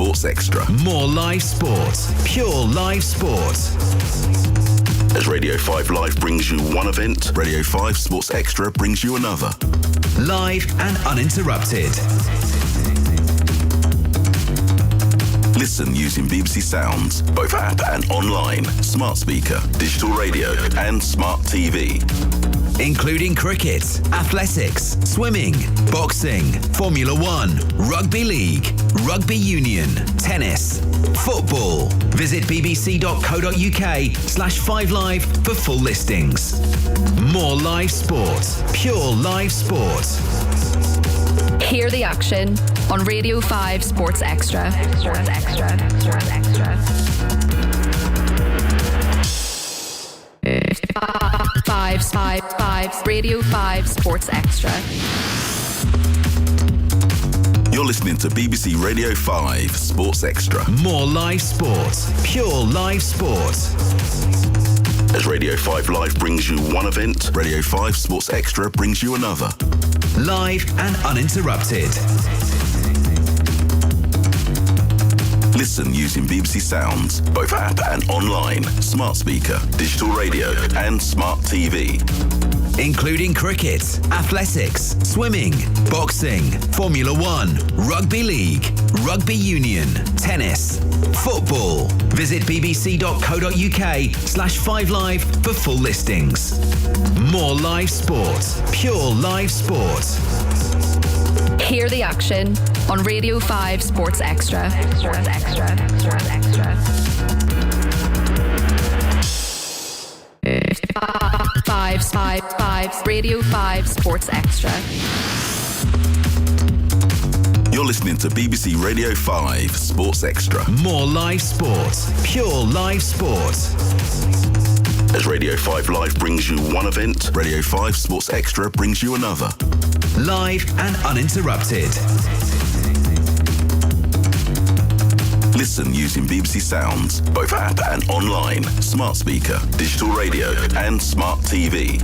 Sports Extra. More live sport. Pure live sport. As Radio 5 Live brings you one event, Radio 5 Sports Extra brings you another. Live and uninterrupted. Listen using BBC Sounds, both app and online, smart speaker, digital radio and smart TV. Including cricket, athletics, swimming, boxing, Formula 1, rugby league, rugby union, tennis, football. Visit bbc.co.uk/5live for full listings. More live sport, pure live sport. Hear the action on Radio 5 Sports Extra. Sports Extra. Sports Extra. 5 Radio 5 Sports Extra. You're listening to BBC Radio 5 Sports Extra. More live sport, pure live sport. As Radio 5 Live brings you one event, Radio 5 Sports Extra brings you another. Live and uninterrupted. Listen using BBC Sounds, both app and online, smart speaker, digital radio and smart TV. Including cricket, athletics, swimming, boxing, Formula 1, rugby league, rugby union, tennis, football. Visit bbc.co.uk/5live for full listings. More live sport, pure live sport. Hear the action on Radio 5 Sports Extra. Sports Extra. Sports Extra. 5 Radio 5 Sports Extra. You're listening to BBC Radio 5 Sports Extra. More live sport, pure live sport. As Radio 5 Live brings you one event, Radio 5 Sports Extra brings you another. Live and uninterrupted. Listen using BBC Sounds, both app and online, smart speaker, digital radio and smart TV.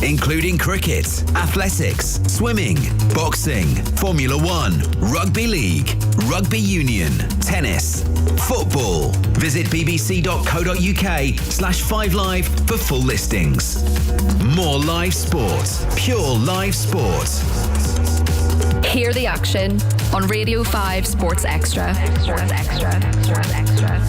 Including cricket, athletics, swimming, boxing, Formula 1, rugby league, rugby union, tennis, football. Visit bbc.co.uk/5live for full listings. More live sport, pure live sport. Hear the action on Radio 5 Sports Extra. Sports Extra. Sports Extra.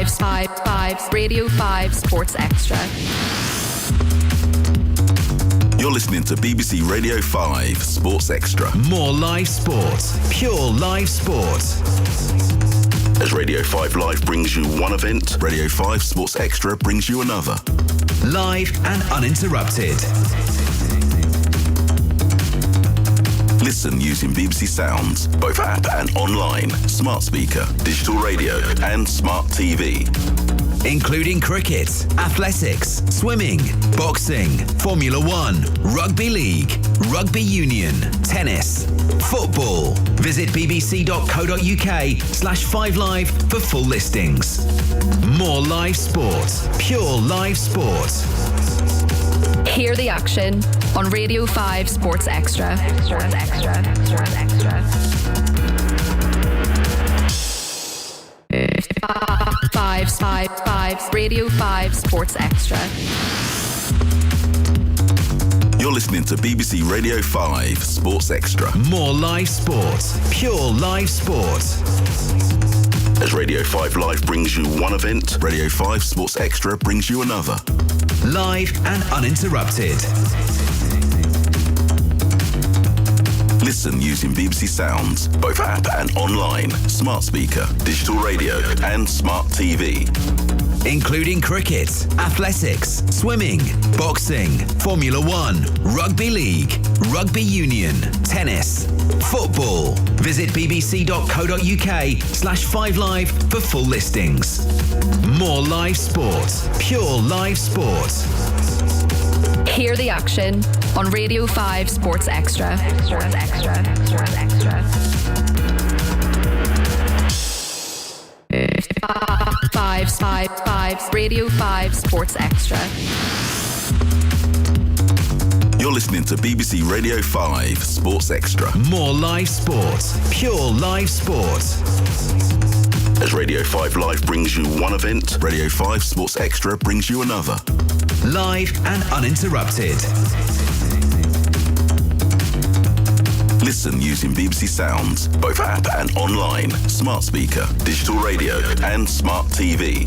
5 Radio 5 Sports Extra. You're listening to BBC Radio 5 Sports Extra. More live sport, pure live sport. As Radio 5 Live brings you one event, Radio 5 Sports Extra brings you another. Live and uninterrupted. Listen using BBC Sounds, both app and online, smart speaker, digital radio and smart TV. Including cricket, athletics, swimming, boxing, Formula 1, rugby league, rugby union, tennis, football. Visit bbc.co.uk/5live for full listings. More live sport, pure live sport. Hear the action on Radio 5 Sports Extra. Sports Extra. Sports Extra. 5 Radio 5 Sports Extra. You're listening to BBC Radio 5 Sports Extra. More live sport, pure live sport. As Radio 5 Live brings you one event, Radio 5 Sports Extra brings you another. Live and uninterrupted. Listen using BBC Sounds, both app and online, smart speaker, digital radio and smart TV. Including cricket, athletics, swimming, boxing, Formula 1, rugby league, rugby union, tennis, football. Visit bbc.co.uk/5live for full listings. More live sport, pure live sport. Hear the action on Radio 5 Sports Extra. Sports Extra. Sports Extra. 5 Radio 5 Sports Extra. You're listening to BBC Radio 5 Sports Extra. More live sport. Pure live sport. As Radio 5 Live brings you one event, Radio 5 Sports Extra brings you another. Live and uninterrupted. Listen using BBC Sounds, both app and online, smart speaker, digital radio and smart TV.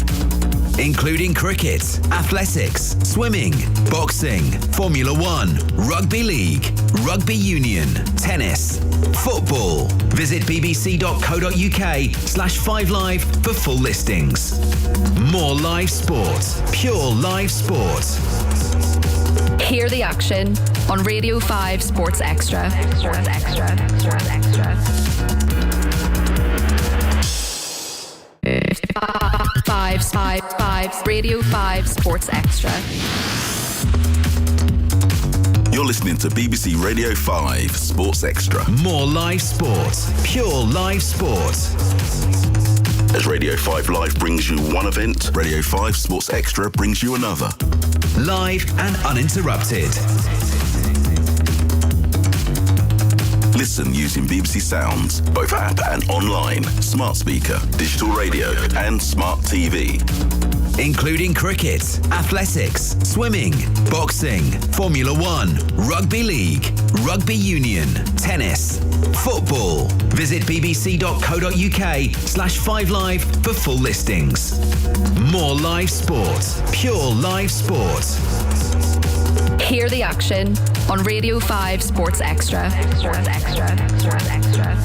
Including cricket, athletics, swimming, boxing, Formula 1, rugby league, rugby union, tennis, football. Visit bbc.co.uk/5live for full listings. More live sport, pure live sport. Hear the action on Radio 5 Sports Extra. Sports Extra. Sports Extra. 5 Radio 5 Sports Extra. You're listening to BBC Radio 5 Sports Extra. More live sport, pure live sport. As Radio 5 Live brings you one event, Radio 5 Sports Extra brings you another. Live and uninterrupted. Listen using BBC Sounds, both app and online, smart speaker, digital radio and smart TV. Including cricket, athletics, swimming, boxing, Formula 1, rugby league, rugby union, tennis, football. Visit bbc.co.uk/5live for full listings. More live sport, pure live sport. Hear the action on Radio 5 Sports Extra. Sports Extra. Sports Extra.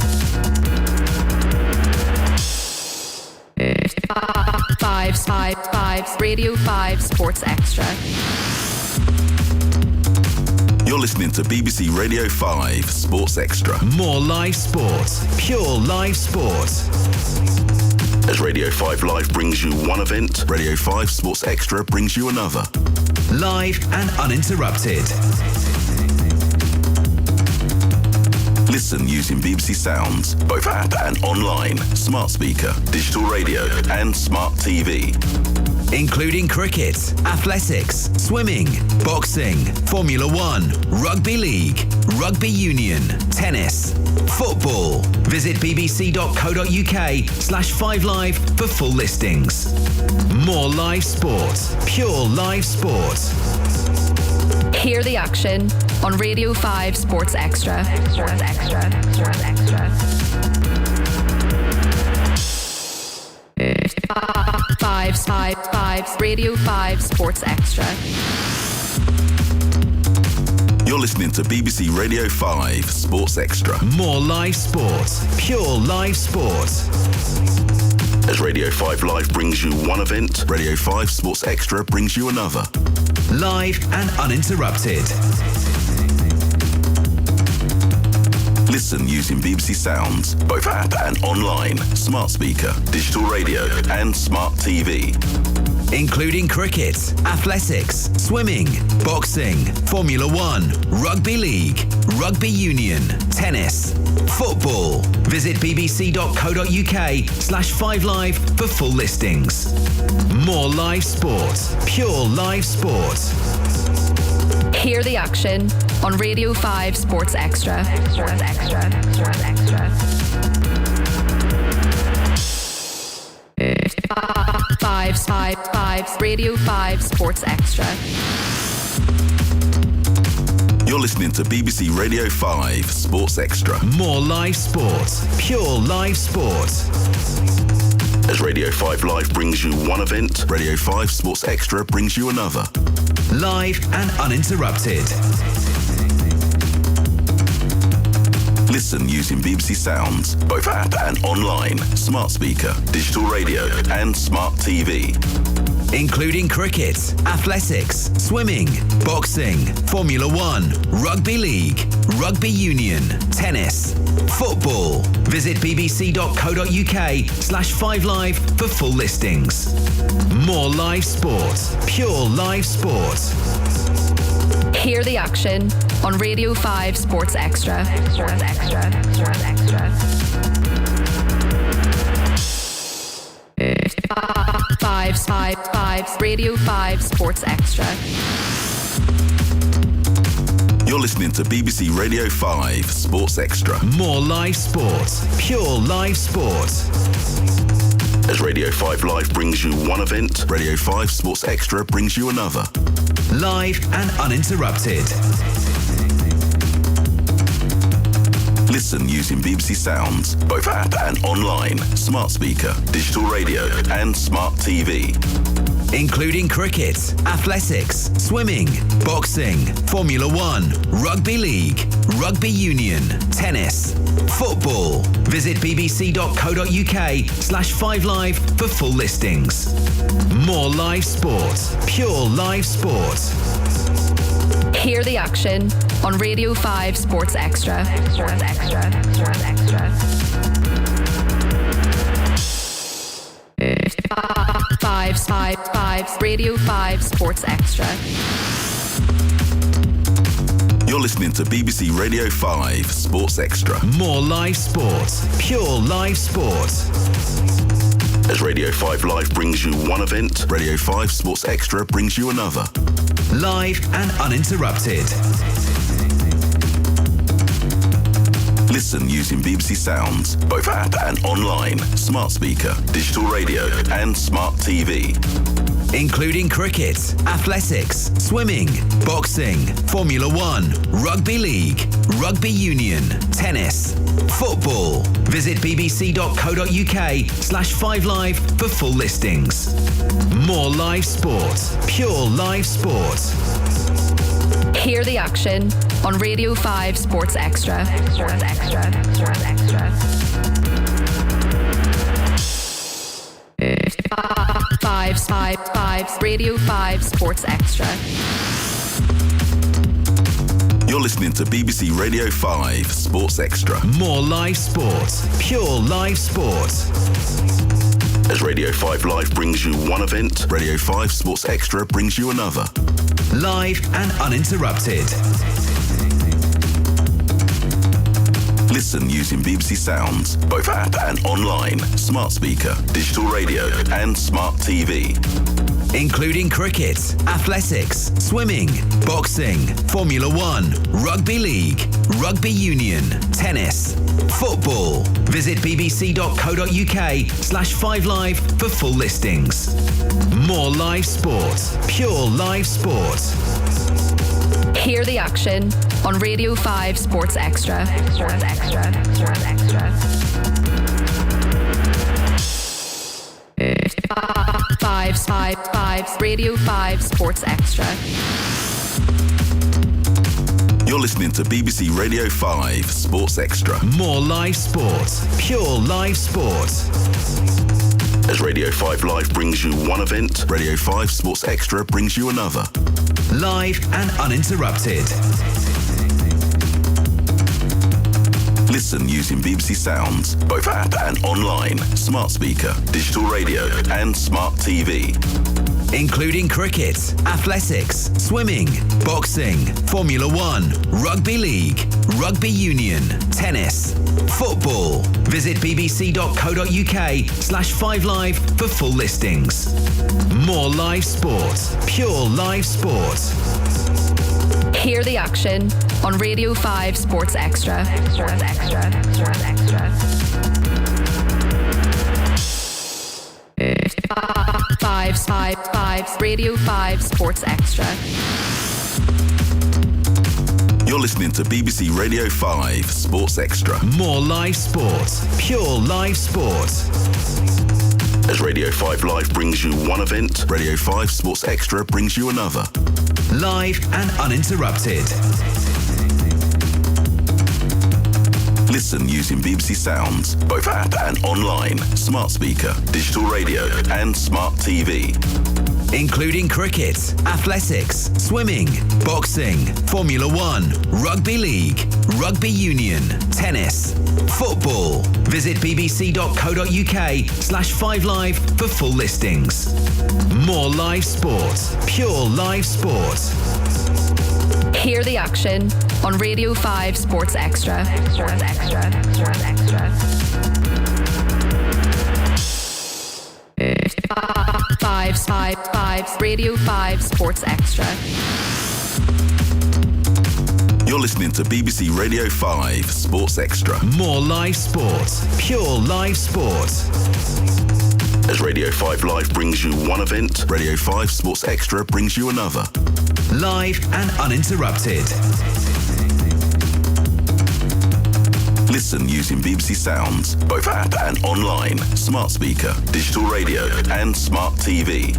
5 Radio 5 Sports Extra. You're listening to BBC Radio 5 Sports Extra. More live sport, pure live sport. As Radio 5 Live brings you one event, Radio 5 Sports Extra brings you another. Live and uninterrupted. Listen using BBC Sounds, both app and online, smart speaker, digital radio and smart TV. Including cricket, athletics, swimming, boxing, Formula 1, rugby league, rugby union, tennis, football. Visit bbc.co.uk/5live for full listings. More live sport, pure live sport. Hear the action on Radio 5 Sports Extra. Sports Extra. Sports Extra. 5 Radio 5 Sports Extra. You're listening to BBC Radio 5 Sports Extra. More live sport, pure live sport. As Radio 5 Live brings you one event, Radio 5 Sports Extra brings you another. Live and uninterrupted. Listen using BBC Sounds, both app and online, smart speaker, digital radio and smart TV. Including cricket, athletics, swimming, boxing, Formula 1, rugby league, rugby union, tennis, football. Visit bbc.co.uk/5live for full listings. More live sport, pure live sport. Hear the action on Radio 5 Sports Extra. Sports Extra. Sports Extra. 5 Radio 5 Sports Extra. You're listening to BBC Radio 5 Sports Extra. More live sport, pure live sport. As Radio 5 Live brings you one event, Radio 5 Sports Extra brings you another. Live and uninterrupted. Listen using BBC Sounds, both app and online, smart speaker, digital radio and smart TV. Including cricket, athletics, swimming, boxing, Formula 1, rugby league, rugby union, tennis, football. Visit bbc.co.uk/5live for full listings. More live sport, pure live sport. Hear the action on Radio 5 Sports Extra. Sports Extra. Sports Extra. 5 Radio 5 Sports Extra. You're listening to BBC Radio 5 Sports Extra. More live sport. Pure live sport. As Radio 5 Live brings you one event, Radio 5 Sports Extra brings you another. Live and uninterrupted. Listen using BBC Sounds, both app and online, smart speaker, digital radio and smart TV. Including cricket, athletics, swimming, boxing, Formula 1, rugby league, rugby union, tennis, football. Visit bbc.co.uk/5live for full listings. More live sport, pure live sport. Hear the action on Radio 5 Sports Extra. Sports Extra. Sports Extra. 5 Radio 5 Sports Extra. You're listening to BBC Radio 5 Sports Extra. More live sport, pure live sport. As Radio 5 Live brings you one event, Radio 5 Sports Extra brings you another. Live and uninterrupted. Listen using BBC Sounds, both app and online, smart speaker, digital radio and smart TV. Including cricket, athletics, swimming, boxing, Formula 1, rugby league, rugby union, tennis, football. Visit bbc.co.uk/5live for full listings. More live sport, pure live sport. Hear the action on Radio 5 Sports Extra. Sports Extra. Sports Extra. 5 Radio 5 Sports Extra. You're listening to BBC Radio 5 Sports Extra. More live sport, pure live sport. As Radio 5 Live brings you one event, Radio 5 Sports Extra brings you another. Live and uninterrupted. Listen using BBC Sounds, both app and online, smart speaker, digital radio and smart TV. Including cricket, athletics, swimming, boxing, Formula 1, rugby league, rugby union, tennis, football. Visit bbc.co.uk/5live for full listings. More live sport, pure live sport. Hear the action on Radio 5 Sports Extra. Sports Extra. Sports Extra. 5 Radio 5 Sports Extra. You're listening to BBC Radio 5 Sports Extra. More live sport, pure live sport. As Radio 5 Live brings you one event, Radio 5 Sports Extra brings you another. Live and uninterrupted. Listen using BBC Sounds, both app and online, smart speaker, digital radio and smart TV. Including cricket, athletics, swimming, boxing, Formula 1, rugby league, rugby union, tennis, football. Visit bbc.co.uk/5live for full listings. More live sport, pure live sport. Hear the action on Radio 5 Sports Extra. Sports Extra. Sports Extra. 5 Radio 5 Sports Extra. You're listening to BBC Radio 5 Sports Extra. More live sport, pure live sport. As Radio 5 Live brings you one event, Radio 5 Sports Extra brings you another. Live and uninterrupted. Listen using BBC Sounds, both app and online, smart speaker, digital radio and smart TV. Including cricket, athletics, swimming, boxing, Formula 1, rugby league, rugby union, tennis, football. Visit bbc.co.uk/5live for full listings. More live sport, pure live sport. Hear the action on Radio 5 Sports Extra. Sports Extra. Sports Extra. 5 Radio 5 Sports Extra. You're listening to BBC Radio 5 Sports Extra. More live sport. Pure live sport. As Radio 5 Live brings you one event, Radio 5 Sports Extra brings you another. Live and uninterrupted. Listen using BBC Sounds, both app and online, smart speaker, digital radio and smart TV.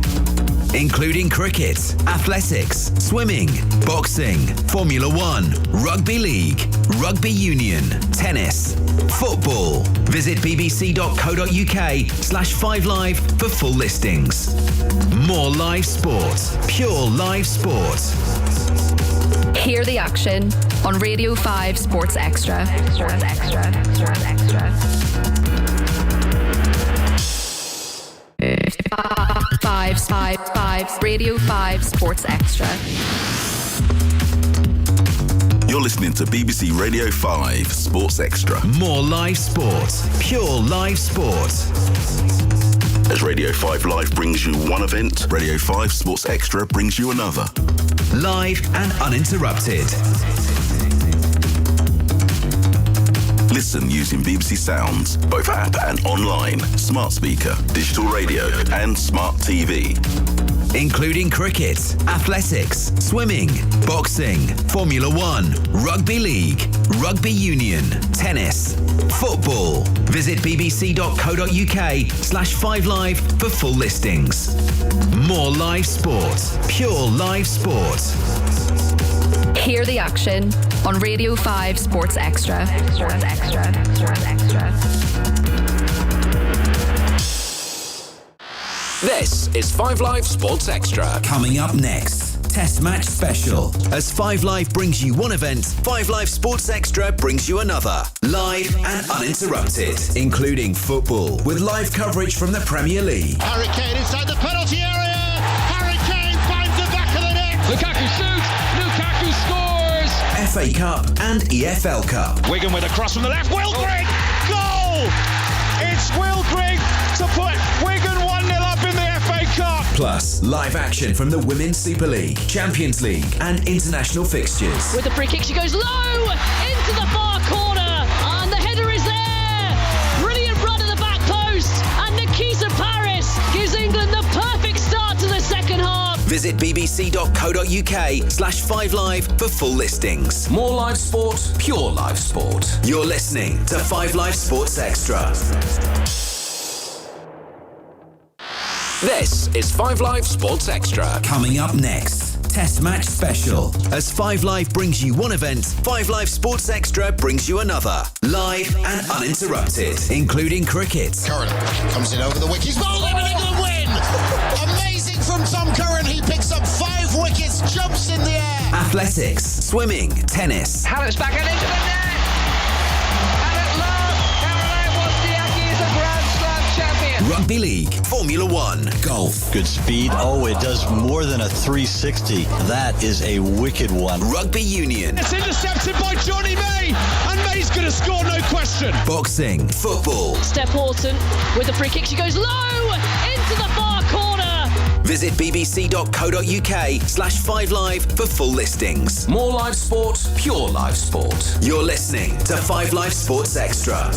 Including cricket, athletics, swimming, boxing, Formula 1, rugby league, rugby union, tennis, football. Visit bbc.co.uk/5live for full listings. More live sport, pure live sport. Hear the action on Radio 5 Sports Extra. Sports Extra. Sports Extra. 5 Radio 5 Sports Extra. You're listening to BBC Radio 5 Sports Extra. More live sport, pure live sport. As Radio 5 Live brings you one event, Radio 5 Sports Extra brings you another. Live and uninterrupted. Listen using BBC Sounds, both app and online, smart speaker, digital radio and smart TV. Including cricket, athletics, swimming, boxing, Formula 1, rugby league, rugby union, tennis, football. Visit bbc.co.uk/5live for full listings. More live sport, pure live sport. Hear the action on Radio 5 Sports Extra. Sports Extra. Sports Extra. This is 5 Live Sports Extra. Coming up next, Test Match Special. As 5 Live brings you one event, 5 Live Sports Extra brings you another. Live and uninterrupted, including football, with live coverage from the Premier League. Harry Kane inside the penalty area. Harry Kane finds the back of the net. Lukaku shoots. Lukaku scores. FA Cup and EFL Cup. Wigan with a cross from the left. Will Grigg! Goal! It's Will Grigg to put Wigan 1-0 up in the FA Cup. Plus, live action from the Women's Super League, Champions League and international fixtures. With the free kick, she goes low into the far corner. And the header is there. Brilliant run at the back post. And Nikita Paris gives England the perfect start to the second half. Visit bbc.co.uk/5live for full listings. More live sport, pure live sport. You're listening to 5 Live Sports Extra. This is 5 Live Sports Extra. Coming up next, Test Match Special. As 5 Live brings you one event, 5 Live Sports Extra brings you another. Live and uninterrupted, including cricket. Curran comes in over the wicket. He's bowled him and England win. Amazing from Tom Curran. He picks up 5 wickets, jumps in the air. Athletics, swimming, tennis. Hallett's back and into the net. And at last, Caroline Wozniacki is a Grand Slam champion. Rugby league, Formula 1, golf. Good speed. Oh, it does more than a 360. That is a wicked one. Rugby union. It's intercepted by Johnny May. And May's going to score, no question. Boxing, football. Steph Houghton with the free kick. She goes low into the far corner. Visit bbc.co.uk/5live for full listings. More live sport, pure live sport. You're listening to 5 Live Sports Extra.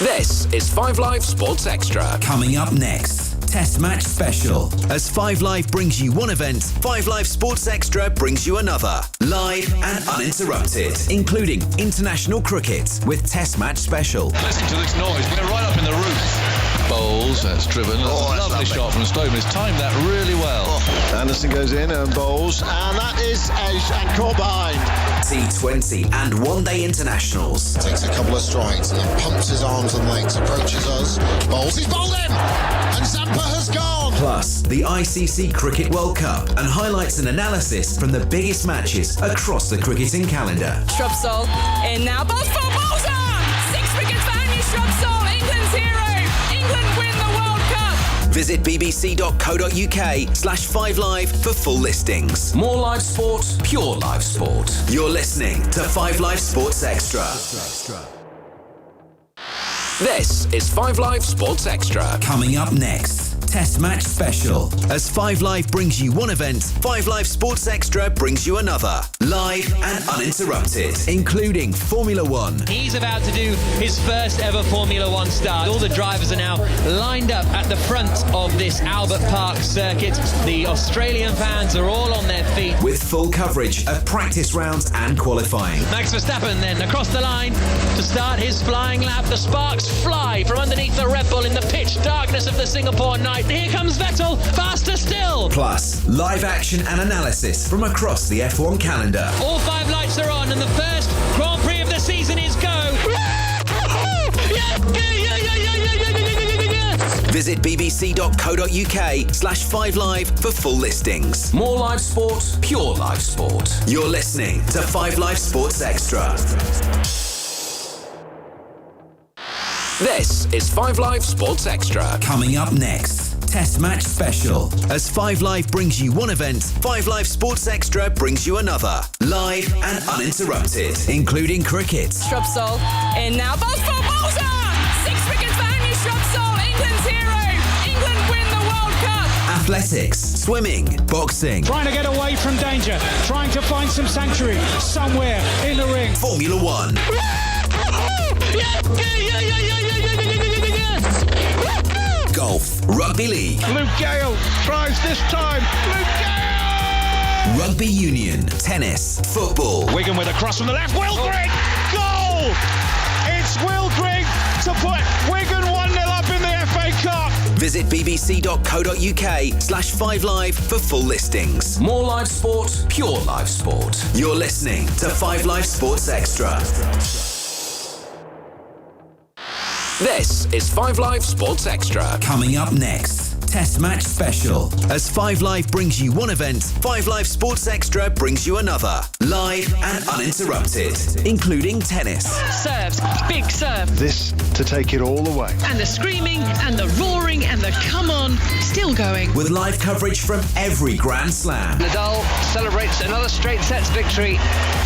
This is 5 Live Sports Extra. Coming up next, Test Match Special. As 5 Live brings you one event, 5 Live Sports Extra brings you another. Live and uninterrupted, including international cricket with Test Match Special. Listen to this noise. We're right up in the roof. Bowles, that's driven. That's a lovely shot from Stone. He's timed that really well. Anderson goes in and bowls. And that is Ace and caught behind. T20 and one-day internationals. Takes a couple of strides and then pumps his arms and legs, approaches us, bowls, he's bowled him! And Zampa has gone! Plus, the ICC Cricket World Cup and highlights and analysis from the biggest matches across the cricketing calendar. Shrubsole in now, bowls for bowler! 6 wickets for Andy Shrubsole, England's hero! England win the World Cup! Visit bbc.co.uk/5live for full listings. More live sport, pure live sport. You're listening to 5 Live Sports Extra. This is 5 Live Sports Extra. Coming up next, Test Match Special. As 5 Live brings you one event, 5 Live Sports Extra brings you another. Live and uninterrupted, including Formula One. He's about to do his first ever Formula One start. All the drivers are now lined up at the front of this Albert Park circuit. The Australian fans are all on their feet. With full coverage of practice rounds and qualifying. Max Verstappen then across the line to start his flying lap. The sparks fly from underneath the Red Bull in the pitch darkness of the Singapore night. Here comes Vettel, faster still. Plus, live action and analysis from across the F1 calendar. All 5 lights are on and the first Grand Prix of the season is go. Visit bbc.co.uk/5live for full listings. More live sport, pure live sport. You're listening to 5 Live Sports Extra. This is 5 Live Sports Extra. Coming up next, Test Match Special. As 5 Live brings you one event, 5 Live Sports Extra brings you another. Live and uninterrupted, including cricket. Shrubsole in now. Balls for Bolger! 6 wickets for Henry Shrubsole. England's hero. England win the World Cup. Athletics, swimming, boxing. Trying to get away from danger. Trying to find some sanctuary somewhere in the ring. Formula One. Golf, rugby league. Luke Gale tries this time. Luke Gale! Rugby union, tennis, football. Wigan with a cross from the left. Will Grigg! Goal! It's Will Grigg to put Wigan 1-0 up in the FA Cup. Visit bbc.co.uk/5live for full listings. More live sport, pure live sport. You're listening to 5 Live Sports Extra. This is 5 Live Sports Extra. Coming up next, Test Match Special. As 5 Live brings you one event, 5 Live Sports Extra brings you another. Live and uninterrupted, including tennis. Serves, big serve. This to take it all the way. And the screaming and the roaring and the come on, still going. With live coverage from every Grand Slam. Nadal celebrates another straight sets victory.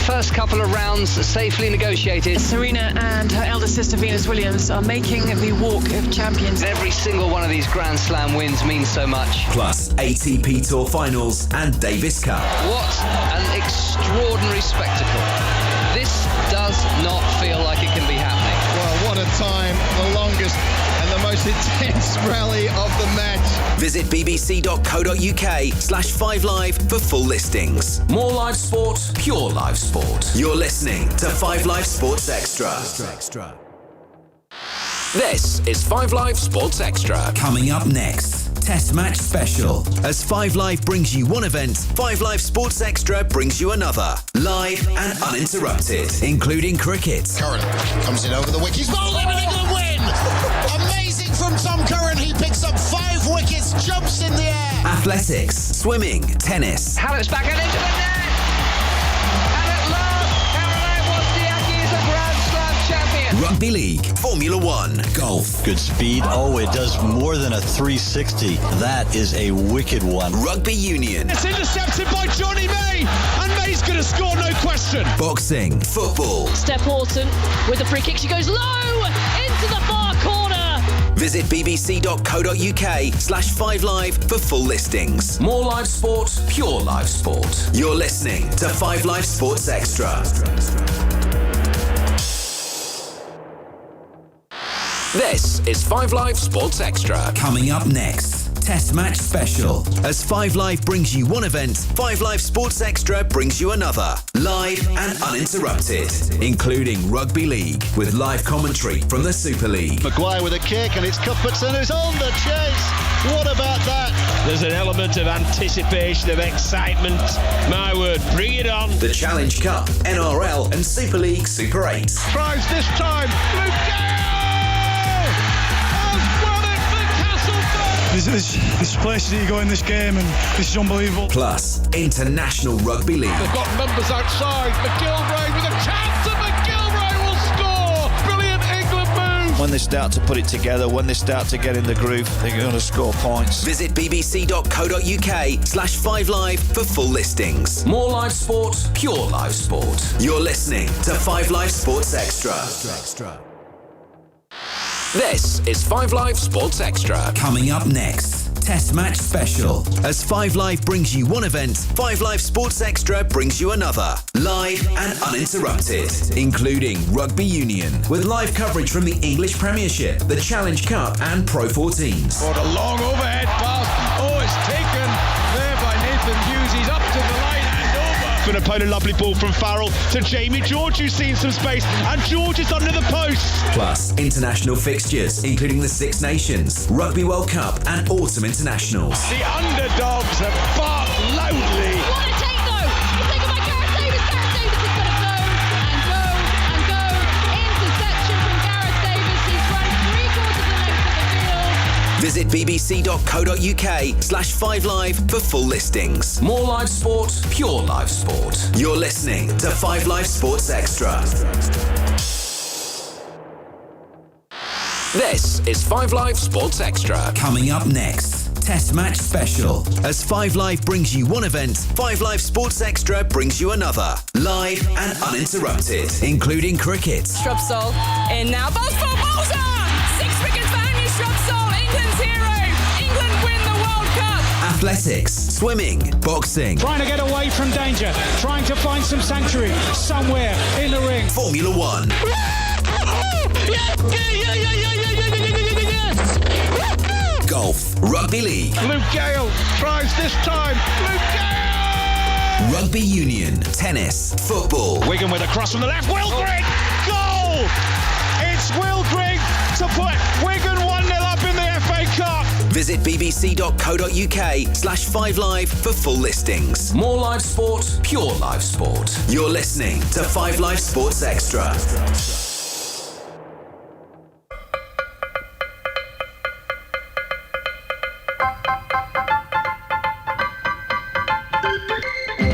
First couple of rounds safely negotiated. Serena and her elder sister Venus Williams are making the walk of champions. Every single one of these Grand Slam wins means so much. Plus ATP Tour Finals and Davis Cup. What an extraordinary spectacle. This does not feel like it can be happening. Well, what a time, the longest and the most intense rally of the match. Visit bbc.co.uk/5live for full listings. More live sport, pure live sport. You're listening to 5 Live Sports Extra. This is 5 Live Sports Extra. Coming up next, Test Match Special. As 5 Live brings you one event, 5 Live Sports Extra brings you another. Live and uninterrupted, including cricket. Curran comes in over the wicket. He's bowled him and England win! Amazing from Tom Curran. He picks up 5 wickets, jumps in the air. Athletics, swimming, tennis. Hallett's back and into the net! And at last, Caroline Wozniacki is a Grand Slam champion. Rugby league, Formula One, golf. Good speed. Oh, it does more than a 360. That is a wicked one. Rugby union. It's intercepted by Johnny May. And May's going to score, no question. Boxing, football. Steph Houghton with the free kick. She goes low into the far corner. Visit bbc.co.uk/5live for full listings. More live sport, pure live sport. You're listening to 5 Live Sports Extra. This is 5 Live Sports Extra. Coming up next, Test Match Special. As 5 Live brings you one event, 5 Live Sports Extra brings you another. Live and uninterrupted, including rugby league, with live commentary from the Super League. Maguire with a kick, and it's Cuthbertson who's on the chase. What about that? There's an element of anticipation, of excitement. My word, bring it on. The Challenge Cup, NRL and Super League Super 8. Tries this time. Luke Gale! There's places that you go in this game, and this is unbelievable. Plus, international rugby league. They've got numbers outside. McGilvray with a chance, and McGilvray will score. Brilliant England move. When they start to put it together, when they start to get in the groove, they're going to score points. Visit bbc.co.uk/5live for full listings. More live sport, pure live sport. You're listening to 5 Live Sports Extra. This is 5 Live Sports Extra. Coming up next, Test Match Special. As 5 Live brings you one event, 5 Live Sports Extra brings you another. Live and uninterrupted, including Rugby Union, with live coverage from the English Premiership, the Challenge Cup and Pro 14s. What a long overhead pass. Oh, it's taken there by Nathan Hughes. He's up to the line and over. Been a pole, lovely ball from Farrell to Jamie George, who's seen some space, and George is under the post. Plus, international fixtures, including the Six Nations, Rugby World Cup and Autumn Internationals. The underdogs have barked loudly. What a take though! It's taken by Gareth Davis. Gareth Davis is going to go and go and go. Interception from Gareth Davis. He's run 3/4 the length of the field. Visit bbc.co.uk/5live for full listings. More live sport, pure live sport. You're listening to 5 Live Sports Extra. This is 5 Live Sports Extra. Coming up next, Test Match Special. As 5 Live brings you one event, 5 Live Sports Extra brings you another. Live and uninterrupted, including cricket. Shrubsole in now. Balls for Bolzer! 6 wickets for Anya Shrubsole. England's hero. England win the World Cup. Athletics, swimming, boxing. Trying to get away from danger, trying to find some sanctuary somewhere in the ring. Formula One. Golf, Rugby League. Luke Gale tries this time. Luke Gale! Rugby Union, tennis, football. Wigan with a cross from the left. Will Grigg! Goal! It's Will Grigg to put Wigan 1-0 up in the FA Cup. Visit bbc.co.uk/5live for full listings. More live sport, pure live sport. You're listening to 5 Live Sports Extra.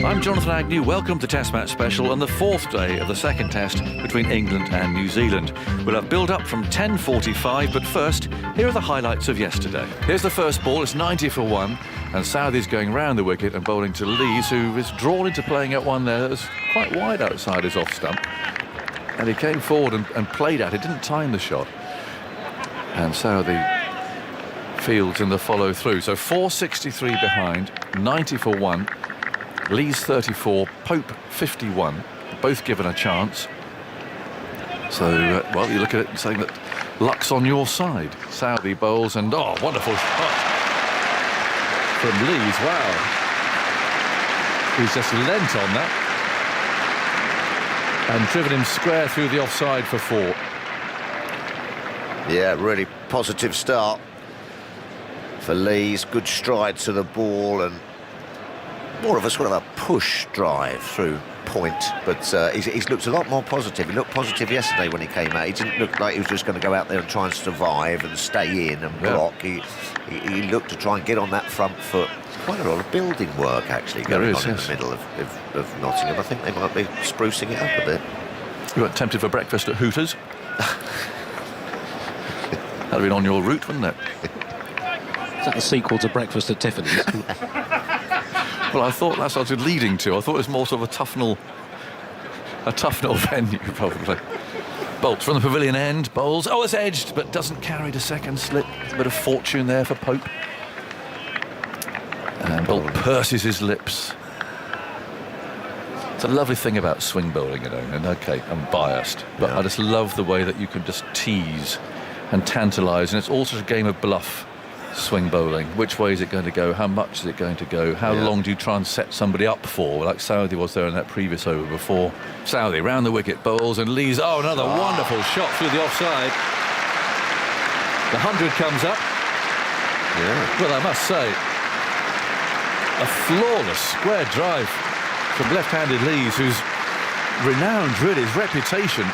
I'm Jonathan Agnew. Welcome to Test Match Special on the 4th day of the second test between England and New Zealand. We'll have build-up from 10:45, but first, here are the highlights of yesterday. Here's the first ball. It's 90 for 1, and Southey's going round the wicket and bowling to Lees, who is drawn into playing at one there that's quite wide outside his off-stump. And he came forward and played at it, didn't time the shot. And Southey fields in the follow-through. So 463 behind, 90 for 1. Lees 34, Pope 51, both given a chance. So, well, you look at it and saying that luck's on your side. Southey bowls and, oh, wonderful shot from Lees, wow. He's just lent on that and driven him square through the offside for 4. Yeah, really positive start for Lees. Good stride to the ball and more of a sort of a push drive through point, but he's looked a lot more positive. He looked positive yesterday when he came out. He didn't look like he was just going to go out there and try and survive and stay in and block. He looked to try and get on that front foot. Quite a lot of building work actually going on in the middle of Nottingham. I think they might be sprucing it up a bit. You weren't tempted for breakfast at Hooters? That'd have been on your route, wouldn't it? Is that the sequel to Breakfast at Tiffany's? Well, I thought that's what I was leading to. I thought it was more sort of a Tufnell venue, probably. Bolts from the pavilion end, bowls. Oh, it's edged, but doesn't carry the second slip. A bit of fortune there for Pope. And Bolt purses his lips. It's a lovely thing about swing bowling, you know. And okay, I'm biased, but I just love the way that you can just tease and tantalise, and it's also a game of bluff. Swing bowling. Which way is it going to go? How much is it going to go? How long do you try and set somebody up for? Like Southey was there in that previous over before. Southey round the wicket, bowls and Lees. Oh, another wonderful shot through the offside. The 100 comes up. Yeah. Well, I must say, a flawless square drive from left-handed Lees, who's renowned, really, his reputation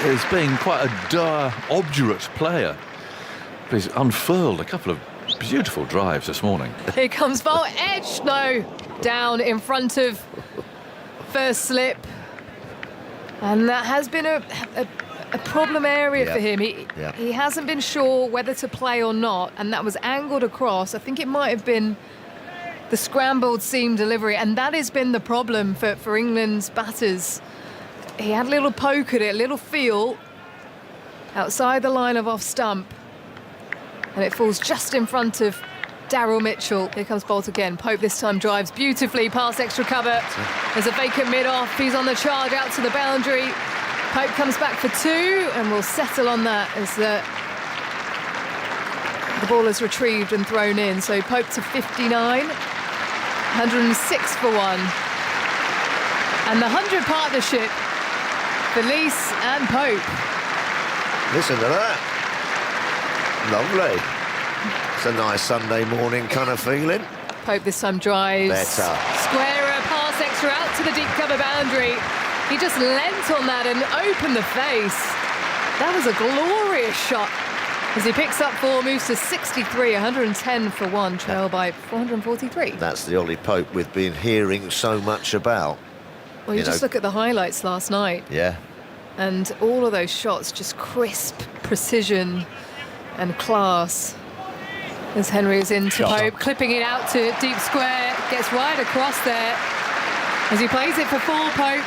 is being quite a dour, obdurate player. He's unfurled a couple of beautiful drives this morning. Here comes Bolt, edge, no, down in front of first slip. And that has been a problem area for him. He hasn't been sure whether to play or not, and that was angled across. I think it might have been the scrambled seam delivery, and that has been the problem for England's batters. He had a little poke at it, a little feel outside the line of off stump. and it falls just in front of Daryl Mitchell. Here comes Bolt again. Pope this time drives beautifully past extra cover. There's a vacant mid-off. He's on the charge out to the boundary. Pope comes back for 2 and will settle on that as the ball is retrieved and thrown in. So Pope to 59, 106 for 1. And the 100 partnership for Lees and Pope. Listen to that. Lovely. It's a nice Sunday morning kind of feeling. Pope this time drives. Better. Squarer, pass extra out to the deep cover boundary. He just leant on that and opened the face. That was a glorious shot. As he picks up 4, moves to 63, 110 for 1, trail by 443. That's the Ollie Pope we've been hearing so much about. Well, you just look at the highlights last night. Yeah. And all of those shots, just crisp precision and class. As Henry is into Pope, clipping it out to deep square, gets wide across there. As he plays it for 4, Pope.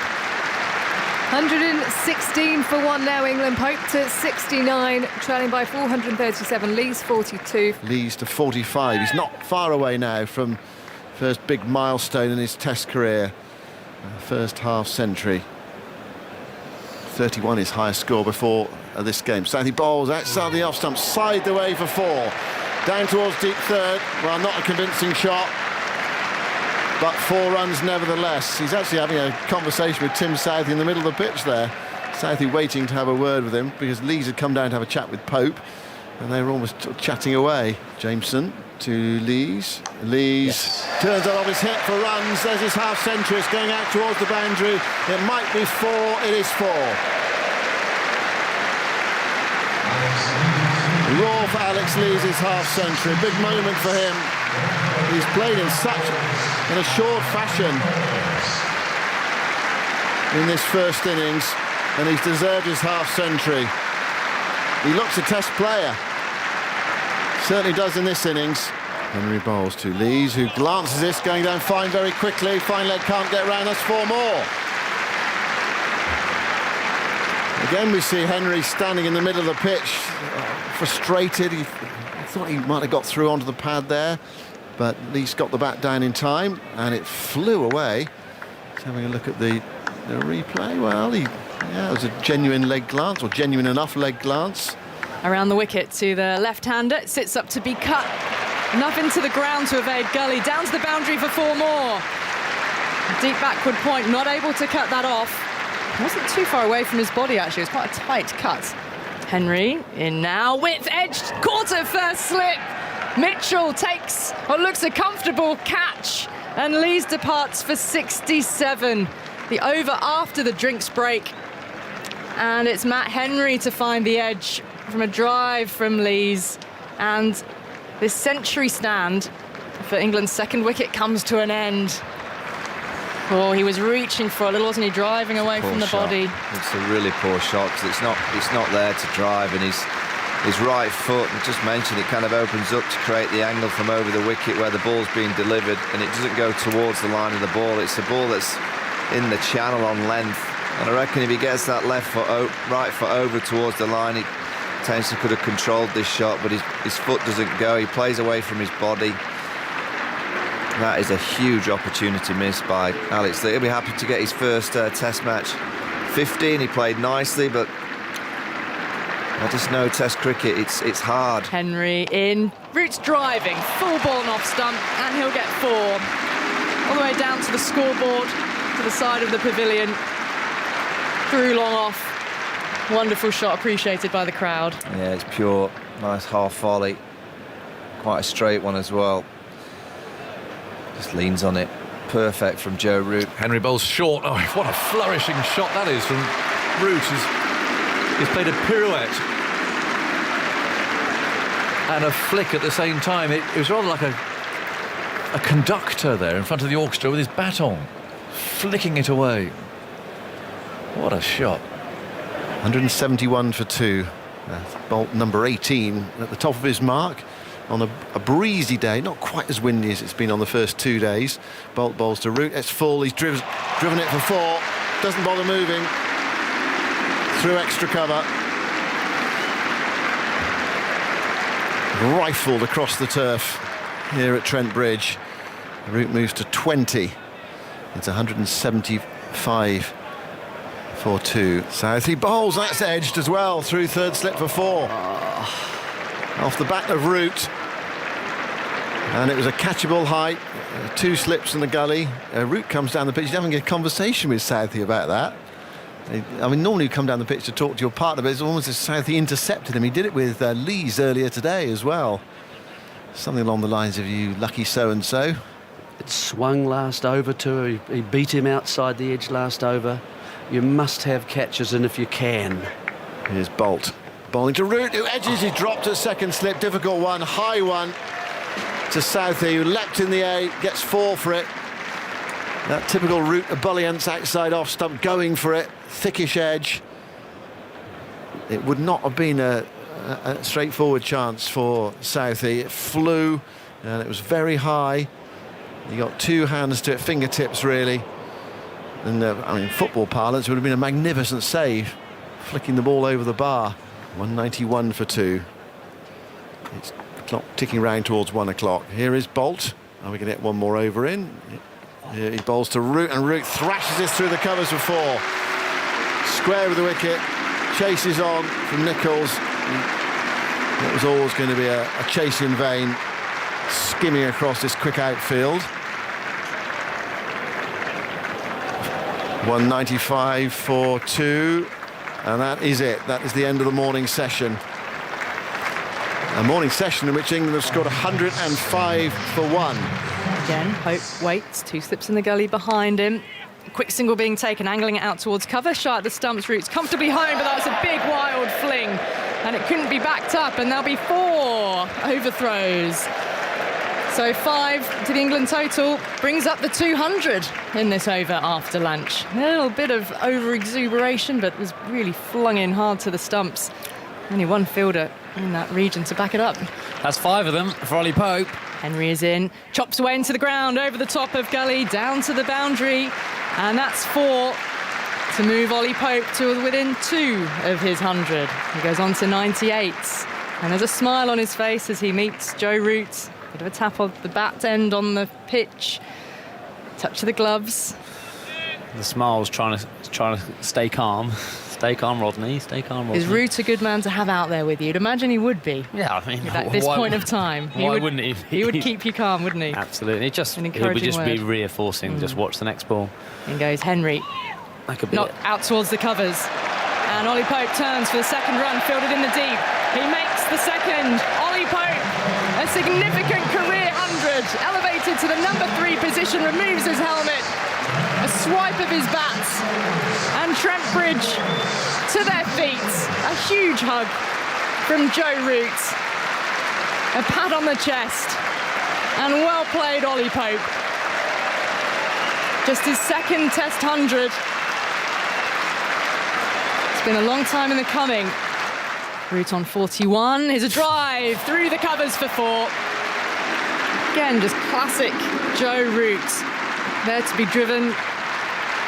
116 for 1 now, England. Pope to 69, trailing by 437. Lees 42. Lees to 45. He's not far away now from first big milestone in his Test career. First half century. 31 his highest score before this game. Southey bowls outside the off stump, side away for 4. Down towards deep third. Well, not a convincing shot, but 4 runs nevertheless. He's actually having a conversation with Tim Southey in the middle of the pitch there. Southey waiting to have a word with him because Lees had come down to have a chat with Pope and they were almost chatting away. Jameson to Lees. Lees turns it off his hip for runs. There's his half century. It's going out towards the boundary. It might be 4. It is 4. Raw for Alex Lees' half century. Big moment for him. He's played in a short fashion in this first innings, and he's deserved his half century. He looks a Test player. Certainly does in this innings. Henry bowls to Lees, who glances this, going down fine very quickly. Fine leg can't get round. That's 4 more. Again, we see Henry standing in the middle of the pitch, frustrated. He thought he might have got through onto the pad there, but Lees got the bat down in time, and it flew away. Just having a look at the replay. Well, it was a genuine leg glance, or genuine enough leg glance. Around the wicket to the left-hander, it sits up to be cut. Enough into the ground to evade Gully. Down to the boundary for 4 more. Deep backward point, not able to cut that off. Wasn't too far away from his body, actually. It was quite a tight cut. Henry in now, width edged, quarter first slip. Mitchell takes what looks a comfortable catch, and Lees departs for 67. The over after the drinks break, and it's Matt Henry to find the edge from a drive from Lees, and this century stand for England's second wicket comes to an end. Oh, he was reaching for a little, wasn't he? Driving away from the body. It's a really poor shot because it's not there to drive, and his right foot, I just mentioned, it kind of opens up to create the angle from over the wicket where the ball's being delivered, and it doesn't go towards the line of the ball. It's a ball that's in the channel on length, and I reckon if he gets that right foot over towards the line, he potentially could have controlled this shot, but his foot doesn't go. He plays away from his body. That is a huge opportunity missed by Alex Lee. He'll be happy to get his first Test match 50, and he played nicely, but I just know Test cricket, it's hard. Henry in, roots driving, full ball and off stump, and he'll get 4. All the way down to the scoreboard, to the side of the pavilion, through long off. Wonderful shot, appreciated by the crowd. Yeah, it's pure, nice half volley. Quite a straight one as well. Just leans on it. Perfect from Joe Root. Henry bowls short. Oh, what a flourishing shot that is from Root. He's played a pirouette and a flick at the same time. It was rather like a conductor there in front of the orchestra with his bat on, flicking it away. What a shot. 171 for 2. Bolt number 18 at the top of his mark. On a breezy day, not quite as windy as it's been on the first 2 days. Bolt bowls to Root. It's full. He's driven it for 4. Doesn't bother moving. Through extra cover. rifled across the turf here at Trent Bridge. The route moves to 20. It's 175 for 2. Southey bowls, that's edged as well through third slip for 4. Off the back of Root. And it was a catchable height. 2 slips in the gully. Root comes down the pitch. He's having a conversation with Southey about that. I mean, normally you come down the pitch to talk to your partner, but it's almost as Southey intercepted him. He did it with Lees earlier today as well. Something along the lines of, you lucky so-and-so. It swung last over too. He beat him outside the edge last over. You must have catches in if you can. Here's Bolt. Bowling to Root, who edges. He dropped at second slip. Difficult one, high one to Southey, who leapt in the air, gets 4 for it. That typical Root ebullience outside off stump, going for it. Thickish edge. It would not have been a straightforward chance for Southey. It flew and it was very high. You got 2 hands to it, fingertips really. And I mean, football parlance, it would have been a magnificent save, flicking the ball over the bar. 191 for 2. It's clock ticking round towards 1 o'clock. Here is Bolt. Are we going to get one more over in? Here he bowls to Root, and Root thrashes this through the covers for 4. Square with the wicket, chases on from Nicholls. It was always going to be a chase in vain, skimming across this quick outfield. 195 for 2, and that is it. That is the end of the morning session. A morning session in which England have scored 105 for 1. Again, Pope waits, 2 slips in the gully behind him. Quick single being taken, angling it out towards cover. Shot at the stumps, Root's comfortably home, but that's a big wild fling, and it couldn't be backed up, and there'll be 4 overthrows. So 5 to the England total, brings up the 200 in this over after lunch. A little bit of over-exuberation, but was really flung in hard to the stumps. Only 1 fielder in that region to back it up. That's 5 of them for Ollie Pope. Henry is in, chops away into the ground, over the top of gully, down to the boundary, and that's 4 to move Ollie Pope to within 2 of his 100. He goes on to 98, and there's a smile on his face as he meets Joe Root. Bit of a tap of the bat end on the pitch, touch of the gloves. The smile's trying to stay calm. Stay calm, Rodney. Stay calm, Rodney. Is Root a good man to have out there with you? You'd imagine he would be. Yeah, I mean, at this point of time, why wouldn't he? He would keep you calm, wouldn't he? Absolutely. It would just word. be reinforcing. Just watch the next ball. In goes Henry. That could be not out towards the covers. And Ollie Pope turns for the second run, fielded in the deep. He makes the second. Ollie Pope, a significant career 100, elevated to the number 3 position, removes his helmet. A swipe of his bat, and Trent Bridge to their feet. A huge hug from Joe Root. A pat on the chest, and well played, Ollie Pope. Just his second Test 100. It's been a long time in the coming. Root on 41. Here's a drive through the covers for 4. Again, just classic Joe Root. There to be driven,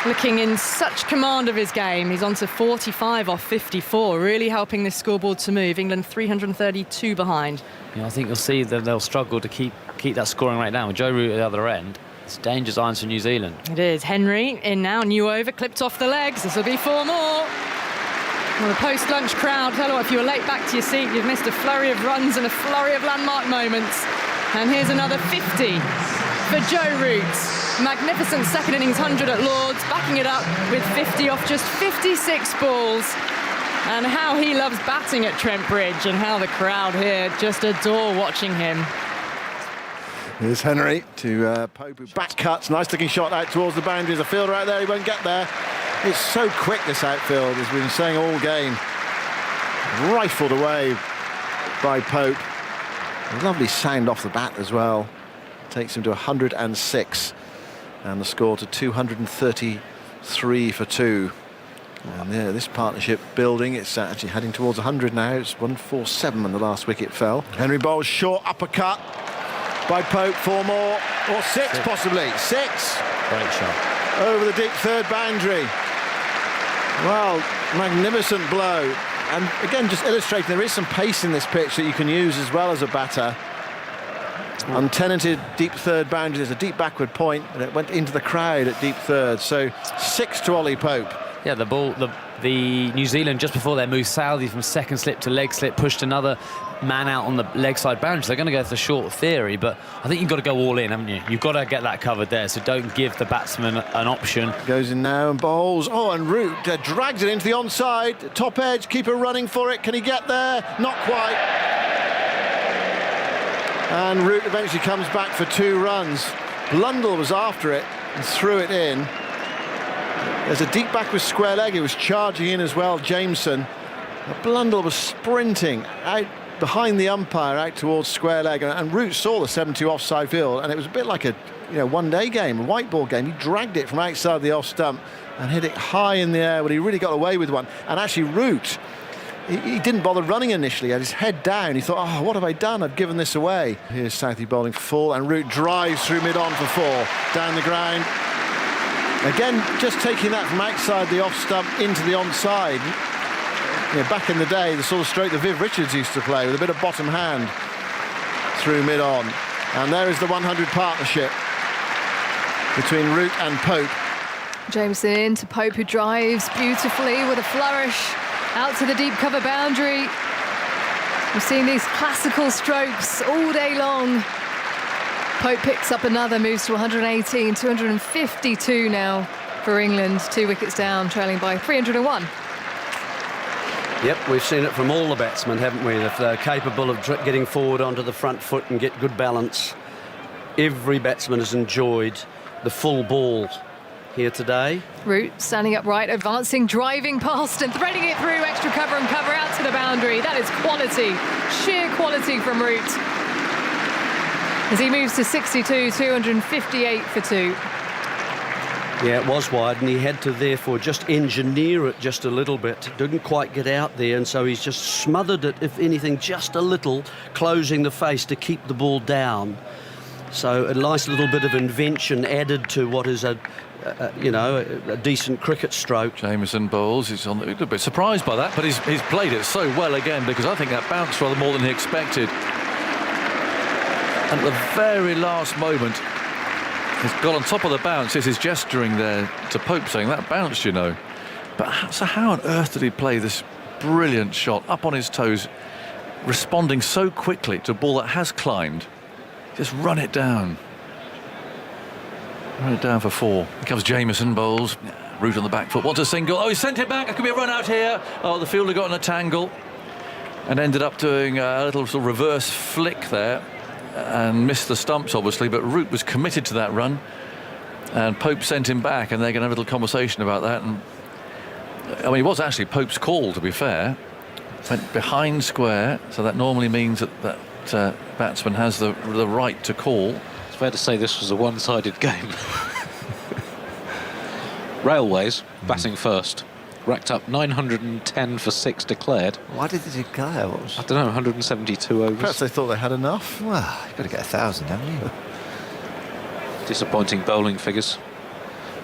looking in such command of his game. He's on to 45 off 54, really helping this scoreboard to move. England 332 behind. Yeah, I think you'll see that they'll struggle to keep that scoring rate down. With Joe Root at the other end, it's danger signs for New Zealand. It is. Henry in now, new over, clipped off the legs. This will be 4 more. Well, the post-lunch crowd, tell you what, if you were late back to your seat, you've missed a flurry of runs and a flurry of landmark moments. And here's another 50 for Joe Root. Magnificent second innings 100 at Lord's, backing it up with 50 off just 56 balls. And how he loves batting at Trent Bridge, and how the crowd here just adore watching him. Here's Henry to Pope, who back cuts. Nice looking shot out towards the boundary. There's a fielder out there, he won't get there. It's so quick, this outfield, as we've been saying all game. Rifled away by Pope. A lovely sound off the bat as well. Takes him to 106. And the score to 233 for 2. And yeah, this partnership building, it's actually heading towards 100 now. It's 147 when the last wicket fell. Henry bowls short uppercut by Pope. 4 more, or 6 possibly. 6. Great shot. Over the deep third boundary. Well, magnificent blow. And again, just illustrating, there is some pace in this pitch that you can use as well as a batter. Untenanted deep third boundary, there's a deep backward point, and it went into the crowd at deep third. So 6 to Ollie Pope. Yeah, the New Zealand, just before their move, Southey from second slip to leg slip, pushed another man out on the leg side boundary. They're going to go for the short theory, but I think you've got to go all in, haven't you? You've got to get that covered there, so don't give the batsman an option. Goes in now and bowls. Oh, and Root drags it into the onside. Top edge, keeper running for it. Can he get there? Not quite. And Root eventually comes back for 2 runs. Blundell was after it and threw it in. There's a deep backward square leg. He was charging in as well, Jameson. Blundell was sprinting out behind the umpire out towards square leg, and Root saw the 7-2 offside field, and it was a bit like a one-day game, a white ball game. He dragged it from outside the off stump and hit it high in the air, but he really got away with one. And actually Root, he didn't bother running initially. He had his head down. He thought, oh, what have I done? I've given this away. Here's Southey bowling for full, and Root drives through mid-on for 4. Down the ground. Again, just taking that from outside the off stump into the onside. Back in the day, the sort of stroke that Viv Richards used to play with a bit of bottom hand through mid-on. And there is the 100 partnership between Root and Pope. Jameson in to Pope, who drives beautifully with a flourish out to the deep cover boundary. We've seen these classical strokes all day long. Pope picks up another, moves to 118, 252 now for England. 2 wickets down, trailing by 301. Yep, we've seen it from all the batsmen, haven't we? If they're capable of getting forward onto the front foot and get good balance. Every batsman has enjoyed the full ball here today. Root standing upright, advancing, driving past and threading it through, extra cover and cover out to the boundary. That is quality, sheer quality from Root. As he moves to 62, 258 for 2. Yeah, it was wide, and he had to therefore just engineer it just a little bit. Didn't quite get out there, and so he's just smothered it, if anything, just a little, closing the face to keep the ball down. So a nice little bit of invention added to what is a decent cricket stroke. Jameson bowls. He's a bit surprised by that, but he's played it so well again, because I think that bounced rather more than he expected. And at the very last moment, he's got on top of the bounce. This is gesturing there to Pope, saying that bounced, But so how on earth did he play this brilliant shot up on his toes, responding so quickly to a ball that has climbed? Just run it down. Run it down for 4. Here comes Jameson, bowls. Root on the back foot, wants a single. Oh, he sent it back. There could be a run out here. Oh, the fielder got in a tangle and ended up doing a little sort of reverse flick there and missed the stumps, obviously, but Root was committed to that run, and Pope sent him back, and they're going to have a little conversation about that. And I mean, it was actually Pope's call, to be fair. Went behind square, so that normally means that batsman has the right to call. It's fair to say this was a one-sided game. Railways batting first, racked up 910 for 6 declared. Why did they declare? I don't know, 172 overs. Perhaps they thought they had enough. Well, you've got to get 1,000, haven't you? Disappointing bowling figures.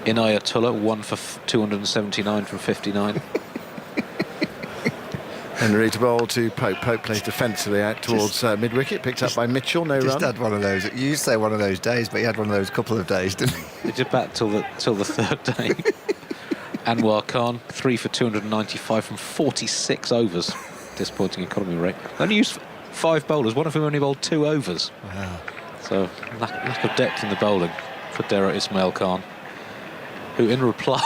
Inayatullah 1 for 279 from 59. Henry to bowl to Pope. Pope plays defensively out towards mid-wicket, picked up by Mitchell, no just run. Had one of those. You used to say one of those days, but he had one of those couple of days, didn't he? He did bat till the third day. Anwar Khan 3 for 295 from 46 overs. Disappointing economy rate. Only used 5 bowlers, one of whom only bowled 2 overs. Wow. So lack of depth in the bowling for Dera Ismail Khan, who in reply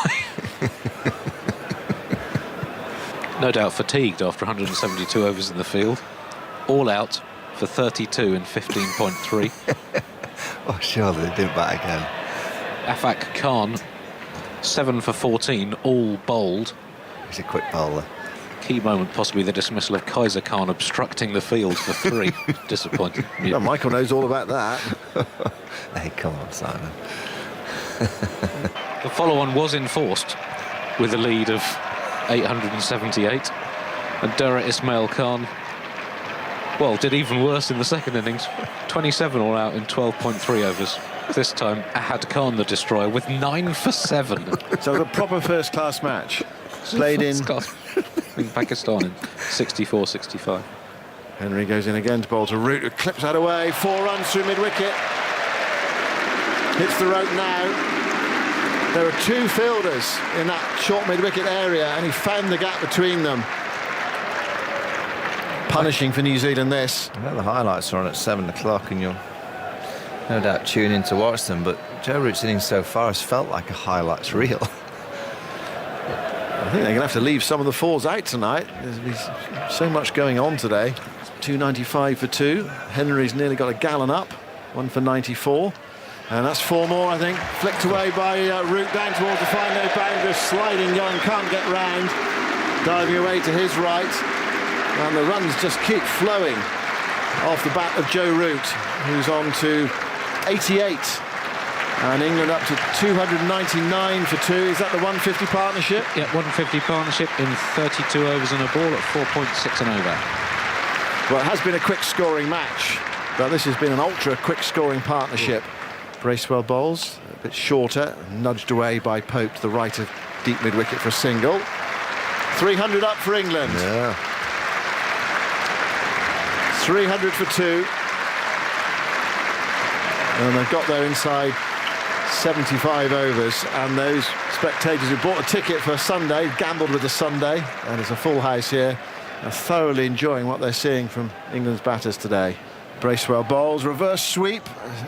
no doubt fatigued after 172 overs in the field, all out for 32 in 15.3. Oh, surely they didn't bat again. Afak Khan 7 for 14, all bowled. He's a quick bowler. Key moment possibly the dismissal of Kaiser Khan obstructing the field for 3. Disappointing. Well, Michael knows all about that. Hey, come on, Simon. The follow-on was enforced with a lead of 878, and Dera Ismail Khan, well, did even worse in the second innings. 27 all out in 12.3 overs. This time Ahad Khan, the destroyer, with 9 for 7. So a proper first-class match played in baffling Pakistan in 64-65. Henry goes in again to bowl to Root, who clips that away. 4 runs through mid-wicket. Hits the rope now. There are 2 fielders in that short mid-wicket area, and he found the gap between them. Punishing for New Zealand this. I know the highlights are on at 7 o'clock, and you'll no doubt tune in to watch them, but Joe Root's innings so far has felt like a highlights reel. I think they're going to have to leave some of the 4s out tonight. There's so much going on today. 295 for 2. Henry's nearly got a gallon up. 1 for 94. And that's 4 more, I think. Flicked away by Root down towards the fine leg boundary. Sliding young, can't get round. Diving away to his right. And the runs just keep flowing off the bat of Joe Root, who's on to 88. And England up to 299 for 2. Is that the 150 partnership? Yeah, 150 partnership in 32 overs and a ball at 4.6 an over. Well, it has been a quick scoring match, but this has been an ultra quick scoring partnership. Bracewell bowls, a bit shorter, nudged away by Pope to the right of deep mid-wicket for a single. 300 up for England. Yeah. 300 for 2. And they've got there inside 75 overs, and those spectators who bought a ticket for Sunday, gambled with the Sunday, and it's a full house here, are thoroughly enjoying what they're seeing from England's batters today. Bracewell bowls, reverse sweep,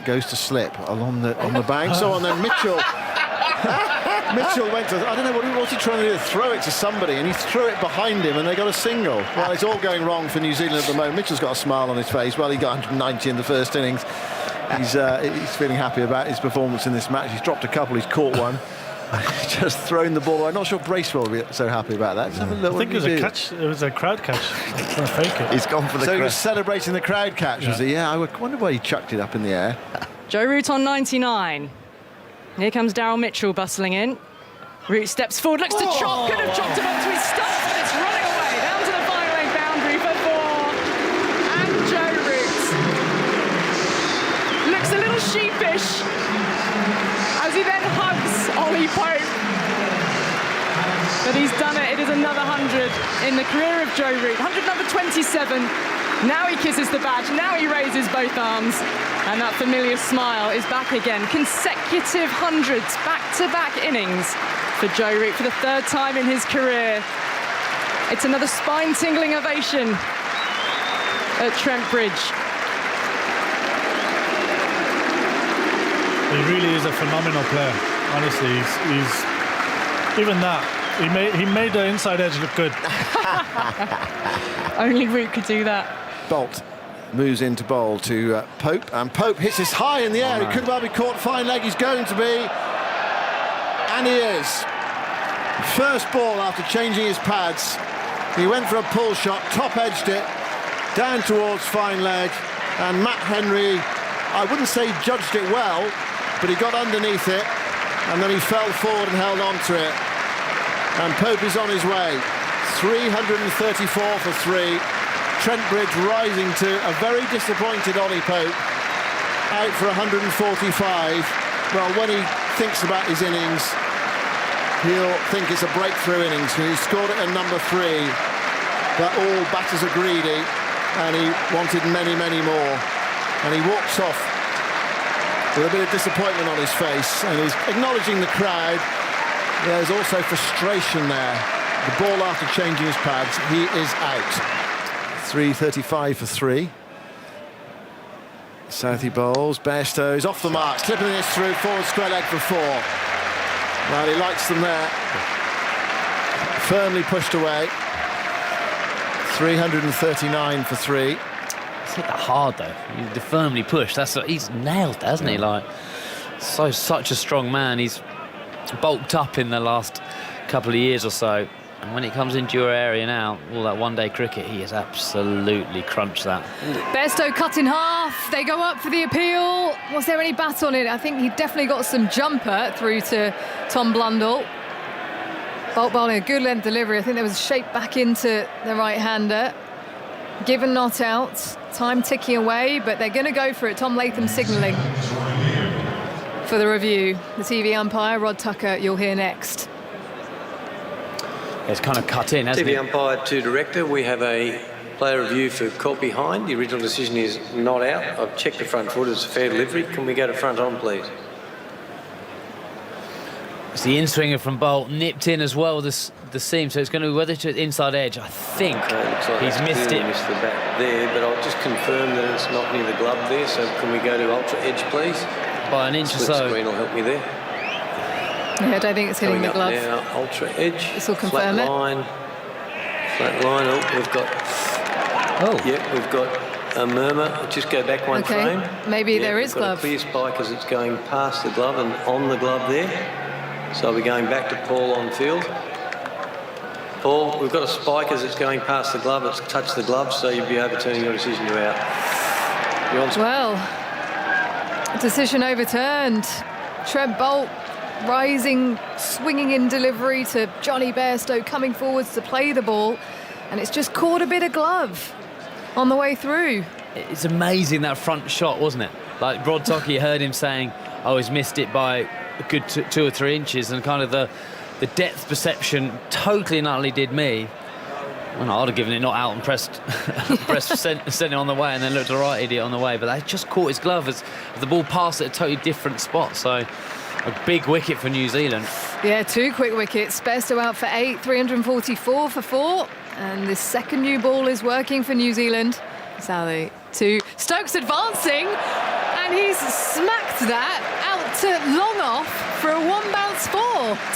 goes to slip along the on the banks. Oh, and then Mitchell. Mitchell went to, I don't know what was he trying to do, throw it to somebody, and he threw it behind him, and they got a single. Well, it's all going wrong for New Zealand at the moment. Mitchell's got a smile on his face. Well, he got 190 in the first innings. He's feeling happy about his performance in this match. He's dropped a couple, he's caught one. Just thrown the ball. I'm not sure Bracewell will be so happy about that. I think it was a catch. It was a crowd catch. Trying to fake it. He's gone for the So he was celebrating the crowd catch, was he? Yeah, I wonder why he chucked it up in the air. Joe Root on 99. Here comes Daryl Mitchell bustling in. Root steps forward, looks to chop, could have chopped him up to his stumps, but it's running away down to the fine leg boundary for 4. And Joe Root looks a little sheepish as he then hugs Ollie Pope. But he's done it. It is another 100 in the career of Joe Root. 100 number 27. Now he kisses the badge. Now he raises both arms. And that familiar smile is back again. Consecutive hundreds, back-to-back innings for Joe Root for the 3rd time in his career. It's another spine-tingling ovation at Trent Bridge. He really is a phenomenal player. Honestly, he's even that. He made the inside edge look good. Only Root could do that. Bolt moves into bowl to Pope, and Pope hits this high in the air. He could well be caught. Fine leg, he's going to be, and he is. First ball after changing his pads. He went for a pull shot, top edged it down towards fine leg, and Matt Henry, I wouldn't say judged it well, but he got underneath it, and then he fell forward and held on to it. And Pope is on his way. 334 for 3. Trent Bridge rising to a very disappointed Ollie Pope, out for 145. Well, when he thinks about his innings, he'll think it's a breakthrough innings. He scored it at number 3, but all batters are greedy, and he wanted many, many more. And he walks off with a bit of disappointment on his face, and he's acknowledging the crowd. There's also frustration there. The ball after changing his pads, he is out. 335 for 3. Southey bowls, Bairstow is off the mark, slipping this through, forward square leg for 4. Well, he likes them there. Firmly pushed away. 339 for 3. He's hit that hard though. He's firmly pushed. He's nailed that, hasn't he? Like, such a strong man. He's bulked up in the last couple of years or so. And when it comes into your area now, all that one-day cricket, he has absolutely crunched that. Bairstow cut in half. They go up for the appeal. Was there any bat on it? I think he definitely got some jumper through to Tom Blundell. Bolt bowling a good length delivery. I think there was a shape back into the right-hander. Given not out. Time ticking away, but they're going to go for it. Tom Latham signalling for the review. The TV umpire, Rod Tucker, you'll hear next. It's kind of cut in, hasn't TV it? umpire to director, we have a player review for caught behind. The original decision is not out. I've checked the front foot, it's a fair delivery. Can we go to front on, please? It's the in-swinger from Bolt, nipped in as well, the seam, so it's going to be whether to inside edge. I think Looks like he's that's missed clearly it. missed the back there, but I'll just confirm that it's not near the glove there. So can we go to ultra edge, please? By an inch or Split so. screen will help me there. Yeah, I don't think it's hitting Coming the up glove. now, ultra edge. This will confirm flat it. line. Flat line. Oh, we've got. Oh. Yep, we've got a murmur. Just go back one Okay, frame. maybe Yep, there we've is got glove. A clear spike as it's going past the glove and on the glove there. So I'll be going back to Paul on field. Paul, we've got a spike as it's going past the glove. It's touched the glove, so you'll be overturning your decision. You're out. You're on. Well, decision overturned. Trent Bolt rising, swinging in delivery to Johnny Bairstow coming forwards to play the ball, and it's just caught a bit of glove on the way through. It's amazing, that front shot, wasn't it? Like Rod Tocky, heard him saying, oh, he's missed it by a good 2 or 3 inches, and kind of the depth perception totally and utterly did me. Well, no, I'd have given it not out and pressed sent it on the way and then looked a right idiot on the way, but they just caught his glove as the ball passed at a totally different spot. So a big wicket for New Zealand. Yeah, 2 quick wickets. Bairstow out for 8, 344 for 4. And this second new ball is working for New Zealand. Sally to Stokes advancing, and he's smacked that out to long off for a 1-bounce 4.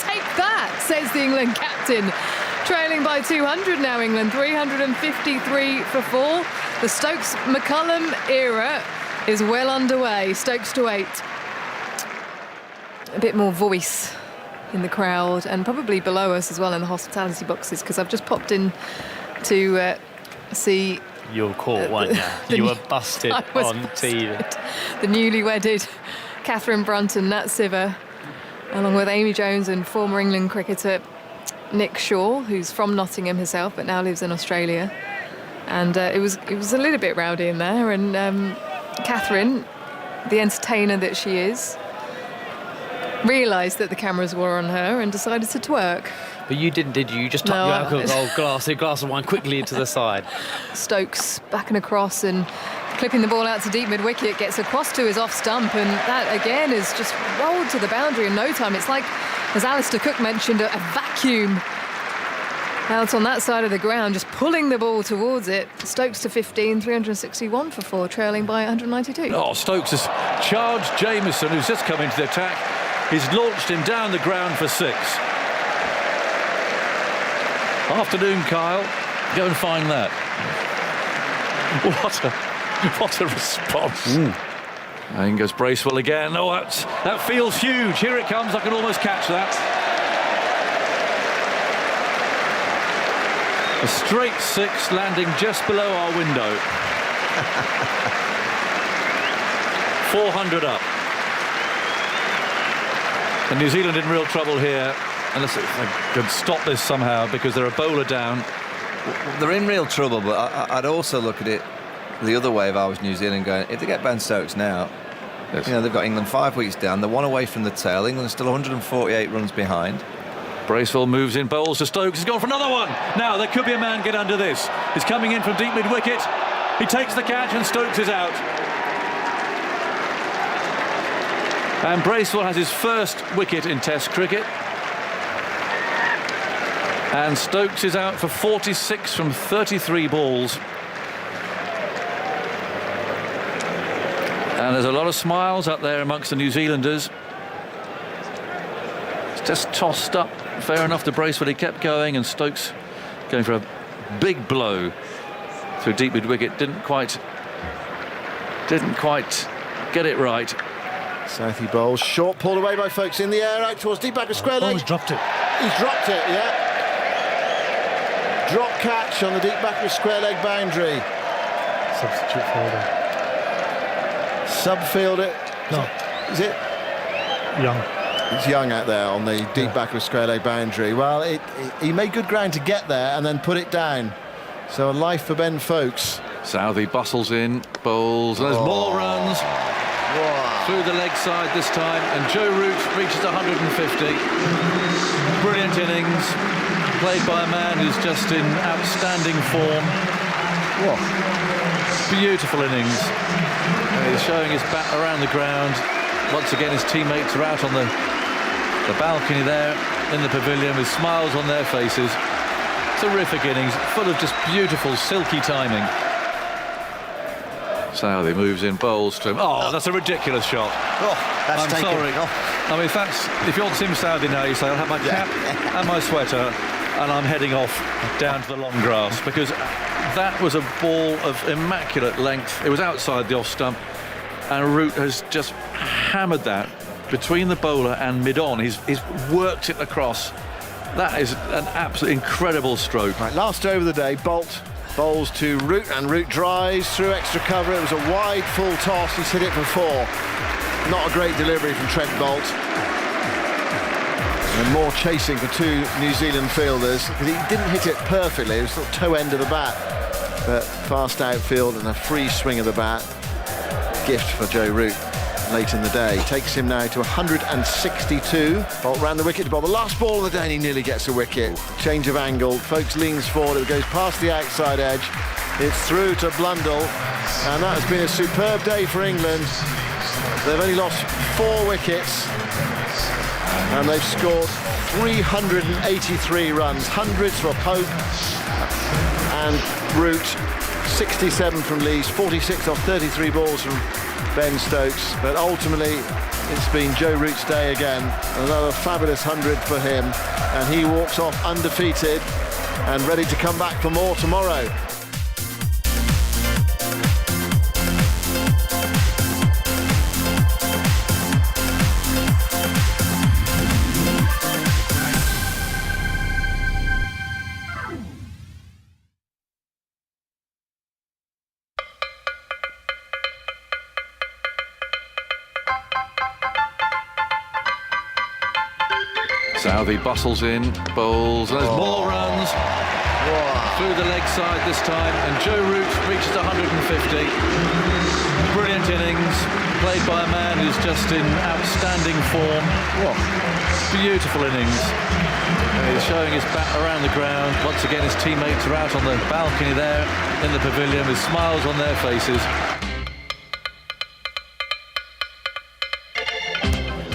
Take that, says the England captain. Trailing by 200 now, England, 353 for 4. The Stokes-McCullum era is well underway. Stokes to 8. A bit more voice in the crowd and probably below us as well in the hospitality boxes, because I've just popped in to see... You were caught, weren't you? You were busted on TV. The newly wedded Catherine Brunt and Nat Siver, along with Amy Jones and former England cricketer Nick Shaw, who's from Nottingham herself but now lives in Australia. And it was a little bit rowdy in there, and Catherine, the entertainer that she is, realised that the cameras were on her and decided to twerk. But you didn't, did you? You just tucked your alcohol glass of wine quickly into the side. Stokes backing across and clipping the ball out to deep mid-wicket, gets across to his off stump, and that again is just rolled to the boundary in no time. It's like, as Alistair Cook mentioned, a vacuum out on that side of the ground, just pulling the ball towards it. Stokes to 15, 361 for 4, trailing by 192. Oh, Stokes has charged Jamieson, who's just come into the attack. He's launched him down the ground for 6. Afternoon, Kyle. Go and find that. What a response. In goes Bracewell again. Oh, that feels huge. Here it comes. I can almost catch that. A straight 6 landing just below our window. 400 up. And New Zealand in real trouble here. Unless they could stop this somehow, because they're a bowler down. They're in real trouble, but I'd also look at it the other way if I was New Zealand, going, if they get Ben Stokes now, yes. You know, they've got England 5 weeks down, they're 1 away from the tail. England's still 148 runs behind. Bracewell moves in, bowls to Stokes. He's gone for another one. Now there could be a man get under this. He's coming in from deep mid-wicket. He takes the catch and Stokes is out. And Bracewell has his first wicket in Test cricket. And Stokes is out for 46 from 33 balls. And there's a lot of smiles up there amongst the New Zealanders. It's just tossed up. Fair enough to Bracewell. He kept going, and Stokes going for a big blow through deep mid-wicket. Didn't quite get it right. Southey bowls. Short pulled away by Folkes in the air, out towards deep back of square leg. He's dropped it. He's dropped it, yeah. Drop catch on the deep back of square leg boundary. Substitute fielder. Subfielder. No. Is it? Young. It's Young out there on the deep back of square leg boundary. Well, he made good ground to get there and then put it down. So a life for Ben Folkes. Southey bustles in, bowls, and there's more runs. Through the leg side this time, and Joe Root reaches 150. Brilliant innings. played by a man who's just in outstanding form. What? Beautiful innings. He's showing his bat around the ground. Once again, his teammates are out on the balcony there in the pavilion with smiles on their faces. Terrific innings, full of just beautiful, silky timing. Southey moves in, bowls to him. Oh, that's a ridiculous shot. I'm sorry. I mean, if you're Tim Southey now, you say, I'll have my cap and my sweater and I'm heading off down to the long grass, because that was a ball of immaculate length. It was outside the off stump, and Root has just hammered that between the bowler and mid-on. He's worked it across. That is an absolutely incredible stroke. Right, last over the day, Bolt bowls to Root, and Root drives through extra cover. It was a wide full toss. He's hit it for 4. Not a great delivery from Trent Bolt. And more chasing for 2 New Zealand fielders, because he didn't hit it perfectly. It was sort of toe end of the bat, but fast outfield and a free swing of the bat. Gift for Joe Root late in the day. Takes him now to 162. Bolt round the wicket to bowl the last ball of the day, and he nearly gets a wicket. Change of angle. Folkes leans forward. It goes past the outside edge. It's through to Blundell, and that has been a superb day for England. They've only lost 4 wickets, and they've scored 383 runs. Hundreds for Pope and Root. 67 from Lees, 46 off 33 balls from Ben Stokes, but ultimately it's been Joe Root's day again. Another fabulous 100 for him, and he walks off undefeated and ready to come back for more tomorrow. Southey bustles in, bowls, and there's more runs. Through the leg side this time, and Joe Root reaches 150. Brilliant innings, played by a man who's just in outstanding form. Beautiful innings. He's showing his bat around the ground. Once again, his teammates are out on the balcony there in the pavilion with smiles on their faces.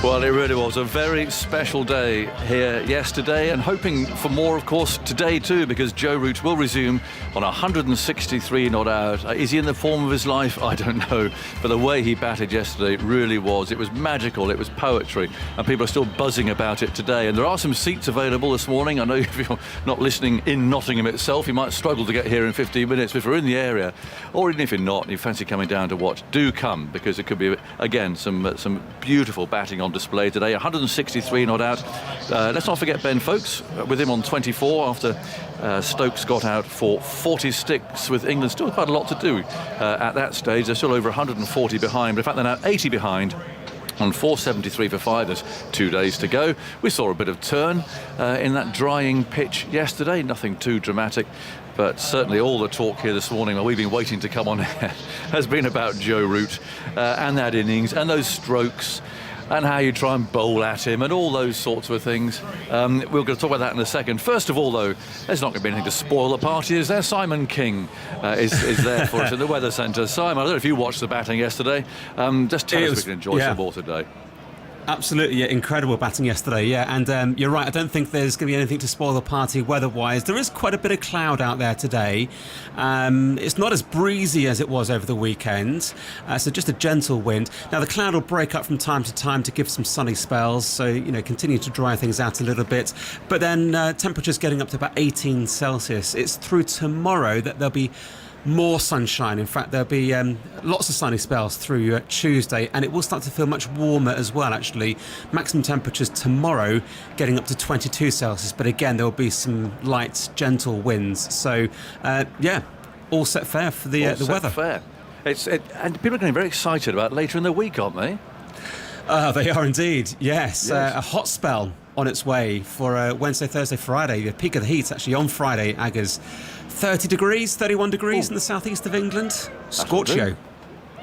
Well, it really was a very special day here yesterday, and hoping for more, of course, today too, because Joe Root will resume on 163 not out. Is he in the form of his life? I don't know. But the way he batted yesterday really was. It was magical. It was poetry. And people are still buzzing about it today. And there are some seats available this morning. I know if you're not listening in Nottingham itself, you might struggle to get here in 15 minutes. But if you're in the area, or even if you're not, and you fancy coming down to watch, do come, because it could be, again, some beautiful batting on display today. 163 not out. Let's not forget Ben Folkes with him on 24 after Stokes got out for 46 with England. Still quite a lot to do at that stage. They're still over 140 behind, but in fact they're now 80 behind on 473 for 5. There's 2 days to go. We saw a bit of turn in that drying pitch yesterday. Nothing too dramatic, but certainly all the talk here this morning while we've been waiting to come on air has been about Joe Root and that innings and those strokes and how you try and bowl at him and all those sorts of things. We're going to talk about that in a second. First of all, though, there's not going to be anything to spoil the party, is there? Simon King is there for us in the Weather Centre. Simon, I don't know if you watched the batting yesterday. Just tell us we can enjoy some more today. Absolutely, yeah, incredible batting yesterday, yeah. And you're right, I don't think there's going to be anything to spoil the party weather-wise. There is quite a bit of cloud out there today. It's not as breezy as it was over the weekend, so just a gentle wind. Now, the cloud will break up from time to time to give some sunny spells, so, you know, continue to dry things out a little bit. But then temperatures getting up to about 18 Celsius. It's through tomorrow that there'll be more sunshine. In fact, there'll be lots of sunny spells through Tuesday, and it will start to feel much warmer as well, actually. Maximum temperatures tomorrow getting up to 22 Celsius, but again, there will be some light, gentle winds. So, yeah, all set fair for the weather. Fair. And people are getting very excited about later in the week, aren't they? They are indeed, yes. A hot spell on its way for Wednesday, Thursday, Friday. The peak of the heat actually on Friday, Aggers. 30 degrees, 31 degrees in the southeast of England. Scorchio.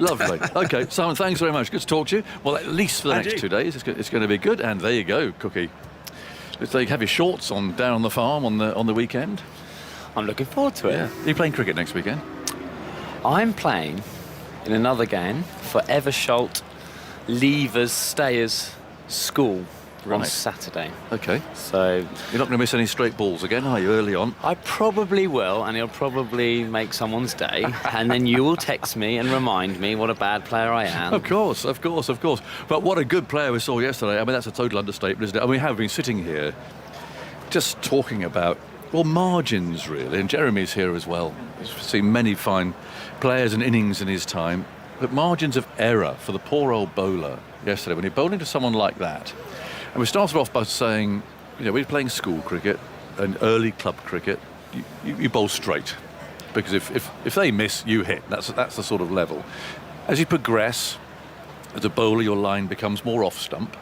Lovely. OK, Simon, thanks very much. Good to talk to you. Well, at least for the next 2 days, it's going to be good. And there you go, Cookie. So you have your shorts on down on the farm on the weekend. I'm looking forward to it. Yeah. Are you playing cricket next weekend? I'm playing in another game for Eversholt Leavers Stayers School on Saturday. Okay. So you're not going to miss any straight balls again, are you, early on? I probably will, and it'll probably make someone's day. And then you will text me and remind me what a bad player I am. Of course. But what a good player we saw yesterday. I mean, that's a total understatement, isn't it? I mean, we have been sitting here just talking about, well, margins, really. And Jeremy's here as well. He's seen many fine players and innings in his time. But margins of error for the poor old bowler yesterday, when you're bowling to someone like that. And we started off by saying, we're playing school cricket and early club cricket. You bowl straight, because if they miss, you hit. That's the sort of level. As you progress, as a bowler, your line becomes more off stump,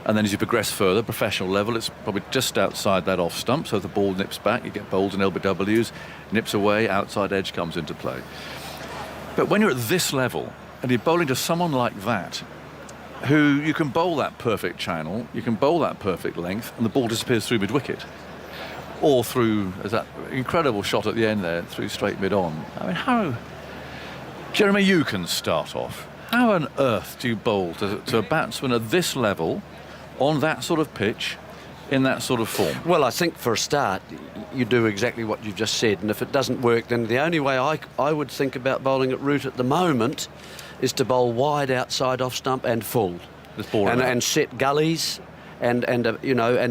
and then as you progress further, professional level, it's probably just outside that off stump. So the ball nips back, you get bowls and LBWs, nips away, outside edge comes into play. But when you're at this level and you're bowling to someone like that, who you can bowl that perfect channel, you can bowl that perfect length, and the ball disappears through mid-wicket. Or through, as that incredible shot at the end there, through straight mid-on. I mean, how... Jeremy, you can start off. How on earth do you bowl to a batsman at this level, on that sort of pitch, in that sort of form? Well, I think for a start, you do exactly what you've just said, and if it doesn't work, then the only way I would think about bowling at root at the moment is to bowl wide outside off stump and full, and set gullies and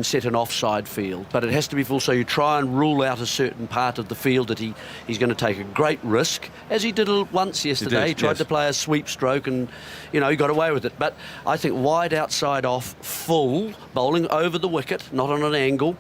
set an offside field. But it has to be full, so you try and rule out a certain part of the field that he's going to take a great risk, as he did once yesterday. He tried to play a sweep stroke and, he got away with it. But I think wide outside off, full, bowling over the wicket, not on an angle,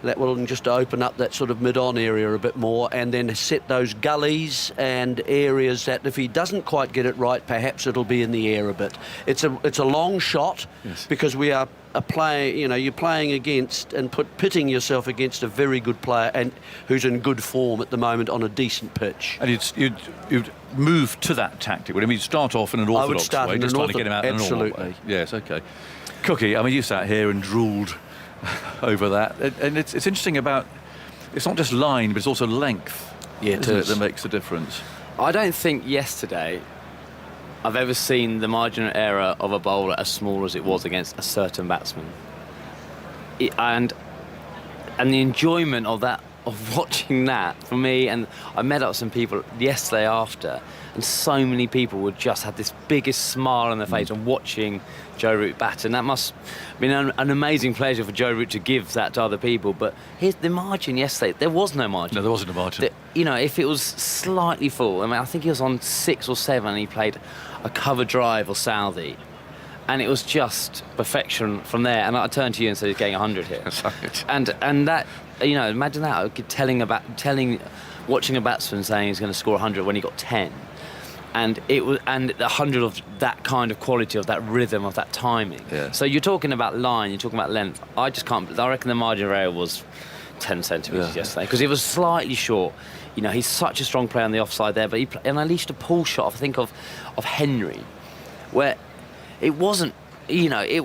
that will just open up that sort of mid-on area a bit more, and then set those gullies and areas that if he doesn't quite get it right, perhaps it'll be in the air a bit. It's a long shot, because we are you're playing against and pitting yourself against a very good player and who's in good form at the moment on a decent pitch. And you'd move to that tactic. You'd start off in an orthodox way, just trying to get him out in a normal way. Yes, okay. Cookie, I mean, you sat here and drooled over that, and it's interesting about, it's not just line, but it's also length. Yeah, it is. That makes a difference. I don't think yesterday I've ever seen the marginal error of a bowler as small as it was against a certain batsman. And the enjoyment of that, of watching that, for me, and I met up with some people yesterday after, and so many people would just have this biggest smile on their face on watching Joe Root bat, and that must have been an amazing pleasure for Joe Root to give that to other people. But here's the margin yesterday. There was no margin. No, there wasn't a margin. If it was slightly full, I think he was on 6 or 7 and he played a cover drive or Southie, and it was just perfection from there. And I turned to you and said, he's getting 100 here. and that, imagine that, watching a batsman saying he's going to score 100 when he got 10. And the 100 of that kind of quality, of that rhythm, of that timing. Yeah. So you're talking about line, you're talking about length. I just can't. I reckon the margin of error was 10 centimetres yesterday, because it was slightly short. He's such a strong player on the offside there, but he unleashed a pull shot. I think of Henry, where it wasn't. It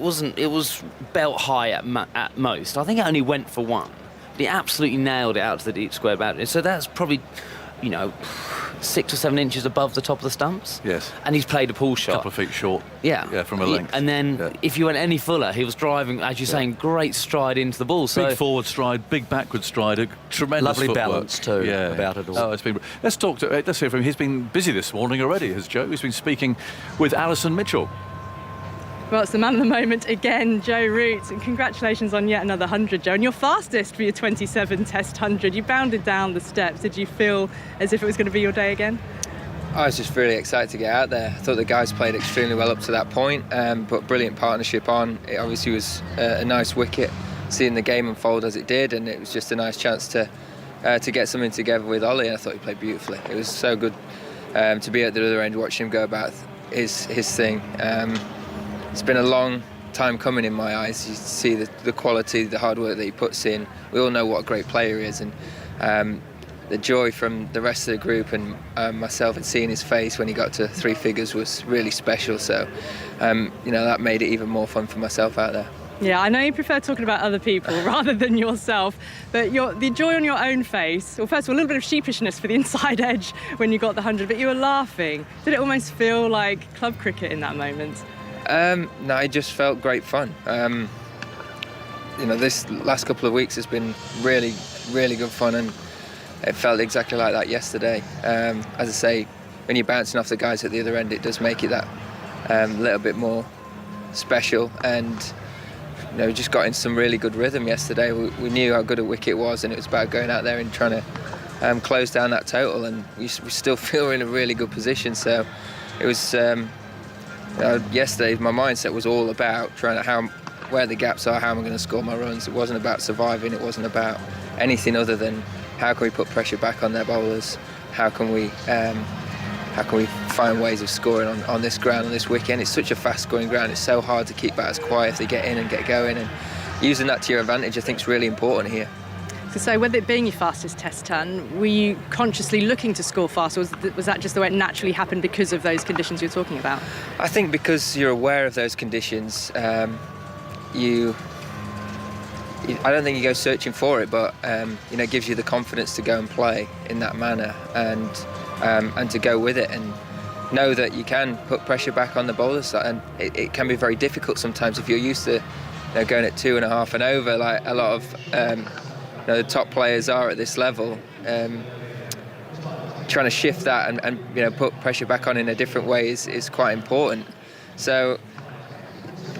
was belt high at most. I think it only went for one. But he absolutely nailed it out to the deep square boundary. So that's probably, 6 or 7 inches above the top of the stumps. Yes. And he's played a pull shot. A couple of feet short. Yeah. Yeah, from a length. And then if you went any fuller, he was driving, as you're saying, great stride into the ball. Big forward stride, big backward stride, a tremendous lovely footwork. balance too about it all. Oh, it's been. Let's hear from him. He's been busy this morning already, has Joe? He's been speaking with Alison Mitchell. Well, it's the man of the moment again, Joe Root, and congratulations on yet another 100, Joe. And your fastest for your 27 Test 100. You bounded down the steps. Did you feel as if it was going to be your day again? I was just really excited to get out there. I thought the guys played extremely well up to that point, but brilliant partnership on. It obviously was a nice wicket, seeing the game unfold as it did, and it was just a nice chance to get something together with Ollie, and I thought he played beautifully. It was so good to be at the other end, watching him go about his thing. It's been a long time coming in my eyes. You see the quality, the hard work that he puts in. We all know what a great player he is, and the joy from the rest of the group and myself and seeing his face when he got to 3 figures was really special. So, that made it even more fun for myself out there. Yeah, I know you prefer talking about other people rather than yourself, but the joy on your own face, well, first of all, a little bit of sheepishness for the inside edge when you got the 100, but you were laughing. Did it almost feel like club cricket in that moment? No, it just felt great fun. This last couple of weeks has been really, really good fun, and it felt exactly like that yesterday. As I say, when you're bouncing off the guys at the other end, it does make it that little bit more special, and we just got in some really good rhythm yesterday. We knew how good a wicket was, and it was about going out there and trying to close down that total, and we still feel we're in a really good position. So it was yesterday, my mindset was all about trying to where the gaps are, how am I going to score my runs. It wasn't about surviving, it wasn't about anything other than how can we put pressure back on their bowlers, how can we find ways of scoring on this ground, on this wicket. And it's such a fast scoring ground, it's so hard to keep batters quiet if they get in and get going, and using that to your advantage I think is really important here. So with it being your fastest test ton, were you consciously looking to score fast, or was that just the way it naturally happened because of those conditions you're talking about? I think because you're aware of those conditions, I don't think you go searching for it, but it gives you the confidence to go and play in that manner, and to go with it and know that you can put pressure back on the bowlers. And it can be very difficult sometimes if you're used to going at 2.5 and over, like a lot of the top players are at this level. Trying to shift that and put pressure back on in a different way is quite important. So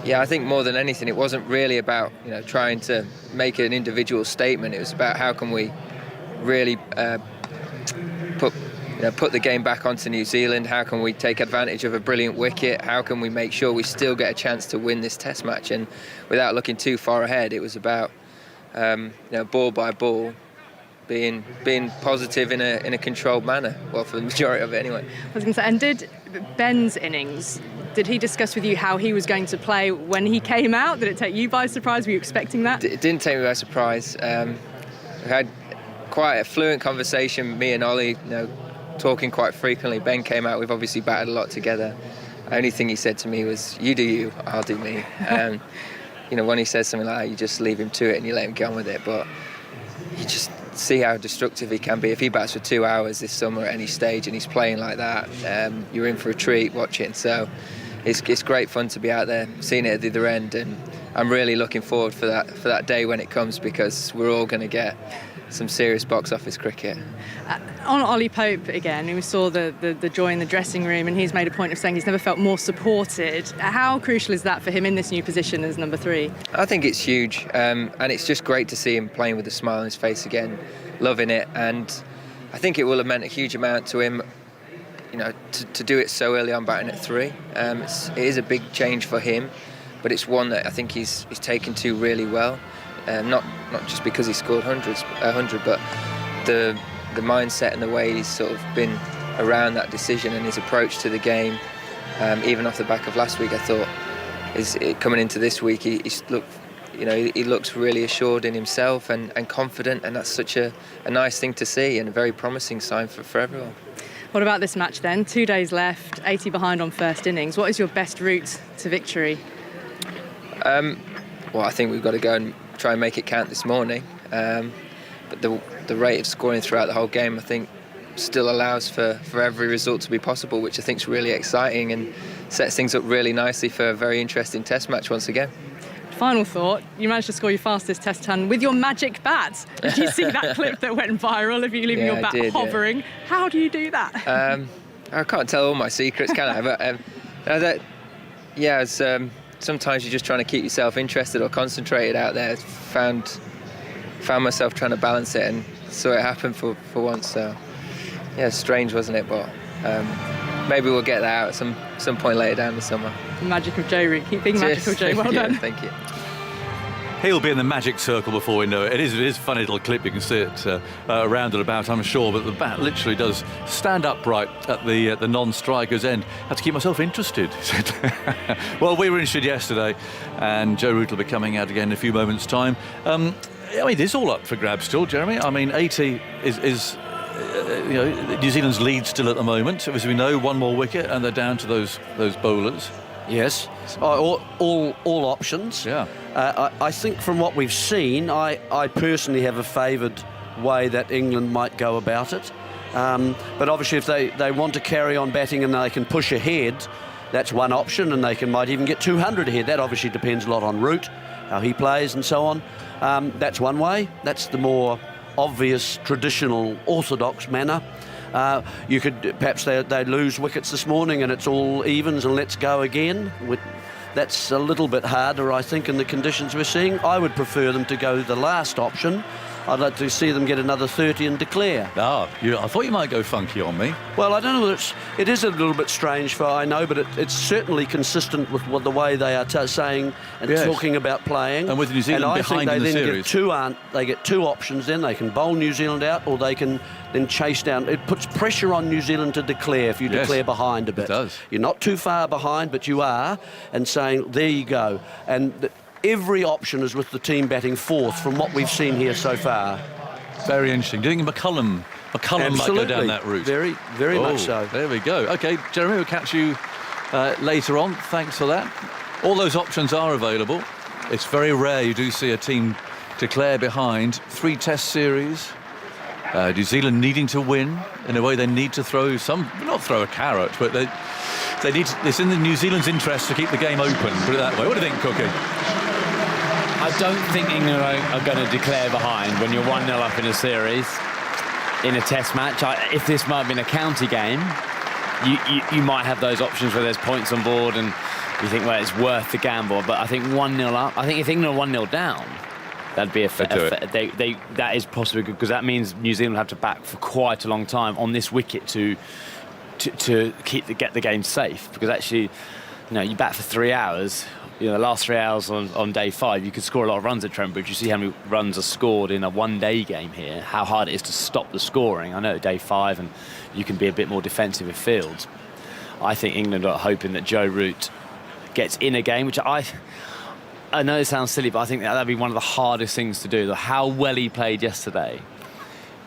yeah, I think more than anything, it wasn't really about trying to make an individual statement. It was about how can we really put the game back onto New Zealand. How can we take advantage of a brilliant wicket? How can we make sure we still get a chance to win this Test match? And without looking too far ahead, it was about ball by ball, being positive in a controlled manner. Well, for the majority of it, anyway. I was going to say, and did Ben's innings? Did he discuss with you how he was going to play when he came out? Did it take you by surprise? Were you expecting that? It didn't take me by surprise. We had quite a fluent conversation, me and Ollie, talking quite frequently. Ben came out, we've obviously batted a lot together. The only thing he said to me was, you do you, I'll do me. When he says something like that, you just leave him to it and you let him get on with it. But you just see how destructive he can be. If he bats for 2 hours this summer at any stage and he's playing like that, you're in for a treat watching. So it's great fun to be out there, seeing it at the other end, and I'm really looking forward for that day when it comes, because we're all going to get some serious box office cricket. On Ollie Pope again, we saw the joy in the dressing room, and he's made a point of saying he's never felt more supported. How crucial is that for him in this new position as number 3? I think it's huge, and it's just great to see him playing with a smile on his face again, loving it, and I think it will have meant a huge amount to him, to do it so early on, batting at 3. It is a big change for him, but it's one that I think he's taken to really well. Not just because he scored 100, but the mindset and the way he's sort of been around that decision and his approach to the game. Even off the back of last week, I thought coming into this week, he looks really assured in himself and confident, and that's such a nice thing to see and a very promising sign for everyone. What about this match then? 2 days left, 80 behind on first innings. What is your best route to victory? Well, I think we've got to go and try and make it count this morning. But the rate of scoring throughout the whole game, I think, still allows for every result to be possible, which I think is really exciting and sets things up really nicely for a very interesting Test match once again. Final thought, you managed to score your fastest Test ton with your magic bat. Did you see that clip that went viral of you leaving your bat hovering? Yeah. How do you do that? I can't tell all my secrets, can I? But sometimes you're just trying to keep yourself interested or concentrated out there. Found myself trying to balance it, and saw it happen for once. So yeah, strange, wasn't it? But maybe we'll get that out at some point later down the summer. The magic of Joe Root. Keep being magical, Joe. Well done. Thank you. He'll be in the magic circle before we know it. It is a funny little clip. You can see it around and about, I'm sure, but the bat literally does stand upright at the non-striker's end. Had to keep myself interested. Well, we were interested yesterday, and Joe Root will be coming out again in a few moments' time. It's all up for grabs still, Jeremy. 80 is New Zealand's lead still at the moment. As we know, one more wicket, and they're down to those bowlers. Yes, all options. Yeah. I think from what we've seen, I personally have a favoured way that England might go about it. But obviously if they want to carry on batting and they can push ahead, that's one option, and they might even get 200 ahead. That obviously depends a lot on Root, how he plays and so on. That's one way. That's the more obvious, traditional, orthodox manner. You could perhaps they lose wickets this morning and it's all evens and let's go again. That's a little bit harder, I think, in the conditions we're seeing. I would prefer them to go the last option. I'd like to see them get another 30 and declare. I thought you might go funky on me. Well, I don't know whether it is a little bit strange, I know, but it's certainly consistent with the way they are saying and talking about playing. And with New Zealand behind in the series. They get two options then. They can bowl New Zealand out, or they can then chase down. It puts pressure on New Zealand to declare if you declare behind a bit. It does. You're not too far behind, but you are, and saying, there you go. And every option is with the team batting fourth from what we've seen here so far. Very interesting. Do you think McCullum might go down that route? Very, very much so. There we go. OK, Jeremy, we'll catch you later on. Thanks for that. All those options are available. It's very rare you do see a team declare behind. 3 Test series. New Zealand needing to win. In a way, they need to not throw a carrot, but they need. It's in the New Zealand's interest to keep the game open. Put it that way. What do you think, Cookie? I don't think England are going to declare behind when you're 1-0 up in a series, in a Test match. If this might have been a county game, you might have those options where there's points on board and you think, well, it's worth the gamble. But I think 1-0 up. I think if England are 1-0 down, that'd be that is possibly good, because that means New Zealand have to back for quite a long time on this wicket to get the game safe. Because actually, you bat for 3 hours. The last 3 hours on day 5, you could score a lot of runs at Trent Bridge. You see how many runs are scored in a one-day game here, how hard it is to stop the scoring. I know day 5 and you can be a bit more defensive in fields. I think England are hoping that Joe Root gets in a game, which I know it sounds silly, but I think that'd be one of the hardest things to do. How well he played yesterday.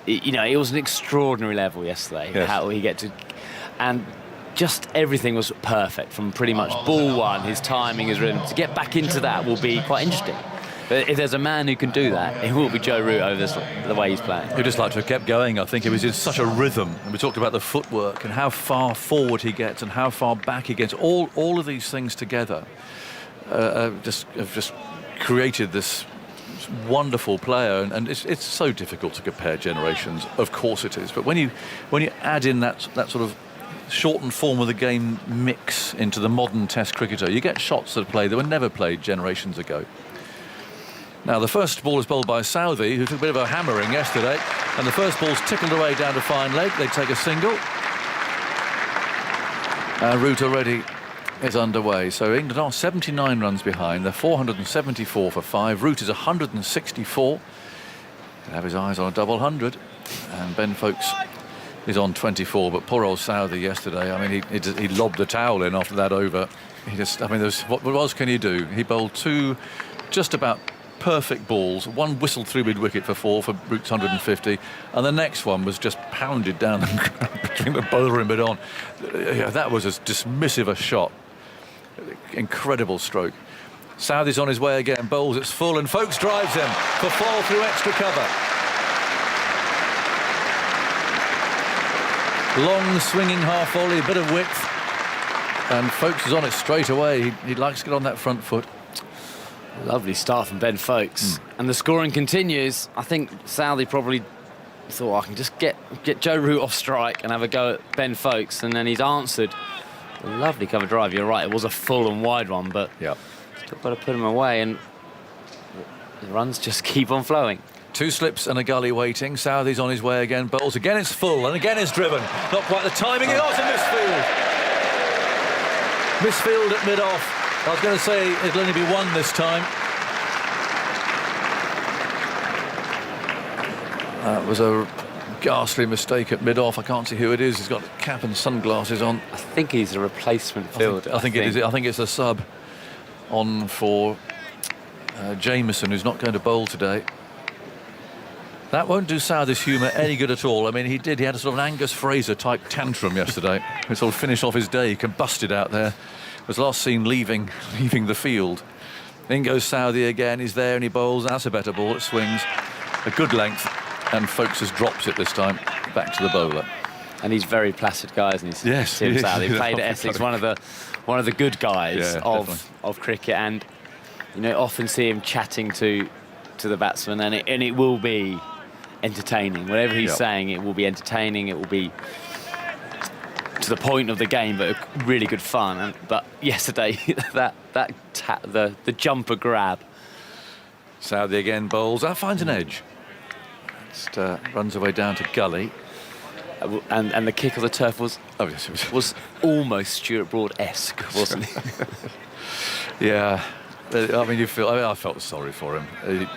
It was an extraordinary level yesterday. Yes. How he and just everything was perfect from pretty much ball one, his timing, his rhythm. To get back into that will be quite interesting. But if there's a man who can do that, it will be Joe Root over the way he's playing. He'd just like to have kept going. I think he was in such a rhythm. And we talked about the footwork and how far forward he gets and how far back he gets. All of these things together have just created this wonderful player. And it's so difficult to compare generations. Of course it is. But when you add in that sort of shortened form of the game mix into the modern Test cricketer, you get shots that were never played generations ago. Now the first ball is bowled by Southey, who took a bit of a hammering yesterday, and the first ball's tickled away down to fine leg. They take a single. Root already is underway. So England are 79 runs behind. They're 474 for 5. Root is 164. He'll have his eyes on a double 100, and Ben Foakes is on 24, but poor old Southey yesterday, he lobbed the towel in after that over. What else can you do? He bowled 2 just about perfect balls. One whistled through mid-wicket for 4 for Root's 150, and the next one was just pounded down between the bowler and mid-on. That was as dismissive a shot. Incredible stroke. Southey's on his way again, bowls it's full, and Foakes drives him for 4 through extra cover. Long swinging half volley, a bit of width, and Foakes is on it straight away. He likes to get on that front foot. Lovely start from Ben Foakes. And the scoring continues. I think Southey probably thought, I can just get Joe Root off strike and have a go at Ben Foakes, and then he's answered. A lovely cover drive. You're right, it was a full and wide one, but still got to put him away, and the runs just keep on flowing. 2 slips and a gully waiting. Southey's on his way again. Bowls again, it's full, and again it's driven. Not quite the timing. It was a misfield. Misfield at mid-off. I was going to say it'll only be 1 this time. That was a ghastly mistake at mid-off. I can't see who it is. He's got a cap and sunglasses on. I think he's a replacement fielder. I think it is. I think it's a sub on for Jamieson, who's not going to bowl today. That won't do Southey's humour any good at all. I mean, he had a sort of an Angus Fraser-type tantrum yesterday. He sort of finished off his day, combusted out there. Was last seen leaving the field. In goes Southey again. He's there and he bowls. That's a better ball. It swings a good length, and Folkes has dropped it this time back to the bowler. And he's very placid guy, isn't he? Yes, Tim he is. Southey played at Essex, one of the good guys of cricket, and often see him chatting to the batsman, and it will be entertaining. Whatever he's saying, it will be entertaining. It will be to the point of the game, but really good fun. But yesterday, the jumper grab. Southey again bowls. That finds an edge. Just runs away down to gully. And the kick of the turf was almost Stuart Broad-esque, wasn't it? Yeah. I mean, I felt sorry for him.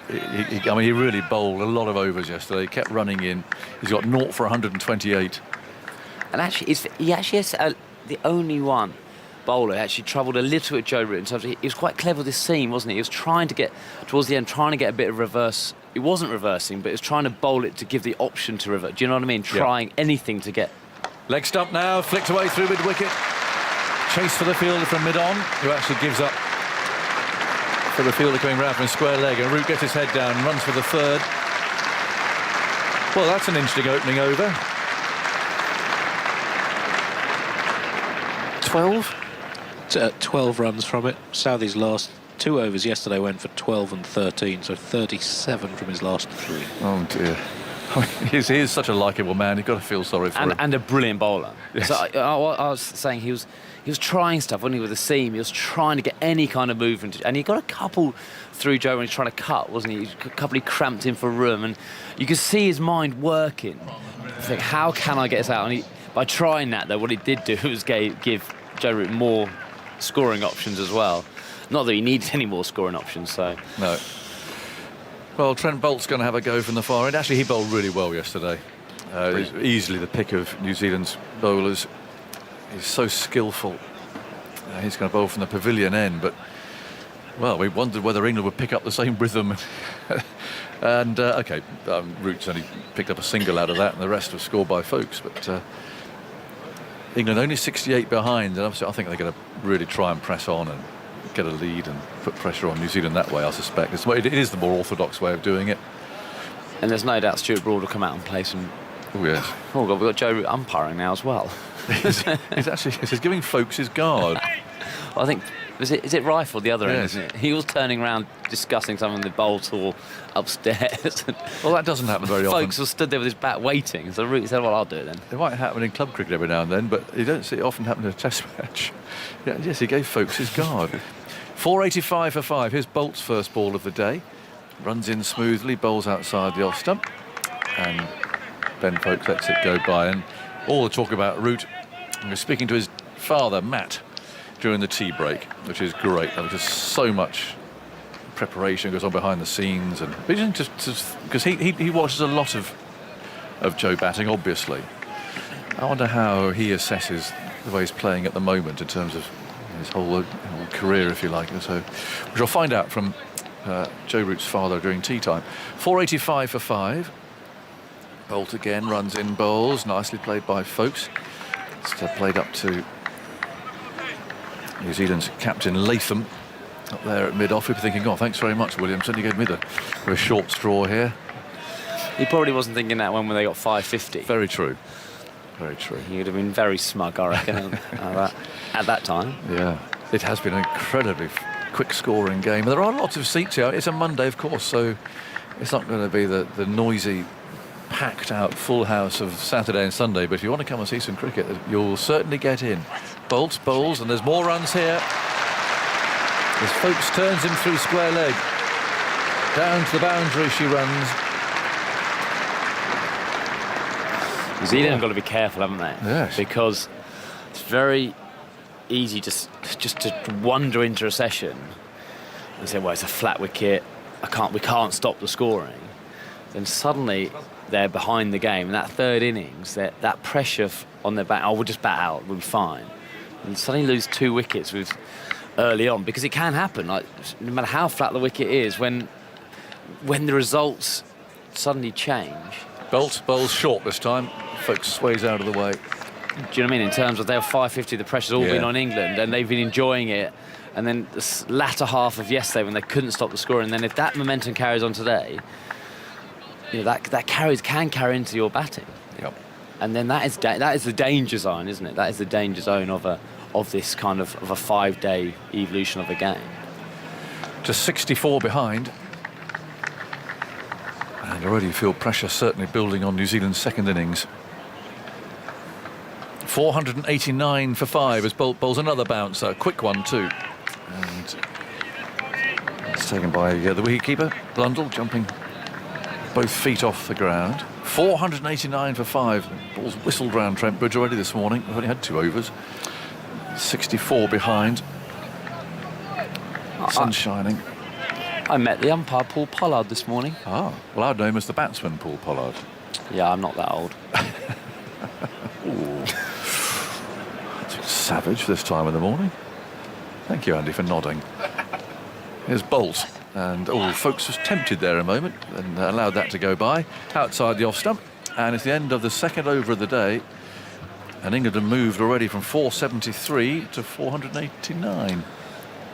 He really bowled a lot of overs yesterday. He kept running in. He's got 0 for 128. And actually, he is the only one bowler who actually troubled a little at Joe Root. He was quite clever this seam, wasn't he? He was trying to get, towards the end, a bit of reverse. It wasn't reversing, but it was trying to bowl it to give the option to revert. Do you know what I mean? Trying anything to get... Leg stump now, flicked away through mid-wicket. Chase for the fielder from mid-on, who actually gives up for the fielder coming round from square leg, and Root gets his head down and runs for the third. Well, that's an interesting opening over. 12? 12 runs from it. Southey's last 2 overs yesterday went for 12 and 13, so 37 from his last 3. Oh dear. He is such a likeable man. You've got to feel sorry for him. And a brilliant bowler. Yes. So I was saying he was trying stuff, wasn't he, with the seam. He was trying to get any kind of movement. And he got a couple through Joe when he was trying to cut, wasn't he? A couple he cramped in for room. And you could see his mind working. I think, how can I get this out? And by trying that, though, what he did do was give Joe Root more scoring options as well. Not that he needs any more scoring options, so... No. Well, Trent Bolt's going to have a go from the far end. Actually, he bowled really well yesterday. He's easily the pick of New Zealand's bowlers. He's so skillful. He's going to bowl from the pavilion end, but, well, we wondered whether England would pick up the same rhythm. And, Root's only picked up a single out of that, and the rest was scored by Folkes, but... England only 68 behind, and obviously I think they're going to really try and press on and get a lead and put pressure on New Zealand that way, I suspect. It is the more orthodox way of doing it. And there's no doubt Stuart Broad will come out and play some... Oh, yes. Oh, God, we've got Joe Root umpiring now as well. he's giving Folkes his guard. Well, I think, is it Rifle, the other end, Yes. isn't it? He was turning around discussing something with Bolt or upstairs. Well, that doesn't happen very often. Folkes was stood there with his bat waiting, so Root said, well, I'll do it then. It might happen in club cricket every now and then, but you don't see it often happen in a test match. Yes, he gave Folkes his guard. 485 for 5. Here's Bolt's first ball of the day. Runs in smoothly, bowls outside the off stump, and Ben Folkes lets it go by. And all the talk about Root, he was speaking to his father, Matt, during the tea break, which is great. Because so much preparation goes on behind the scenes, and because he watches a lot of Joe batting, obviously. I wonder how he assesses the way he's playing at the moment in terms of his whole career, if you like. And so we shall find out from Joe Root's father during tea time. 485 for 5. Bolt again runs in, bowls. Nicely played by Folkes. It's played up to New Zealand's captain Latham up there at mid-off. We'll be thinking, oh, thanks very much, Williamson. You gave me a short straw here. He probably wasn't thinking that when they got 550. Very true. Very true. He would have been very smug, I reckon, at that time. Yeah. It has been an incredibly quick scoring game. There are lots of seats here. It's a Monday, of course, so it's not going to be the noisy, packed out full house of Saturday and Sunday, but if you want to come and see some cricket, you'll certainly get in. Bolts, bowls, and there's more runs here. As Folkes turns him through square leg. Down to the boundary she runs. New Zealand have got to be careful, haven't they? Yes. Because it's very easy just to wander into a session and say, well, it's a flat wicket, we can't stop the scoring. Then suddenly they're behind the game. In that third innings, that pressure on their bat, we'll just bat out, we'll be fine. And suddenly lose 2 wickets early on, because it can happen. Like, no matter how flat the wicket is, when the results suddenly change. Bowls short this time. Folks sways out of the way. Do you know what I mean? In terms of their 550, the pressure's all been on England, and they've been enjoying it. And then the latter half of yesterday, when they couldn't stop the scoring, and then if that momentum carries on today, you know, that can carry into your batting. Yep. And then that is the danger zone, isn't it? That is the danger zone of this kind of a 5-day evolution of a game. To 64 behind. And already you feel pressure certainly building on New Zealand's second innings. 489 for 5 as bowls another bounce, a quick one too. And it's taken by the wicketkeeper, Blundell, jumping both feet off the ground. 489 for 5. Ball's whistled round Trent Bridge already this morning. We've only had 2 overs. 64 behind. Sun's shining. I met the umpire, Paul Pollard, this morning. Ah, well, I'd know him as the batsman, Paul Pollard. Yeah, I'm not that old. Ooh. Savage this time in the morning. Thank you, Andy, for nodding. Here's Bolt. And, folks was tempted there a moment and allowed that to go by. Outside the off stump. And it's the end of the second over of the day. And England have moved already from 473 to 489.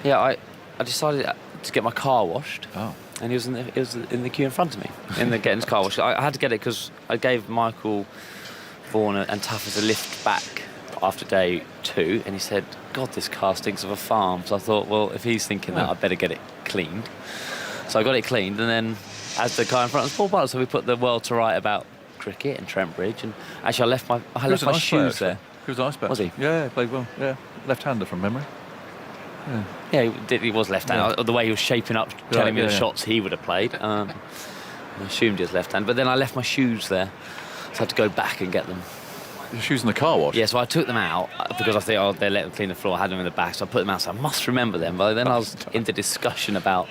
Yeah, I decided to get my car washed. Oh. And he was in the queue in front of me, getting his car washed. I had to get it because I gave Michael Vaughan and Tuffers a lift back after day 2, and he said, God, this car stinks of a farm. So I thought, well, if he's thinking that, I'd better get it cleaned. So I got it cleaned, and then as the car in front was Paul Pollard, so we put the world to right about cricket and Trent Bridge, and actually I left my shoes there. He was a nice player. Was he? Yeah, he played well. Yeah, left-hander from memory. Yeah, he was left-handed. Yeah. The way he was shaping up, telling me the shots he would have played. I assumed he was left-handed, but then I left my shoes there, so I had to go back and get them. Your shoes in the car wash? Yeah, so I took them out because I thought, they let them clean the floor. I had them in the back, so I put them out. So I must remember them. But then I was into discussion about.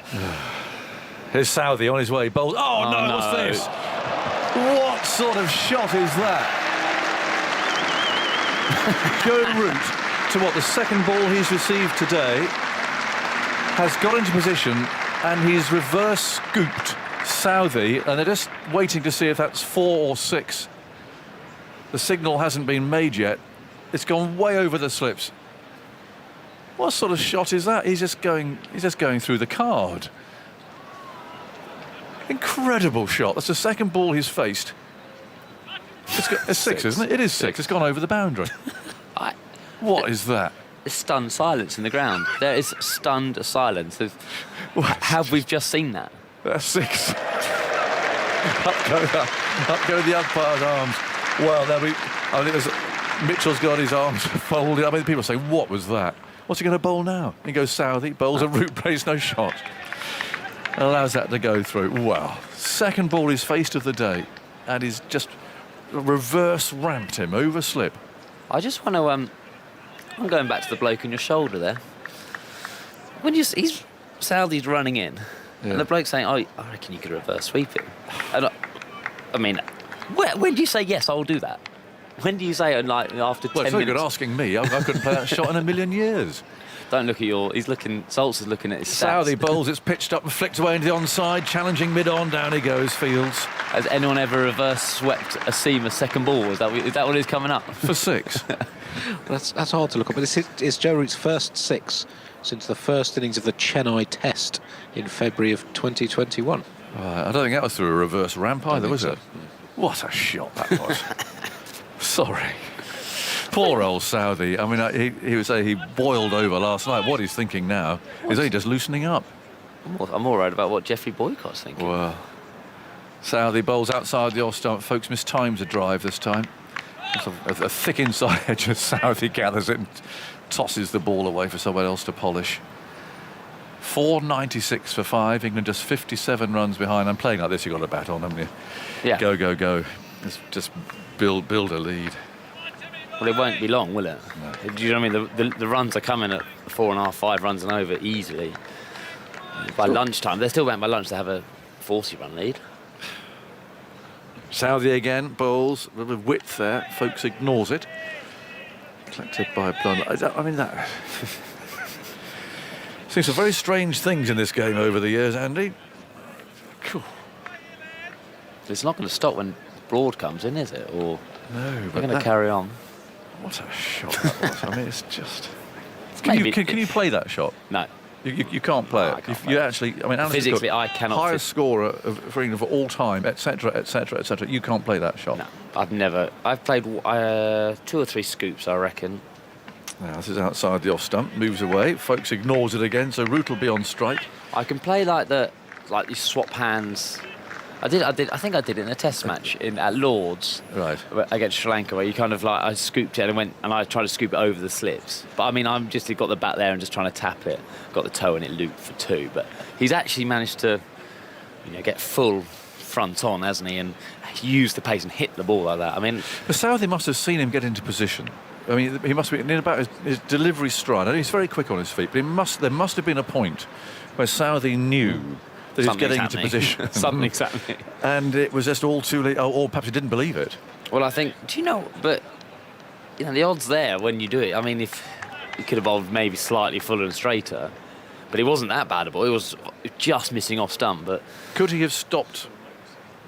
Here's Southey on his way. Bowls. Oh no! What's this? What sort of shot is that? Joe Root, to what the second ball he's received today, has got into position and he's reverse scooped Southey, and they're just waiting to see if that's 4 or 6. The signal hasn't been made yet. It's gone way over the slips. What sort of shot is that? He's just going through the card. Incredible shot. That's the second ball he's faced. It's 6, isn't it? It is 6. It's gone over the boundary. What is that? There's stunned silence in the ground. There is stunned silence. Have we just seen that? That's 6. Up go the umpire's arms. Well, Mitchell's got his arms folded. I mean, people say, what was that? What's he going to bowl now? He goes Southey, bowls a Root, plays no shot. And allows that to go through. Wow. Second ball he's faced of the day. And he's just reverse ramped him over slip. I just want to... I'm going back to the bloke on your shoulder there. When Southey's running in, and the bloke's saying, I reckon you could reverse sweep it. And I mean... When do you say, yes, I'll do that? When do you say, after 10 minutes? Well, it's no good asking me. I couldn't play that shot in a million years. Don't look at Saltz is looking at his stats. Southey bowls, it's pitched up and flicked away into the onside, challenging mid-on, down he goes, Fields. Has anyone ever reverse swept a seamer second ball? Is that what is coming up? For 6. That's hard to look at, but it's Joe Root's first 6 since the first innings of the Chennai Test in February of 2021. I don't think that was through a reverse ramp either, was it? What a shot that was. Sorry. Poor old Southey. I mean, he would say he boiled over last night. What he's thinking now is he just loosening up. I'm more worried about what Jeffrey Boycott's thinking. Well, Southey bowls outside the off stump. Folks mistimes a drive this time. A thick inside edge as Southey gathers it and tosses the ball away for someone else to polish. 496 for 5. England just 57 runs behind. I'm playing like this, you've got a bat on, haven't you? Yeah. Go. Just build a lead. Well, it won't be long, will it? No. Do you know what I mean? The runs are coming at 4.5, 5 runs and over easily. By lunchtime, they're still waiting by lunch to have a 40-run lead. Southey again, bowls, a little width there. Folks ignores it. Collected by Blundell. I mean, that... Seen some very strange things in this game over the years, Andy. Cool. It's not going to stop when Broad comes in, is it? Or no, they're but going to carry on. What a shot that was. I mean, it's just... Can you play that shot? No. You can't play it. You actually... I mean, Alan physically, Scott, I cannot... highest scorer for England for all time, etc., etc., etc. You can't play that shot. No, I've played 2 or 3 scoops, I reckon. Now, this is outside the off stump, moves away. Folkes ignores it again, so Root will be on strike. I can play like you swap hands. I think I did it in a test match at Lords, right, against Sri Lanka, where you kind of I scooped it and I tried to scoop it over the slips. But I mean, I'm just got the bat there and just trying to tap it. Got the toe and it looped for 2. But he's actually managed to, get full front on, hasn't he? And use the pace and hit the ball like that. I mean, the Southey must have seen him get into position. I mean, he must be in about his delivery stride. I know he's very quick on his feet, but there must have been a point where Southey knew that he's getting into position. Something's happening. And it was just all too late, or perhaps he didn't believe it. Well, I think, but the odds there when you do it, I mean, if he could have bowled maybe slightly fuller and straighter, but it wasn't that bad a ball. It was just missing off stump, but... Could he have stopped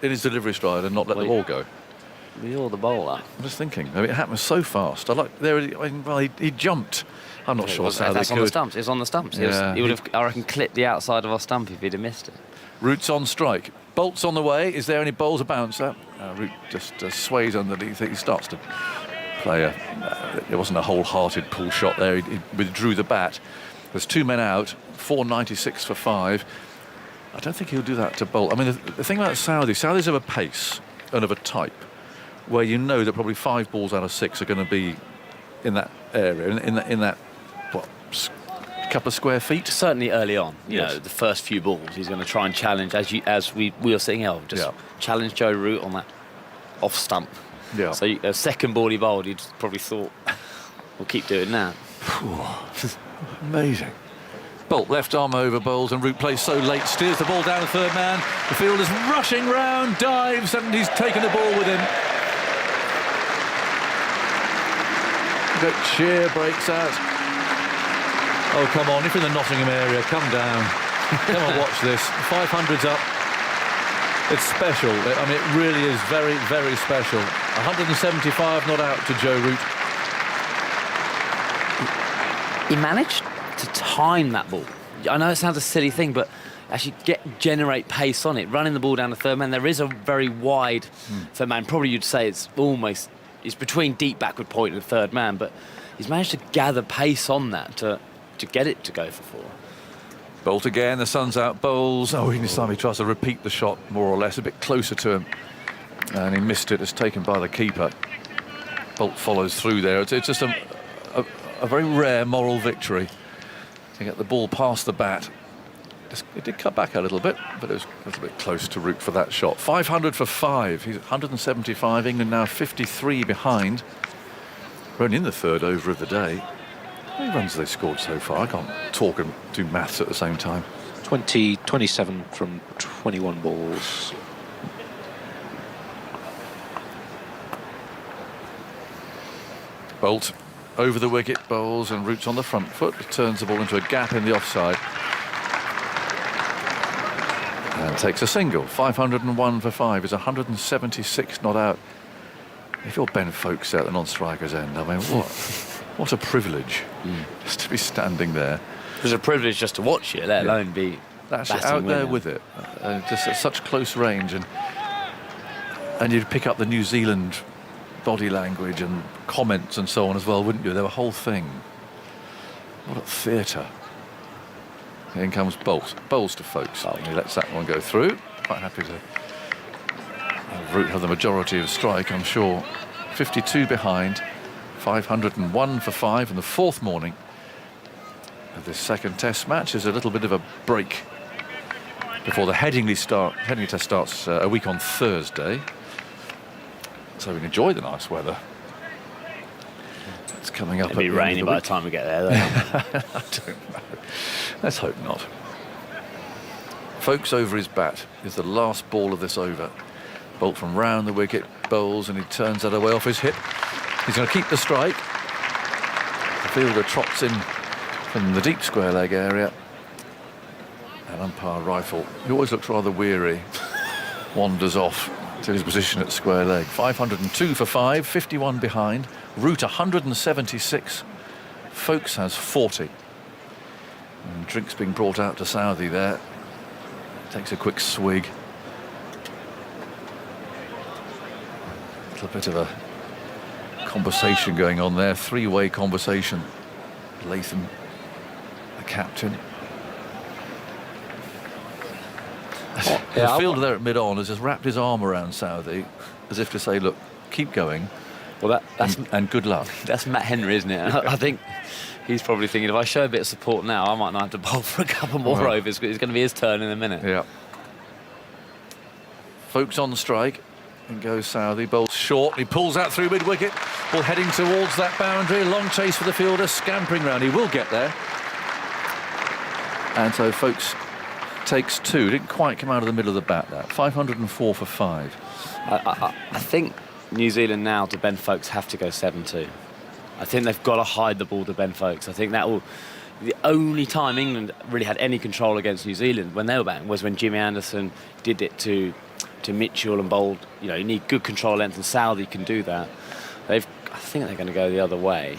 in his delivery stride and not let the ball go? You're the bowler. I'm just thinking, I mean, it happened so fast. He jumped. I'm not sure how that's they on could. the stumps. It's on the stumps. Yeah. He would have, I reckon, clipped the outside of our stump if he'd have missed it. Root's on strike. Bolt's on the way. Is there any bowls a bouncer? Root just sways underneath it. He starts to play it wasn't a wholehearted pull shot there. He withdrew the bat. There's 2 men out. 496 for 5. I don't think he'll do that to Bolt. I mean, the thing about Southey's of a pace and of a type where that probably 5 balls out of 6 are going to be in that area, in that couple of square feet. Certainly early on, yes. The first few balls, he's going to try and challenge, as we were saying, challenge Joe Root on that off stump. Yeah. So a second ball he bowled, he'd probably thought, we'll keep doing that. Amazing. Bolt left arm over bowls and Root plays so late, steers the ball down the third man. The field is rushing round, dives, and he's taken the ball with him. The cheer breaks out. Oh, come on, if you're in the Nottingham area, come down. Come and watch this. 500's up. It's special. I mean, it really is very, very special. 175 not out to Joe Root. He managed to time that ball. I know it sounds a silly thing, but actually generate pace on it. Running the ball down the third man, there is a very wide third man. Probably you'd say it's between deep backward point and the third man, but he's managed to gather pace on that to get it to go for 4. Bolt again, the sun's out, bowls. Oh, this time he tries to repeat the shot, more or less, a bit closer to him. And he missed it, it's taken by the keeper. Bolt follows through there. It's just a very rare moral victory to get the ball past the bat. It did cut back a little bit, but it was a little bit close to Root for that shot. 500 for 5. He's 175. England now 53 behind. We're only in the third over of the day. How many runs have they scored so far? I can't talk and do maths at the same time. 27 from 21 balls. Bolt over the wicket, bowls, and Root's on the front foot. He turns the ball into a gap in the offside. And takes a single. 501 for 5 is 176 not out. If you're Ben Folkes at the non-striker's end, I mean, what a privilege just to be standing there. It was a privilege just to watch it, let alone be out there with it, just at such close range, and you'd pick up the New Zealand body language and comments and so on as well, wouldn't you? There were a whole thing. What a theatre. In comes Bolt. Bowls to Folkes. He lets that one go through. Quite happy to Root have the majority of strike, I'm sure. 52 behind. 501 for 5 in the 4th morning of this second test match. Is a little bit of a break before the Headingley test starts a week on Thursday. So we can enjoy the nice weather. It's coming up. It'll be raining by the time we get there, though. I don't know. Let's hope not. Folkes over his bat is the last ball of this over. Bolt from round the wicket, bowls, and he turns that away off his hip. He's going to keep the strike. The fielder trots in from the deep square leg area. And umpire Rifle, he always looks rather weary, wanders off to his position at square leg. 502 for 5, 51 behind. Root 176. Folkes has 40. And drinks being brought out to Southey there. Takes a quick swig. A little bit of a conversation going on there, three-way conversation. Latham, the captain. The fielder there at mid-on has just wrapped his arm around Southey as if to say, look, keep going. Well, that's and good luck. That's Matt Henry, isn't it? I think he's probably thinking, if I show a bit of support now, I might not have to bowl for a couple more overs. It's going to be his turn in a minute. Yeah. Folkes on strike. And goes Southey, bowls short. He pulls out through mid-wicket. Ball heading towards that boundary. Long chase for the fielder, scampering round. He will get there. And so Folkes takes 2. Didn't quite come out of the middle of the bat, that. 504 for 5. I think New Zealand now to Ben Folkes have to go 7-2. I think they've got to hide the ball to Ben Folkes. I think that will... The only time England really had any control against New Zealand when they were batting was when Jimmy Anderson did it to Mitchell and bowled. You know, you need good control length, and Southey can do that. I think they're going to go the other way.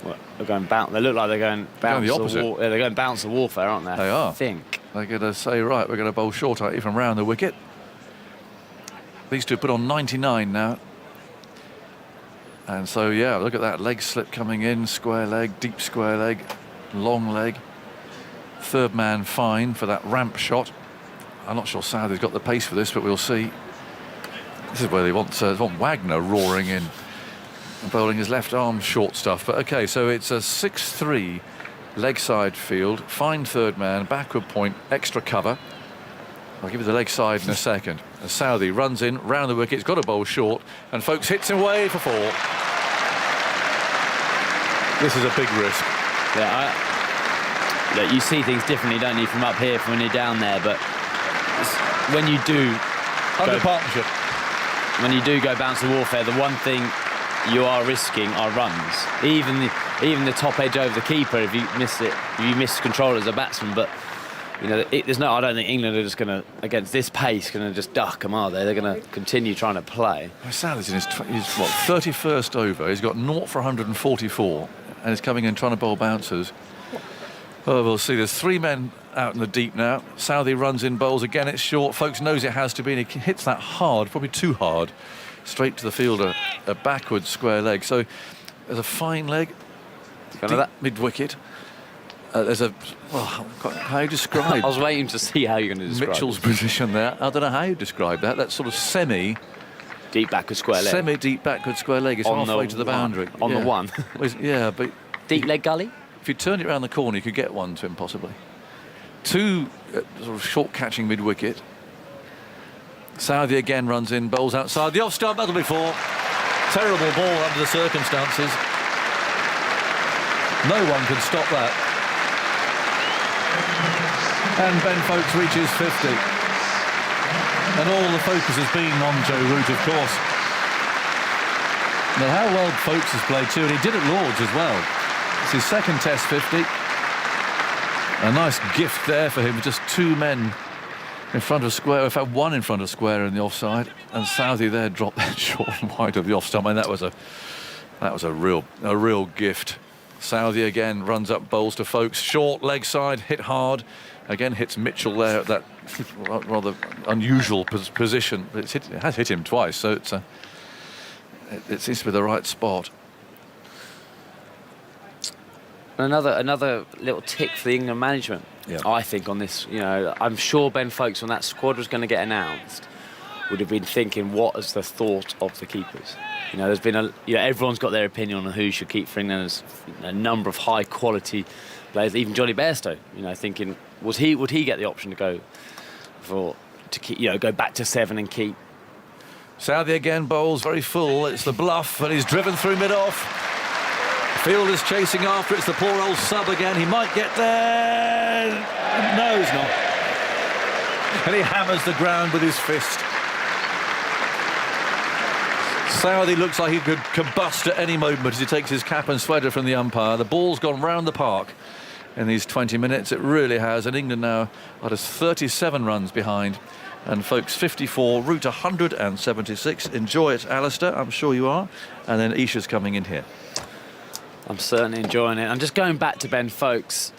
Well, they're going bounce. They look like they're going bounce the opposite. They're going bounce of warfare, aren't they? They are. I think they're going to say, right, we're going to bowl short at you from round the wicket. These two put on 99 now. And so, yeah, look at that leg slip coming in, square leg, deep square leg, long leg. Third man fine for that ramp shot. I'm not sure Southey's got the pace for this, but we'll see. This is where they want Wagner roaring in and bowling his left arm short stuff. But OK, so it's a 6-3 leg side field. Fine third man, backward point, extra cover. I'll give you the leg side in a second. As Southey runs in, round the wicket, he's got a bowl short, and Folkes hits him away for 4. This is a big risk. Yeah, look, you see things differently, don't you, from up here, from when you're down there, but when you do partnership, when you do go bounce of warfare, the one thing you are risking are runs. Even the top edge over the keeper, if you miss it, you miss control as a batsman. But you know, I don't think England are just going to, against this pace, going to just duck them, are they? They're going to continue trying to play. Southey's in his 31st over. He's got 0 for 144, and he's coming in trying to bowl bouncers. Oh, we'll see. There's 3 men out in the deep now. Southey runs in, bowls again. It's short. Folkes knows it has to be, and he hits that hard, probably too hard, straight to the fielder, a backward square leg. So there's a fine leg, mid wicket. There's a how you describe? I was waiting to see how you're going to describe Mitchell's position there. I don't know how you describe that. That's sort of deep backward square leg. Semi-deep backward square leg. It's halfway to the boundary. On the one. Yeah, but deep leg gully. If you turn it around the corner, you could get one to him possibly. 2 sort of short catching mid wicket. Southey again runs in, bowls outside the off stump. That'll be 4. Terrible ball under the circumstances. No one can stop that. And Ben Folkes reaches 50. And all the focus has been on Joe Root, of course. Now, how well Folkes has played too, and he did at Lord's as well. It's his second Test 50. A nice gift there for him, just 2 men in front of square. In fact, 1 in front of square in the offside, and Southey there dropped that short and wide of the off stump. I mean, that was a real gift. Southey again runs up, bowls to Folkes, short leg side, hit hard. Again hits Mitchell there at that rather unusual position. But it has hit him twice, so it seems to be the right spot. Another little tick for the England management, I think, on this. You know, I'm sure Ben Folkes, when that squad was going to get announced, would have been thinking, what is the thought of the keepers? You know, there's been everyone's got their opinion on who should keep for England. There's a number of high quality players, even Johnny Bairstow. You know, thinking would he get the option to go go back to 7 and keep? Southey again bowls very full. It's the bluff, and he's driven through mid-off. Fielder's chasing after. It's the poor old sub again. He might get there. No, he's not. And he hammers the ground with his fist. Southey looks like he could combust at any moment as he takes his cap and sweater from the umpire. The ball's gone round the park in these 20 minutes. It really has. And England now are just 37 runs behind And folks, 54, route 176. Enjoy it, Alistair. I'm sure you are. And then Isha's coming in here. I'm certainly enjoying it. I'm just going back to Ben Folkes.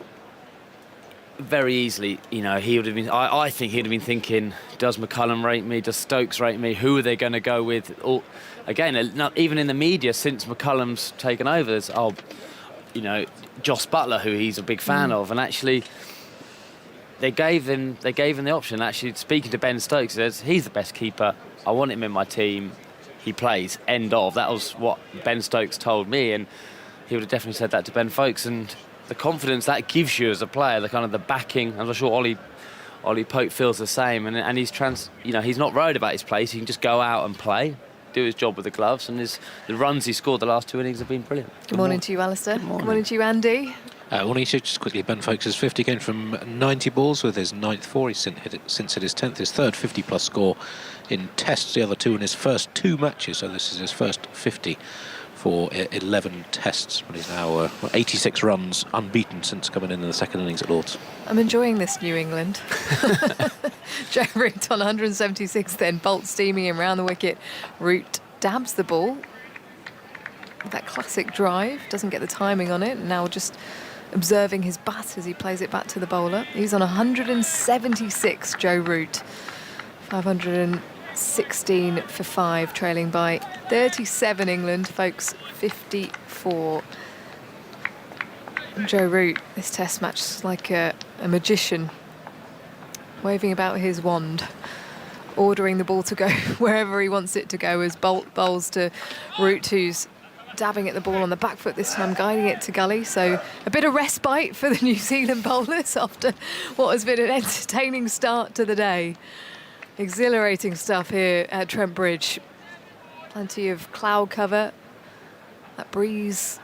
Very easily, you know, he would have been. I think he'd have been thinking, does McCullum rate me? Does Stokes rate me? Who are they going to go with? Or, again, not even in the media since McCullum's taken over. There's, you know, Joss Butler, who he's a big fan of, and actually, they gave him the option. Actually, speaking to Ben Stokes, he says he's the best keeper. I want him in my team. He plays. End of. That was what Ben Stokes told me, and he would have definitely said that to Ben Folkes. And the confidence that gives you as a player, the kind of the backing. I'm sure Ollie Pope feels the same, and he's he's not worried about his place. He can just go out and play, do his job with the gloves, and the runs he scored the last 2 innings have been brilliant. Good morning to you, Alistair. Good morning to you, Andy. Morning, just quickly. Ben Folkes' 50 came from 90 balls with his 9th 4. He's since hit his 10th, his third 50-plus score in tests. The other 2 in his first 2 matches. So this is his first 50 for 11 tests. But he's now 86 runs unbeaten since coming in the second innings at Lord's. I'm enjoying this New England. Joe Root on 176, then Bolt steaming him round the wicket. Root dabs the ball. That classic drive, doesn't get the timing on it. Now just observing his bat as he plays it back to the bowler. He's on 176, Joe Root. 516 for 5, trailing by 37 England. Folkes 54. Joe Root, this test match is like a magician, waving about his wand, ordering the ball to go wherever he wants it to go, as Bolt bowls to Root, who's dabbing at the ball on the back foot this time, guiding it to gully. So a bit of respite for the New Zealand bowlers after what has been an entertaining start to the day. Exhilarating stuff here at Trent Bridge. Plenty of cloud cover. That breeze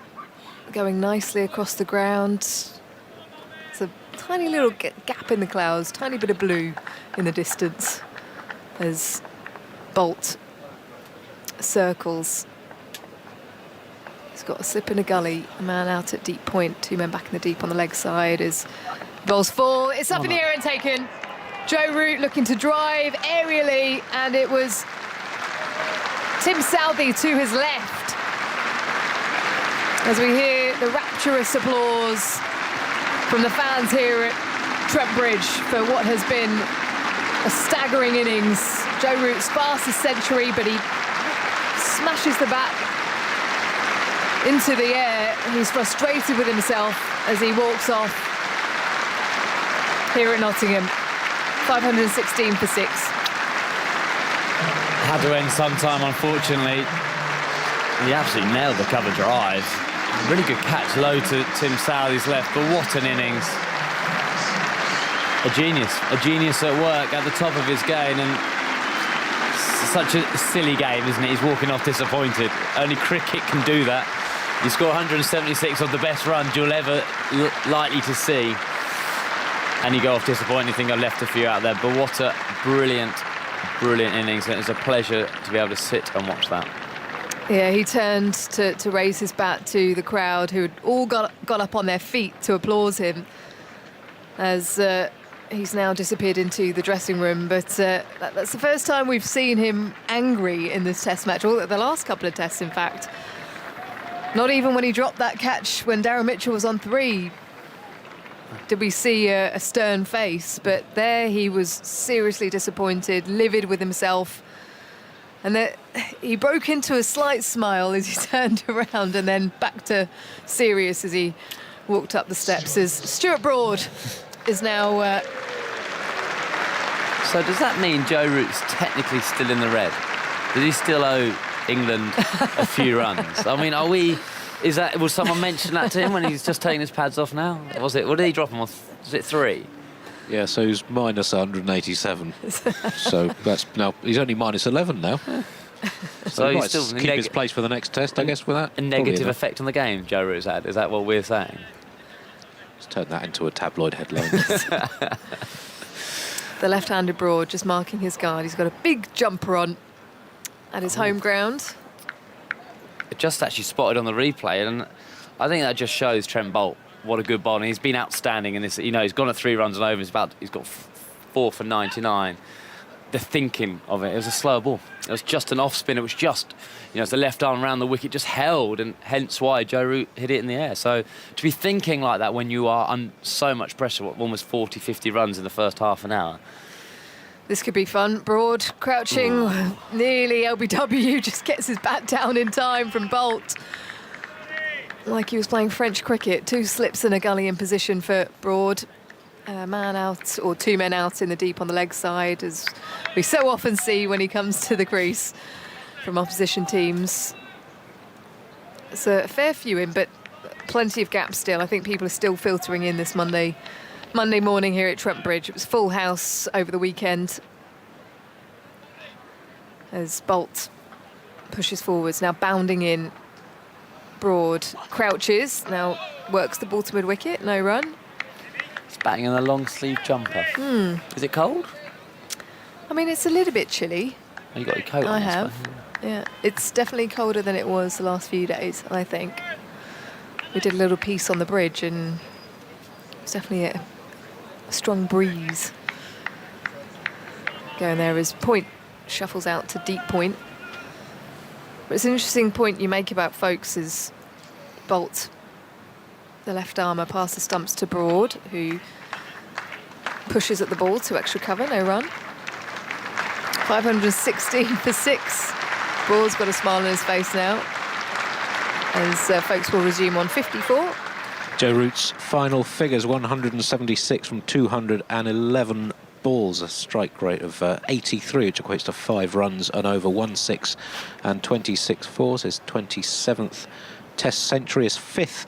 going nicely across the ground. There's a tiny little gap in the clouds, tiny bit of blue in the distance as Bolt circles. He's got a slip in a gully, a man out at deep point, 2 men back in the deep on the leg side as bowls fall. It's up in the air and taken. Joe Root looking to drive aerially, and it was Tim Southey to his left. As we hear the rapturous applause from the fans here at Trent Bridge for what has been a staggering innings. Joe Root's fastest century, but he smashes the bat into the air. He's frustrated with himself as he walks off here at Nottingham. 516 for 6. Had to end sometime, unfortunately. He absolutely nailed the cover drive. Really good catch low to Tim Southey's left, but what an innings. A genius at work at the top of his game, and such a silly game, isn't it? He's walking off disappointed. Only cricket can do that. You score 176 of the best runs you'll ever likely to see, and you go off disappointed. You think I've left a few out there, but what a brilliant innings. It was a pleasure to be able to sit and watch that. Yeah, he turned to raise his bat to the crowd, who had all got up on their feet to applaud him as he's now disappeared into the dressing room. But that's the first time we've seen him angry in this test match, or the last couple of tests, in fact. Not even when he dropped that catch when Darren Mitchell was on 3 did we see a stern face, but there he was seriously disappointed, livid with himself. And he broke into a slight smile as he turned around, and then back to serious as he walked up the steps, as Stuart Broad is now... So does that mean Joe Root's technically still in the red? Does he still owe England a few runs? I mean, will someone mention that to him when he's just taking his pads off now? What did he drop him on? Was it 3? Yeah, so he's minus 187. So that's now he's only minus 11 now. So he might still keep his place for the next test, I guess, with that. A negative effect on the game Joe Root's had. Is that what we're saying? Let's turn that into a tabloid headline. The left-handed Broad just marking his guard. He's got a big jumper on at his home ground. It just actually spotted on the replay, and I think that just shows Trent Bolt what a good bowler. He's been outstanding in this. You know, he's gone at 3 runs and over. He's got 4 for 99. the thinking of it. It was a slow ball. It was just an off spin. It was just, it's the left arm around the wicket, just held, and hence why Joe Root hit it in the air. So to be thinking like that when you are under so much pressure, almost 40, 50 runs in the first half an hour. This could be fun. Broad, crouching, nearly LBW, just gets his bat down in time from Bolt. Like he was playing French cricket. 2 slips and a gully in position for Broad. A man out, or 2 men out in the deep on the leg side, as we so often see when he comes to the crease from opposition teams. It's a fair few in, but plenty of gaps still. I think people are still filtering in this Monday morning here at Trent Bridge. It was full house over the weekend as Bolt pushes forwards, now bounding in. Broad crouches, now works the ball to mid-wicket, no run. He's batting in a long sleeve jumper. Is it cold? I mean, it's a little bit chilly. Oh, you got your coat on. I have. Yeah, it's definitely colder than it was the last few days, I think. We did a little piece on the bridge and it's definitely a strong breeze. Going there as Point shuffles out to deep point. But it's an interesting point you make about Folkes is Bolt, the left armer, past the stumps to Broad, who pushes at the ball to extra cover, no run. 516 for 6. Broad's got a smile on his face now, as Folkes will resume on 54. Joe Root's final figures, 176 from 211 balls, a strike rate of 83, which equates to 5 runs and over 1/6 and 26 fours. His 27th Test century, is 5th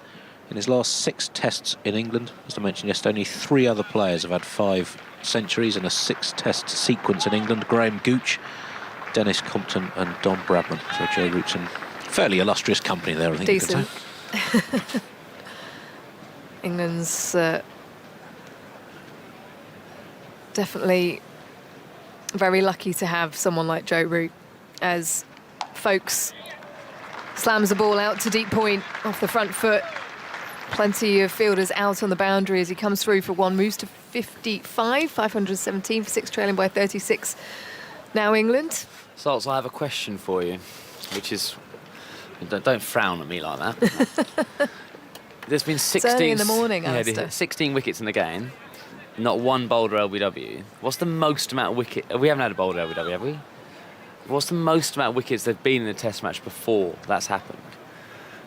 in his last 6 tests in England. As I mentioned yesterday, only 3 other players have had 5 centuries in a 6-test sequence in England: Graham Gooch, Dennis Compton and Don Bradman. So Joe Root's in fairly illustrious company there, I think. Decent. You could say. England's definitely very lucky to have someone like Joe Root, as Folkes slams the ball out to deep point off the front foot. Plenty of fielders out on the boundary as he comes through for 1, moves to 55, 517 for 6, trailing by 36. Now England. Salts, I have a question for you, which is, don't frown at me like that. There's been 16 early in the morning, Alistair. 16 wickets in the game. Not one bowled LBW. What's the most amount of wicket? We haven't had a bowled LBW, have we? What's the most amount of wickets there've been in a Test match before that's happened?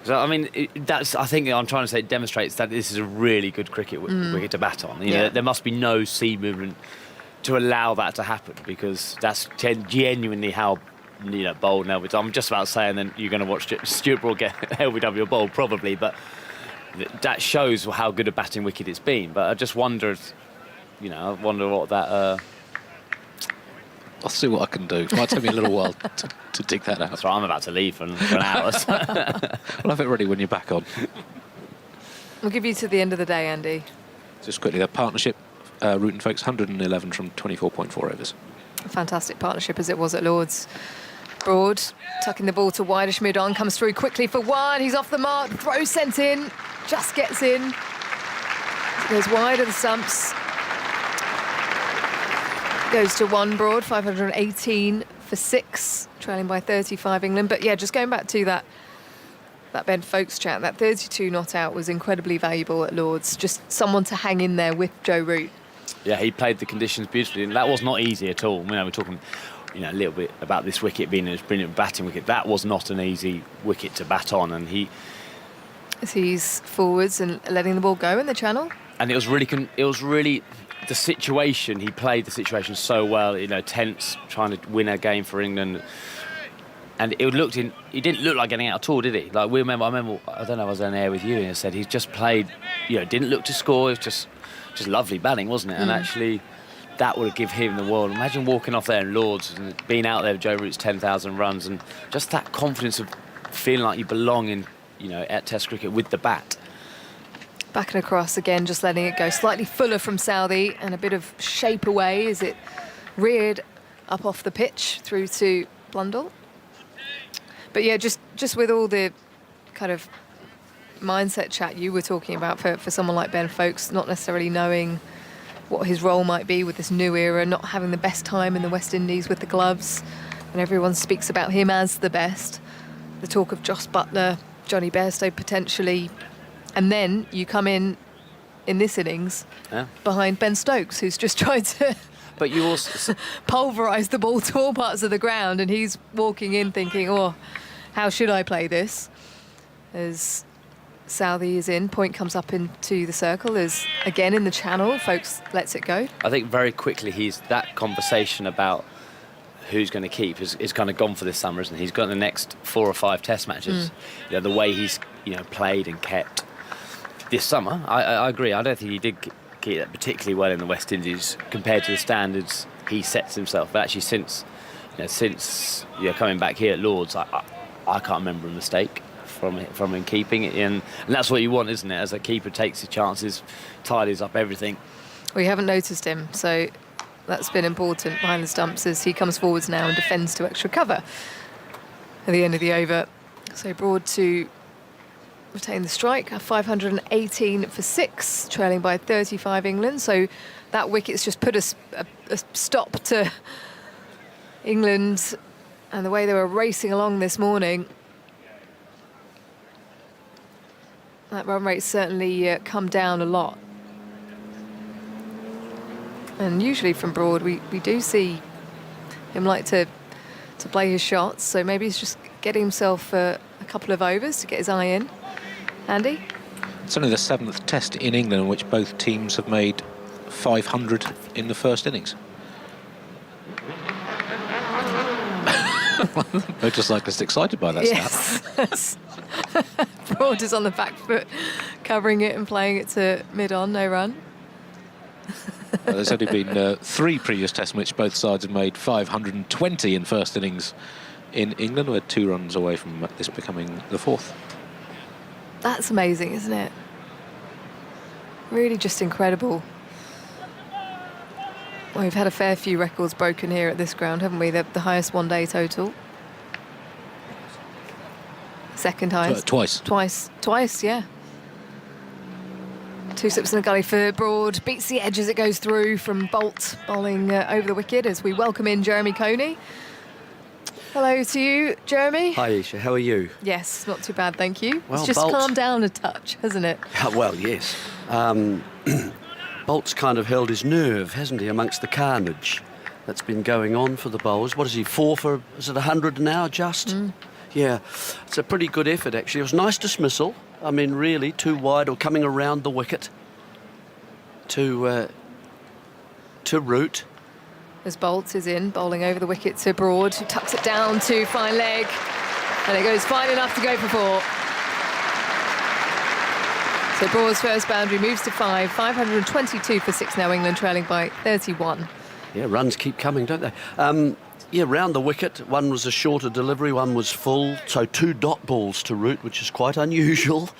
So I mean, I think I'm trying to say it demonstrates that this is a really good cricket wicket to bat on. You know, there must be no sea movement to allow that to happen, because that's genuinely how bowled an LBW. I'm just about saying then you're going to watch Stuart Broad get LBW bowled probably, but that shows how good a batting wicket it's been. But I just wondered, I wonder what that. I'll see what I can do. It might take me a little while to dig that out. That's right, I'm about to leave for an hour. We'll have it ready when you're back on. We'll give you to the end of the day, Andy. Just quickly, their partnership, Root and Folkes, 111 from 24.4 overs. A fantastic partnership as it was at Lord's. Broad tucking the ball to wideish mid-on, comes through quickly for 1. He's off the mark, throw sent in, just gets in. Goes wide of the stumps. Goes to 1 Broad, 518 for 6, trailing by 35 England. But yeah, just going back to that Ben Folkes chat, that 32 not out was incredibly valuable at Lord's. Just someone to hang in there with Joe Root. Yeah, he played the conditions beautifully, and that was not easy at all. We're talking, a little bit about this wicket being a brilliant batting wicket. That was not an easy wicket to bat on, and he's forwards and letting the ball go in the channel. And it was really the situation. He played the situation so well. Tense, trying to win a game for England, and he didn't look like getting out at all, did he? Like I remember, I don't know, I was on air with you, and I said he's just played. Didn't look to score. It was just lovely batting, wasn't it? And actually, that would give him the world. Imagine walking off there in Lords and being out there with Joe Root's 10,000 runs, and just that confidence of feeling like you belong in, at Test cricket with the bat. Back and across again, just letting it go slightly fuller from Southey, and a bit of shape away as it reared up off the pitch through to Blundell. But yeah, just with all the kind of mindset chat you were talking about for someone like Ben Folkes, not necessarily knowing what his role might be with this new era, not having the best time in the West Indies with the gloves, and everyone speaks about him as the best. The talk of Jos Buttler, Johnny Bairstow potentially, and then you come in this innings behind Ben Stokes, who's just tried to but you also pulverise the ball to all parts of the ground, and he's walking in thinking, oh, how should I play this? As Southey is in, point comes up into the circle, is again in the channel, Folkes lets it go. I think very quickly that conversation about who's going to keep is kind of gone for this summer, isn't he? He's got the next 4 or 5 test matches. You know, the way he's played and kept this summer, I agree. I don't think he did keep that particularly well in the West Indies compared to the standards he sets himself. But actually since coming back here at Lords, I can't remember a mistake from him keeping it in, and that's what you want, isn't it? As a keeper takes his chances, tidies up everything. We haven't noticed him, so that's been important behind the stumps as he comes forwards now and defends to extra cover at the end of the over. So Broad to retain the strike, 518 for 6, trailing by 35 England. So that wicket's just put a stop to England and the way they were racing along this morning. That run rate's certainly come down a lot. And usually from Broad, we do see him like to play his shots. So maybe he's just getting himself a couple of overs to get his eye in. Andy? It's only the 7th test in England in which both teams have made 500 in the first innings. Motorcyclist excited by that Yes. Broad is on the back foot, covering it and playing it to mid-on, no run. Well, there's only been 3 previous tests in which both sides have made 520 in first innings in England. We're 2 runs away from this becoming the 4th. That's amazing, isn't it? Really just incredible. Well, we've had a fair few records broken here at this ground, haven't we? The highest one-day total. Second highest. Twice, yeah. 2 slips in the gully for Broad. Beats the edge as it goes through from Bolt, bowling over the wicket as we welcome in Jeremy Coney. Hello to you, Jeremy. Hi, Isha. How are you? Yes, not too bad, thank you. Well, it's just Bolt, calmed down a touch, hasn't it? Well, yes. Bolt's kind of held his nerve, hasn't he, amongst the carnage that's been going on for the bowlers. What is he, 4 for, is it 100 now, just? Yeah, it's a pretty good effort, actually. It was a nice dismissal. I mean, really, too wide or coming around the wicket to Root. As Bolt is in, bowling over the wicket to Broad, who tucks it down to fine leg, and it goes fine enough to go for 4. So Broad's first boundary moves to 5, 522 for 6 now, England trailing by 31. Yeah, runs keep coming, don't they? Yeah, round the wicket, one was a shorter delivery, one was full, so 2 dot balls to Root, which is quite unusual,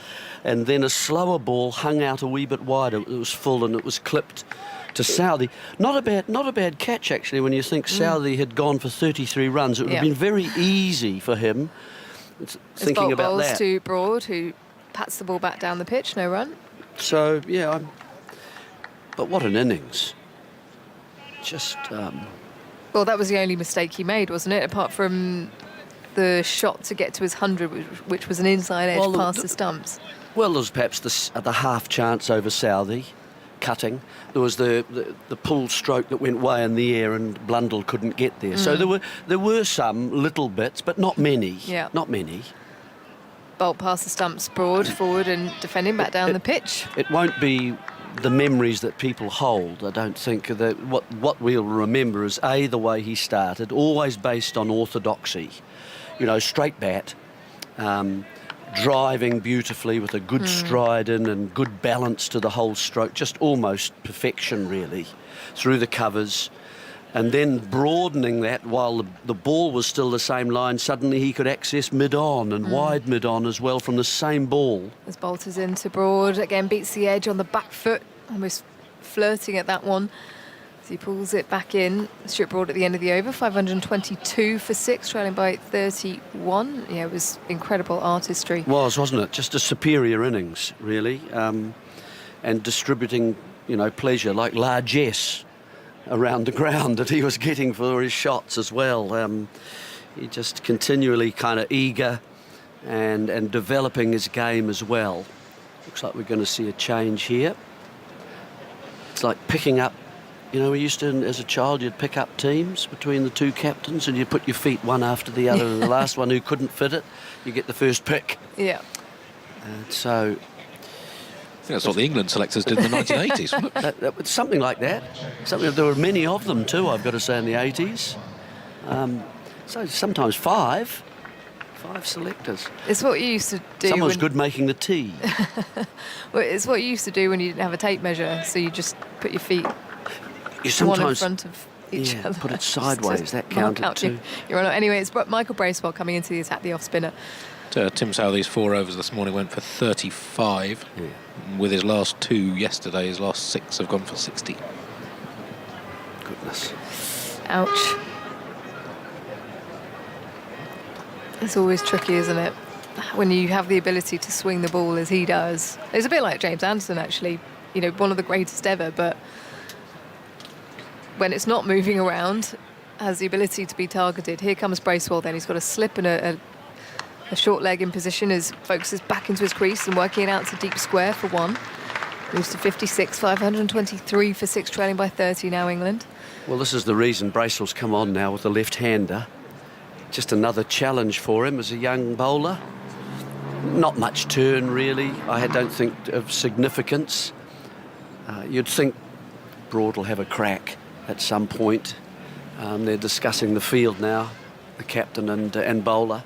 and then a slower ball hung out a wee bit wider. It was full and it was clipped to Southey. Not a bad catch, actually, when you think Southey had gone for 33 runs. It would have been very easy for him, thinking Bolt about bowls that. to Broad, who pats the ball back down the pitch, no run. So, yeah, but what an innings. Just... Well, that was the only mistake he made, wasn't it? Apart from the shot to get to his 100, which was an inside edge past the stumps. Well, there was perhaps the half chance over Southey, cutting. There was the pull stroke that went way in the air and Blundell couldn't get there. So there were some little bits, but not many. Yeah. Not many. Bolt past the stumps, Broad forward and defending back down the pitch. It won't be the memories that people hold. I don't think that what we'll remember is the way he started, always based on orthodoxy, straight bat, driving beautifully with a good stride in and good balance to the whole stroke, just almost perfection really through the covers, and then broadening that while the ball was still the same line. Suddenly he could access mid-on and wide mid-on as well from the same ball. As Bolt is into Broad, again beats the edge on the back foot, almost flirting at that one. As he pulls it back in, Stuart Broad at the end of the over, 522 for 6, trailing by 31. Yeah, it was incredible artistry. Wasn't it? Just a superior innings, really, and distributing, pleasure, like largesse around the ground that he was getting for his shots as well. He just continually kind of eager and developing his game as well. Looks like we're going to see a change here. It's like picking up, we used to, as a child, you'd pick up teams between the two captains and you put your feet one after the other, and the last one who couldn't fit it, you get the first pick. Yeah. And so... I think that's what the England selectors did in the 1980s, wasn't it? Something like that. There were many of them too, I've got to say, in the 80s. So sometimes five selectors. It's what you used to do. Someone's good making the tea. Well, it's what you used to do when you didn't have a tape measure, so you just put your feet one in front of each other. Put it sideways, that counted too. You're on. Anyway, it's Michael Bracewell coming into the attack, the off-spinner. Tim Southee's 4 overs this morning went for 35. Yeah. With his last 2 yesterday, his last 6 have gone for 60. Goodness. Ouch. It's always tricky, isn't it? When you have the ability to swing the ball as he does. It's a bit like James Anderson, actually. One of the greatest ever, but when it's not moving around, has the ability to be targeted. Here comes Bracewell then. He's got a slip and a short leg in position as focuses back into his crease and working it out to deep square for 1. Moves to 56, 523 for 6, trailing by 30 now, England. Well, this is the reason Bracewell's come on now with the left-hander. Just another challenge for him as a young bowler. Not much turn, really. I don't think of significance. You'd think Broad will have a crack at some point. They're discussing the field now, the captain and bowler.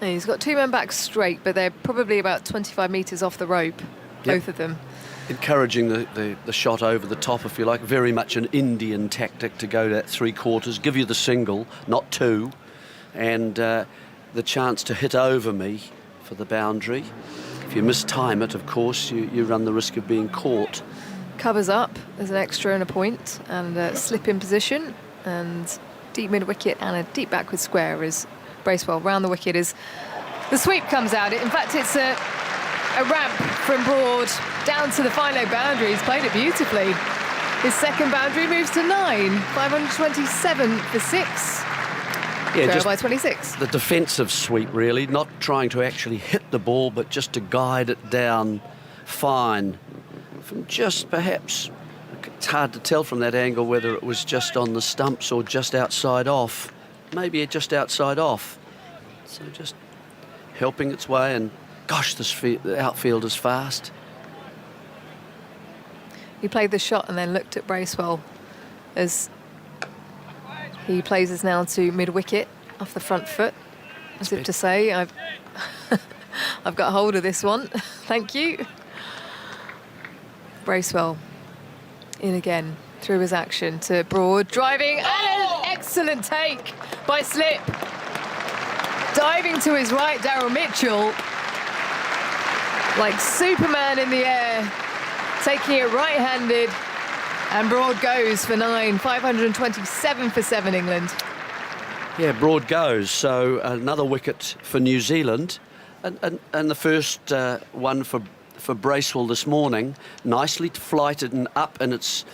He's got 2 men back straight, but they're probably about 25 metres off the rope, both of them. Encouraging the shot over the top, if you like. Very much an Indian tactic to go that 3/4, give you the single, not 2, and the chance to hit over me for the boundary. If you mistime it, of course, you run the risk of being caught. Covers up as an extra and a point, and slip in position, and deep mid-wicket and a deep backward square as Bracewell round the wicket as the sweep comes out. In fact, it's a ramp from Broad down to the fine leg boundary. He's played it beautifully. His second boundary moves to 9, 527 for 6. Trail by 26. The defensive sweep, really, not trying to actually hit the ball, but just to guide it down fine. From just perhaps, it's hard to tell from that angle whether it was just on the stumps or just outside off. Maybe just outside off. So just helping its way, and gosh, the outfield is fast. He played the shot and then looked at Bracewell as he plays us now to mid-wicket off the front foot, as if to say, I've got hold of this one. Thank you. Bracewell in again through his action to Broad, driving, and an excellent take by Slip. Diving to his right, Daryl Mitchell, like Superman in the air, taking it right-handed, and Broad goes for 9, 527 for 7, England. Yeah, Broad goes, so another wicket for New Zealand, and the first one for Bracewell this morning. Nicely flighted and up, and it's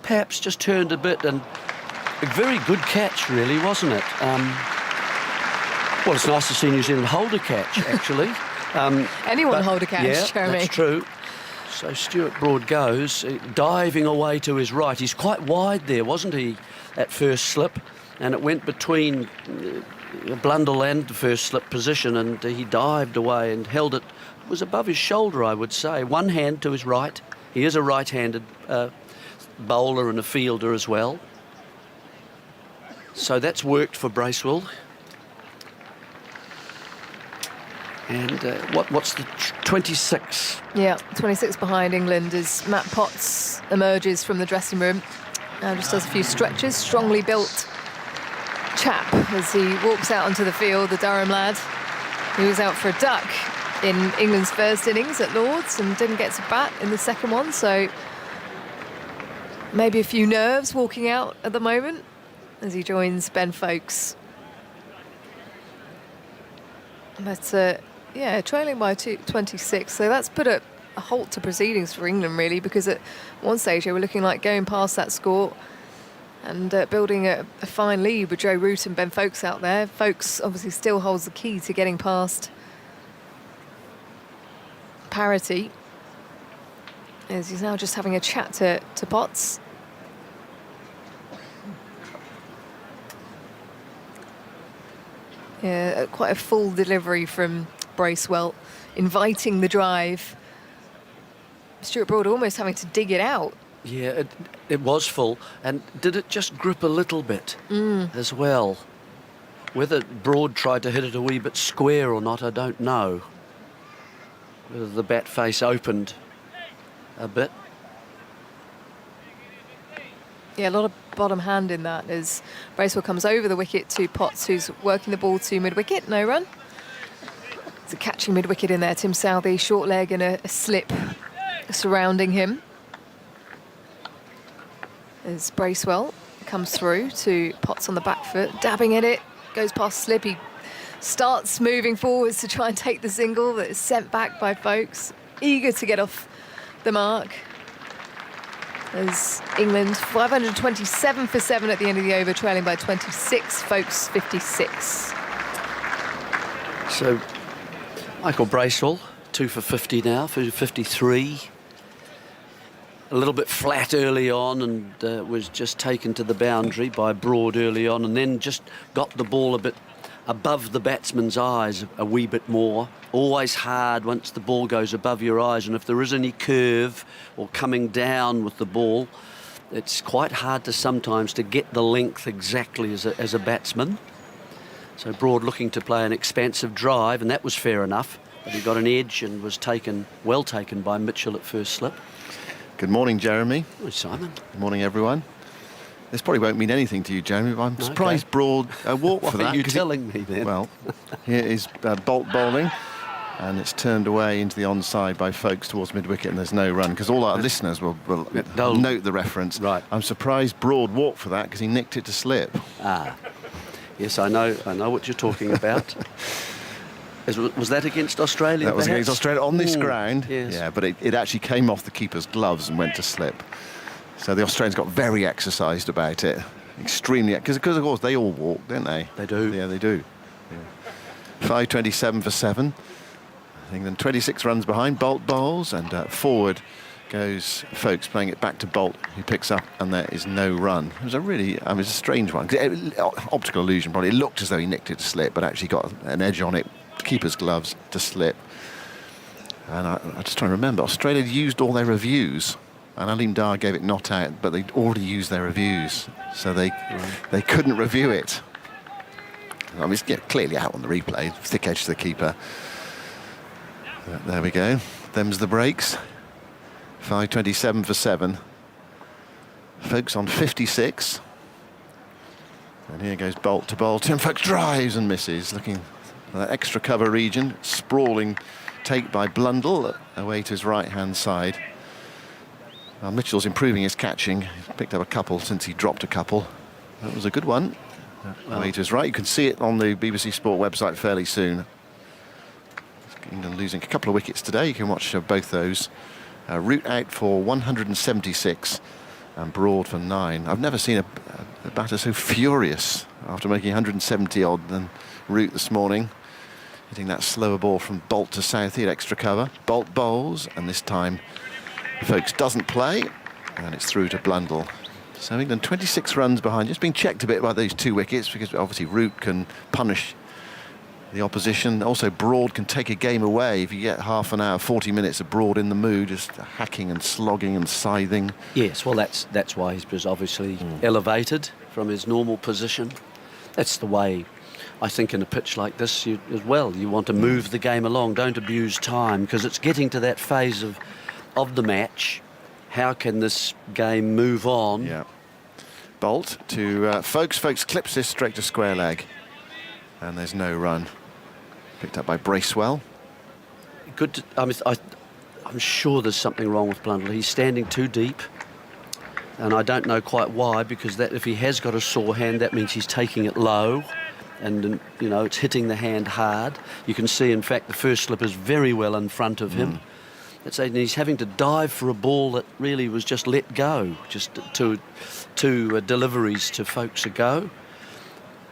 perhaps just turned a bit, and a very good catch, really, wasn't it? Well, it's nice to see New Zealand hold a catch, actually. Anyone hold a catch, yeah, Jeremy. That's true. So Stuart Broad goes, diving away to his right. He's quite wide there, wasn't he, at first slip? And it went between Blundell and the first slip position, and he dived away and held it. It was above his shoulder, I would say. One hand to his right. He is a right-handed bowler and a fielder as well. So that's worked for Bracewell. And what's the 26? Yeah, 26 behind England as Matt Potts emerges from the dressing room. Now just does a few stretches. Strongly built chap as he walks out onto the field, the Durham lad. He was out for a duck in England's first innings at Lord's and didn't get to bat in the second one, so maybe a few nerves walking out at the moment as he joins Ben Foakes. But yeah, trailing by 26, so that's put a a halt to proceedings for England, really, because at one stage they were looking like going past that score and building a fine lead with Joe Root and Ben Foakes out there. Foakes obviously still holds the key to getting past parity, as he's now just having a chat to Potts. Yeah, quite a full delivery from Bracewell, inviting the drive. Stuart Broad almost having to dig it out. Yeah, it was full. And did it just grip a little bit as well? Whether Broad tried to hit it a wee bit square or not, I don't know. Whether the bat face opened a bit. Yeah, a lot of bottom hand in that as Bracewell comes over the wicket to Potts, who's working the ball to mid-wicket. No run. It's a catching mid-wicket in there. Tim Southee, short leg and a slip surrounding him. As Bracewell comes through to Potts on the back foot, dabbing at it, goes past slip. He starts moving forwards to try and take the single that is sent back by Foakes, eager to get off the mark. As England 527 for 7 at the end of the over, trailing by 26, Foakes 56. So Michael Bracewell, 2 for 50 now, for 53. A little bit flat early on and was just taken to the boundary by Broad early on, and then just got the ball a bit above the batsman's eyes a wee bit more. Always hard once the ball goes above your eyes, and if there is any curve or coming down with the ball, it's quite hard to sometimes to get the length exactly as a batsman. So Broad looking to play an expansive drive, and that was fair enough, but he got an edge and was well taken by Mitchell at first slip. Good morning, Jeremy. Hi, Simon. Good morning, everyone. This probably won't mean anything to you, Jeremy, but I'm surprised Broad walked for that. What are you telling me then? Well, here is Bolt bowling, and it's turned away into the onside by Foakes towards mid-wicket, and there's no run, because all our listeners will note the reference. Right. I'm surprised Broad walked for that, because he nicked it to slip. Ah, yes, I know what you're talking about. Was that against Australia? That was perhaps? against Australia on this ground. Yes. Yeah, but it actually came off the keeper's gloves and went to slip. So the Australians got very exercised about it. Extremely, because of course they all walk, don't they? They do. Yeah, they do. Yeah. 5:27 for 7. England 26 runs behind. Bolt bowls, and forward goes Foakes, playing it back to Bolt, who picks up, and there is no run. It was a strange one. Optical illusion, probably. It looked as though he nicked it to slip, but actually got an edge on it. Keeper's gloves to slip. And I'm just trying to remember, Australia used all their reviews, and Aleem Dar gave it not out, but they'd already used their reviews, so they couldn't review it. I mean, it's clearly out on the replay, thick edge to the keeper. But there we go. Them's the breaks. 5:27 for 7. Foakes on 56. And here goes Bolt to bowl. Tim Foakes drives and misses, looking that extra cover region. Sprawling take by Blundell away to his right-hand side. Well, Mitchell's improving his catching. He's picked up a couple since he dropped a couple. That was a good one. Away to his right. You can see it on the BBC Sport website fairly soon. England losing a couple of wickets today. You can watch both those. Root out for 176 and Broad for 9. I've never seen a batter so furious after making 170 odd than Root this morning. Hitting that slower ball from Bolt to Southee at extra cover. Bolt bowls, and this time Foakes doesn't play, and it's through to Blundell. So England 26 runs behind. Just being checked a bit by those 2 wickets, because obviously Root can punish the opposition. Also, Broad can take a game away if you get half an hour, 40 minutes of Broad in the mood, just hacking and slogging and scything. Yes, well, that's why he's obviously elevated from his normal position. That's the way, I think, in a pitch like this as well. You want to move the game along, don't abuse time, because it's getting to that phase of the match. How can this game move on? Yeah. Bolt to Foakes. Foakes clips this straight to square leg, and there's no run. Picked up by Bracewell. Good. I'm sure there's something wrong with Blundell. He's standing too deep, and I don't know quite why, because that if he has got a sore hand, that means he's taking it low, and it's hitting the hand hard. You can see, in fact, the first slip is very well in front of him. he's having to dive for a ball that really was just let go, just two deliveries to folks ago.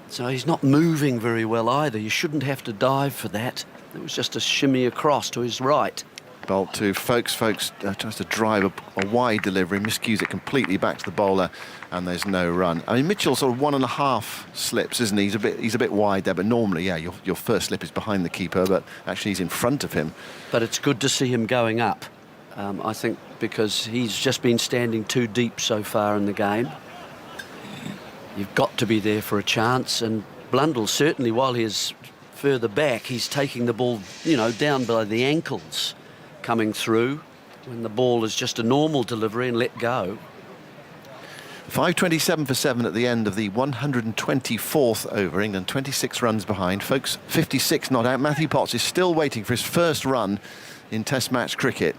So he's not moving very well either. You shouldn't have to dive for that. It was just a shimmy across to his right. Bolt to Folkes. Folkes tries to drive a wide delivery, miscues it completely back to the bowler, and there's no run. I mean, Mitchell's sort of 1.5 slips, isn't he? He's a bit wide there, but normally, yeah, your first slip is behind the keeper, but actually he's in front of him. But it's good to see him going up, I think, because he's just been standing too deep so far in the game. You've got to be there for a chance, and Blundell, certainly while he is further back, he's taking the ball, down by the ankles, coming through when the ball is just a normal delivery and let go. 5:27 for 7 at the end of the 124th over. England 26 runs behind. Folkes 56 not out. Matthew Potts is still waiting for his first run in Test match cricket.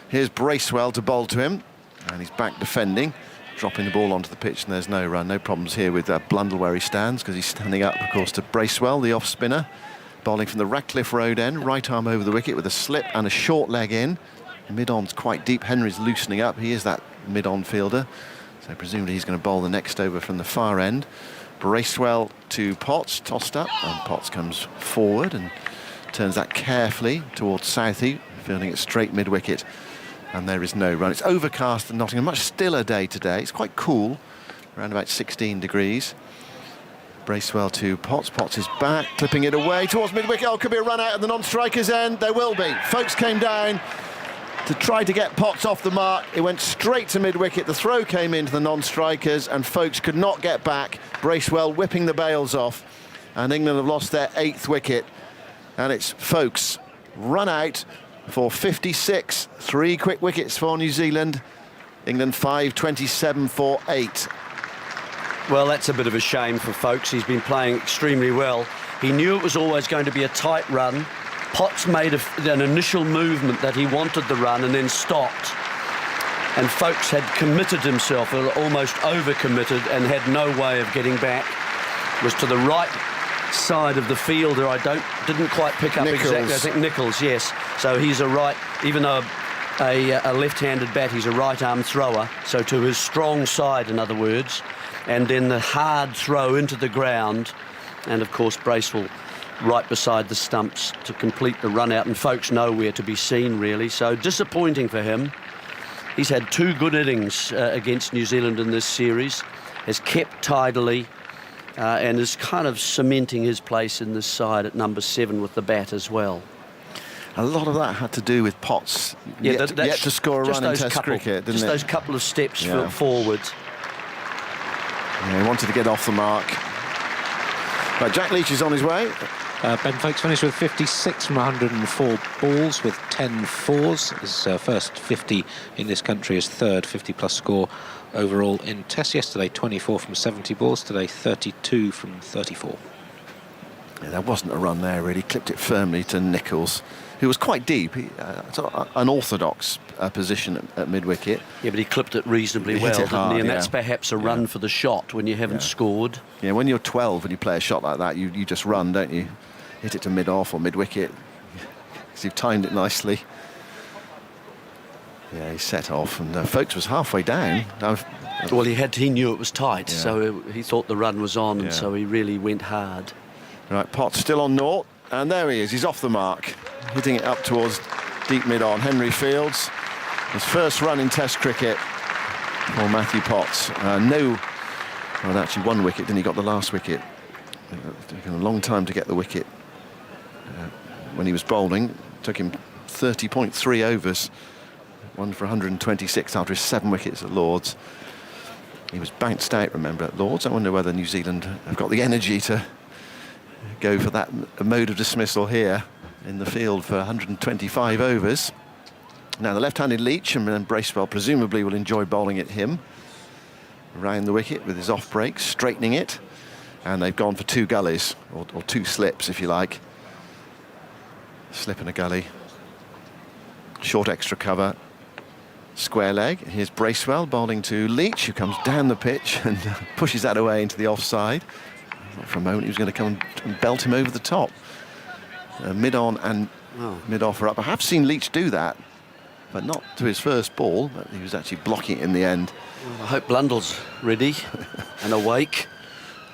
Here's Bracewell to bowl to him, and he's back defending, dropping the ball onto the pitch, and there's no run. No problems here with Blundell where he stands, because he's standing up, of course, to Bracewell, the off spinner. Bowling from the Ratcliffe Road end, right arm over the wicket with a slip and a short leg in. Mid-on's quite deep. Henry's loosening up. He is that mid-on fielder. So presumably he's going to bowl the next over from the far end. Bracewell to Potts, tossed up, and Potts comes forward and turns that carefully towards Southey, fielding it straight mid-wicket. And there is no run. It's overcast in Nottingham, much stiller day today. It's quite cool, around about 16 degrees. Bracewell to Potts. Potts is back, clipping it away towards mid-wicket. Oh, could be a run out at the non-striker's end. There will be. Folkes came down to try to get Potts off the mark. It went straight to mid-wicket. The throw came into the non-strikers, and Folkes could not get back. Bracewell whipping the bails off, and England have lost their 8th wicket. And it's Folkes run out for 56. 3 quick wickets for New Zealand. England 5:27 for 8. Well, that's a bit of a shame for Folkes. He's been playing extremely well. He knew it was always going to be a tight run. Potts made an initial movement that he wanted the run and then stopped. And Folkes had committed himself, almost over-committed, and had no way of getting back. Was to the right side of the fielder. I didn't quite pick up Nichols. Exactly. I think Nichols, yes. So he's a right, even though a left-handed bat, he's a right-arm thrower. So to his strong side, in other words. And then the hard throw into the ground, and of course Bracewell right beside the stumps to complete the run out, and Folkes nowhere to be seen really. So disappointing for him. He's had 2 good innings against New Zealand in this series, has kept tidily, and is kind of cementing his place in this side at number 7 with the bat as well. A lot of that had to do with Potts yet to score a run in Test cricket, didn't it? Just those couple of steps forward. Yeah, he wanted to get off the mark. Right, Jack Leach is on his way. Ben Folkes finished with 56 from 104 balls with 10 fours. His first 50 in this country, his third 50-plus score overall in Test. Yesterday, 24 from 70 balls. Today, 32 from 34. Yeah, there wasn't a run there, really. Clipped it firmly to Nichols, who was quite deep. Unorthodox position at mid-wicket. Yeah, but he clipped it reasonably well, didn't he? And that's perhaps a run for the shot when you haven't scored. Yeah, when you're 12 and you play a shot like that, you just run, don't you? Hit it to mid-off or mid-wicket, because you've timed it nicely. Yeah, he set off, and Folkes was halfway down. Well, he knew it was tight, so he thought the run was on, and so he really went hard. Right, Potts still on naught, and there he is. He's off the mark, hitting it up towards deep mid-on. Henry Fields, his first run in Test cricket for Matthew Potts. Actually 1 wicket, then he got the last wicket. It took him a long time to get the wicket. When he was bowling, it took him 30.3 overs, 1 for 126 after his 7 wickets at Lords. He was bounced out, remember, at Lords. I wonder whether New Zealand have got the energy to go for that mode of dismissal here in the field for 125 overs. Now the left-handed Leach, and then Bracewell presumably will enjoy bowling at him. Round the wicket with his off break, straightening it. And they've gone for 2 gullies, or 2 slips, if you like. Slip and a gully. Short extra cover. Square leg. Here's Bracewell bowling to Leach, who comes down the pitch and pushes that away into the offside. For a moment he was going to come and belt him over the top. Mid-on and mid-off are up. I have seen Leach do that but not to his first ball. But he was actually blocking it in the end. Well, I hope Blundell's ready and awake.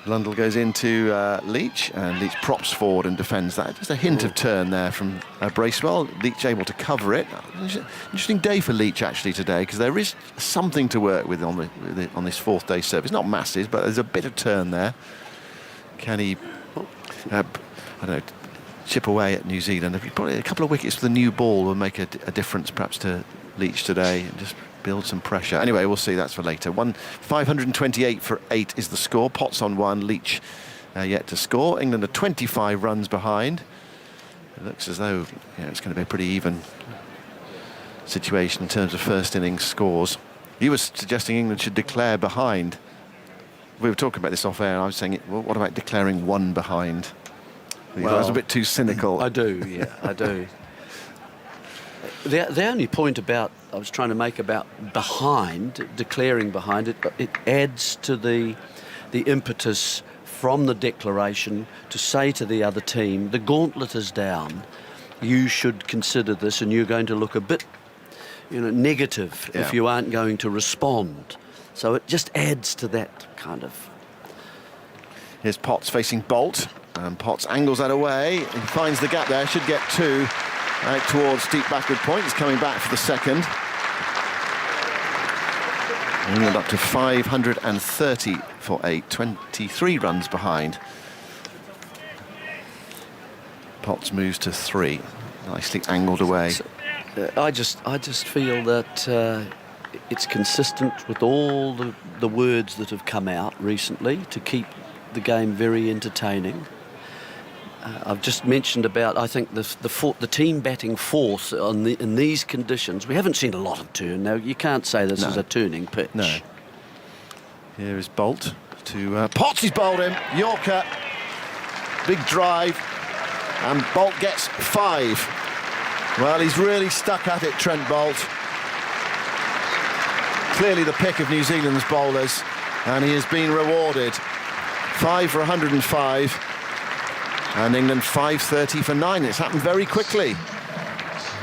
Blundell goes into Leach, and Leach props forward and defends that. Just a hint of turn there from Bracewell. Leach able to cover it. Interesting day for Leach actually today, because there is something to work with on this fourth day serve. It's not massive, but there's a bit of turn there. Can he, I don't know, chip away at New Zealand? Probably a couple of wickets for the new ball will make a difference perhaps to Leach today, and just build some pressure. Anyway, we'll see, that's for later. 528 for 8 is the score. Potts on 1, Leach yet to score. England are 25 runs behind. It looks as though it's going to be a pretty even situation in terms of first innings scores. He was suggesting England should declare behind. We were talking about this off air, and I was saying, well, what about declaring 1 behind? Well, that was a bit too cynical. I do, yeah, I do. The only point I was trying to make about behind, declaring behind, it adds to the impetus from the declaration to say to the other team, the gauntlet is down, you should consider this, and you're going to look a bit negative if you aren't going to respond. So it just adds to that kind of... Here's Potts facing Bolt, and Potts angles that away and finds the gap there, should get 2. Out towards deep backward point. He's coming back for the second. England up to 530 for 8, 23 runs behind. Potts moves to 3, nicely angled away. So, I just feel that it's consistent with all the words that have come out recently to keep the game very entertaining. I've just mentioned about, I think, the team batting fourth in these conditions. We haven't seen a lot of turn. Now, you can't say this is a turning pitch. No. Here is Bolt to Potts. He's bowled him. Yorker. Big drive. And Bolt gets 5. Well, he's really stuck at it, Trent Bolt. Clearly the pick of New Zealand's bowlers. And he has been rewarded. 5 for 105. And England 530 for 9. It's happened very quickly.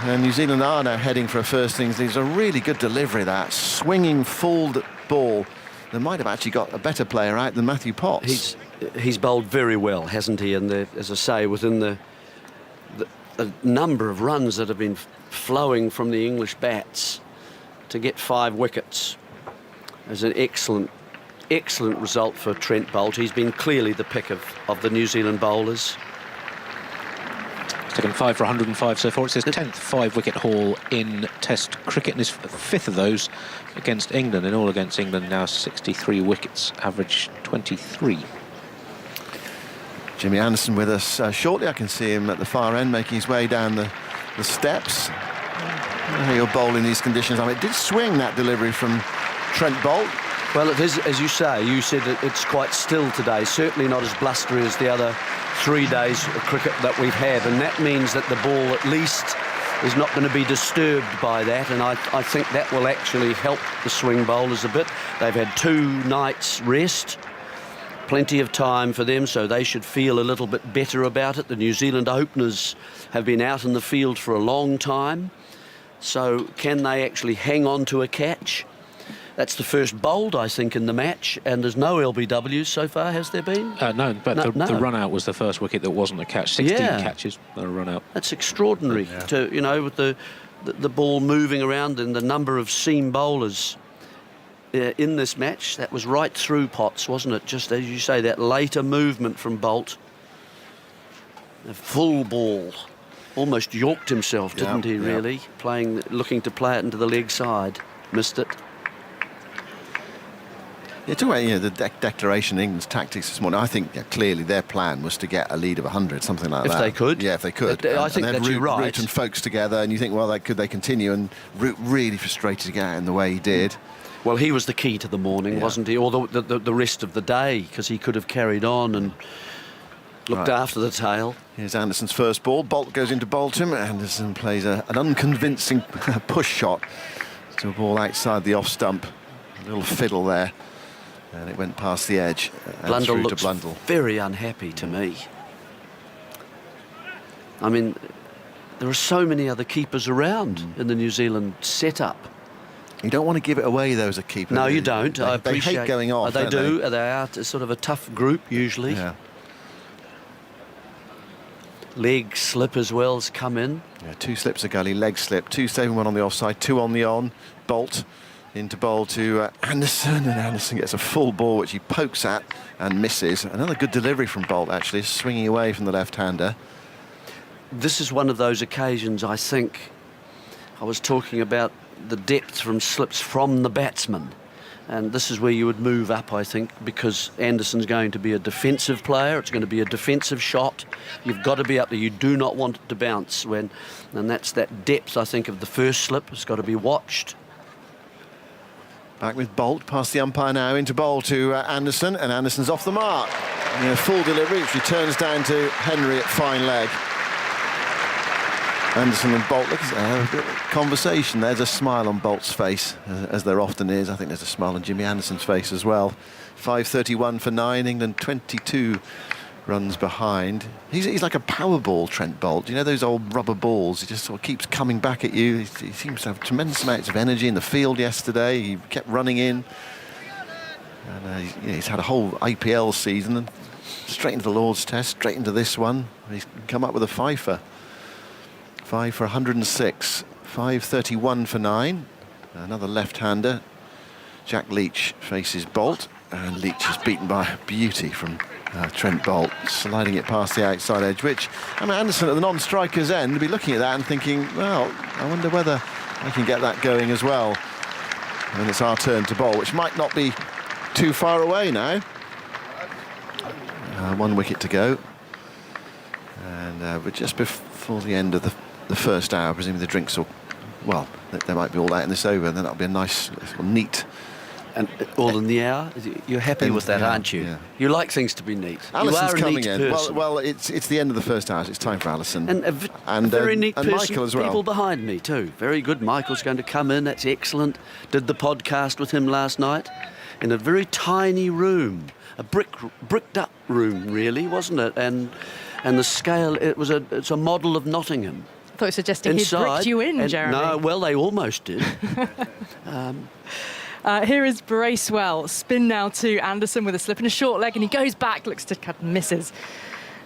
And New Zealand are now heading for a first innings. It's a really good delivery, that swinging full ball. They might have actually got a better player out than Matthew Potts. He's bowled very well, hasn't he? And as I say, within the number of runs that have been flowing from the English bats to get 5 wickets is an excellent result for Trent Bolt. He's been clearly the pick of the New Zealand bowlers. He's taken 5 for 105 so far. It's his 10th 5-wicket haul in Test cricket, and his 5th of those against England. In all against England now 63 wickets, average 23. Jimmy Anderson with us shortly. I can see him at the far end making his way down the steps. How you'll bowl in these conditions. I mean, it did swing, that delivery from Trent Bolt. Well, it is, as you say, you said it's quite still today, certainly not as blustery as the other 3 days of cricket that we've had, and that means that the ball at least is not going to be disturbed by that, and I think that will actually help the swing bowlers a bit. They've had 2 nights rest, plenty of time for them, so they should feel a little bit better about it. The New Zealand openers have been out in the field for a long time, so can they actually hang on to a catch? That's the first bowled, I think, in the match, and there's no LBWs so far, has there been? No, but the run-out was the first wicket that wasn't a catch. 16 catches, a run-out. That's extraordinary, with the ball moving around and the number of seam bowlers in this match. That was right through Potts, wasn't it? Just, as you say, that later movement from Bolt. A full ball. Almost yorked himself, didn't he, really? Looking to play it into the leg side. Missed it. Yeah, talking about the declaration of England's tactics this morning, I think clearly their plan was to get a lead of 100, something like that. If they could. Yeah, if they could. I think that's right. Root and Folkes together, and you think, well, could they continue? And Root really frustrated to get out in the way he did. Well, he was the key to the morning, wasn't he? Or the rest of the day, because he could have carried on and looked after the tail. Here's Anderson's first ball. Bolt goes into Bolton. Anderson plays an unconvincing push shot to a ball outside the off stump. A little fiddle there. And it went past the edge and Blundell through looks to Blundell. Very unhappy to me. I mean, there are so many other keepers around in the New Zealand setup. You don't want to give it away, though, as a keeper. No, you don't. I appreciate. They hate going off. They do. They are sort of a tough group usually. Yeah. Leg slip as well has come in. Yeah, 2 slips a gully, leg slip, 2 saving, 1 on the offside, 2 on the on. Bolt into bowl to Anderson, and Anderson gets a full ball which he pokes at and misses. Another good delivery from Bolt, actually, swinging away from the left-hander. This is one of those occasions, I think, I was talking about the depth from slips from the batsman. And this is where you would move up, I think, because Anderson's going to be a defensive player. It's going to be a defensive shot. You've got to be up there. You do not want it to bounce and that's that depth, I think, of the first slip. It's got to be watched. Back with Bolt, past the umpire now, into bowl to Anderson, and Anderson's off the mark. Full delivery, which returns down to Henry at fine leg. Anderson and Bolt, look at a conversation. There's a smile on Bolt's face, as there often is. I think there's a smile on Jimmy Anderson's face as well. 5:31 for 9, England 22 runs behind. He's like a power ball, Trent Bolt. You know those old rubber balls? He just sort of keeps coming back at you. He seems to have tremendous amounts of energy in the field yesterday. He kept running in. And he's had a whole IPL season, and straight into the Lord's Test, straight into this one. He's come up with a fifer. 5 for 106. 5:31 for 9. Another left-hander. Jack Leach faces Bolt, and Leach is beaten by beauty from Trent Bolt, sliding it past the outside edge, which, Anderson at the non-striker's end would be looking at that and thinking, well, I wonder whether I can get that going as well. And it's our turn to bowl, which might not be too far away now. 1 wicket to go. And but just before the end of the first hour, presumably the drinks will, well, there might be all that in this over, and then that'll be a nice, neat. And all in the hour? You're happy with that, aren't you? Yeah. You like things to be neat. Alison's you are a coming neat in. person. Well, it's the end of the first hour, so it's time for Alison. And a very neat and person. Michael as well. People behind me too. Very good. Michael's going to come in. That's excellent. Did the podcast with him last night in a very tiny room, a bricked up room, really, wasn't it? And the scale. It's a model of Nottingham. I thought you were suggesting he'd bricked you in, Jeremy. No, well, they almost did. Here is Bracewell. Spin now to Anderson with a slip and a short leg, and he goes back, looks to cut and misses.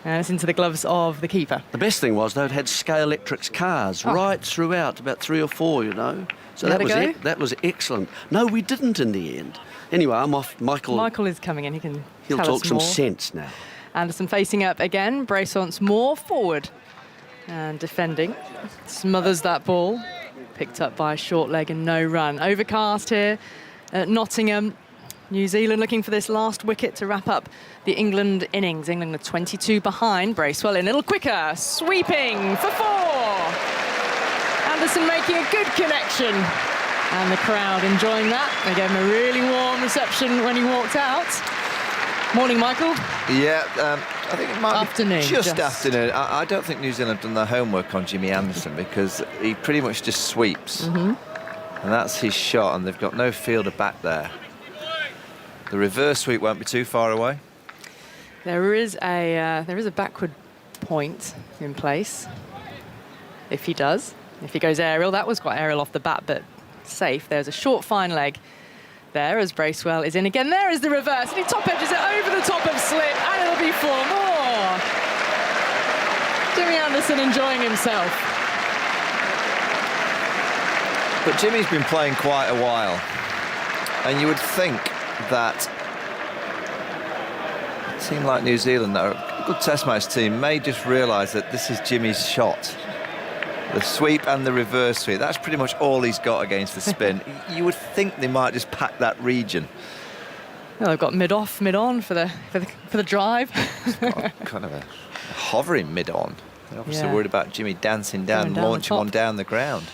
And it's into the gloves of the keeper. The best thing was, though, it had Scale Electric's cars right throughout, about 3 or 4, you know. So that was excellent. No, we didn't in the end. Anyway, I'm off. Michael is coming in. He'll tell talk us some more. sense now. Anderson facing up again. Brace once more forward and defending. Smothers that ball. Picked up by a short leg and no run. Overcast here at Nottingham. New Zealand looking for this last wicket to wrap up the England innings. England are 22 behind. Bracewell in a little quicker. Sweeping for 4. Anderson making a good connection. And the crowd enjoying that. They gave him a really warm reception when he walked out. Morning, Michael. Yeah, I think it might afternoon, be just afternoon. I don't think New Zealand have done their homework on Jimmy Anderson, because he pretty much just sweeps. And that's his shot, and they've got no fielder back there. The reverse sweep won't be too far away. There is a backward point in place. If he does. If he goes aerial, that was quite aerial off the bat, but safe. There's a short fine leg there as Bracewell is in again. There is the reverse, and he top edges it over the top of slip, and it'll be 4 more. Jimmy Anderson enjoying himself. But Jimmy's been playing quite a while, and you would think that a team like New Zealand, that are a good test match team, may just realise that this is Jimmy's shot. The sweep and the reverse sweep, that's pretty much all he's got against the spin. You would think they might just pack that region. Well, they've got mid-off, mid-on for the drive. Kind of a hovering mid-on. They're obviously worried about Jimmy dancing down, launching one down the ground.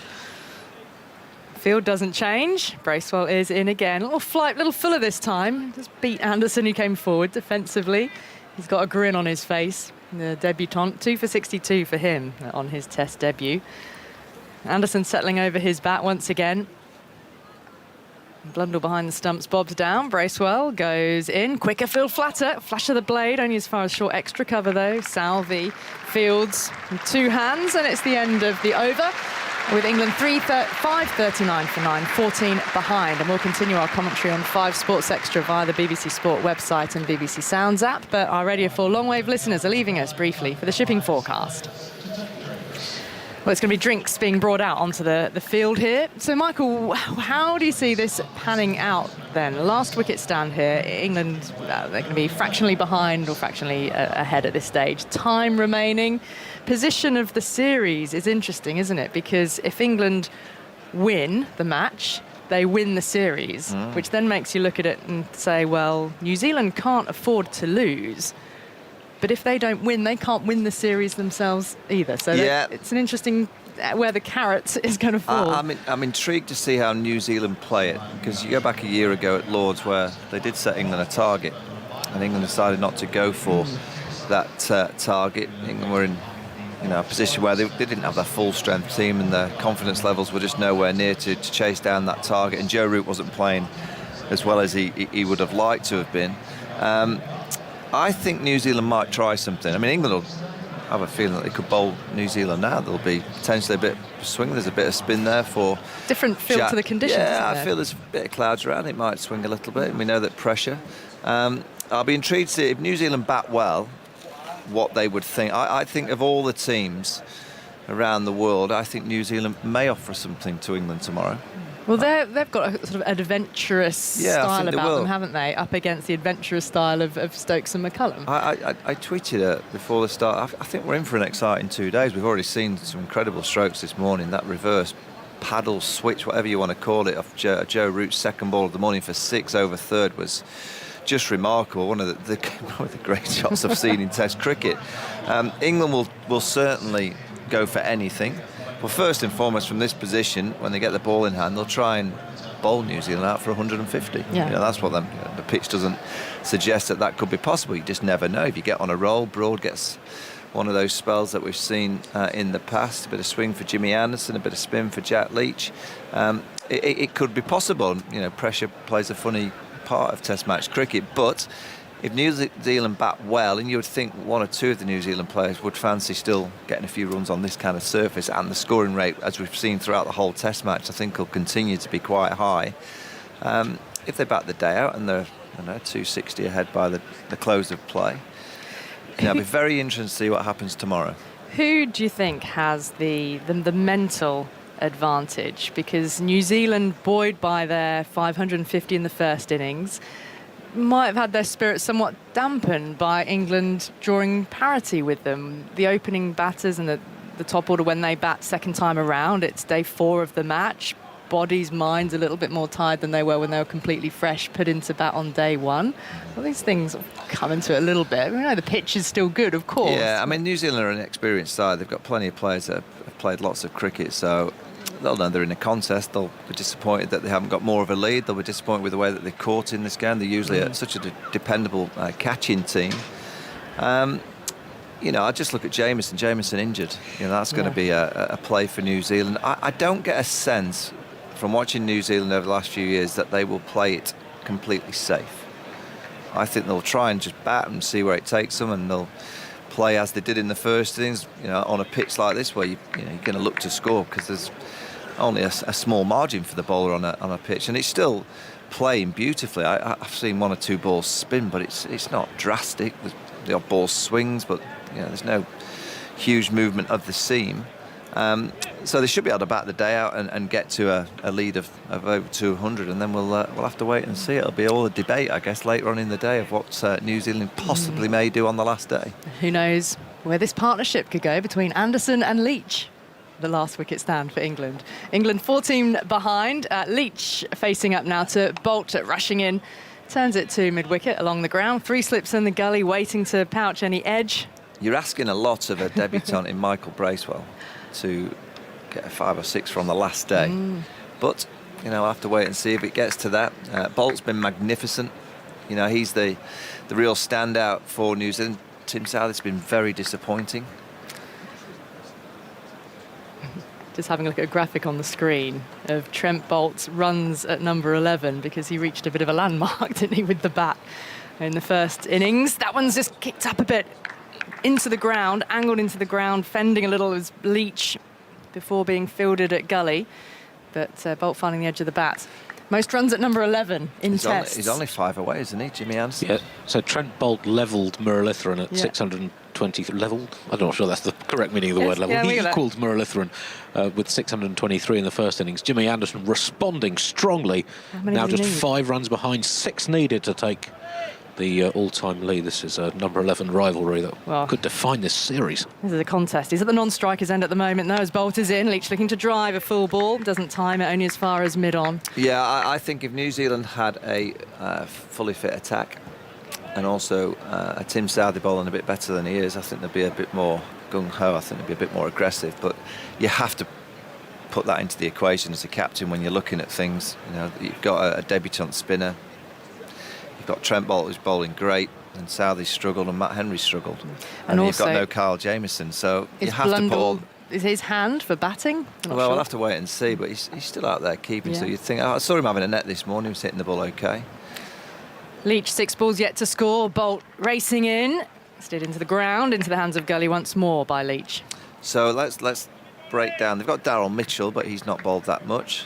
Field doesn't change. Bracewell is in again. Little fuller this time. Just beat Anderson, who came forward defensively. He's got a grin on his face. The debutant, 2 for 62 for him on his test debut. Anderson settling over his bat once again. Blundell behind the stumps, bobs down. Bracewell goes in. Quicker, Field flatter. Flash of the blade, only as far as short extra cover though. Salvi, Fields, with 2 hands, and it's the end of the over. With England 5:39 for 9, 14 behind. And we'll continue our commentary on 5 Sports Extra via the BBC Sport website and BBC Sounds app. But our Radio 4 long-wave listeners are leaving us briefly for the shipping forecast. Well, it's going to be drinks being brought out onto the field here. So, Michael, how do you see this panning out then? Last wicket stand here, England, they're going to be fractionally behind or fractionally ahead at this stage. Time remaining. Position of the series is interesting, isn't it? Because if England win the match, they win the series, which then makes you look at it and say, well, New Zealand can't afford to lose. But if they don't win, they can't win the series themselves either. So it's an interesting where the carrot is going to fall. I'm intrigued to see how New Zealand play it, because you go back a year ago at Lord's where they did set England a target, and England decided not to go for that target. England were in a position where they didn't have their full strength team, and their confidence levels were just nowhere near to chase down that target. And Joe Root wasn't playing as well as he would have liked to have been. I think New Zealand might try something. I mean, England will have a feeling that they could bowl New Zealand now. There'll be potentially a bit of swing. There's a bit of spin there for... Different feel to the conditions, Yeah, I feel there's a bit of clouds around. It might swing a little bit. And we know that pressure. I'll be intrigued to see if New Zealand bat well, what they would think. I think of all the teams around the world, I think New Zealand may offer something to England tomorrow. Well, they've got a sort of adventurous style about them, haven't they? Up against the adventurous style of Stokes and McCullum. I tweeted before the start, I think we're in for an exciting 2 days. We've already seen some incredible strokes this morning. That reverse paddle switch, whatever you want to call it, off Joe Root's second ball of the morning for 6 over third was just remarkable. One of the great shots I've seen in Test cricket. England will certainly go for anything. Well, first and foremost, from this position, when they get the ball in hand, they'll try and bowl New Zealand out for 150. Yeah. That's what the pitch doesn't suggest that could be possible. You just never know. If you get on a roll, Broad gets one of those spells that we've seen in the past. A bit of swing for Jimmy Anderson, a bit of spin for Jack Leach. It could be possible. Pressure plays a funny part of Test match cricket, but if New Zealand bat well, and you would think 1 or 2 of the New Zealand players would fancy still getting a few runs on this kind of surface, and the scoring rate, as we've seen throughout the whole Test match, I think will continue to be quite high. If they bat the day out and they're 260 ahead by the close of play, it'll be very interesting to see what happens tomorrow. Who do you think has the mental advantage? Because New Zealand, buoyed by their 550 in the first innings, might have had their spirits somewhat dampened by England drawing parity with them. The opening batters and the top order, when they bat second time around, it's day 4 of the match. Bodies, minds a little bit more tired than they were when they were completely fresh, put into bat on day 1. Well, these things come into it a little bit. The pitch is still good, of course. Yeah, I mean, New Zealand are an experienced side. They've got plenty of players that have played lots of cricket, so they'll know they're in a contest. They'll be disappointed that they haven't got more of a lead. They'll be disappointed with the way that they're caught in this game. They're usually such a dependable catching team. I just look at Jamieson. Jamieson injured. That's going to be a play for New Zealand. I don't get a sense from watching New Zealand over the last few years that they will play it completely safe. I think they'll try and just bat and see where it takes them, and they'll play as they did in the first innings, on a pitch like this where you're going to look to score, because there's only a small margin for the bowler on a pitch, and it's still playing beautifully. I've seen 1 or 2 balls spin, but it's not drastic. The odd ball swings, but there's no huge movement of the seam. So they should be able to bat the day out and get to a lead of over 200, and then we'll have to wait and see. It'll be all a debate, I guess, later on in the day of what New Zealand possibly may do on the last day. Who knows where this partnership could go between Anderson and Leach. The last wicket stand for England. England 14 behind. Leach facing up now to Bolt, rushing in. Turns it to mid-wicket along the ground. 3 slips in the gully, waiting to pouch any edge. You're asking a lot of a debutant in Michael Bracewell to get a 5 or 6 from the last day. But, I'll have to wait and see if it gets to that. Bolt's been magnificent. He's the real standout for New Zealand. Tim Southey's been very disappointing. Just having a look at a graphic on the screen of Trent Boult's runs at number 11, because he reached a bit of a landmark, didn't he, with the bat in the first innings. That one's just kicked up a bit into the ground, angled into the ground, fending a little as Leach before being fielded at gully. But Boult finding the edge of the bat. Most runs at number 11 in tests. He's only 5 away, isn't he, Jimmy Anderson? Yeah. So Trent Boult levelled Muralitharan at 623. Levelled? I'm not sure that's the correct meaning of the word level. Yeah, he equalled Muralitharan with 623 in the first innings. Jimmy Anderson responding strongly. Now just 5 runs behind, 6 needed to take the all-time lead. This is a number 11 rivalry that could define this series. This is a contest. He's at the non-strikers end at the moment now as Boult is in. Leach looking to drive a full ball. Doesn't time it, only as far as mid-on. Yeah, I think if New Zealand had a fully fit attack and also a Tim Southee bowling a bit better than he is, I think they'd be a bit more gung-ho. I think they'd be a bit more aggressive. But you have to put that into the equation as a captain when you're looking at things. You know, you've got a debutant spinner. You've got Trent Boult, who's bowling great, and Southee struggled, and Matt Henry struggled. And you've got no Kyle Jamieson, so you have to put all... Is his hand for batting? Well, we'll have to wait and see, but he's still out there keeping, so you'd think... I saw him having a net this morning, he was hitting the ball OK. Leach, 6 balls yet to score. Boult racing in, slid into the ground, into the hands of gully once more by Leach. So let's break down. They've got Daryl Mitchell, but he's not bowled that much.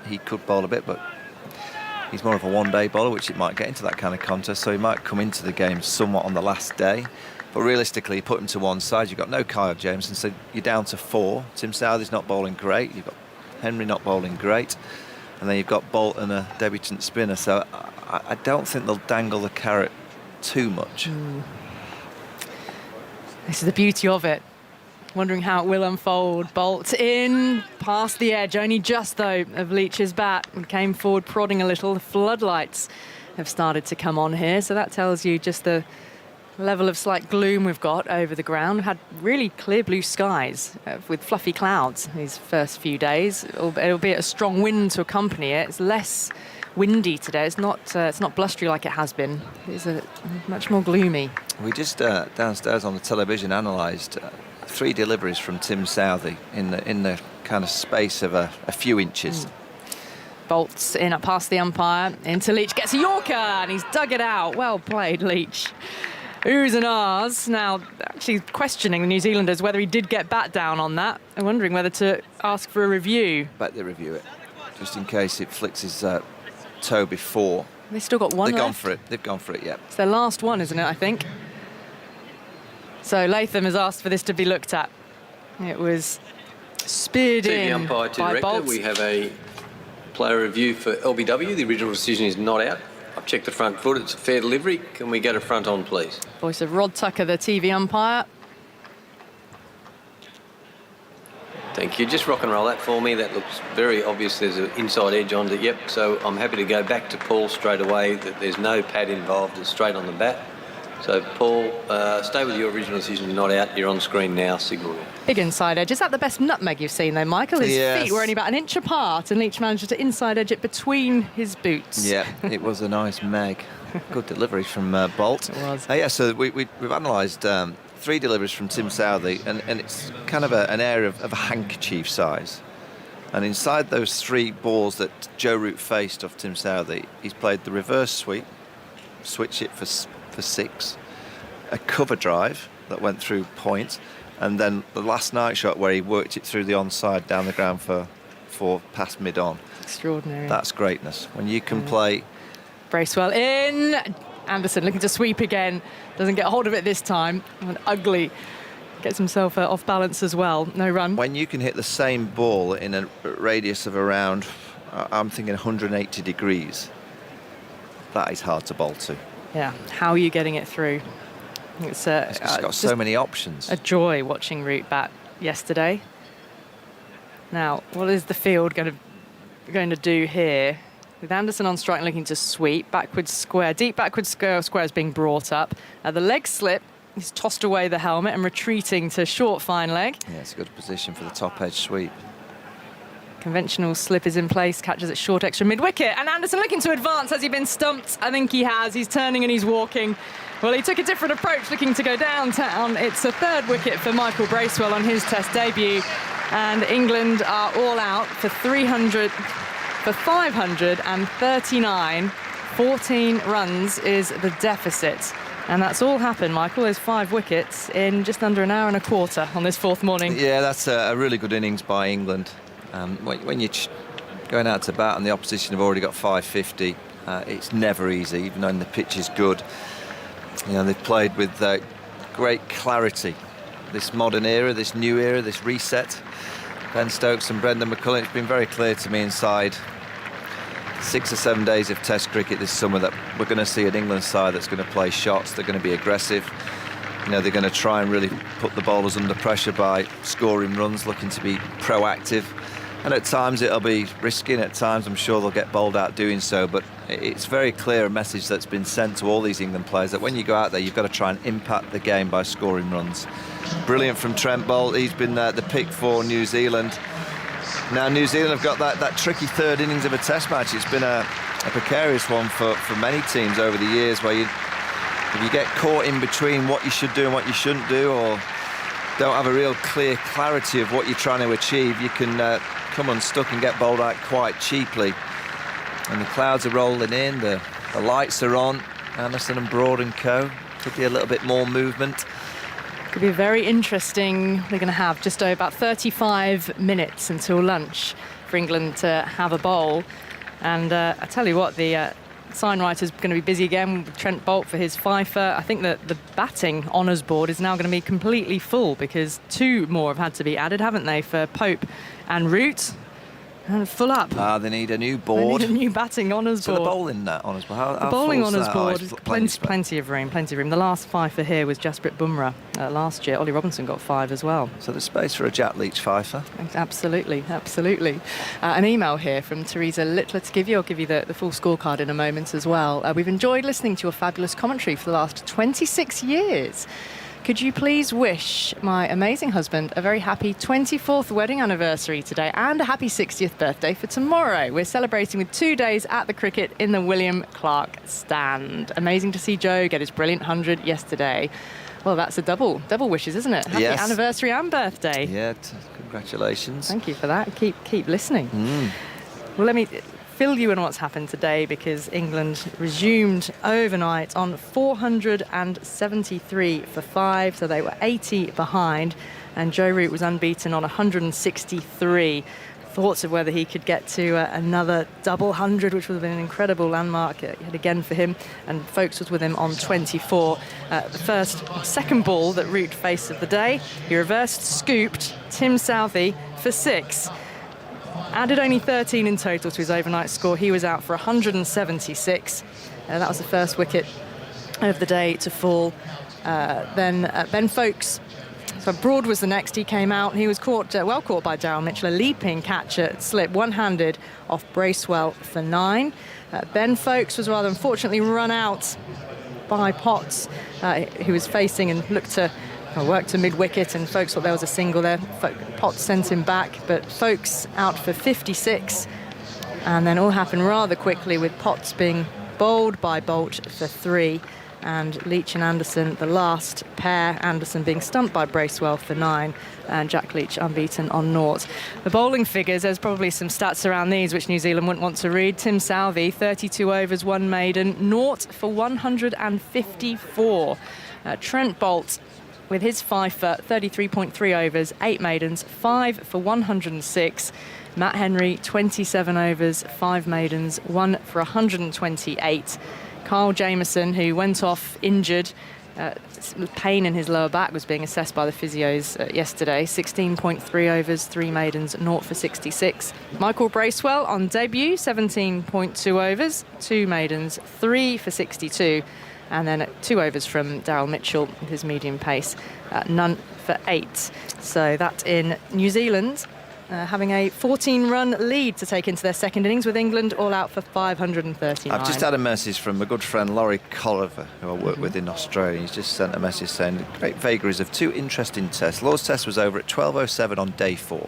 He could bowl a bit, but he's more of a one-day bowler, which it might get into that kind of contest, so he might come into the game somewhat on the last day. But realistically, you put him to one side, you've got no Kyle Jamieson, so you're down to 4. Tim Southee's not bowling great, you've got Henry not bowling great, and then you've got Boult and a debutant spinner, so I don't think they'll dangle the carrot too much. This is the beauty of it. Wondering how it will unfold. Boult in, past the edge, only just though of Leach's bat, and came forward prodding a little. The floodlights have started to come on here, so that tells you just the level of slight gloom we've got over the ground. We've had really clear blue skies with fluffy clouds these first few days, albeit a strong wind to accompany it. It's less windy today. It's not blustery like it has been. It's much more gloomy. We just downstairs on the television analysed 3 deliveries from Tim Southee in the kind of space of a few inches. Boult's in up past the umpire, into Leach, gets a Yorker, and he's dug it out. Well played, Leach. Oohs and ahs. Now, actually questioning the New Zealanders whether he did get bat down on that, and wondering whether to ask for a review. Bet they review it, just in case it flicks his toe before. They've still got one left. They've gone for it, yeah. It's their last one, isn't it, I think? So Latham has asked for this to be looked at. It was speared in umpire to by director. Boult. We have a player review for LBW. The original decision is not out. I've checked the front foot. It's a fair delivery. Can we go to front on, please? Voice of Rod Tucker, the TV umpire. Thank you. Just rock and roll that for me. That looks very obvious. There's an inside edge on it. Yep. So I'm happy to go back to Paul straight away. That there's no pad involved. It's straight on the bat. So, Paul, stay with your original decision, not out. You're on screen now, signal it. Big inside edge. Is that the best nutmeg you've seen, though, Michael? His feet were only about an inch apart, and Leach managed to inside edge it between his boots. Yeah, it was a nice meg. Good delivery from Boult. It was. Yeah, so we've analysed 3 deliveries from Tim Southee, and it's kind of an area of a handkerchief size. And inside those 3 balls that Joe Root faced off Tim Southee, he's played the reverse sweep, switch it for 6, a cover drive that went through point, and then the last night shot where he worked it through the onside down the ground for past mid-on. Extraordinary. That's greatness. When you can play... Bracewell in. Anderson looking to sweep again. Doesn't get hold of it this time. And Ugly gets himself off balance as well. No run. When you can hit the same ball in a radius of around, I'm thinking 180 degrees, that is hard to bowl to. Yeah, how are you getting it through? It's just got so many options. A joy watching Root bat yesterday. Now, what is the field going to do here? With Anderson on strike looking to sweep, backwards square, deep backwards square is being brought up. The leg slip, he's tossed away the helmet and retreating to short fine leg. Yeah, it's a good position for the top edge sweep. Conventional slip is in place, catches it short extra mid-wicket, and Anderson looking to advance. Has he been stumped? I think he has. He's turning and he's walking. Well, he took a different approach, looking to go downtown. It's a 3rd wicket for Michael Bracewell on his Test debut. And England are all out for 539. 14 runs is the deficit. And that's all happened, Michael. There's 5 wickets in just under an hour and a quarter on this fourth morning. Yeah, that's a really good innings by England. When you're going out to bat and the opposition have already got 550, it's never easy, even though the pitch is good. You know, they've played with great clarity. This modern era, this new era, this reset. Ben Stokes and Brendan McCullum, it's been very clear to me inside 6 or 7 days of Test cricket this summer that we're going to see an England side that's going to play shots, they're going to be aggressive. You know, they're going to try and really put the bowlers under pressure by scoring runs, looking to be proactive. And at times it'll be risky, and at times I'm sure they'll get bowled out doing so. But it's very clear a message that's been sent to all these England players that when you go out there, you've got to try and impact the game by scoring runs. Brilliant from Trent Boult. He's been the pick for New Zealand. Now New Zealand have got that tricky third innings of a Test match. It's been a precarious one for many teams over the years, where if you get caught in between what you should do and what you shouldn't do, or don't have a real clear clarity of what you're trying to achieve, you can come unstuck and get bowled out quite cheaply. And the clouds are rolling in, the lights are on. Anderson and Broad and co. Could be a little bit more movement. Could be very interesting. They're going to have just over about 35 minutes until lunch for England to have a bowl. And I tell you what, the sign writer's going to be busy again with Trent Boult for his fifer. I think that the batting honours board is now going to be completely full, because 2 more have had to be added, haven't they, for Pope and Root. And full up. They need a new board. They need a new batting honours board. So the bowling honours board. How the bowling full is honours that? board is is plenty of room. The last fifer here was Jasprit Bumrah last year. Ollie Robinson got 5 as well. So there's space for a Jack Leach fifer. Absolutely. An email here from Teresa Littler to give you. I'll give you the full scorecard in a moment as well. We've enjoyed listening to your fabulous commentary for the last 26 years. Could you please wish my amazing husband a very happy 24th wedding anniversary today and a happy 60th birthday for tomorrow? We're celebrating with 2 days at the cricket in the William Clark stand. Amazing to see Joe get his brilliant 100 yesterday. Well, that's a double wishes, isn't it? Happy anniversary and birthday. Yeah, congratulations. Thank you for that. Keep listening. Well, let me fill you in what's happened today, because England resumed overnight on 473 for 5, so they were 80 behind, and Joe Root was unbeaten on 163. Thoughts of whether he could get to another double 100, which would have been an incredible landmark yet again for him, and Folkes was with him on 24. The second ball that Root faced of the day, he reversed scooped Tim Southey for 6. Added only 13 in total to his overnight score. He was out for 176. That was the first wicket of the day to fall. Then Ben Folkes. So Broad was the next. He came out. He was well caught by Daryl Mitchell. A leaping catch at slip, one-handed off Bracewell for 9. Ben Folkes was rather unfortunately run out by Potts, who was facing and looked to work to mid-wicket, and Folkes thought there was a single there. Potts sent him back, but Folkes out for 56. And then all happened rather quickly, with Potts being bowled by Boult for 3, and Leach and Anderson the last pair, Anderson being stumped by Bracewell for 9, and Jack Leach unbeaten on 0. The bowling figures, there's probably some stats around these which New Zealand wouldn't want to read. Tim Southey, 32 overs, 1 maiden, 0 for 154. Trent Boult, with his fifer, 33.3 overs, 8 maidens, 5 for 106. Matt Henry, 27 overs, 5 maidens, 1 for 128. Kyle Jamieson, who went off injured, pain in his lower back was being assessed by the physios yesterday. 16.3 overs, 3 maidens, 0 for 66. Michael Bracewell on debut, 17.2 overs, 2 maidens, 3 for 62. And then 2 overs from Daryl Mitchell with his medium pace, none for 8. So that in New Zealand, having a 14-run lead to take into their second innings, with England all out for 539. I've just had a message from a good friend, Laurie Colliver, who I work with in Australia. He's just sent a message saying great vagaries of 2 interesting tests. Lord's test was over at 12:07 on day 4.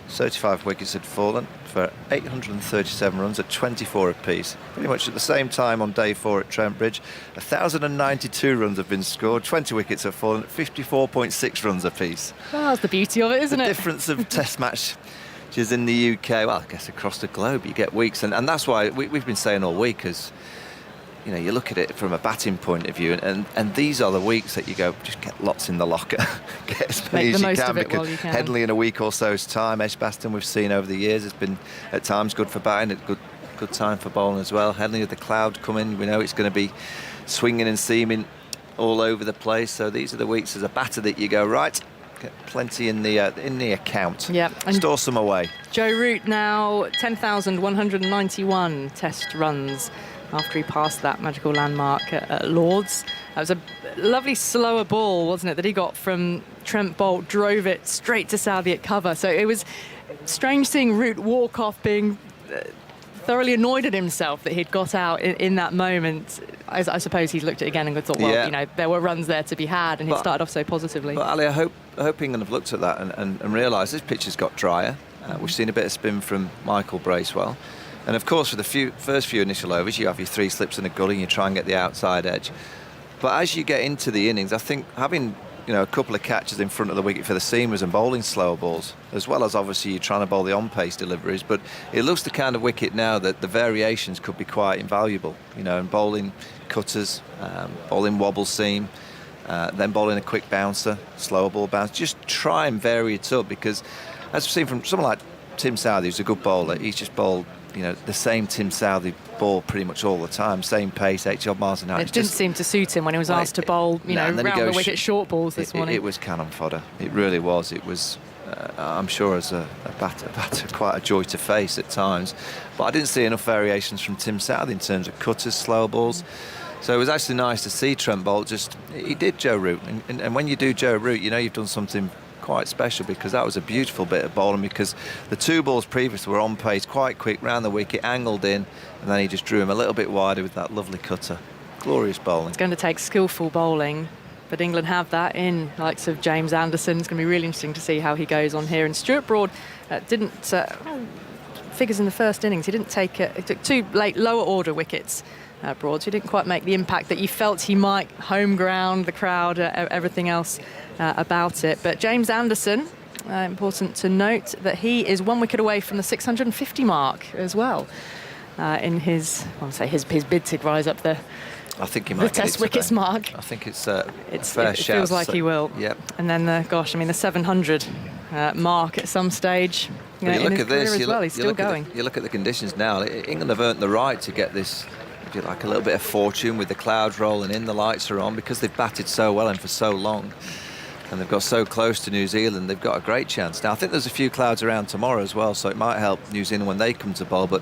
35 wickets had fallen for 837 runs at 24 apiece. Pretty much at the same time on day 4 at Trent Bridge. 1,092 runs have been scored. 20 wickets have fallen at 54.6 runs apiece. Oh, that's the beauty of it, isn't The it? difference of Test match is in the UK, well, I guess across the globe, you get weeks. And that's why we've been saying all week, as you know, you look at it from a batting point of view, and these are the weeks that you go, just get lots in the locker, get as many as you can, because Headingley in a week or so's time, Edgbaston we've seen over the years has been at times good for batting, at good time for bowling as well. Headingley with the cloud coming, we know it's going to be swinging and seaming all over the place. So these are the weeks as a batter that you go, right, get plenty in the account. Yeah, and store some away. Joe Root now 10,191 Test runs after he passed that magical landmark at Lords. That was a lovely slower ball, wasn't it, that he got from Trent Boult, drove it straight to Southee at cover. So it was strange seeing Root walk off being thoroughly annoyed at himself that he'd got out in that moment. I suppose he's looked at it again and thought, well, Yeah. you know, there were runs there to be had, and he But- started off so positively. But Ali, I hope England have looked at that and realised this pitch has got drier. We've seen a bit of spin from Michael Bracewell. And of course, for the first few initial overs, you have your 3 slips and a gully and you try and get the outside edge. But as you get into the innings, I think having, you know, a couple of catches in front of the wicket for the seamers and bowling slower balls, as well as obviously you're trying to bowl the on-pace deliveries, but it looks the kind of wicket now that the variations could be quite invaluable, you know, and bowling cutters, bowling wobble seam, then bowling a quick bouncer, slower ball bounce. Just try and vary it up, because as we've seen from someone like Tim Southee, who's a good bowler, he's just bowled, you know, the same Tim Southee ball pretty much all the time, same pace, 80 odd miles an hour. It didn't seem to suit him when he was asked to bowl, you know, round the wicket short balls this morning. It was cannon fodder. It really was. It was, I'm sure, as a batter, quite a joy to face at times. But I didn't see enough variations from Tim Southee in terms of cutters, slower balls. So it was actually nice to see Trent Boult he did Joe Root. And when you do Joe Root, you know you've done something quite special, because that was a beautiful bit of bowling, because the 2 balls previous were on pace, quite quick, round the wicket, angled in, and then he just drew him a little bit wider with that lovely cutter. Glorious bowling. It's going to take skillful bowling, but England have that in likes of James Anderson. It's going to be really interesting to see how he goes on here. And Stuart Broad didn't figures in the first innings. He didn't take he took 2 late lower order wickets. Broad, so he didn't quite make the impact that you felt he might. Home ground, the crowd, everything else about it. But James Anderson, important to note that he is 1 wicket away from the 650 mark as well in his bid to rise up the I think he might get Test wickets mark. I think it's a fair shout. It feels like he will. Yep. And then the 700 mark at some stage. You look in his at this, career as well. He's still going. You look at the conditions now. England have earned the right to get this, if you like, a little bit of fortune with the clouds rolling in, the lights are on, because they've batted so well and for so long, and they've got so close to New Zealand. They've got a great chance. Now I think there's a few clouds around tomorrow as well, so it might help New Zealand when they come to bowl. But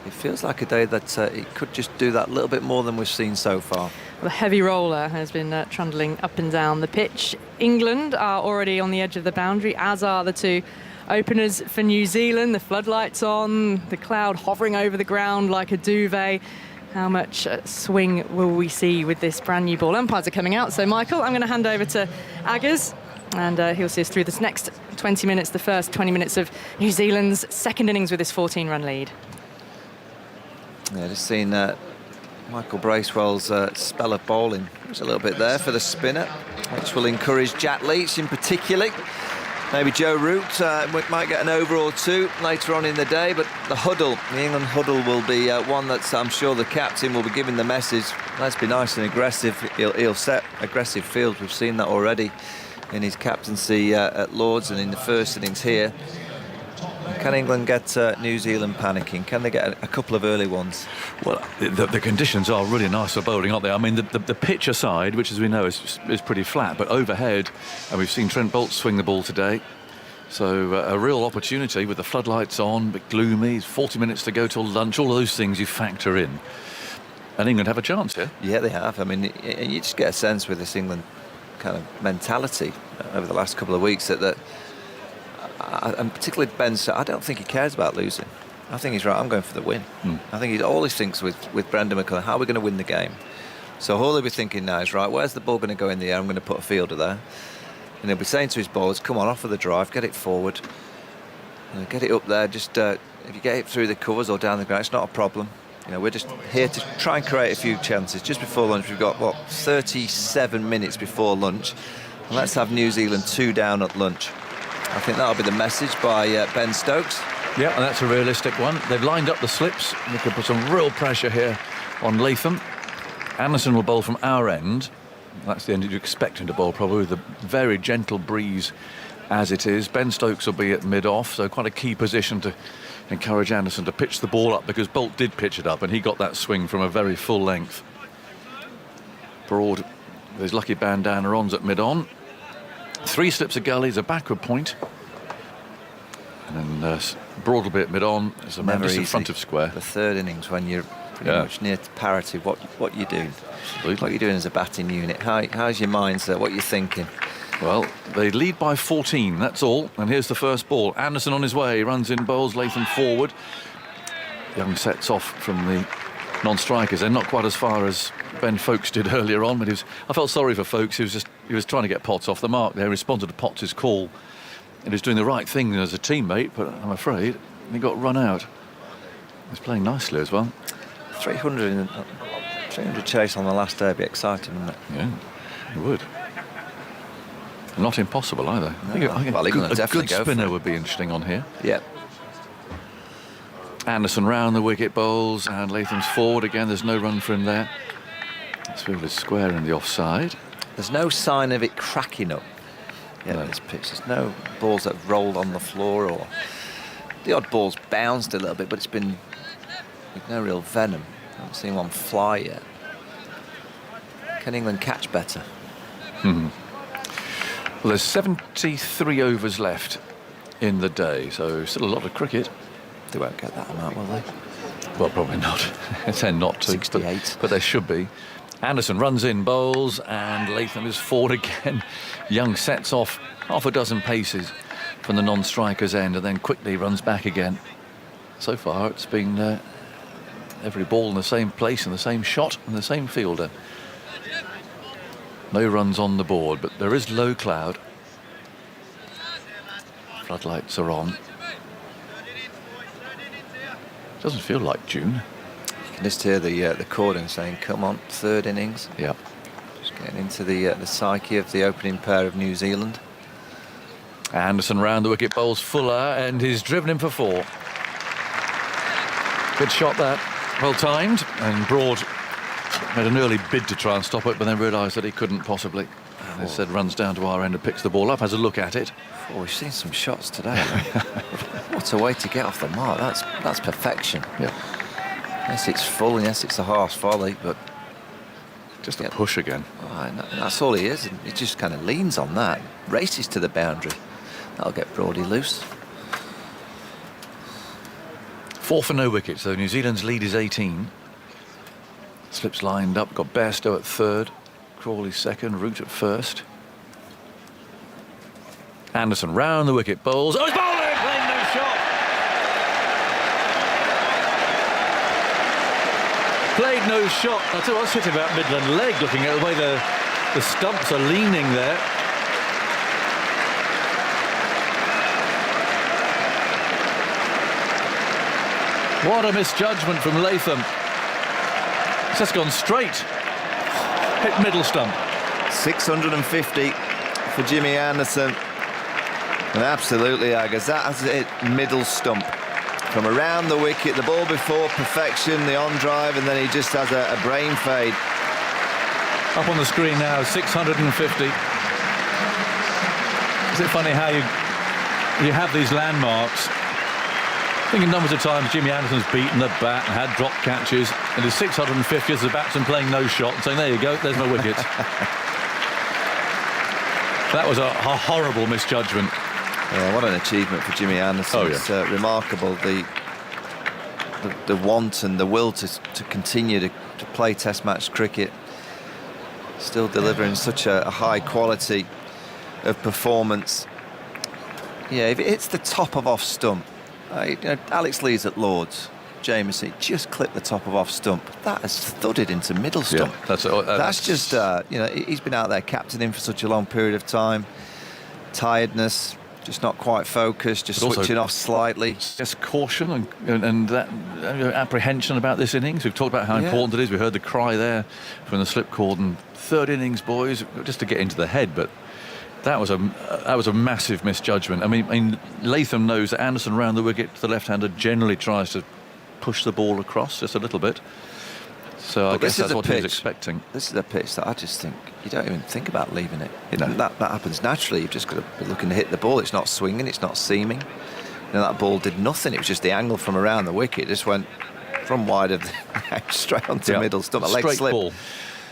it feels like a day that it could just do that little bit more than we've seen so far. The heavy roller has been trundling up and down the pitch. England are already on the edge of the boundary, as are the 2 openers for New Zealand. The floodlights on, the cloud hovering over the ground like a duvet. How much swing will we see with this brand new ball? Umpires are coming out, so Michael, I'm going to hand over to Aggers, and he'll see us through this next 20 minutes, the first 20 minutes of New Zealand's second innings with this 14-run lead. Yeah, just seen Michael Bracewell's spell of bowling. There's a little bit there for the spinner, which will encourage Jack Leach in particular. Maybe Joe Root might get an over or 2 later on in the day, but the England huddle will be one that I'm sure the captain will be giving the message, let's be nice and aggressive. He'll set aggressive fields. We've seen that already in his captaincy at Lords and in the first innings here. Can England get New Zealand panicking? Can they get a couple of early ones? Well, the conditions are really nice for bowling, aren't they? I mean, the pitch aside, which as we know is pretty flat, but overhead, and we've seen Trent Boult swing the ball today. So a real opportunity with the floodlights on, but gloomy, 40 minutes to go till lunch, all those things you factor in. And England have a chance here. Yeah, they have. I mean, you just get a sense with this England kind of mentality over the last couple of weeks that and particularly Ben, I don't think he cares about losing. I think he's right. I'm going for the win. I think he always thinks with Brendan McCullum, how are we going to win the game? So all he'll be thinking now is, right, where's the ball going to go in the air? I'm going to put a fielder there. And he'll be saying to his bowlers, come on, offer the drive, get it forward. Get it up there. Just if you get it through the covers or down the ground, it's not a problem. We're just here to try and create a few chances. Just before lunch, we've got 37 minutes before lunch, and let's have New Zealand 2 down at lunch. I think that'll be the message by Ben Stokes. Yeah, and that's a realistic one. They've lined up the slips. They could put some real pressure here on Latham. Anderson will bowl from our end. That's the end you'd expect him to bowl, probably, with a very gentle breeze as it is. Ben Stokes will be at mid-off, so quite a key position to encourage Anderson to pitch the ball up, because Bolt did pitch it up and he got that swing from a very full length. Broad with his lucky bandana on's at mid-on. 3 slips of gullies, a backward point. And then Broad will be at mid-on. There's a man just in front of square. The third innings, when you're pretty much near to parity, what you're doing. Absolutely. What you're doing as a batting unit. How's your mindset? What you're thinking? Well, they lead by 14, that's all. And here's the first ball. Anderson on his way, runs in, bowls Latham forward. Young sets off from the non-strikers. They're not quite as far as Ben Foakes did earlier on, but I felt sorry for Foakes. He was trying to get Potts off the mark there, responded to Potts' call. And he was doing the right thing as a teammate, but I'm afraid he got run out. He's playing nicely as well. 300 chase on the last day would be exciting, wouldn't it? Yeah, it would. Not impossible either. No, I think a good spinner would be interesting on here. Yeah. Anderson round the wicket, bowls, and Latham's forward again. There's no run for him there. This field is square in the offside. There's no sign of it cracking up. This pitch. There's no balls that have rolled on the floor, or the odd ball's bounced a little bit, but it's been with no real venom. I haven't seen one fly yet. Can England catch better? Well, there's 73 overs left in the day, so still a lot of cricket. They won't get that amount, will they? Well, probably not. They're not to. 68. But they should be. Anderson runs in, bowls, and Latham is forward again. Young sets off half a dozen paces from the non-striker's end and then quickly runs back again. So far, it's been every ball in the same place and the same shot and the same fielder. No runs on the board, but there is low cloud. Floodlights are on. Doesn't feel like June. You can just hear the cordon saying, come on, third innings. Yeah. Just getting into the psyche of the opening pair of New Zealand. Anderson round the wicket, bowls Fuller, and he's driven him for 4. Good shot that. Well timed, and Broad made an early bid to try and stop it, but then realised that he couldn't possibly. And instead runs down to our end and picks the ball up, has a look at it. Oh, we've seen some shots today. What a way to get off the mark. That's perfection. Yeah. Yes, it's full, and yes, it's a harsh volley, but just a push again. Oh, that's all he is. And he just kind of leans on that, races to the boundary. That'll get Brodie loose. 4 for no wickets, so New Zealand's lead is 18. Slips lined up, got Bairstow at third, Crawley second, Root at first. Anderson round the wicket, bowls. Oh, he's bowling! Playing no shot! Played no shot. I tell you what's hitting about Midland leg, looking at the way the stumps are leaning there. What a misjudgment from Latham. It's just gone straight. Hit middle stump. 650 for Jimmy Anderson. And absolutely, Aggers, that has hit middle stump. From around the wicket, the ball before perfection, the on drive, and then he just has a brain fade. Up on the screen now, 650. Is it funny how you have these landmarks? I think in numbers of times Jimmy Anderson's beaten the bat and had drop catches, and his 650 as the batsman playing no shot and saying, there you go, there's my wicket. That was a horrible misjudgment. Yeah, what an achievement for Jimmy Anderson. Oh, yeah. It's remarkable, the want and the will to continue to play Test match cricket, still delivering such a high quality of performance. Yeah, if it hits the top of off stump, Alex Lees at Lords, Jamieson just clipped the top of off stump. That has thudded into middle stump. Yeah, that's just he's been out there captaining for such a long period of time. Tiredness, just not quite focused, just switching off slightly. Yes, caution and that apprehension about this innings. We've talked about how important it is. We heard the cry there from the slip cordon. Third innings, boys, just to get into the head, but that was a massive misjudgment. I mean, Latham knows that Anderson round the wicket, the left-hander, generally tries to push the ball across just a little bit. So I guess that's what he was expecting. This is a pitch that I just think you don't even think about leaving it. You know, that happens naturally. You've just got to be looking to hit the ball. It's not swinging. It's not seaming. You know, that ball did nothing. It was just the angle from around the wicket. It just went from wide of the straight onto middle stump. A leg slip. Ball.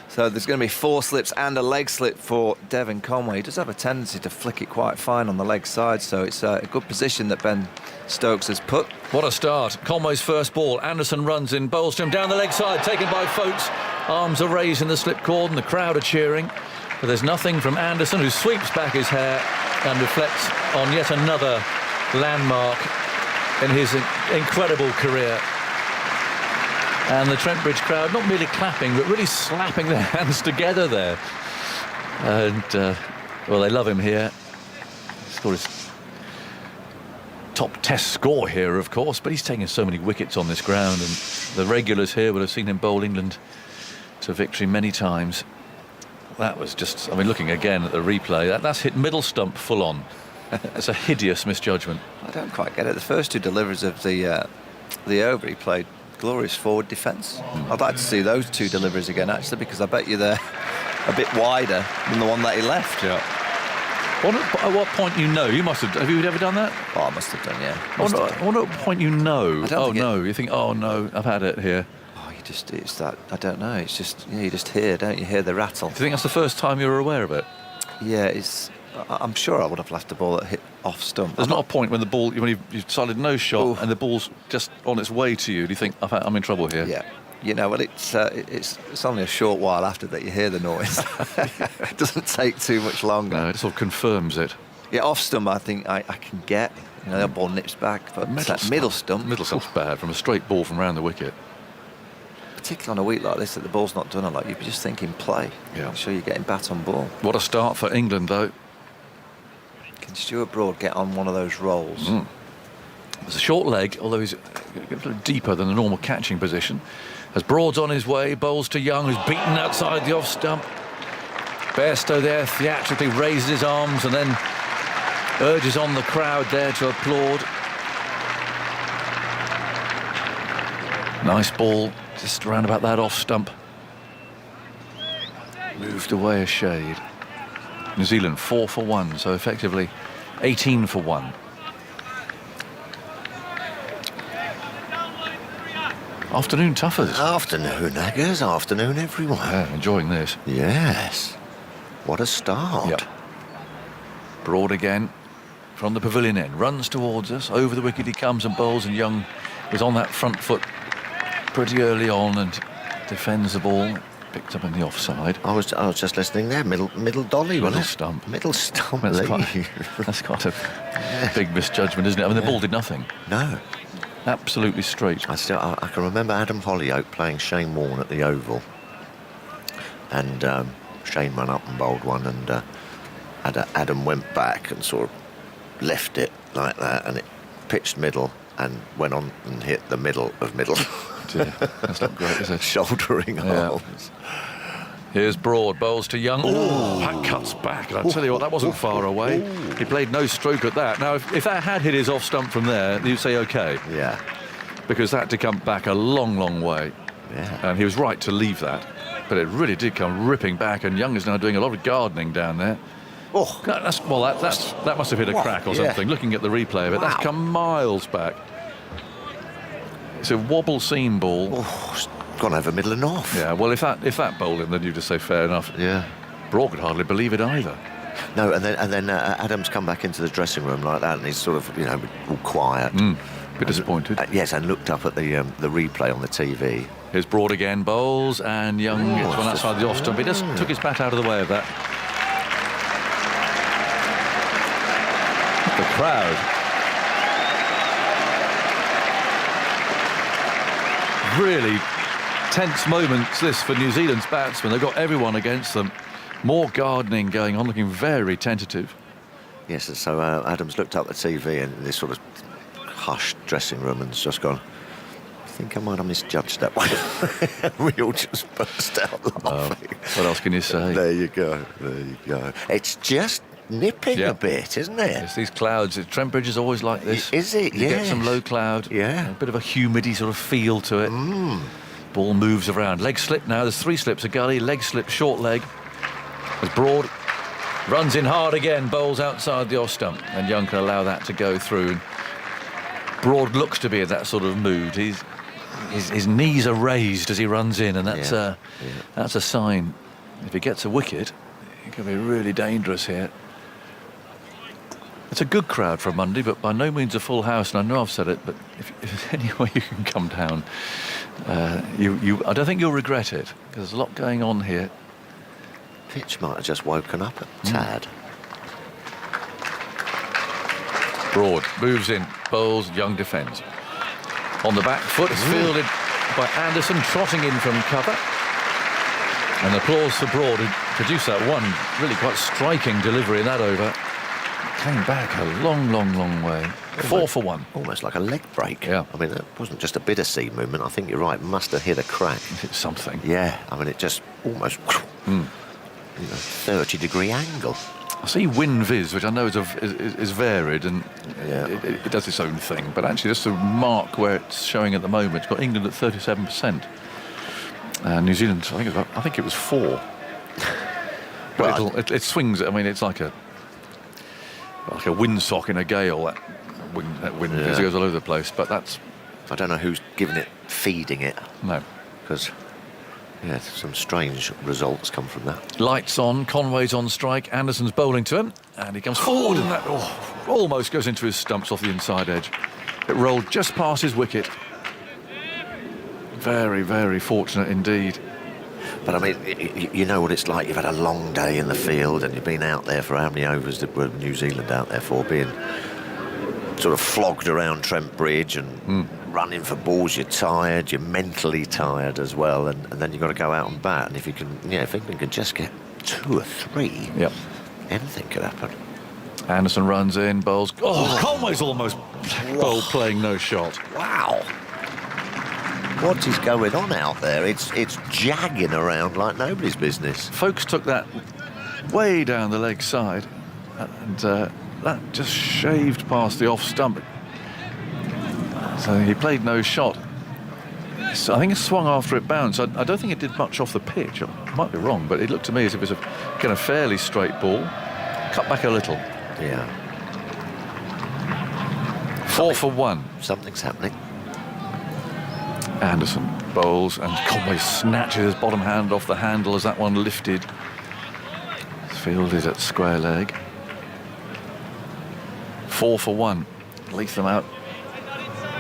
So there's going to be 4 slips and a leg slip for Devon Conway. He does have a tendency to flick it quite fine on the leg side, so it's a good position that Ben Stokes has put. What a start. Conway's first ball. Anderson runs in, bowls to him down the leg side, taken by Folkes. Arms are raised in the slip cordon, the crowd are cheering. But there's nothing from Anderson, who sweeps back his hair and reflects on yet another landmark in his incredible career. And the Trent Bridge crowd not merely clapping, but really slapping their hands together there. And, well, they love him here. He scored his top Test score here, of course, but he's taken so many wickets on this ground, and the regulars here would have seen him bowl England to victory many times. That was just, I mean, looking again at the replay, that's hit middle stump full on. It's a hideous misjudgment. I don't quite get it. The first 2 deliveries of the over, he played glorious forward defence. I'd like to see those 2 deliveries again, actually, because I bet you they're a bit wider than the one that he left. Yeah. At what point you know? You must have you ever done that? Oh, I must have done, yeah. I wonder at what point you know. You think, oh no, I've had it here. Oh, it's that, I don't know, it's just, you just hear, don't you, hear the rattle. Do you think that's the first time you were aware of it? Yeah, I'm sure I would have left the ball that hit off stump. There's not a point when the ball, when you've decided no shot and the ball's just on its way to you. Do you think, I'm in trouble here? Yeah. You know, well, it's only a short while after that you hear the noise. It doesn't take too much longer. No, it sort of confirms it. Yeah, off stump, I think I can get. You know, the ball nips back, but middle stump. Middle stump's bad from a straight ball from around the wicket. Particularly on a week like this, that the ball's not done a lot, you'd be just thinking play. Yeah. Make sure you're getting bat on ball. What a start for England, though. Can Stuart Broad get on one of those rolls? It's a short leg, although he's a little deeper than the normal catching position. As Broad's on his way, bowls to Young, who's beaten outside the off stump. Bairstow there theatrically raises his arms and then urges on the crowd there to applaud. Nice ball, just around about that off stump. Moved away a shade. New Zealand 4 for 1, so effectively 18 for 1. Afternoon toughers. Afternoon, Naggers. Afternoon, everyone. Yeah, enjoying this. Yes. What a start. Yep. Broad again from the pavilion end. Runs towards us. Over the wicket he comes and bowls, and Young was on that front foot pretty early on and defends the ball. Picked up in the offside. I was just listening there. Middle dolly, wasn't it? Middle stump. Middle stump. That's quite a big misjudgment, isn't it? I mean, the ball did nothing. No. Absolutely straight. I can remember Adam Hollyoake playing Shane Warne at the Oval, and Shane ran up and bowled one, and Adam went back and sort of left it like that, and it pitched middle and went on and hit the middle of middle. Dear, that's not great, is it? Shouldering arms. Here's Broad, bowls to Young. Oh, that cuts back. And I tell you what, that wasn't far away. He played no stroke at that. Now, if that had hit his off stump from there, you'd say OK. Yeah. Because that had to come back a long, long way. Yeah. And he was right to leave that. But it really did come ripping back, and Young is now doing a lot of gardening down there. Oh. That must have hit a crack or something. Looking at the replay of it, that's come miles back. It's a wobble seam ball. Oh, gone over middle and off. Yeah, well, if that bowled in, then you just say fair enough. Yeah. Broad could hardly believe it either. No, and then Adams come back into the dressing room like that, and he's sort of, all quiet. Bit disappointed. Yes, and looked up at the replay on the TV. Here's Broad again, bowls, and Young gets one outside the off stump. He just took his bat out of the way of that. The crowd. Really tense moments this for New Zealand's batsmen. They've got everyone against them. More gardening going on, looking very tentative. Yes, and so Adams looked up at the TV in this sort of hushed dressing room and just gone, I think I might have misjudged that one. We all just burst out laughing. What else can you say? There you go. There you go. It's just nipping a bit, isn't it? It's these clouds. Trent Bridge is always like this. Is it? You get some low cloud. Yeah. A bit of a humidity sort of feel to it. Ball moves around. Leg slip now. There's 3 slips. A gully. Leg slip. Short leg. As Broad runs in hard again. Bowls outside the off stump. And Young can allow that to go through. Broad looks to be in that sort of mood. His knees are raised as he runs in, and that's a sign. If he gets a wicket, it can be really dangerous here. It's a good crowd for a Monday, but by no means a full house. And I know I've said it, but if there's any way you can come down, I don't think you'll regret it, because there's a lot going on here. Pitch might have just woken up a tad. Broad moves in, bowls, Young defends. On the back foot, it's fielded by Anderson, trotting in from cover. And applause for Broad, who produced that one really quite striking delivery in that over. Came back a long way. 4 for 1. Almost like a leg break. Yeah. I mean, it wasn't just a bit of seam movement. I think you're right. It must have hit a crack. It's something. Yeah. I mean, it just almost 30-degree angle. I see WinViz, which I know is varied, and it does its own thing. But actually, just to mark where it's showing at the moment, it's got England at 37%. New Zealand, I think it was 4. But it swings. I mean, it's like a windsock in a gale. That WinViz goes all over the place. But that's. I don't know who's giving it, feeding it. No, because. Yeah, some strange results come from that. Lights on, Conway's on strike, Anderson's bowling to him, and he comes forward, and that almost goes into his stumps off the inside edge. It rolled just past his wicket. Very, very fortunate indeed. But I mean, you know what it's like. You've had a long day in the field, and you've been out there for how many overs were New Zealand out there for, being sort of flogged around Trent Bridge and running for balls. You're tired, you're mentally tired as well, and then you've got to go out and bat. And if England can just get 2 or 3, anything could happen. Anderson runs in, bowls. Conway's almost bowled playing no shot. Wow. What is going on out there? It's jagging around like nobody's business. Folks took that way down the leg side, and that just shaved past the off stump. So he played no shot. So I think it swung after it bounced. I don't think it did much off the pitch. I might be wrong, but it looked to me as if it was a fairly straight ball. Cut back a little. Yeah. 4 for 1. Something's happening. Anderson bowls, and Conway snatches his bottom hand off the handle as that one lifted. Field is at square leg. 4 for 1. Latham out.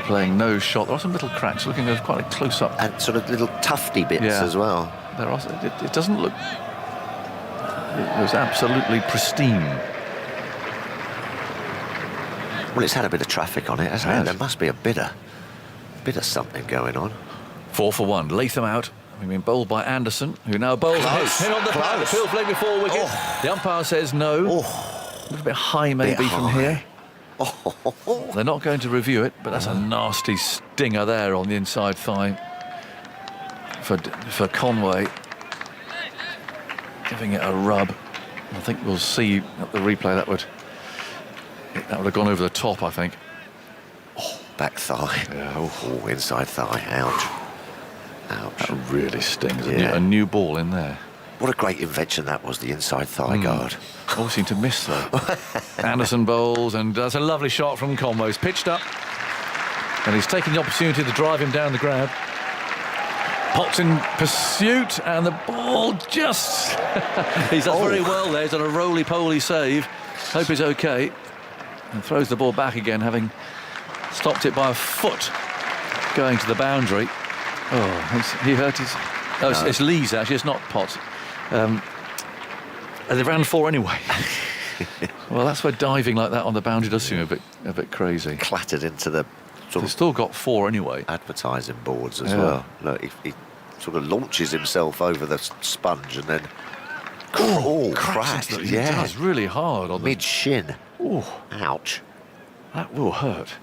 Playing no shot. There are some little cracks, looking at quite a close-up. And sort of little tufty bits as well. There are. It doesn't look. It was absolutely pristine. Well, it's had a bit of traffic on it, hasn't it? There must be a bit of something going on. 4 for 1. Latham out. I mean, bowled by Anderson, who now bowls hit on the back. The field flag before wicket. The umpire says no. A little bit high, maybe, from here. They're not going to review it, but that's a nasty stinger there on the inside thigh for Conway. Giving it a rub. I think we'll see at the replay that would have gone over the top, I think. Back thigh. Yeah. Inside thigh. Ouch. That really stings. A new ball in there. What a great invention that was, the inside thigh guard. Always seem to miss, though. Anderson bowls, and that's a lovely shot from Conway. He's pitched up, and he's taking the opportunity to drive him down the ground. Potts in pursuit, and the ball just... He's done very well there. He's done a roly-poly save. Hope he's OK. And throws the ball back again, having stopped it by a foot going to the boundary. He hurt his... It's Lees, actually. It's not Potts. And they ran 4 anyway. Well, that's where diving like that on the boundary does seem a bit crazy. Clattered into the... They've still got 4 anyway. Advertising boards as well. Look, he sort of launches himself over the sponge and then... cracks. He does really hard on mid-shin. Ooh. Ouch. That will hurt.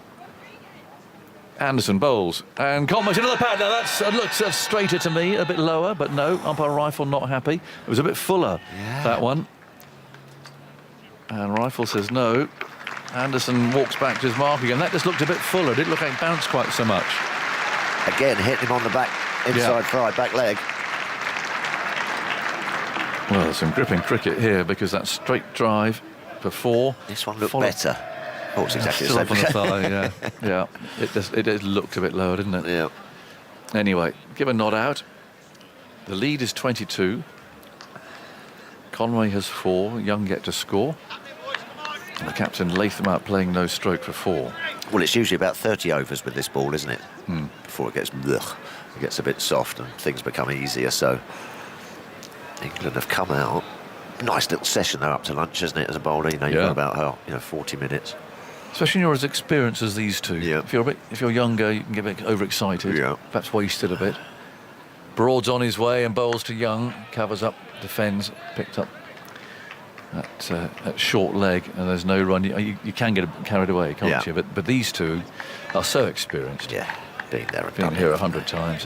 Anderson bowls, and Conway's into the pad. Now that looks straighter to me, a bit lower, but no, umpire Rifle not happy. It was a bit fuller, that one. And Rifle says no. Anderson walks back to his mark again. That just looked a bit fuller. It didn't look like it bounced quite so much. Again, hit him on the back, inside thigh, back leg. Well, there's some gripping cricket here because that straight drive for 4. This one looked better. Oh, it's exactly Still the same. up on the thigh, yeah. It just looked a bit lower, didn't it? Yeah. Anyway, give a nod out. The lead is 22. Conway has 4. Young yet to score. And the captain Latham out playing no stroke for 4. Well, it's usually about 30 overs with this ball, isn't it? Before it gets a bit soft and things become easier. So England have come out. Nice little session though up to lunch, isn't it? As a bowler, you've got about 40 minutes. Especially when you're as experienced as these two. Yeah. If you're younger, you can get a bit overexcited. Yeah. Perhaps wasted a bit. Broad's on his way and bowls to Young. Covers up, defends, picked up that short leg, and there's no run. You can get carried away, can't you? But these two are so experienced. Yeah, been here 100 times.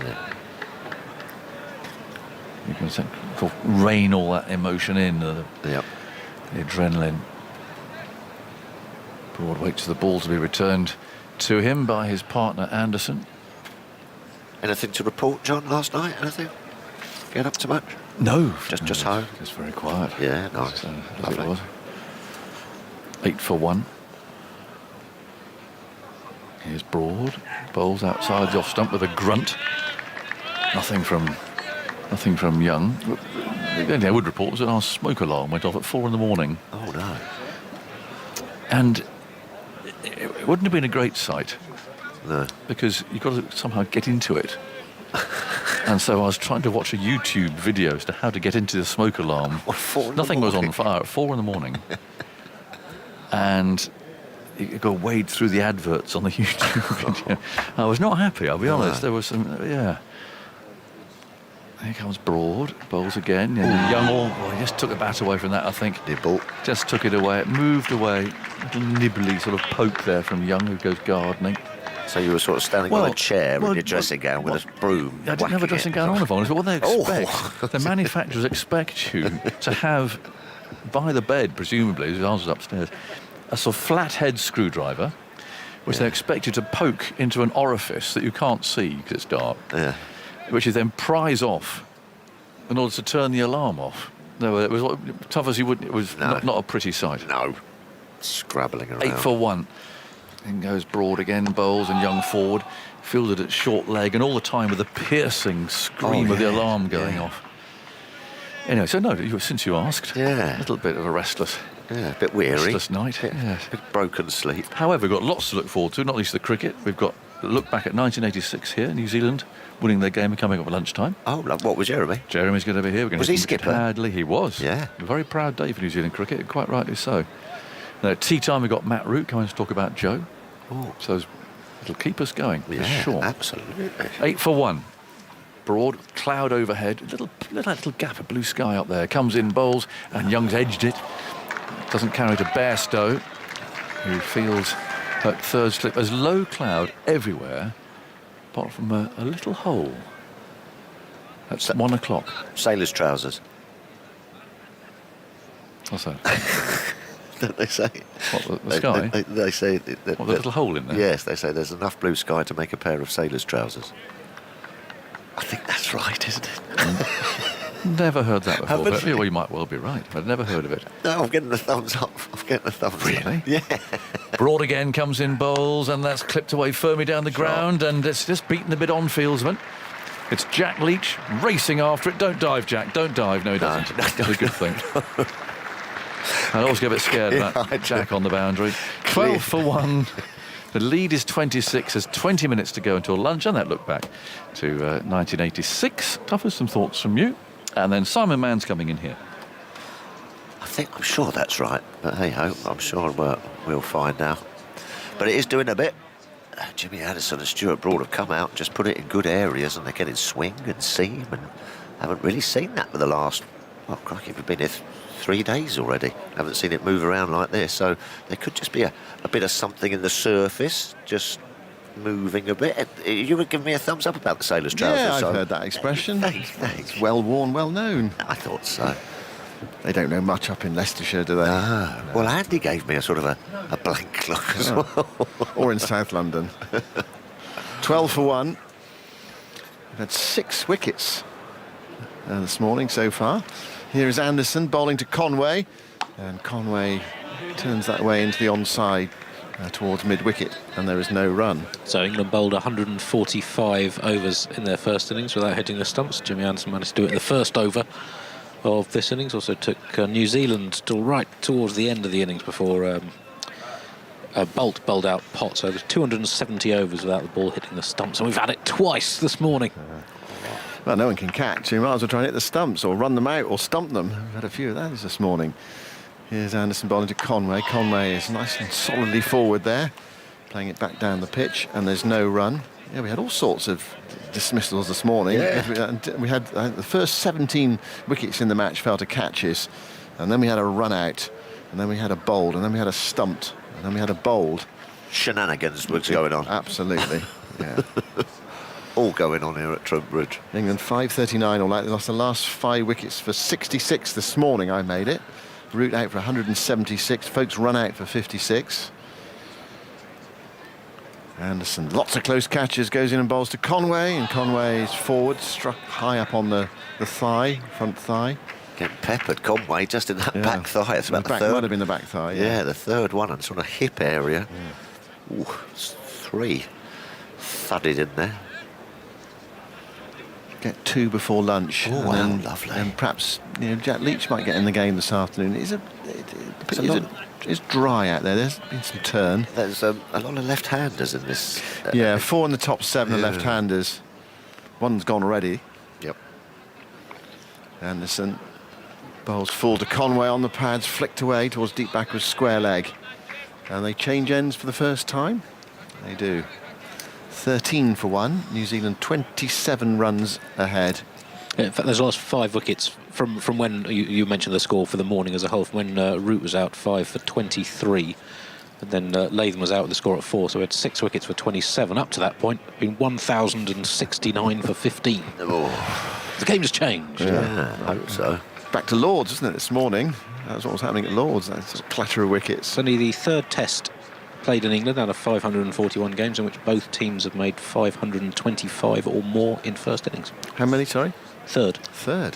You can sort of rein all that emotion in, the adrenaline. Broad waits for the ball to be returned to him by his partner Anderson. Anything to report, John, last night? Anything? Get up to much? No. Just home? Just very quiet. Yeah, nice. As it was. 8 for 1. Here's Broad. Bowls outside the off stump with a grunt. Nothing from Young. The only I would report was that our smoke alarm went off at 4 in the morning. Oh, no. And it wouldn't have been a great sight. No. Because you've got to somehow get into it. And so I was trying to watch a YouTube video as to how to get into the smoke alarm. Nothing was on fire at 4 in the morning. And you got to wade through the adverts on the YouTube video. I was not happy, I'll be honest. There was some, Here comes Broad, bowls again. And Young, he just took the bat away from that, I think. Nibble. Just took it away. It moved away. Little nibbly sort of poke there from Young, who goes gardening. So you were sort of standing on a chair in your dressing gown with a broom. I didn't have a dressing gown on, Yvonne. What they expect, the manufacturers expect you to have, by the bed, presumably, as ours was upstairs, a sort of flathead screwdriver, which they expect you to poke into an orifice that you can't see because it's dark, which you then prise off in order to turn the alarm off. No, it was tough as you would. It was not a pretty sight. No, scrabbling around. 8 for 1. In goes Broad again, bowls, and Young forward, fielded at short leg, and all the time with a piercing scream of the alarm going off. Anyway, so no, since you asked, a little bit of a restless, a bit weary, restless night, a bit broken sleep. However, we've got lots to look forward to, not least the cricket. We've got a look back at 1986 here, New Zealand winning their game and coming up at lunchtime. Oh, what was Jeremy? Jeremy's going to be here. Was he skipper? Hadley, he was. Yeah. A very proud day for New Zealand cricket, quite rightly so. Now, at tea time, we've got Matt Root coming to talk about Joe. Oh. So it'll keep us going, for sure. Absolutely. 8 for 1. Broad, cloud overhead, little gap of blue sky up there. Comes in, bowls, and Young's edged it. Doesn't carry to Bairstow, who fields at third slip. There's low cloud everywhere, apart from a little hole. That's 1 o'clock. Sailor's trousers. What's that? Don't they say? What, the sky? They say... What, the little hole in there? Yes, they say there's enough blue sky to make a pair of sailor's trousers. I think that's right, isn't it? Never heard that before. But, well, you might well be right. I've never heard of it. No, I'm getting the thumbs up. I'm getting the thumbs up. Really? Yeah. Broad again comes in, bowls, and that's clipped away firmly down the ground, and it's just beaten a bit on fieldsman. It's Jack Leach racing after it. Don't dive, Jack. Don't dive. No, he doesn't. That's a good thing. I always get a bit scared about Jack on the boundary. 12 for 1. The lead is 26. There's 20 minutes to go until lunch, and that look back to 1986. Tough as some thoughts from you. And then Simon Mann's coming in here. I'm sure that's right. But hey ho, I'm sure we'll find out. But it is doing a bit. Jimmy Addison and Stuart Broad have come out and just put it in good areas, and they're getting swing and seam, and haven't really seen that for the last, crikey, we've been here 3 days already. Haven't seen it move around like this, so there could just be a bit of something in the surface, just moving a bit. You would give me a thumbs up about the sailor's trousers. Yeah, I've heard that expression. Thanks. It's well worn, well known. I thought so. They don't know much up in Leicestershire, do they? No. Well, Andy gave me a sort of a blank look as well. Or in South London. 12 for 1. We've had 6 wickets this morning so far. Here is Anderson bowling to Conway, and Conway turns that way into the onside towards mid-wicket, and there is no run. So England bowled 145 overs in their first innings without hitting the stumps. Jimmy Anderson managed to do it in the first over of this innings. Also took New Zealand till right towards the end of the innings before Bolt bowled out Potts. So there's 270 overs without the ball hitting the stumps, and we've had it twice this morning. Well, no one can catch. You might as well try and hit the stumps or run them out or stump them. We've had a few of those this morning. Here's Anderson bowling to Conway. Conway is nice and solidly forward there, playing it back down the pitch, and there's no run. Yeah, we had all sorts of dismissals this morning. Yeah. We had the first 17 wickets in the match fell to catches, and then we had a run out, and then we had a bowled, and then we had a stumped, and then we had a bowled. Shenanigans was going on. Absolutely. Yeah. All going on here at Trent Bridge. England 539 all out. They lost the last 5 wickets for 66 this morning. I made it. Root out for 176. Folks run out for 56. Anderson, lots of close catches, goes in and bowls to Conway, and Conway's forward, struck high up on the thigh, front thigh. Getting peppered, Conway, just in that back thigh. It's about the third. Might have been the back thigh. Yeah, the third one, and sort of hip area. Yeah. Ooh, 3 thudded in there. Get 2 before lunch. Oh, wow, lovely. And perhaps Jack Leach might get in the game this afternoon. It's dry out there. There's been some turn. There's a lot of left-handers in this. 4 in the top 7 are left-handers. One's gone already. Yep. Anderson bowls full to Conway on the pads, flicked away towards deep back with square leg. And they change ends for the first time. They do. 13 for 1. New Zealand 27 runs ahead. In fact, there's lost 5 wickets from when you mentioned the score for the morning as a whole, from when Root was out 5 for 23, and then Latham was out with the score at 4, so we had 6 wickets for 27. Up to that point, been 1,069 for 15. Oh. The game's changed. Yeah, I hope so. Back to Lords, isn't it, this morning? That's what was happening at Lords, that sort of clatter of wickets. It's only the 3rd test played in England out of 541 games in which both teams have made 525 or more in first innings. How many, sorry? 3rd. 3rd.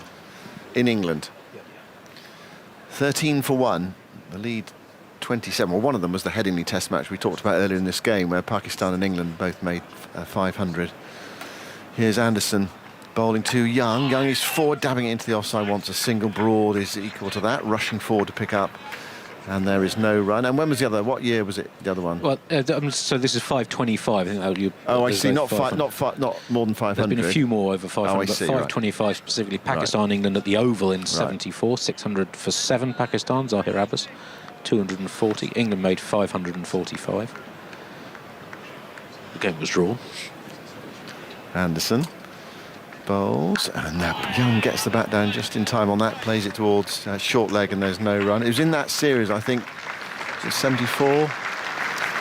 In England. 13 for 1. The lead 27. Well, one of them was the Headingley Test match we talked about earlier in this game, where Pakistan and England both made 500. Here's Anderson bowling to Young. Young is forward, dabbing it into the offside once. A single. Broad is equal to that, rushing forward to pick up. And there is no run. And when was the other? What year was it? The other one? Well, so this is 525. I think that you. Oh, I see. Not more than 500. There's been a few more over 500. Oh, I but see, 525 specifically. Pakistan, England at the Oval in 74. 600 for 7. Pakistan. Zahir Abbas, 240. England made 545. The game was drawn. Anderson bowls, and Young gets the bat down just in time on that, plays it towards short leg, and there's no run. It was in that series, I think, 74,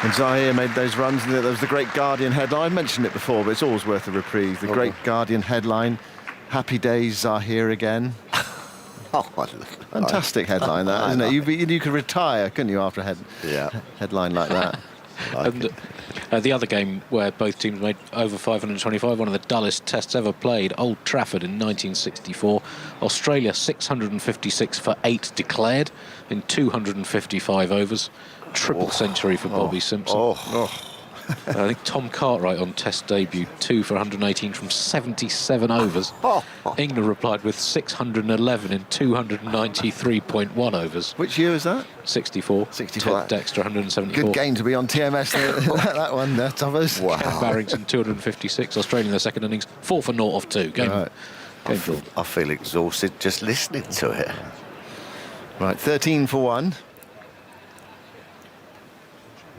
and Zahir made those runs, and there was the Great Guardian headline. I mentioned it before, but it's always worth a reprise. The Great Guardian headline, Happy Days, Zahir again. Fantastic headline, that, isn't it? You could retire, couldn't you, after a headline like that? And the other game where both teams made over 525, one of the dullest tests ever played, Old Trafford in 1964. Australia 656 for 8 declared in 255 overs. Triple century for Bobby Simpson. I think Tom Cartwright on Test debut, 2 for 118 from 77 overs. England replied with 611 in 293.1 overs. Which year was that? 64. Ted Dexter, 174. Good game to be on TMS, that one there, Thomas. Wow. Barrington, 256. Australia in the second innings, 4 for 0 off 2. Game drawn. I feel exhausted just listening to it. Right, 13 for 1.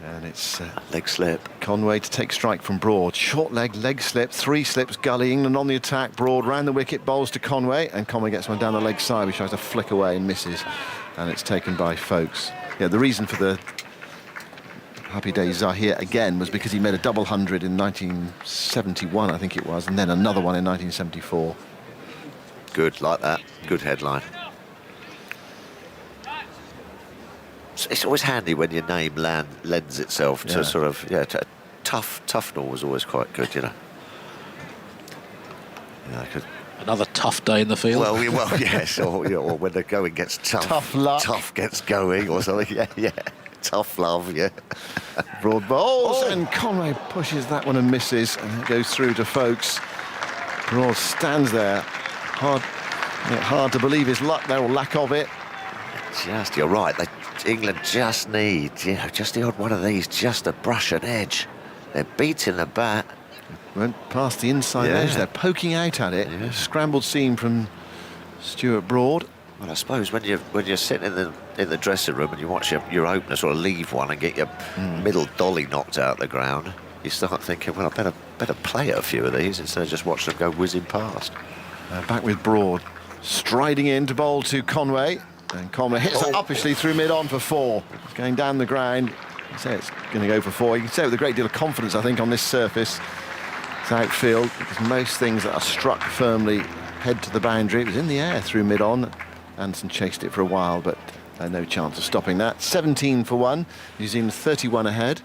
And it's leg slip. Conway to take strike from Broad. Short leg slip, 3 slips. Gully, England on the attack. Broad round the wicket, bowls to Conway, and Conway gets one down the leg side, which tries to flick away and misses. And it's taken by Folkes. Yeah, the reason for the happy days are here again was because he made a double 100 in 1971, I think it was, and then another one in 1974. Good, like that. Good headline. It's always handy when your name lends itself to sort of, Tufnell was always quite good, you know. Another tough day in the field. Well, yes, or when the going gets tough. Tough luck. Tough gets going or something, yeah. Tough love, yeah. Broad bowls, and Conway pushes that one and misses, and it goes through to Folkes. Broad stands there. Hard to believe his luck there, or lack of it. You're right. England just need, just the odd one of these, just to brush an edge. They're beating the bat. Went past the inside edge. They're poking out at it. Scrambled seam from Stuart Broad. Well, I suppose when you're sitting in the dressing room and you watch your opener sort of leave one and get your middle dolly knocked out the ground, you start thinking, well, I better play a few of these instead of just watch them go whizzing past. Back with Broad, striding in to bowl to Conway. And Conway hits it uppishly through mid-on for 4. It's going down the ground. You say it's going to go for 4. You can say it with a great deal of confidence, I think, on this surface. It's outfield, because most things that are struck firmly head to the boundary. It was in the air through mid-on. Anderson chased it for a while, but no chance of stopping that. 17 for 1. New Zealand 31 ahead.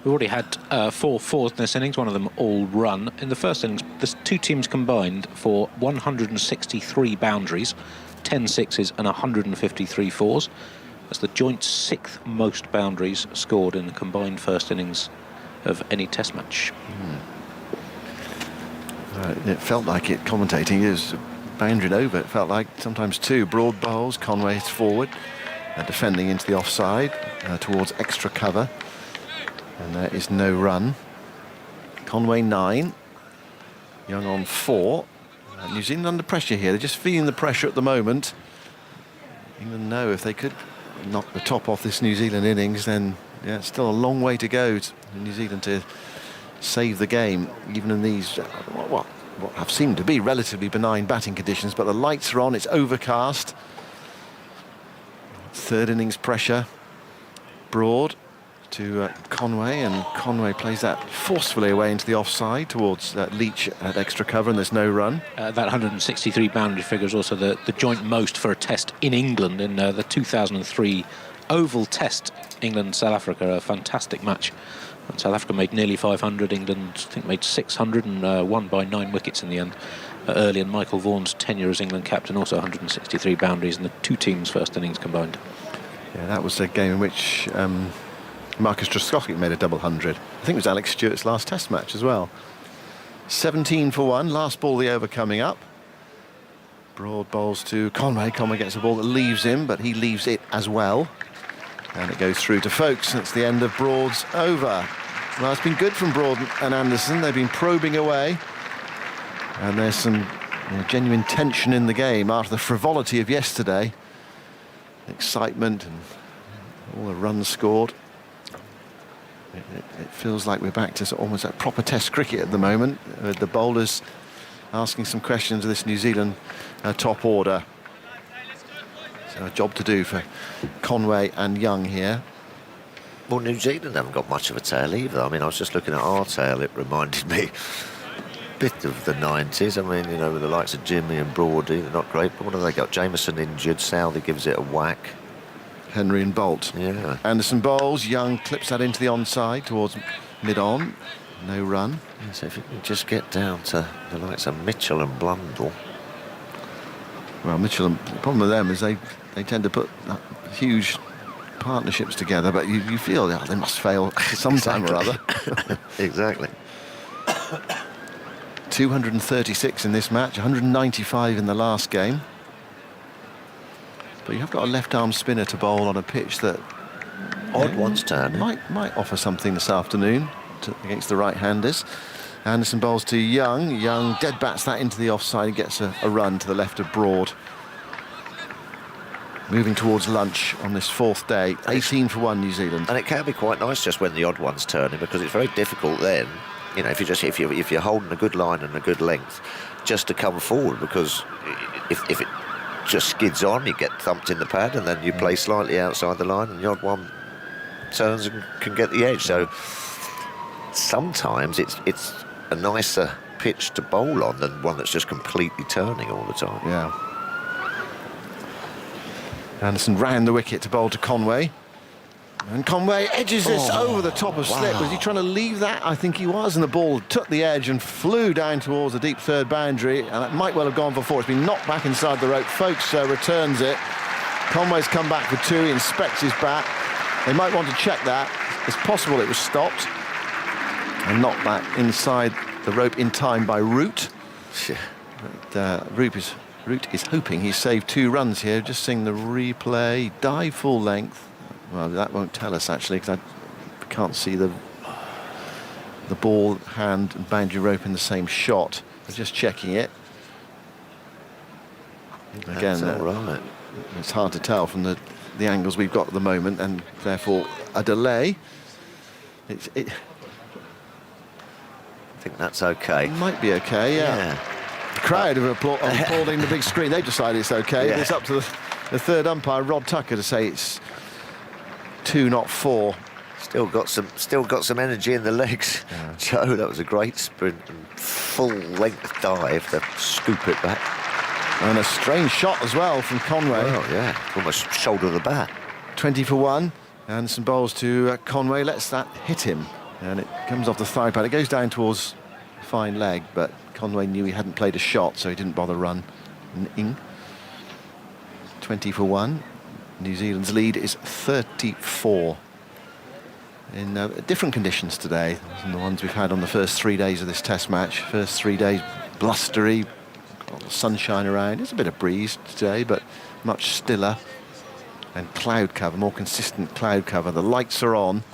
We've already had 4 fours in this innings, one of them all run. In the first innings, the 2 teams combined for 163 boundaries, 10 sixes and 153 fours. That's the joint 6th most boundaries scored in the combined first innings of any Test match. It felt like it, commentating, it was boundaried over. It felt like sometimes 2. Broad bowls, Conway's forward, defending into the offside towards extra cover. And there is no run. Conway 9, Young on 4. New Zealand under pressure here. They're just feeling the pressure at the moment. England know if they could knock the top off this New Zealand innings, then it's still a long way to go to New Zealand to save the game, even in these what have seemed to be relatively benign batting conditions. But the lights are on. It's overcast. 3rd innings pressure. Broad to Conway, and Conway plays that forcefully away into the offside towards Leach at extra cover, and there's no run. That 163 boundary figure is also the joint most for a Test in England in the 2003 Oval Test, England-South Africa, a fantastic match. And South Africa made nearly 500, England I think made 600 and won by 9 wickets in the end. Early, and Michael Vaughan's tenure as England captain, also 163 boundaries in the 2 teams' first innings combined. Yeah, that was a game in which Marcus Trescothick made a double 100. I think it was Alex Stewart's last Test match as well. 17 for 1, last ball of the over coming up. Broad bowls to Conway. Conway gets a ball that leaves him, but he leaves it as well. And it goes through to Folkes. That's the end of Broad's over. Well, it's been good from Broad and Anderson. They've been probing away. And there's some genuine tension in the game after the frivolity of yesterday. Excitement and all the runs scored. It feels like we're back to almost that proper Test cricket at the moment. The bowlers asking some questions of this New Zealand top order. So a job to do for Conway and Young here. Well, New Zealand haven't got much of a tail either. I mean, I was just looking at our tail. It reminded me a bit of the 90s. I mean, with the likes of Jimmy and Broady, they're not great. But what have they got? Jameson injured. Southey gives it a whack. Henry and Bolt. Yeah. Anderson bowls. Young clips that into the onside towards mid-on. No run. Yeah, so if you can just get down to the likes of Mitchell and Blundell. Well, Mitchell, the problem with them is they tend to put huge partnerships together, but you feel they must fail sometime or other. Exactly. 236 in this match, 195 in the last game. But you have got a left-arm spinner to bowl on a pitch that odd one's turn might offer something this afternoon against the right-handers. Anderson bowls to Young. Young dead bats that into the offside and gets a run to the left of Broad. moving towards lunch on this fourth day. 18 for 1 New Zealand. And it can be quite nice just when the odd one's turning, because it's very difficult then, you know, if you're holding a good line and a good length, just to come forward, because if it just skids on, you get thumped in the pad, and then you play slightly outside the line, and the odd one turns and can get the edge. So sometimes it's a nicer pitch to bowl on than one that's just completely turning all the time. Yeah. Anderson round the wicket to bowl to Conway. And Conway edges this over the top of slip. Was he trying to leave that? I think he was. And the ball took the edge and flew down towards the deep third boundary. And it might well have gone for 4. It's been knocked back inside the rope. Folkes returns it. Conway's come back for 2. He inspects his bat. They might want to check that. It's possible it was stopped and knocked back inside the rope in time by Root. But, Root is hoping he's saved 2 runs here. Just seeing the replay. Dive full length. Well, that won't tell us, actually, because I can't see the ball, hand and boundary rope in the same shot. We're just checking it. Again, that's all right. It's hard to tell from the angles we've got at the moment, and therefore a delay. I think that's okay. It might be okay, yeah. The crowd have applauding the big screen. They've decided it's okay. Yeah. It's up to the third umpire, Rod Tucker, to say it's 2, not 4. Still got some energy in the legs. Yeah. Joe, that was a great sprint and full length dive to scoop it back. And a strange shot as well from Conway. Oh yeah, almost shoulder of the bat. 20 for 1. Anderson bowls to Conway, lets that hit him, and it comes off the thigh pad. It goes down towards the fine leg, but Conway knew he hadn't played a shot, so he didn't bother running. 20 for 1. New Zealand's lead is 34. In different conditions today than the ones we've had on the first 3 days of this Test match. First 3 days blustery, got the sunshine around. There's a bit of breeze today, but much stiller. And cloud cover, more consistent cloud cover. The lights are on.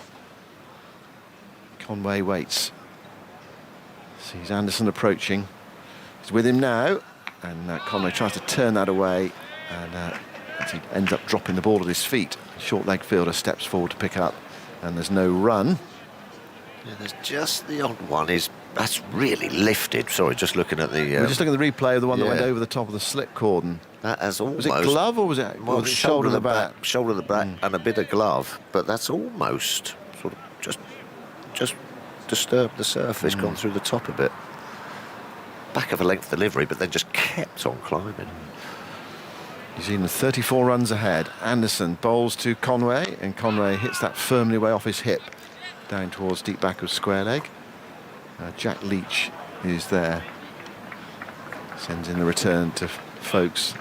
Conway waits. Sees Anderson approaching. He's with him now, and Conway tries to turn that away, and as he ends up dropping the ball at his feet. Short leg fielder steps forward to pick up, and there's no run. Yeah, there's just the odd one. That's really lifted. Sorry, just looking at the... We're just looking at the replay of the one that went over the top of the slip cordon. That has almost... Was it glove or was it, well, shoulder of the bat? Shoulder of the bat and a bit of glove, but that's almost sort of just disturbed the surface, gone through the top a bit. Back of a length delivery, but then just kept on climbing. New Zealand 34 runs ahead. Anderson bowls to Conway, and Conway hits that firmly away off his hip, down towards deep back of square leg. Jack Leach is there. Sends in the return to Folkes.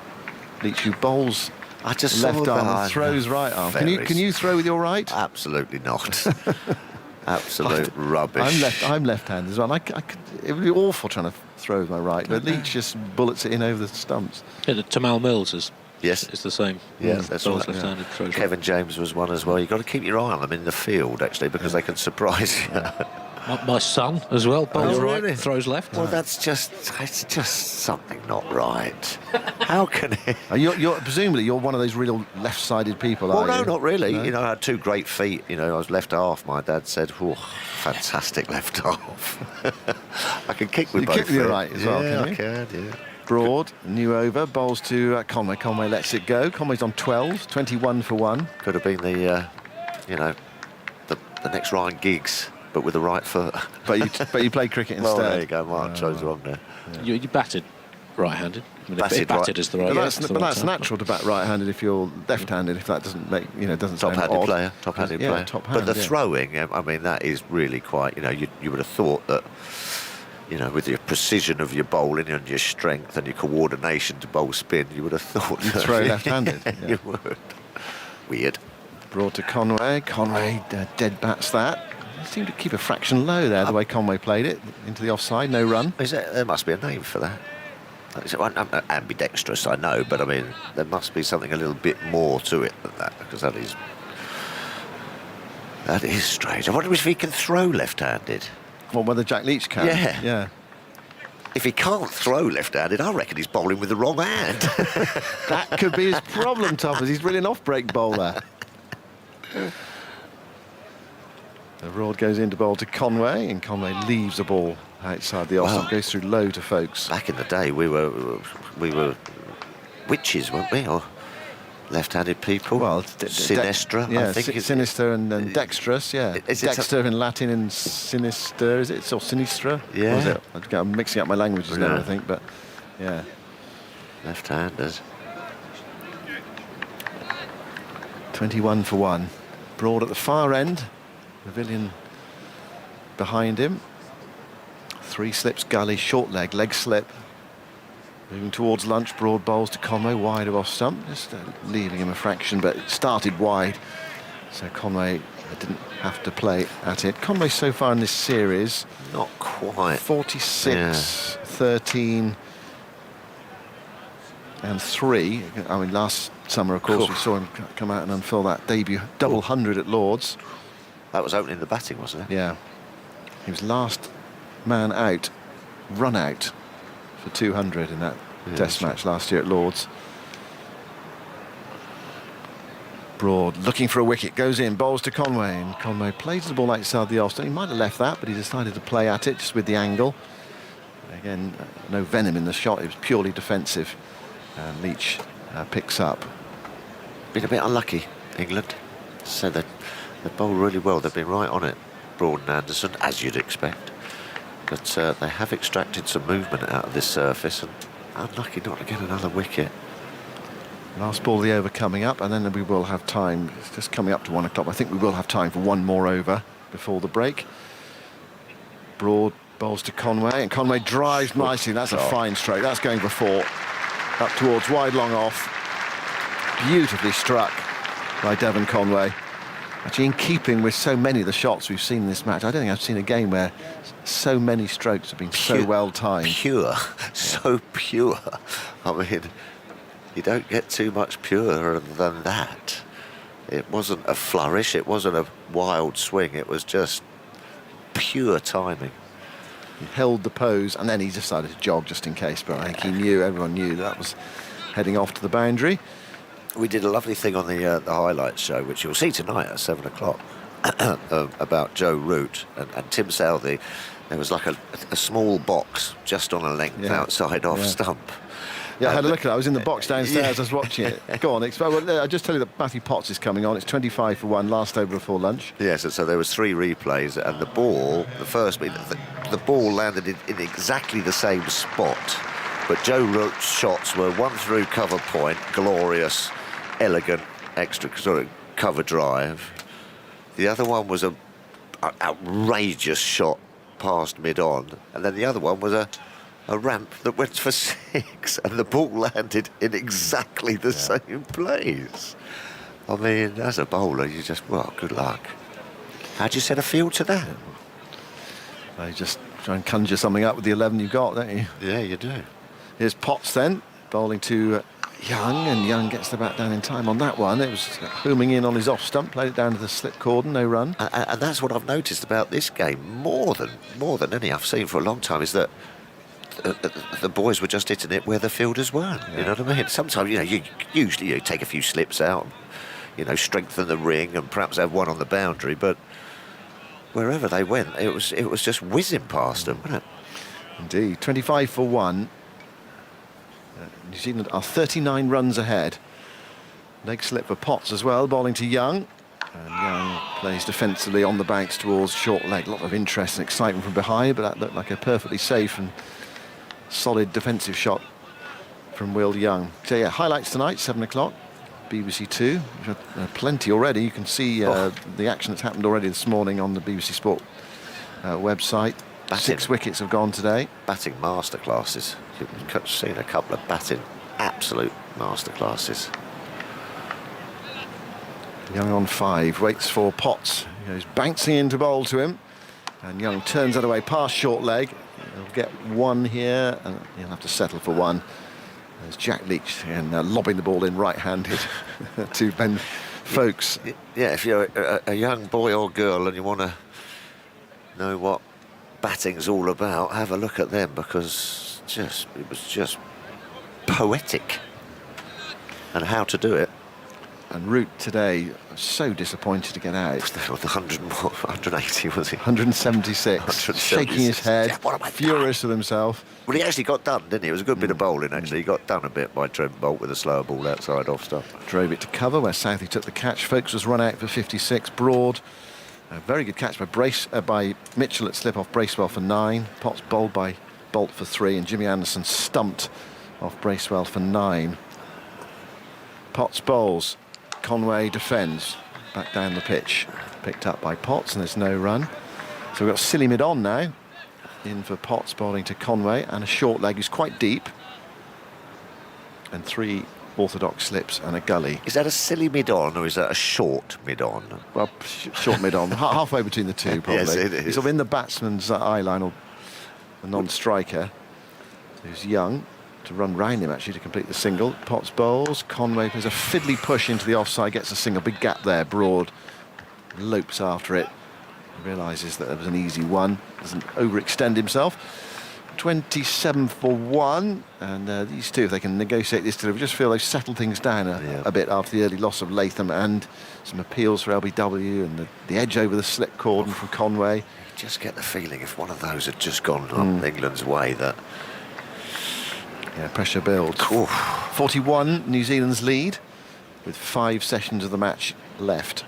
Leach, who bowls left arm and throws right arm. Can you throw with your right? Absolutely not. Absolute rubbish. I'm left-handed as well. It would be awful trying to throw with my right, but Leach just bullets it in over the stumps. Yeah, the Tamal Mills is the same. Yeah, that's right. Left-handed throws. Kevin James was one as well. You've got to keep your eye on them in the field, actually, because they can surprise you. My son as well, bowls right, really? throws left. Well, it's just something not right. How can it? Presumably you're one of those real left-sided people, well, are you? No, not really. No? You know, I had 2 great feet. You know, I was left half. My dad said, "Oh, fantastic left half." I can kick with both kick with your feet. right as well, can you? I can, yeah. Broad, new over, bowls to Conway. Conway lets it go. Conway's on 12, 21 for 1. Could have been the next Ryan Giggs, but with the right foot. But you play cricket instead. Well, there you go. Mark chose wrong there. Yeah. You batted right-handed. I mean, Batted batted is the right. But that's natural to bat right-handed if you're left-handed. If that doesn't make doesn't top-handed player. Top-handed player. Top-hand, but the throwing, I mean, that is really quite. You would have thought that. With your precision of your bowling and your strength and your coordination to bowl spin, you would have thought you'd throw left-handed. You would. Weird. Broad to Conway. Conway dead bats that. He seemed to keep a fraction low there, the way Conway played it. Into the offside, no run. There must be a name for that. I'm ambidextrous, I know, but I mean, there must be something a little bit more to it than that, because that is strange. I wonder if he can throw left-handed. Well, whether Jack Leach can. Yeah. if he can't throw left-handed, I reckon he's bowling with the wrong hand. That could be his problem, Toppers. He's really an off-break bowler. The Broad goes into bowl to Conway, and Conway leaves the ball outside the off stump, goes through low to Folkes. Back in the day, we were witches, weren't we? Or left-handed people. Well, Sinistra, yeah, I think. Sinister and dexterous, yeah. Dexter in Latin and sinister, is it? Or sinistra? Yeah. Or is it? I'm mixing up my languages now, I think, but yeah. Left-handers. 21 for 1. Broad at the far end. Pavilion behind him. 3 slips gully, short leg, leg slip. Moving towards lunch, Broad bowls to Conway, wide of off stump, just leaving him a fraction, but it started wide. So Conway didn't have to play at it. Conway so far in this series, not quite. 46, 13 and 3. I mean, last summer, of course, we saw him come out and unfurl that debut double 100 at Lords. That was opening the batting, wasn't it? Yeah. He was last man out, run out for 200 in that test match last year at Lords. Broad looking for a wicket, goes in, bowls to Conway, and Conway plays the ball outside the off stump. He might have left that, but he decided to play at it just with the angle. Again, no venom in the shot, it was purely defensive. And Leach picks up. Been a bit unlucky, England. So they bowled really well. They've been right on it, Broad and Anderson, as you'd expect. But they have extracted some movement out of this surface, and unlucky not to get another wicket. Last ball of the over coming up, and then we will have time. It's just coming up to 1 o'clock. I think we will have time for one more over before the break. Broad bowls to Conway, and Conway drives nicely. That's a fine stroke. That's going for 4. Up towards wide, long off. Beautifully struck by Devon Conway. Actually, in keeping with so many of the shots we've seen in this match, I don't think I've seen a game where so many strokes have been so well timed. Pure, so pure. I mean, you don't get too much purer than that. It wasn't a flourish, it wasn't a wild swing, it was just pure timing. He held the pose, and then he decided to jog just in case, but I think he knew, everyone knew that was heading off to the boundary. We did a lovely thing on the highlights show, which you'll see tonight at 7 o'clock, about Joe Root and Tim Southey. There was like a small box just on a length outside off stump. Yeah, I had a look at it. I was in the box downstairs. I was watching it. Go on, I'll just tell you that Matthew Potts is coming on. It's 25 for 1, last over before lunch. Yes, so there was 3 replays, and the ball, the ball landed in exactly the same spot. But Joe Root's shots were one through cover point, glorious, elegant, extra sort of cover drive. The other one was an outrageous shot past mid-on, and then the other one was a ramp that went for 6, and the ball landed in exactly the same place. I mean, as a bowler, you just, well, good luck. How'd you set a field to that? You just try and conjure something up with the 11 you've got, don't you? Yeah, you do. Here's Potts then, bowling to Young, and Young gets the bat down in time on that one. It was booming in on his off stump, played it down to the slip cordon, no run. And that's what I've noticed about this game more than any I've seen for a long time, is that the boys were just hitting it where the fielders weren't. You know what I mean? Sometimes, you usually take a few slips out, strengthen the ring and perhaps have one on the boundary, but wherever they went, it was just whizzing past them, wasn't it? Indeed. 25 for 1. New Zealand are 39 runs ahead. Leg slip for Potts as well, bowling to Young. And Young plays defensively on the banks towards short leg. A lot of interest and excitement from behind, but that looked like a perfectly safe and solid defensive shot from Will Young. So yeah, highlights tonight, 7 o'clock, BBC Two. We've had plenty already. You can see the action that's happened already this morning on the BBC Sport website. 6 wickets have gone today. Batting masterclasses. You've seen a couple of absolute masterclasses. Young on 5, waits for Potts. He goes bouncing in to bowl to him, and Young turns that away past short leg. He'll get 1 here, and he'll have to settle for 1. There's Jack Leach and lobbing the ball in right-handed to Ben Folkes. Yeah, if you're a young boy or girl and you want to know what batting's all about, have a look at them, because it was just poetic. And how to do it. And Root today, so disappointed to get out. The 180, was it? 176, shaking his head, furious with himself. Well, he actually got done, didn't he? It was a good bit of bowling, actually. He got done a bit by Trent Boult with a slower ball outside off stump. Drove it to cover, where Southey took the catch. Folkes was run out for 56. Broad, a very good catch by Mitchell at slip off Bracewell for 9. Potts bowled by Boult for 3, and Jimmy Anderson stumped off Bracewell for 9. Potts bowls. Conway defends, back down the pitch, picked up by Potts, and there's no run. So we've got silly mid-on now, in for Potts bowling to Conway, and a short leg who's quite deep, and 3 orthodox slips and a gully. Is that a silly mid-on, or is that a short mid-on? Well, short mid-on, halfway between the two, probably. Yes, it is. He's sort of in the batsman's eye line, or the non-striker, who's young, to run round him actually to complete the single. Potts bowls, Conway plays a fiddly push into the offside, gets a single, big gap there. Broad lopes after it, realises that there was an easy one, doesn't overextend himself. 27 for 1, and these two, if they can negotiate this delivery, just feel they've settled things down a bit after the early loss of Latham, and some appeals for LBW, and the edge over the slip cordon from Conway. You just get the feeling if one of those had just gone on England's way, that pressure builds. 41, New Zealand's lead, with 5 sessions of the match left.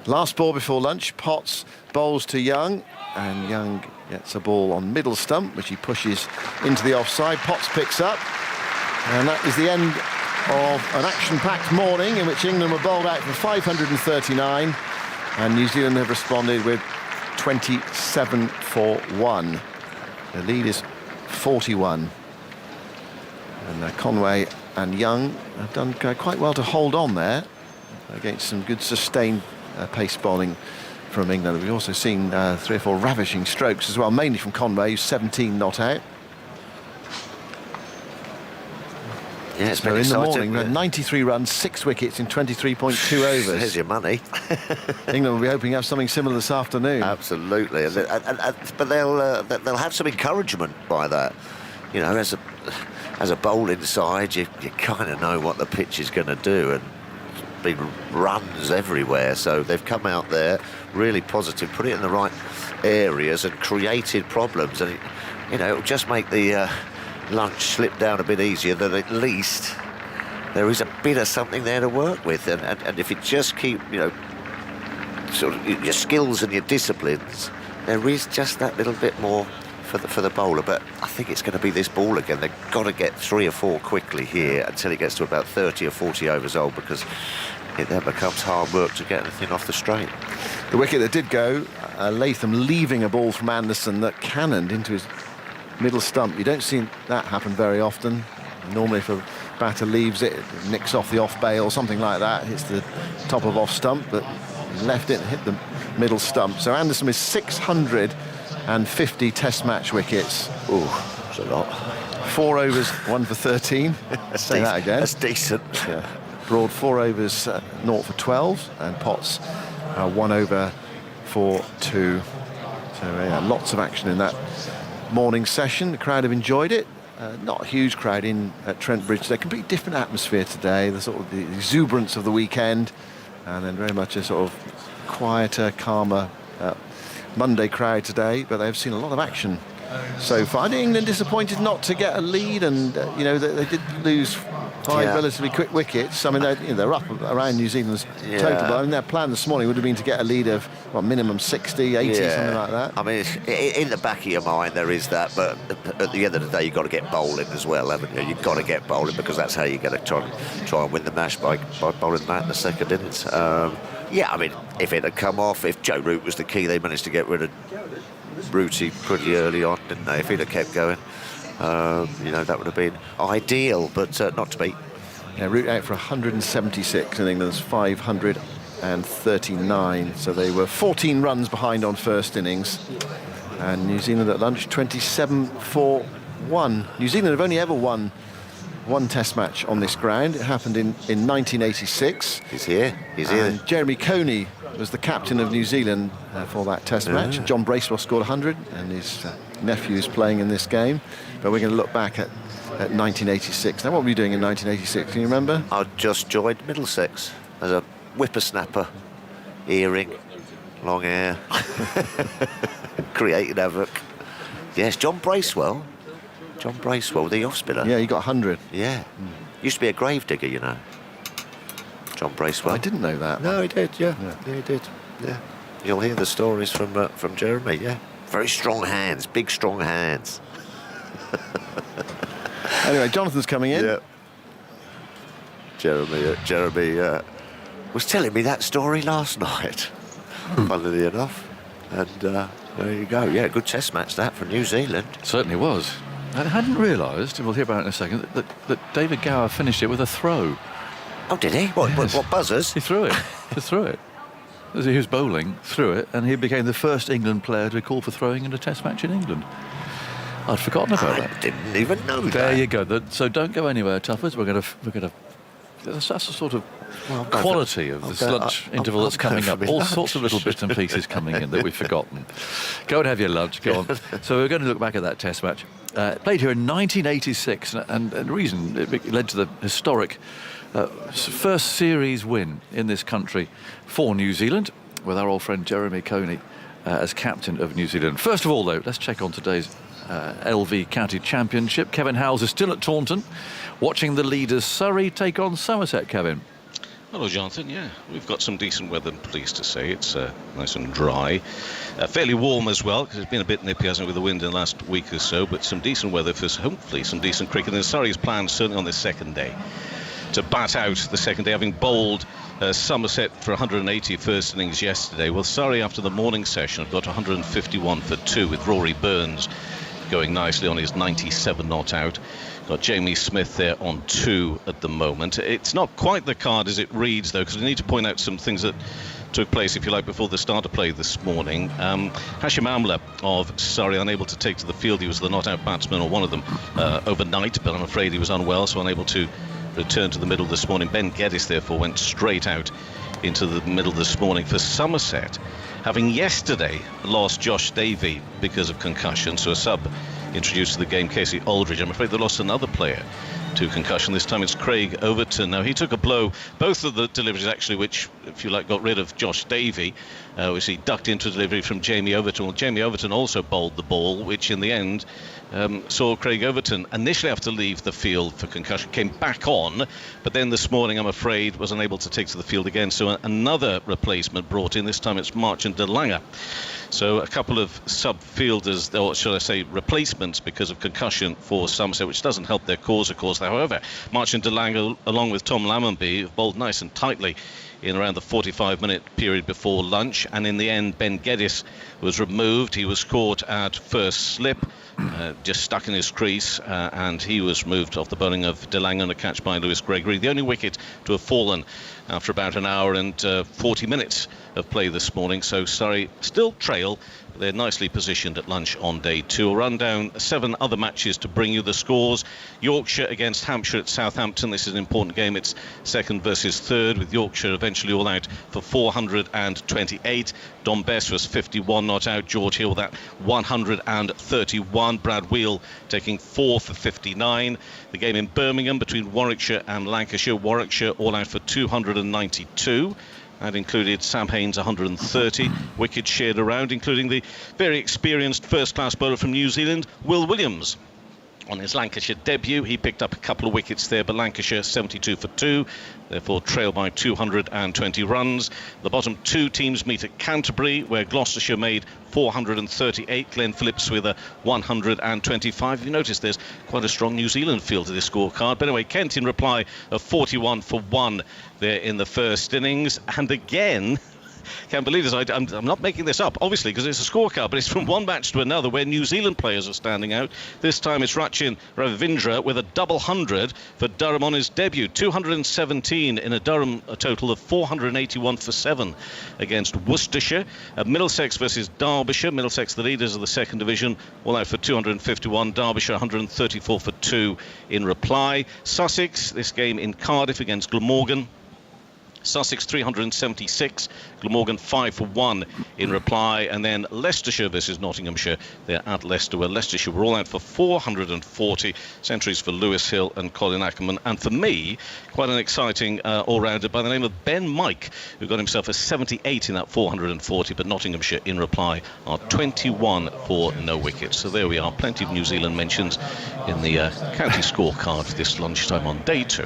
Last ball before lunch, Potts bowls to Young, and Young gets a ball on middle stump, which he pushes into the offside. Potts picks up, and that is the end of an action-packed morning in which England were bowled out for 539, and New Zealand have responded with 27 for 1. The lead is 41. And Conway and Young have done quite well to hold on there against some good sustained pace bowling from England. We've also seen 3 or 4 ravishing strokes as well, mainly from Conway, who's 17 not out. Yeah, it's so been in the exciting. morning, we had 93 runs, 6 wickets in 23.2 overs. There's your money. England will be hoping to have something similar this afternoon. Absolutely, but they'll have some encouragement by that. You know, as a bowling side, you kind of know what the pitch is going to do, and big runs everywhere. So they've come out there really positive, put it in the right areas, and created problems. And it'll just make the lunch slip down a bit easier. That at least there is a bit of something there to work with, and if you just keep sort of your skills and your disciplines, there is just that little bit more for the bowler. But I think it's going to be this ball again. They've got to get 3 or 4 quickly here until it gets to about 30 or 40 overs old, because it then becomes hard work to get anything off the straight. The wicket that did go, Latham leaving a ball from Anderson that cannoned into his middle stump. You don't see that happen very often. Normally if a batter leaves it, it nicks off the off bail, something like that, hits the top of off stump, but he left it and hit the middle stump. So Anderson with 650 test match wickets. Ooh, that's a lot. 4 overs, 1 for 13. Say that again. That's decent. Yeah. Broad 4 overs, 0 for 12, and Potts 1 over for 2. So lots of action in that morning session. The crowd have enjoyed it. Not a huge crowd in at Trent Bridge. They're a completely different atmosphere today. The sort of the exuberance of the weekend, and then very much a sort of quieter, calmer Monday crowd today. But they've seen a lot of action so far. I think England disappointed not to get a lead, and they did lose 5 relatively quick wickets. I mean, they're up around New Zealand's total. I mean, their plan this morning would have been to get a lead of minimum 60, 80, something like that. I mean, in the back of your mind there is that, but at the end of the day you've got to get bowling as well, haven't you? You've got to get bowling, because that's how you're going to try and win the match, by bowling that in the second innings. Yeah, I mean, if it had come off, if Joe Root was the key, they managed to get rid of Rooty pretty early on, didn't they? If he'd have kept going, that would have been ideal, but not to be. Yeah, Root out for 176 in England's 539, so they were 14 runs behind on first innings, and New Zealand at lunch 27 for 1. New Zealand have only ever won one test match on this ground. It happened in 1986. He's here. And Jeremy Coney was the captain of New Zealand for that Test match. John Bracewell scored 100, and his nephew is playing in this game. But we're going to look back at 1986. Now, what were you doing in 1986? Can you remember? I just joined Middlesex as a whippersnapper, earring, long hair, creating havoc. Yes, John Bracewell, the off-spinner. Yeah, he got 100. Yeah. Used to be a gravedigger, you know. John Bracewell. I didn't know that. No, he did, yeah, he did. Yeah. You'll hear the stories from Jeremy, yeah. Very strong hands, big strong hands. Anyway, Jonathan's coming in. Yeah. Jeremy was telling me that story last night, funnily enough. And there you go. Yeah, good Test match that for New Zealand. Certainly was. I hadn't realised, and we'll hear about it in a second, that David Gower finished it with a throw. Oh, did he? What buzzers? He threw it. Just threw it. As he was bowling, threw it, and he became the first England player to be called for throwing in a Test match in England. I'd forgotten about that. I didn't even know that. There you go. So don't go anywhere, Tuffers. We're going to. That's the sort of quality of this lunch interval that's coming up. All sorts of little bits and pieces coming in that we've forgotten. Go and have your lunch. Go on. So we're going to look back at that Test match. Played here in 1986, and the reason it led to the historic first series win in this country for New Zealand, with our old friend Jeremy Coney as captain of New Zealand. First of all, though, let's check on today's LV County Championship. Kevin Howells is still at Taunton, watching the leaders Surrey take on Somerset. Kevin. Hello, Jonathan. Yeah, we've got some decent weather, I'm pleased to say. It's nice and dry. Fairly warm as well, because it's been a bit nippy, hasn't it, with the wind in the last week or so, but some decent weather for hopefully some decent cricket. And Surrey's planned, certainly on this second day, to bat out the second day, having bowled Somerset for 180 first innings yesterday. Well, Surrey, after the morning session, have got 151 for 2, with Rory Burns going nicely on his 97 not out. Got Jamie Smith there on 2 at the moment. It's not quite the card as it reads, though, because we need to point out some things that took place, if you like, before the start of play this morning. Hashim Amla of Surrey unable to take to the field. He was the not-out batsman, or one of them, overnight, but I'm afraid he was unwell, so unable to return to the middle this morning. Ben Geddes, therefore, went straight out into the middle this morning for Somerset, having yesterday lost Josh Davey because of concussion, so a sub introduced to the game, Casey Aldridge. I'm afraid they lost another player to concussion. This time it's Craig Overton. Now, he took a blow, both of the deliveries actually, which, if you like, got rid of Josh Davey, which he ducked into a delivery from Jamie Overton. Well, Jamie Overton also bowled the ball, which in the end saw Craig Overton initially have to leave the field for concussion, came back on, but then this morning, I'm afraid, was unable to take to the field again. So another replacement brought in. This time it's Marchant de Lange. So a couple of sub-fielders, or should I say replacements, because of concussion for Somerset, which doesn't help their cause, of course. However, Marchant de Lange, along with Tom Lammonby, have bowled nice and tightly in around the 45-minute period before lunch, and in the end Ben Geddes was removed. He was caught at first slip, just stuck in his crease, and he was moved off the bowling of de Lange on a catch by Lewis Gregory, the only wicket to have fallen after about an hour and 40 minutes of play this morning. So Surrey still trail. They're nicely positioned at lunch on day 2. We'll run down 7 other matches to bring you the scores. Yorkshire against Hampshire at Southampton. This is an important game. It's second versus third, with Yorkshire eventually all out for 428. Dom Bess was 51 not out. George Hill that 131. Brad Wheel taking 4 for 59. The game in Birmingham between Warwickshire and Lancashire. Warwickshire all out for 292. That included Sam Haines 130. Wickets shared around, including the very experienced first-class bowler from New Zealand, Will Williams. On his Lancashire debut, he picked up a couple of wickets there, but Lancashire 72 for 2, therefore trail by 220 runs. The bottom 2 teams meet at Canterbury, where Gloucestershire made 438. Glenn Phillips with a 125. You notice there's quite a strong New Zealand field to this scorecard. But anyway, Kent in reply of 41 for 1 there in the first innings. And again, can't believe this, I'm not making this up, obviously, because it's a scorecard, but it's from one match to another where New Zealand players are standing out. This time it's Rachin Ravindra with a double 100 for Durham on his debut. 217 in a Durham, a total of 481 for 7 against Worcestershire. Middlesex versus Derbyshire. Middlesex, the leaders of the second division, all out for 251. Derbyshire 134 for 2 in reply. Sussex, this game in Cardiff against Glamorgan. Sussex 376, Glamorgan 5 for 1 in reply, and then Leicestershire versus Nottinghamshire. They're at Leicester, where Leicestershire were all out for 440 centuries for Lewis Hill and Colin Ackerman, and for me, quite an exciting all-rounder by the name of Ben Mike, who got himself a 78 in that 440, but Nottinghamshire in reply are 21 for no wickets. So there we are, plenty of New Zealand mentions in the county scorecard this lunchtime on day 2.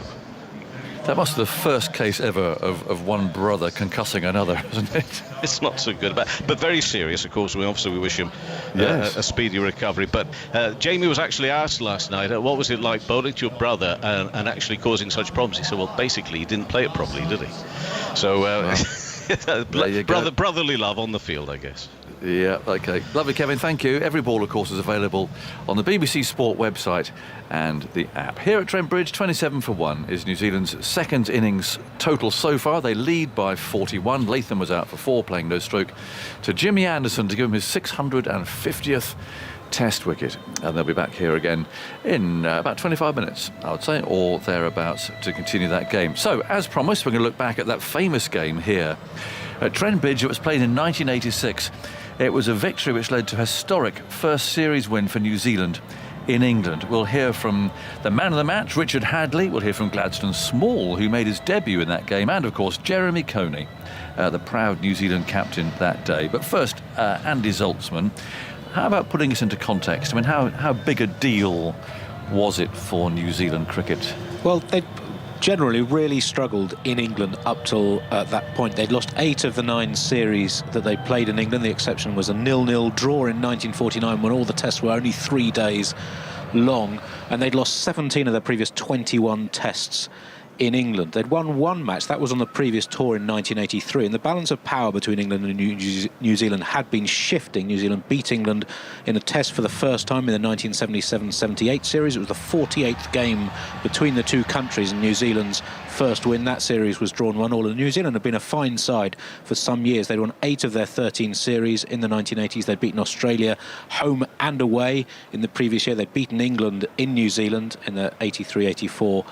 That must be the first case ever of one brother concussing another, isn't it? It's not so good, but very serious, of course. We wish him a speedy recovery. But Jamie was actually asked last night, what was it like bowling to your brother and actually causing such problems? He said, well, basically, he didn't play it properly, did he? So, brotherly love on the field, I guess. Yeah, OK. Lovely, Kevin, thank you. Every ball, of course, is available on the BBC Sport website and the app. Here at Trent Bridge, 27 for 1 is New Zealand's second innings total so far. They lead by 41. Latham was out for 4, playing no stroke, to Jimmy Anderson to give him his 650th Test wicket. And they'll be back here again in about 25 minutes, I would say, or thereabouts, to continue that game. So, as promised, we're going to look back at that famous game here at Trent Bridge. It was played in 1986. It was a victory which led to a historic first series win for New Zealand in England. We'll hear from the man of the match, Richard Hadley. We'll hear from Gladstone Small, who made his debut in that game, and of course Jeremy Coney, the proud New Zealand captain that day. But first, Andy Zaltzman, how about putting us into context? I mean, how big a deal was it for New Zealand cricket? Well, they generally really struggled in England up till that point. They'd lost 8 of the 9 series that they played in England. The exception was a 0-0 draw in 1949 when all the tests were only 3 days long, and they'd lost 17 of their previous 21 tests in England. They'd won 1 match, that was on the previous tour in 1983, and the balance of power between England and New Zealand had been shifting. New Zealand beat England in a test for the first time in the 1977-78 series. It was the 48th game between the two countries, and New Zealand's first win. That series was drawn 1-1, and New Zealand had been a fine side for some years. They'd won 8 of their 13 series in the 1980s. They'd beaten Australia home and away in the previous year. They'd beaten England in New Zealand in the 83-84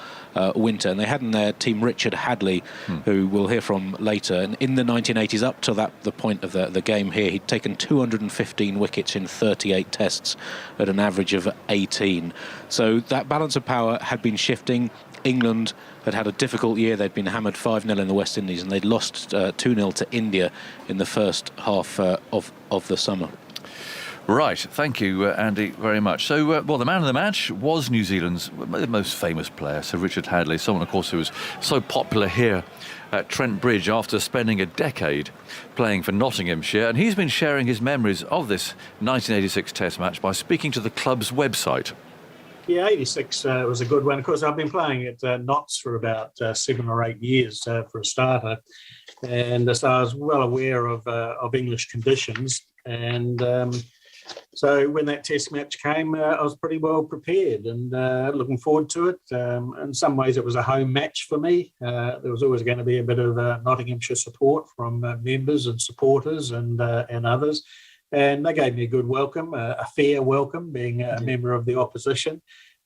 winter, and they had in their team Richard Hadley, who we'll hear from later. And in the 1980s, up to the point of the game here, he'd taken 215 wickets in 38 tests at an average of 18. So that balance of power had been shifting. England had a difficult year. They'd been hammered 5-0 in the West Indies, and they'd lost 2-0 to India in the first half of the summer. Right, thank you, Andy, very much. So, well, the man of the match was New Zealand's most famous player, Sir Richard Hadley, someone, of course, who was so popular here at Trent Bridge after spending a decade playing for Nottinghamshire. And he's been sharing his memories of this 1986 Test match by speaking to the club's website. Yeah, 86 was a good one. Of course, I've been playing at Notts for about 7 or 8 years for a starter. And so I was well aware of English conditions. And so when that Test match came, I was pretty well prepared and looking forward to it. In some ways, it was a home match for me. There was always going to be a bit of Nottinghamshire support from members and supporters and others. And they gave me a good welcome, a fair welcome, being a member of the opposition.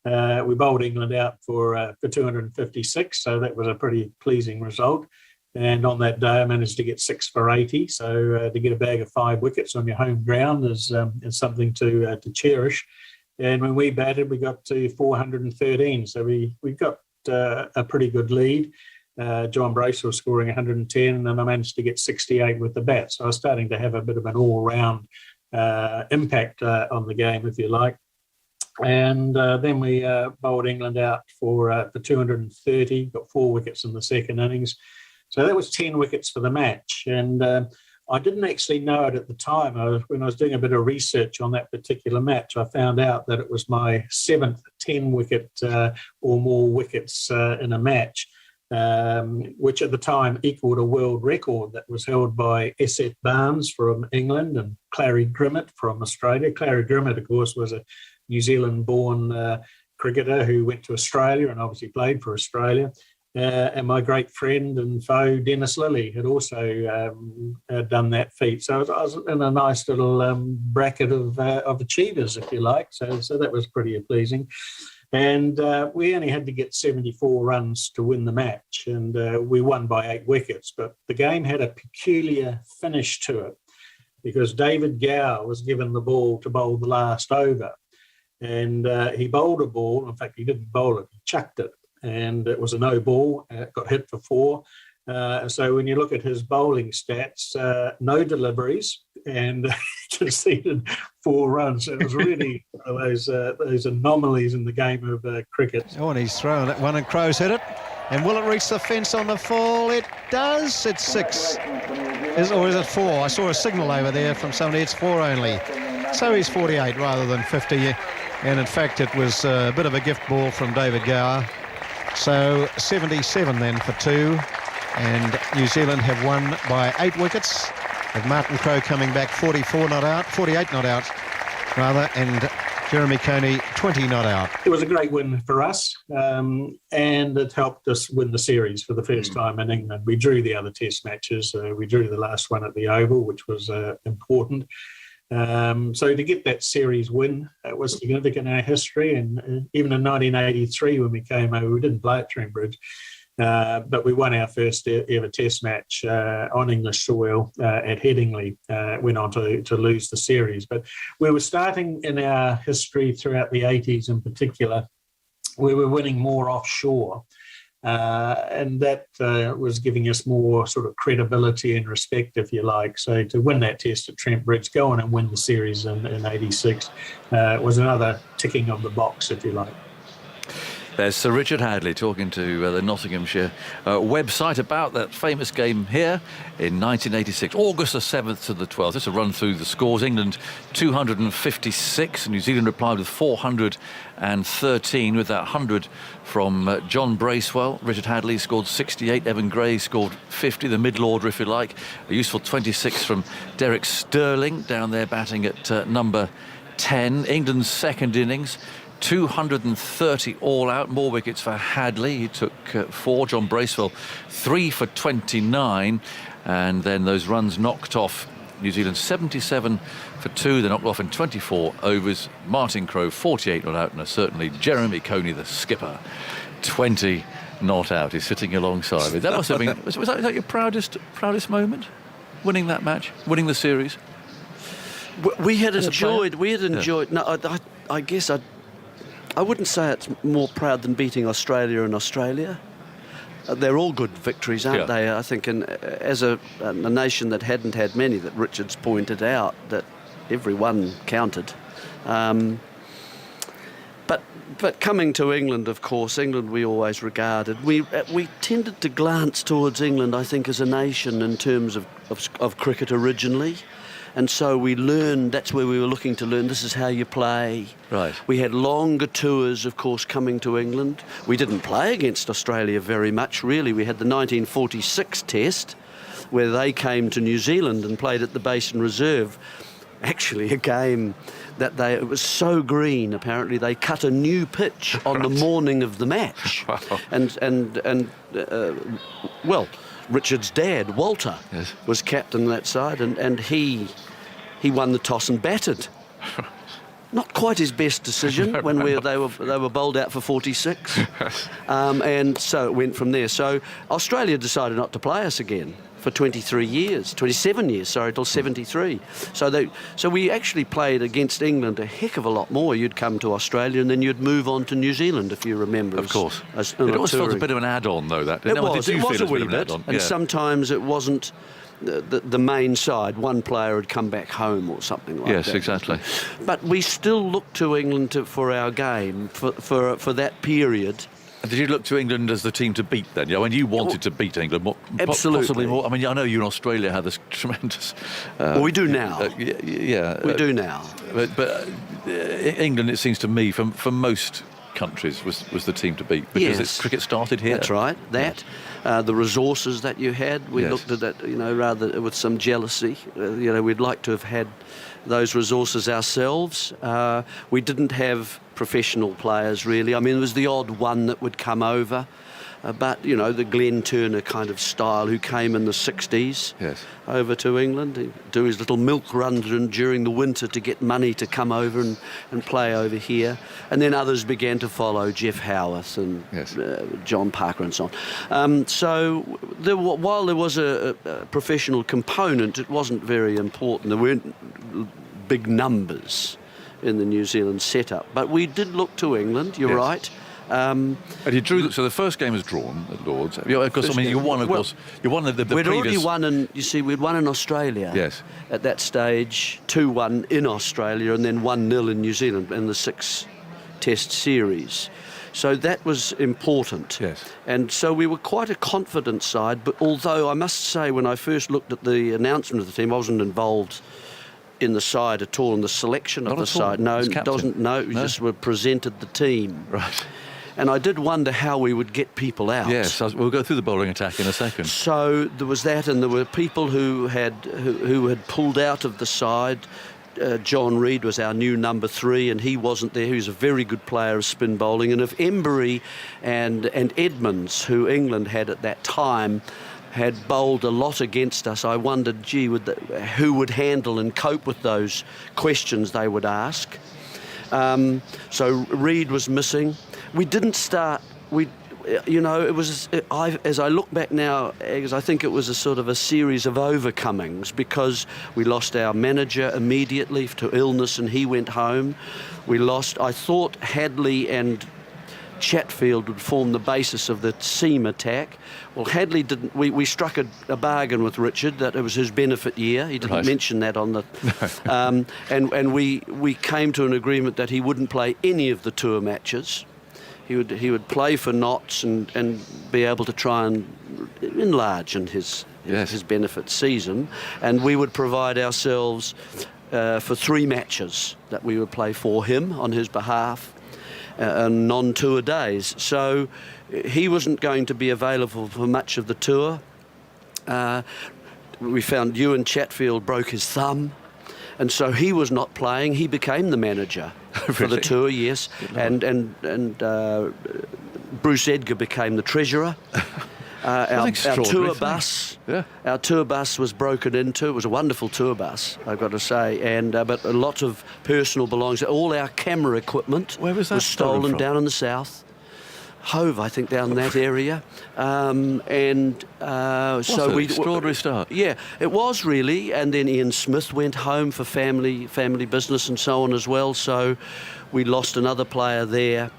We bowled England out for 256, so that was a pretty pleasing result. And on that day, I managed to get 6 for 80. So to get a bag of 5 wickets on your home ground is something to cherish. And when we batted, we got to 413. So we got a pretty good lead. John Brace was scoring 110, and then I managed to get 68 with the bat. So I was starting to have a bit of an all-round impact on the game, if you like. And then we bowled England out for 230, got 4 wickets in the second innings. So that was 10 wickets for the match. And I didn't actually know it at the time. When I was doing a bit of research on that particular match, I found out that it was my 7th 10-wicket or more wickets in a match, which at the time equaled a world record that was held by S.F. Barnes from England and Clary Grimmett from Australia. Clary Grimmett, of course, was a New Zealand-born cricketer who went to Australia and obviously played for Australia. And my great friend and foe, Dennis Lilly, had also done that feat. So I was in a nice little bracket of achievers, if you like. So that was pretty pleasing. And we only had to get 74 runs to win the match, and we won by 8 wickets. But the game had a peculiar finish to it because David Gower was given the ball to bowl the last over. And he bowled a ball. In fact, he didn't bowl it, he chucked it. And it was a no ball, got hit for 4. So when you look at his bowling stats, no deliveries, and conceded 4 runs. It was really one of those anomalies in the game of cricket. Oh, and he's thrown it one, and Crow's hit it. And will it reach the fence on the fall? It does. It's 6. Or is it 4? I saw a signal over there from somebody. It's 4 only. So he's 48 rather than 50. And in fact, it was a bit of a gift ball from David Gower. So 77 then for 2. And New Zealand have won by 8 wickets, with Martin Crowe coming back 48 not out, rather, and Jeremy Coney 20 not out. It was a great win for us, and it helped us win the series for the first time in England. We drew the other test matches. We drew the last one at the Oval, which was important. So to get that series win, it was significant in our history. And even in 1983, when we came over, we didn't play at Trent but we won our first ever test match on English soil at Headingley, went on to lose the series. But we were starting in our history throughout the 80s in particular, we were winning more offshore. And that was giving us more sort of credibility and respect, if you like. So to win that test at Trent Bridge, go on and win the series in 86 was another ticking of the box, if you like. There's Sir Richard Hadlee talking to the Nottinghamshire website about that famous game here in 1986, August the 7th to the 12th. Just a run through the scores. England 256, New Zealand replied with 413, with that 100 from John Bracewell. Richard Hadlee scored 68, Evan Gray scored 50, the middle order, if you like. A useful 26 from Derek Sterling down there batting at number 10. England's second innings, 230 all out, more wickets for Hadlee. He took 4. John Bracewell 3 for 29, and then those runs knocked off New Zealand 77 for 2. They knocked off in 24 overs. Martin Crowe 48 not out, and certainly Jeremy Coney, the skipper, 20 not out. He's sitting alongside me. That must have been was that your proudest moment, winning that match, winning the series? We had enjoyed. Yeah. No, I guess I wouldn't say it's more proud than beating Australia in Australia. They're all good victories, aren't they? I think as a nation that hadn't had many, that Richard's pointed out, that every one counted. But coming to England, of course, England we always regarded. We tended to glance towards England, I think, as a nation in terms of cricket originally. And so we learned, that's where we were looking to learn, this is how you play. Right. We had longer tours, of course, coming to England. We didn't play against Australia very much, really. We had the 1946 test, where they came to New Zealand and played at the Basin Reserve. Actually, a game that it was so green, apparently, they cut a new pitch on the morning of the match. Wow. And Richard's dad, Walter, was captain that side, and he won the toss and batted. Not quite his best decision when they were bowled out for 46, and so it went from there. So Australia decided not to play us again for 27 years, till 73. So we actually played against England a heck of a lot more. You'd come to Australia and then you'd move on to New Zealand, if you remember. Of course. It always felt a bit of an add-on, though. It was a wee bit, and sometimes it wasn't the main side. One player had come back home or something like that. Yes, exactly. But we still looked to England for our game for that period. Did you look to England as the team to beat then? Yeah, when you wanted to beat England, absolutely, possibly more. I mean, I know you in Australia had this tremendous. We do now. We do now. But England, it seems to me, for most countries, was the team to beat because cricket started here. That's right. The resources that you had, we looked at that, rather with some jealousy. We'd like to have had those resources ourselves. We didn't have professional players, really. I mean, there was the odd one that would come over, but, you know, the Glenn Turner kind of style, who came in the 60s over to England. He'd do his little milk run during the winter to get money to come over and play over here. And then others began to follow, Jeff Howarth and John Parker and so on. So while there was a professional component, it wasn't very important. There weren't big numbers in the New Zealand setup. But we did look to England, you're right. And you drew. So the first game was drawn at Lords. Of course, I mean, you won. Of course, you won the we'd previous. Already won, and you see, we'd won in Australia. Yes. At that stage, 2-1 in Australia, and then 1-0 in New Zealand in the 6-test series. So that was important. Yes. And so we were quite a confident side. But although I must say, when I first looked at the announcement of the team, I wasn't involved in the side at all, in the selection of the side. No, we just were presented the team. Right. And I did wonder how we would get people out. Yes, we'll go through the bowling attack in a second. So there was that, and there were people who had pulled out of the side. John Reid was our new number 3, and he wasn't there. He was a very good player of spin bowling. And if Embury and Edmonds, who England had at that time, had bowled a lot against us, I wondered, who would handle and cope with those questions they would ask. So Reid was missing. We didn't start. It was. As I look back now, I think it was a sort of a series of overcomings, because we lost our manager immediately to illness, and he went home. I thought Hadley and Chatfield would form the basis of the seam attack. Well, Hadley didn't. We struck a bargain with Richard that it was his benefit year. He didn't mention that on the. And we came to an agreement that he wouldn't play any of the tour matches. He would play for Notts and be able to try and enlarge in his benefit season, and we would provide ourselves for 3 matches that we would play for him on his behalf. Non-tour days. So he wasn't going to be available for much of the tour. We found Ewan Chatfield broke his thumb, and so he was not playing. He became the manager for the tour, yes. And Bruce Edgar became the treasurer. Our tour bus, our tour bus was broken into. It was a wonderful tour bus, I've got to say, and but a lot of personal belongings. All our camera equipment was stolen down in the south. Hove, I think, down in that area. So extraordinary start. Yeah, it was really. And then Ian Smith went home for family business and so on as well. So we lost another player there.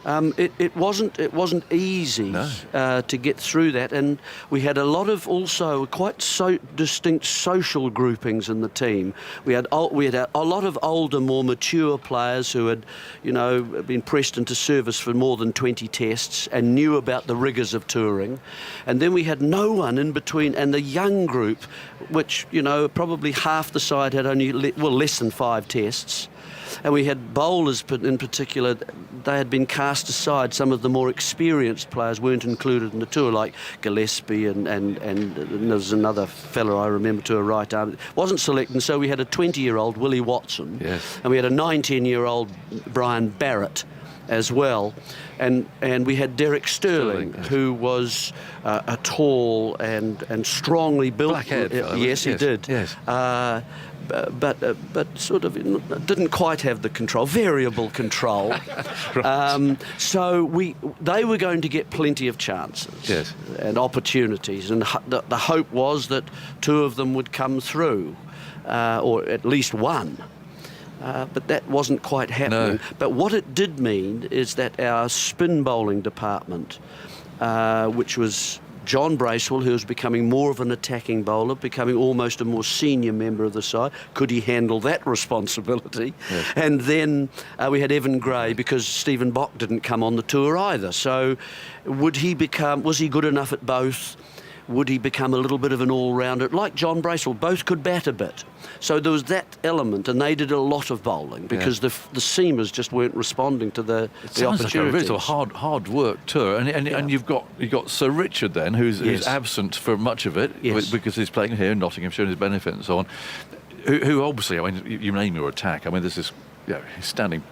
It wasn't easy to get through that, and we had a lot of also quite distinct social groupings in the team. We had a lot of older, more mature players who had, been pressed into service for more than 20 tests and knew about the rigours of touring, and then we had no one in between, and the young group, which probably half the side had only less than 5 tests. And we had bowlers in particular, they had been cast aside. Some of the more experienced players weren't included in the tour, like Gillespie and there's another fellow I remember to a right arm. Wasn't selected, and so we had a 20-year-old Willie Watson, and we had a 19-year-old Brian Barrett as well. And we had Derek Sterling, who was a tall and strongly built. Blackhead fellow, yes, he did. Yes. But sort of didn't quite have the control, variable control. So they were going to get plenty of chances and opportunities, and the hope was that 2 of them would come through, or at least one. But that wasn't quite happening. No. But what it did mean is that our spin bowling department, which was John Bracewell, who was becoming more of an attacking bowler, becoming almost a more senior member of the side. Could he handle that responsibility? Yes. And then we had Evan Gray, because Stephen Bock didn't come on the tour either. So was he good enough at both? Would he become a little bit of an all-rounder? Like John Bracewell, both could bat a bit. So there was that element, and they did a lot of bowling because the seamers just weren't responding to the opportunities. Like a really hard work tour, and you've got Sir Richard then, who's absent for much of it because he's playing here in Nottinghamshire and his benefit and so on. Who obviously, I mean, you name your attack. I mean, this is he's standing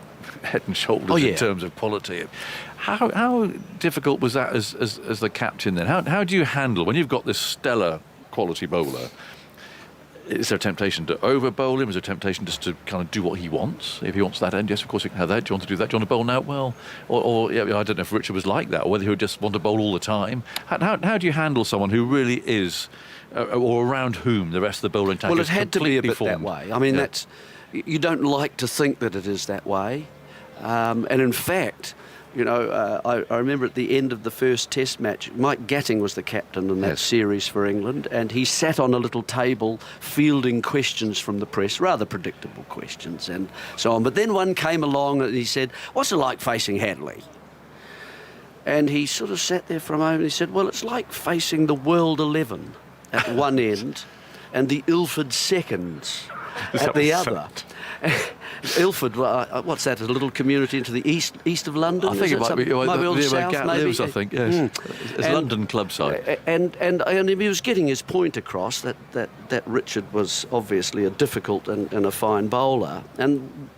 head and shoulders in terms of quality. How difficult was that as the captain then? How do you handle when you've got this stellar quality bowler? Is there a temptation to over bowl him? Is there a temptation just to kind of do what he wants? If he wants that end, yes, of course you can have that. Do you want to do that? Do you want to bowl now? Well, or I don't know if Richard was like that, or whether he would just want to bowl all the time. How do you handle someone who really is, or around whom the rest of the bowling attack is Well, it had to be a bit formed? that way. I mean, that's, you don't like to think that it is that way. And in fact, you know, I remember at the end of the first Test match, Mike Gatting was the captain in that series for England, and he sat on a little table fielding questions from the press, rather predictable questions and so on. But then one came along and he said, "What's it like facing Hadley?" And he sort of sat there for a moment and he said, "Well, it's like facing the World 11 at one end and the Ilford Seconds at the other." Ilford, what's that? A little community into the east of London? I think it might be the south, Gat lives, I think. Yes, it's London club side. And he was getting his point across that Richard was obviously a difficult and a fine bowler, and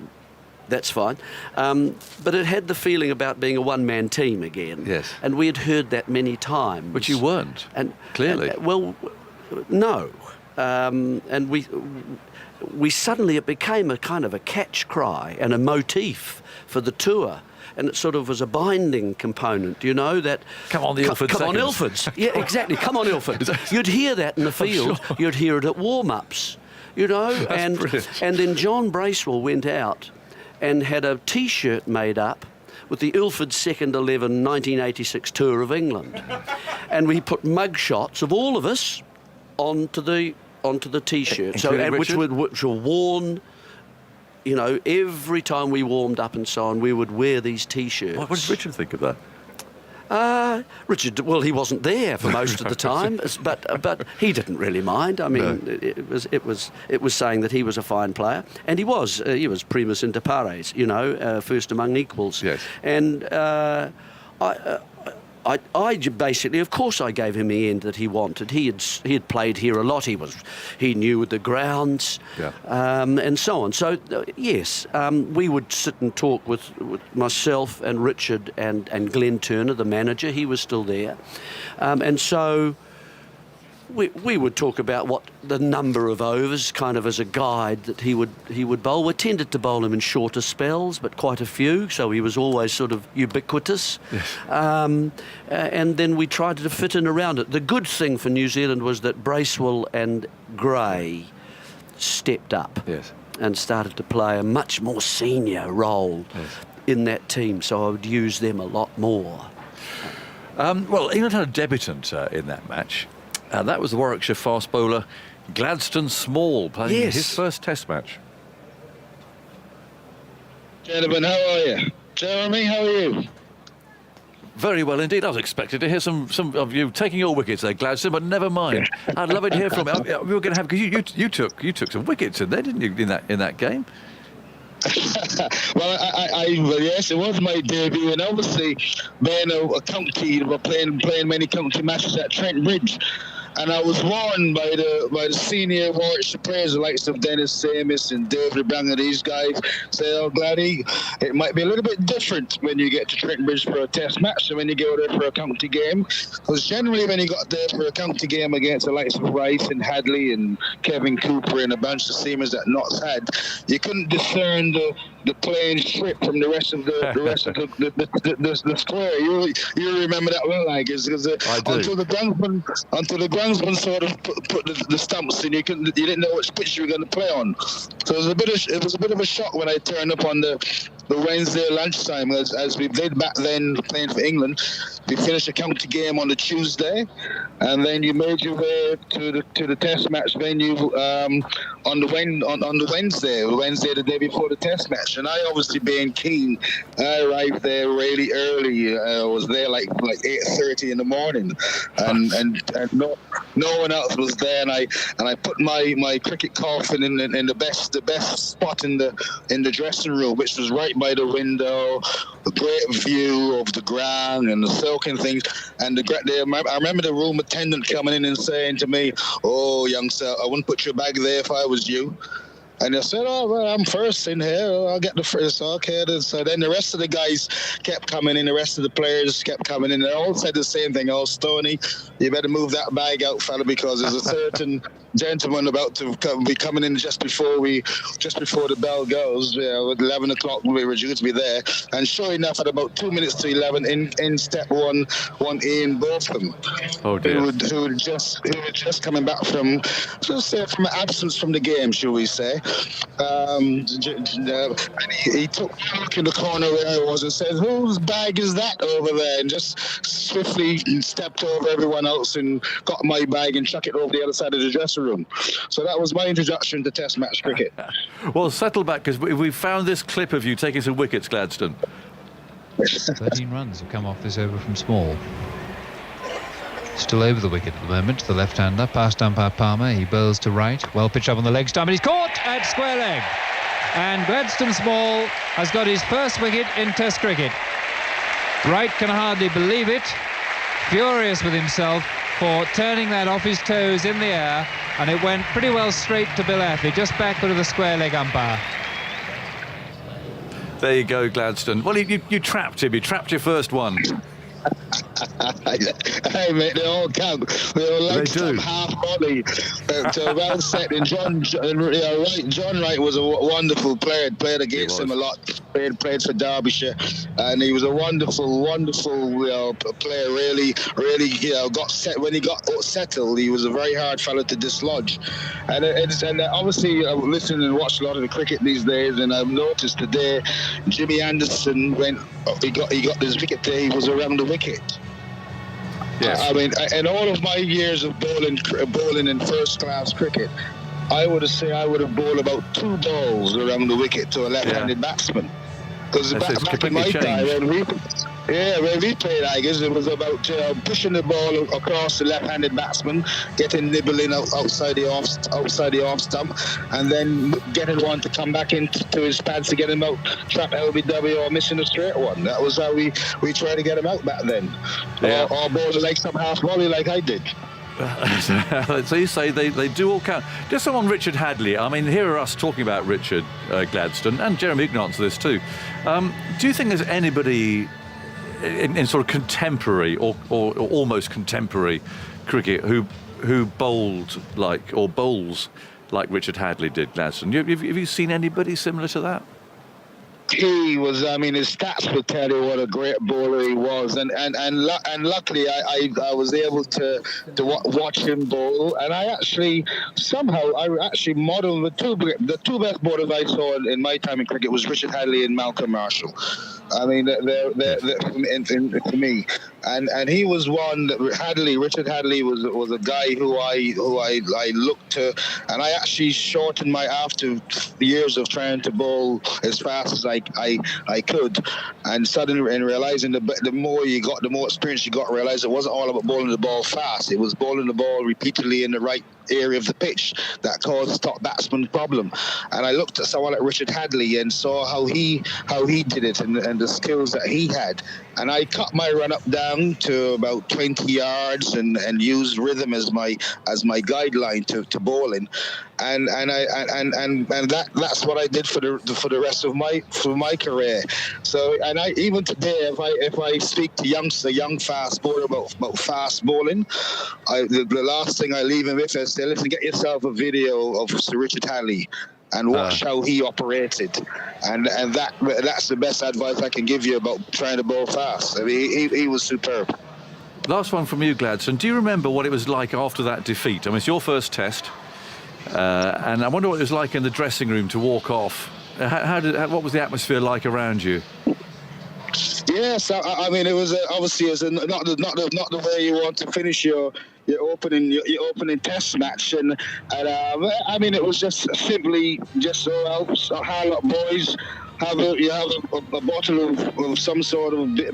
that's fine. But it had the feeling about being a one-man team again. Yes. And we had heard that many times. But you weren't. Clearly. Well, no. And we suddenly, it became a kind of a catch cry and a motif for the tour. And it sort of was a binding component, you know, that... Come on, the Ilford Come on, Ilfords. Yeah, exactly. Come on, Ilford. You'd hear that in the field. Sure. You'd hear it at warm-ups, you know. And then John Bracewell went out and had a T-shirt made up with the Ilford Second 11 1986 tour of England. And we put mug shots of all of us onto the T-shirt, which were worn, you know, every time we warmed up and so on. We would wear these T-shirts. What did Richard think of that? Richard, well, he wasn't there for most of the time, but he didn't really mind. I mean, it was saying that he was a fine player, and he was primus inter pares, you know, first among equals. Yes. And I basically, of course, I gave him the end that he wanted. He had played here a lot. He knew the grounds, and so on. So yes, we would sit and talk with myself and Richard and Glenn Turner, the manager. He was still there, and so we would talk about what the number of overs, kind of as a guide that he would bowl. We tended to bowl him in shorter spells, but quite a few, so he was always sort of ubiquitous. Yes. And then we tried to fit in around it. The good thing for New Zealand was that Bracewell and Gray stepped up and started to play a much more senior role in that team, so I would use them a lot more. Well, England had a debutant in that match. And that was the Warwickshire fast bowler Gladstone Small playing his first Test match. Gentlemen, how are you? Jeremy, how are you? Very well indeed. I was expecting to hear some of you taking your wickets there, Gladstone, but never mind. I'd love to hear from you. We were going to have, because you took some wickets in there, didn't you, in that game? Well, yes, it was my debut, and obviously being a county, playing many county matches at Trent Bridge. And I was warned by the senior Warwickshire players, the likes of Dennis Samis and David Brown and these guys, say, "Oh, Gladdy, it might be a little bit different when you get to Trent Bridge for a Test match than when you go there for a county game. Because generally when you got there for a county game against the likes of Rice and Hadley and Kevin Cooper and a bunch of seamers that Notts had, you couldn't discern the playing strip from the rest of the square. You remember that well, I guess, because until the groundsman sort of put the stumps in, you didn't know which pitch you were going to play on. So it was a bit of a shock when I turned up on the Wednesday lunchtime, as we did back then playing for England. We finished a county game on the Tuesday, and then you made your way to the Test match venue on the Wednesday, the day before the Test match. And I, obviously being keen, I arrived there really early. I was there like 8:30 in the morning, and no one else was there. And I put my cricket coffin in the best spot in the dressing room, which was right by the window, a great view of the ground and the silk and things. And I remember the room attendant coming in and saying to me, "Oh, youngster, I wouldn't put your bag there if I was you." And I said, oh, well, I'm first in here. I'll get the first. Okay. So then the rest of the guys kept coming in. The rest of the players kept coming in. They all said the same thing. Oh, Stoney, you better move that bag out, fella, because there's a certain gentleman about to be coming in just before the bell goes. At 11 o'clock, we were due to be there. And sure enough, at about 2 minutes to 11, in step one Ian Botham. Oh, dear. Who were just coming back from absence from the game, shall we say. And he took a look in the corner where I was and said, whose bag is that over there? And just swiftly stepped over everyone else and got my bag and chucked it over the other side of the dressing room. So that was my introduction to Test match cricket. Well, settle back, because we found this clip of you taking some wickets, Gladstone. 13 runs have come off this over from Small. Still over the wicket at the moment, the left-hander, past umpire Palmer. He bowls to right, well pitched up on the leg stump, and he's caught at square leg. And Gladstone Small has got his first wicket in Test cricket. Wright can hardly believe it, furious with himself for turning that off his toes in the air, and it went pretty well straight to Bill Athley, just backward of the square leg umpire. There you go, Gladstone. Well, you trapped him. You trapped your first one. Hey mate, they all count. They all like some half volley to well set. And John Wright was a wonderful player. Played against him a lot. Played for Derbyshire, and he was a wonderful player. Really, got set when he got settled. He was a very hard fellow to dislodge. And obviously, I listen and watch a lot of the cricket these days, and I've noticed today, Jimmy Anderson he got his wicket there. He was around the wicket. Yes. I mean, in all of my years of bowling in first-class cricket, I would have bowled about 2 balls around the wicket to a left-handed batsman. Because back in my time, when we played Tigers, it was about pushing the ball across the left-handed batsman, getting nibbling outside the off stump, and then getting one to come back into his pads to get him out, trap LBW or missing a straight one. That was how we tried to get him out back then. Yeah. Or balls like some half volley like I did. So you say they do all count. Just on Richard Hadlee, I mean, here are us talking about Richard Gladstone, and Jeremy can answer this too. Do you think there's anybody in sort of contemporary or almost contemporary cricket who bowls like Richard Hadlee did, Gladstone? Have you seen anybody similar to that? He was, I mean, his stats would tell you what a great bowler he was, and luckily I was able to watch him bowl, and I actually modeled the two best bowlers I saw in my time in cricket was Richard Hadlee and Malcolm Marshall. I mean, they're to me, and he was one that Richard Hadlee was a guy who I looked to, and I actually shortened my after years of trying to bowl as fast as I could, and suddenly in realizing the more you got, the more experience you got, realize it wasn't all about bowling the ball fast. It was bowling the ball repeatedly in the right area of the pitch that caused the top batsman problem. And I looked at someone like Richard Hadlee and saw how he did it and the skills that he had. And I cut my run up down to about 20 yards and used rhythm as my guideline to bowling. And that's what I did for the rest of my career. So, and I even today, if I speak to young fast bowler about fast bowling, the last thing I leave him with is say, listen, get yourself a video of Sir Richard Hadlee and watch how he operated, and that's the best advice I can give you about trying to bowl fast. I mean, he was superb. Last one from you, Gladstone. Do you remember what it was like after that defeat? I mean, it's your first test. And I wonder what it was like in the dressing room to walk off. What was the atmosphere like around you? Yes, I mean, it was obviously not the way you want to finish your opening test match, and I mean, it was just simply a lot boys have a bottle of some sort of beer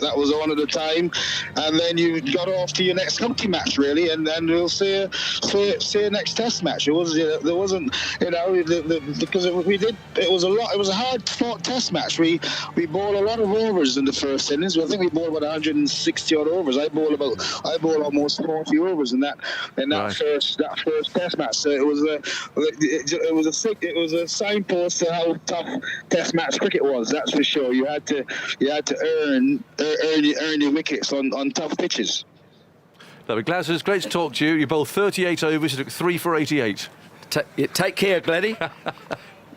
that was on at the time, and then you got off to your next county match, really, and then we'll see a next test match. It was there wasn't, because it was a hard fought test match. We bowled a lot of overs in the first innings. I think we bowled about 160 odd overs. I bowled almost 40 overs in that first test match. So it was a signpost to how tough test match cricket was. That's for sure. You had to earn your wickets on tough pitches. Lovely. Gladys, it's great to talk to you. You bowled 38 overs. You took 3 for 88. Take care, Gladdy.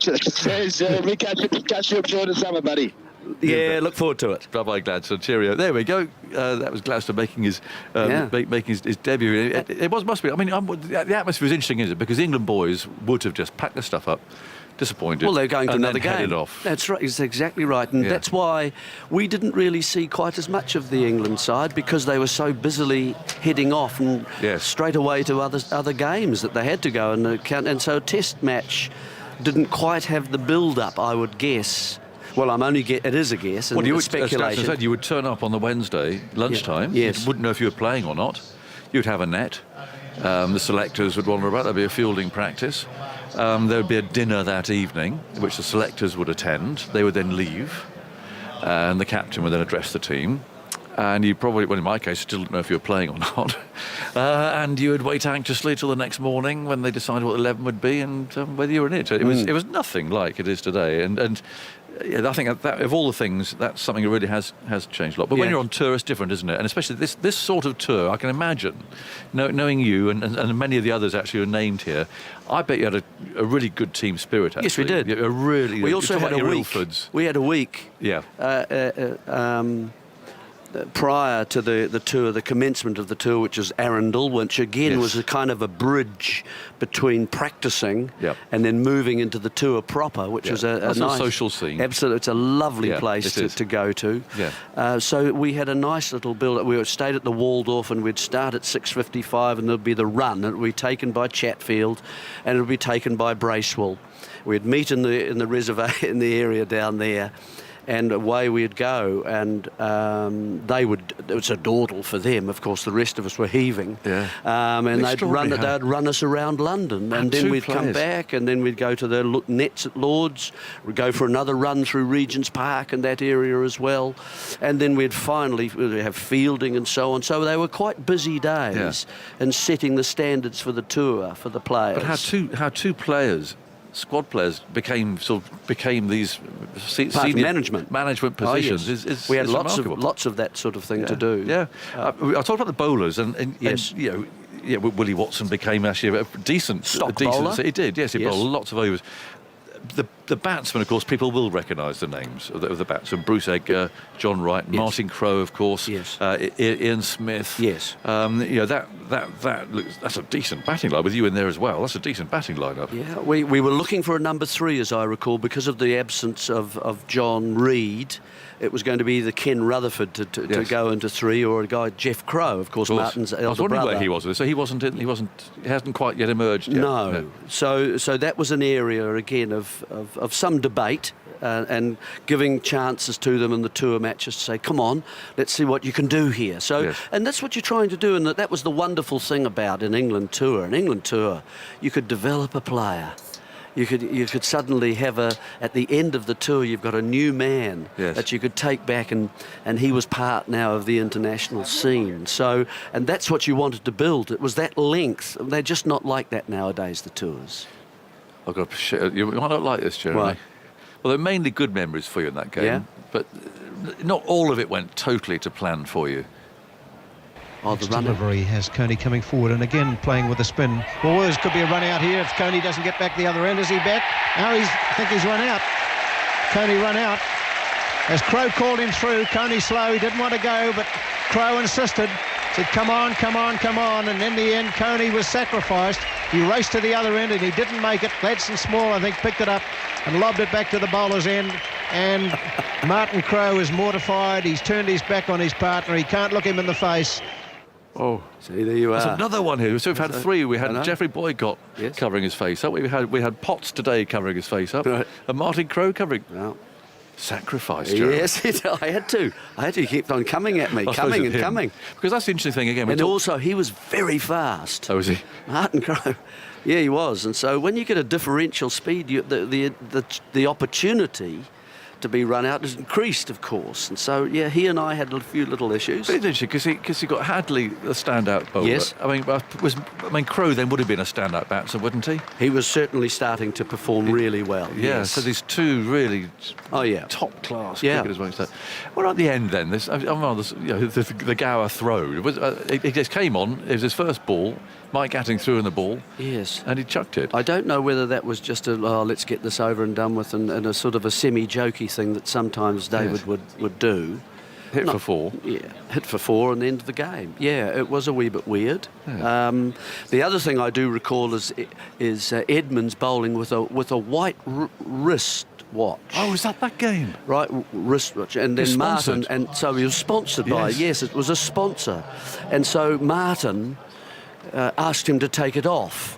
We catch you up during the summer, buddy. Yeah, look forward to it. Bye-bye, Gladstone. Cheerio. There we go. That was Gladstone making his debut. It must be. I mean, the atmosphere was interesting, isn't it? Because England boys would have just packed their stuff up, disappointed. Well, they're going to another game. Headed off. That's right. It's exactly right, and that's why we didn't really see quite as much of the England side, because they were so busily heading off and straight away to other games that they had to go and count. And so a test match didn't quite have the build-up, I would guess. Well, it is a guess, and well, speculation. As I said, you would turn up on the Wednesday lunchtime. Yeah. Yes. You wouldn't know if you were playing or not. You'd have a net. The selectors would wander about. There'd be a fielding practice. There would be a dinner that evening, which the selectors would attend. They would then leave, and the captain would then address the team. And you probably, well, in my case, still didn't know if you were playing or not. And you would wait anxiously till the next morning when they decided what the 11 would be and whether you were in it. It was nothing like it is today. And I think that of all the things, that's something that really has changed a lot. But when you're on tour, it's different, isn't it? And especially this sort of tour, I can imagine, knowing you and many of the others actually who are named here, I bet you had a really good team spirit, actually. Yes, we did. We also had a week. We had a week. Yeah. Prior to the tour, the commencement of the tour, which is Arundel, which again was a kind of a bridge between practicing and then moving into the tour proper, which was a nice social scene. Absolutely, it's a lovely place to go to. Yeah. So we had a nice little build-up. We stayed at the Waldorf, and we'd start at 6:55, and there'd be the run. It would be taken by Chatfield, and it would be taken by Bracewell. We'd meet in the reservoir in the area down there. And away we'd go, and it was a dawdle for them. Of course, the rest of us were heaving. And they'd run us around London, and then we'd come back, and then we'd go to the nets at Lord's. We'd go for another run through Regent's Park and that area as well, and then we'd finally have fielding and so on. So they were quite busy days, and setting the standards for the tour for the players. But how two players, squad players, became these senior management positions. We had remarkable. lots of that sort of thing to do. Yeah, I talked about the bowlers, and Willie Watson became actually a decent bowler. He did, yes, he bowled lots of overs. The batsmen, of course, people will recognise the names of the batsmen. Bruce Edgar, John Wright, Martin Crowe, of course, Ian Smith. Yes. That's a decent batting line with you in there as well. That's a decent batting lineup. Yeah, we were looking for a number 3, as I recall, because of the absence of John Reid. It was going to be either Ken Rutherford to go into 3, or a guy Jeff Crowe, of course, Martin's elder brother. I was wondering where he was. So he hasn't quite yet emerged yet. No. So that was an area again of some debate. And giving chances to them in the tour matches to say, come on, let's see what you can do here. So, and that's what you're trying to do, and that was the wonderful thing about an England tour. An England tour, you could develop a player. You could suddenly have at the end of the tour, you've got a new man that you could take back, and he was part now of the international scene. So, and that's what you wanted to build. It was that length. They're just not like that nowadays, the tours. I've got to share. You might not like this, Jeremy. Right. Well, they're mainly good memories for you in that game, but not all of it went totally to plan for you. The delivery has Coney coming forward, and again playing with the spin. Well, there could be a run out here if Coney doesn't get back the other end. Is he back? Now I think he's run out. Coney run out. As Crowe called him through, Coney slow. He didn't want to go, but Crowe insisted. Said, come on, come on, come on. And in the end, Coney was sacrificed. He raced to the other end, and he didn't make it. Gladstone Small, I think, picked it up and lobbed it back to the bowler's end. And Martin Crowe is mortified. He's turned his back on his partner. He can't look him in the face. Oh, see, there you there's are. another one here. So we've had three. We had Jeffrey Boycott covering his face up. We had Potts today covering his face up, and Martin Crowe covering. Sacrifice, Joe. Yes, I had to. He kept on coming at me, coming and coming. Because that's the interesting thing again. And also, he was very fast. Oh, was he? Martin Crowe. Yeah, he was. And so when you get a differential speed, the opportunity to be run out is increased, of course. And so, yeah, he and I had a few little issues. But didn't you? Because he got Hadley, the standout bowler. Yes. I mean, Crowe then would have been a standout batsman, wouldn't he? He was certainly starting to perform really well. Yeah. Yes. So these two really, top class cricketers. Well, at the end, then, the Gower throw. It just came on. It was his first ball. Mike Gatting threw in the ball. Yes. And he chucked it. I don't know whether that was just let's get this over and done with, and a sort of a semi-jokey thing that sometimes David would do. Hit for four. Yeah, hit for four and the end of the game. Yeah, it was a wee bit weird. Yeah. The other thing I do recall is Edmonds bowling with a white wrist watch. Oh, is that game? Right, wristwatch. And then Martin, and so he was sponsored by, yes, it was a sponsor. And so Martin asked him to take it off.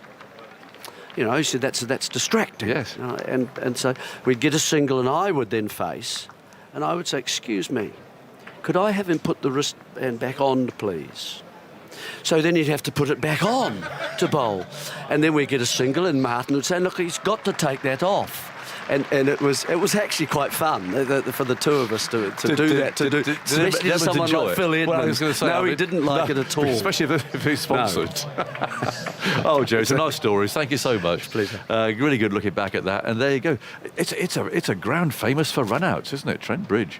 You know, he said that's distracting. Yes. And so we'd get a single and I would then face, and I would say, excuse me, could I have him put the wristband back on, please? So then he'd have to put it back on to bowl. And then we'd get a single and Martin would say, look, he's got to take that off. And it was actually quite fun for the two of us to do that, especially to someone like Phil Edmonds. Well, he didn't like it at all. Especially if he's sponsored. No. Oh, Joe, it's a nice story. Thank you so much. Pleasure. Really good looking back at that. And there you go. It's a ground famous for run-outs, isn't it? Trent Bridge.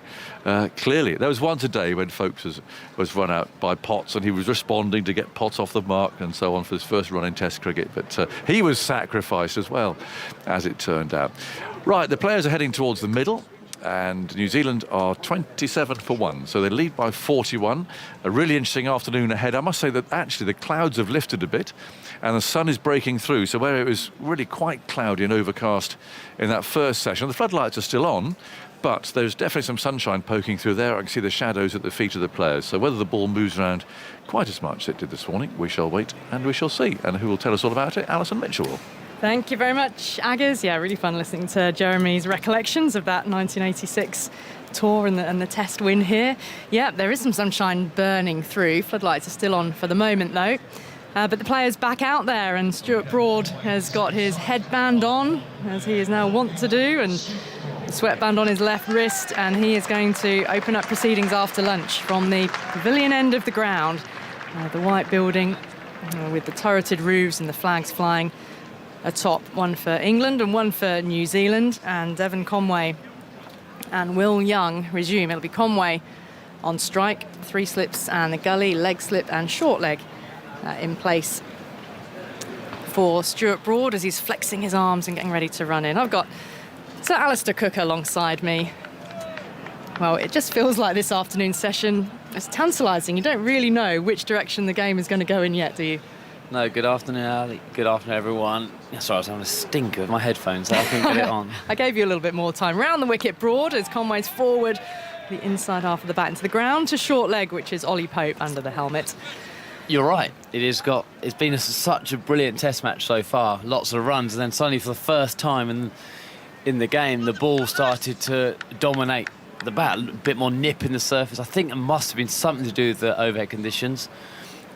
Clearly. There was one today when Folkes was run out by Potts and he was responding to get Potts off the mark and so on for his first run in Test cricket. But he was sacrificed as well, as it turned out. Right, the players are heading towards the middle, and New Zealand are 27 for 1, so they lead by 41. A really interesting afternoon ahead. I must say that actually the clouds have lifted a bit, and the sun is breaking through. So where it was really quite cloudy and overcast in that first session, the floodlights are still on, but there's definitely some sunshine poking through there. I can see the shadows at the feet of the players. So whether the ball moves around quite as much as it did this morning, we shall wait and we shall see. And who will tell us all about it? Alison Mitchell will. Thank you very much, Aggers. Yeah, really fun listening to Jeremy's recollections of that 1986 tour and the Test win here. Yeah, there is some sunshine burning through. Floodlights are still on for the moment, though. But the players back out there, and Stuart Broad has got his headband on, as he is now wont to do, and the sweatband on his left wrist, and he is going to open up proceedings after lunch from the pavilion end of the ground. The white building with the turreted roofs and the flags flying atop, one for England and one for New Zealand. And Devon Conway and Will Young resume. It'll be Conway on strike, 3 slips and the gully, leg slip and short leg in place for Stuart Broad as he's flexing his arms and getting ready to run in. I've got Sir Alistair Cook alongside me. Well, it just feels like this afternoon session is tantalising. You don't really know which direction the game is going to go in yet, do you? No, good afternoon, Ali. Good afternoon, everyone. Sorry, I was having a stinker with my headphones, so I couldn't get it on. I gave you a little bit more time. Round the wicket, Broad as Conway's forward, the inside half of the bat into the ground to short leg, which is Ollie Pope under the helmet. You're right. It's been such a brilliant Test match so far. Lots of runs, and then suddenly for the first time in the game, the ball started to dominate the bat. A bit more nip in the surface. I think it must have been something to do with the overhead conditions,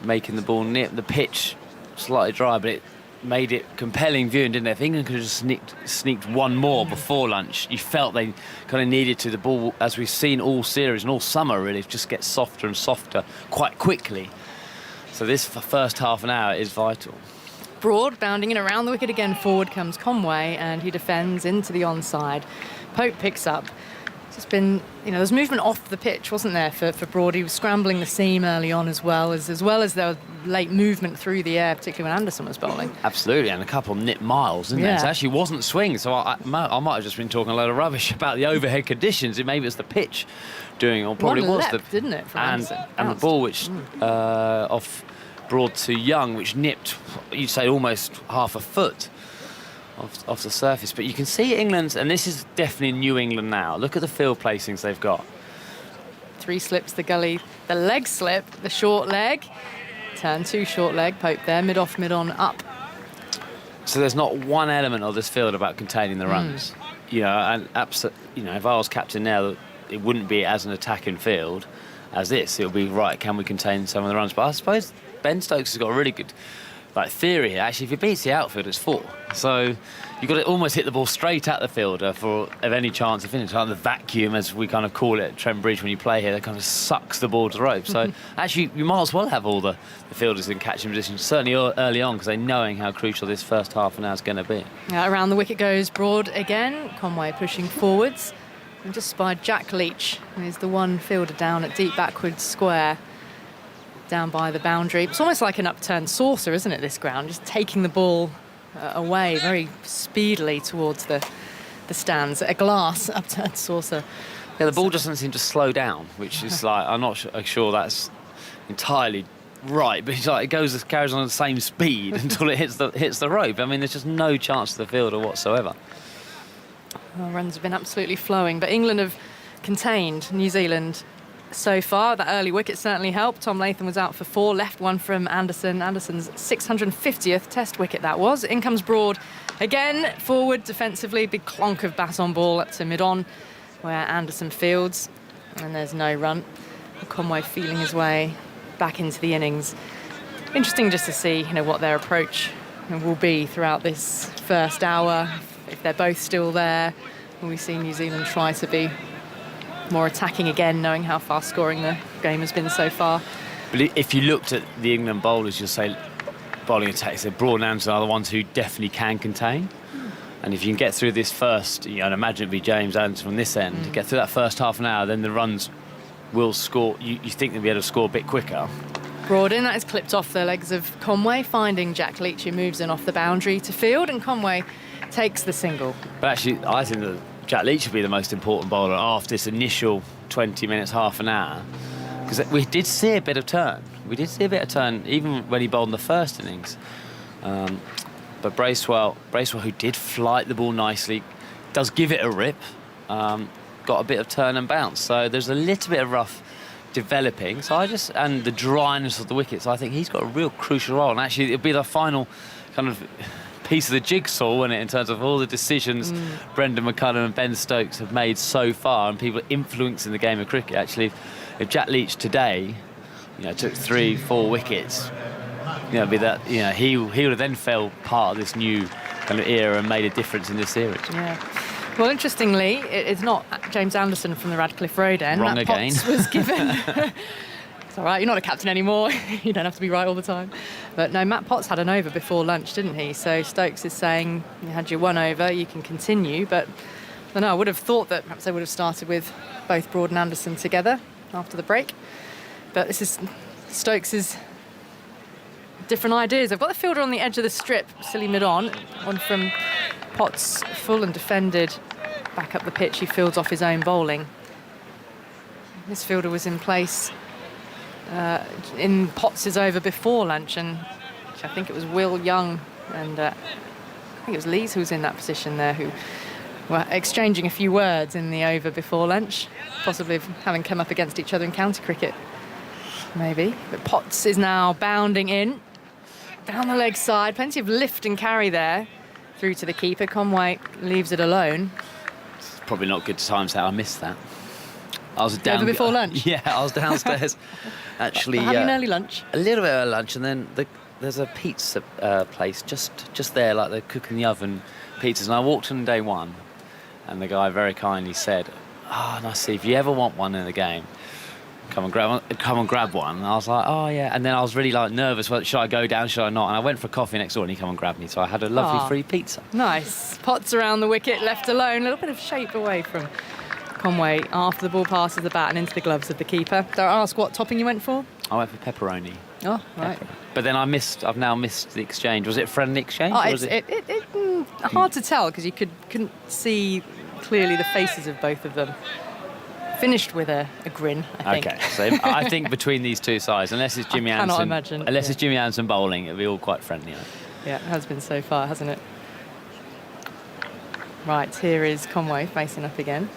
making the ball nip. The pitch slightly dry, but it made it compelling viewing, didn't it? If England could have just sneaked one more before lunch, you felt they kind of needed to. The ball, as we've seen all series and all summer, really just gets softer and softer quite quickly. So this first half an hour is vital. Broad bounding in around the wicket again. Forward comes Conway and he defends into the onside. Pope picks up. It's been, there's movement off the pitch, wasn't there, for Broad? He was scrambling the seam early on as well as there was late movement through the air, particularly when Anderson was bowling. Absolutely, and a couple of nip miles, didn't there? It actually wasn't swing, so I might have just been talking a load of rubbish about the overhead conditions. Maybe it's the pitch doing, or probably was leapt, didn't it, from Anderson? And the ball, which off Broad to Young, which nipped, you'd say, almost half a foot off the surface. But you can see England, and this is definitely New England now. Look at the field placings they've got. 3 slips, the gully, the leg slip, the short leg. turn, 2 short leg, Pope there, mid-off, mid-on, up. So there's not one element of this field about containing the runs. You know, and if I was captain now, it wouldn't be as an attacking field as this. It'll be, right, can we contain some of the runs? But I suppose Ben Stokes has got a really good theory here. Actually, if he beats the outfield, it's 4. So you've got to almost hit the ball straight at the fielder of any chance of finish. Like the vacuum, as we kind of call it at Trent Bridge when you play here, that kind of sucks the ball to the rope. So actually, you might as well have all the fielders in catching position, certainly early on, because they're knowing how crucial this first half an hour is going to be. Around the wicket goes Broad again. Conway pushing forwards. And just spied Jack Leach, who's the one fielder down at deep backward square, down by the boundary. It's almost like an upturned saucer, isn't it, this ground? Just taking the ball away very speedily towards the stands. A glass upturned saucer. Yeah, the ball doesn't seem to slow down, which is like, I'm not sure that's entirely right, but it's like it carries on at the same speed until it hits the rope. I mean, there's just no chance to the fielder whatsoever. Well, runs have been absolutely flowing, but England have contained New Zealand so far. That early wicket certainly helped. Tom Latham was out for 4, left one from Anderson. Anderson's 650th Test wicket that was. In comes Broad again, forward defensively. Big clonk of bat on ball up to mid-on, where Anderson fields, and there's no run. Conway feeling his way back into the innings. Interesting just to see, what their approach will be throughout this first hour. If they're both still there, will we see New Zealand try to be more attacking again, knowing how fast scoring the game has been so far? But if you looked at the England bowlers, you'll say bowling attacks, they're Broad and Anderson are the ones who definitely can contain. And if you can get through this first, I'd imagine it'd be James Anderson from this end, get through that first half an hour, then the runs will score. You think they'll be able to score a bit quicker. Broad in, that is clipped off the legs of Conway, finding Jack Leach, who moves in off the boundary to field, and Conway takes the single. But actually, I think that Jack Leach would be the most important bowler after this initial 20 minutes, half an hour, because we did see a bit of turn. We did see a bit of turn, even when he bowled in the first innings. But Bracewell, who did flight the ball nicely, does give it a rip, got a bit of turn and bounce. So there's a little bit of rough developing. And the dryness of the wickets, I think he's got a real crucial role. And actually, it'll be the final kind of piece of the jigsaw, won't it, in terms of all the decisions Brendan McCullum and Ben Stokes have made so far, and people influencing the game of cricket. Actually, if Jack Leach today, took 3-4 wickets, be that, he would have then felt part of this new kind of era and made a difference in this series. Yeah. Well, interestingly, it's not James Anderson from the Radcliffe Road end. Wrong Matt again. Potts was given. It's all right, you're not a captain anymore. You don't have to be right all the time. But no, Matt Potts had an over before lunch, didn't he? So Stokes is saying, you had your 1 over, you can continue. But I would have thought that perhaps they would have started with both Broad and Anderson together after the break. But this is Stokes' different ideas. They've got the fielder on the edge of the strip, silly mid-on. One from Potts, full and defended. Back up the pitch, he fields off his own bowling. This fielder was in place in Potts' over before lunch, and I think it was Will Young and I think it was Lees who was in that position there, who were exchanging a few words in the over before lunch, possibly having come up against each other in county cricket, maybe. But Potts is now bounding in, down the leg side, plenty of lift and carry there, through to the keeper. Conway leaves it alone. It's probably not good times how I missed that. I was down over before lunch? Yeah, I was downstairs. Actually, having an early lunch. A little bit of lunch, and then there's a pizza place just there, like they're cooking the oven pizzas. And I walked in day one, and the guy very kindly said, nice, if you ever want one in the game, come and grab one. And I was like, oh yeah. And then I was really nervous. Well, should I go down? Should I not? And I went for a coffee next door, and he come and grabbed me. So I had a lovely free pizza. Nice. Potts around the wicket, left alone. A little bit of shape away from Conway after the ball passes the bat and into the gloves of the keeper. Dare I ask what topping you went for? I went for pepperoni. Oh, right. But then I've now missed the exchange. Was it a friendly exchange? Oh, it's hard to tell because you couldn't see clearly the faces of both of them. Finished with a grin, I think. Okay, so I think between these two sides, unless it's Jimmy Anderson, it's Jimmy Anderson bowling, it'll be all quite friendly. Yeah, it has been so far, hasn't it? Right, here is Conway facing up again.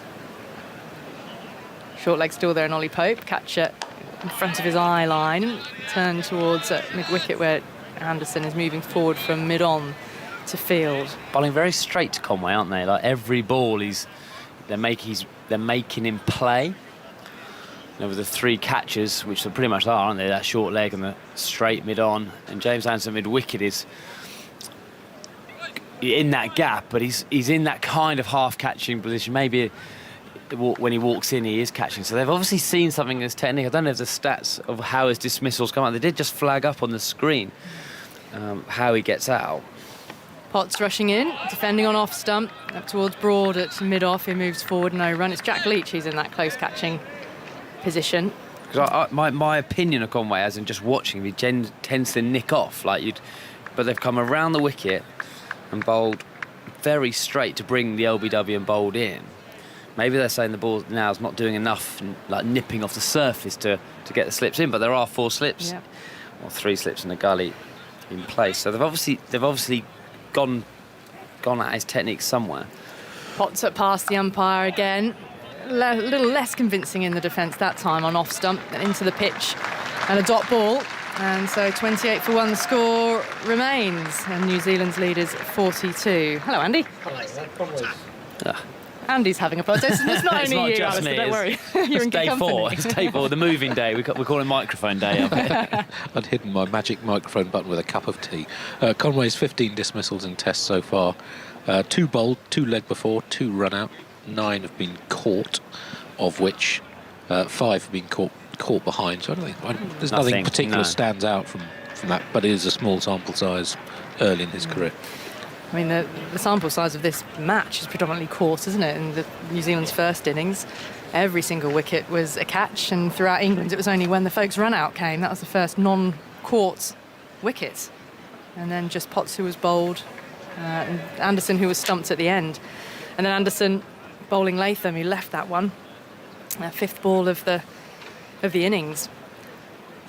Short leg still there, and Ollie Pope. Catcher in front of his eye line, turn towards mid-wicket where Anderson is moving forward from mid-on to field. Bowling very straight to Conway, aren't they? Like every ball they're making him play. With the 3 catches, which they pretty much are, aren't they? That short leg and the straight mid-on. And James Anderson mid-wicket is in that gap, but he's in that kind of half-catching position. Maybe when he walks in, he is catching. So they've obviously seen something in his technique. I don't know if the stats of how his dismissals come out. They did just flag up on the screen how he gets out. Potts rushing in, defending on off stump, up towards Broad at mid-off. He moves forward, no run. It's Jack Leach who's in that close catching position. My opinion of Conway, as in just watching him, he tends to nick off. But they've come around the wicket and bowled very straight to bring the LBW and bowled in. Maybe they're saying the ball now is not doing enough, like nipping off the surface to get the slips in, but there are 4 slips, or 3 slips in the gully in place. So they've obviously gone at his technique somewhere. Potts up past the umpire again. A little less convincing in the defence that time on off stump and into the pitch, and a dot ball. And so 28 for 1 the score remains, and New Zealand's lead is 42. Hello, Andy. Andy's having a protest, and it's not It's only not you, just Alistair, me, don't worry. You're It's in good day company. 4. It's day 4, the moving day. We call it microphone day up here. I'd hidden my magic microphone button with a cup of tea. Conway's 15 dismissals in tests so far. 2 bowled, 2 leg before, 2 run out. 9 have been caught, of which 5 have been caught behind. So I don't think there's nothing particular stands out from that, but it is a small sample size early in his career. I mean, the sample size of this match is predominantly caught, isn't it? In New Zealand's first innings, every single wicket was a catch, and throughout England, it was only when the folks' run-out came. That was the first non-caught wicket. And then just Potts, who was bowled, and Anderson, who was stumped at the end. And then Anderson bowling Latham, who left that one. 5th ball of the innings.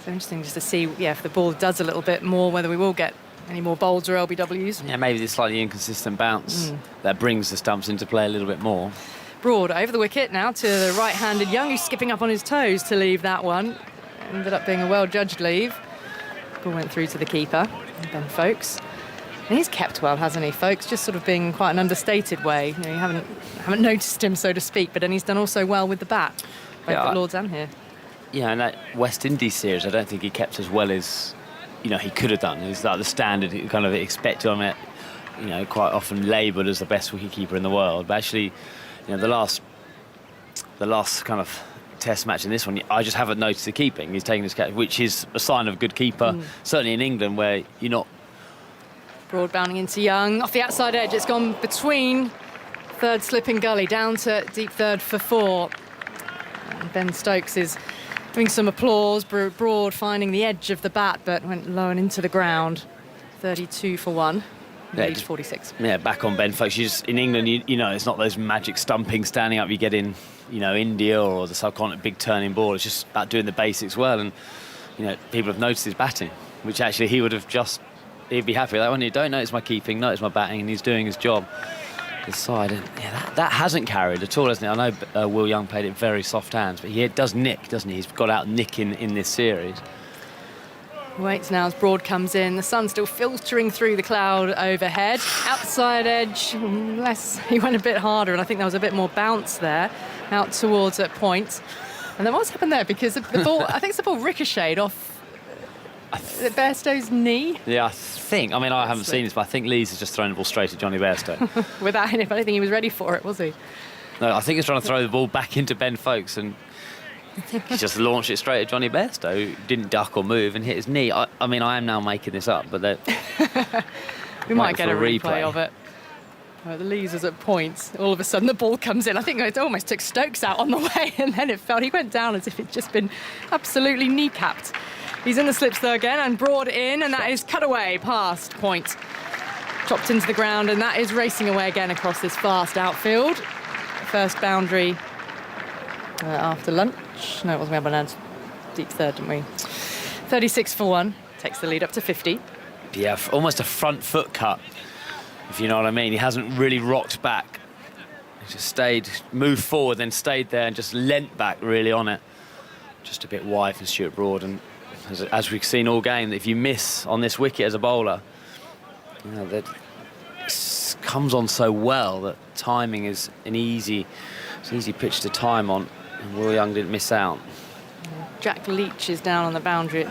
So interesting just to see, if the ball does a little bit more, whether we will get any more bowls or LBWs. Yeah, maybe this slightly inconsistent bounce that brings the stumps into play a little bit more. Broad over the wicket now to the right-handed Young, who's skipping up on his toes to leave that one. Ended up being a well-judged leave. Ball went through to the keeper, Ben Folkes. And he's kept well, hasn't he, Folkes? Just sort of being quite an understated way. You haven't noticed him, so to speak, but then he's done also well with the bat, both at Lords and here. Yeah, and that West Indies series, I don't think he kept as well as he could have done. It's like the standard kind of expected on it. Quite often labelled as the best wicketkeeper in the world, but actually, the last kind of Test match in this one, I just haven't noticed the keeping. He's taking his catch, which is a sign of a good keeper. Certainly in England, where you're not. Broad bounding into Young off the outside edge. It's gone between third slip and gully down to deep third for 4. And Ben Stokes is doing some applause. Broad finding the edge of the bat, but went low and into the ground. 32 for 1. Lead 46. Yeah, back on Ben Folkes. In England, it's not those magic stumping, standing up you get in, India or the subcontinent, big turning ball. It's just about doing the basics well. And, people have noticed his batting, which actually he'd be happy with that one. You don't notice my keeping, notice my batting, and he's doing his job. The side, and that hasn't carried at all, hasn't it? I know Will Young played it very soft hands, but he does nick, doesn't he? He's got out nicking in this series. Waits now as Broad comes in. The sun still filtering through the cloud overhead. Outside edge, he went a bit harder, and I think there was a bit more bounce there, out towards that point. And then what's happened there? Because the ball, I think the ball ricocheted off Bairstow's knee. Yeah, I think. I mean, I haven't seen this, but I think Lees has just thrown the ball straight at Johnny Bairstow. Without any, if anything, he was ready for it, was he? No, I think he's trying to throw the ball back into Ben Folkes, and he just launched it straight at Johnny Bairstow, who didn't duck or move and hit his knee. I mean, I am now making this up, but we might get a replay of it. The Lees was at points. All of a sudden, the ball comes in. I think it almost took Stokes out on the way, and then it fell. He went down as if it'd just been absolutely kneecapped. He's in the slips though again, and Broad in, and that is cut away past point. Chopped into the ground, and that is racing away again across this fast outfield. First boundary after lunch. No, it wasn't. We had one out deep third, didn't we? 36 for 1. Takes the lead up to 50. Yeah, almost a front foot cut, if you know what I mean. He hasn't really rocked back. He just moved forward, then stayed there and just leant back really on it. just a bit wide from Stuart Broad, and as we've seen all game, if you miss on this wicket as a bowler, that comes on so well that timing is it's an easy pitch to time on, and Will Young didn't miss out. Jack Leach is down on the boundary.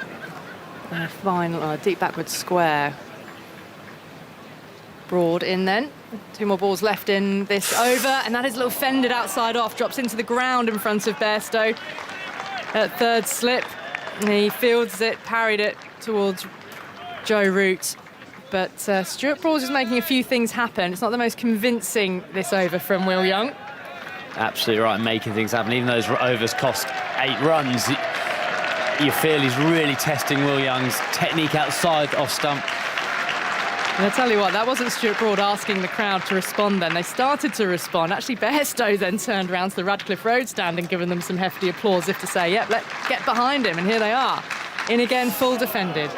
Final deep backward square. Broad in then. 2 more balls left in this over, and that is a little fended outside off, drops into the ground in front of Bairstow at third slip. And he fields it, parried it towards Joe Root. But Stuart Broad is making a few things happen. It's not the most convincing this over from Will Young. Absolutely right, making things happen. Even those overs cost 8 runs, you feel he's really testing Will Young's technique outside off stump. And I tell you what, that wasn't Stuart Broad asking the crowd to respond then. They started to respond. Actually, Bairstow then turned around to the Radcliffe Road stand and given them some hefty applause, if to say, yep, let's get behind him. And here they are. In again, full defended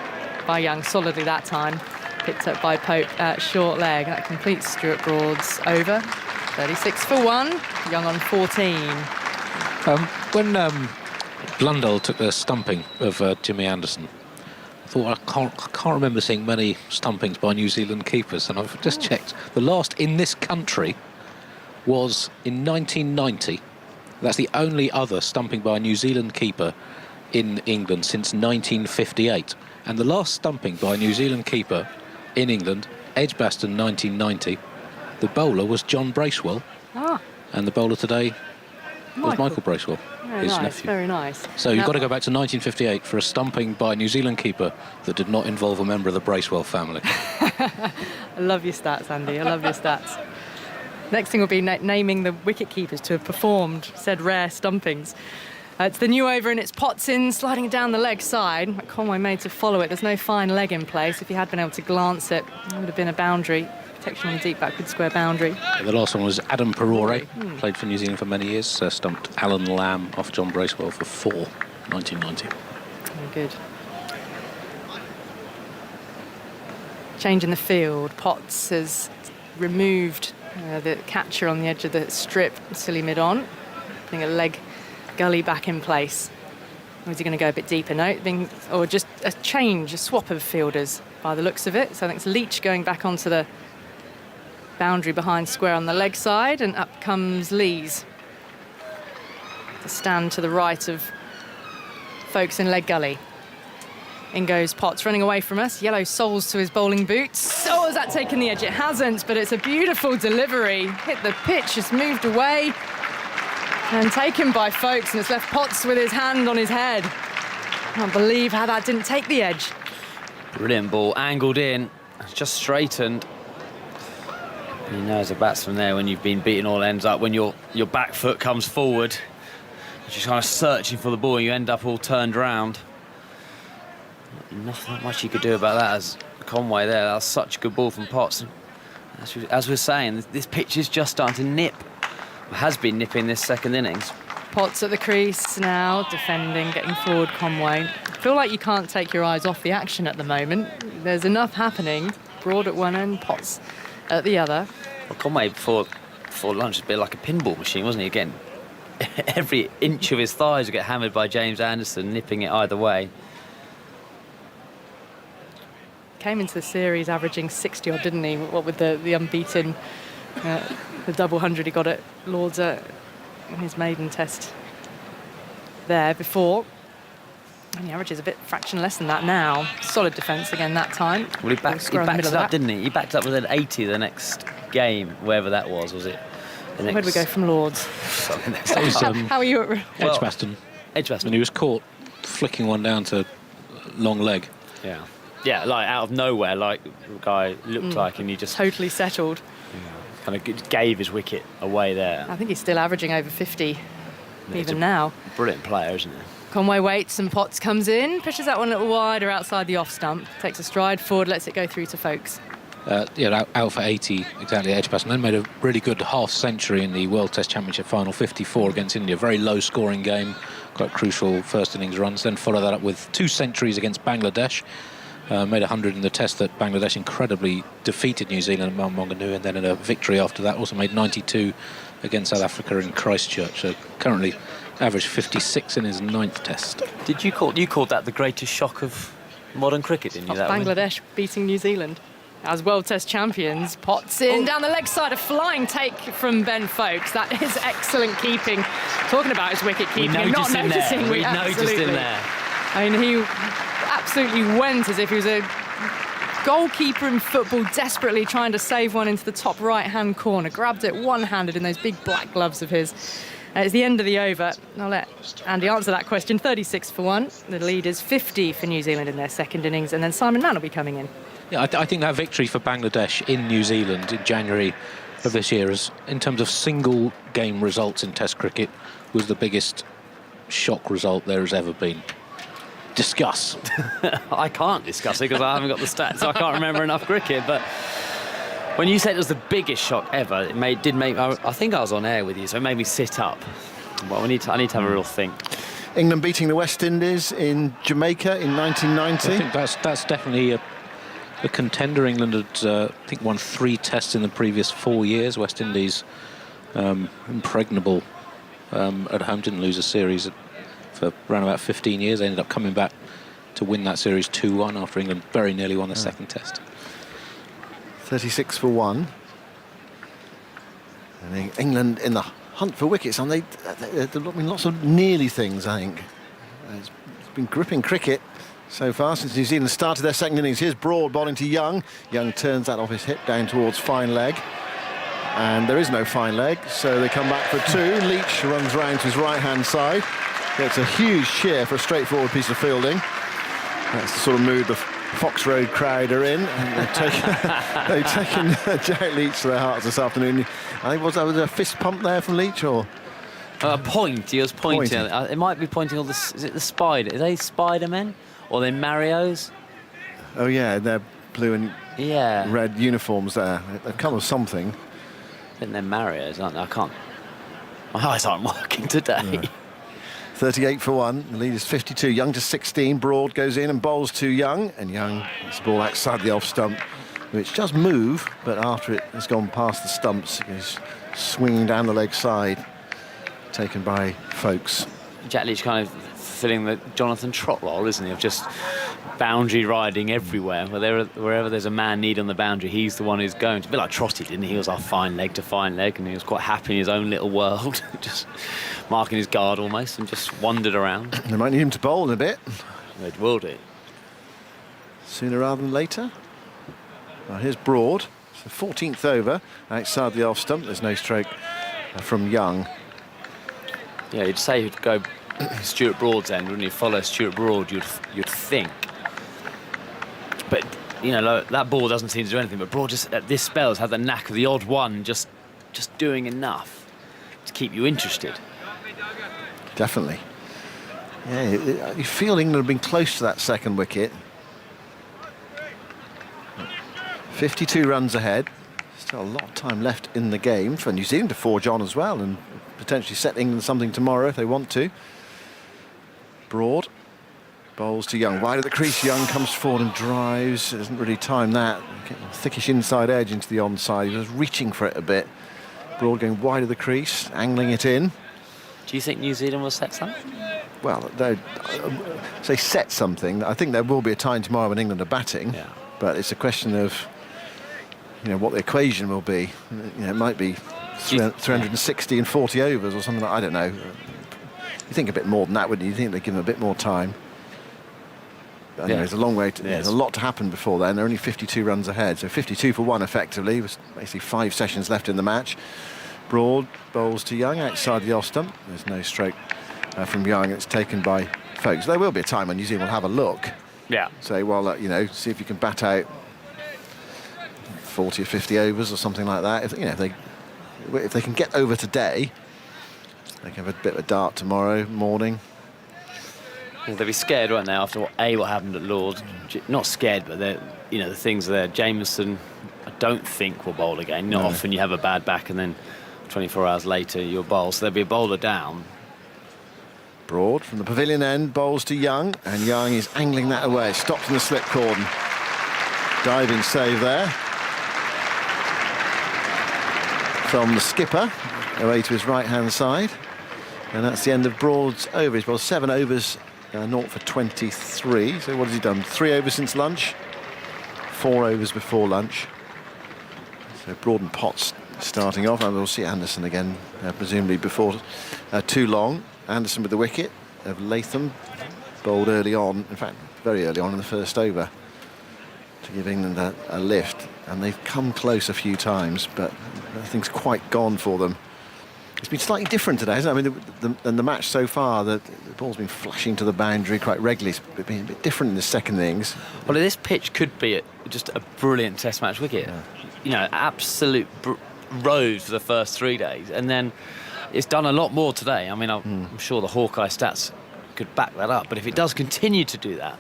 by Young, solidly that time. Picked up by Pope at short leg. That completes Stuart Broad's over. 36 for 1, Young on 14. When Blundell took the stumping of Jimmy Anderson, I thought I can't remember seeing many stumpings by New Zealand keepers, and I've just checked. The last in this country was in 1990. That's the only other stumping by a New Zealand keeper in England since 1958. And the last stumping by a New Zealand keeper in England, Edgbaston 1990, the bowler was John Bracewell, and the bowler today was Michael Bracewell, his nephew. Very nice. So you've got to go back to 1958 for a stumping by a New Zealand keeper that did not involve a member of the Bracewell family. I love your stats, Andy. I love your stats. Next thing will be naming the wicket keepers to have performed said rare stumpings. It's the new over, and it's Potts in, sliding it down the leg side. Conway made to follow it. There's no fine leg in place. If he had been able to glance it, it would have been a boundary. Protection on the deep backward square boundary. The last one was Adam Perore, played for New Zealand for many years, stumped Alan Lamb off John Bracewell for 4, 1990. Very good. Change in the field. Potts has removed the catcher on the edge of the strip, silly mid-on, putting a leg gully back in place. Or is he going to go a bit deeper? No, or just a change, a swap of fielders by the looks of it. So I think it's Leach going back onto the boundary behind square on the leg side, and up comes Lees to stand to the right of folks in leg gully. In goes Potts, running away from us. Yellow soles to his bowling boots. Oh, has that taken the edge? It hasn't, but it's a beautiful delivery. Hit the pitch, just moved away and taken by folks, and it's left Potts with his hand on his head. Can't believe how that didn't take the edge. Brilliant ball, angled in, just straightened. And you know, as a batsman there, when you've been beaten all ends up, when your back foot comes forward, you're just kind of searching for the ball, and you end up all turned round. Not much you could do about that as Conway there. That was such a good ball from Potts. As we're saying, this pitch is just starting to nip. Has been nipping this second innings. Potts at the crease now, defending, getting forward Conway. I feel like you can't take your eyes off the action at the moment. There's enough happening. Broad at one end, Potts at the other. Well, Conway before lunch was a bit like a pinball machine, wasn't he? Again, every inch of his thighs would get hammered by James Anderson, nipping it either way. Came into the series averaging 60 odd, didn't he? What with the unbeaten, the double 100 he got at Lord's in his maiden test there before. And the average is a bit fraction less than that now. Solid defence again that time. Well, he backed it up, didn't he? He backed up with an 80 the next game, wherever that was it? Where did we go from Lord's? How are you at Edgbaston. And he was caught flicking one down to long leg. Yeah, like out of nowhere, like the guy looked like, and he just totally settled. Kind of gave his wicket away there. I think he's still averaging over 50 even now. Brilliant player, isn't he? Conway waits and Potts comes in, pushes that one a little wider outside the off stump, takes a stride forward, lets it go through to Folkes. Out for 80 exactly at Edgbaston. Then made a really good half century in the World Test Championship final, 54 against India. Very low scoring game, quite crucial first innings runs. Then followed that up with 2 centuries against Bangladesh. Made 100 in the test that Bangladesh incredibly defeated New Zealand at Mount Maunganui, and then in a victory after that also made 92 against South Africa in Christchurch. So currently averaged 56 in his 9th test. Did you called that the greatest shock of modern cricket, didn't you? That Bangladesh beating New Zealand. As World Test champions, Potts in down the leg side, a flying take from Ben Foakes. That is excellent keeping. Talking about his wicket keeping and not noticing. We noticed him there. I mean, he absolutely went as if he was a goalkeeper in football, desperately trying to save one into the top right-hand corner. Grabbed it one-handed in those big black gloves of his. It's the end of the over. I'll let Andy answer that question. 36 for 1. The lead is 50 for New Zealand in their second innings, and then Simon Mann will be coming in. Yeah, I think that victory for Bangladesh in New Zealand in January of this year, in terms of single game results in Test cricket, was the biggest shock result there has ever been. Discuss. I can't discuss it because I haven't got the stats, so I can't remember enough cricket. But when you said it was the biggest shock ever, did make. I think I was on air with you, so it made me sit up. Well, I need to have a real think. England beating the West Indies in Jamaica in 1990. I think that's definitely a contender. England had, I think, won 3 tests in the previous 4 years. West Indies, impregnable at home, didn't lose a series for around about 15 years. They ended up coming back to win that series 2-1 after England very nearly won the second test. 36 for 1. And England in the hunt for wickets, and they've been lots of nearly things, I think. It's been gripping cricket so far since New Zealand started their second innings. Here's Broad bowling to Young. Young turns that off his hip down towards fine leg. And there is no fine leg, so they come back for 2. Leach runs round to his right-hand side. It's a huge cheer for a straightforward piece of fielding. That's the sort of mood the Fox Road crowd are in. And they've taken Jack Leach to their hearts this afternoon. I think was a fist pump there from Leach, or a point. He was pointing. It might be pointing all the. Is it the spider? Are they Spider-Men or are they Marios? Oh yeah, they're blue and red uniforms there. They've come with something. I think they're Marios, aren't they? I can't. My eyes aren't working today. No. 38 for 1. The lead is 52. Young to 16. Broad goes in and bowls to Young, and Young gets the ball outside the off stump, which does move, but after it has gone past the stumps, it goes swinging down the leg side, taken by Foakes. Jack Leach kind of filling the Jonathan Trott role, isn't he, of just boundary riding everywhere. Wherever there's a man need on the boundary, he's the one who's going. To be like Trotty, didn't he? He was our fine leg to fine leg, and he was quite happy in his own little world, just marking his guard almost, and just wandered around. They might need him to bowl in a bit. It will do. Sooner rather than later. Well, here's Broad. It's the 14th over, outside the off stump. There's no stroke from Young. Yeah, you'd say he'd go Stuart Broad's end, wouldn't you? Follow Stuart Broad, you'd think. But, you know, that ball doesn't seem to do anything. But Broad just, at this spell, has had the knack of the odd one just doing enough to keep you interested. Definitely. Yeah, you feel England have been close to that second wicket. 52 runs ahead. Still a lot of time left in the game for New Zealand to forge on as well and potentially set England something tomorrow if they want to. Broad bowls to Young. Wide of the crease, Young comes forward and drives. Doesn't really time that. Getting a thickish inside edge into the onside. He was reaching for it a bit. Broad going wide of the crease, angling it in. Do you think New Zealand will set something? Well, they set something. I think there will be a time tomorrow when England are batting, but it's a question of, you know, what the equation will be. You know, it might be 360 and 40 overs or something like, I don't know. You think a bit more than that, wouldn't you? You think they'd give them a bit more time. I know, there's a long way. There's a lot to happen before then. They're only 52 runs ahead, so 52 for 1 effectively. With basically 5 sessions left in the match. Broad bowls to Young outside the off stump. There's no stroke from Young. It's taken by Foakes. There will be a time when New Zealand will have a look. Yeah. Say, well, you know, see if you can bat out 40 or 50 overs or something like that. If, you know, if they can get over today, they can have a bit of a dart tomorrow morning. Yeah, they'll be scared, won't they, after what happened at Lords? Not scared, but you know, the things there. Jameson, I don't think will bowl again. Not often you have a bad back and then 24 hours later you'll bowl. So there'll be a bowler down. Broad from the pavilion end bowls to Young, and Young is angling that away. Stopped in the slip cordon. Diving save there from the skipper away to his right hand side. And that's the end of Broad's overs. Well, 7 overs, 0 for 23. So what has he done? 3 overs since lunch, 4 overs before lunch. So Broad and Potts starting off, and we'll see Anderson again, presumably before too long. Anderson with the wicket of Latham, bowled early on, in fact, very early on in the first over, to give England a lift. And they've come close a few times, but nothing's quite gone for them. It's been slightly different today, hasn't it? I mean, the match so far, the ball's been flashing to the boundary quite regularly. It's been a bit different in the second innings. Well, this pitch could be just a brilliant Test match wicket. Yeah. You know, absolute rose for the first 3 days, and then it's done a lot more today. I mean, I'm sure the Hawkeye stats could back that up, but if it does continue to do that.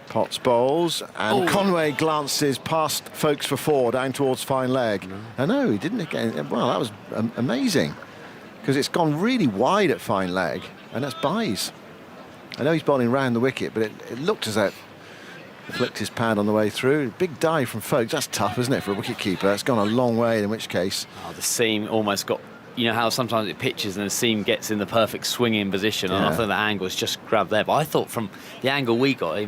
Potts bowls, and Conway glances past Folkes for 4 down towards fine leg. No, he didn't again. Well, that was amazing, because it's gone really wide at fine leg, and that's Byes. I know he's bowling round the wicket, but it looked as though it flicked his pad on the way through. Big dive from Folkes. That's tough, isn't it, for a wicket keeper? It's gone a long way, in which case... Oh, the seam almost got... You know how sometimes it pitches and the seam gets in the perfect swinging position, and I think the angle is just grabbed there. But I thought from the angle we got, he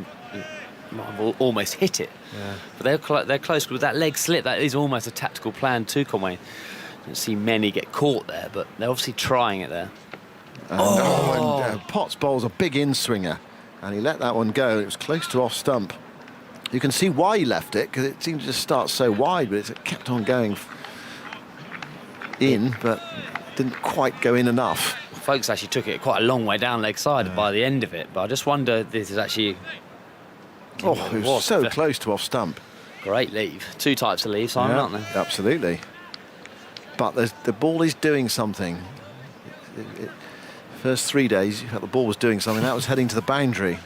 might have almost hit it. Yeah. But they're close with that leg slip. That is almost a tactical plan too, Conway. Don't see many get caught there, but they're obviously trying it there. And Potts bowls a big in-swinger, and he let that one go. It was close to off stump. You can see why he left it, because it seemed to just start so wide, but it kept on going in, but didn't quite go in enough. Folkes actually took it quite a long way down leg side by the end of it, but I just wonder if this is actually... it was so close to off stump. Great leave. 2 types of leave, Simon, aren't there? Absolutely. But the ball is doing something. First 3 days, you felt the ball was doing something. That was heading to the boundary.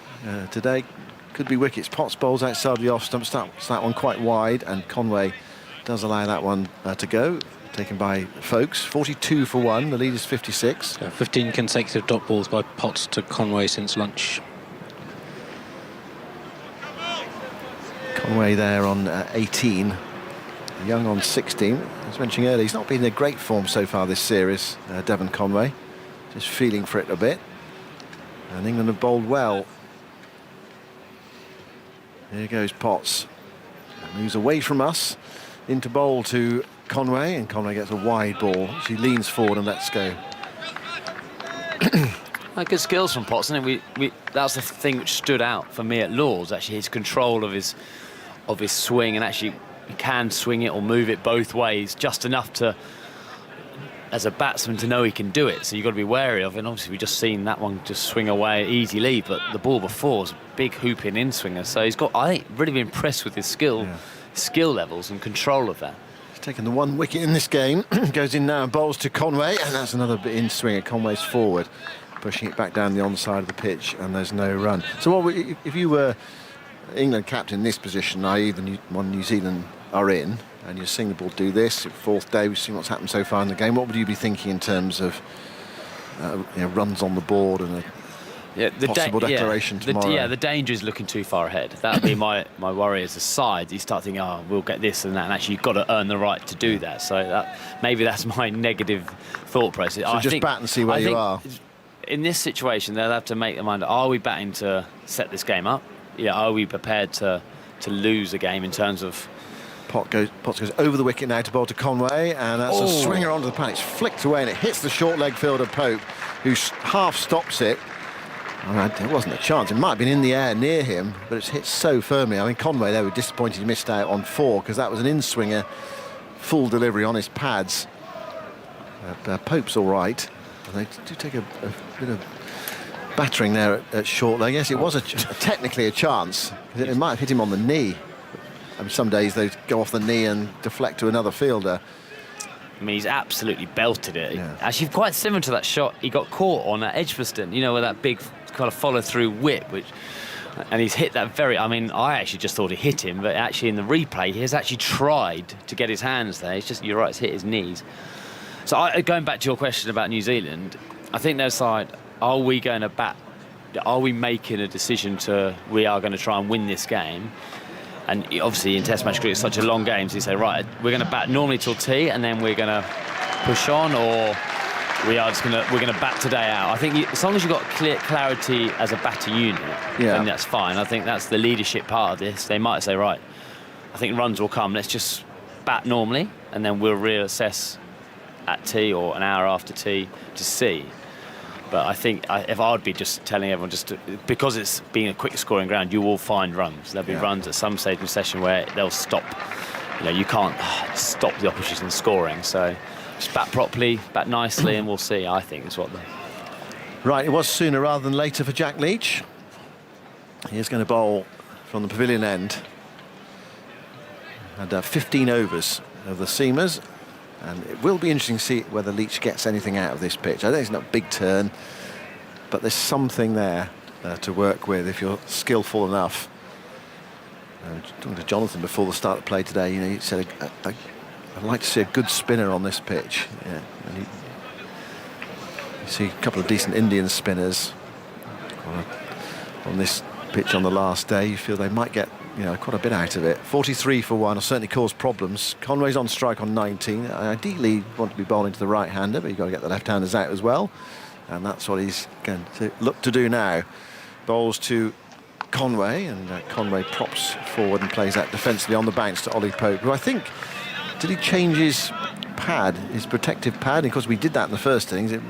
Today, could be wickets. Potts bowls outside the off stump. Starts that one quite wide, and Conway does allow that one to go. Taken by Folkes. 42 for 1. The lead is 56. 15 consecutive dot balls by Potts to Conway since lunch. Conway there on 18. Young on 16. As mentioned earlier, he's not been in great form so far this series, Devon Conway. Just feeling for it a bit. And England have bowled well. Here goes Potts. Moves away from us into bowl to Conway, and Conway gets a wide ball. She leans forward and lets go. Good skills from Potts, and that's the thing which stood out for me at Lord's. Actually, his control of his swing, and actually he can swing it or move it both ways, just enough to, as a batsman, to know he can do it. So you've got to be wary of it. And obviously, we've just seen that one just swing away easy lead, but the ball before was a big hooping in swinger. So he's got, I think, really been impressed with his skill levels and control of that. Taken the 1 wicket in this game. Goes in now and bowls to Conway, and that's another bit in swinger. Conway's forward, pushing it back down the onside of the pitch, and there's no run. So if you were England captain in this position, i.e. the one New Zealand are in, and you're seeing the ball do this, 4th day, we've seen what's happened so far in the game, what would you be thinking in terms of runs on the board and a possible declaration tomorrow? The danger is looking too far ahead. That would be my worry as a side. You start thinking, we'll get this and that, and actually you've got to earn the right to do that. So maybe that's my negative thought process. So just bat and see where you are. In this situation, they'll have to make their mind, are we batting to set this game up? Are we prepared to lose a game in terms of... Potts goes over the wicket now to bowl to Conway, and that's a swinger onto the pad. It's flicked away, and it hits the short leg fielder Pope, who half stops it. There wasn't a chance. It might have been in the air near him, but it's hit so firmly. I mean, Conway there was disappointed he missed out on 4, because that was an in-swinger, full delivery on his pads. Pope's all right. And they do take a bit of battering there at short leg. Yes, it was technically a chance. It might have hit him on the knee. I mean, some days they go off the knee and deflect to another fielder. I mean, he's absolutely belted it. Yeah. Actually, quite similar to that shot he got caught on at Edgbaston, with that big kind of follow-through whip, and he's hit that very... I mean, I actually just thought he hit him, but actually in the replay, he has actually tried to get his hands there. It's just, you're right, it's hit his knees. So going back to your question about New Zealand, I think their side, are we going to bat? Are we making a decision we are going to try and win this game? And obviously in Test match cricket, it's such a long game, so you say, right, we're going to bat normally till tea and then we're going to push on, or we're gonna bat today out. I think as long as you've got clear clarity as a batter unit, then that's fine. I think that's the leadership part of this. They might say, right, I think runs will come. Let's just bat normally, and then we'll reassess at tea or an hour after tea to see. But I think if I would be just telling everyone, because it's being a quick scoring ground, you will find runs. There'll be runs at some stage in the session where they'll stop. You can't stop the opposition scoring. So just bat properly, bat nicely, and we'll see. I think is what the. Right, it was sooner rather than later for Jack Leach. He is going to bowl from the pavilion end. And 15 overs of the seamers. And it will be interesting to see whether Leach gets anything out of this pitch. I think it's not a big turn, but there's something there to work with if you're skillful enough. Talking to Jonathan before the start of the play today, he said, I'd like to see a good spinner on this pitch. Yeah. And you see a couple of decent Indian spinners on this pitch on the last day. You feel they might get quite a bit out of it. 43 for one will certainly cause problems. Conway's on strike on 19. Ideally, you want to be bowling to the right-hander, but you've got to get the left-handers out as well. And that's what he's going to look to do now. Bowls to Conway, and Conway props forward and plays that defensively on the bounce to Ollie Pope, who I think, did he change his pad, his protective pad? And of course, we did that in the first innings. It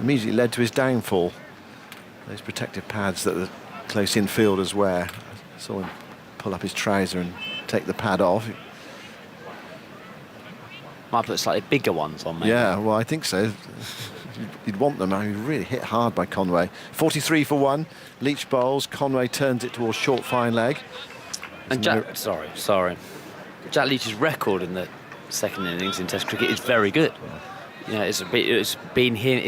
immediately led to his downfall. Those protective pads that the close in fielders wear. Saw him pull up his trouser and take the pad off. Might put slightly bigger ones on, maybe. Yeah, well, I think so. You'd want them. I mean, really hit hard by Conway. 43 for one. Leach bowls. Conway turns it towards short fine leg. And sorry. Jack Leach's record in the second innings in Test cricket is very good. It's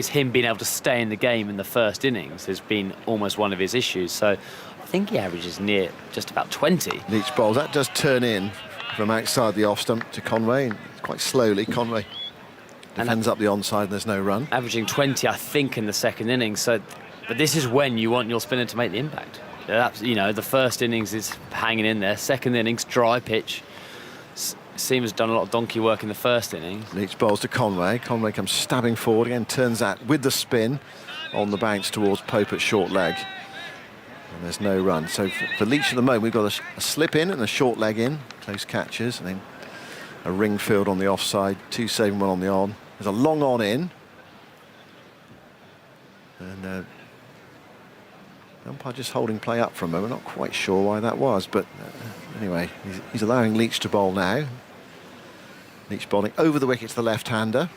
him being able to stay in the game in the first innings has been almost one of his issues. So I think he averages near just about 20. Leach bowls. That does turn in from outside the off stump to Conway, quite slowly. Conway defends up the onside and there's no run. Averaging 20, I think, in the second innings. But this is when you want your spinner to make the impact. The first innings is hanging in there. Second innings, dry pitch. Seamer's done a lot of donkey work in the first innings. Leach bowls to Conway. Conway comes stabbing forward again, turns that with the spin on the bounce towards Pope at short leg. And there's no run. So for Leach at the moment, we've got a slip in and a short leg in, close catches, and then a ring field on the offside, 2 saving, 1 on the on. There's a long on in. And the umpire just holding play up for a moment. Not quite sure why that was, but anyway, he's allowing Leach to bowl now. Leach bowling over the wicket to the left-hander.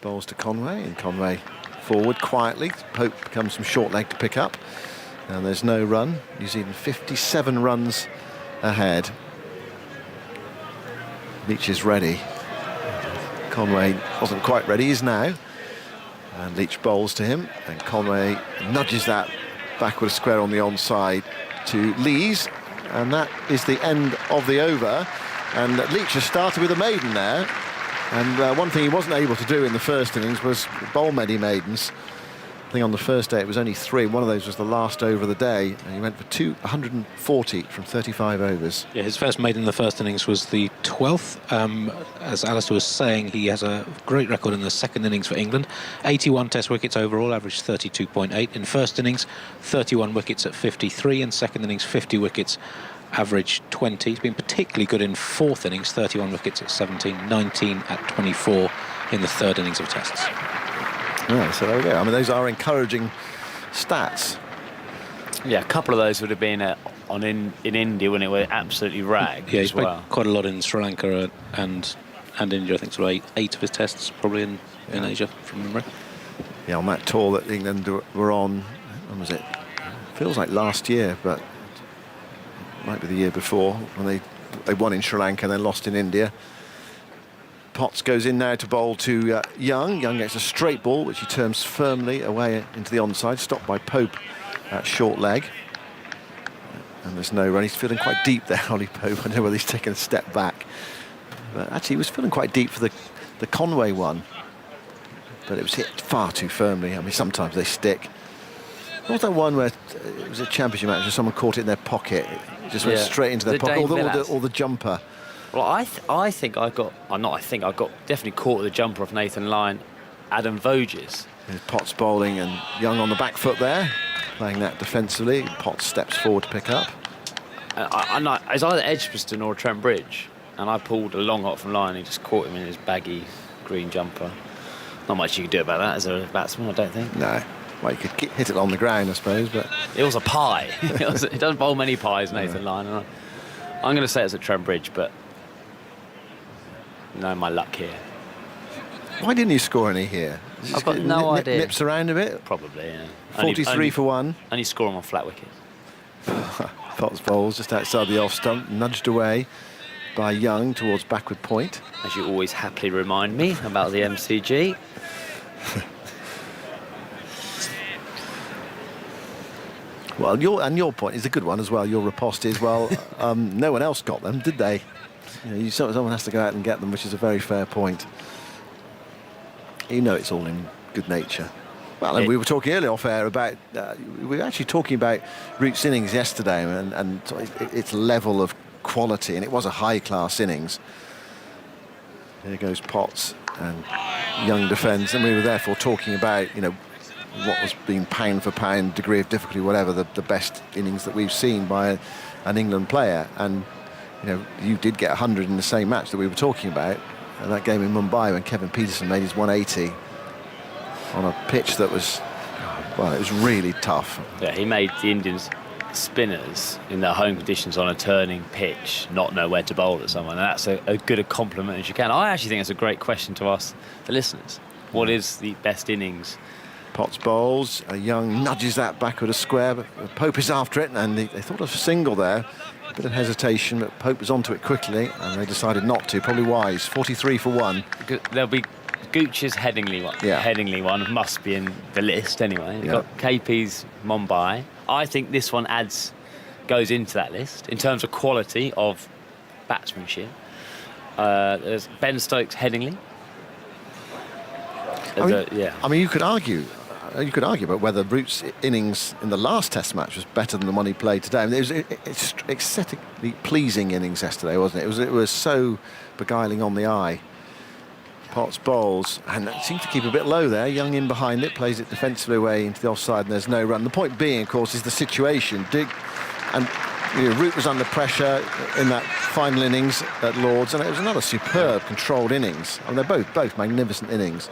Bowls to Conway, and Conway forward quietly. Pope comes from short leg to pick up. And there's no run. New Zealand 57 runs ahead. Leach is ready. Conway wasn't quite ready, is now. And Leach bowls to him, and Conway nudges that backward square on the onside to Lees, and that is the end of the over. And Leach has started with a maiden there, and one thing he wasn't able to do in the first innings was bowl many maidens. I think on the first day it was only 3. One of those was the last over of the day, and he went for 140 from 35 overs. Yeah, his first maiden in the first innings was the 12th. As Alistair was saying, he has a great record in the second innings for England. 81 Test wickets overall, averaged 32.8. In first innings, 31 wickets at 53. In second innings, 50 wickets, average 20. He's been particularly good in fourth innings, 31 wickets at 17, 19 at 24 in the third innings of Tests. Yeah, so there we go. I mean, those are encouraging stats. Yeah, a couple of those would have been in India when it were absolutely ragged. Yeah, he's as well. played quite a lot in Sri Lanka and India. I think sort of eight of his tests probably in Asia from memory. Yeah, on that tour that England were on, when was it? Feels like last year, but it might be the year before, when they won in Sri Lanka and then lost in India. Potts goes in now to bowl to Young. Young gets a straight ball, which he turns firmly away into the onside, stopped by Pope at short leg. And there's no run. He's feeling quite deep there, Ollie Pope. I don't know whether he's taken a step back. But actually, he was feeling quite deep for the Conway one. But it was hit far too firmly. I mean, sometimes they stick. There was that one where it was a championship match where someone caught it in their pocket. It just went straight into their pocket. Or the jumper. Well, I think I got definitely caught the jumper off Nathan Lyon, Adam Voges. There's Potts bowling and Young on the back foot there, playing that defensively. Potts steps forward to pick up. It's either Edgbaston or Trent Bridge, and I pulled a long hot from Lyon. He just caught him in his baggy green jumper. Not much you can do about that as a batsman, I don't think. No. Well, you could hit it on the ground, I suppose, but... It was a pie. He doesn't bowl many pies, Nathan Lyon. I'm going to say it's at Trent Bridge, but... No, my luck here. Why didn't you score any here? I've got no idea. Nips around a bit? Probably, yeah. 43 for 1. Only score them on flat wickets. Potts bowls just outside the off stump, nudged away by Young towards backward point. As you always happily remind me about the MCG. Well, your point is a good one as well. Your riposte is, well, no one else got them, did they? Someone has to go out and get them, which is a very fair point. It's all in good nature. Well, and we were talking earlier off air about, we were actually talking about Root's innings yesterday and its level of quality, and it was a high-class innings. Here goes Potts, and Young defends, and we were therefore talking about, what was being pound for pound, degree of difficulty, whatever, the best innings that we've seen by an England player. And, you did get 100 in the same match that we were talking about, and that game in Mumbai when Kevin Peterson made his 180 on a pitch that was, well, it was really tough. Yeah, he made the Indians spinners in their home conditions on a turning pitch not know where to bowl at someone, and that's a good a compliment as you can. I actually think it's a great question to ask the listeners. What is the best innings? Potts bowls, Young nudges that backward a square, but Pope is after it, and they thought of a single there. A bit of hesitation, but Pope was onto it quickly, and they decided not to. Probably wise. 43 for 1. There'll be Gooch's Headingley one. Yeah. Headingley one must be in the list anyway. You've got KP's Mumbai. I think this one goes into that list in terms of quality of batsmanship. There's Ben Stokes Headingley. I mean, you could argue about whether Root's innings in the last Test match was better than the one he played today. I mean, it was aesthetically pleasing innings yesterday, wasn't it? It was so beguiling on the eye. Potts bowls, and that seemed to keep a bit low there. Young in behind it, plays it defensively away into the offside, and there's no run. The point being, of course, is the situation. Root was under pressure in that final innings at Lord's, and it was another superb, controlled innings. I mean, they're both magnificent innings.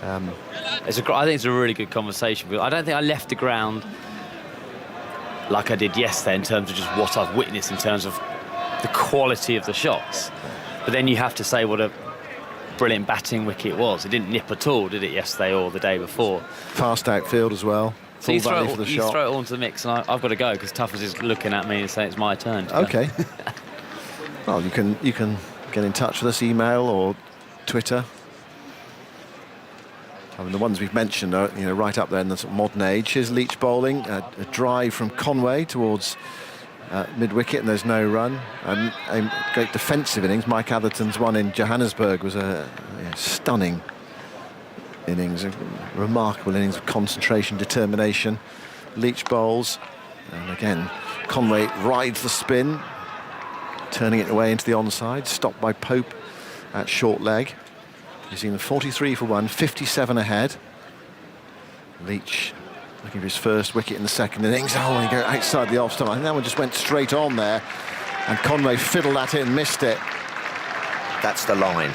I think it's a really good conversation, but I don't think I left the ground like I did yesterday in terms of just what I've witnessed in terms of the quality of the shots. But then you have to say what a brilliant batting wicket it was. It didn't nip at all, did it, yesterday or the day before? Fast outfield as well. So you throw it all into the mix, and I've got to go because Tuffers is looking at me and saying it's my turn. Okay. Well, you can get in touch with us, email or Twitter. I mean, the ones we've mentioned are right up there in the sort of modern age. Here's Leach bowling, a drive from Conway towards mid-wicket, and there's no run. A great defensive innings. Mike Atherton's one in Johannesburg was a stunning innings, a remarkable innings of concentration, determination. Leach bowls, and again Conway rides the spin, turning it away into the onside, stopped by Pope at short leg. He's in 43 for 1, 57 ahead. Leach looking for his first wicket in the second innings. Oh, and he goes outside the off stump. I think that one just went straight on there, and Conway fiddled at it and missed it. That's the line.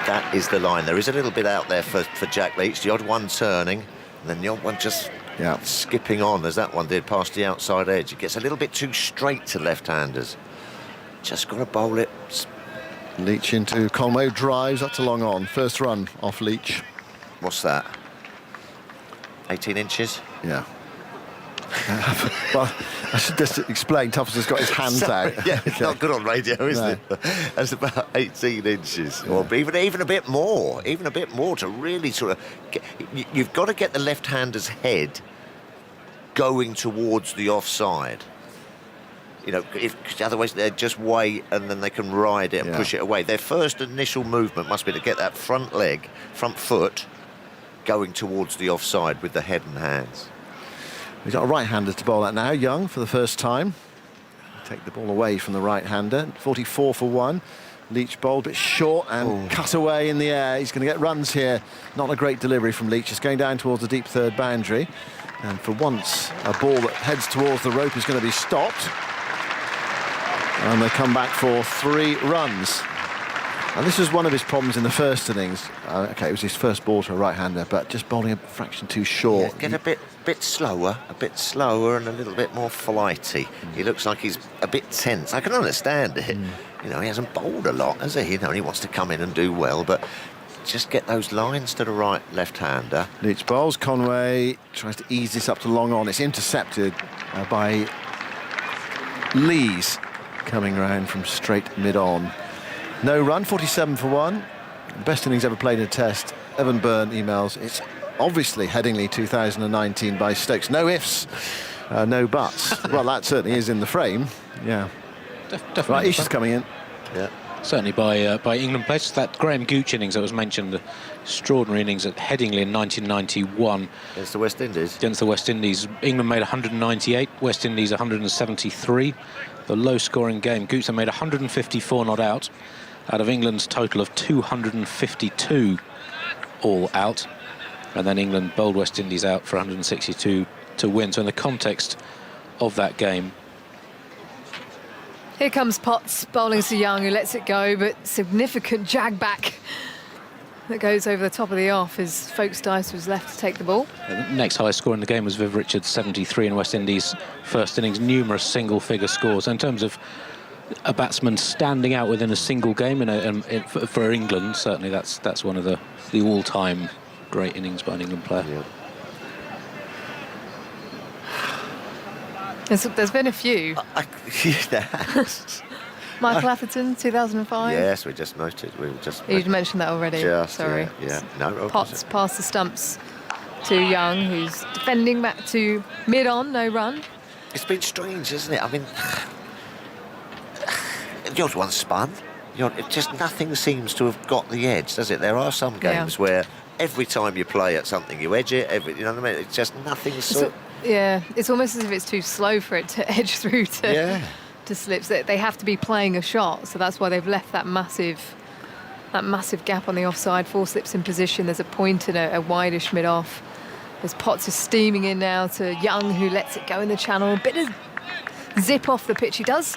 That is the line. There is a little bit out there for Jack Leach. The odd one turning, and then the odd one just skipping on, as that one did, past the outside edge. It gets a little bit too straight to left-handers. Just got to bowl it. Leach into Conway, drives up to long on. First run off Leach. What's that? 18 inches? Yeah. Well, I should just explain, Tuffers has got his hands out. Yeah, it's not good on radio, is it? That's about 18 inches. Yeah. Or even a bit more. Even a bit more to really sort of... You've got to get the left-hander's head going towards the offside. Otherwise they're just wait and then they can ride it and push it away. Their first initial movement must be to get that front foot going towards the offside with the head and hands. We've got a right-hander to bowl that now, Young, for the first time. take the ball away from the right-hander. 44 for 1. Leach bowled a bit short and cut away in the air. He's going to get runs here. Not a great delivery from Leach. It's going down towards the deep third boundary. And for once, a ball that heads towards the rope is going to be stopped. And they come back for 3 runs. And this was one of his problems in the first innings. OK, it was his first ball to a right-hander, but just bowling a fraction too short. Yeah, get a bit slower and a little bit more flighty. He looks like he's a bit tense. I can understand it. You know, he hasn't bowled a lot, has he? You know, he wants to come in and do well, but just get those lines to the right left-hander. Leach bowls. Conway tries to ease this up to long on. It's intercepted by Lees coming round from straight mid-on. No run, 47 for 1. Best innings ever played in a test. Evan Byrne emails, it's obviously Headingley 2019 by Stokes. No ifs, no buts. Well, that certainly is in the frame. Yeah. Definitely. Right, Isha's coming in. Yeah. Certainly by England players. That Graham Gooch innings that was mentioned, the extraordinary innings at Headingley in 1991. Against the West Indies. Against the West Indies. England made 198, West Indies 173. The low-scoring game. Gooch made 154 not out of England's total of 252 all out. And then England bowled West Indies out for 162 to win. So in the context of that game, here comes Potts bowling to Young, who lets it go, but significant jag back that goes over the top of the off as Folkes Dyce was left to take the ball. The next highest score in the game was Viv Richards, 73 in West Indies' first innings. Numerous single-figure scores. In terms of a batsman standing out within a single game for England, certainly that's one of the all-time great innings by an England player. Yeah. There's been a few. Michael Atherton, 2005. Yes, we just noted. You mentioned that already. Sorry. Yeah. No. Potts past the stumps to Young, who's defending back to mid-on, no run. It's been strange, isn't it? I mean, the odd one spun. It just nothing seems to have got the edge, does it? There are some games where every time you play at something, you edge it. You know what I mean? It's just nothing. It's almost as if it's too slow for it to edge through to slips. They have to be playing a shot, so that's why they've left that massive gap on the offside. 4 slips in position. There's a point and a wideish mid-off. As Potts is steaming in now to Young, who lets it go in the channel. A bit of zip off the pitch. He does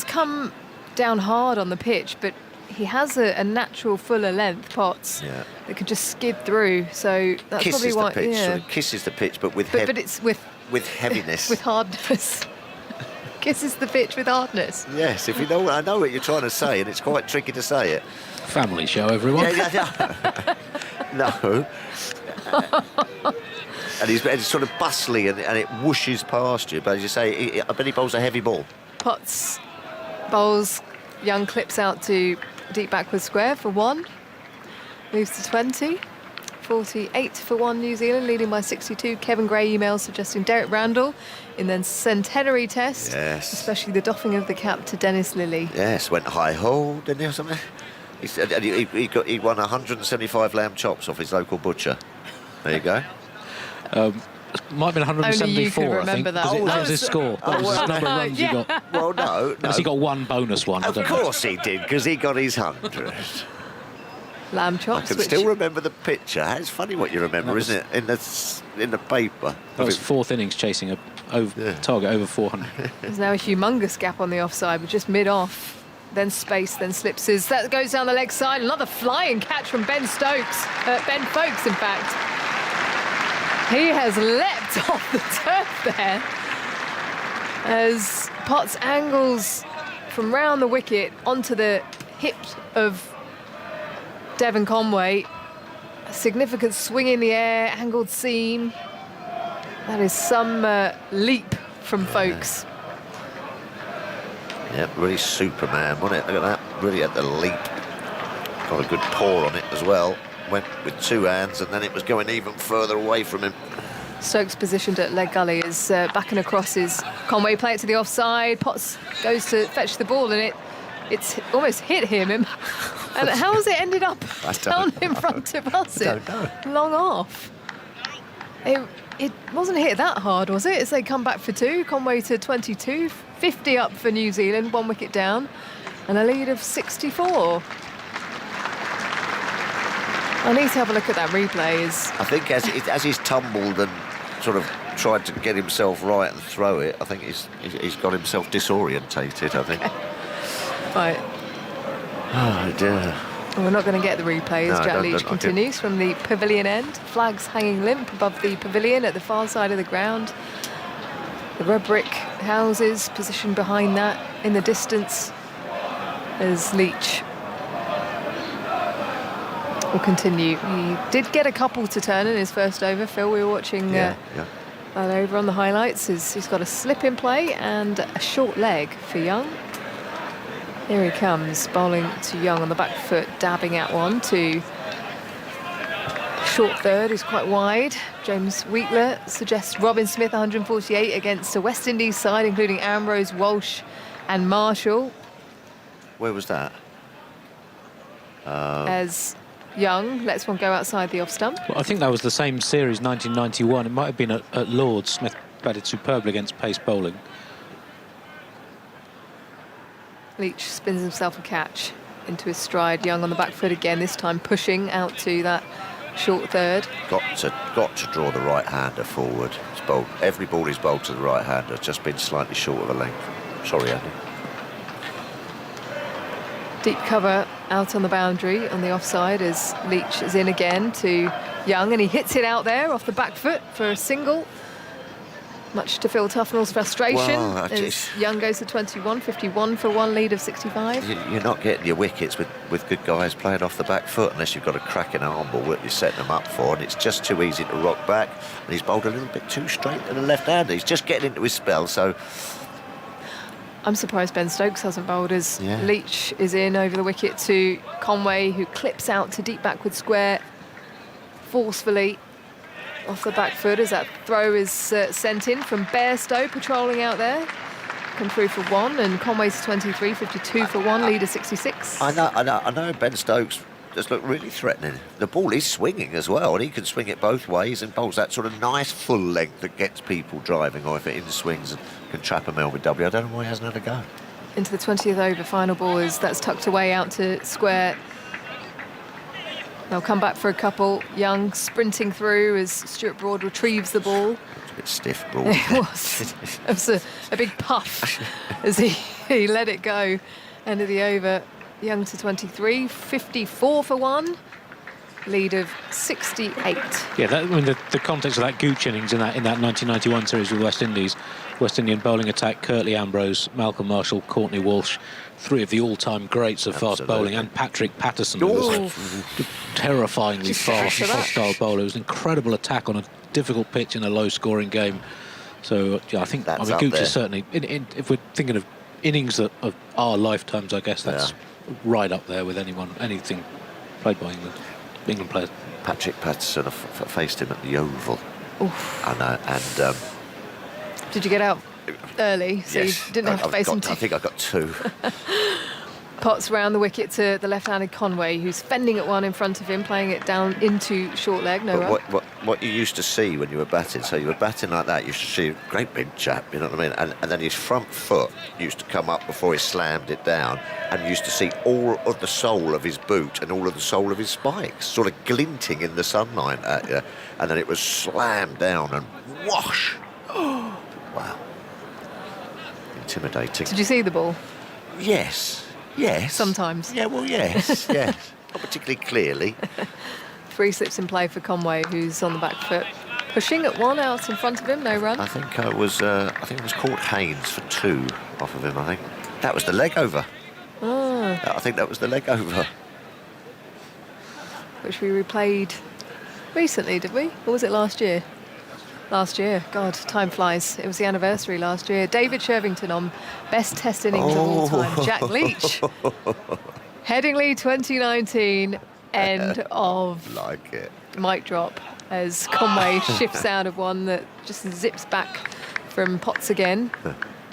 come down hard on the pitch, but he has a natural fuller length, Potts, that can just skid through. So that's kisses probably why. The pitch, sort of kisses the pitch, but with it's with heaviness, with hardness. Kisses the pitch with hardness. Yes, if you know, I know what you're trying to say, and it's quite tricky to say it. Family show, everyone. No. And he's sort of bustly, and it whooshes past you. But as you say, I bet he bowls a heavy ball. Potts bowls. Young clips out to deep backward square for 1. Moves to 20. 48 for 1 New Zealand, leading by 62. Kevin Gray emails suggesting Derek Randall in the centenary test. Yes. Especially the doffing of the cap to Dennis Lillee. Yes, went high-ho, didn't he, or something? He won 175 lamb chops off his local butcher. There you go. Might have been 174, Only you can remember I think. that. That was his score. That was the number of runs he got. Well, no. Unless he got one bonus one. Of course he did, because he got his 100. Lamb chops. I can still remember the picture. It's funny what you remember, isn't it? In the paper. That was 4th innings chasing a target over 400. There's now a humongous gap on the offside, but just mid-off, then space, then slips. That goes down the leg side. Another flying catch from Ben Folkes, in fact. He has leapt off the turf there as Potts angles from round the wicket onto the hip of Devon Conway. A significant swing in the air, angled seam. That is some leap from Folkes. Yeah, really Superman, wasn't it? Look at that, really had the leap. Got a good paw on it as well. Went with 2 hands, and then it was going even further away from him. Stokes positioned at leg gully is backing across his Conway, play it to the offside. Potts goes to fetch the ball, and it's almost hit him. And how has it ended up down in front of us? I don't know. Long off. it wasn't hit that hard, was it? As they come back for two, Conway to 22, 50 up for New Zealand, 1 wicket down, and a lead of 64. I need to have a look at that replay. I think as he's tumbled and sort of tried to get himself right and throw it, I think he's got himself disorientated, I think. Right. Oh, dear. We're not going to get the replay as No, Jack no, Leach no, continues from the pavilion end. Flags hanging limp above the pavilion at the far side of the ground. The red brick houses positioned behind that in the distance as Leach will continue. He did get a couple to turn in his first over. Phil, we were watching that over on the highlights. He's got a slip in play and a short leg for Young. Here he comes, bowling to Young on the back foot, dabbing at one to short third, is quite wide. James Wheatler suggests Robin Smith 148 against a West Indies side, including Ambrose, Walsh and Marshall. Where was that? As Young lets one go outside the off stump. Well, I think that was the same series, 1991. It might have been at Lord's. Smith batted superbly against pace bowling. Leach spins himself a catch into his stride. Young on the back foot again, this time pushing out to that short third. Got to draw the right-hander forward. It's bowled, every ball he's bowled to the right-hander, just been slightly short of a length. Sorry, Andy. Deep cover out on the boundary on the offside as Leach is in again to Young, and he hits it out there off the back foot for a single. Much to Phil Tufnell's frustration. Well, as Young goes to 21, 51 for one, lead of 65. You're not getting your wickets with good guys playing off the back foot unless you've got a cracking arm ball that you're setting them up for, and it's just too easy to rock back. And he's bowled a little bit too straight to the left-hander. He's just getting into his spell, so... I'm surprised Ben Stokes hasn't bowled as Leach is in over the wicket to Conway, who clips out to deep backward square forcefully off the back foot as that throw is sent in from Bairstow, patrolling out there. Come through for one, and Conway's 23, 52 for one, leader 66. I know Ben Stokes just looked really threatening. The ball is swinging as well, and he can swing it both ways and bowls that sort of nice full length that gets people driving, or if it in swings and can trap a LBW. I don't know why he hasn't had a go. Into the 20th over, final ball that's tucked away out to square. They'll come back for a couple. Young sprinting through as Stuart Broad retrieves the ball. It's a bit stiff, Broad. It was a big puff as he let it go. End of the over. Young to 23, 54 for one, lead of 68. Yeah, the context of that Gooch innings in that 1991 series with West Indies, West Indian bowling attack, Curtly Ambrose, Malcolm Marshall, Courtney Walsh, three of the all-time greats of fast bowling, and Patrick Patterson, who was a terrifyingly fast, hostile bowler. It was an incredible attack on a difficult pitch in a low-scoring game. So I think Gooch is certainly, if we're thinking of innings of our lifetimes, I guess that's right up there with anything played by England players. Patrick Patterson faced him at the Oval. And did you get out early, so you didn't have to face him? I think I got two. Potts round the wicket to the left-handed Conway, who's fending at one in front of him, playing it down into short leg. What you used to see when you were batting, so you were batting like that, you used to see a great big chap, you know what I mean? And then his front foot used to come up before he slammed it down, and you used to see all of the sole of his boot and all of the sole of his spikes sort of glinting in the sunlight at you, and then it was slammed down and whoosh. Wow. Intimidating. Did you see the ball? Yes. Sometimes. Yeah, well, yes. Not particularly clearly. 3 slips in play for Conway, who's on the back foot, pushing at one out in front of him, no run. I think it was Court Haynes for 2 off of him. I think that was the leg over. I think that was the leg over, which we replayed recently, did we? Or was it last year? Last year. God, time flies. It was the anniversary last year. David Shervington on best test innings of all time. Jack Leach. Headingley 2019, end of like it. Mic drop as Conway shifts out of one that just zips back from Potts again.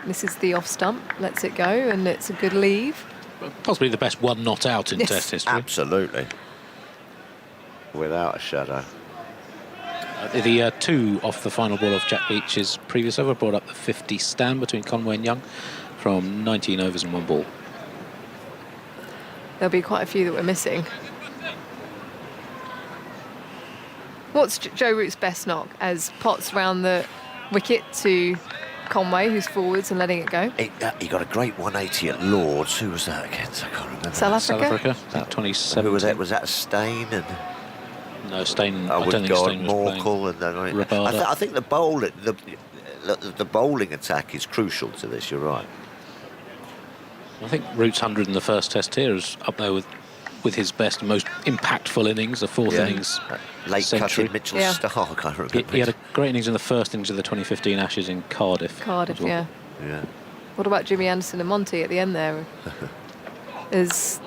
This is the off stump, lets it go, and it's a good leave. Possibly the best one not out in Test history. Absolutely. Without a shadow. The two off the final ball of Jack Leach's previous over brought up the 50 stand between Conway and Young from 19 overs and 1 ball. There'll be quite a few that we're missing. What's Joe Root's best knock as Potts round the wicket to Conway, who's forwards and letting it go? He got a great 180 at Lords. Who was that against? I can't remember. South Africa? I think 27. Who was that? Was that Stain? And no, Stain. I don't think Stain was Morkel and then I think the bowling attack is crucial to this. You're right. I think Root's 100 in the first test here is up there with his best, most impactful innings, the fourth innings late century. cut in Mitchell Stark, I can't remember. He had a great innings in the first innings of the 2015 Ashes in Cardiff. Cardiff, well. Yeah. What about Jimmy Anderson and Monty at the end there? As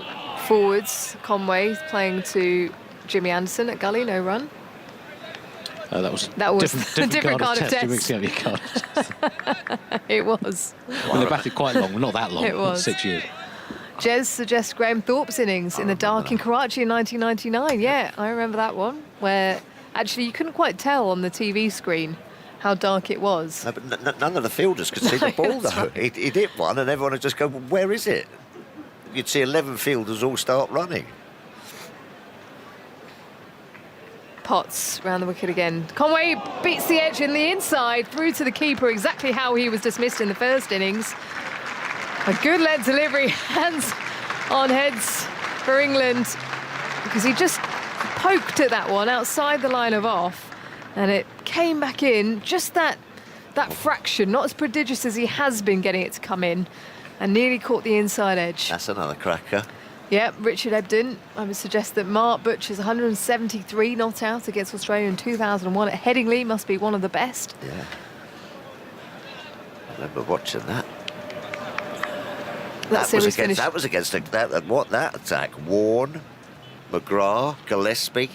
forwards, Conway playing to Jimmy Anderson at Gully, no run. That was a different Cardiff test. It was. Well, they batted quite long, not that long. It was 6 years. Jez suggests Graham Thorpe's innings in the dark in Karachi in 1999. Yeah, I remember that one, where actually you couldn't quite tell on the TV screen how dark it was. No, but none of the fielders could see the ball, though. Right. He'd hit one and everyone would just go, well, where is it? You'd see 11 fielders all start running. Potts round the wicket again. Conway beats the edge in the inside, through to the keeper, exactly how he was dismissed in the first innings. A good lead delivery, hands on heads for England, because he just poked at that one outside the line of off, and it came back in, just that fraction, not as prodigious as he has been getting it to come in, and nearly caught the inside edge. That's another cracker. Yep, Richard Ebden. I would suggest that Mark Butcher's 173 not out against Australia in 2001 at Headingley must be one of the best. Yeah. I remember watching that. That was against that attack? Warne, McGrath, Gillespie,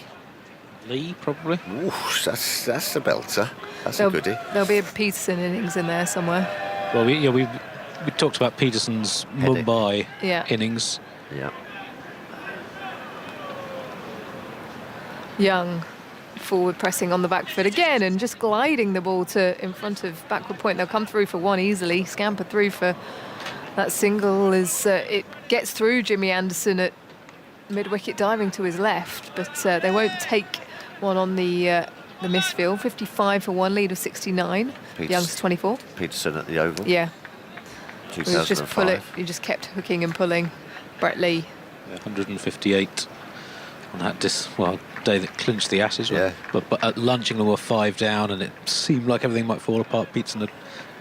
Lee, probably. Ooh, that's a belter. That's a goodie. There'll be a Peterson innings in there somewhere. Well, we talked about Peterson's Mumbai innings. Yeah. Young forward pressing on the back foot again and just gliding the ball to in front of backward point. They'll come through for one easily, scamper through for that single as it gets through Jimmy Anderson at mid-wicket, diving to his left, but they won't take one on the misfield. 55 for one, lead of 69. Young's 24. Peterson at the Oval. Yeah. 2005. Just pull it. You just kept hooking and pulling. Brett Lee. 158 on that day that clinched the Ashes. Yeah. But at lunch England were 5 down and it seemed like everything might fall apart. Peterson had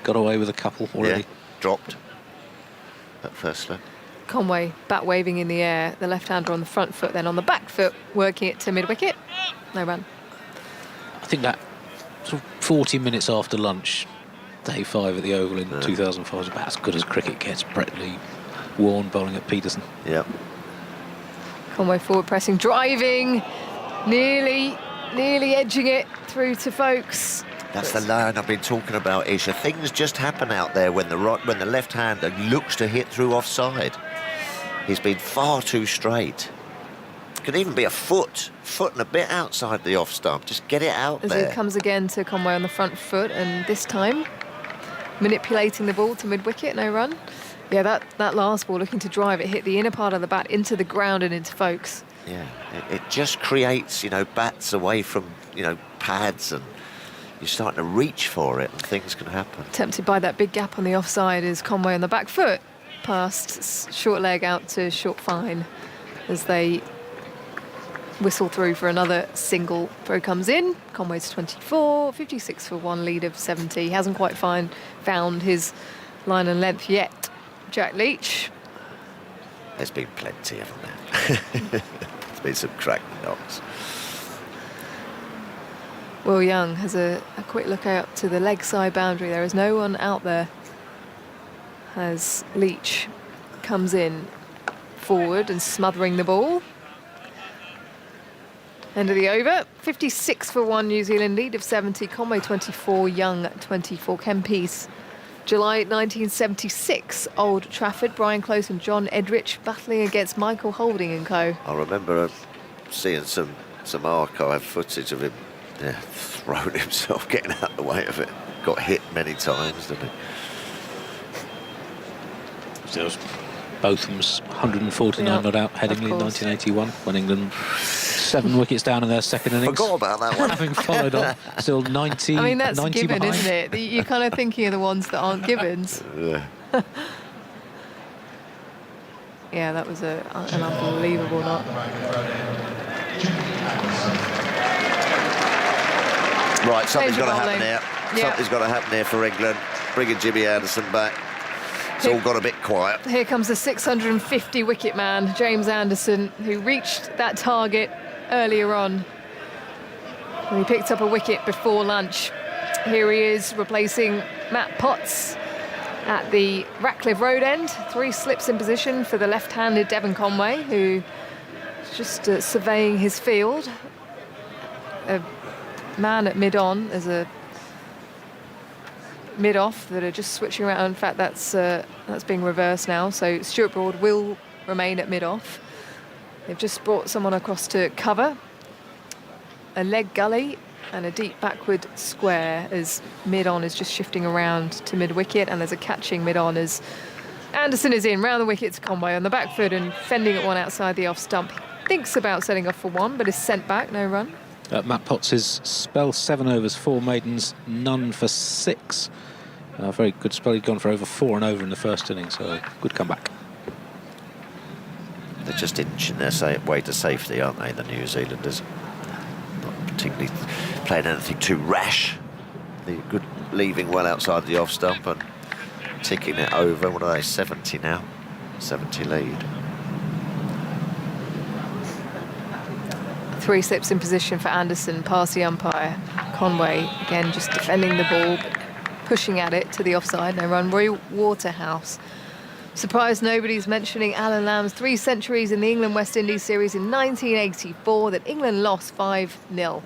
got away with a couple already. Yeah, dropped at first slip. Conway bat waving in the air, the left-hander on the front foot, then on the back foot, working it to mid-wicket. No run. I think that sort of 40 minutes after lunch, day 5 at the Oval in 2005 was about as good as cricket gets. Brett Lee, Warne bowling at Peterson. Yeah. Conway forward pressing, driving, nearly edging it through to Folkes. That's the line I've been talking about, Isha. Things just happen out there when the left-hander looks to hit through offside. He's been far too straight. Could even be a foot and a bit outside the off stump. Just get it out as there. It comes again to Conway on the front foot, and this time manipulating the ball to mid-wicket, no run. Yeah, that last ball looking to drive it hit the inner part of the bat into the ground and into Folkes. Yeah, it just creates, bats away from, pads, and you're starting to reach for it and things can happen. Tempted by that big gap on the offside is Conway on the back foot. Past short leg out to short fine as they whistle through for another single. Throw comes in. Conway's 24, 56 for one, lead of 70. He hasn't quite found his line and length yet. Jack Leach. There's been plenty, haven't there? There's been some crack knocks. Will Young has a quick look out to the leg side boundary. There is no one out there as Leach comes in forward and smothering the ball. End of the over. 56 for one, New Zealand, lead of 70. Conway 24, Young 24. Ken Peace. July 1976, Old Trafford. Brian Close and John Edrich battling against Michael Holding and co. I remember seeing some archive footage of him thrown himself getting out of the way of it. Got hit many times, didn't he? So Botham's 149 not out Headingley in 1981 when England 7 wickets down in their second innings. Forgot about that one. Having followed on, still 90. I mean, that's 90 given, behind. isn't it? You're kind of thinking of the ones that aren't givens. Yeah, that was an unbelievable knot. Right, something's Change got to of happen bowling. here. Yeah. Something's got to happen here for England. Bringing Jimmy Anderson back. It's all got a bit quiet. Here comes the 650 wicket man, James Anderson, who reached that target earlier on. He picked up a wicket before lunch. Here he is replacing Matt Potts at the Ratcliffe Road end. 3 slips in position for the left-handed Devon Conway, who is just surveying his field. A man at mid-on as a mid-off that are just switching around. In fact, that's being reversed now. So Stuart Broad will remain at mid-off. They've just brought someone across to cover. A leg gully and a deep backward square as mid-on is just shifting around to mid-wicket, and there's a catching mid-on as Anderson is in, round the wicket to Conway on the back foot and fending at one outside the off stump. He thinks about setting off for 1, but is sent back, no run. Matt Potts' spell, 7 overs, 4 maidens, none for 6. Very good spell. He'd gone for over 4 and over in the first inning, so good comeback. They're just inching their way to safety, aren't they, the New Zealanders? Not particularly playing anything too rash. They're good, leaving well outside the off stump and ticking it over. What are they, 70 now? 70 lead. 3 slips in position for Anderson, past the umpire. Conway, again, just defending the ball, but pushing at it to the offside, no run. Roy Waterhouse. Surprised nobody's mentioning Alan Lamb's 3 centuries in the England-West Indies series in 1984 that England lost 5-0.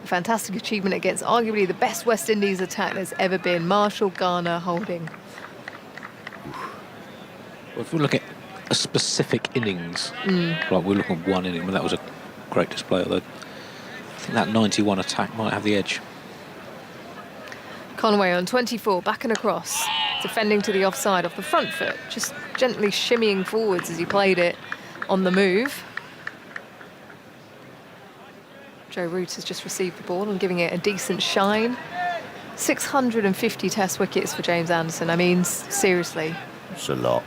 A fantastic achievement against arguably the best West Indies attack there's ever been. Marshall, Garner, Holding. Well, if we look at a specific innings, right, we're looking at 1 inning, but that was a great display, although I think that 91 attack might have the edge. Conway on 24, back and across, defending to the offside off the front foot, just gently shimmying forwards as he played it on the move. Joe Root has just received the ball and giving it a decent shine. 650 test wickets for James Anderson. I mean, seriously. It's a lot.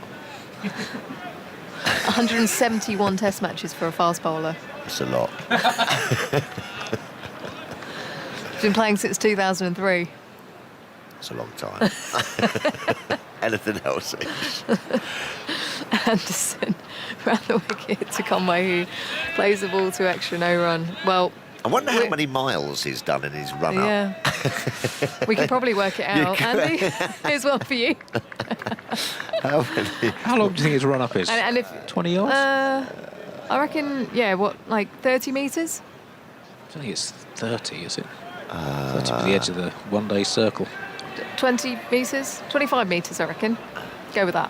171 test matches for a fast bowler. It's a lot. He's been playing since 2003. It's a long time. Anything else is. Anderson round the wicket to Conway, who plays the ball to extra, no run. Well, I wonder how many miles he's done in his run-up. yeah. We can probably work it out. Andy, here's one for you. How long do you think his run-up is? And if 20 yards? I reckon, yeah, what, like 30 metres? I don't think it's 30, is it? 30 to the edge of the one-day circle. 20 metres? 25 metres, I reckon. Go with that.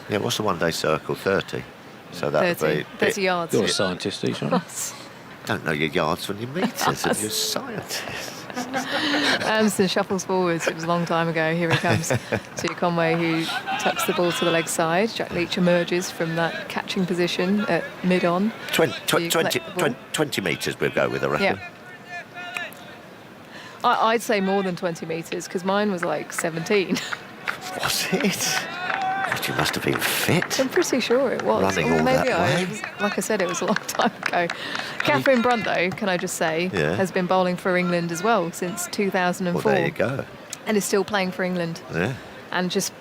Yeah, what's the one-day circle? 30. So that would be 30 yards. You're a scientist, are you? Don't know your yards from your metres, and you're a scientist. Anderson shuffles forwards. It was a long time ago. Here he comes to Conway, who tucks the ball to the leg side. Jack Leach emerges from that catching position at mid-on. 20 metres we'll go with, I reckon. Yeah. I'd say more than 20 metres, because mine was like 17. Was it? God, you must have been fit. I'm pretty sure it was. Running all maybe that way. It was, like I said, it was a long time ago. Catherine Brunt, though, can I just say, has been bowling for England as well since 2004. Well, there you go. And is still playing for England. Yeah. And just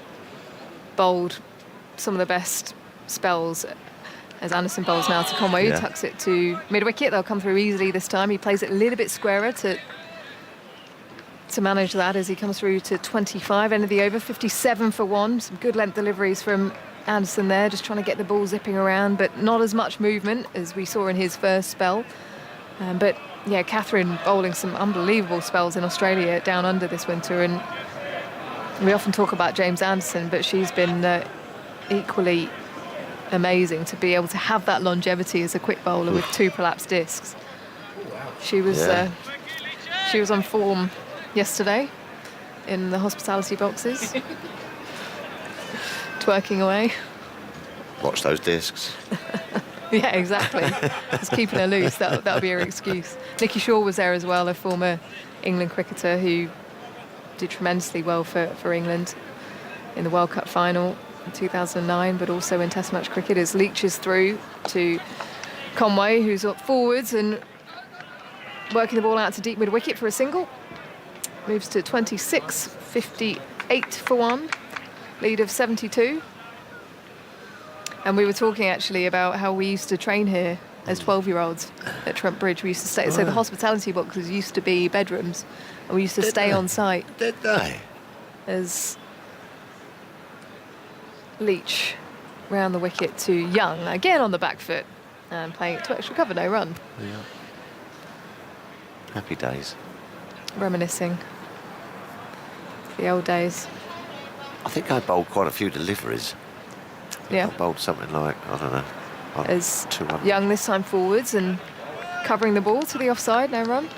bowled some of the best spells as Anderson bowls now to Conway, who tucks it to mid-wicket. They'll come through easily this time. He plays it a little bit squarer to manage that as he comes through to 25, end of the over, 57 for 1. Some good length deliveries from Anderson there, just trying to get the ball zipping around, but not as much movement as we saw in his first spell. But yeah, Catherine bowling some unbelievable spells in Australia down under this winter, and we often talk about James Anderson, but she's been equally amazing to be able to have that longevity as a quick bowler with 2 prolapsed discs. She was on form yesterday in the hospitality boxes, twerking away. Watch those discs. Yeah, exactly. Just keeping her loose. That'll be her excuse. Nikki Shaw was there as well, a former England cricketer who did tremendously well for England in the World Cup final in 2009, but also in Test match cricket as Leach is through to Conway, who's up forwards and working the ball out to deep mid wicket for a single. Moves to 26, 58 for one, lead of 72. And we were talking actually about how we used to train here as 12-year-olds at Trent Bridge. We used to stay, so the hospitality boxes used to be bedrooms, and we used to stay on site. Did they? As Leach round the wicket to Young, again on the back foot, and playing it to extra cover, no run. Yeah. Happy days. Reminiscing the old days. I think I bowled quite a few deliveries. Yeah. I bowled something like, I don't know, As 200. Young this time forwards and covering the ball to the offside, no run.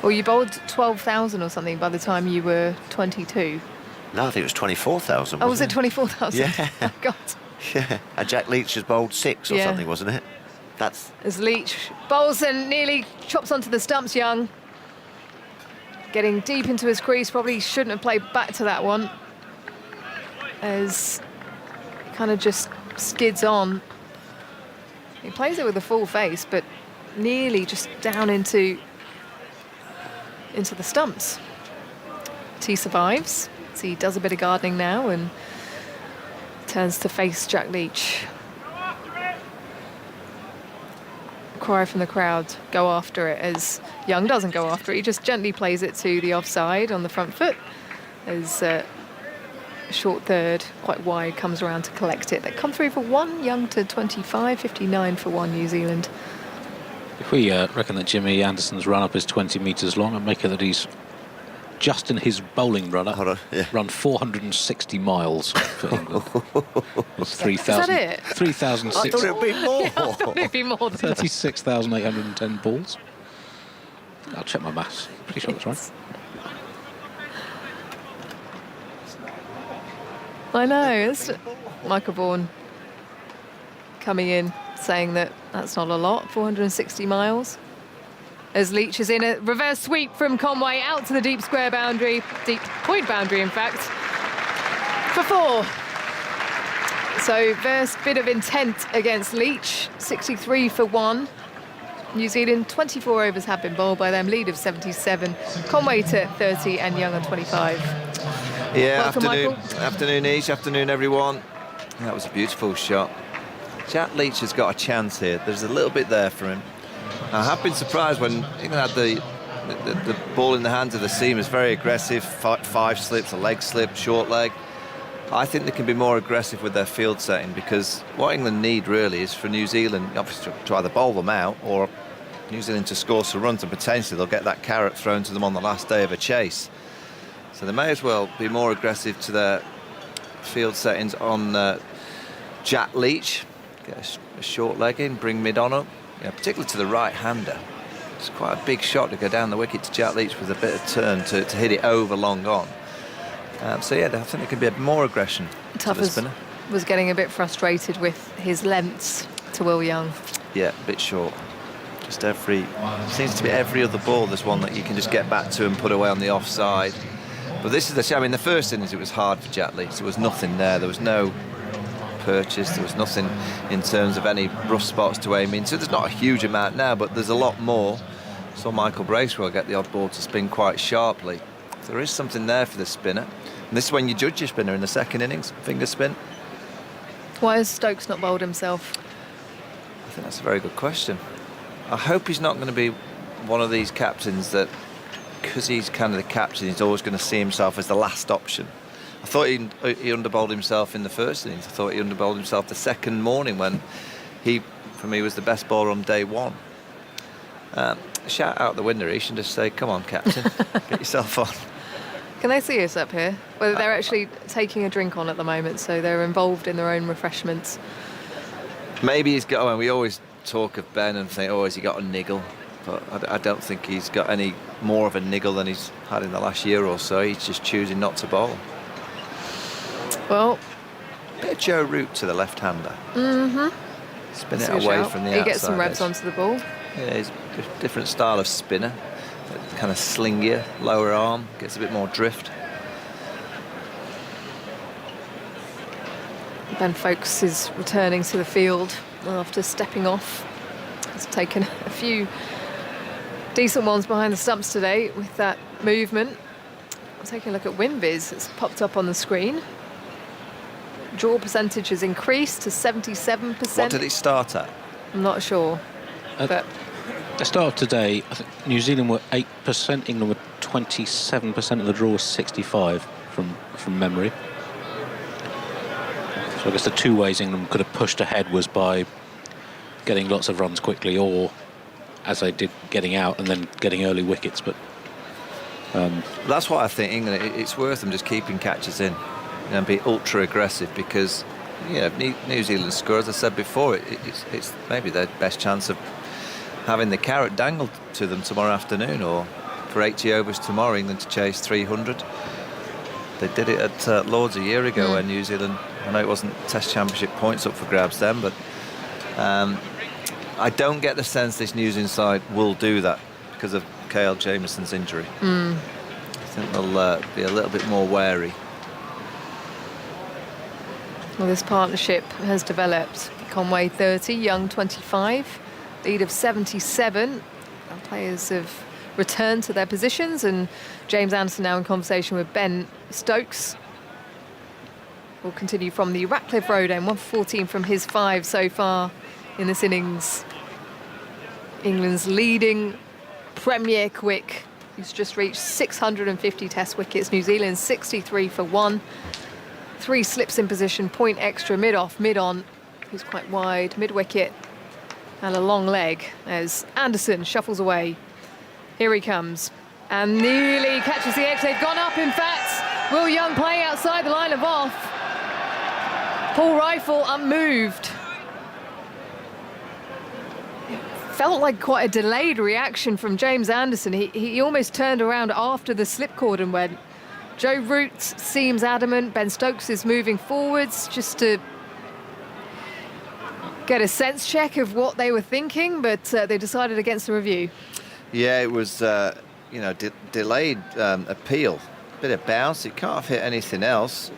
Well, you bowled 12,000 or something by the time you were 22. No, I think it was 24,000. Oh, was it 24,000? Yeah. Oh, God. Yeah. And Jack Leach has bowled 6 or Yeah. something, wasn't it? That's... As Leach bowls and nearly chops onto the stumps, Young. Getting deep into his crease, probably shouldn't have played back to that one. As he kind of just skids on. He plays it with a full face, but nearly just down into the stumps. T survives, so he does a bit of gardening now and turns to face Jack Leach. Cry from the crowd, go after it, as Young doesn't go after it. He just gently plays it to the offside on the front foot as short third, quite wide, comes around to collect it. They come through for one, Young to 25, 59 for one, New Zealand. If we reckon that Jimmy Anderson's run-up is 20 metres long and make it that he's just in his bowling run-up, run 460 miles for England. It's 3,000. Is that it? 3,006. I thought it would be more. Yeah, I thought it'd be more than that. 36,810 balls. I'll check my maths. Pretty sure that's right. I know. It's Michael Vaughan coming in saying that that's not a lot, 460 miles. As Leach is in a reverse sweep from Conway out to the deep square boundary, deep point boundary, in fact, for 4. So first bit of intent against Leach, 63 for 1. New Zealand, 24 overs have been bowled by them, lead of 77. Conway to 30 and Young on 25. Yeah, Welcome, afternoon Ish, afternoon everyone. That was a beautiful shot. Jack Leach has got a chance here. There's a little bit there for him. I have been surprised when England had the ball in the hands of the seamers, very aggressive, 5 slips, a leg slip, short leg. I think they can be more aggressive with their field setting, because what England need really is for New Zealand, obviously, to either bowl them out or New Zealand to score some runs, and potentially they'll get that carrot thrown to them on the last day of a chase. So they may as well be more aggressive to their field settings on Jack Leach. Get a short leg in, bring mid on up, particularly to the right-hander. It's quite a big shot to go down the wicket to Jack Leach with a bit of turn to hit it over long on. So yeah, I think there could be more aggression to the spinner. Was getting a bit frustrated with his lengths to Will Young. Yeah, a bit short. Just seems to be every other ball there's one that you can just get back to and put away on the offside. But this is I mean, the first innings it was hard for Jack Leach. There was nothing there. There was no purchase. There was nothing in terms of any rough spots to aim in. So there's not a huge amount now, but there's a lot more. So Michael Bracewell get the odd ball to spin quite sharply. So there is something there for the spinner. And this is when you judge your spinner in the second innings, finger spin. Why has Stokes not bowled himself? I think that's a very good question. I hope he's not going to be one of these captains that, because he's kind of the captain, he's always going to see himself as the last option. I thought he underbowled himself in the first innings. I thought he underbowled himself the second morning when he, for me, was the best bowler on day one. Shout out the window, he should just say, come on, captain, get yourself on. Can they see us up here? Well, they're actually taking a drink on at the moment, so they're involved in their own refreshments. Maybe he's got, we always talk of Ben and think, oh, has he got a niggle? But I don't think he's got any more of a niggle than he's had in the last year or so. He's just choosing not to bowl. Well, bit of Joe Root to the left-hander. Spin it away from the outside. He gets some revs onto the ball. Yeah, he's a different style of spinner. Kind of slingier, lower arm, gets a bit more drift. Ben Foakes is returning to the field after stepping off. He's taken a few decent ones behind the stumps today with that movement. I'm taking a look at WinViz. It's popped up on the screen. Draw percentage has increased to 77%. What did it start at? I'm not sure. But the start of today, I think New Zealand were 8%, England were 27%, of the draw was 65 from memory. So I guess the two ways England could have pushed ahead was by getting lots of runs quickly, or as they did, getting out and then getting early wickets. But that's why I think England, it's worth them just keeping catches in and be ultra aggressive, because New Zealand score, as I said before, it's maybe their best chance of having the carrot dangled to them tomorrow afternoon, or for 80 overs tomorrow, England to chase 300. They did it at Lords a year ago when New Zealand, I know it wasn't Test Championship points up for grabs then, but I don't get the sense this New Zealand side will do that because of KL Jamieson's injury. I think they'll be a little bit more wary. Well, this partnership has developed. Conway 30, Young 25, lead of 77. Our players have returned to their positions, and James Anderson now in conversation with Ben Stokes. We'll continue from the Ratcliffe Road end, 114 from his 5 so far in this innings. England's leading Premier Quick, who's just reached 650 Test wickets. New Zealand 63 for 1. 3 slips in position, point extra, mid-off, mid-on, who's quite wide, mid-wicket, and a long leg as Anderson shuffles away. Here he comes, and nearly catches the edge. They've gone up, in fact. Will Young playing outside the line of off. Paul Rifle unmoved. It felt like quite a delayed reaction from James Anderson. He almost turned around after the slipcord and went. Joe Root seems adamant. Ben Stokes is moving forwards just to get a sense check of what they were thinking, but they decided against the review. Yeah, it was, delayed appeal. Bit of bounce. It can't have hit anything else.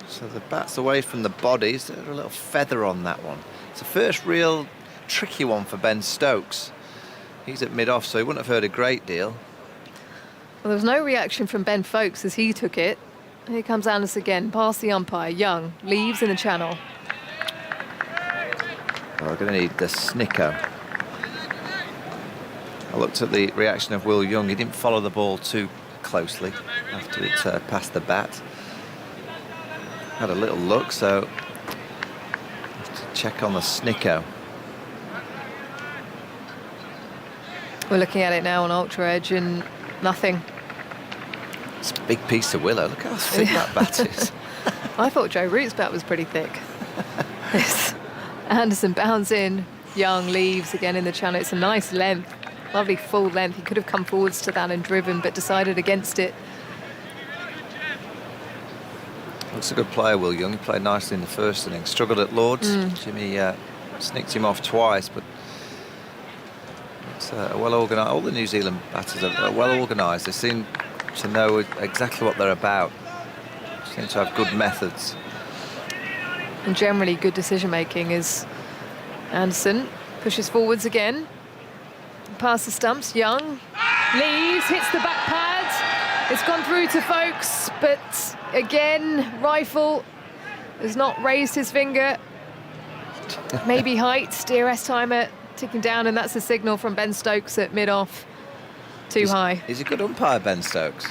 So the bat's away from the bodies. There's a little feather on that one. It's the first real tricky one for Ben Stokes. He's at mid-off, so he wouldn't have heard a great deal. Well, there was no reaction from Ben Foakes as he took it. Here comes Anderson again, past the umpire. Young leaves in the channel. We're going to need the snicker. I looked at the reaction of Will Young. He didn't follow the ball too closely after it passed the bat. Had a little look, so have to check on the snicker. We're looking at it now on Ultra Edge, and nothing. It's a big piece of willow. Look how thick that bat is. I thought Joe Root's bat was pretty thick. Yes. Anderson bounds in. Young leaves again in the channel. It's a nice length, lovely full length. He could have come forwards to that and driven, but decided against it. Looks a good player, Will Young. He played nicely in the first inning. Struggled at Lords. Jimmy snicked him off twice, but it's well organised. All the New Zealand batters are well organised. They seem to know exactly what they're about. Seem to have good methods. And generally good decision-making as Anderson pushes forwards again. Past the stumps, Young leaves, hits the back pad. It's gone through to Foakes, but again, Rifle has not raised his finger. Maybe height, DRS timer ticking down, and that's a signal from Ben Stokes at mid-off. Too high. He's a good umpire, Ben Stokes.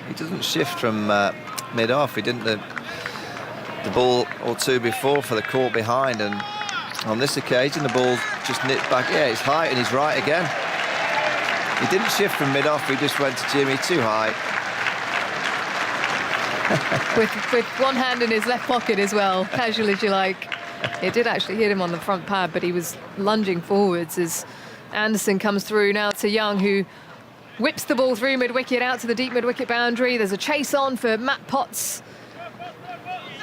He doesn't shift from mid-off. He didn't the ball or two before for the court behind, and on this occasion the ball just nipped back. Yeah, it's high and he's right again. He didn't shift from mid-off, he just went to Jimmy too high. with one hand in his left pocket as well, casual as you like. It did actually hit him on the front pad, but he was lunging forwards as Anderson comes through now to Young, who whips the ball through mid-wicket out to the deep mid-wicket boundary. There's a chase on for Matt Potts,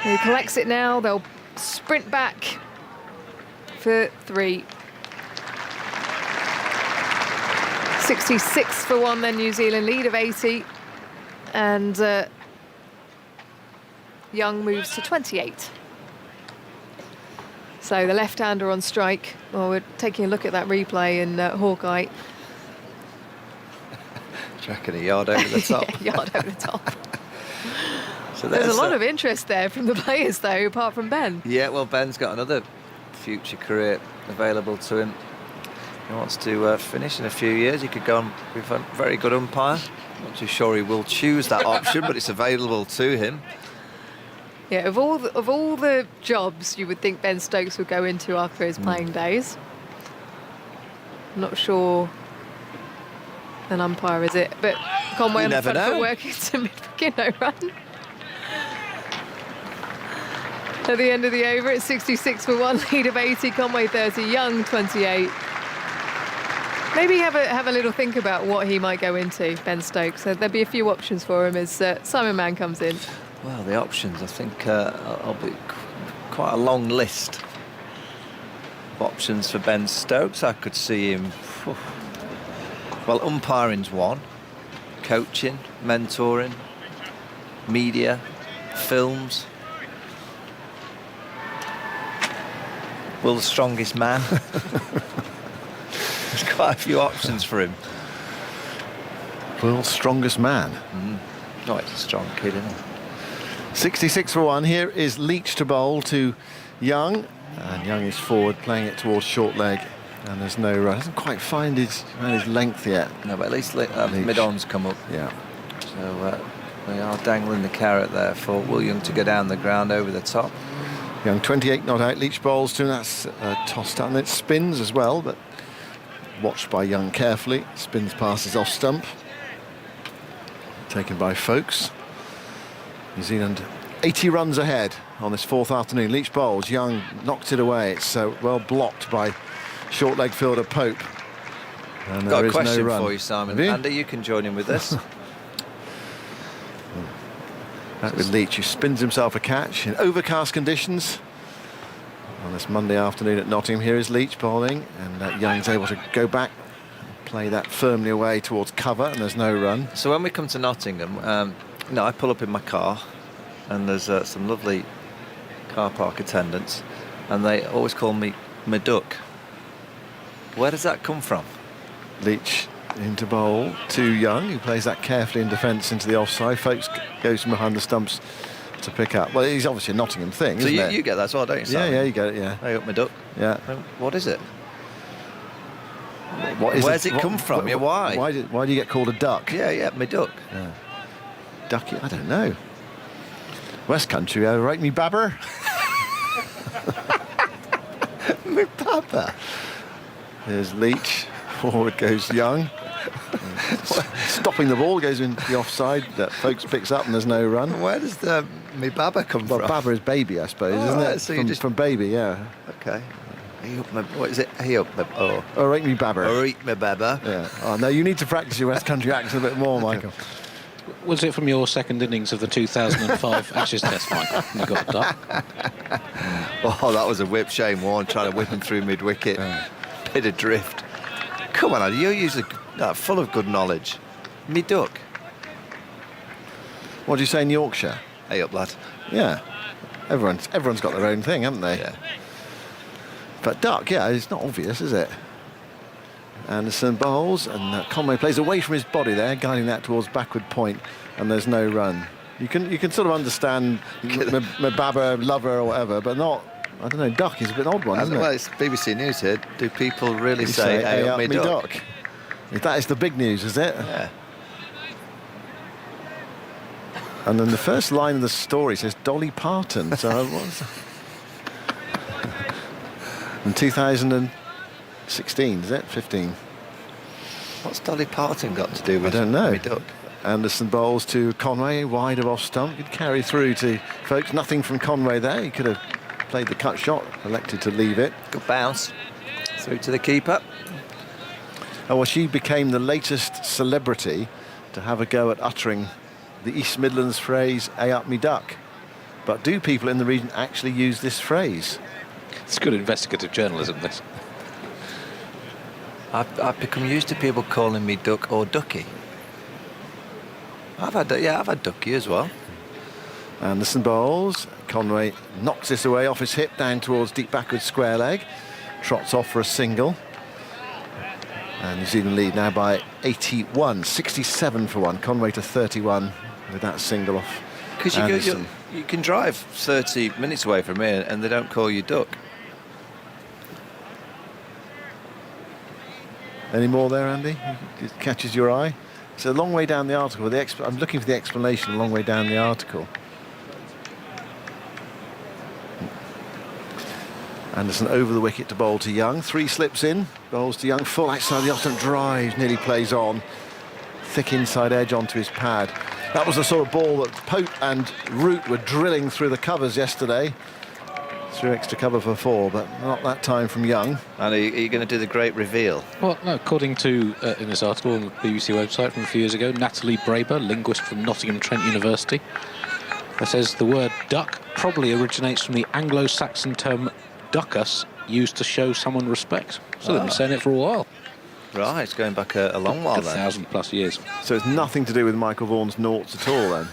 who collects it now. They'll sprint back for 3. 66 for 1 then, New Zealand lead of 80. And Young moves to 28. So the left-hander on strike. Well, we're taking a look at that replay in Hawkeye. Do you reckon a yard over the top? Yeah, yard over the top. So There's a lot of interest there from the players, though, apart from Ben. Yeah, well, Ben's got another future career available to him. He wants to finish in a few years. He could go and be a very good umpire. Not too sure he will choose that option, but it's available to him. Yeah, of all the jobs you would think Ben Stokes would go into after his playing days, I'm not sure an umpire is it, but Conway on the front foot working to mid-wicket, no run. At the end of the over, it's 66 for 1, lead of 80, Conway 30, Young 28. Maybe have a little think about what he might go into, Ben Stokes. So there'll be a few options for him as Simon Mann comes in. Well, the options, I think I'll be quite a long list of options for Ben Stokes. I could see him, well, umpiring's one, coaching, mentoring, media, films. World's strongest man. There's quite a few options for him. World's strongest man. No, it's a strong kid, isn't it? 66 for 1. Here is Leach to bowl to Young. And Young is forward, playing it towards short leg. And there's no run. Doesn't quite find his length yet. No, but at least mid-on's come up. Yeah. So they are dangling the carrot there for William to go down the ground over the top. Young 28 not out. Leach bowls to him. That's tossed out. And it spins as well, but watched by Young carefully. Spins passes off stump. Taken by Folkes. New Zealand 80 runs ahead on this 4th afternoon. Leach bowls. Young knocks it away. It's well blocked by short leg fielder Pope. And Got there a is question no run. for you, Simon. Have you? Andy, you can join in with this. Back with Leach, who spins himself a catch in overcast conditions on this Monday afternoon at Nottingham. Here is Leach bowling, and Young's able to go back, play that firmly away towards cover, and there's no run. So when we come to Nottingham, I pull up in my car, and there's some lovely car park attendants, and they always call me Duck. Where does that come from? Leach into bowl to Young, who plays that carefully in defence into the offside. Folkes goes from behind the stumps to pick up. Well, he's obviously a Nottingham thing, isn't it? You get that as well, don't you, Simon? Yeah, you get it, yeah. Hey up, my duck. Yeah. What is it? Where's it come from? Why? Why do you get called a duck? Yeah, my duck. Yeah. Ducky, I don't know. West Country, right, me babber? Me babber. There's Leach. Forward goes Young. Stopping the ball, goes into the offside that Folkes picks up, and there's no run. Where does me Baba come from? Well, Baba is baby, I suppose, isn't right, it? so From baby, yeah. Okay. What is it? Oh, right, me Baba. Or eat me Baba. Yeah. Oh, no, you need to practice your West Country accent a bit more, Michael. Was it from your second innings of the 2005 Ashes Test, Michael? You got a duck. Oh, that was a whip. Shane Warne trying to whip him through mid-wicket. Bit of drift. Come on, Andy, you're usually full of good knowledge. Me duck. What do you say in Yorkshire? Hey up, lad. Yeah. Everyone's got their own thing, haven't they? Yeah. But duck, yeah, it's not obvious, is it? Anderson bowls, and Conway plays away from his body there, guiding that towards backward point, and there's no run. You can sort of understand Mbaba, lover or whatever, but not, I don't know, duck is a bit odd one, isn't it? Well, it's BBC News here. Do people really say, hey up, me duck? That is the big news, is it? Yeah. And then the first line of the story says Dolly Parton. So what's in 2016, is it? 15. What's Dolly Parton got to do with? I don't know. Me duck? Anderson bowls to Conway, wide of off stump. Could carry through to Folkes. Nothing from Conway there. He could have played the cut shot, elected to leave it. Good bounce through to the keeper. Oh, well, she became the latest celebrity to have a go at uttering the East Midlands phrase, "Ay up me duck." But do people in the region actually use this phrase? It's good investigative journalism, this. I've become used to people calling me duck or ducky. I've had ducky as well. Anderson bowls. Conway knocks this away off his hip down towards deep backward square leg. Trots off for a single. And New Zealand lead now by 81, 67 for 1. Conway to 31 with that single off. Because you can drive 30 minutes away from here and they don't call you duck. Any more there, Andy? It catches your eye? It's a long way down the article. I'm looking for the explanation a long way down the article. Anderson over the wicket to bowl to Young. 3 slips in, bowls to Young, full outside the off-stump, drives, nearly plays on. Thick inside edge onto his pad. That was the sort of ball that Pope and Root were drilling through the covers yesterday. Through extra cover for 4, but not that time from Young. And are you going to do the great reveal? Well, no, according to, in this article on the BBC website from a few years ago, Natalie Braber, linguist from Nottingham Trent University, it says the word duck probably originates from the Anglo-Saxon term duckus, used to show someone respect. So they've been saying it for a while. Right, it's going back a long while then. 1,000+ years. So it's nothing to do with Michael Vaughan's noughts at all then.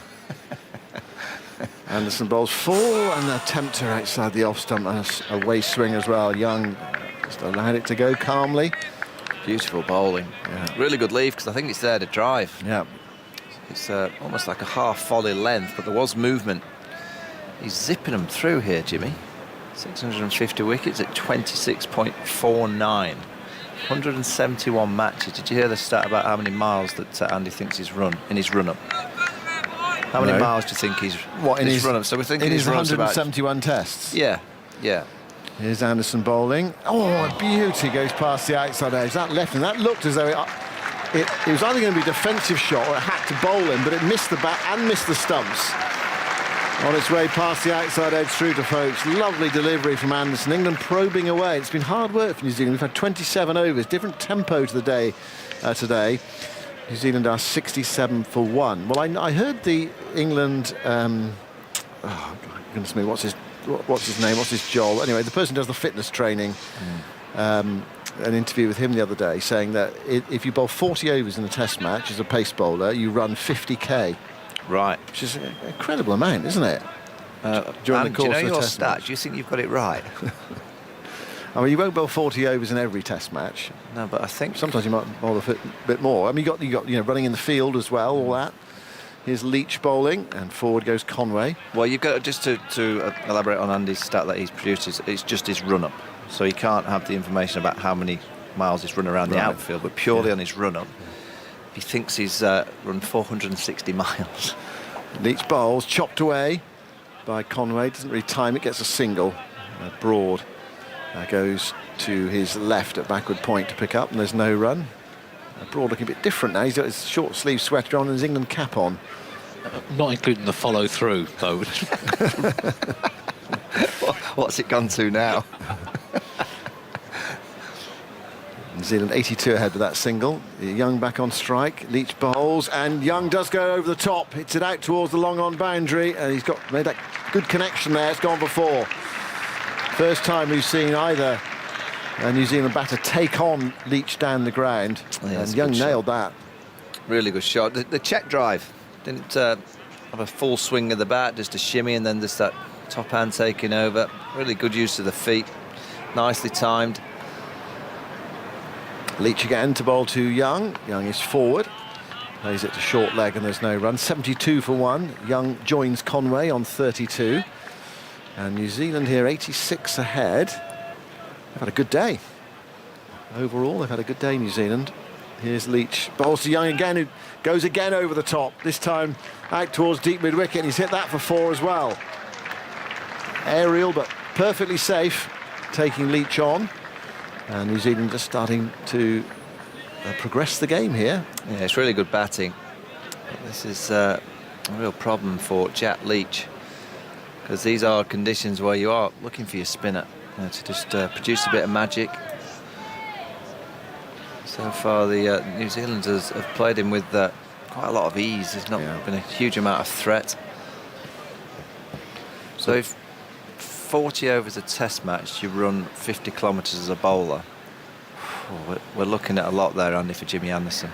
Anderson bowls full and a tempter outside the off stump and a way swing as well. Young just allowed it to go calmly. Beautiful bowling. Yeah. Really good leave because I think it's there to drive. Yeah. It's almost like a half volley length, but there was movement. He's zipping them through here, Jimmy. 650 wickets at 26.49. 171 matches. Did you hear the stat about how many miles that Andy thinks he's run in his run-up? How many miles do you think he's in his run-up? So we're thinking in his runs 171 tests. Yeah. Here's Anderson bowling. Oh, a beauty, goes past the outside edge. That left, and that looked as though it was either going to be a defensive shot or it had to bowl him, but it missed the bat and missed the stumps. On its way past the outside edge through to folks. Lovely delivery from Anderson. England probing away. It's been hard work for New Zealand. We've had 27 overs, different tempo to the day today. New Zealand are 67 for 1. Well, I heard the England... oh, goodness me, what's his name? What's his job? Anyway, the person who does the fitness training, an interview with him the other day, saying that if you bowl 40 overs in a test match as a pace bowler, you run 50k. Right. Which is an incredible amount, isn't it? During the course do you know of a your test stat? match. Do you think you've got it right? I mean, you won't bowl 40 overs in every test match. No, but I think sometimes you might bowl a bit more. I mean, you got running in the field as well, all that. Here's Leach bowling, and forward goes Conway. Well, you've got just to elaborate on Andy's stat that he's produced. It's just his run-up, so he can't have the information about how many miles he's run around the outfield, but purely on his run-up. He thinks he's run 460 miles. Leach bowls, chopped away by Conway. Doesn't really time it, gets a single. Broad goes to his left at backward point to pick up, and there's no run. Broad looking a bit different now. He's got his short sleeve sweater on and his England cap on. Not including the follow through, though. What's it gone to now? New Zealand 82 ahead with that single. Young back on strike. Leach bowls, and Young does go over the top. Hits it out towards the long on boundary, and he's made that good connection there. It's gone for 4. First time we've seen either a New Zealand batter take on Leach down the ground, and Young nailed that. Really good shot. The check drive didn't have a full swing of the bat, just a shimmy, and then just that top hand taking over. Really good use of the feet. Nicely timed. Leach again to bowl to Young. Young is forward. Plays it to short leg and there's no run. 72 for 1. Young joins Conway on 32. And New Zealand here 86 ahead. They've had a good day. Overall, they've had a good day, New Zealand. Here's Leach. Bowls to Young again, who goes again over the top. This time out towards deep mid-wicket, and he's hit that for 4 as well. Aerial, but perfectly safe, taking Leach on. And New Zealand just starting to progress the game here. Yeah, it's really good batting. This is a real problem for Jack Leach. because these are conditions where you are looking for your spinner to just produce a bit of magic. So far, the New Zealanders have played him with quite a lot of ease. There's not been a huge amount of threat. So if 40 overs a test match, you run 50 kilometres as a bowler. We're looking at a lot there, Andy, for Jimmy Anderson.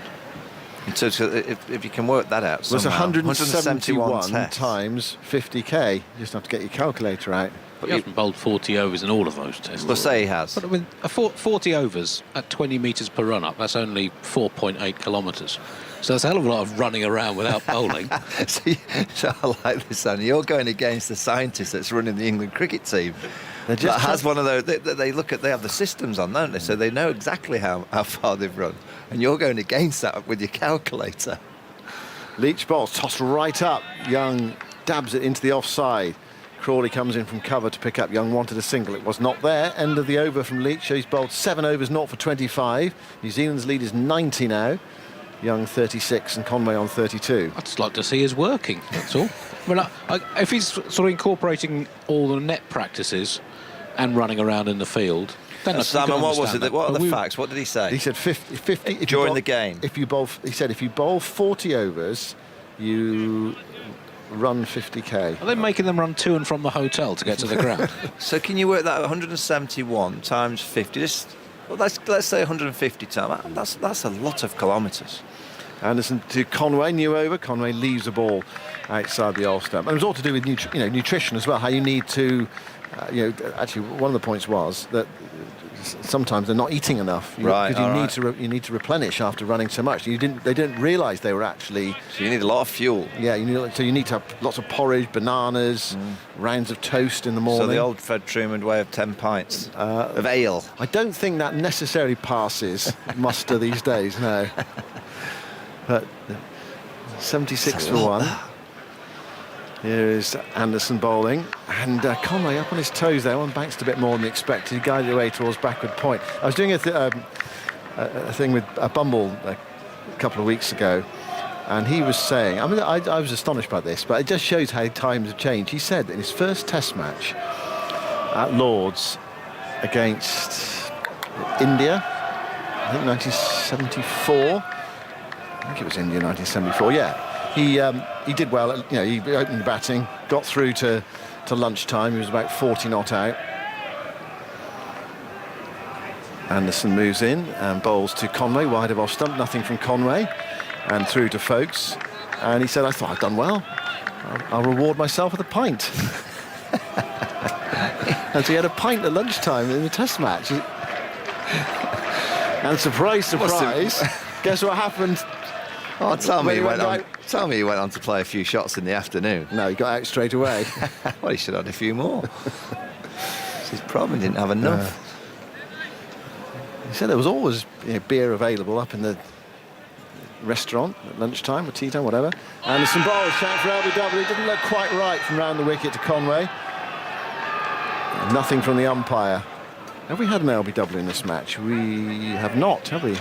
So if you can work that out somehow. It was 171 times 50k. You just have to get your calculator out. But he hasn't bowled 40 overs in all of those tests. Well, say he has. But I mean, 40 overs at 20 metres per run-up, that's only 4.8 kilometres. So that's a hell of a lot of running around without bowling. So I like this, Andy. You're going against the scientist that's running the England cricket team. That has one of those. They have the systems on, don't they? So they know exactly how far they've run. And you're going against that with your calculator. Leach bowls tossed right up. Young dabs it into the offside. Crawley comes in from cover to pick up. Young wanted a single. It was not there. End of the over from Leach. He's bowled 7 overs, 0 for 25. New Zealand's lead is 90 now. Young 36 and Conway on 32. I'd just like to see his working, that's all. Well, if he's sort of incorporating all the net practices and running around in the field, then Simon, what was it? What are the facts? What did he say? He said 50 during the game. He said if you bowl 40 overs, you run 50k. Are they making them run to and from the hotel to get to the ground? So can you work that 171 times 50? Let's say 150 times. That's a lot of kilometres. Anderson to Conway, new over. Conway leaves the ball outside the off stump. And it was all to do with nutrition as well. How you need to, actually one of the points was that sometimes they're not eating enough. Because you need to replenish after running so much. They didn't realise they were actually. So you need a lot of fuel. Yeah, you need to have lots of porridge, bananas, rounds of toast in the morning. So the old Fred Truman way of 10 pints of ale. I don't think that necessarily passes muster these days. No. But 76 for 1. Here is Anderson bowling, and Conway up on his toes there. One banked a bit more than expected. He guided away towards backward point. I was doing a thing with Bumble a couple of weeks ago, and he was saying, I was astonished by this, but it just shows how times have changed. He said in his first Test match at Lords against India, I think 1974. I think it was India 1974. Yeah. He did well. He opened batting, got through to lunchtime. He was about 40 not out. Anderson moves in and bowls to Conway, wide of off stump. Nothing from Conway, and through to Folkes. And he said, "I thought I'd done well. I'll reward myself with a pint." And so he had a pint at lunchtime in the Test match. And surprise, guess what happened? Oh, tell me he went on to play a few shots in the afternoon. No, he got out straight away. Well, he should have had a few more. It's his problem, he didn't have enough. He said there was always beer available up in the restaurant at lunchtime or tea time, whatever. Anderson bowls, shout for LBW. Didn't look quite right from round the wicket to Conway. Nothing from the umpire. Have we had an LBW in this match? We have not, have we?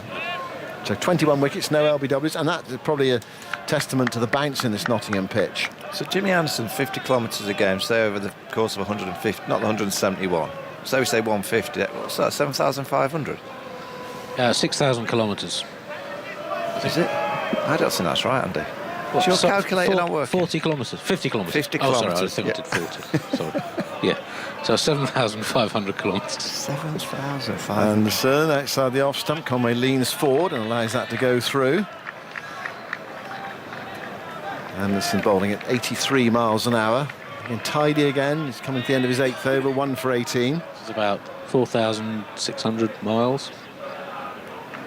So 21 wickets, no LBWs, and that's probably a testament to the bounce in this Nottingham pitch. So Jimmy Anderson, 50 kilometres a game, say over the course of 150, not the 171. So we say 150, what's that, 7,500? 6,000 kilometres. Is it? I don't think that's right, Andy. What's your calculator not working? 40 kilometres, 50 kilometres. 50 kilometres. Oh, sorry, I think I did 40. Sorry. Yeah. So 7,500 kilometres. 7,500. Anderson outside the off stump. Conway leans forward and allows that to go through. Anderson bowling at 83 miles an hour. Again, tidy again. He's coming to the end of his 8th over, 1 for 18. It's about 4,600 miles.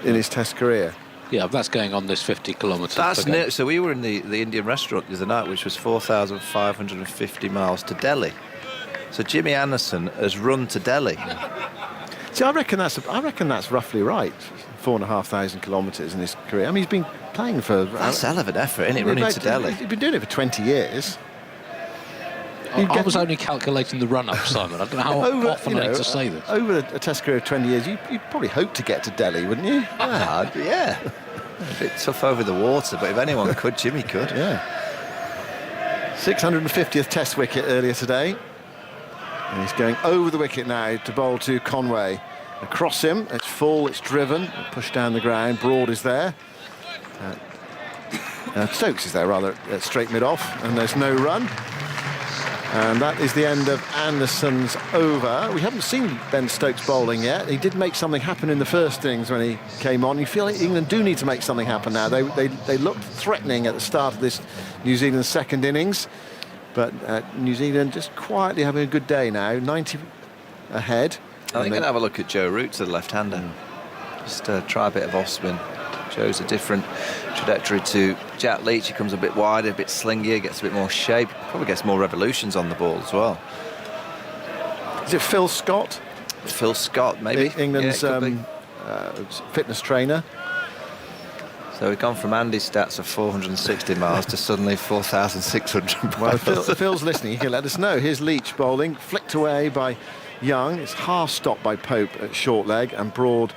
In his Test career. Yeah, that's going on this 50 kilometres. That's near. So we were in the Indian restaurant the other night, which was 4,550 miles to Delhi. So Jimmy Anderson has run to Delhi. See, I reckon that's roughly right. 4,500 kilometres in his career. I mean, he's been playing for. That's a hell of an effort, isn't it? Running to Delhi. He's been doing it for 20 years. I was only calculating the run-up, Simon. I don't know how often I need to say this. Over a Test career of 20 years, you'd probably hope to get to Delhi, wouldn't you? Yeah. A bit tough over the water, but if anyone could, Jimmy could. Yeah. 650th Test wicket earlier today. And he's going over the wicket now to bowl to Conway. Across him, it's full, it's driven, pushed down the ground. Broad is there. Stokes is there, rather, straight mid-off, and there's no run. And that is the end of Anderson's over. We haven't seen Ben Stokes bowling yet. He did make something happen in the first innings when he came on. You feel like England do need to make something happen now. They looked threatening at the start of this New Zealand second innings. But New Zealand just quietly having a good day now, 90 ahead. I think I'm going to have a look at Joe Root to the left-hander. Just try a bit of off-spin. Shows a different trajectory to Jack Leach. He comes a bit wider, a bit slingier, gets a bit more shape. Probably gets more revolutions on the ball as well. Is it Phil Scott? Phil Scott, maybe. England's fitness trainer. So we've gone from Andy's stats of 460 miles to suddenly 4,600 miles. Well, Phil's listening. He can let us know. Here's Leach bowling, flicked away by Young. It's half stopped by Pope at short leg, and Broad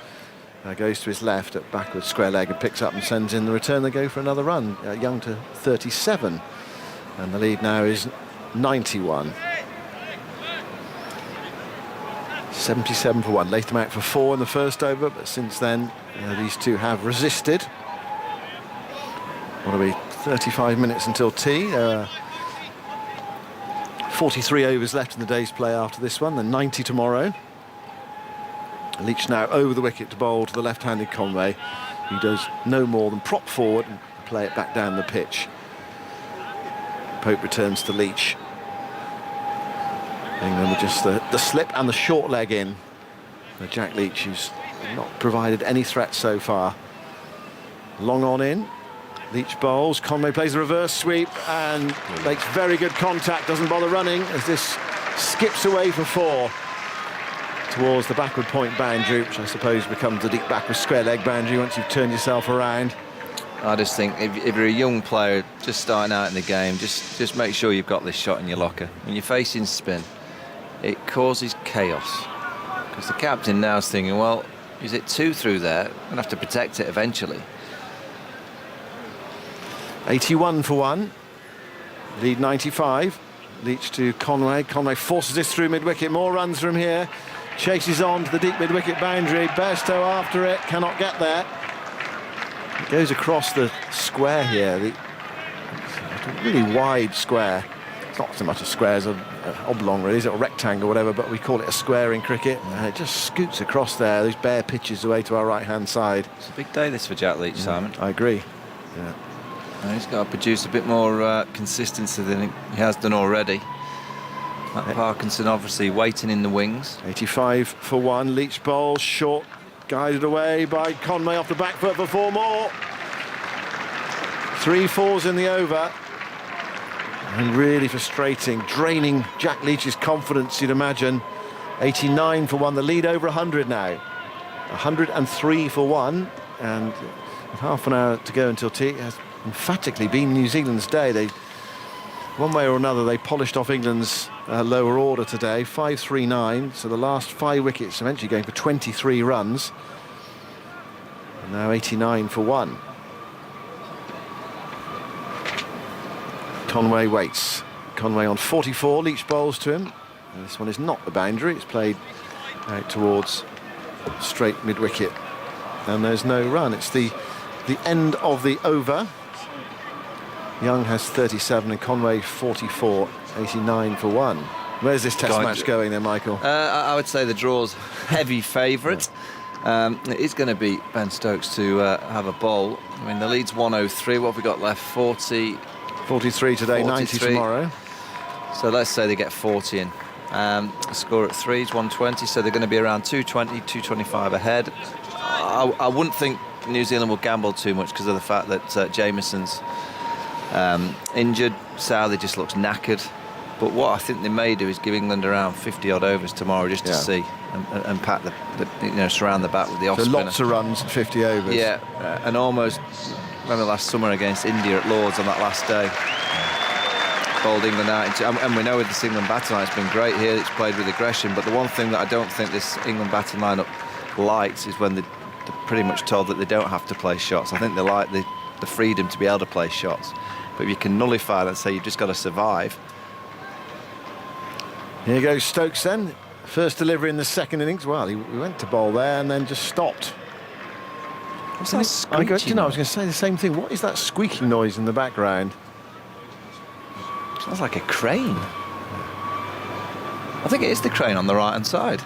goes to his left at backward square leg and picks up and sends in the return. They go for another run. Young to 37, and the lead now is 91. 77 for 1. Latham out for 4 in the first over, but since then these two have resisted. What are we, 35 minutes until tea? 43 overs left in the day's play after this one, then 90 tomorrow. Leach now over the wicket to bowl to the left-handed Conway. He does no more than prop forward and play it back down the pitch. Pope returns to Leach. England with just the slip and the short leg in. Jack Leach, who's not provided any threat so far. Long on in. Leach bowls. Conway plays a reverse sweep and makes very good contact. Doesn't bother running as this skips away for 4 towards the backward point boundary, which I suppose becomes the deep backward square leg boundary once you've turned yourself around. I just think if you're a young player just starting out in the game, just make sure you've got this shot in your locker. When you're facing spin, it causes chaos. Because the captain now is thinking, well, is it 2 through there? I'm going to have to protect it eventually. 81 for 1. Lead 95. Leach to Conway. Conway forces this through mid-wicket. More runs from here. Chases on to the deep mid-wicket boundary. Bairstow after it. Cannot get there. It goes across the square here. The really wide square. It's not so much a square as an oblong, really, is it? A rectangle, whatever, but we call it a square in cricket. And it just scoots across there. Those bare pitches away to our right-hand side. It's a big day, this, for Jack Leach, Simon. I agree. Yeah. He's got to produce a bit more consistency than he has done already. Matt Parkinson obviously waiting in the wings. 85 for 1. Leach bowls short, guided away by Conway off the back foot for 4 more. 3 4s in the over. And really frustrating, draining Jack Leach's confidence, you'd imagine. 89 for 1. The lead over 100 now. 103 for 1. And with half an hour to go until tea, it has emphatically been New Zealand's day. They, one way or another, they polished off England's lower order today. 5-3-9, so the last 5 wickets eventually going for 23 runs. And now 89 for 1. Conway waits. Conway on 44. Leach bowls to him. And this one is not the boundary. It's played out towards straight mid-wicket. And there's no run. It's the end of the over. Young has 37 and Conway 44. 89 for 1. Where's this test match going then, Michael? I would say the draw's heavy favourite. It is going to be Ben Stokes to have a bowl. I mean, the lead's 103. What have we got left? 43 today, 90 tomorrow. So let's say they get 40 in. Score at 3 is 120, so they're going to be around 220, 225 ahead. I wouldn't think New Zealand will gamble too much because of the fact that Jamieson's injured. Southey just looks knackered. But what I think they may do is give England around 50-odd overs tomorrow just to see and pack surround the bat with the off spinner. So lots of runs and 50 overs. Yeah, and almost, remember last summer against India at Lords on that last day. Bowled England out, and we know with this England batting line, it's been great here, it's played with aggression, but the one thing that I don't think this England batting lineup likes is when they're pretty much told that they don't have to play shots. I think they like the freedom to be able to play shots. But if you can nullify that and say you've just got to survive. Here goes Stokes then. First delivery in the second innings. Well, he went to bowl there and then just stopped. What's that squeaking I was going to say the same thing. What is that squeaking noise in the background? Sounds like a crane. I think it is the crane on the right-hand side.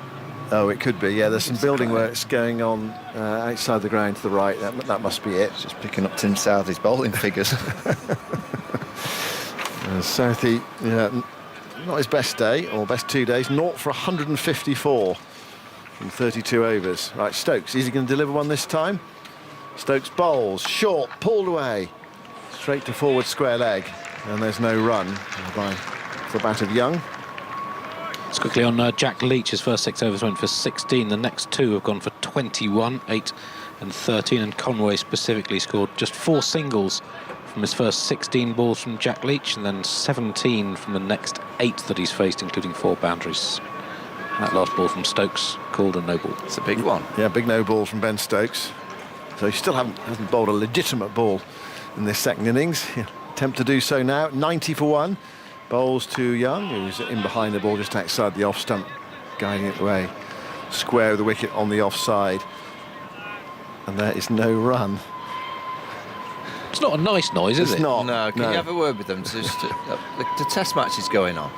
Oh, it could be, yeah. There's some building works going on outside the ground to the right. That must be it. Just picking up Tim Southey's bowling figures. Southey, not his best day, or best 2 days. 0 for 154 from 32 overs. Right, Stokes, is he going to deliver one this time? Stokes bowls, short, pulled away. Straight to forward square leg. And there's no run by the bat of Young. It's quickly on Jack Leach. His first 6 overs went for 16. The next 2 have gone for 21, 8 and 13. And Conway specifically scored just 4 singles from his first 16 balls from Jack Leach, and then 17 from the next 8 that he's faced, including 4 boundaries. And that last ball from Stokes called a no ball. It's a big one. Yeah, big no ball from Ben Stokes. So he still hasn't bowled a legitimate ball in this second innings. He'll attempt to do so now. 90 for 1. Bowls to Young, who's in behind the ball just outside the off stump, guiding it away. Square of the wicket on the offside. And there is no run. It's not a nice noise, is it? It's not. No, can you have a word with them? Just the test match is going on.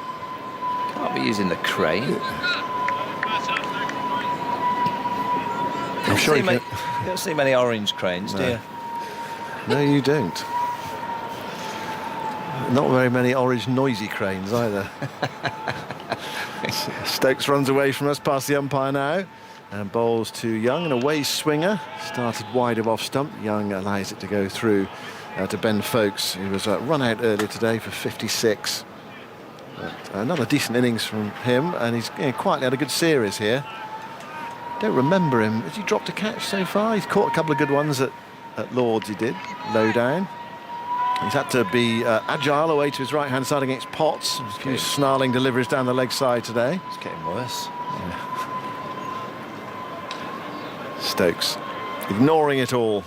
Can't be using the crane. I'm sure you don't see many orange cranes, do you? No, you don't. Not very many orange noisy cranes either. Stokes runs away from us past the umpire now and bowls to Young, and away swinger started wide of off stump. Young allows it to go through to Ben Foakes, who was run out earlier today for 56. Another decent innings from him, and he's quietly had a good series here. Don't remember him. Has he dropped a catch so far? He's caught a couple of good ones at Lord's, he did, low down. He's had to be agile away to his right-hand side against Potts. A few snarling deliveries down the leg side today. It's getting worse. Yeah. Stokes ignoring it all.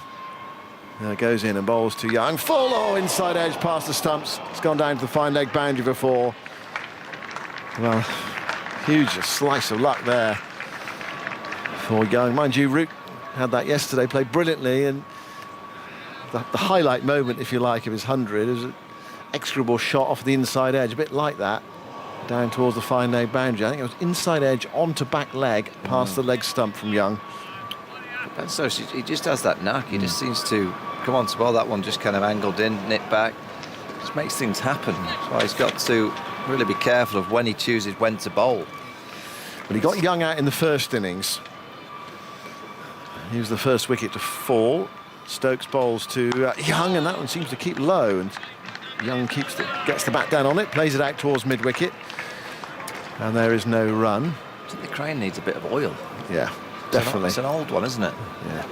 Goes in and bowls to Young. Full inside edge past the stumps. It's gone down to the fine leg boundary for 4. Well, huge slice of luck there for Young. Mind you, Root had that yesterday, played brilliantly, and the highlight moment, if you like, of his 100 is an execrable shot off the inside edge, a bit like that, down towards the fine leg boundary. I think it was inside edge onto back leg, past the leg stump from Young. Ben Stokes, he just has that knack. He just seems to come on to bowl. That one just kind of angled in, nipped back. Just makes things happen. That's why he's got to really be careful of when he chooses when to bowl. But he got Young out in the first innings. He was the first wicket to fall. Stokes bowls to Young, and that one seems to keep low, and Young gets the bat down on it, plays it out towards mid-wicket, and there is no run. I think the crane needs a bit of oil. Yeah, definitely. It's an old one, isn't it? Yeah.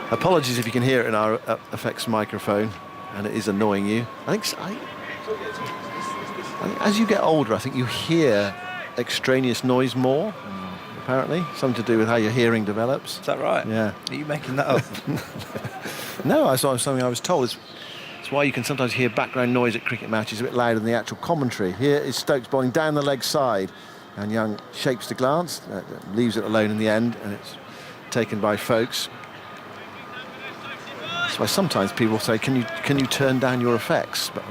Apologies if you can hear it in our effects microphone, and it is annoying you. I think as you get older, I think you hear extraneous noise more. Apparently, something to do with how your hearing develops. Is that right? Yeah. Are you making that up? No, I saw something I was told. It's why you can sometimes hear background noise at cricket matches a bit louder than the actual commentary. Here is Stokes bowling down the leg side, and Young shapes to glance, leaves it alone in the end, and it's taken by Foakes. That's why sometimes people say, can you turn down your effects? But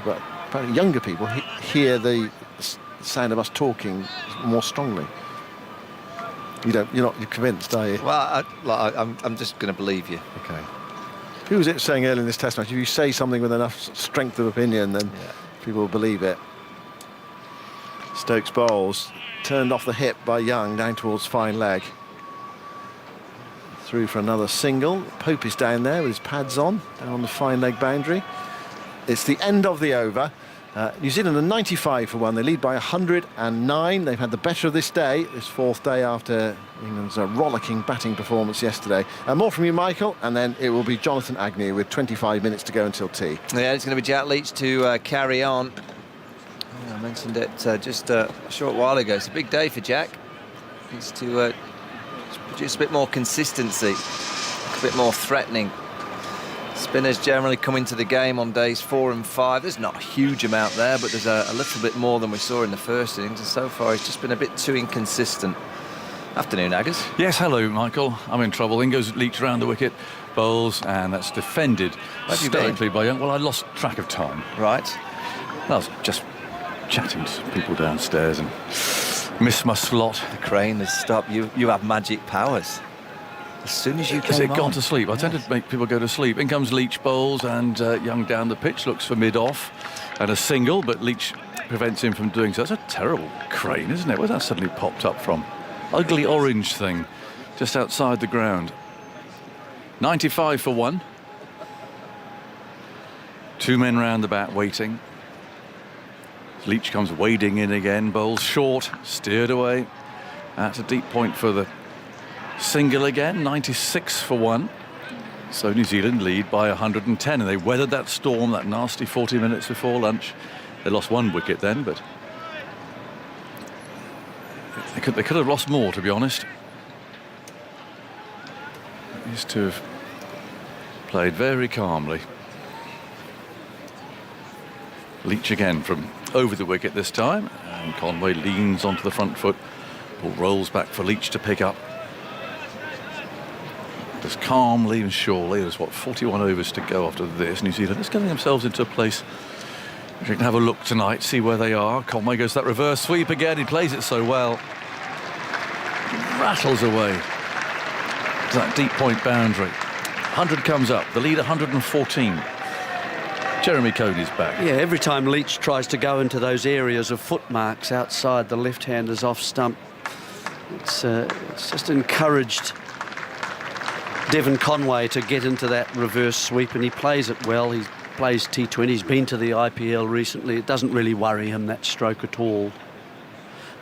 apparently younger people hear the sound of us talking more strongly. You're not convinced, are you? Well, I'm just going to believe you. Okay. Who was it saying earlier in this test match? If you say something with enough strength of opinion, then people will believe it. Stokes bowls, turned off the hip by Young, down towards fine leg. Through for another single. Pope is down there with his pads on, down on the fine leg boundary. It's the end of the over. New Zealand are 95 for 1. They lead by 109. They've had the better of this day, this 4th day after England's rollicking batting performance yesterday. More from you, Michael, and then it will be Jonathan Agnew with 25 minutes to go until tea. Yeah, it's going to be Jack Leach to carry on. I mentioned it just a short while ago. It's a big day for Jack. He's to produce a bit more consistency, a bit more threatening Spinners generally come into the game on days 4 and 5. There's not a huge amount there, but there's a little bit more than we saw in the first innings, and so far he's just been a bit too inconsistent. Afternoon, Aggers. Yes, hello, Michael. I'm in trouble. In goes Leach around the wicket, bowls, and that's defended stoically by Young. Well, I lost track of time. Right. I was just chatting to people downstairs and missed my slot. The crane has stopped. You have magic powers. As soon as you came Has it on. gone to sleep? I tend to make people go to sleep. In comes Leach bowls, and Young down the pitch looks for mid-off and a single, but Leach prevents him from doing so. That's a terrible crane, isn't it? Where's that suddenly popped up from? Ugly orange thing just outside the ground. 95 for 1. 2 men round the bat waiting. Leach comes wading in again, bowls short, steered away. That's a deep point for the single again. 96 for 1. So New Zealand lead by 110, and they weathered that storm, that nasty 40 minutes before lunch. They lost 1 wicket then, but they could have lost more, to be honest. These two have played very calmly. Leach again from over the wicket this time, and Conway leans onto the front foot. Ball rolls back for Leach to pick up. Just calmly and surely. There's 41 overs to go after this. New Zealand is getting themselves into a place which we can have a look tonight, see where they are. Conway goes that reverse sweep again. He plays it so well. Rattles away to that deep point boundary. 100 comes up. The lead 114. Jeremy Coney's back. Yeah, every time Leach tries to go into those areas of footmarks outside the left-hander's off stump, it's just encouraged Devon Conway to get into that reverse sweep, and he plays it well. He plays T20. He's been to the IPL recently. It doesn't really worry him, that stroke at all.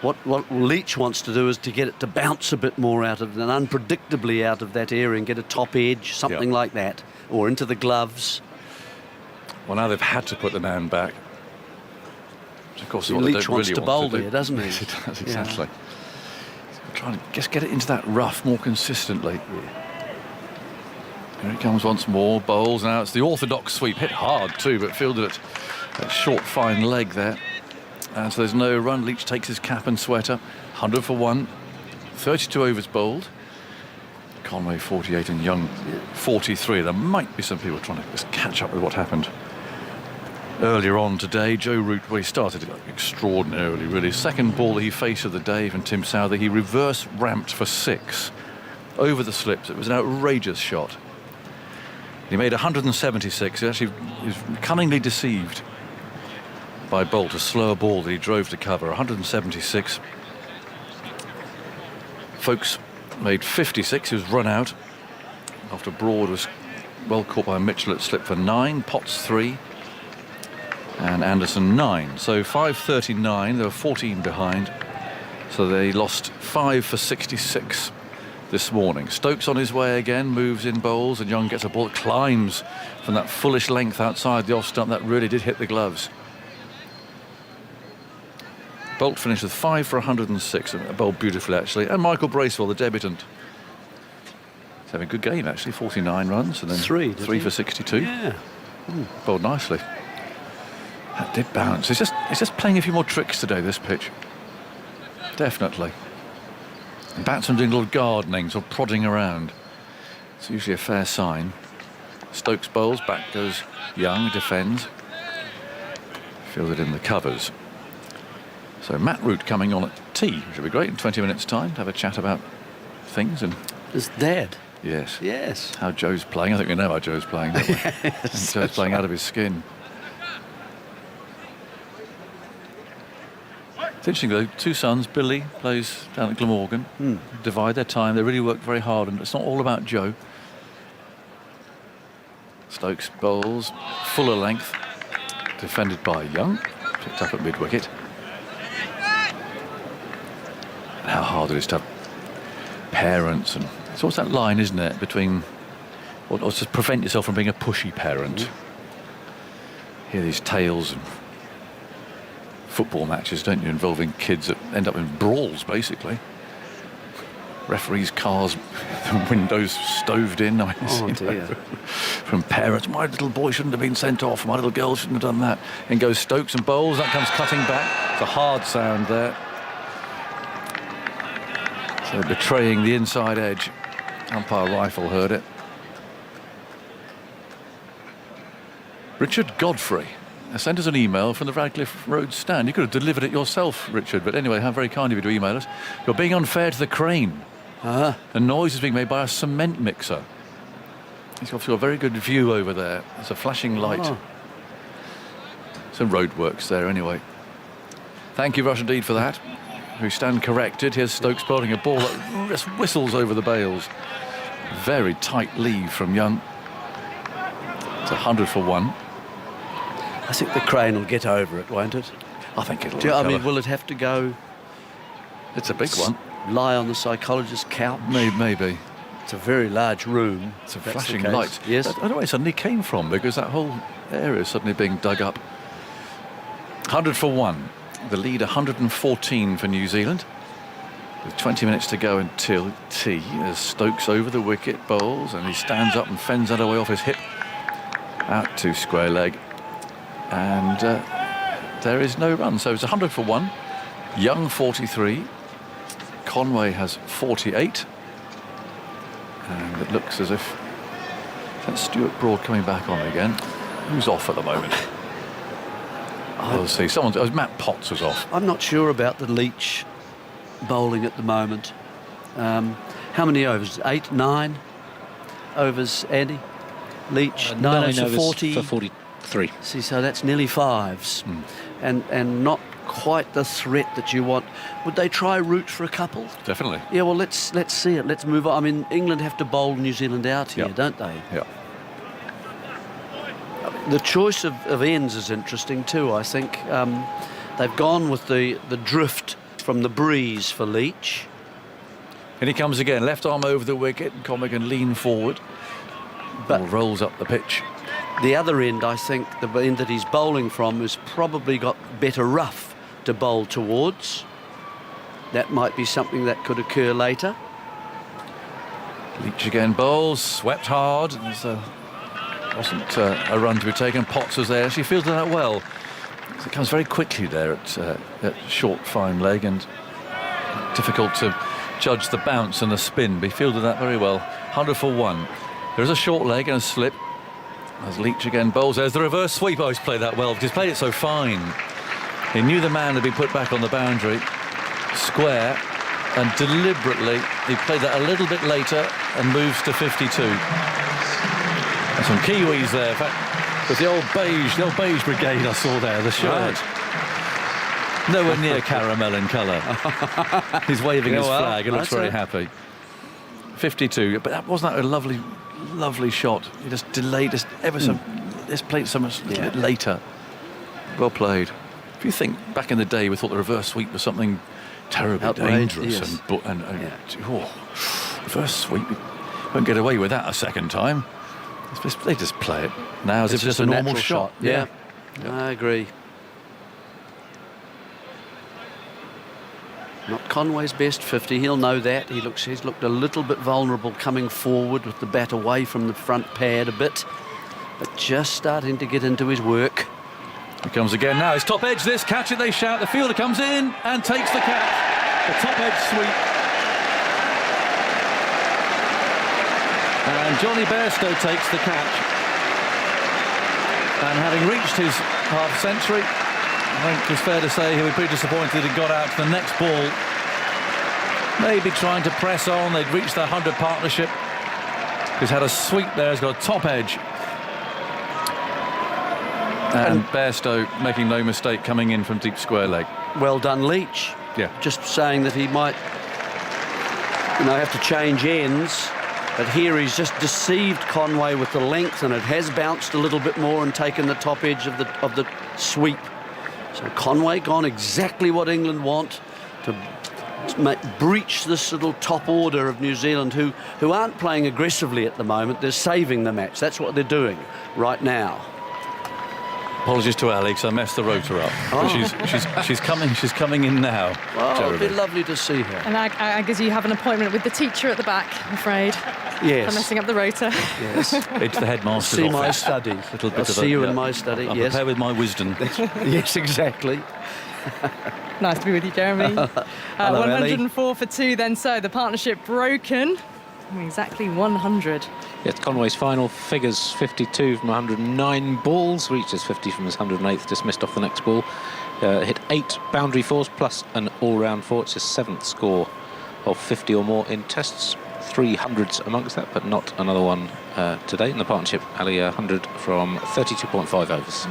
What Leach wants to do is to get it to bounce a bit more out of, and unpredictably out of that area, and get a top edge, something like that, or into the gloves. Well, now they've had to put the man back. Which of course is what Leach they wants really to bowl do. there, doesn't he? Yes, he does, exactly. Trying to just get it into that rough more consistently. Here he comes once more, bowls. Now it's the orthodox sweep, hit hard too, but fielded at that short, fine leg there. And so there's no run. Leach takes his cap and sweater. 100 for 1. 32 overs bowled. Conway 48 and Young 43. There might be some people trying to just catch up with what happened earlier on today. Joe Root, well, he started extraordinarily, really. Second ball that he faced of the day from Tim Southey, he reverse ramped for 6 over the slips. It was an outrageous shot. He made 176. He was cunningly deceived by Bolt, a slower ball that he drove to cover. 176. Folkes made 56. He was run out after Broad was well caught by Mitchell at slip for 9. Potts 3 and Anderson 9. So 5:39. They were 14 behind. So they lost 5 for 66 this morning. Stokes on his way again, moves in bowls, and Young gets a ball that climbs from that fullish length outside the off stump. That really did hit the gloves. Bolt finished with 5 for 106, and bowled beautifully actually. And Michael Bracewell, the debutant, he's having a good game actually. 49 runs and then 3 for 62. Yeah. Bowled nicely. That did bounce. It's just playing a few more tricks today, this pitch. Definitely. And batsmen doing little gardenings or prodding around. It's usually a fair sign. Stokes bowls, back goes Young, defends. Fielded in the covers. So Matt Root coming on at tea, which will be great in 20 minutes' time to have a chat about things. And his dad. Yes. Yes. How Joe's playing. I think we know how Joe's playing, don't we? Yes, Joe's playing out of his skin. It's interesting though, 2 sons, Billy plays down at Glamorgan, divide their time. They really work very hard, and it's not all about Joe. Stokes bowls, fuller length, defended by Young, picked up at mid-wicket. How hard it is to have parents, and it's always that line, isn't it, between or to prevent yourself from being a pushy parent. Hear these tales of football matches, don't you, involving kids that end up in brawls, basically. Referees' cars, the windows stoved in. I mean, Oh, dear. From parents, my little boy shouldn't have been sent off, my little girl shouldn't have done that. In goes Stokes and Bowles, that comes cutting back. It's a hard sound there. So betraying the inside edge. Umpire Rifle heard it. Richard Godfrey sent us an email from the Radcliffe Road stand. You could have delivered it yourself, Richard, but anyway, how very kind of you to email us. You're being unfair to the crane. The noise is being made by a cement mixer. He's got a very good view over there. There's a flashing light. Oh. Some roadworks there anyway. Thank you, Rush, indeed, for that. We stand corrected. Here's Stokes bowling a ball that just whistles over the bails. Very tight lead from Young. It's 100 for 1. I think the crane will get over it, won't it? I think it'll I mean, recover. will it have to go... It's a big one. Lie on the psychologist's couch? Maybe. It's a very large room. It's a That's flashing the case. light. Yes. I don't know where it suddenly came from, because that whole area is suddenly being dug up. 100 for 1. The lead 114 for New Zealand. With 20 minutes to go until tea, as Stokes over the wicket bowls, and he stands up and fends that away off his hip. Out to square leg. And there is no run. So it's 100 for 1. Young 43. Conway has 48. And it looks as if that's Stuart Broad coming back on again. Who's off at the moment? We'll see. Matt Potts was off. I'm not sure about the Leach bowling at the moment. How many overs? 8, 9 overs, Andy? Leach, 9 overs for 40. For 43. See, so that's nearly 5s. And not quite the threat that you want. Would they try Root for a couple? Definitely. Yeah, well, let's see it. Let's move on. I mean, England have to bowl New Zealand out here, don't they? Yeah. The choice of ends is interesting too, I think. They've gone with the drift from the breeze for Leach. And he comes again, left arm over the wicket, and Conway can lean forward. But rolls up the pitch. The other end, I think, the end that he's bowling from has probably got better rough to bowl towards. That might be something that could occur later. Leach again bowls, swept hard. Wasn't a run to be taken. Potts was there. She fielded that well. So it comes very quickly there at short, fine leg, and difficult to judge the bounce and the spin. But he fielded that very well. 100 for 1. There's a short leg and a slip. As Leach again bowls. There's the reverse sweep. Oh, he's played that well, because he's played it so fine. He knew the man had been put back on the boundary, square, and deliberately he played that a little bit later and moves to 52. And some Kiwis there. In fact, with the old beige brigade I saw there, the shirt. Right. Nowhere near caramel in colour. He's waving his flag. He looks very happy. 52. But wasn't that a lovely shot? He just delayed us ever so. Just played so much a bit later. Well played. If you think back in the day, we thought the reverse sweep was something terribly dangerous, reverse sweep, you won't get away with that a second time. They just play it now as if it's just a normal shot. Yeah, I agree. Not Conway's best 50. He'll know that. He's looked a little bit vulnerable coming forward with the bat away from the front pad a bit, but just starting to get into his work. He comes again now. It's top edge. This catch it. They shout. The fielder comes in and takes the catch. The top edge sweep. And Johnny Bairstow takes the catch. And having reached his half century, I think it's fair to say he'll be pretty disappointed he got out to the next ball. Maybe trying to press on. They'd reached their 100 partnership. He's had a sweep there. He's got a top edge. And Bairstow making no mistake coming in from deep square leg. Well done, Leach. Yeah. Just saying that he might, have to change ends. But here he's just deceived Conway with the length, and it has bounced a little bit more and taken the top edge of the sweep. So Conway gone exactly what England want to breach this little top order of New Zealand, who aren't playing aggressively at the moment. They're saving the match. That's what they're doing right now. Apologies to Ali, because I messed the rotor up. But she's coming in now. Well, Jeremy. it'd be lovely to see her. And I guess you have an appointment with the teacher at the back, I'm afraid. Yes. For messing up the rotor. Yes. It's the headmaster's See office. my study. Little bit I'll of see you in my study. I'll yes. prepare with my wisdom. Yes, exactly. Nice to be with you, Jeremy. Hello, 104 for 2 then, so the partnership broken. Exactly 100. Yes, Conway's final figures 52 from 109 balls, reaches 50 from his 108th, dismissed off the next ball. Hit 8 boundary fours plus an all-round 4. It's his 7th score of 50 or more in tests. 300s amongst that, but not another one today. In the partnership, Ali 100 from 32.5 overs.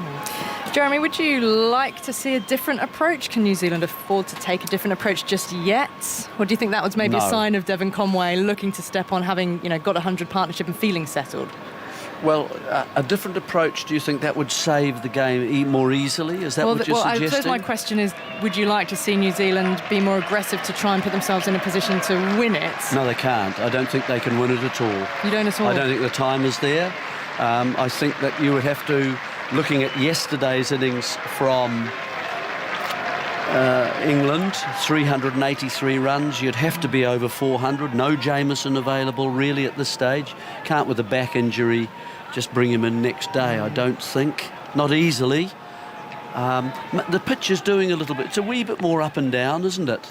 Jeremy, would you like to see a different approach? Can New Zealand afford to take a different approach just yet? Or do you think that was maybe a sign of Devon Conway looking to step on, having got a 100 partnership and feeling settled? Well, a different approach, do you think that would save the game more easily? Is that what you're suggesting? I suppose my question is, would you like to see New Zealand be more aggressive to try and put themselves in a position to win it? No, they can't. I don't think they can win it at all. You don't at all? I don't think the time is there. I think that you would have to, looking at yesterday's innings from England, 383 runs, you'd have to be over 400. No Jameson available really at this stage. Can't, with a back injury, just bring him in next day, I don't think. Not easily. The pitch is doing a little bit. It's a wee bit more up and down, isn't it?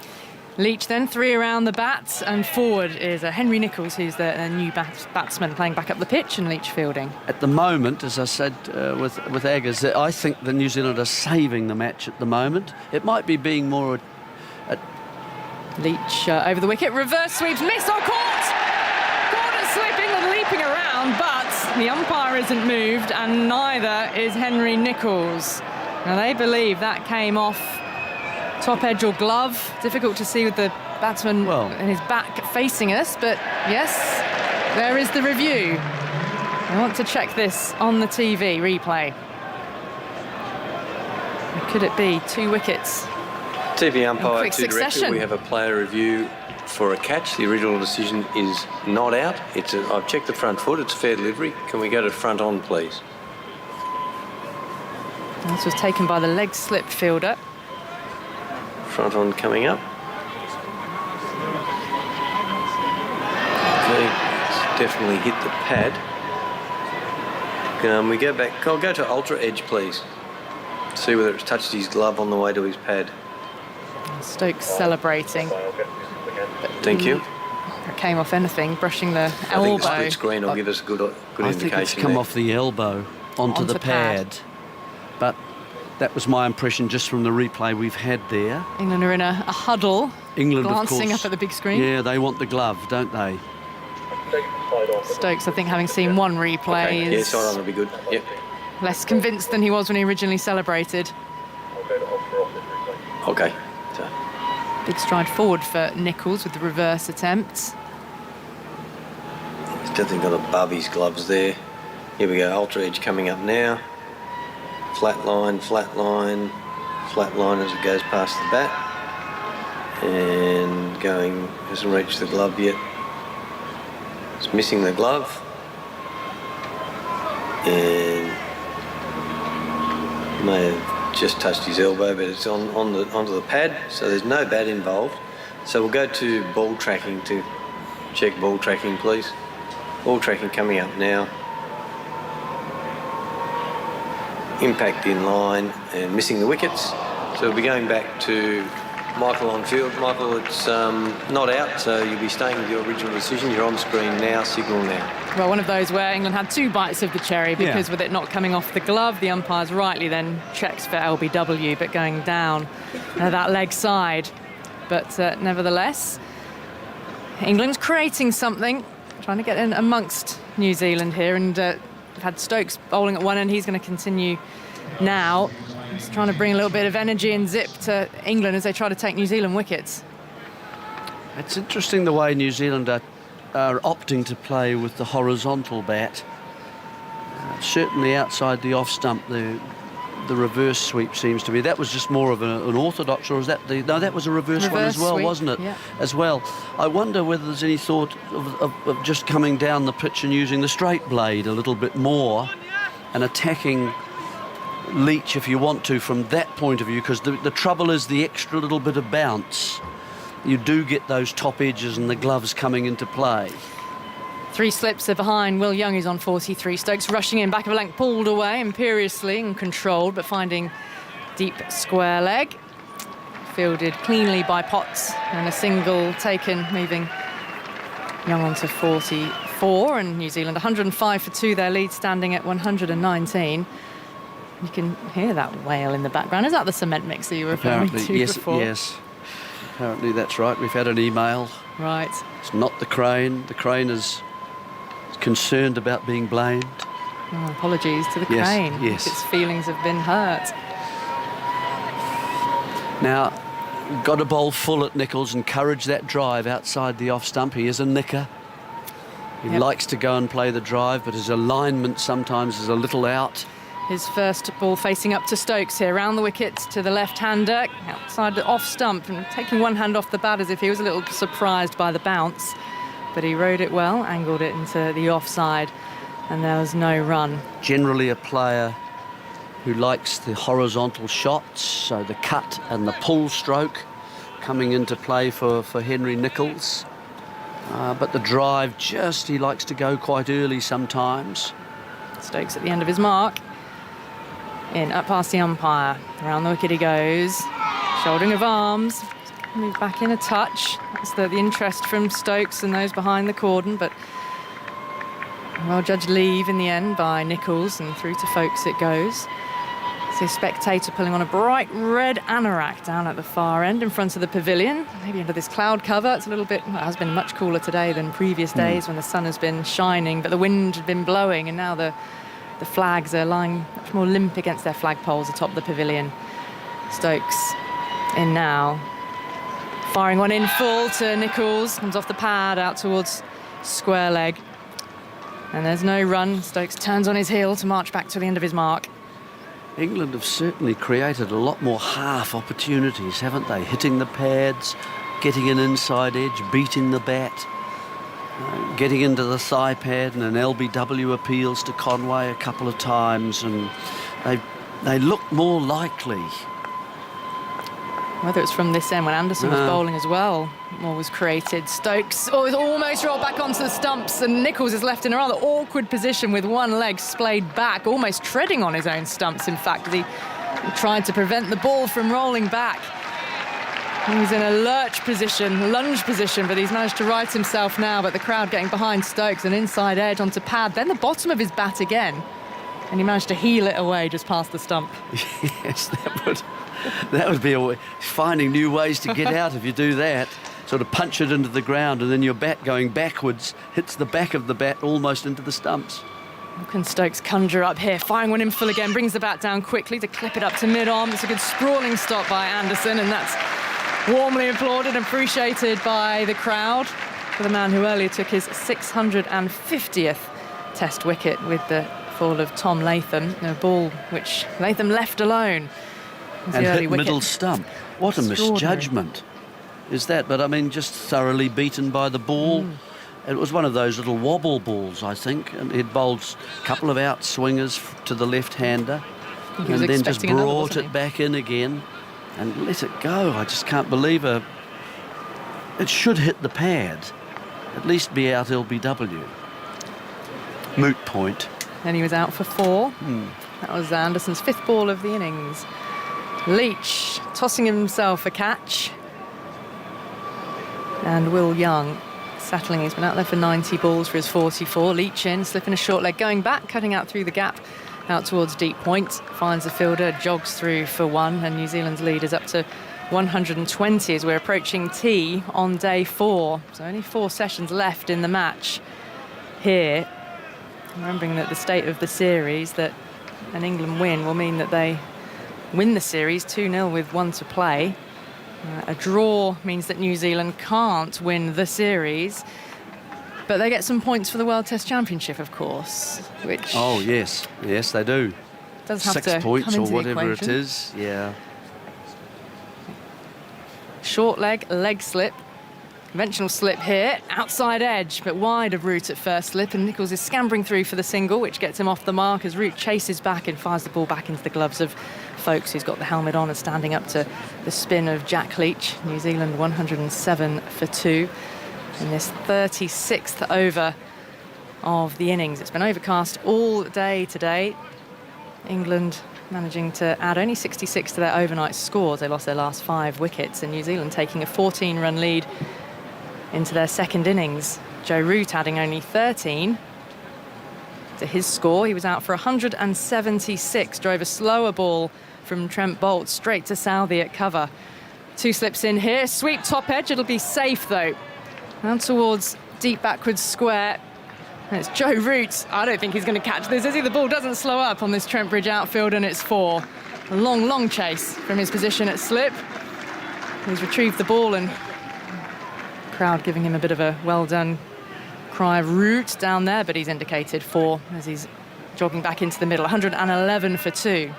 Leach then, 3 around the bats, and forward is Henry Nicholls, who's the new batsman playing back up the pitch, and Leach fielding. At the moment, as I said with Eggers, I think the New Zealand are saving the match at the moment. It might be being more... Leach over the wicket, reverse sweeps, miss or caught! Corner slip, England leaping around, but the umpire isn't moved, and neither is Henry Nicholls. Now they believe that came off top edge or glove. Difficult to see with the batsman and his back facing us, but yes, there is the review. I want to check this on the TV replay. Could it be 2 wickets? TV umpire quick to director, succession. we have a player review for a catch. The original decision is not out. I've checked the front foot, it's fair delivery. Can we go to front on, please? This was taken by the leg slip fielder. Front on coming up. Okay, it's definitely hit the pad. We go back. I'll go to ultra edge, please. See whether it's touched his glove on the way to his pad. Stokes celebrating. Thank you. It came off anything, brushing the I elbow. think the split screen will give us a good indication. I think it's come off the elbow onto the pad. But that was my impression just from the replay we've had there. England are in a huddle, England, glancing of course, up at the big screen. Yeah, they want the glove, don't they? Stokes, I think, having seen one replay, Okay. is Yeah, side on will be good. Yep. less convinced than he was when he originally celebrated. Okay. Big stride forward for Nicholls with the reverse attempt. He's definitely got above his gloves there. Here we go, ultra edge coming up now. Flat line, flat line, flat line as it goes past the bat. And going, hasn't reached the glove yet. It's missing the glove. And may have just touched his elbow, but it's onto the pad, so there's no bat involved. So we'll go to ball tracking to check ball tracking, please. Ball tracking coming up now. Impact in line and missing the wickets. So we'll be going back to Michael on field. Michael, it's not out, so you'll be staying with your original decision. You're on screen now, signal now. Well, one of those where England had 2 bites of the cherry because with it not coming off the glove, the umpires rightly then checks for LBW, but going down that leg side. But nevertheless, England's creating something, trying to get in amongst New Zealand here, and we've had Stokes bowling at one end. He's going to continue now. He's trying to bring a little bit of energy and zip to England as they try to take New Zealand wickets. It's interesting the way New Zealand are opting to play with the horizontal bat. Certainly outside the off stump, the reverse sweep seems to be. That was just more of an orthodox, or is that no? That was a reverse one as well, sweep, wasn't it? Yeah. As well. I wonder whether there's any thought of just coming down the pitch and using the straight blade a little bit more and attacking Leach if you want to from that point of view, because the trouble is the extra little bit of bounce. You do get those top edges and the gloves coming into play. 3 slips are behind Will Young, who's on 43. Stokes rushing in, back of a length, pulled away imperiously and controlled, but finding deep square leg. Fielded cleanly by Potts, and a single taken, moving Young on to 44, and New Zealand 105 for 2, their lead standing at 119. You can hear that wail in the background. Is that the cement mixer you were referring to yes, before? Yes, apparently that's right. We've had an email. Right. It's not the crane. The crane is concerned about being blamed. Oh, apologies to the crane. Yes. Its feelings have been hurt. Now, got a bowl full at Nicholls, encourage that drive outside the off stump. He is a nicker. He likes to go and play the drive, but his alignment sometimes is a little out. His first ball facing up to Stokes here, round the wicket to the left-hander, outside the off stump, and taking one hand off the bat as if he was a little surprised by the bounce. But he rode it well, angled it into the offside, and there was no run. Generally a player who likes the horizontal shots, so the cut and the pull stroke coming into play for Henry Nicholls. But the drive, he likes to go quite early sometimes. Stokes at the end of his mark. In, up past the umpire. Around the wicket he goes. Shouldering of arms. Move back in a touch. That's the interest from Stokes and those behind the cordon, but well-judged leave in the end by Nicholls, and through to Foakes it goes. So spectator pulling on a bright red anorak down at the far end in front of the pavilion. Maybe under this cloud cover. It's a little bit, well, it has been much cooler today than previous days when the sun has been shining, but the wind had been blowing, and now the flags are lying much more limp against their flagpoles atop the pavilion. Stokes in now. Firing one in full to Nicholls. Comes off the pad out towards square leg. And there's no run. Stokes turns on his heel to march back to the end of his mark. England have certainly created a lot more half opportunities, haven't they? Hitting the pads, getting an inside edge, beating the bat, getting into the thigh pad, and an LBW appeals to Conway a couple of times, and they look more likely. Whether it's from this end when Anderson was bowling as well, more was created. Stokes was almost rolled back onto the stumps, and Nicholls is left in a rather awkward position with one leg splayed back, almost treading on his own stumps, in fact, as he tried to prevent the ball from rolling back. He was in a lunge position, but he's managed to right himself now, but the crowd getting behind Stokes, an inside edge onto pad, then the bottom of his bat again, and he managed to heel it away just past the stump. Yes, that would be a way, finding new ways to get out if you do that. Sort of punch it into the ground, and then your bat going backwards hits the back of the bat almost into the stumps. What can Stokes conjure up here? Firing one in full again, brings the bat down quickly to clip it up to mid-arm. It's a good sprawling stop by Anderson, and that's warmly applauded and appreciated by the crowd for the man who earlier took his 650th Test wicket with the fall of Tom Latham, a ball which Latham left alone. And hit middle stump. What a misjudgment is that? But I mean, just thoroughly beaten by the ball. It was one of those little wobble balls, I think, and he'd bowled a couple of out swingers to the left-hander, and then just brought it back in again and let it go. I just can't believe it should hit the pad, at least be out LBW. Moot point. And he was out for 4. That was Anderson's 5th ball of the innings. Leach tossing himself a catch. And Will Young settling. He's been out there for 90 balls for his 44. Leach in, slipping a short leg, going back, cutting out through the gap, out towards deep point. Finds the fielder, jogs through for 1, and New Zealand's lead is up to 120 as we're approaching tea on day 4. So only 4 sessions left in the match here. Remembering that the state of the series, that an England win will mean that they win the series 2-0 with 1 to play. A draw means that New Zealand can't win the series, but they get some points for the World Test Championship, of course, which... Oh, yes, they do. Does have 6 to points come or into the whatever it equation. is, yeah. Short leg slip. Conventional slip here, outside edge, but wide of Root at first slip, and Nicholls is scampering through for the single, which gets him off the mark as Root chases back and fires the ball back into the gloves of Folkes, who's got the helmet on and standing up to the spin of Jack Leach. New Zealand 107 for 2 in this 36th over of the innings. It's been overcast all day today. England managing to add only 66 to their overnight scores. They lost their last 5 wickets, and New Zealand taking a 14-run lead into their second innings. Joe Root adding only 13 to his score. He was out for 176, drove a slower ball from Trent Boult straight to Southee at cover. 2 slips in here, sweep top edge, it'll be safe though. Down towards deep backwards square. And it's Joe Root. I don't think he's going to catch this, is he? The ball doesn't slow up on this Trent Bridge outfield, and it's 4. A long, long chase from his position at slip. He's retrieved the ball, and crowd giving him a bit of a well done cry of Root down there, but he's indicated 4 as he's jogging back into the middle. 111 for 2.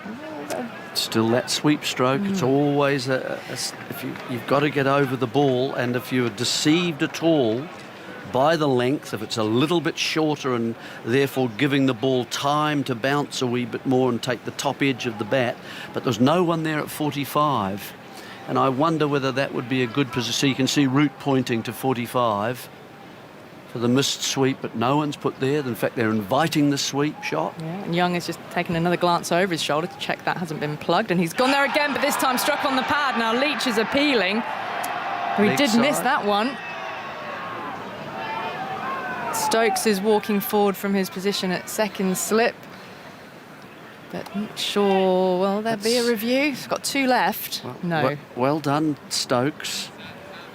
Still that sweep stroke. It's always if you've got to get over the ball, and if you're deceived at all by the length, if it's a little bit shorter and therefore giving the ball time to bounce a wee bit more and take the top edge of the bat, but there's no one there at 45. And I wonder whether that would be a good position. So you can see Root pointing to 45 for the missed sweep, but no one's put there. In fact, they're inviting the sweep shot. Yeah, and Young has just taken another glance over his shoulder to check that hasn't been plugged, and he's gone there again, but this time struck on the pad. Now Leach is appealing. We did miss that one. Stokes is walking forward from his position at second slip. But not sure, will there be a review? He's got 2 left. No. Well done, Stokes,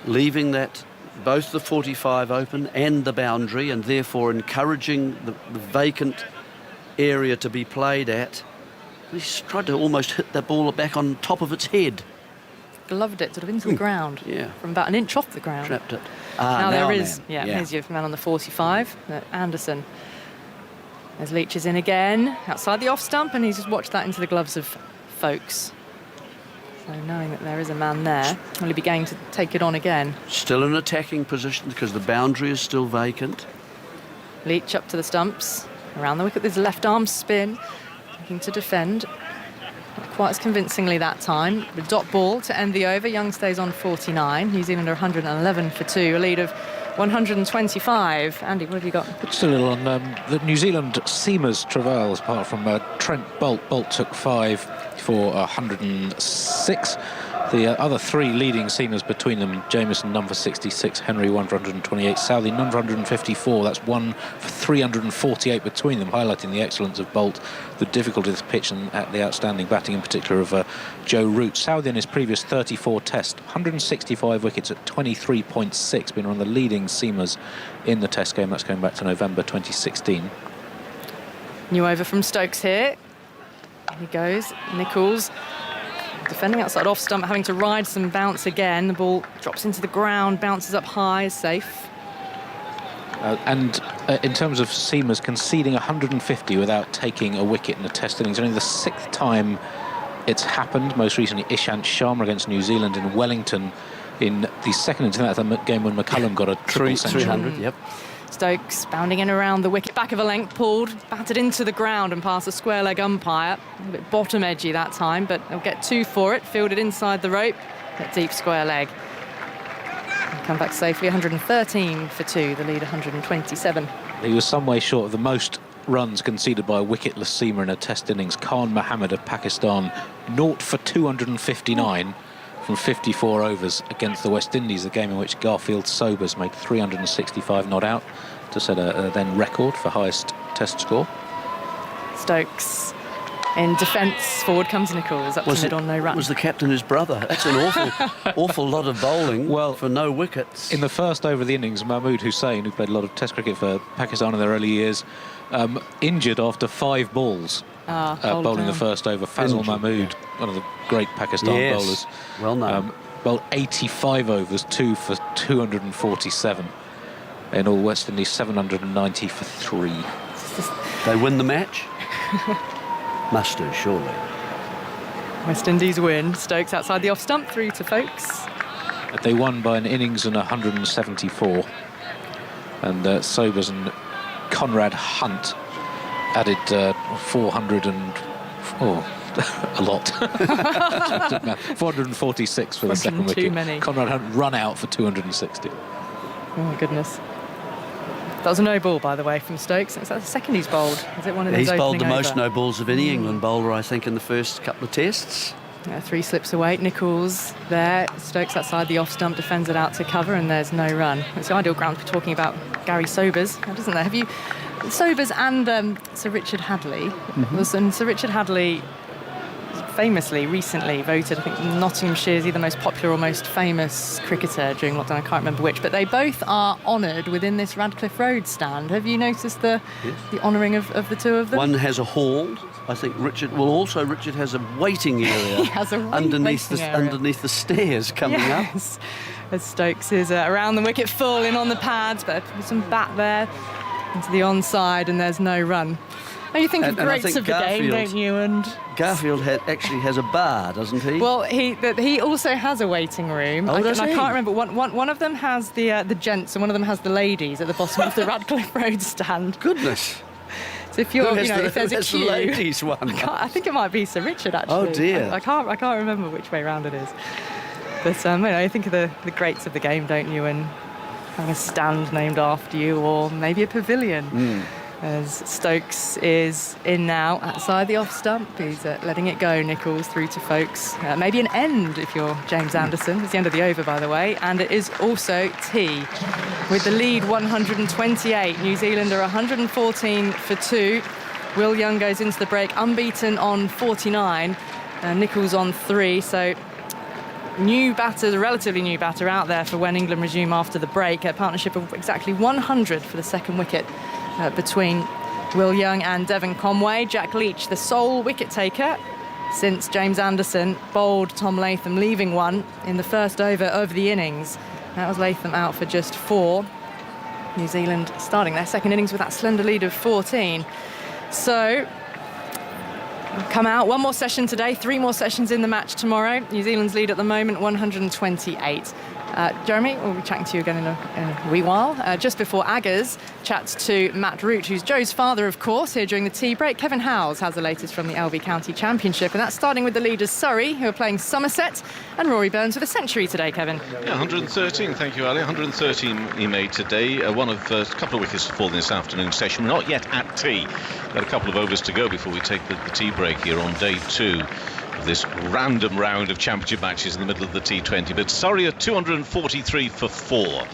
leaving that both the 45 open and the boundary, and therefore encouraging the vacant area to be played at. He's tried to almost hit that ball back on top of its head. Gloved it sort of into the ground. Yeah. From about an inch off the ground. Trapped it. Now there is, here's your man on the 45, Anderson. As Leach is in again, outside the off stump, and he's just watched that into the gloves of Folkes. So knowing that there is a man there, will he be going to take it on again? Still in attacking position because the boundary is still vacant. Leach up to the stumps, around the wicket with his left arm spin, looking to defend. Not quite as convincingly that time. The dot ball to end the over. Young stays on 49. New Zealand are 111 for 2, a lead of 125. Andy, what have you got? Just a little on the New Zealand seamers travails, apart from Trent Boult. Boult took 5 for 106. The other 3 leading seamers between them, Jamieson none for 66, Henry 1 for 128, Southee none for 154. That's 1 for 348 between them, highlighting the excellence of Boult, the difficulty of this pitch, and at the outstanding batting in particular of Joe Root. Southee in his previous 34 tests, 165 wickets at 23.6, been one of the leading seamers in the test game. That's going back to November 2016. New over from Stokes here. He goes, Nicholls. Defending outside off stump, having to ride some bounce again. The ball drops into the ground, bounces up high, is safe. And in terms of seamers, conceding 150 without taking a wicket in the test innings, only the 6th time it's happened. Most recently, Ishant Sharma against New Zealand in Wellington in the second innings. That's the game when McCullum got a triple century. 300, yep. Stokes bounding in around the wicket, back of a length, pulled, batted into the ground and past the square leg umpire. A little bit bottom edgy that time, but they'll get 2 for it. Fielded inside the rope, at deep square leg. And come back safely, 113 for 2, the lead 127. He was some way short of the most runs conceded by a wicketless seamer in a test innings. Khan Mohammed of Pakistan, 0 for 259 from 54 overs against the West Indies, the game in which Garfield Sobers made 365 not out to set a then record for highest test score. Stokes in defence, forward comes Nicholls, up to mid on no run. Was the captain his brother? That's an awful lot of bowling for no wickets. In the first over of the innings, Mahmood Hussain, who played a lot of test cricket for Pakistan in their early years, injured after 5 balls. Bowling the first over. Fazal Mahmood, one of the great Pakistan bowlers. Well known. Bowled 85 overs, 2 for 247. In all, West Indies 790 for 3. They win the match? Must do, surely. West Indies win. Stokes outside the off stump, through to Folkes. They won by an innings and 174. And Sobers and Conrad Hunt added 400 and... a lot. 446 for the second wicket. Too many. Conrad Hunt run out for 260. Oh my goodness. That was a no ball, by the way, from Stokes. Is that the second he's bowled? Is it one of his He's bowled the opening most over? no balls of any England bowler, I think, in the first couple of tests. 3 slips away. Nichols there. Stokes outside the off stump, defends it out to cover, and there's no run. It's the ideal ground for talking about Gary Sobers, doesn't there? Have you... Sobers and Sir Richard Hadley. And Sir Richard Hadley famously recently voted, I think, Nottinghamshire's either most popular or most famous cricketer during lockdown. I can't remember which, but they both are honoured within this Radcliffe Road stand. Have you noticed the honouring of the two of them? One has a hall. I think Richard has a waiting area. He has a underneath waiting area. underneath the stairs coming up. As Stokes is around the wicket, full in on the pads, but some bat there into the onside, and there's no run. Now you think of greats of the game, don't you? And Garfield actually has a bar, doesn't he? Well, he also has a waiting room. Oh, does I he? can't remember. One of them has the gents, and one of them has the ladies at the bottom of the Radcliffe Road stand. Goodness. So if you're, if there's a queue, the ladies one? I think it might be Sir Richard actually. Oh dear. I can't remember which way round it is. But you think of the greats of the game, don't you? And having a stand named after you, or maybe a pavilion. As Stokes is in now outside the off stump. He's letting it go, Nichols, through to Folkes. Maybe an end if you're James Anderson. It's the end of the over, by the way. And it is also tea. With the lead 128, New Zealand are 114 for 2. Will Young goes into the break unbeaten on 49. Nichols on 3. So relatively new batter out there for when England resume after the break. A partnership of exactly 100 for the second wicket. Between Will Young and Devon Conway. Jack Leach, the sole wicket taker since James Anderson bowled Tom Latham, leaving one in the first over of the innings. That was Latham out for just 4. New Zealand starting their second innings with that slender lead of 14. So, come out. One more session today, 3 more sessions in the match tomorrow. New Zealand's lead at the moment, 128. Jeremy, we'll be chatting to you again in a wee while. Just before Aggers chats to Matt Root, who's Joe's father, of course, here during the tea break. Kevin Howes has the latest from the LV County Championship, and that's starting with the leaders Surrey, who are playing Somerset, and Rory Burns with a century today, Kevin. Yeah, 113, thank you, Ali. 113 he made today. A couple of wickets to fall in this afternoon session. We're not yet at tea. Got a couple of overs to go before we take the tea break here on day 2. This random round of championship matches in the middle of the T20. But Surrey are 243 for 4.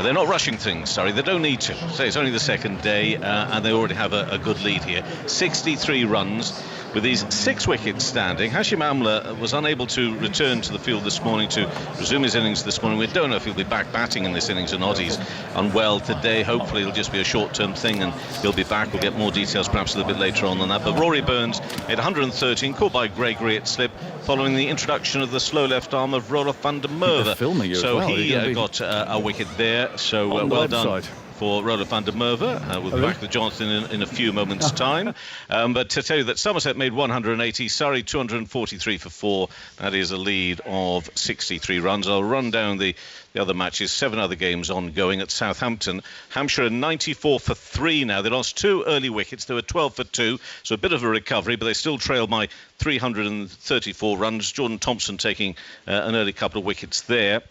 They're not rushing things, Surrey. They don't need to. So it's only the second day, and they already have a good lead here. 63 runs with these 6 wickets standing. Hashim Amla was unable to return to the field this morning to resume his innings this morning. We don't know if he'll be back batting in this innings or not. He's unwell today. Hopefully it'll just be a short-term thing and he'll be back. We'll get more details perhaps a little bit later on than that. But Rory Burns made 113, caught by Gregory at slip, following the introduction of the slow left arm of Roloff van der Merwe. So he got a wicket there. So well done for Roloff van der Merwe. We'll be back with Jonathan in a few moments' time. But to tell you that Somerset made 180, Surrey 243 for 4. That is a lead of 63 runs. I'll run down the other matches. 7 other games ongoing at Southampton. Hampshire are 94 for 3 now. They lost 2 early wickets. They were 12 for 2, so a bit of a recovery, but they still trail by 334 runs. Jordan Thompson taking an early couple of wickets there.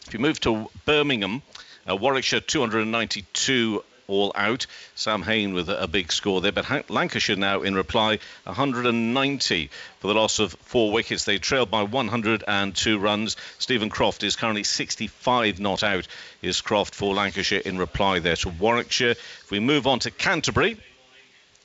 If you move to Birmingham, Warwickshire 292 all out. Sam Hain with a big score there, but Lancashire now in reply 190 for the loss of 4 wickets. They trailed by 102 runs. Stephen Croft is currently 65 not out, is Croft for Lancashire in reply there to Warwickshire. If we move on to Canterbury,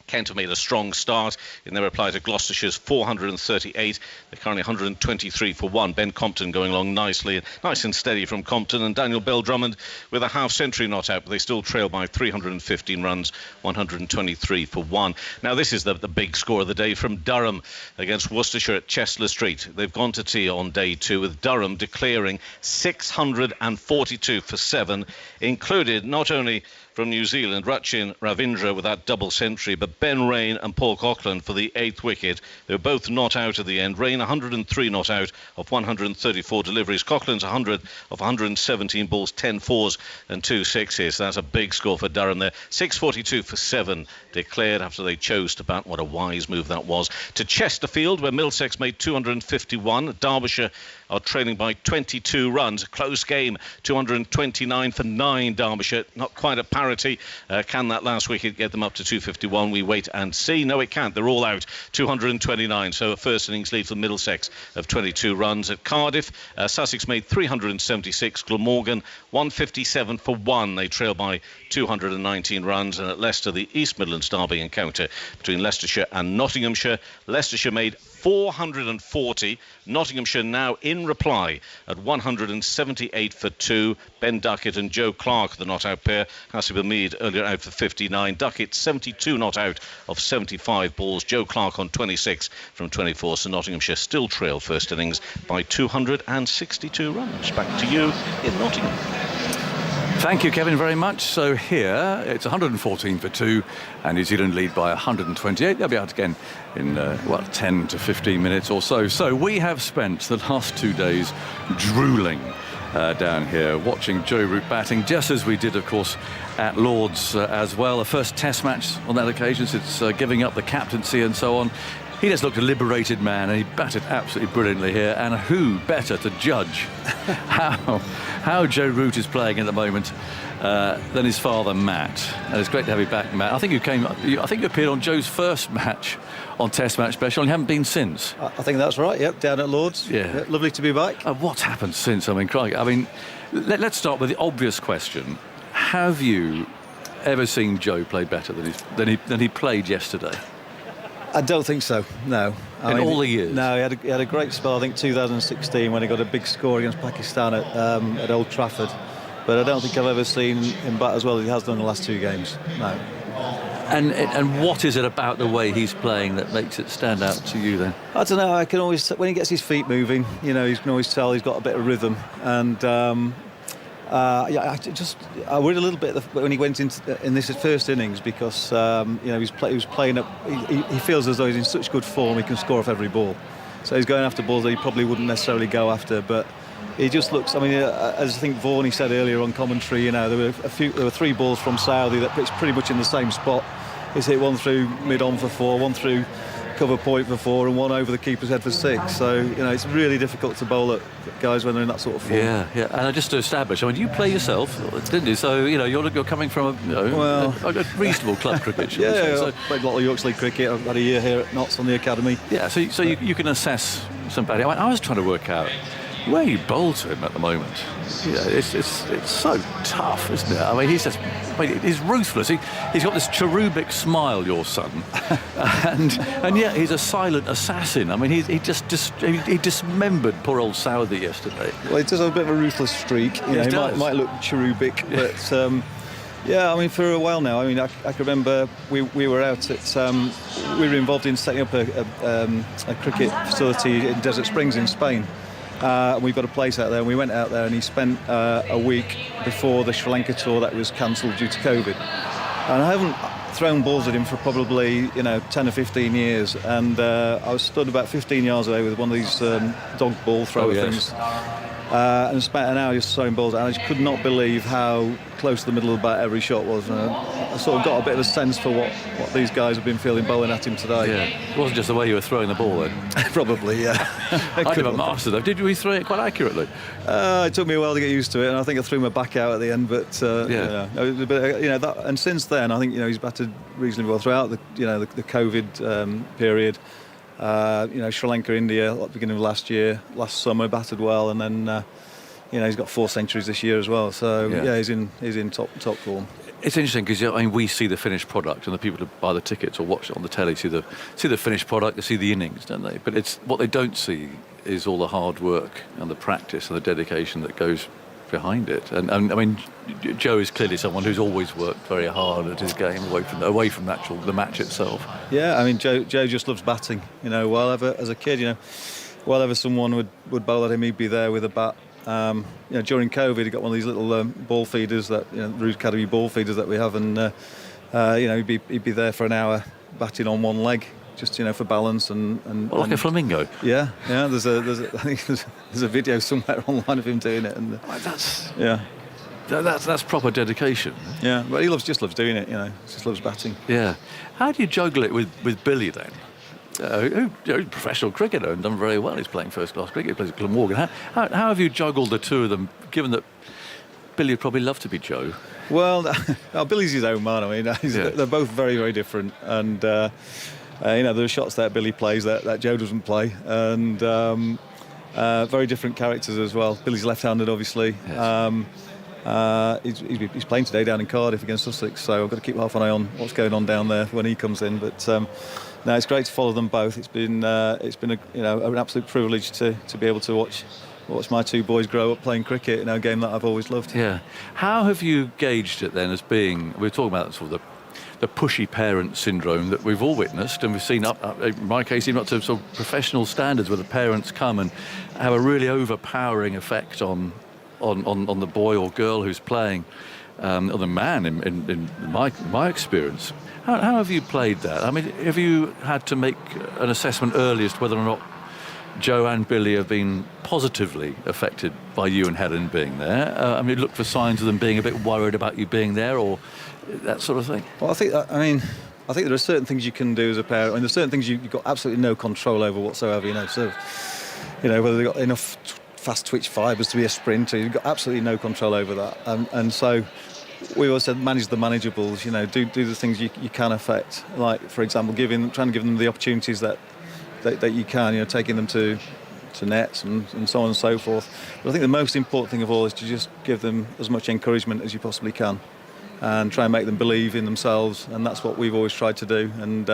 Kent have made a strong start in their reply to Gloucestershire's 438. They're currently 123 for 1. Ben Compton going along nicely, nice and steady from Compton, and Daniel Bell Drummond with a half century not out, but they still trail by 315 runs, 123 for 1. Now this is the big score of the day from Durham against Worcestershire at Chestler Street. They've gone to tea on day 2 with Durham declaring 642 for 7, included not only from New Zealand, Rachin Ravindra with that double century, but Ben Rain and Paul Coughlin for the 8th wicket. They were both not out at the end. Rain 103 not out of 134 deliveries. Coughlin's 100 of 117 balls, 10 fours and 2 sixes. That's a big score for Durham there. 642 for 7 declared after they chose to bat. What a wise move that was. To Chesterfield, where Middlesex made 251. Derbyshire are trailing by 22 runs. Close game, 229 for 9 Derbyshire. Not quite at parity. Can that last wicket get them up to 251? We wait and see. No, it can't. They're all out. 229. So a first innings lead for Middlesex of 22 runs. At Cardiff, Sussex made 376. Glamorgan 157 for 1. They trail by 219 runs. And at Leicester, the East Midlands derby encounter between Leicestershire and Nottinghamshire. Leicestershire made 440. Nottinghamshire now in reply at 178 for 2. Ben Duckett and Joe Clark, the not-out pair. Hasib Hamid earlier out for 59. Duckett 72 not out of 75 balls. Joe Clark on 26 from 24. So Nottinghamshire still trail first innings by 262 runs. Back to you in Nottingham. Thank you, Kevin, very much. So here, it's 114 for 2, and New Zealand lead by 128. They'll be out again in, 10 to 15 minutes or so. So we have spent the last 2 days drooling down here, watching Joe Root batting, just as we did, of course, at Lord's as well. The first Test match on that occasion since giving up the captaincy and so on. He just looked a liberated man, and he batted absolutely brilliantly here. And who better to judge how Joe Root is playing at the moment than his father, Matt? And it's great to have you back, Matt. I think you appeared on Joe's first match on Test Match Special, and you haven't been since. I think that's right. Yep, down at Lord's. Yeah, lovely to be back. What's happened since? I mean, crikey. I mean, let's start with the obvious question: have you ever seen Joe play better than he played yesterday? I don't think so, no. In all the years? No, he had a great spell, I think 2016, when he got a big score against Pakistan at Old Trafford. But I don't think I've ever seen him bat as well as he has done in the last 2 games, no. And what is it about the way he's playing that makes it stand out to you then? I don't know, I can always, when he gets his feet moving, you know, you can always tell he's got a bit of rhythm. And I worried a little bit when he went in this first innings because he was playing up. He feels as though he's in such good form he can score off every ball. So he's going after balls that he probably wouldn't necessarily go after. But he just looks. I mean, as I think Vaughan said earlier on commentary, you know, there were 3 balls from Saudi that pitched pretty much in the same spot. He's hit one through mid-on for 4, one through cover point for 4, and one over the keeper's head for 6. So, you know, it's really difficult to bowl at guys when they're in that sort of form. Yeah. And just to establish, I mean, you play yourself, didn't you? So, you know, you're coming from a reasonable club cricket. I played a lot of Yorkshire League cricket. I've had a year here at Notts on the academy. Yeah, so you can assess somebody. I mean, I was trying to work out where you bowl to him at the moment. Yeah, it's so tough, isn't it? I mean, he's ruthless. He's got this cherubic smile, your son, and yet he's a silent assassin. I mean, he dismembered poor old Southey yesterday. Well, he does have a bit of a ruthless streak. You know, he might look cherubic, but. Yeah, I mean, for a while now. I mean, I can remember we were out at we were involved in setting up a cricket facility in Desert Springs in Spain. We've got a place out there, and we went out there, and he spent a week before the Sri Lanka tour that was cancelled due to COVID. And I haven't thrown balls at him for probably 10 or 15 years, and I was stood about 15 yards away with one of these dog ball thrower things. And spent an hour just throwing balls, and I just could not believe how close to the middle of the bat every shot was. I sort of got a bit of a sense for what these guys have been feeling bowling at him today. Yeah, it wasn't just the way you were throwing the ball then. Probably, yeah. I never mastered that. Did we throw it quite accurately? It took me a while to get used to it, and I think I threw my back out at the end. But and since then, I think he's batted reasonably well throughout the COVID period. Sri Lanka, India, at the beginning of last summer, batted well, and then he's got 4 centuries this year as well. So he's in top form. It's interesting because we see the finished product, and the people who buy the tickets or watch it on the telly see the finished product, they see the innings, don't they? But it's what they don't see is all the hard work and the practice and the dedication that goes behind it. And I mean, Joe is clearly someone who's always worked very hard at his game, away from the match itself. Yeah, I mean, Joe just loves batting. While ever as a kid, while ever someone would bowl at him, he'd be there with a bat. During COVID, he got one of these little ball feeders that Root Academy ball feeders that we have, and he'd be there for an hour batting on one leg, just for balance and like a flamingo. Yeah. There's I think there's a video somewhere online of him doing it, and that's proper dedication. Yeah, but he just loves doing it. Just loves batting. Yeah. How do you juggle it with Billy then? He's a professional cricketer and done very well. He's playing first-class cricket. He plays at Glamorgan. How have you juggled the two of them, given that Billy would probably love to be Joe? Well, Billy's his own man. I mean, they're both very, very different. And, there are shots that Billy plays that Joe doesn't play. And very different characters as well. Billy's left-handed, obviously. Yes. He's playing today down in Cardiff against Sussex, so I've got to keep half an eye on what's going on down there when he comes in. But no, it's great to follow them both. It's been an absolute privilege to be able to watch my two boys grow up playing cricket, a game that I've always loved. Yeah. How have you gauged it then as being? We're talking about sort of the pushy parent syndrome that we've all witnessed, and we've seen up in my case even up to sort of professional standards where the parents come and have a really overpowering effect on the boy or girl who's playing, or the man in my experience. How have you played that? I mean, have you had to make an assessment early as to whether or not Joe and Billy have been positively affected by you and Helen being there? Look for signs of them being a bit worried about you being there, or that sort of thing. Well, I think there are certain things you can do as a parent, and there's certain things you've got absolutely no control over whatsoever. Whether they've got enough fast twitch fibres to be a sprinter, you've got absolutely no control over that. And so we always said manage the manageables. Do the things you can affect. Like, for example, trying to give them the opportunities that you can. Taking them to nets and so on and so forth. But I think the most important thing of all is to just give them as much encouragement as you possibly can, and try and make them believe in themselves. And that's what we've always tried to do. And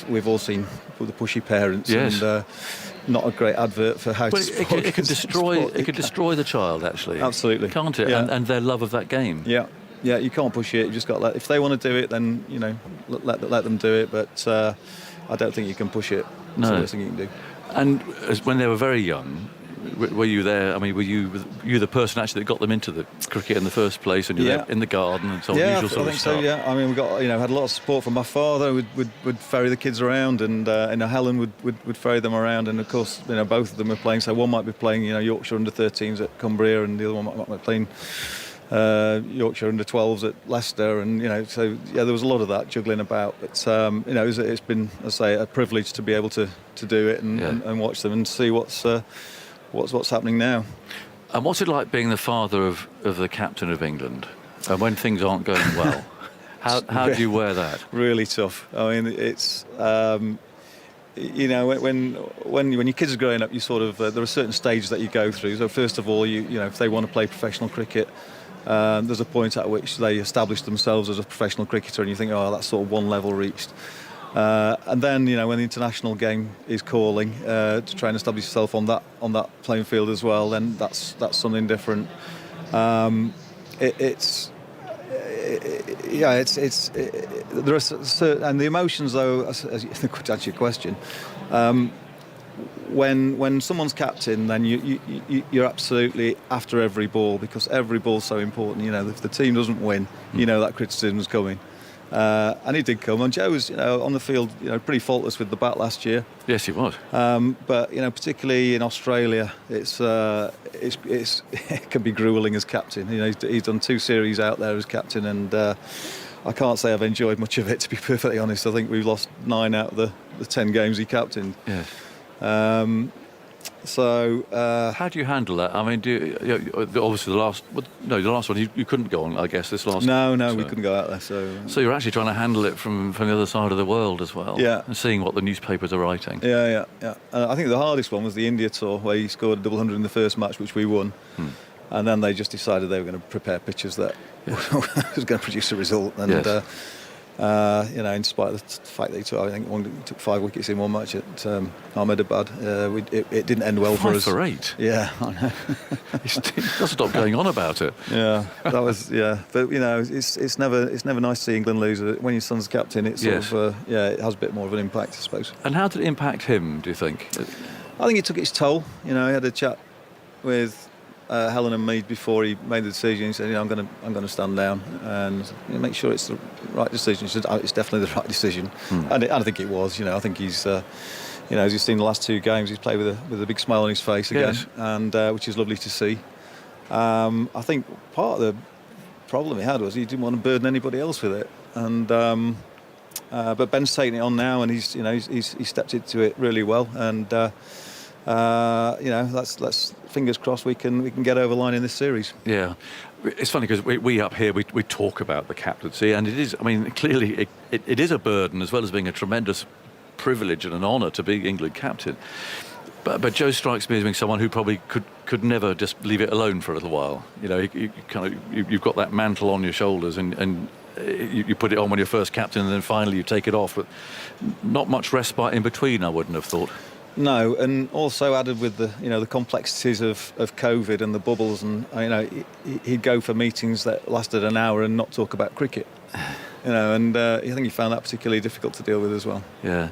we've all seen the pushy parents. Yes. And not a great advert for how it can destroy the child, actually. Absolutely. Can't it? Yeah. And their love of that game. Yeah, you can't push it. You just got to if they want to do it, then let them do it. But I don't think you can push it. That's the worst thing you can do. And when they were very young, were you there? I mean, were you the person actually that got them into the cricket in the first place, and you were in the garden and so on? Yeah, usual sort I think of stuff? so. Yeah, I mean, we got had a lot of support from my father. Would ferry the kids around, and Helen would ferry them around, and of course, both of them were playing. So one might be playing, Yorkshire under-13s at Cumbria, and the other one might be playing Yorkshire under-12s at Leicester, and so there was a lot of that juggling about. But it's been, as I say, a privilege to be able to do it and watch them and see what's happening now. And what's it like being the father of the captain of England, and when things aren't going well? How do you wear that? Really tough. I mean, it's when your kids are growing up, you sort of there are certain stages that you go through. So first of all, if they want to play professional cricket, there's a point at which they establish themselves as a professional cricketer, and you think, oh, that's sort of one level reached. And then, when the international game is calling to try and establish yourself on that playing field as well, then that's something different. There are certain, and the emotions, though, as you could answer your question. When someone's captain, then you're absolutely after every ball, because every ball's so important. If the team doesn't win, that criticism's coming. And he did come, and Joe was, on the field, pretty faultless with the bat last year. Yes, he was. But particularly in Australia, it can be gruelling as captain. He's done 2 series out there as captain, and I can't say I've enjoyed much of it, to be perfectly honest. I think we've lost 9 out of the 10 games he captained. Yes. How do you handle that? I mean, obviously the last one you couldn't go on, I guess, this last. No, we couldn't go out there. So you're actually trying to handle it from the other side of the world as well. Yeah. And seeing what the newspapers are writing. Yeah. I think the hardest one was the India tour, where he scored a double hundred in the first match, which we won. And then they just decided they were going to prepare pitches that was going to produce a result. And in spite of the fact that he took 5 wickets in one match at Ahmedabad, it didn't end well for us. 5 for 8. Yeah, I know. He doesn't stop going on about it. Yeah, that was But it's never nice to see England lose. When your son's captain, it's sort of it has a bit more of an impact, I suppose. And how did it impact him, do you think? I think it took its toll. You know, he had a chat with Helen and me before he made the decision. He said, I'm going to stand down and make sure it's the right decision. He said, it's definitely the right decision, and I think it was. You know, I think he's, as you've seen the last 2 games, he's played with a big smile on his face again, yes. and which is lovely to see. I think part of the problem he had was he didn't want to burden anybody else with it, and but Ben's taking it on now, and he's stepped into it really well, and let's fingers crossed we can get over the line in this series. Yeah, it's funny because we up here we talk about the captaincy, and it is. I mean, clearly it is a burden as well as being a tremendous privilege and an honour to be England captain. But Joe strikes me as being someone who probably could never just leave it alone for a little while. You know, you've got that mantle on your shoulders, and you put it on when you're first captain, and then finally you take it off. But not much respite in between, I wouldn't have thought. No, and also added with the complexities of COVID and the bubbles, and he'd go for meetings that lasted an hour and not talk about cricket. And I think he found that particularly difficult to deal with as well. Yeah,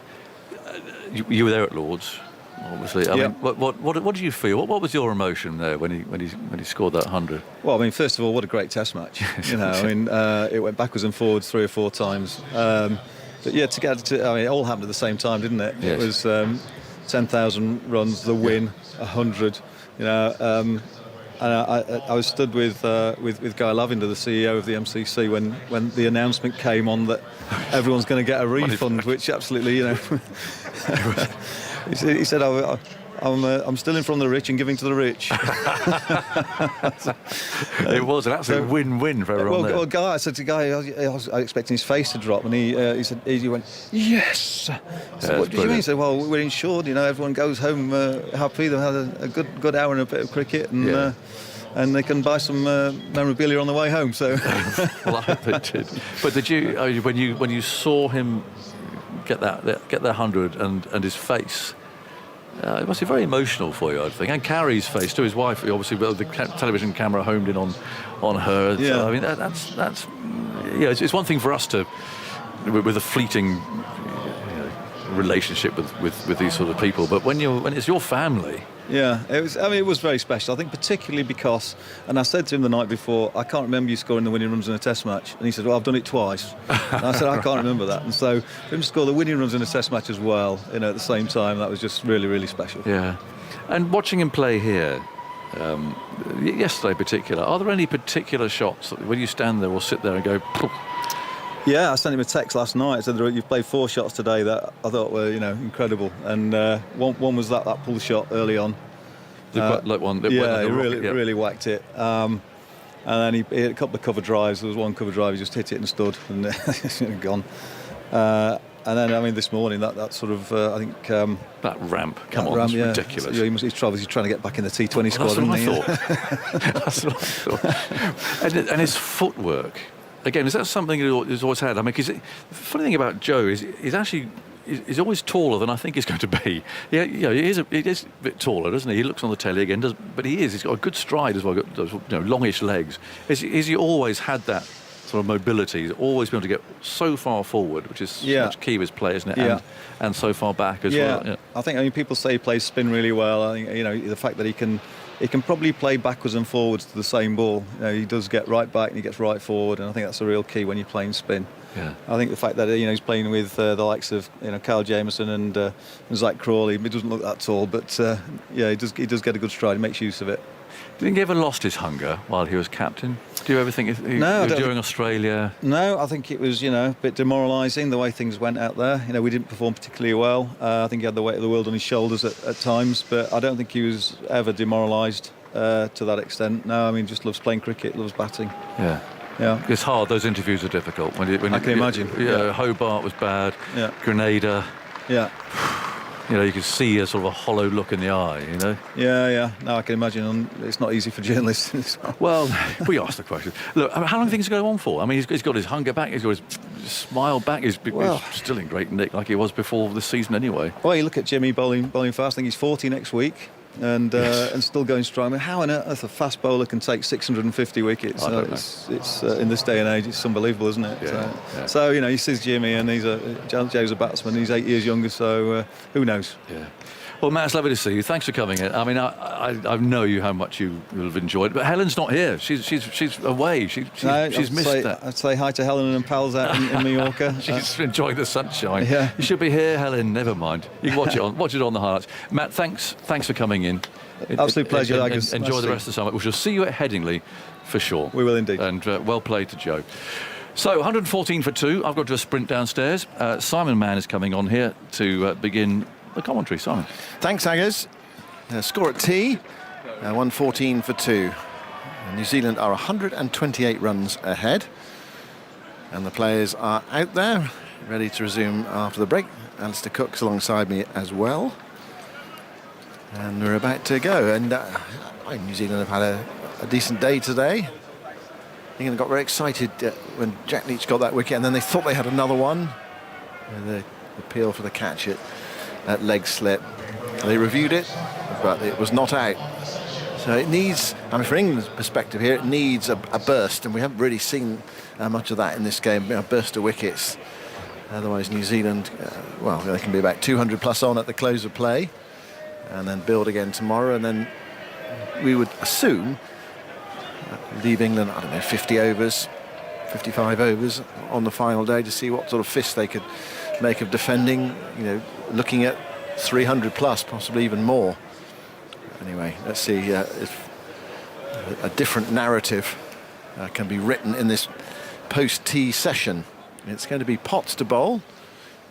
you were there at Lord's. Obviously, I mean, what did you feel? What was your emotion there when he scored that 100? Well, I mean, first of all, what a great Test match! It went backwards and forwards 3 or 4 times. But yeah, it all happened at the same time, didn't it? Yes. It was 10,000 runs, the win, 100. And I was stood with Guy Lavender, the CEO of the MCC, when the announcement came on that everyone's going to get a refund, which absolutely, he said, I'm stealing from the rich and giving to the rich. It was an absolute win-win for everyone there. Well, Guy, I said to Guy, I was expecting his face to drop, and he went, yes. I said, what did you mean? He said, well, we're insured. Everyone goes home happy. They've had a good hour and a bit of cricket, and they can buy some memorabilia on the way home. So, well, I hope it did. But did you, when you saw him get that 100 and his face? It must be very emotional for you, I think, and Carrie's face to his wife. Obviously, with the television camera homed in on her. Yeah. So, I mean, that's it's one thing for us to, with a fleeting relationship with these sort of people, but when it's your family. Yeah, it was very special. I think particularly because, and I said to him the night before, I can't remember you scoring the winning runs in a Test match. And he said, well, I've done it twice. And I said, I can't remember that. And so for him to score the winning runs in a Test match as well, at the same time, that was just really, really special. Yeah. And watching him play here, yesterday in particular, are there any particular shots that when you stand there or sit there and go, poof? Yeah, I sent him a text last night. I said, you've played 4 shots today that I thought were, incredible. And one was that pull shot early on. Like one. He really whacked it. And then he hit a couple of cover drives. There was one cover drive, he just hit it and stood and gone. And then, this morning, that sort of, I think... that ramp, that's ridiculous. Yeah, he's trying to get back in the T20 squad. That's what I thought. And his footwork... Again, is that something he's always had? I mean, because the funny thing about Joe is he's always taller than I think he's going to be. Yeah, he is a bit taller, doesn't he? He looks on the telly again, but he's got a good stride as well, got those longish legs. Is he always had that sort of mobility? He's always been able to get so far forward, which is such key with his play, isn't it? Yeah. And so far back as well. Yeah. I think people say he plays spin really well. I think the fact that he can probably play backwards and forwards to the same ball. He does get right back and he gets right forward, and I think that's a real key when you're playing spin. Yeah. I think the fact that he's playing with the likes of Kyle Jameson and Zach Crawley. He doesn't look that tall, but he does get a good stride. He makes use of it. Do you think he ever lost his hunger while he was captain? Do you ever think during Australia? No, I think it was a bit demoralising the way things went out there. We didn't perform particularly well. I think he had the weight of the world on his shoulders at times, but I don't think he was ever demoralised to that extent. No, just loves playing cricket, loves batting. Yeah. Yeah. It's hard. Those interviews are difficult. When I can imagine. Hobart was bad. Yeah. Grenada. Yeah. You can see a sort of a hollow look in the eye, Yeah. No, I can imagine. It's not easy for journalists. Well, we asked the question. Look, how long do things go on for? He's got his hunger back, he's got his smile back, he's still in great nick like he was before this season anyway. Well, you look at Jimmy bowling fast. I think he's 40 next week. And still going strong. How on earth a fast bowler can take 650 wickets? It's in this day and age, it's unbelievable, isn't it? Yeah. So he sees Jimmy, and Joe's a batsman. He's 8 years younger, so who knows? Yeah. Well, Matt, it's lovely to see you. Thanks for coming in. I mean, I know how much you will have enjoyed it, but Helen's not here. She's away. She's missed that. I'd say hi to Helen and pals out in Mallorca. She's enjoying the sunshine. Yeah. You should be here, Helen. Never mind. You can watch it on the highlights. Matt, thanks for coming in. Absolute pleasure, Agus. Enjoy Nice the rest of the summer. We shall see you at Headingley for sure. We will indeed. And well played to Joe. So 114 for 2. I've got to sprint downstairs. Simon Mann is coming on here to begin the commentary. Simon. Thanks, Agus. Score at tea, 114 for 2. New Zealand are 128 runs ahead. And the players are out there, ready to resume after the break. Alistair Cook's alongside me as well. And we're about to go. And New Zealand have had a decent day today. England got very excited when Jack Leach got that wicket, and then they thought they had another one. And the appeal for the catch at leg slip. They reviewed it, but it was not out. So it needs, from England's perspective here, it needs a burst, and we haven't really seen much of that in this game, a burst of wickets. Otherwise, New Zealand, they can be about 200 plus on at the close of play, and then build again tomorrow, and then we would assume leave England, 50 overs, 55 overs on the final day to see what sort of fist they could make of defending, looking at 300 plus, possibly even more. Anyway, let's see if a different narrative can be written in this post-tea session. It's going to be Potts to bowl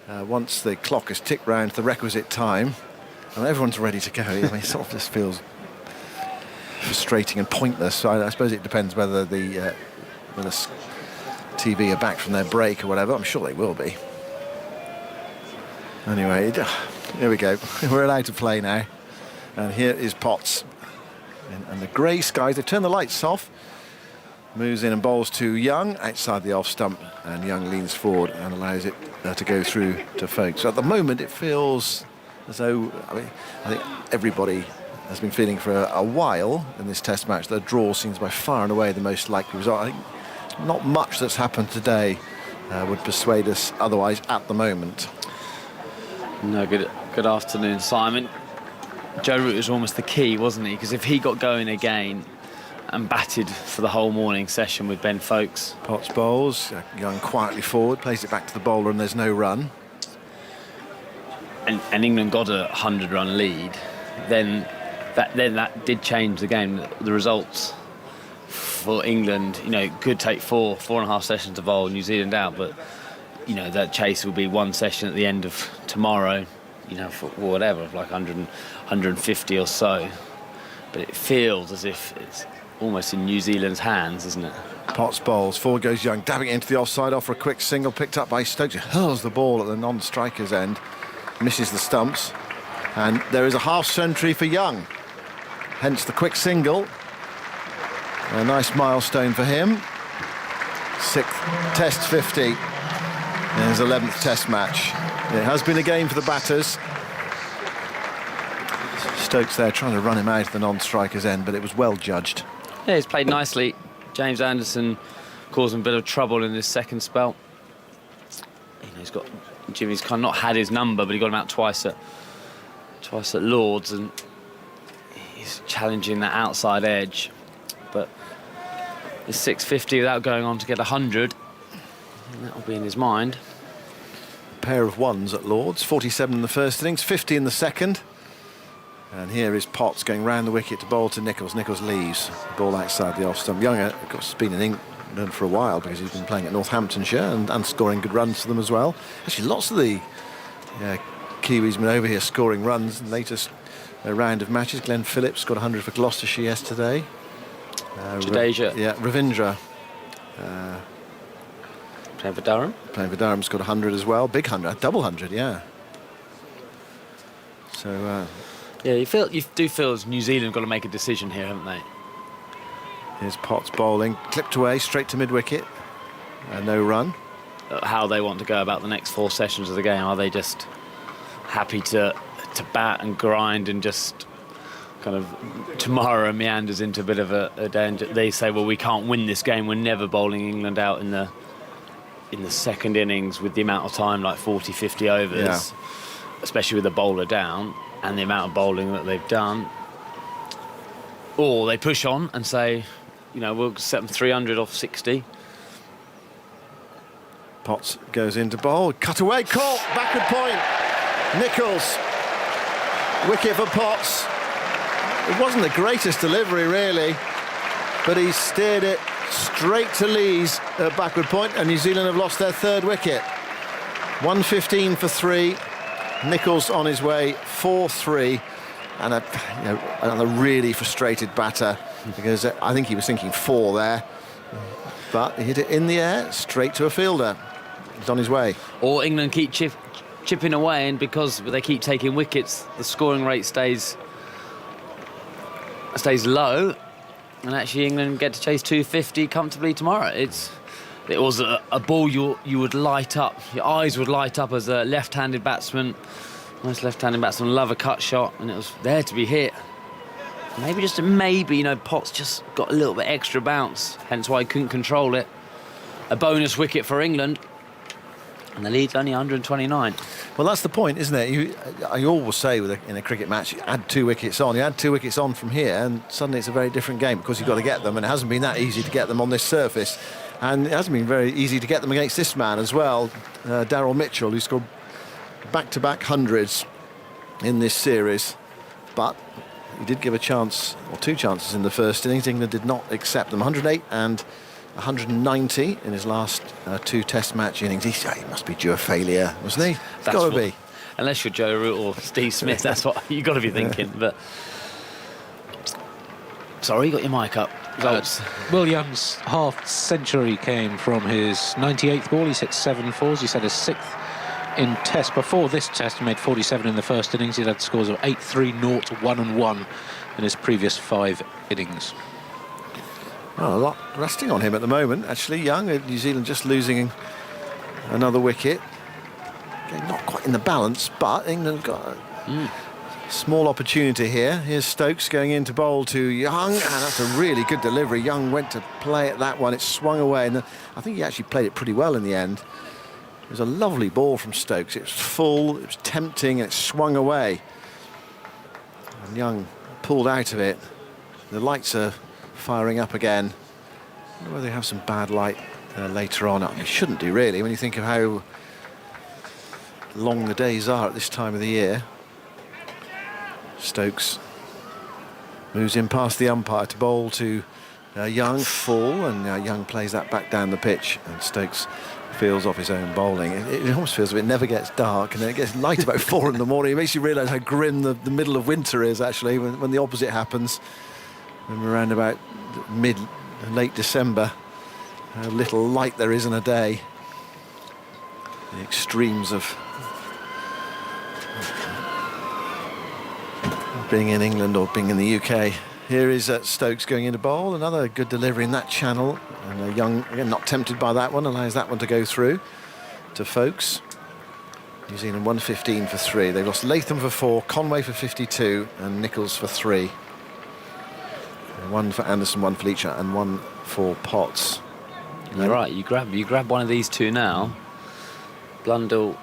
once the clock has ticked round the requisite time, and everyone's ready to go. It sort of just feels frustrating and pointless. So I suppose it depends whether the TV are back from their break or whatever. I'm sure they will be. Anyway, here we go. We're allowed to play now. And here is Potts. And the grey skies, they turn the lights off. Moves in and bowls to Young outside the off stump. And Young leans forward and allows it to go through to Foakes. So at the moment, it feels as though, I think everybody has been feeling for a while in this test match that a draw seems by far and away the most likely result. I think not much that's happened today would persuade us otherwise at the moment. No, good afternoon, Simon. Joe Root was almost the key, wasn't he? Because if he got going again and batted for the whole morning session with Ben Foakes. Potts bowls, Young quietly forward, plays it back to the bowler, and there's no run. And England got a 100-run lead, then that did change the game. The results for England, could take four and a half sessions to bowl New Zealand out, but that chase will be one session at the end of tomorrow, for whatever, like 100, 150 or so. But it feels as if it's almost in New Zealand's hands, isn't it? Potts bowls, forward goes Young, dabbing it into the offside off for a quick single, picked up by Stokes, hurls the ball at the non-striker's end, misses the stumps, and there is a half century for Young. Hence the quick single. A nice milestone for him. 6th Test 50 in his 11th Test match. It has been a game for the batters. Stokes there trying to run him out of the non-striker's end, but it was well judged. Yeah, he's played nicely. James Anderson caused him a bit of trouble in this second spell. Jimmy's kind of not had his number, but he got him out twice at Lords, and he's challenging that outside edge. But it's 650 without going on to get 100. And that'll be in his mind. A pair of ones at Lords, 47 in the first innings, 50 in the second. And here is Potts going round the wicket to bowl to Nicholls. Nicholls leaves, the ball outside the off stump. Young, of course, has been in England for a while because he's been playing at Northamptonshire and scoring good runs for them as well. Actually, lots of the Kiwis been over here scoring runs in the latest round of matches. Glenn Phillips got 100 for Gloucestershire yesterday. Jadeja. Ravindra. Playing for Durham. Playing for Durham's got 100 as well. Big 100, double 100, yeah. So... yeah, you do feel as New Zealand got to make a decision here, haven't they? Here's Potts bowling, clipped away straight to mid-wicket. No run. How they want to go about the next 4 sessions of the game. Are they just happy to bat and grind and just kind of tomorrow meanders into a bit of a danger? They say, well, we can't win this game. We're never bowling England out in the second innings with the amount of time, like 40, 50 overs. especially with the bowler down and the amount of bowling that they've done. Or they push on and say, you know, we'll set them 300 off 60. Potts goes into bowl, cut away, caught, backward point. Nicholls, wicket for Potts. It wasn't the greatest delivery really, but he steered it straight to Lees at backward point, and New Zealand have lost their 3rd wicket. 115 for 3. Nicholls on his way, 4-3, and another really frustrated batter, because I think he was thinking 4 there, but he hit it in the air straight to a fielder. He's on his way. Or England keep chipping away, and because they keep taking wickets, the scoring rate stays low, and actually England get to chase 250 comfortably tomorrow. It was a ball you would light up. Your eyes would light up as a left-handed batsman. Most left-handed batsmen love a cut shot, and it was there to be hit. Maybe, you know, Potts just got a little bit extra bounce, hence why he couldn't control it. A bonus wicket for England, and the lead's only 129. Well, that's the point, isn't it? I always say in a cricket match, you add 2 wickets on. You add 2 wickets on from here, and suddenly it's a very different game, because you've got to get them, and it hasn't been that easy to get them on this surface. And it hasn't been very easy to get them against this man as well, Daryl Mitchell, who scored back-to-back hundreds in this series. But he did give a chance, or 2 chances in the first innings. England did not accept them. 108 and 190 in his last 2 Test match innings. He must be due a failure, wasn't he? It's got to be. Unless you're Joe Root or Steve Smith, that's what you've got to be thinking. But sorry, you got your mic up. Will Young's half century came from his 98th ball. He's hit 7 fours. He's had his 6th in Test. Before this Test, he made 47 in the first innings. He'd had scores of 8-3, 0, 1 and 1 in his previous 5 innings. Well, a lot resting on him at the moment, actually. Young, New Zealand just losing another wicket. Okay, not quite in the balance, but England got a small opportunity here. Here's Stokes going in to bowl to Young, and that's a really good delivery. Young went to play at that one. It swung away, and I think he actually played it pretty well in the end. It was a lovely ball from Stokes. It was full, it was tempting, and it swung away. And Young pulled out of it. The lights are firing up again. I wonder whether they have some bad light later on. It shouldn't do, really, when you think of how long the days are at this time of the year. Stokes moves in past the umpire to bowl to Young, full, and Young plays that back down the pitch, and Stokes feels off his own bowling. It almost feels it never gets dark, and then it gets light about 4 in the morning. It makes you realise how grim the middle of winter is, actually, when the opposite happens. When we're around about late December, how little light there is in a day. The extremes of being in England or being in the UK. Here is Stokes going into bowl. Another good delivery in that channel. And Young, again, not tempted by that one, allows that one to go through to Folkes. New Zealand 115 for 3. They've lost Latham for 4, Conway for 52, and Nicholls for 3. 1 for Anderson, 1 for Leach, and 1 for Potts. You're right. You grab one of these 2 now. Blundell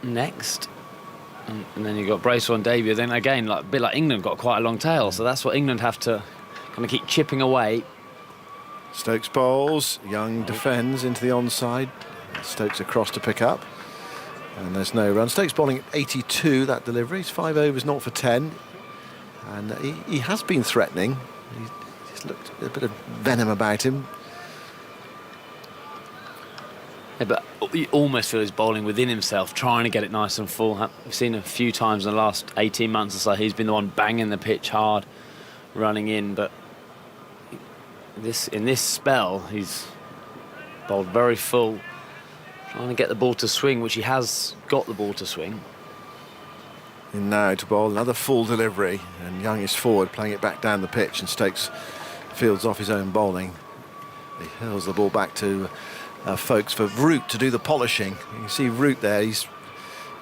next. And then you've got Bracewell and Davey. Then again, a bit like England, got quite a long tail. So that's what England have to kind of keep chipping away. Stokes bowls. Young defends into the onside. Stokes across to pick up. And there's no run. Stokes bowling 82, that delivery. He's 5 overs, 0 for 10. And he has been threatening. He's looked a bit of venom about him. Yeah, but you almost feel he's bowling within himself, trying to get it nice and full. We've seen a few times in the last 18 months or so, he's been the one banging the pitch hard, running in. But in this spell, he's bowled very full, trying to get the ball to swing, which he has got the ball to swing. In now to bowl another full delivery, and Young is forward, playing it back down the pitch, and Stokes fields off his own bowling. He hurls the ball back to Folkes for Root to do the polishing. You can see Root there, he's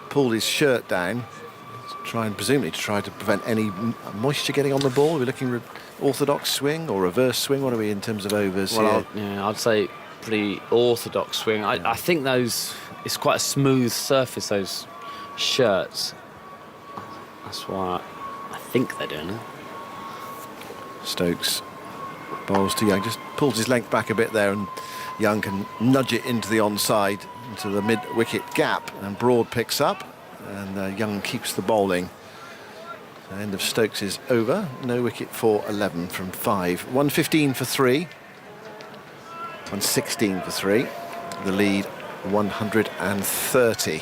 pulled his shirt down, presumably to try to prevent any moisture getting on the ball. Are we looking at orthodox swing or reverse swing? What are we in terms of overs here? I'd say pretty orthodox swing. I think it's quite a smooth surface, those shirts. That's why I think they're doing it. Stokes bowls to Young, just pulls his length back a bit there, and Young can nudge it into the onside, into the mid-wicket gap, and Broad picks up, and Young keeps the bowling. The end of Stokes' over. No wicket for 11 from 5. 115 for 3. 116 for 3. The lead 130.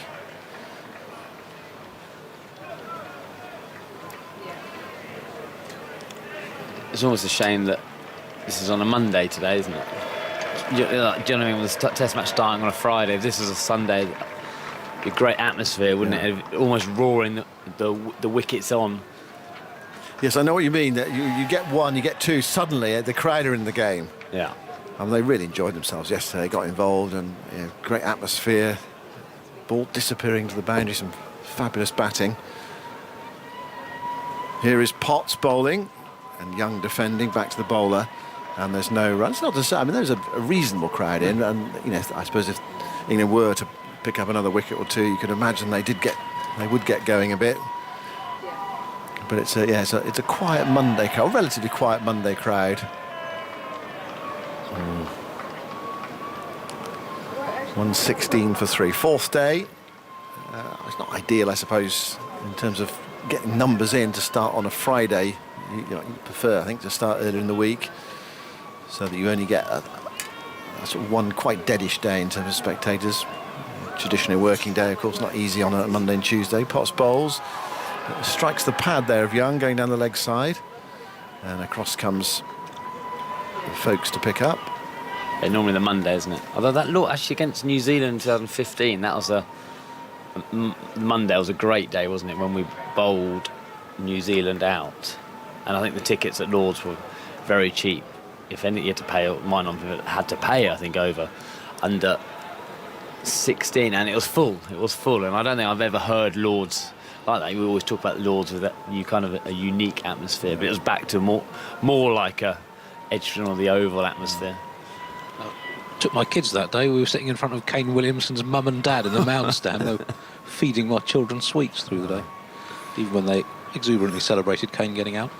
It's almost a shame that this is on a Monday today, isn't it? Do you know what I mean? With the Test match starting on a Friday, if this was a Sunday, it'd be a great atmosphere, wouldn't it? Almost roaring the wickets on. Yes, I know what you mean. That you get one, you get two, suddenly the crowd are in the game. Yeah. And they really enjoyed themselves yesterday, got involved, and great atmosphere. Ball disappearing to the boundary, some fabulous batting. Here is Potts bowling, and Young defending back to the bowler, and there's no runs. Not to say, I mean, there's a reasonable crowd in, and I suppose if England were to pick up another wicket or two, you could imagine they would get going a bit. But it's a quiet Monday crowd, relatively quiet Monday crowd. 116 for 3. Fourth day. It's not ideal, I suppose, in terms of getting numbers in to start on a Friday. You prefer, I think, to start earlier in the week, so that you only get a sort of one quite deadish day in terms of spectators. Traditionally working day, of course, not easy on a Monday and Tuesday. Potts bowls. Strikes the pad there of Young going down the leg side, and across comes Folkes to pick up. Yeah, normally the Monday, isn't it? Although that look actually against New Zealand in 2015, that was Monday was a great day, wasn't it? When we bowled New Zealand out, and I think the tickets at Lord's were very cheap. If any, you had to pay, might not have had to pay, I think, under 16, and it was full. It was full, and I don't think I've ever heard Lord's like that. We always talk about Lord's with that kind of a unique atmosphere, but it was back to more like a Edgerton or the Oval atmosphere. Took my kids that day. We were sitting in front of Kane Williamson's mum and dad in the mound stand. They were feeding my children sweets through the day, even when they exuberantly celebrated Kane getting out.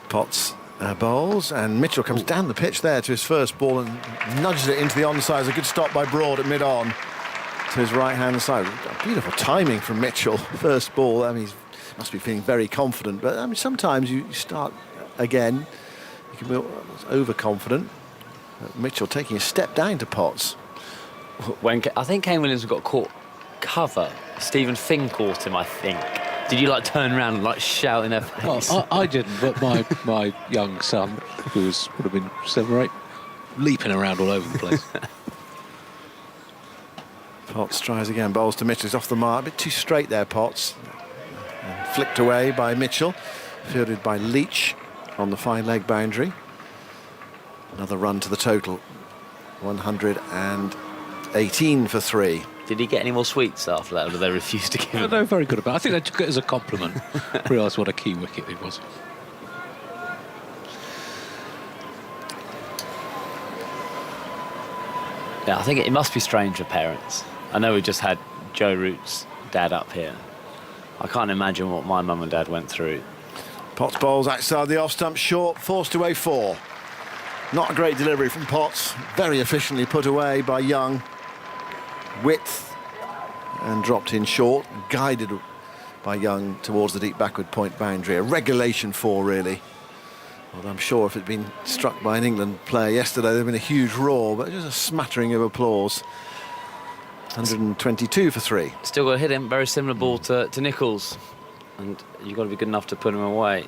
Potts bowls, and Mitchell comes down the pitch there to his first ball and nudges it into the onside. It's a good stop by Broad at mid-on to his right-hand side. Beautiful timing from Mitchell. First ball, I mean, he must be feeling very confident, but I mean, sometimes you start again, you can be overconfident. Mitchell taking a step down to Potts. I think Kane Williams got caught cover. Stephen Finn caught him, I think. Did you turn around and shout in their face? Oh, I didn't, but my young son, who would have been 7 or 8, leaping around all over the place. Potts tries again, bowls to Mitchell. He's off the mark, a bit too straight there, Potts. And flicked away by Mitchell, fielded by Leach on the fine leg boundary. Another run to the total, 118 for 3. Did he get any more sweets after that, or did they refuse to give him? They're very good about it. I think they took it as a compliment. Realised what a key wicket it was. Yeah, I think it must be strange for parents. I know we just had Joe Root's dad up here. I can't imagine what my mum and dad went through. Potts bowls outside the off stump, short, forced away 4. Not a great delivery from Potts. Very efficiently put away by Young. Width and dropped in short, guided by Young towards the deep backward point boundary. A regulation 4, really. Well, I'm sure if it'd been struck by an England player yesterday, there'd been a huge roar, but just a smattering of applause. 122 for 3. Still got to hit him. Very similar ball to Nicholls, and you've got to be good enough to put him away.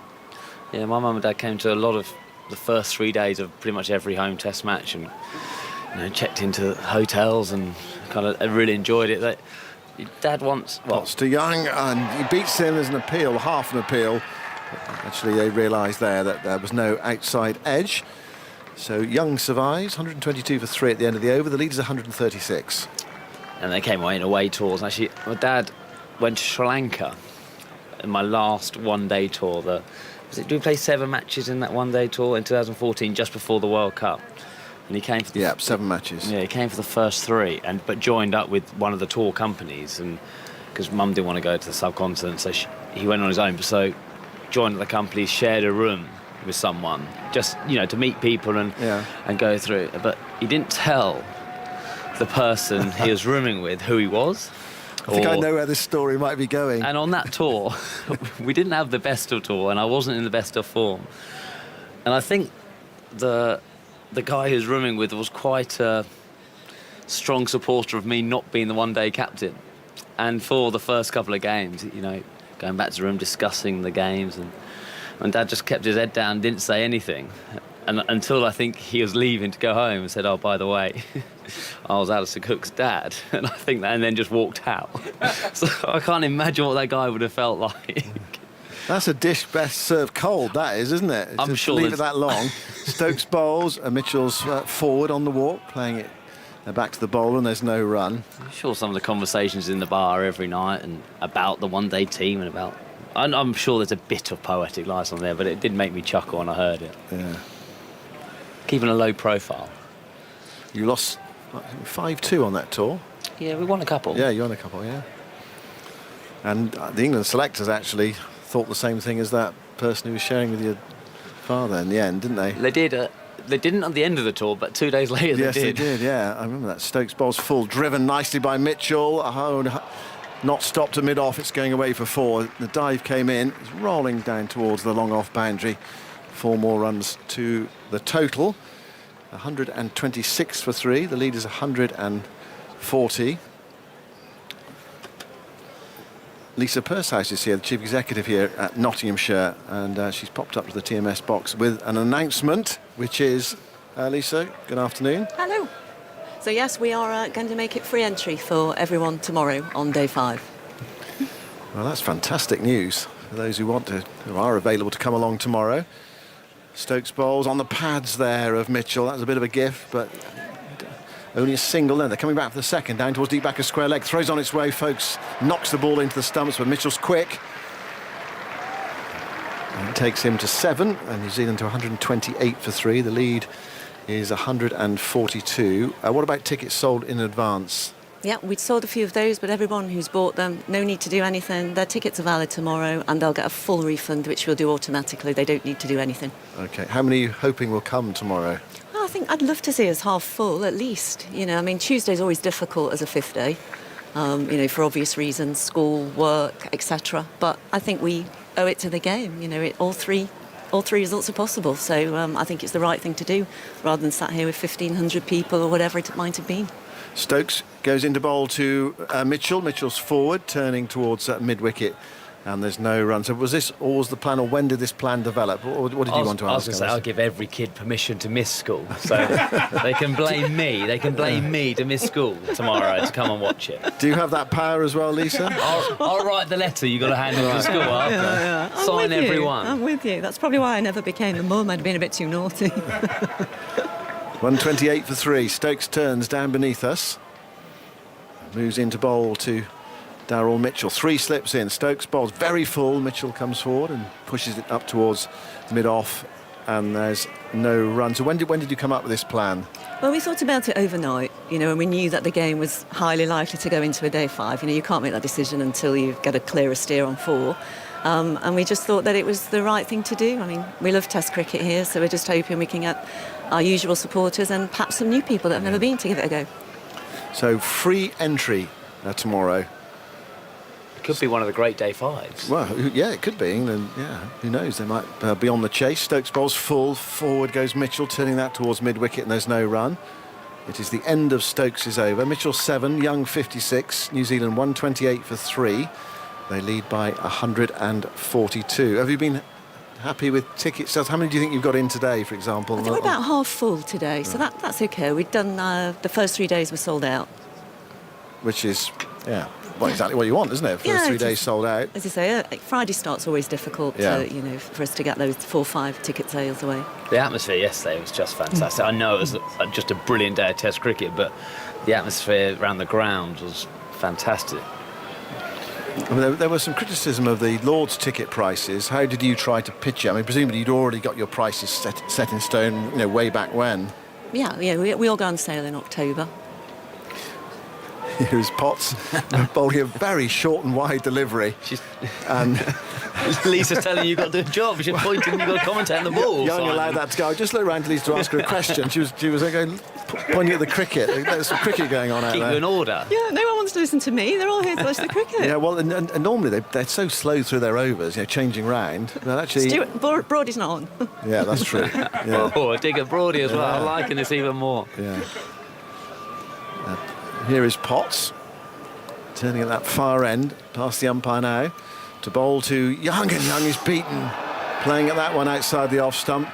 Yeah, my mum and dad came to a lot of the first 3 days of pretty much every home Test match, and checked into hotels and kind of really enjoyed it. Dad wants Potts to Young, and he beats him as an appeal, half an appeal. Actually, they realised there that there was no outside edge. So Young survives, 122 for 3 at the end of the over. The lead is 136. And they came away in away tours. Actually, my dad went to Sri Lanka in my last one-day tour. Did we play 7 matches in that one-day tour in 2014, just before the World Cup? And he came for 7 matches. Yeah, he came for the first 3, but joined up with one of the tour companies, and because Mum didn't want to go to the subcontinent, so he went on his own. So joined the company, shared a room with someone, just to meet people and go through. But he didn't tell the person he was rooming with who he was. I think I know where this story might be going. And on that tour, we didn't have the best of tour, and I wasn't in the best of form. And I think the guy he was rooming with was quite a strong supporter of me not being the one-day captain. And for the first couple of games, going back to the room, discussing the games, and Dad just kept his head down, didn't say anything. And until I think he was leaving to go home and said, "Oh, by the way, I was Alistair Cook's dad," and then just walked out. So I can't imagine what that guy would have felt like. That's a dish best served cold, that is, isn't it? I'm sure. Leave it that long. Stokes bowls, Mitchell's forward on the walk, playing it back to the bowler, and there's no run. I'm sure some of the conversations in the bar every night and about the one-day team and about... I'm sure there's a bit of poetic license there, but it did make me chuckle when I heard it. Yeah. Keeping a low profile. You lost 5-2 on that tour. Yeah, we won a couple. Yeah, you won a couple, yeah. And the England selectors actually thought the same thing as that person who was sharing with your father in the end, didn't they? They did. They didn't at the end of the tour, but 2 days later yes, they did. Yes, they did, yeah. I remember that. Stokes bowl's full, driven nicely by Mitchell. Not stopped at mid-off, it's going away for 4. The dive came in, it's rolling down towards the long-off boundary. 4 more runs to the total. 126 for 3. The lead is 140. Lisa Purshouse is here, the chief executive here at Nottinghamshire, and she's popped up to the TMS box with an announcement, which is, Lisa, good afternoon. Hello. So yes, we are going to make it free entry for everyone tomorrow on day 5. Well, that's fantastic news for those who are available to come along tomorrow. Stokes bowls on the pads there of Mitchell. That was a bit of a gift, but only a single. No, they're coming back for the second, down towards deep back of square leg. Throws on its way, folks. Knocks the ball into the stumps, but Mitchell's quick. And it takes him to 7, and New Zealand to 128 for 3. The lead is 142. What about tickets sold in advance? Yeah, we'd sold a few of those, but everyone who's bought them, no need to do anything. Their tickets are valid tomorrow, and they'll get a full refund, which we'll do automatically. They don't need to do anything. OK. How many are you hoping will come tomorrow? I think I'd love to see us half full, at least. Tuesday's always difficult as a 5th day, for obvious reasons, school, work, etc. But I think we owe it to the game. All three results are possible. So I think it's the right thing to do, rather than sat here with 1,500 people or whatever it might have been. Stokes goes into bowl to Mitchell. Mitchell's forward, turning towards mid-wicket, and there's no run. So was this always the plan, or when did this plan develop? What did you want to ask? I was going to say, I'll give every kid permission to miss school, so they can blame me. They can blame me to miss school tomorrow to come and watch it. Do you have that power as well, Lisa? I'll write the letter you've got to hand in to school after. Yeah. Sign everyone. I'm with you. That's probably why I never became a mum. I'd been a bit too naughty. 128 for 3. Stokes turns down beneath us. Moves into bowl to Daryl Mitchell. 3 slips in. Stokes bowls very full. Mitchell comes forward and pushes it up towards mid-off, and there's no run. So when did you come up with this plan? Well, we thought about it overnight, and we knew that the game was highly likely to go into a day 5. You can't make that decision until you get a clearer steer on 4. And we just thought that it was the right thing to do. I mean, we love Test cricket here, so we're just hoping we can get our usual supporters and perhaps some new people that have never been to give it a go. So free entry tomorrow. It could be one of the great day 5s. Well, yeah, it could be. England, who knows? They might be on the chase. Stokes bowls full. Forward goes Mitchell, turning that towards mid-wicket, and there's no run. It is the end of Stokes' over. Mitchell 7, Young 56. New Zealand 128 for 3. They lead by 142. Have you been happy with ticket sales? How many do you think you've got in today, for example? I think we're about half full today, so that's OK. We've done the first 3 days were sold out. Which is, exactly what you want, isn't it? First 3 days sold out. As you say, Friday start's always difficult, for us to get those 4 or 5 ticket sales away. The atmosphere yesterday was just fantastic. I know it was just a brilliant day of Test cricket, but the atmosphere around the ground was fantastic. I mean, there was some criticism of the Lord's ticket prices. How did you try to pitch it? I mean, presumably you'd already got your prices set in stone, way back when. Yeah, we all go on sale in October. Here's Potts bowling a very short and wide delivery. And Lisa's telling you you've got to do a job. She's pointing, you've got to commentate on the ball. Young allowed that to go. I just looked round to Lisa to ask her a question. She was going, pointing at the cricket. There's some cricket going on out Keep there. you in order. Yeah, no one wants to listen to me. They're all here to watch the cricket. Yeah, well, and normally they're so slow through their overs, changing round. But actually, Stuart Broady's not on. yeah, that's true. Yeah. Oh, I dig at Brody as well. I'm liking this even more. Yeah. Here is Potts, turning at that far end, past the umpire now, to bowl to Young, and Young is beaten. Playing at that one outside the off stump,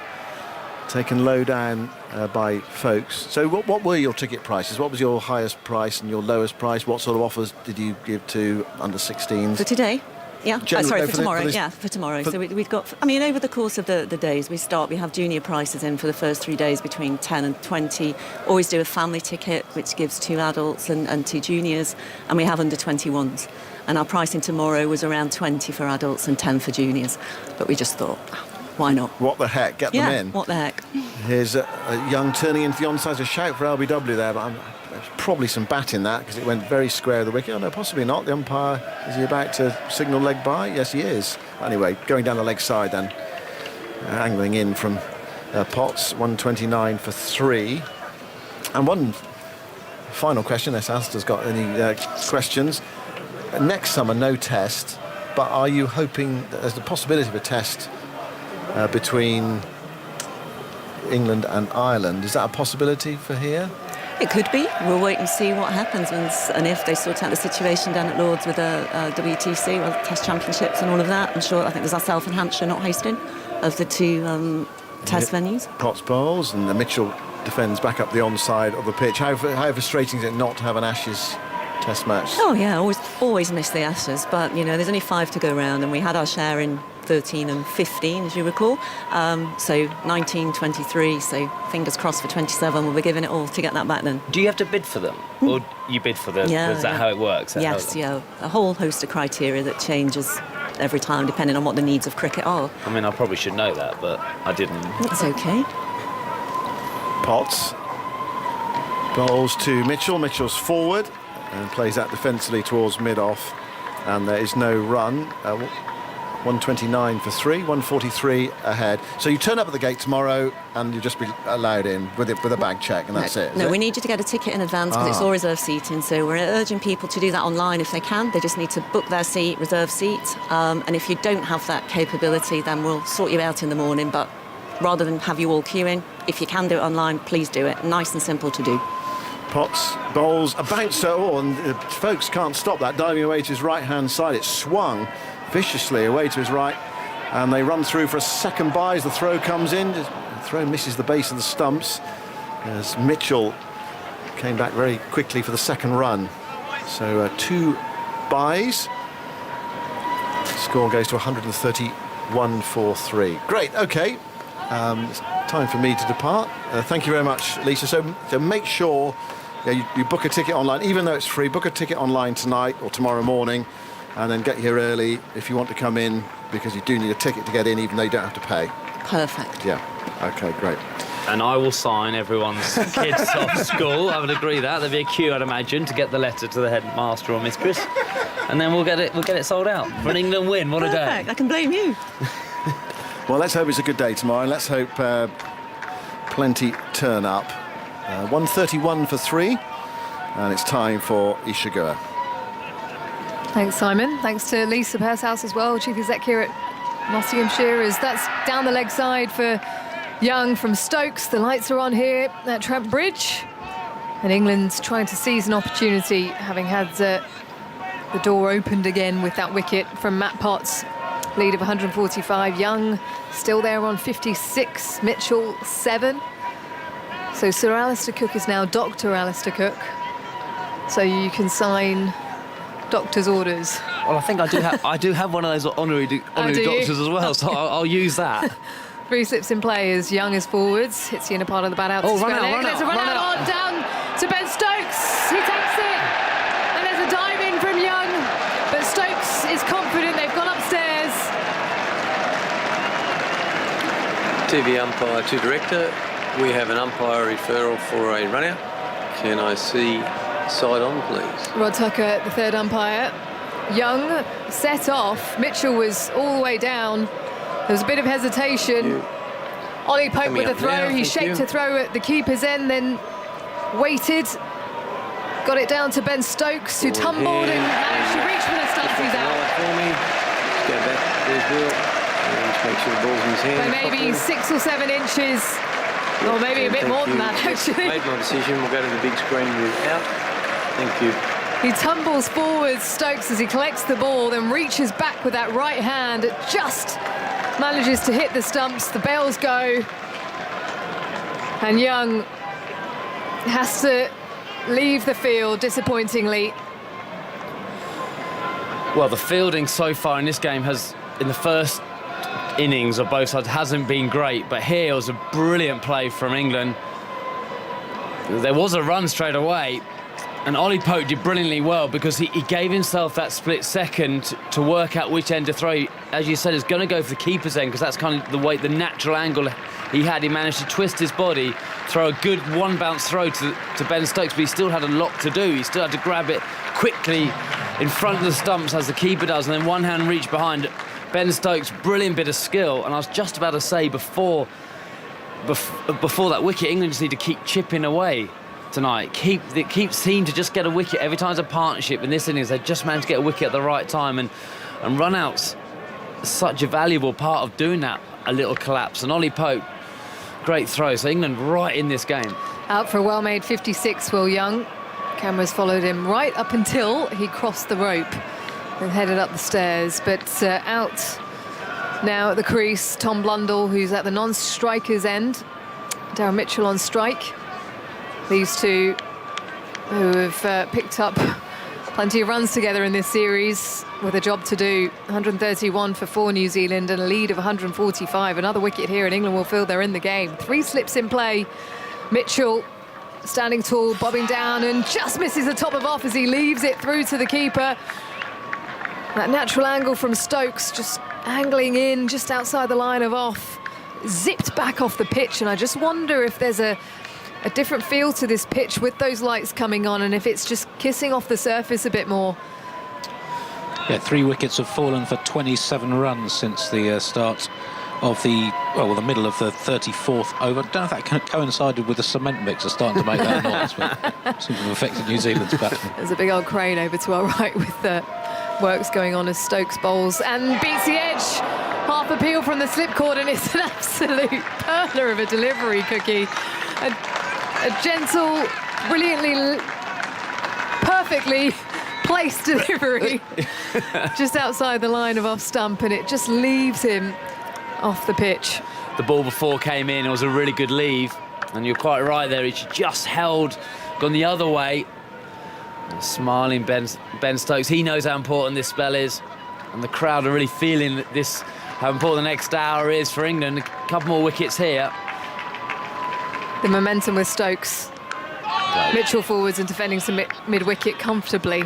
taken low down by Folkes. So what were your ticket prices? What was your highest price and your lowest price? What sort of offers did you give to under 16s? For today? Yeah, sorry, for tomorrow. this- Yeah, for tomorrow. So we've got, I mean, over the course of the days, we have junior prices in for the first 3 days between 10 and 20. Always do a family ticket, which gives 2 adults and 2 juniors, and we have under 21s. And our pricing tomorrow was around 20 for adults and 10 for juniors. But we just thought, why not? What the heck? Get them in. What the heck? Here's Young turning into the onside. A shout for LBW there, but there's probably some bat in that because it went very square of the wicket. Oh, no, possibly not. The umpire, is he about to signal leg by? Yes, he is. Anyway, going down the leg side then. Angling in from Potts, 129 for 3. And one final question, unless Alistair's got any questions. Next summer, no test, but are you hoping that there's the possibility of a test between England and Ireland? Is that a possibility for here? It could be. We'll wait and see what happens and if they sort out the situation down at Lords with the WTC, well, Test Championships and all of that. I think there's ourselves and Hampshire not hosting of the 2 Test venues. Potts bowls and the Mitchell defends back up the onside of the pitch. How frustrating is it not to have an Ashes Test match? Oh yeah, always miss the Ashes, but there's only 5 to go round, and we had our share in 13 and 15, as you recall. So 19, 23. So fingers crossed for 27. We'll be giving it all to get that back then. Do you have to bid for them, or you bid for them? Is that how it works? Yes, a whole host of criteria that changes every time depending on what the needs of cricket are. I mean, I probably should know that, but I didn't. That's okay. Potts bowls to Mitchell. Mitchell's forward and plays that defensively towards mid-off, and there is no run. 129 for 3, 143 ahead. So you turn up at the gate tomorrow and you'll just be allowed in with a bag check, and that's it. No, we need you to get a ticket in advance because it's all reserved seating. So we're urging people to do that online if they can. They just need to book their seat, reserve seat. And if you don't have that capability, then we'll sort you out in the morning. But rather than have you all queuing, if you can do it online, please do it. Nice and simple to do. Potts bowls a bouncer, and Folkes can't stop that, diving away to his right-hand side. It swung viciously away to his right, and they run through for a second bye as the throw comes in. The throw misses the base of the stumps as Mitchell came back very quickly for the second run. So 2 byes. Score goes to 131 for 3. Great, okay. It's time for me to depart. Thank you very much, Lisa. So make sure you book a ticket online, even though it's free. Book a ticket online tonight or tomorrow morning, and then get here early if you want to come in, because you do need a ticket to get in, even though you don't have to pay. Perfect. Yeah. Okay, great. And I will sign everyone's kids off school. I would agree that there'll be a queue, I'd imagine, to get the letter to the headmaster or mistress, and then we'll get it sold out for an England win. What Perfect. a day! I can blame you. Well, let's hope it's a good day tomorrow, and let's hope plenty turn up. 131 for 3, and it's time for Ishiguro. Thanks, Simon. Thanks to Lisa Pershouse as well, Chief Exec here at Nottinghamshire. As that's down the leg side for Young from Stokes. The lights are on here at Trent Bridge. And England's trying to seize an opportunity, having had the door opened again with that wicket from Matt Potts. Lead of 145. Young still there on 56. Mitchell 7. So Sir Alistair Cook is now Dr. Alistair Cook. So you can sign doctor's orders. Well, I think I do have one of those honorary doctors as well, so I'll use that. 3 slips in play as Young is forwards. Hits the inner part of the bat out. Oh, to run out, Square run Leg. There's out, a run run out on down to Ben Stokes. He takes it. And there's a dive in from Young. But Stokes is confident. They've gone upstairs. TV umpire to director. We have an umpire referral for a run out. Can I see Side on, please. Rod Tucker, the third umpire. Young set off. Mitchell was all the way down. There was a bit of hesitation. Ollie Pope Coming with a up throw. now, He thank shaped you. a throw at the keeper's end, then waited. Got it down to Ben Stokes, who tumbled and managed to reach for the stumps. He's out. For me. Just go back to his wheel. And just make sure the ball's in his hand. By maybe 6 or 7 inches. Or maybe a bit more than that, actually. Made my decision. We'll go to the big screen without. Thank you. He tumbles forwards, Stokes, as he collects the ball, then reaches back with that right hand. It just manages to hit the stumps. The bells go. And Young has to leave the field, disappointingly. Well, the fielding so far in this game has, in the first innings of both sides, hasn't been great, but here was a brilliant play from England. There was a run straight away, and Ollie Pope did brilliantly well because he gave himself that split second to work out which end to throw. As you said, he's going to go for the keeper's end because that's kind of the natural angle he had. He managed to twist his body, throw a good one bounce throw to Ben Stokes, but he still had a lot to do. He still had to grab it quickly in front of the stumps as the keeper does, and then one hand reach behind. Ben Stokes, brilliant bit of skill, and I was just about to say before that wicket, England just need to keep chipping away tonight. Keep seem to just get a wicket every time. It's a partnership in this innings. They just managed to get a wicket at the right time, and run-outs such a valuable part of doing that. A little collapse, and Ollie Pope, great throw. So England right in this game. Out for a well-made 56, Will Young. Cameras followed him right up until he crossed the rope and headed up the stairs. But out now at the crease, Tom Blundell, who's at the non-striker's end. Darren Mitchell on strike. These two who have picked up plenty of runs together in this series with a job to do. 131 for New Zealand and a lead of 145. Another wicket here and England will feel they're in the game. 3 slips in play. Mitchell standing tall, bobbing down and just misses the top of off as he leaves it through to the keeper. That natural angle from Stokes, just angling in just outside the line of off. Zipped back off the pitch, and I just wonder if there's a different feel to this pitch with those lights coming on, and if it's just kissing off the surface a bit more. Yeah, 3 wickets have fallen for 27 runs since the start of the middle of the 34th over. I don't know if that coincided with the cement mixer starting to make that noise, but seems to have affected New Zealand's batsmen. There's a big old crane over to our right with the works going on as Stokes bowls and beats the edge. Half appeal from the slipcord, and it's an absolute perler of a delivery, Cookie. A gentle, brilliantly, perfectly placed delivery just outside the line of off stump, and it just leaves him off the pitch. The ball before came in, it was a really good leave, and you're quite right there. He just held, gone the other way. Smiling Ben Stokes, he knows how important this spell is, and the crowd are really feeling this, how important the next hour is for England. A couple more wickets here. The momentum with Stokes. Mitchell forwards and defending some mid-wicket comfortably.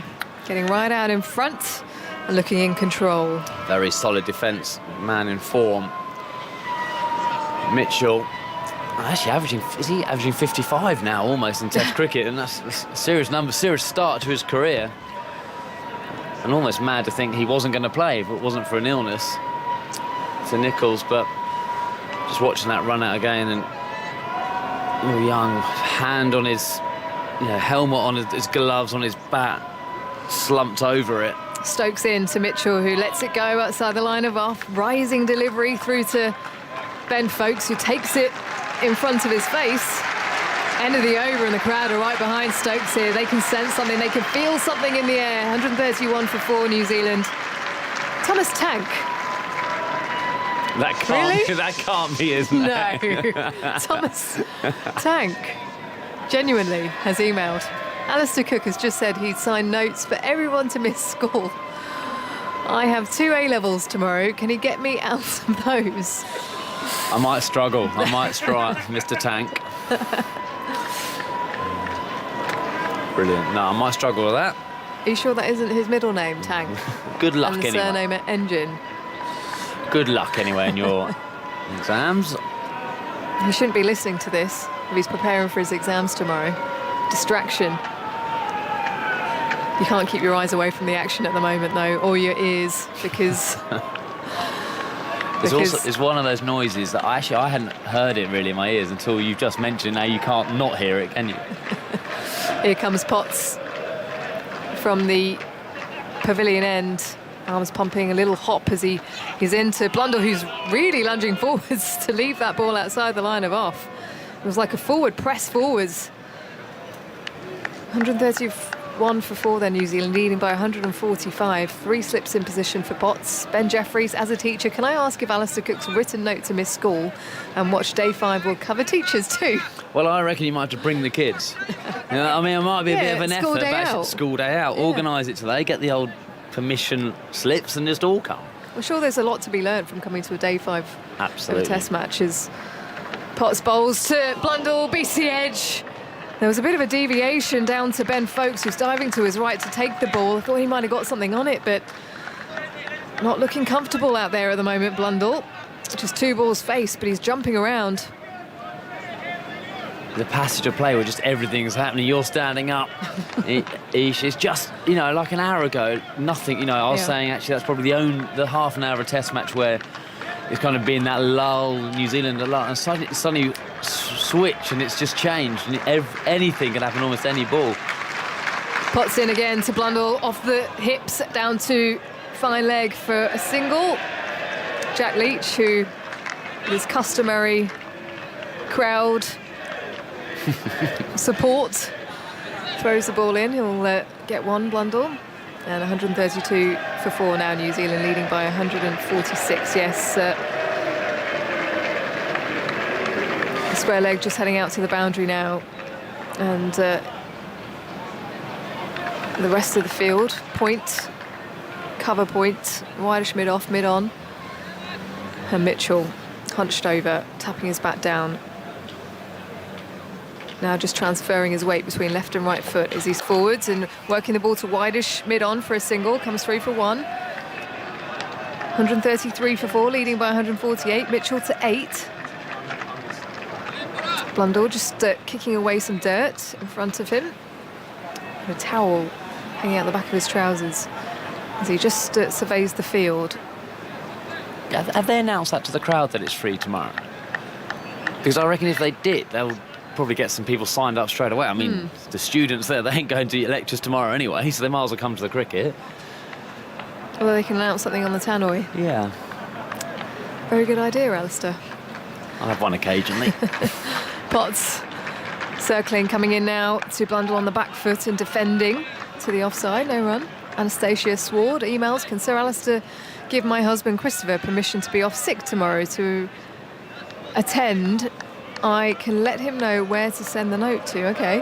Getting right out in front and looking in control. Very solid defence, man in form. Mitchell, actually is he averaging 55 now almost in Test cricket, and that's a serious number, serious start to his career. And almost mad to think he wasn't going to play if it wasn't for an illness to Nicholls. But just watching that run out again, and Young, hand on his helmet, on his gloves, on his bat, slumped over it. Stokes in to Mitchell, who lets it go outside the line of off. Rising delivery through to Ben Foakes, who takes it in front of his face. End of the over, and the crowd are right behind Stokes here. They can sense something, they can feel something in the air. 131 for New Zealand. Thomas Tank. That can't be his name. No. Thomas Tank genuinely has emailed. Alistair Cook has just said he'd signed notes for everyone to miss school. I have 2 A-levels tomorrow. Can he get me out of those? I might struggle. I might strike, Mr. Tank. Brilliant. No, I might struggle with that. Are you sure that isn't his middle name, Tank? Good luck, and the anyway. surname Engine. Good luck, anyway, in your exams. He shouldn't be listening to this if he's preparing for his exams tomorrow. Distraction. You can't keep your eyes away from the action at the moment, though, or your ears, because... It's one of those noises that I hadn't heard it really in my ears until you've just mentioned. Now you can't not hear it, can you? Here comes Potts from the pavilion end. Arms pumping, a little hop as he's into Blundell, who's really lunging forwards to leave that ball outside the line of off. It was like a forward press forwards. 131 for 4 then, New Zealand leading by 145. 3 slips in position for Potts. Ben Jeffries, as a teacher, can I ask if Alistair Cook's written note to miss school and watch day 5 will cover teachers too? Well, I reckon you might have to bring the kids. You know, I mean, it might be a bit of an effort, but school day out. Organise it today, get the old permission slips and just all come. I'm sure there's a lot to be learned from coming to a day 5 Absolutely. of a test match. As Potts bowls to Blundell, BC edge. There was a bit of a deviation down to Ben Foakes, who's diving to his right to take the ball. I thought he might have got something on it, but not looking comfortable out there at the moment, Blundell. Just 2 balls face, but he's jumping around. The passage of play where just everything's happening. You're standing up. Ish, it's just, you know, like an hour ago, nothing. You know, I was saying actually that's probably the half an hour of a test match where it's kind of been that lull, New Zealand a lot, and suddenly switch and it's just changed. And anything can happen, almost any ball. Potts in again to Blundell, off the hips, down to fine leg for a single. Jack Leach, who with his customary crowd support, throws the ball in. He'll get one, Blundell. And 132 for 4 now, New Zealand leading by 146. Yes, the square leg just heading out to the boundary now. And the rest of the field, point, cover point, wideish mid-off, mid-on. And Mitchell hunched over, tapping his bat down. Now just transferring his weight between left and right foot as he's forwards and working the ball to wideish mid-on for a single. Comes through for 1. 133 for 4, leading by 148. Mitchell to 8. Blundell just kicking away some dirt in front of him. And a towel hanging out the back of his trousers as he just surveys the field. Have they announced that to the crowd that it's free tomorrow? Because I reckon if they did, they'll probably get some people signed up straight away. I mean, the students there, they ain't going to lectures tomorrow anyway, so they might as well come to the cricket. Well, they can announce something on the tannoy. Yeah. Very good idea, Alistair. I'll have one occasionally. Potts circling, coming in now to Blundell on the back foot and defending to the offside. No run. Anastasia Sward emails, can Sir Alistair give my husband Christopher permission to be off sick tomorrow to attend? I can let him know where to send the note to. Okay.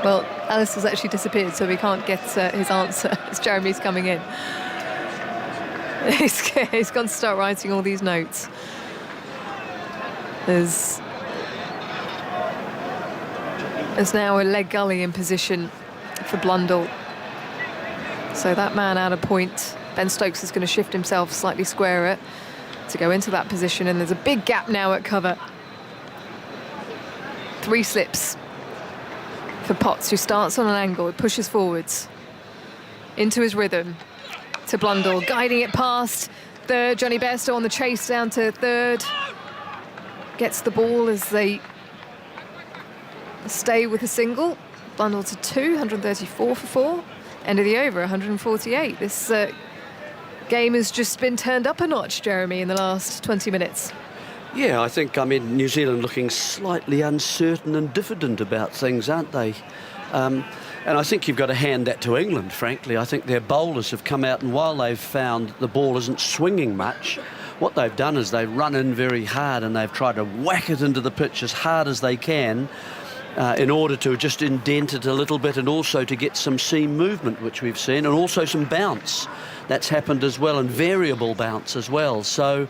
Well, Alistair's actually disappeared, so we can't get his answer as Jeremy's coming in. He's gone to start writing all these notes. There's now a leg gully in position for Blundell. So that man out of point. Ben Stokes is going to shift himself slightly squarer to go into that position, and there's a big gap now at cover. 3 slips for Potts, who starts on an angle. It pushes forwards into his rhythm to Blundell, guiding it past third. Johnny Bairstow on the chase down to third. Gets the ball as they stay with a single. Blundell to 2, 134 for 4. End of the over, 148. This game has just been turned up a notch, Jeremy, in the last 20 minutes. Yeah, I think, New Zealand looking slightly uncertain and diffident about things, aren't they? And I think you've got to hand that to England, frankly. I think their bowlers have come out, and while they've found the ball isn't swinging much, what they've done is they've run in very hard and they've tried to whack it into the pitch as hard as they can in order to just indent it a little bit, and also to get some seam movement, which we've seen, and also some bounce. That's happened as well, and variable bounce as well. So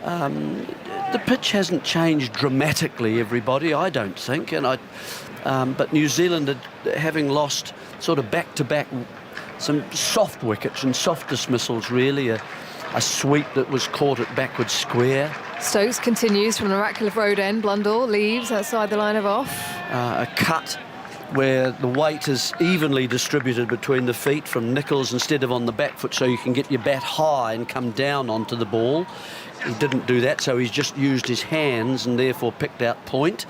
the pitch hasn't changed dramatically, everybody, I don't think. And but New Zealand, having lost sort of back-to-back some soft wickets and soft dismissals, really, a sweep that was caught at backward square. Stokes continues from the Ratcliffe Road end. Blundell leaves outside the line of off. A cut where the weight is evenly distributed between the feet from Nicholls instead of on the back foot, so you can get your bat high and come down onto the ball. He didn't do that, so he's just used his hands and therefore picked out point.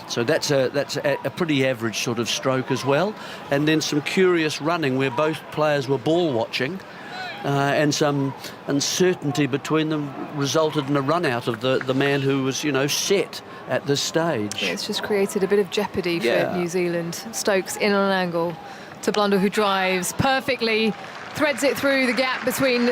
So that's a pretty average sort of stroke as well. And then some curious running where both players were ball watching, and some uncertainty between them resulted in a run out of the man who was, set at this stage. Yeah, it's just created a bit of jeopardy for New Zealand. Stokes in on an angle to Blundell, who drives perfectly, threads it through the gap between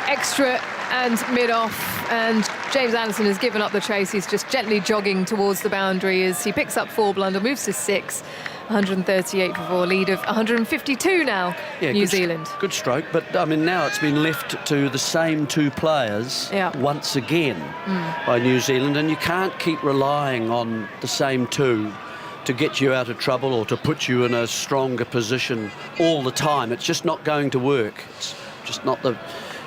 extra and mid-off, and James Anderson has given up the chase. He's just gently jogging towards the boundary as he picks up 4. Blundell moves to 6, 138 for 4, lead of 152 now, New Zealand. Good stroke, but I mean now it's been left to the same 2 players once again by New Zealand, and you can't keep relying on the same 2 to get you out of trouble or to put you in a stronger position all the time. It's just not going to work. It's just not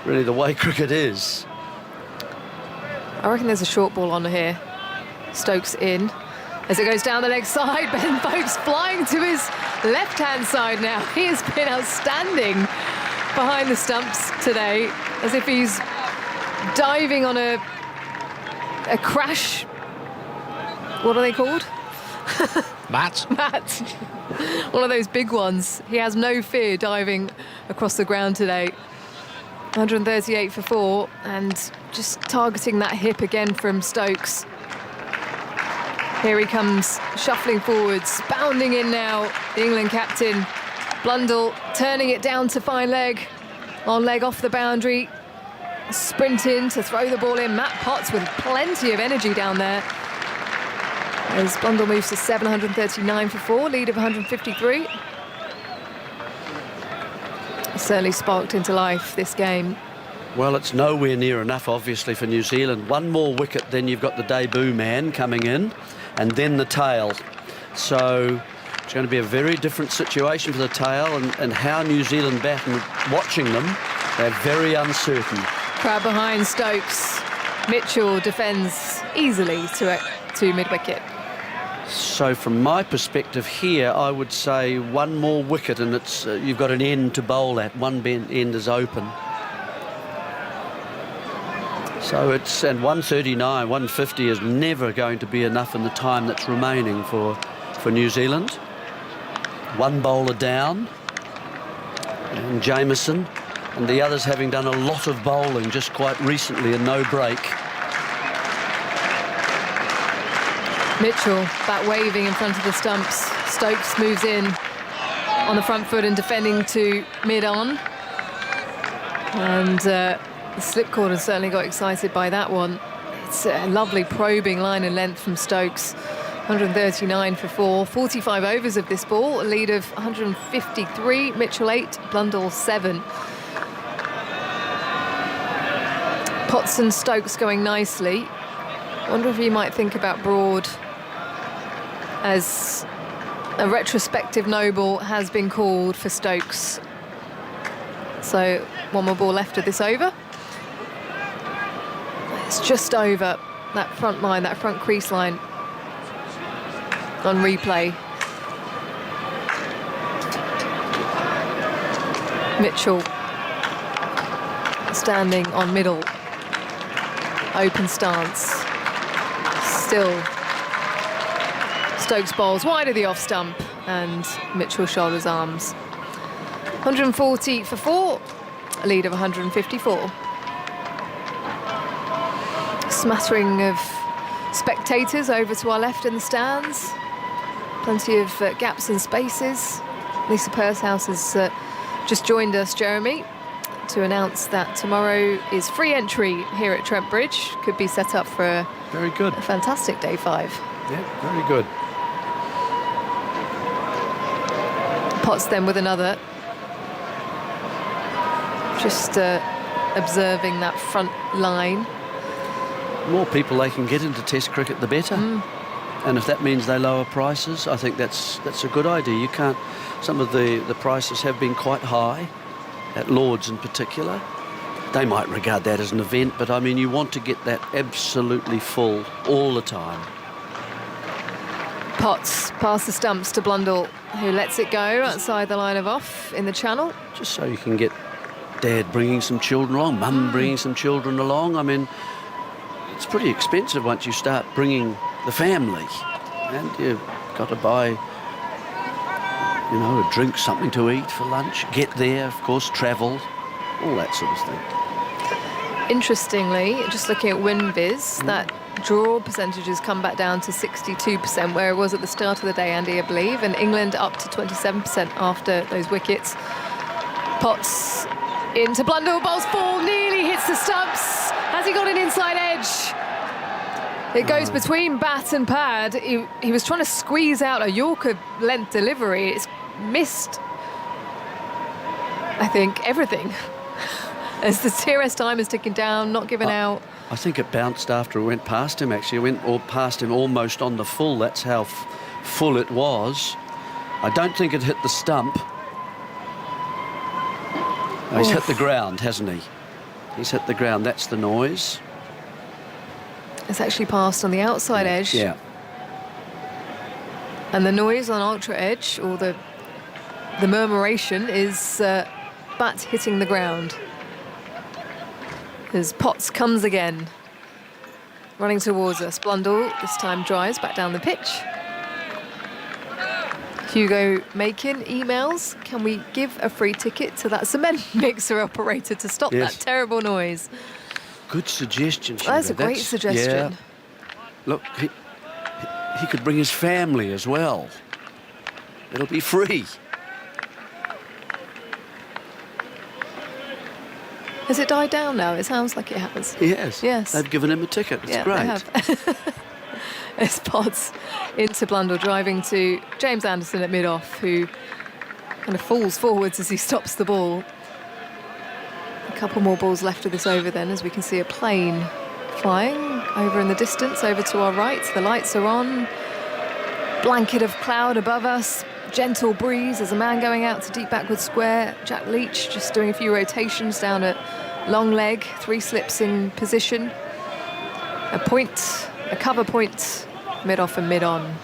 really the way cricket is. I reckon there's a short ball on here. Stokes in. As it goes down the leg side, Ben Foakes flying to his left-hand side now. He has been outstanding behind the stumps today, as if he's diving on a crash. What are they called? Matt. Matt. One of those big ones. He has no fear diving across the ground today. 138 for 4, and just targeting that hip again from Stokes. Here he comes, shuffling forwards, bounding in now, the England captain. Blundell turning it down to fine leg, on leg off the boundary, sprint in to throw the ball in. Matt Potts with plenty of energy down there. As Blundell moves to 739 for 4, lead of 153. Certainly sparked into life this game. Well, it's nowhere near enough, obviously, for New Zealand. One more wicket, then you've got the debut man coming in, and then the tail. So it's going to be a very different situation for the tail, and how New Zealand bat, and watching them, they're very uncertain. Crowd behind Stokes. Mitchell defends easily to mid-wicket. So from my perspective here, I would say one more wicket, and it's you've got an end to bowl at. One end is open. So it's, and 139, 150 is never going to be enough in the time that's remaining for New Zealand. One bowler down, and Jameson, and the others having done a lot of bowling just quite recently and no break. Mitchell, bat waving in front of the stumps. Stokes moves in on the front foot and defending to mid-on. And the slip cord has certainly got excited by that one. It's a lovely probing line and length from Stokes. 139 for 4, 45 overs of this ball, a lead of 153. Mitchell 8, Blundell 7. Potts and Stokes going nicely. I wonder if you might think about Broad as a retrospective no ball has been called for Stokes. So one more ball left of this over. It's just over that front line, that front crease line on replay. Mitchell standing on middle, open stance. Still Stokes bowls wide of the off stump, and Mitchell shoulders arms. 140 for 4, a lead of 154. Smattering of spectators over to our left in the stands. Plenty of gaps and spaces. Lisa Pursehouse has just joined us, Jeremy, to announce that tomorrow is free entry here at Trent Bridge. Could be set up for a fantastic day 5. Yeah, very good. Potts then with another. Just observing that front line. More people they can get into Test cricket, the better. And if that means they lower prices, I think that's a good idea. You can't. Some of the prices have been quite high, at Lord's in particular. They might regard that as an event, but I mean, you want to get that absolutely full all the time. Potts past the stumps to Blundell, who lets it go outside the line of off in the channel. Just so you can get Dad bringing some children along, Mum bringing some children along. I mean, it's pretty expensive once you start bringing the family, and you've got to buy, you know, a drink, something to eat for lunch, get there, of course, travel, all that sort of thing. Interestingly, just looking at WinViz, that draw percentage has come back down to 62%, where it was at the start of the day, Andy, I believe, and England up to 27% after those wickets. Potts into Blundell, bowls full, nearly hits the stumps. Has he got an inside edge? It goes between bat and pad. He was trying to squeeze out a Yorker length delivery. It's missed, I think, everything. As the TRS time is ticking down, not given out. I think it bounced after it went past him, actually. It went past him almost on the full. That's how full it was. I don't think it hit the stump. Oh, he's hit the ground, hasn't he? He's hit the ground. That's the noise. It's actually passed on the outside edge. Yeah. And the noise on ultra edge, or the murmuration, is bat hitting the ground. As Potts comes again, running towards us. Blundell this time drives back down the pitch. Hugo Makin emails, can we give a free ticket to that cement mixer operator to stop that terrible noise? Good suggestion, Shiva. That's a great suggestion. Yeah. Look, he could bring his family as well. It'll be free. Has it died down now? It sounds like it has. Yes. Yes. They've given him a ticket. It's great. They have. It's Potts into Blundell, driving to James Anderson at mid-off, who kind of falls forwards as he stops the ball. A couple more balls left of this over then, as we can see a plane flying over in the distance, over to our right. The lights are on. Blanket of cloud above us. Gentle breeze. There's a man going out to deep backward square. Jack Leach just doing a few rotations down at long leg. 3 slips in position. A point, a cover point, mid-off and mid-on.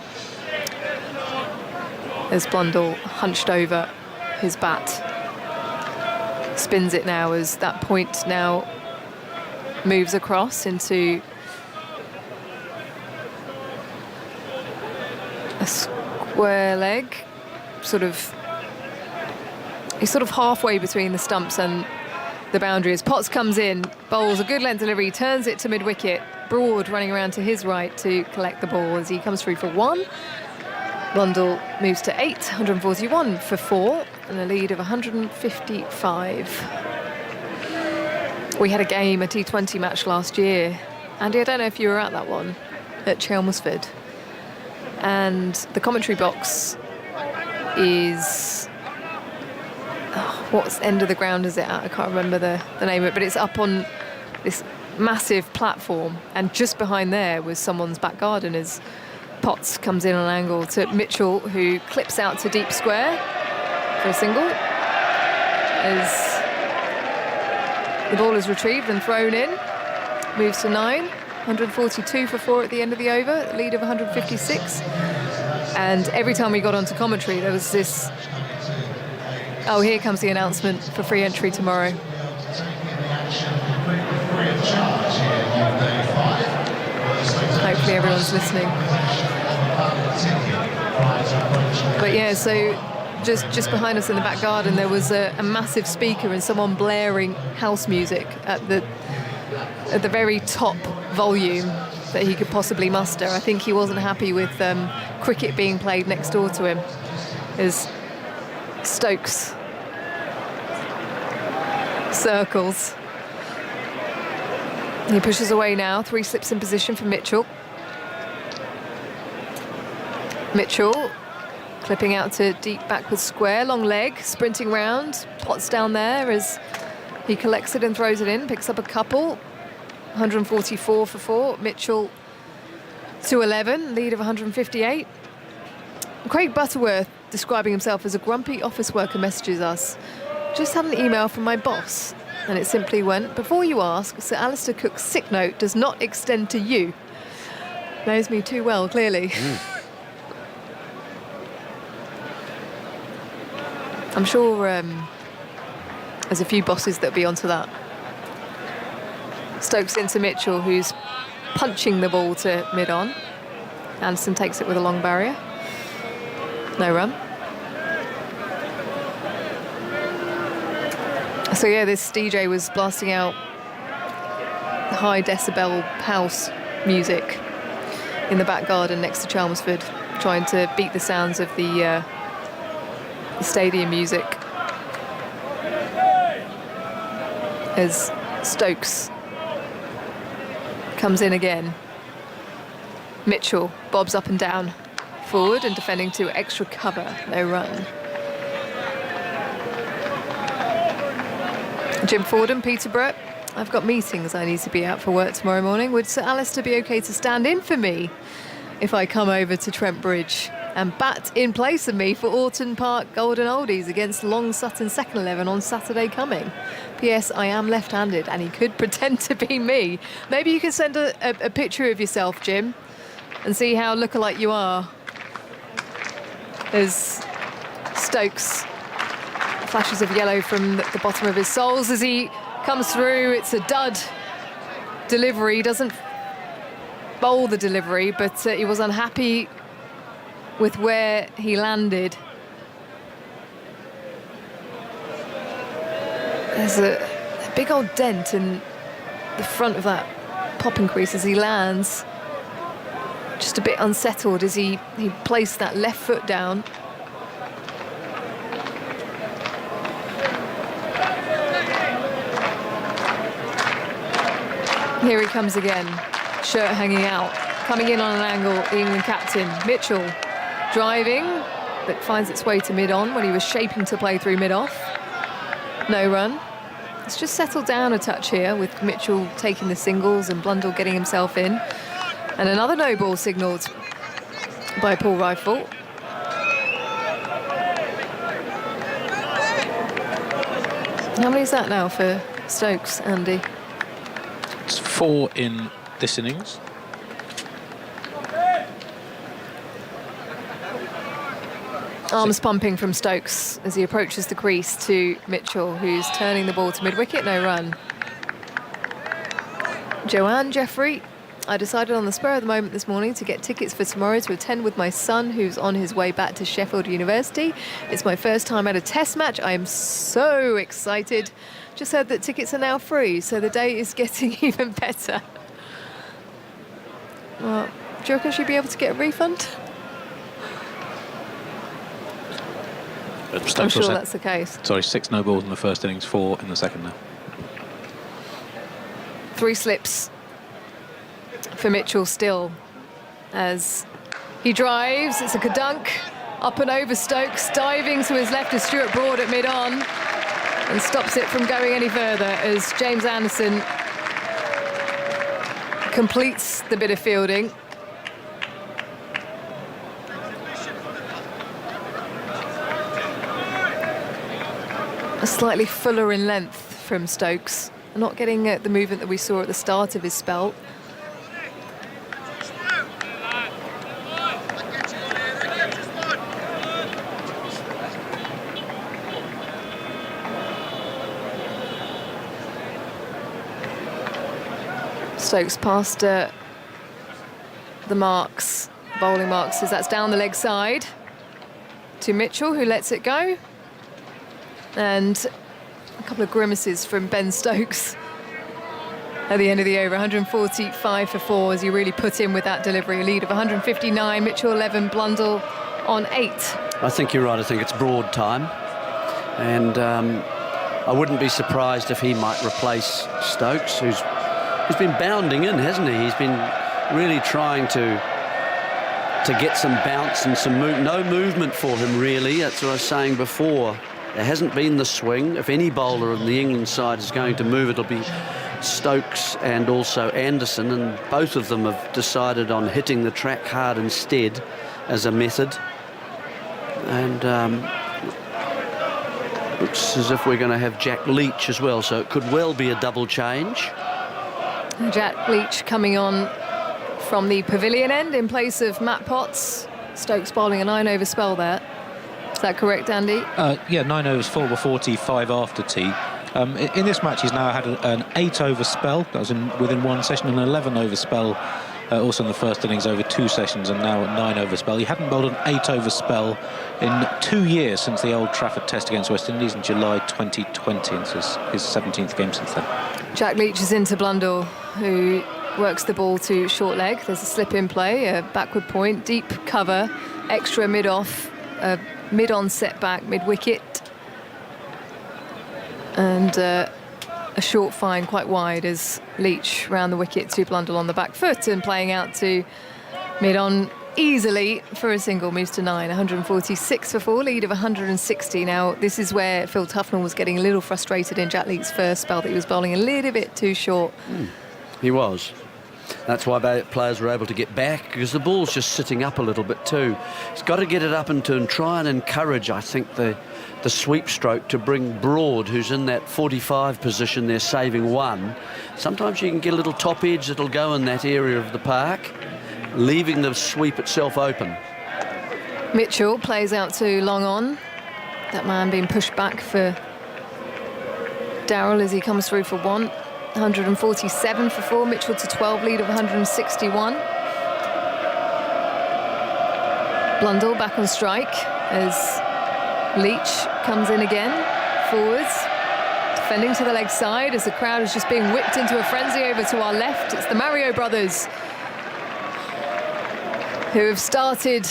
As Blundell hunched over his bat. Spins it now as that point now moves across into a square leg. He's sort of halfway between the stumps and the boundary. As Potts comes in, bowls a good length delivery, turns it to mid-wicket. Broad running around to his right to collect the ball as he comes through for 1. Blundell moves to 8, 141 for 4, and a lead of 155. We had a game, a T20 match last year. Andy, I don't know if you were at that one, at Chelmsford. And the commentary box is... what end of the ground is it at? I can't remember the name of it, but it's up on this massive platform, and just behind there was someone's back garden as Potts comes in on an angle to Mitchell, who clips out to deep square for a single. As the ball is retrieved and thrown in, moves to 9, 142 for 4 at the end of the over, a lead of 156. And every time we got onto commentary, there was this... oh, here comes the announcement for free entry tomorrow. Hopefully everyone's listening. But yeah, so just behind us in the back garden, there was a massive speaker and someone blaring house music at the very top volume that he could possibly muster. I think he wasn't happy with cricket being played next door to him, as Stokes circles. He pushes away now, 3 slips in position for Mitchell. Mitchell clipping out to deep backward square, long leg, sprinting round. Potts down there as he collects it and throws it in, picks up a couple. 144 for 4. Mitchell to 11, lead of 158. Craig Butterworth, describing himself as a grumpy office worker, messages us. Just had an email from my boss, and it simply went, before you ask, Sir Alistair Cook's sick note does not extend to you. Knows me too well, clearly. I'm sure there's a few bosses that'll be onto that. Stokes into Mitchell, who's punching the ball to mid-on. Anderson takes it with a long barrier. No run. So yeah, this DJ was blasting out high decibel house music in the back garden next to Chelmsford, trying to beat the sounds of the stadium music. As Stokes comes in again. Mitchell bobs up and down, forward and defending to extra cover, no run. Jim Fordham, Peterborough. I've got meetings I need to be out for work tomorrow morning. Would Sir Alistair be okay to stand in for me if I come over to Trent Bridge and bat in place of me for Orton Park Golden Oldies against Long Sutton second 11 on Saturday coming? P.S. I am left-handed and he could pretend to be me. Maybe you can send a picture of yourself, Jim, and see how lookalike you are. There's Stokes. Flashes of yellow from the bottom of his soles as he comes through. It's a dud delivery. Doesn't bowl the delivery, but he was unhappy with where he landed. There's a big old dent in the front of that popping crease as he lands. Just a bit unsettled as he placed that left foot down. Here he comes again, shirt hanging out, coming in on an angle, the England captain, Mitchell, driving, but finds its way to mid-on when he was shaping to play through mid-off. No run. It's just settled down a touch here with Mitchell taking the singles and Blundell getting himself in. And another no ball signalled by Paul Rifle. How many is that now for Stokes, Andy? It's 4 in this innings. Arms pumping from Stokes as he approaches the crease to Mitchell, who's turning the ball to mid-wicket, no run. Joanne Jeffrey, I decided on the spur of the moment this morning to get tickets for tomorrow to attend with my son, who's on his way back to Sheffield University. It's my first time at a test match. I am so excited. Just heard that tickets are now free, so the day is getting even better. Well, do you reckon she'd be able to get a refund? I'm sure that's the case. Sorry, 6 no balls in the first innings, 4 in the second now. 3 slips for Mitchell still as he drives. It's a kadunk up and over Stokes, diving to his left is Stuart Broad at mid-on and stops it from going any further as James Anderson completes the bit of fielding. A slightly fuller in length from Stokes, not getting the movement that we saw at the start of his spell. Stokes past the marks, bowling marks, as that's down the leg side to Mitchell, who lets it go. And a couple of grimaces from Ben Stokes at the end of the over. 145 for 4 as he really put in with that delivery. A lead of 159, Mitchell 11, Blundell on 8. I think you're right. I think it's Broad time. And I wouldn't be surprised if he might replace Stokes, who's been bounding in, hasn't he? He's been really trying to get some bounce and some no movement for him, really. That's what I was saying before. There hasn't been the swing. If any bowler on the England side is going to move, it'll be Stokes and also Anderson, and both of them have decided on hitting the track hard instead as a method. And looks as if we're going to have Jack Leach as well, so it could well be a double change. Jack Leach coming on from the pavilion end in place of Matt Potts. Stokes bowling a 9-over spell there. Is that correct, Andy? Yeah, 9 overs, 4 over 40, 5 after tea. In this match, he's now had an 8-over spell. That was within one session, an 11-over spell. Also in the first innings over 2 sessions, and now a 9-over spell. He hadn't bowled an 8-over spell in 2 years since the Old Trafford Test against West Indies in July 2020. It's his 17th game since then. Jack Leach is into Blundell, who works the ball to short leg. There's a slip in play, a backward point, deep cover, extra mid-off, mid-on setback, mid-wicket. And a short fine quite wide as Leach round the wicket to Blundell on the back foot and playing out to mid-on easily for a single, moves to 9, 146 for 4, lead of 160. Now, this is where Phil Tufnell was getting a little frustrated in Jack Leach's first spell, that he was bowling a little bit too short. He was. That's why players were able to get back, because the ball's just sitting up a little bit too. He's got to get it up and try and encourage, I think, the sweep stroke to bring Broad, who's in that 45 position there, saving 1. Sometimes you can get a little top edge that'll go in that area of the park, leaving the sweep itself open. Mitchell plays out to long on. That man being pushed back for Darrell as he comes through for 1. 147 for 4, Mitchell to 12, lead of 161. Blundell back on strike as Leach comes in again, forwards, defending to the leg side as the crowd is just being whipped into a frenzy over to our left. It's the Mario brothers who have started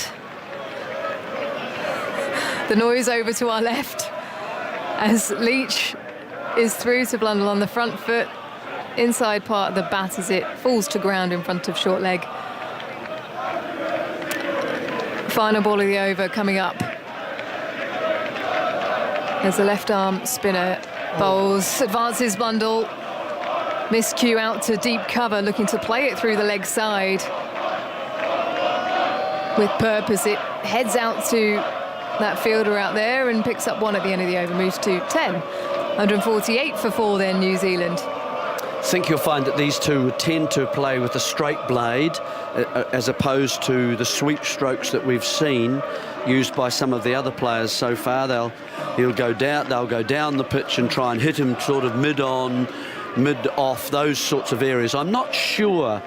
the noise over to our left as Leach is through to Blundell on the front foot, inside part of the bat as it falls to ground in front of short leg. Final ball of the over coming up. There's a left arm spinner, bowls, advances Blundell. Miscue out to deep cover, looking to play it through the leg side. With purpose, it heads out to that fielder out there and picks up 1 at the end of the over, moves to 10. 148 for 4 then, New Zealand. I think you'll find that these two tend to play with a straight blade as opposed to the sweep strokes that we've seen used by some of the other players so far. They'll go down the pitch and try and hit him sort of mid-on, mid-off, those sorts of areas. I'm not sure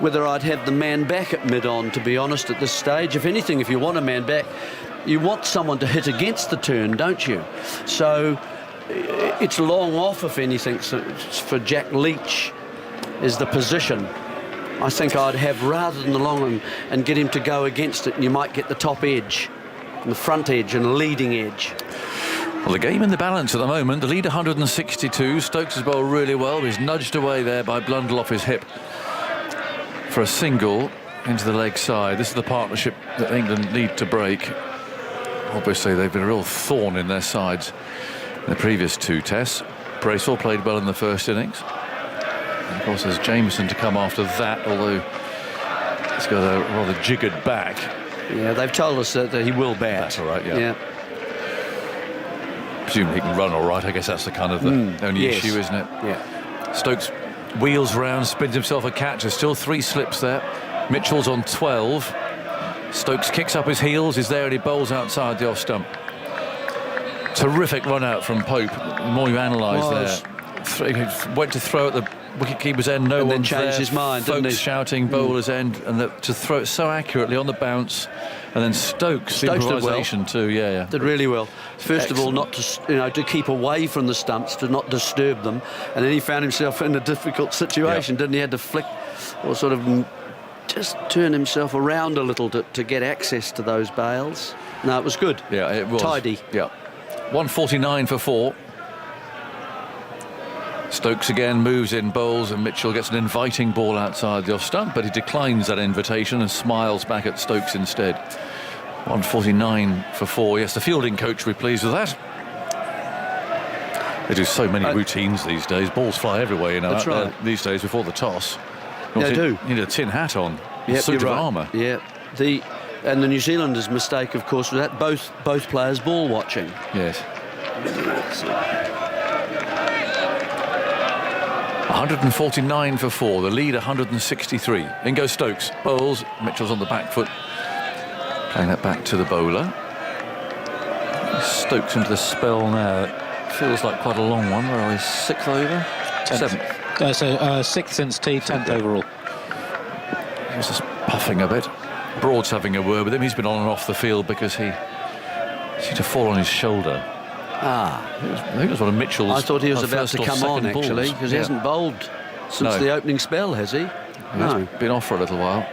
whether I'd have the man back at mid-on, to be honest, at this stage. If anything, if you want a man back, you want someone to hit against the turn, don't you? So it's long off, if anything, for Jack Leach is the position. I think I'd have, rather than the long one, and get him to go against it, and you might get the top edge, and the front edge and the leading edge. Well, the game in the balance at the moment, the lead 162. Stokes has bowled really well. He's nudged away there by Blundell off his hip for a single into the leg side. This is the partnership that England need to break. Obviously, they've been a real thorn in their sides in the previous 2 tests. Bracewell played well in the first innings. And of course, there's Jameson to come after that, although he's got a rather jiggered back. Yeah, they've told us that he will bat. That's all right, yeah. Presumably he can run all right. I guess that's the kind of the only issue, isn't it? Yeah. Stokes wheels round, spins himself a catch. There's still 3 slips there. Mitchell's on 12. Stokes kicks up his heels, is there, and he bowls outside the off stump. Terrific run out from Pope. The more you analyse there, he went to throw at the wicketkeeper's end, no one changed his mind, didn't he? Shouting bowler's end, and to throw it so accurately on the bounce. And then Stokes improvisation too, did really well. First of all, not to to keep away from the stumps, to not disturb them, and then he found himself in a difficult situation, didn't he? Had to flick or sort of just turn himself around a little to get access to those bails. No, it was good. Yeah, it was tidy. Yeah, 149 for 4. Stokes again moves in, bowls, and Mitchell gets an inviting ball outside the off stump, but he declines that invitation and smiles back at Stokes instead. 149 for 4. Yes, the fielding coach will be pleased with that. They do so many routines these days. Balls fly everywhere, That's right. These days before the toss. They do. You need a tin hat on, Yep, suit of you're right. armour. Yeah. And the New Zealanders' mistake, of course, was that both players ball watching. Yes. 149 for 4, the lead 163. In goes Stokes, bowls, Mitchell's on the back foot, playing that back to the bowler. Stokes into the spell now. It feels like quite a long one. Where are we? 6th over? 7th. Sixth since tee, 10th overall. He's just puffing a bit. Broad's having a word with him. He's been on and off the field because he seemed to fall on his shoulder. I think it was one of Mitchell's. I thought he was about to come on, balls. actually, because he hasn't bowled since the opening spell, has he? No. He's been off for a little while.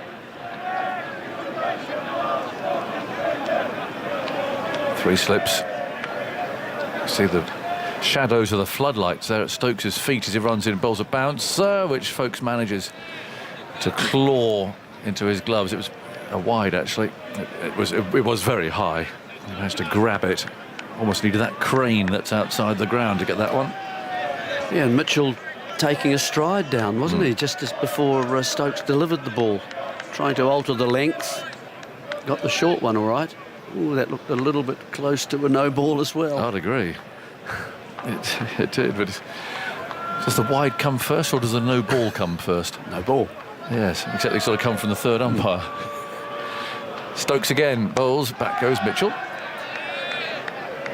Three slips. See the shadows of the floodlights there at Stokes' feet as he runs in and bowls a bouncer, which Folkes manages to claw into his gloves. It was a wide, actually. It was very high. He managed to grab it. Almost needed that crane that's outside the ground to get that one. Yeah, and Mitchell taking a stride down, wasn't he? Just as before Stokes delivered the ball, trying to alter the length. Got the short one all right. Ooh, that looked a little bit close to a no ball as well. I'd agree. It did, but does the wide come first or does the no ball come first? No ball. Yes, except they sort of come from the third umpire. Stokes again, bowls, back goes Mitchell.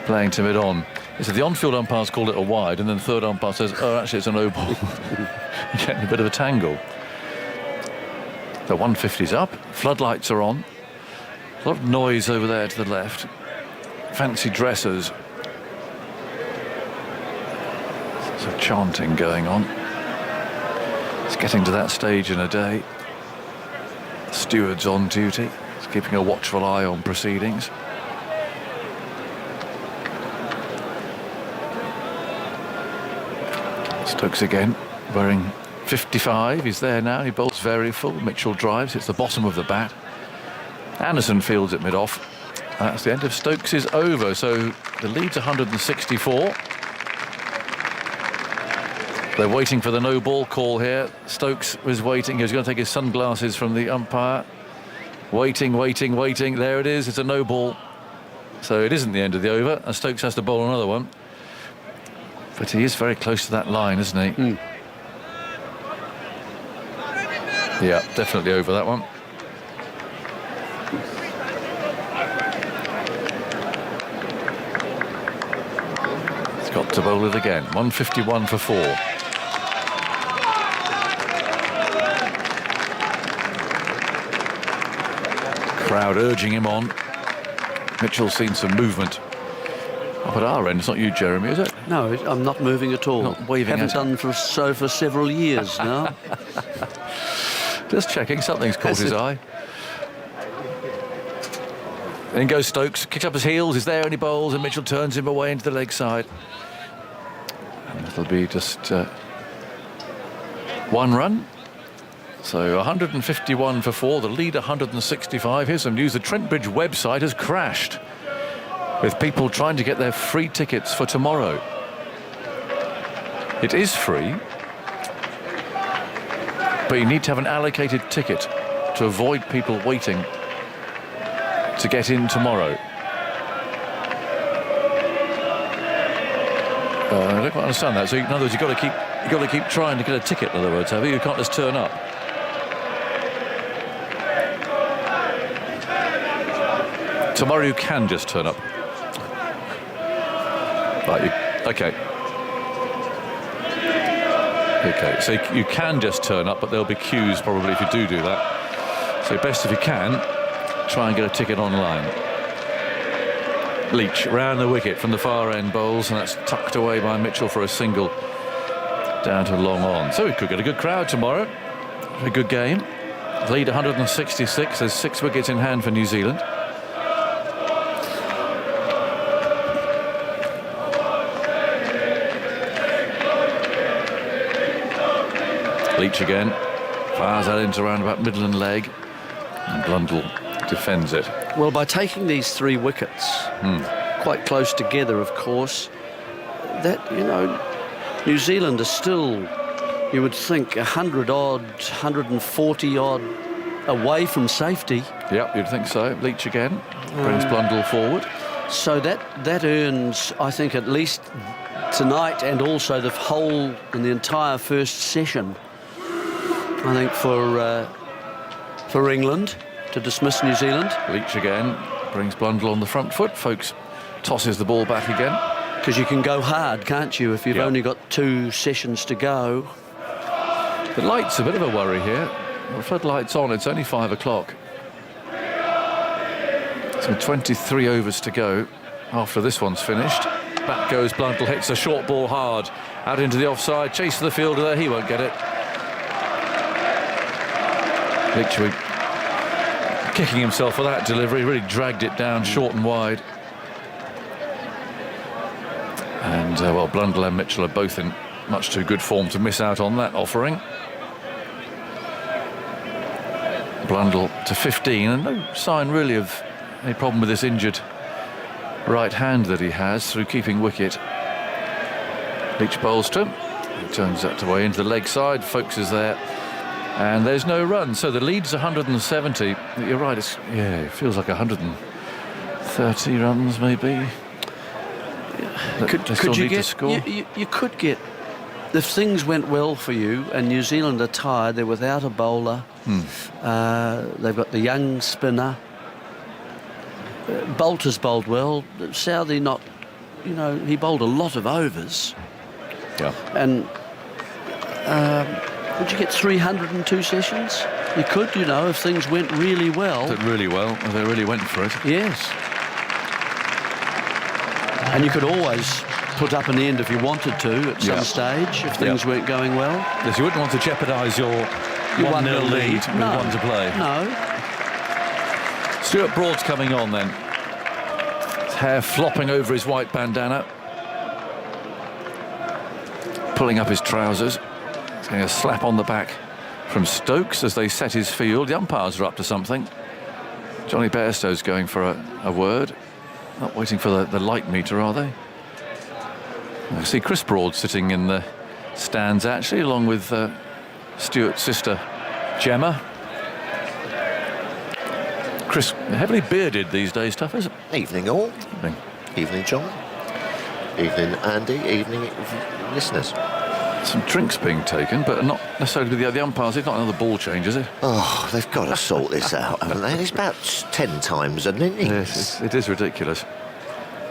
Playing to mid-on. So the on-field umpires called it a wide, and then the third umpire says, oh, actually it's a no ball. Getting a bit of a tangle. The 150's up, floodlights are on. A lot of noise over there to the left. Fancy dressers. There's a chanting going on. It's getting to that stage in a day. The steward's on duty. He's keeping a watchful eye on proceedings. Stokes again, wearing 55. He's there now. He bowls very full. Mitchell drives. It's the bottom of the bat. Anderson fields it mid-off. That's the end of Stokes' over. So the lead's 164. They're waiting for the no ball call here. Stokes was waiting. He was going to take his sunglasses from the umpire. Waiting. There it is. It's a no ball. So it isn't the end of the over. And Stokes has to bowl another one. But he is very close to that line, isn't he? Yeah, definitely over that one. He's got to bowl it again. 151 for 4. Crowd urging him on. Mitchell's seen some movement up at our end. It's not you, Jeremy, is it? No, I'm not moving at all. Not waving. Haven't done for several years now. Just checking. Something's caught his eye. In goes Stokes. Kicks up his heels. He's there and he bowls, and Mitchell turns him away into the leg side. And it'll be just one run. So 151 for 4. The lead 165. Here's some news. The Trent Bridge website has crashed, with people trying to get their free tickets for tomorrow. It is free, but you need to have an allocated ticket to avoid people waiting to get in tomorrow. I don't quite understand that. So in other words, you've got to keep trying to get a ticket. In other words, have you? You can't just turn up. Tomorrow you can just turn up. Right, okay. Okay, so you can just turn up, but there'll be queues probably if you do that. So best if you can, try and get a ticket online. Leach round the wicket from the far end bowls, and that's tucked away by Mitchell for a single down to long on. So we could get a good crowd tomorrow. A good game. Lead 166. There's 6 wickets in hand for New Zealand. Leach again, fires that into around about Midland leg, and Blundell defends it. Well, by taking these 3 wickets, quite close together, of course, that, you know, New Zealand are still, you would think, 100-odd, 140-odd away from safety. Yep, you'd think so. Leach again, brings Blundell forward. So that earns, I think, at least tonight and also the whole and the entire first session, I think, for England to dismiss New Zealand. Leach again brings Blundell on the front foot. Folkes tosses the ball back again. Because you can go hard, can't you, if you've only got 2 sessions to go. The light's a bit of a worry here. The floodlights on, it's only 5 o'clock. Some 23 overs to go after this one's finished. Back goes Blundell, hits a short ball hard. Out into the offside, chase for the fielder there, he won't get it. Victory kicking himself for that delivery, really dragged it down short and wide. And, well, Blundell and Mitchell are both in much too good form to miss out on that offering. Blundell to 15, and no sign really of any problem with this injured right hand that he has through keeping wicket. Leach bowls to him. He turns that away into the leg side, focuses there, and there's no run. So the lead's 170. You're right, it feels like 130 runs maybe. Could you get? You could get, if things went well for you and New Zealand are tired, they're without a bowler. They've got the young spinner. Bolter's bowled well. Southey not, he bowled a lot of overs. Yeah. And would you get 302 sessions? You could, if things went really well. Did really well. They really went for it. Yes. And you could always put up an end if you wanted to at some stage if things weren't going well. Yes, you wouldn't want to jeopardise your 1-0 lead with one to play. No. Stuart Broad's coming on then. His hair flopping over his white bandana. Pulling up his trousers. He's getting a slap on the back from Stokes as they set his field. The umpires are up to something. Johnny Bairstow's going for a word. Not waiting for the light meter, are they? I see Chris Broad sitting in the stands, actually, along with Stuart's sister, Gemma. Chris, heavily bearded these days, tough, is it? Evening all. Evening. Evening, John. Evening, Andy. Evening, listeners. Some drinks being taken, but not necessarily with the umpires. It's not another ball change, is it? Oh, they've got to sort this out, haven't they? It's about 10 times an innings. Yes, it is ridiculous.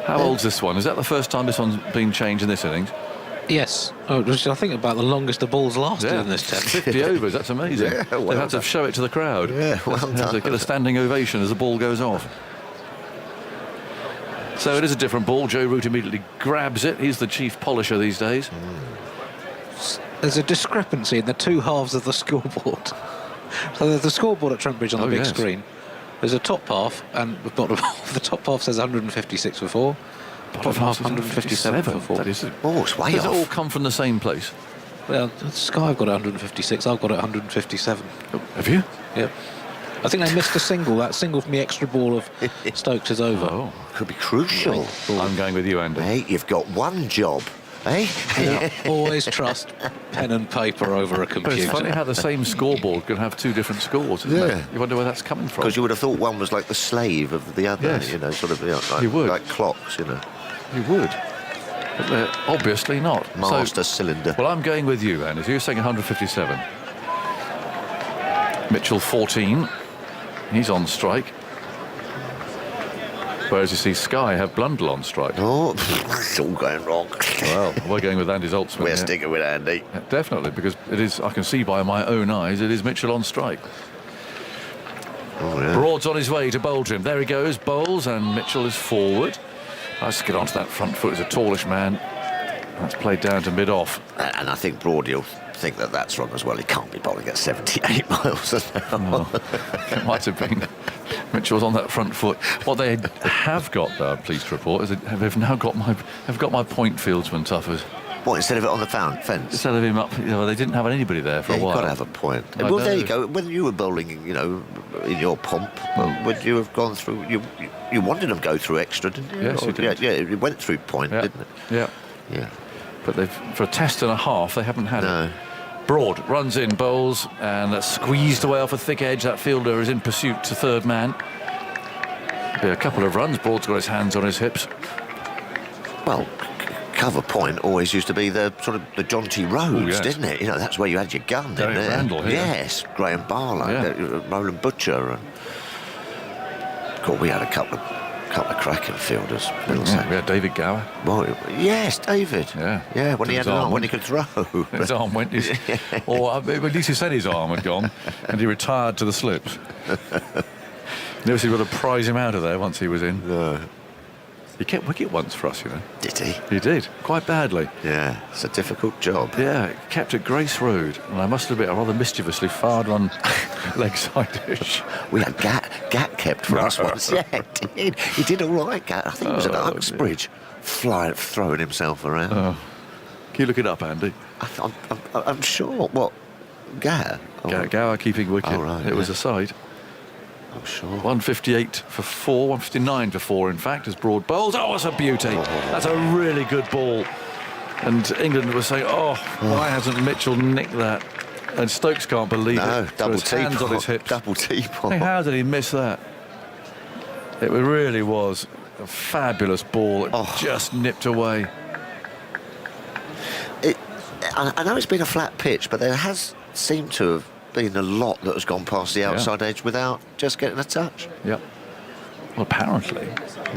How old's this one? Is that the first time this one's been changed in this innings? Yes. I think about the longest the ball's lasted in this test. 50 overs, that's amazing. Yeah, well They've had to show it to the crowd. Yeah, well done. To get a standing ovation as the ball goes off. So it is a different ball. Joe Root immediately grabs it. He's the chief polisher these days. There's a discrepancy in the two halves of the scoreboard. So there's the scoreboard at Trent Bridge on the big screen. There's a top half, and the bottom half. The top half says 156 for 4. Bottom half 157 for 4. That is it. Oh, it's way Does off. it all come from the same place? Well, Sky have got it 156. I've got it 157. Oh, have you? Yep. I think they missed a single. That single from the extra ball of Stokes is over. Oh, could be crucial. I'm going with you, Andy. Hey, you've got one job. Eh? Always trust pen and paper over a But computer. it's funny how the same scoreboard can have two different scores, isn't it? You wonder where that's coming from. Because you would have thought one was like the slave of the other, Yes. sort of like, You would. like clocks, You would. But they're obviously not. Master cylinder. Well, I'm going with you, Andy. You're saying 157. Mitchell 14. He's on strike. Whereas you see Sky have Blundell on strike. Oh, it's all going wrong. Well, we're going with Andy Zoltzman. We're sticking with Andy. Yeah, definitely, because it is. I can see by my own eyes it is Mitchell on strike. Oh, yeah. Broad's on his way to bowl to him. There he goes, bowls, and Mitchell is forward. Let's get onto that front foot. He's a tallish man. That's played down to mid-off. And I think Broad will think that that's wrong as well. He can't be bowling at 78 miles an hour. It might have been. Mitchell's on that front foot. What they have got, though, I'm pleased to report, is they've now got my point fieldsman Tuffers. What, instead of it on the fence? Instead of him up, they didn't have anybody there for a while. You've got to have a point. I Well, know. there you go. When you were bowling, in your pomp, would you have gone through? You wanted them to go through extra, didn't you? Yes, you did. Yeah, it went through point, didn't it? Yeah. Yeah. But for a test and a half, they haven't had No. it. Broad runs in, bowls, and that's squeezed away off a thick edge. That fielder is in pursuit to third man. Be a couple of runs. Broad's got his hands on his hips. Well, cover point always used to be the sort of the John T. Rhodes, yes. didn't it? That's where you had your gun, Derek didn't it? Randall here. Yes, Graham Barlow, Yeah. Roland Butcher, and of course we had a couple of couple of cracking fielders. Yeah, we had David Gower. Well, yes, David. Yeah, when he had an arm, when he could throw. His arm went. Or at least he said his arm had gone, and he retired to the slips. Never seen what to prize him out of there once he was in. No. He kept wicket once for us, Did he? He did, quite badly. Yeah, it's a difficult job. Yeah, kept at Grace Road, and I must admit, I rather mischievously fired one leg side-ish. We had Gat kept for us once. Yeah, he did all right, Gat. I think he was at Uxbridge, throwing himself around. Can you look it up, Andy? I'm sure. What? Gat? Gower keeping wicket. Oh, right, it was a side. I'm sure. 158 for 4, 159 for 4, in fact, as Broad bowls. Oh, that's a beauty. That's a really good ball. And England was saying, why hasn't Mitchell nicked that? And Stokes can't believe it. No, double his hands teapot. on his hips. Double teapot. Hey, how did he miss that? It really was a fabulous ball. It just nipped away. I know it's been a flat pitch, but there has seemed to have been a lot that has gone past the outside edge without just getting a touch. Yep. Well, apparently,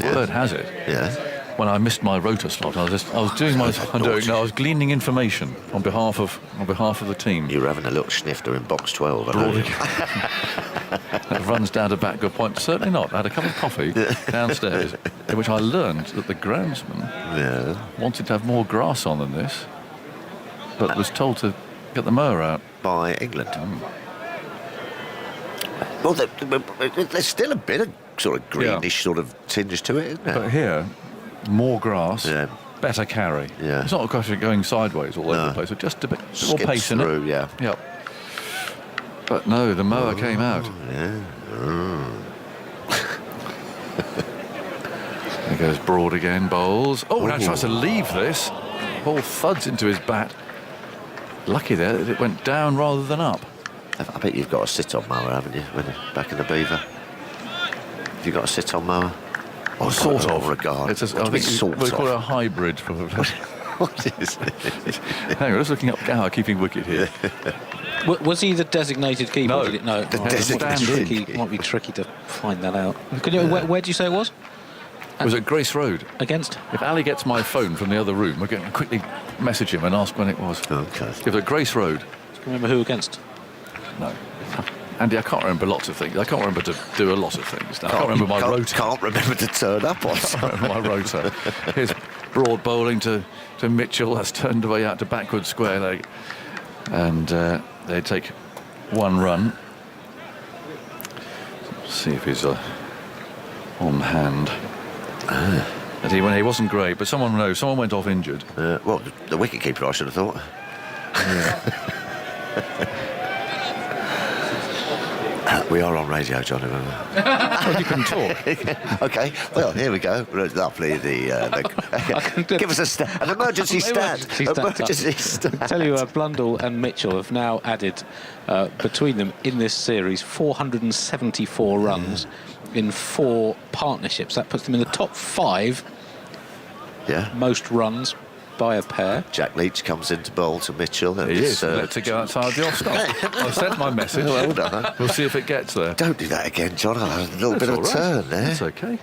word has it. Yeah. When I missed my rota slot, I was doing my. I was gleaning information on behalf of the team. You were having a little snifter in box 12. That runs down to back. Good point. Certainly not. I had a cup of coffee downstairs, in which I learned that the groundsman wanted to have more grass on than this, but was told to get the mower out by England. Well, there's still a bit of sort of greenish sort of tinge to it, isn't there? But here, more grass, better carry. Yeah. It's not a question of going sideways all over the place, but just a bit more pace in it. Yeah. Yep. But no, the mower came out. There goes Broad again, bowls. Oh, now tries to leave this. Ball thuds into his bat. Lucky there that it went down rather than up. I bet you've got a sit-on mower, haven't you, when you're back in the Beaver? Have you got a sit-on mower? Oh, sort of. Regard. It's I think we call it a hybrid, probably. What is it? Hang on, let's looking up Gower keeping wicket here. Was he the designated keeper? No. The designated. It might be tricky to find that out. Where do you say it was? It was at Grace Road. Against? If Ali gets my phone from the other room, we're going to quickly message him and ask when it was. Okay. It was at Grace Road. Do you remember who against? No. Andy, I can't remember lots of things. I can't remember to do a lot of things. Now, I can't remember my rota. Can't remember to turn up on my rota. Here's Broad bowling to Mitchell. That's turned away out to backward square leg. And they take one run. Let's see if he's on hand. He wasn't great, but someone went off injured. Well, the wicketkeeper, I should have thought. We are on radio, John. Well, you can talk. Okay, well, here we go. Lovely. Give us an emergency stat. Emergency stat. I tell you, Blundell and Mitchell have now added, between them in this series, 474 runs in 4 partnerships. That puts them in the top 5 most runs by a pair. Jack Leach comes in to bowl to Mitchell. And he is. To go outside the off stop. I've sent my message. Well done. We'll see if it gets there. Don't do that again, John. I had a little bit of a turn there. That's okay.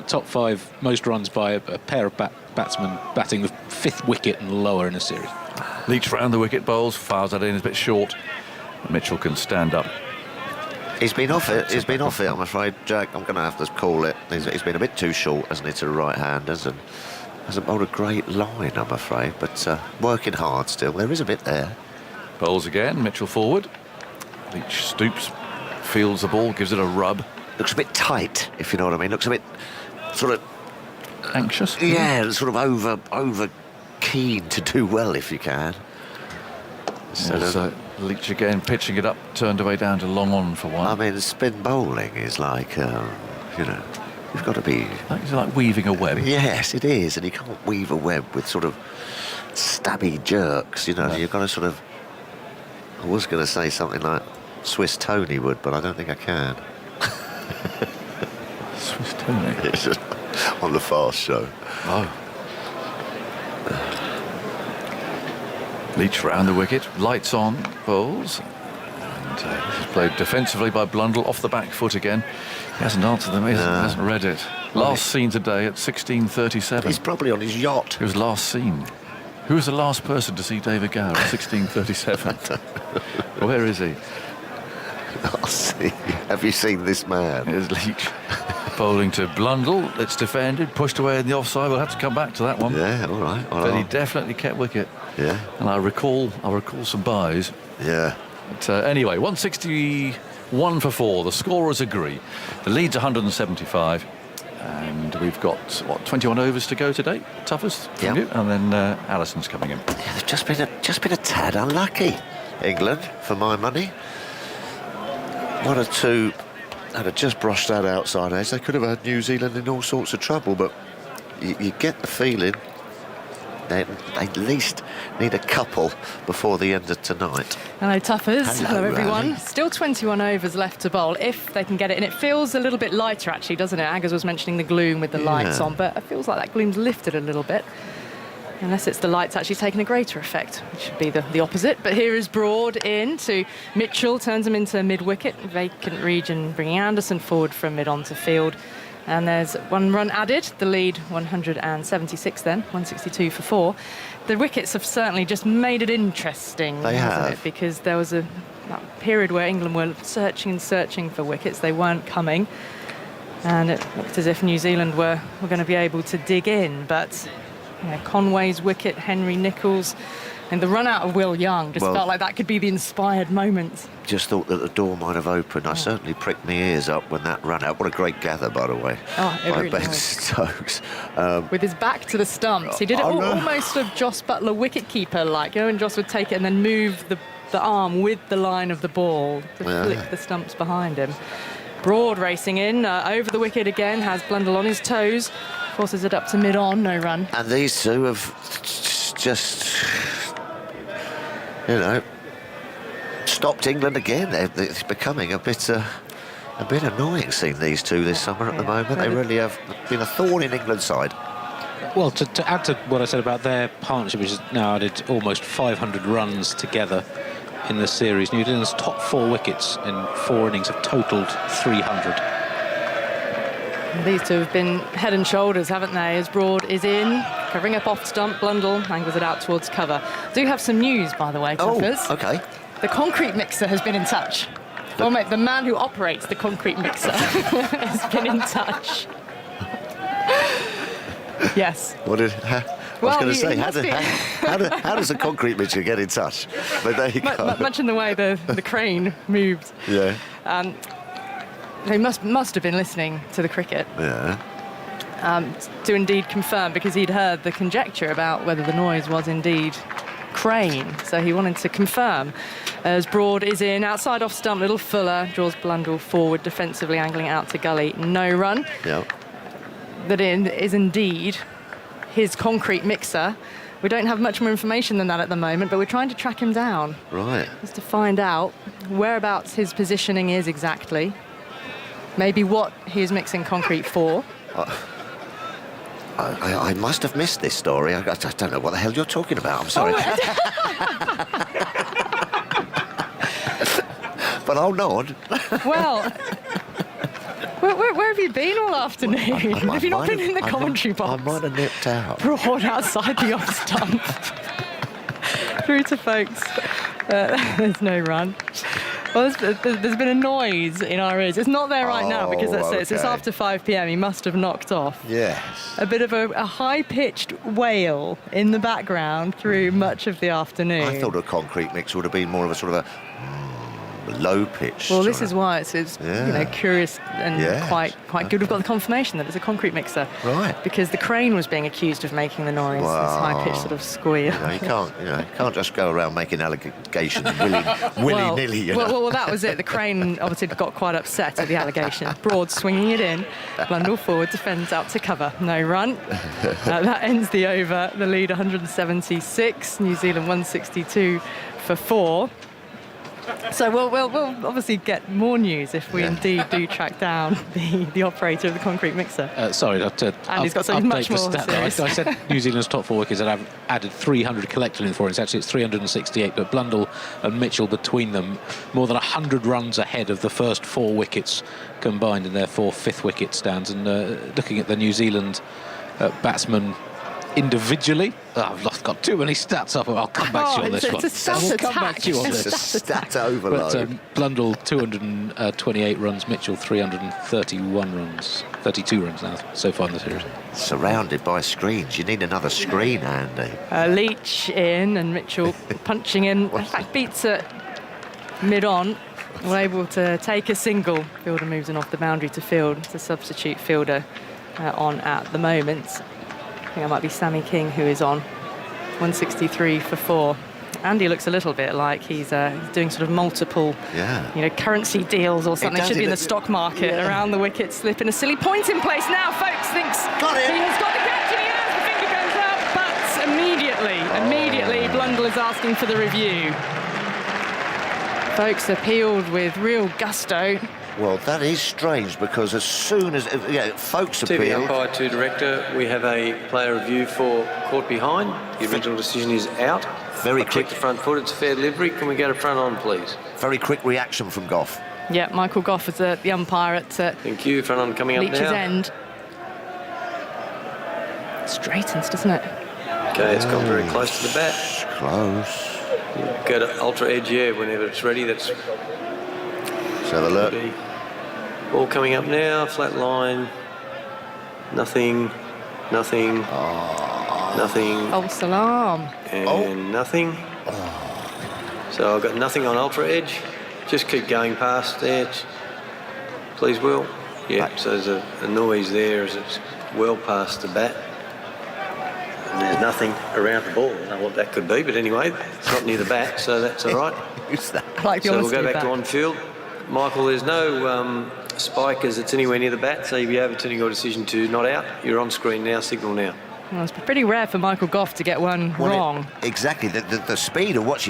Top 5 most runs by a pair of batsmen batting the 5th wicket and lower in a series. Leach round the wicket, bowls, fires that in, is a bit short. Mitchell can stand up. He's been off it. I'm afraid, Jack. I'm going to have to call it. He's been a bit too short, hasn't he, to the right-handers, and hasn't bowled a great line, I'm afraid, but working hard still. There is a bit there. Bowls again, Mitchell forward. Leach stoops, fields the ball, gives it a rub. Looks a bit tight, if you know what I mean. Looks a bit sort of anxious. Yeah, sort of over keen to do well if you can. Leach again, pitching it up, turned away down to long on for one. I mean, spin bowling is like, you've got to be... It's like weaving a web. Yes, it is, and you can't weave a web with sort of stabby jerks, No. You've got to sort of... I was going to say something like Swiss Tony would, but I don't think I can. Swiss Tony? Yes, on the Fast Show. Oh. Leach round the wicket, lights on, bowls. This is played defensively by Blundell, off the back foot again. He hasn't answered them, he hasn't read it. Last seen today at 16:37. He's probably on his yacht. He was last seen. Who was the last person to see David Gower at 16:37? Where is he? I'll see. Have you seen this man? Here's Leach. Bowling to Blundell. It's defended, pushed away in the offside. We'll have to come back to that one. Yeah, all right. But he definitely kept wicket. Yeah. And I recall some buys. Yeah. But anyway, 161 for 4. The scorers agree. The lead's 175. And we've got, 21 overs to go today? Toughest from you. And then Allison's coming in. Yeah, they've just been a tad unlucky, England, for my money. 1 or 2 had just brushed that outside edge. They could have had New Zealand in all sorts of trouble, but you get the feeling they at least need a couple before the end of tonight. Hello, Tuffers. Hello, everyone. Rally. Still 21 overs left to bowl, if they can get it. And it feels a little bit lighter, actually, doesn't it? Aggers was mentioning the gloom with the lights on, but it feels like that gloom's lifted a little bit. Unless it's the lights actually taking a greater effect, which should be the opposite. But here is Broad in to Mitchell, turns him into mid-wicket. Vacant region, bringing Anderson forward from mid on to field. And there's 1 run added, the lead 176 then, 162 for 4. The wickets have certainly just made it interesting, hasn't it? Because there was that period where England were searching and searching for wickets. They weren't coming. And it looked as if New Zealand were going to be able to dig in. But Conway's wicket, Henry Nicholls, and the run out of Will Young just felt like that could be the inspired moment. Just thought that the door might have opened. I certainly pricked my ears up when that ran out. What a great gather, by the way, by Ben Stokes. With his back to the stumps. He did it almost of Joss Buttler wicket-keeper like. And Joss would take it and then move the arm with the line of the ball to flick the stumps behind him. Broad racing in, over the wicket again, has Blundell on his toes, forces it up to mid-on, no run. And these two have just, stopped England again. It's becoming a bit annoying seeing these two this summer at the moment. They really have been a thorn in England's side. Well, to add to what I said about their partnership, which has now added almost 500 runs together in the series, New Zealand's top 4 wickets in 4 innings have totalled 300. These two have been head and shoulders, haven't they? As Broad is in, covering up off stump, Blundell angles it out towards cover. Do have some news, by the way, Tuffers. Oh, OK. The concrete mixer has been in touch. Well, mate, the man who operates the concrete mixer has been in touch. Yes. What did... I was going to say, how does a concrete mixer get in touch? But there you go. Much in the way the crane moved. Yeah. They must have been listening to the cricket. Yeah. To indeed confirm, because he'd heard the conjecture about whether the noise was indeed crane. So he wanted to confirm. As Broad is in, outside off stump, little Fuller draws Blundell forward, defensively angling out to gully. No run. Yeah. That is indeed his concrete mixer. We don't have much more information than that at the moment, but we're trying to track him down. Right. Just to find out whereabouts his positioning is exactly. Maybe what he is mixing concrete for. I must have missed this story. I don't know what the hell you're talking about. I'm sorry. But I'll nod. Well... Where have you been all afternoon? Have you not been in the commentary box? I might have nipped out. Broad outside the off stump. Through to folks. There's no run. Well, there's been a noise in our ears. It's not there right now because it's after 5 p.m. He must have knocked off. Yes. A bit of a high-pitched wail in the background through much of the afternoon. I thought a concrete mix would have been more of a sort of a low pitch. Well, this is why it's curious and quite good. We've got the confirmation that it's a concrete mixer. Right. Because the crane was being accused of making the noise, this high-pitched sort of squeal. You can't just go around making allegations willy-nilly. Well, that was it. The crane obviously got quite upset at the allegation. Broad swinging it in. Blundell forward, defends out to cover. No run. That ends the over. The lead 176. New Zealand 162 for 4. So we'll obviously get more news if we indeed do track down the operator of the concrete mixer. Sorry, And he's got something much more serious. I said New Zealand's top 4 wickets had added 300 collectively in the 4 innings. Actually, it's 368, but Blundell and Mitchell between them, more than 100 runs ahead of the first 4 wickets combined in their 4 fifth wicket stands. And looking at the New Zealand batsmen individually, I've got too many stats up. I'll come back to you on this one. We'll come back to you on this. Stat overload. But Blundell 228 runs, Mitchell 331 runs, 32 runs now so far in the series. Surrounded by screens. You need another screen, Andy. Leach in and Mitchell punching in. In fact, beats it mid-on. We're able to take a single. Fielder moves in off the boundary to field. It's a substitute fielder on at the moment. I think it might be Sammy King who is on. 163 for 4. Andy looks a little bit like he's doing sort of multiple, currency deals or something. Should be in the stock market around the wicket, slipping a silly point in place. Now Folkes thinks he has got the catch and he has. The finger goes up, but immediately Blundell is asking for the review. Folkes appealed with real gusto. Well, that is strange because as soon as Folkes appealed... TV umpire to director, we have a player review for caught behind. The original decision is out. Very quick. The front foot, it's fair delivery. Can we go to front on, please? Very quick reaction from Gough. Yeah, Michael Gough is the umpire at thank you, front on coming up Leach's now. end. Straightens, doesn't it? Okay, it's gone very close to the bat. Close. Go to ultra edge, whenever it's ready. Let's have a look. Ball coming up now, flat line. Nothing. Nothing. False alarm. And nothing. So I've got nothing on ultra edge. Just keep going past there. Please, Will. Yeah, so there's a noise there as it's well past the bat. And there's nothing around the ball. I don't know what that could be, but anyway, it's not near the bat, so that's all right. Who's that? So we'll go back to on field. Michael, there's no spike as it's anywhere near the bat, so you'll be overturning your decision to not out. You're on screen now, signal now. Well, it's pretty rare for Michael Gough to get one wrong. Exactly. The speed of which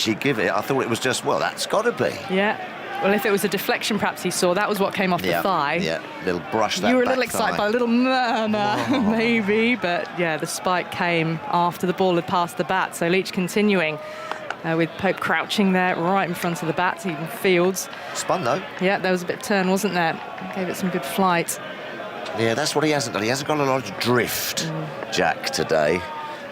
he give it, I thought it was just, well, that's got to be. Yeah. Well, if it was a deflection, perhaps he saw, that was what came off the thigh. Yeah, little brush that. You were a little excited by a little murmur, maybe, but yeah, the spike came after the ball had passed the bat. So Leach continuing with Pope crouching there right in front of the bat, even Fields. Spun though. Yeah, there was a bit of turn, wasn't there? Gave it some good flight. Yeah, that's what he hasn't done. He hasn't got a lot of drift, Jack, today,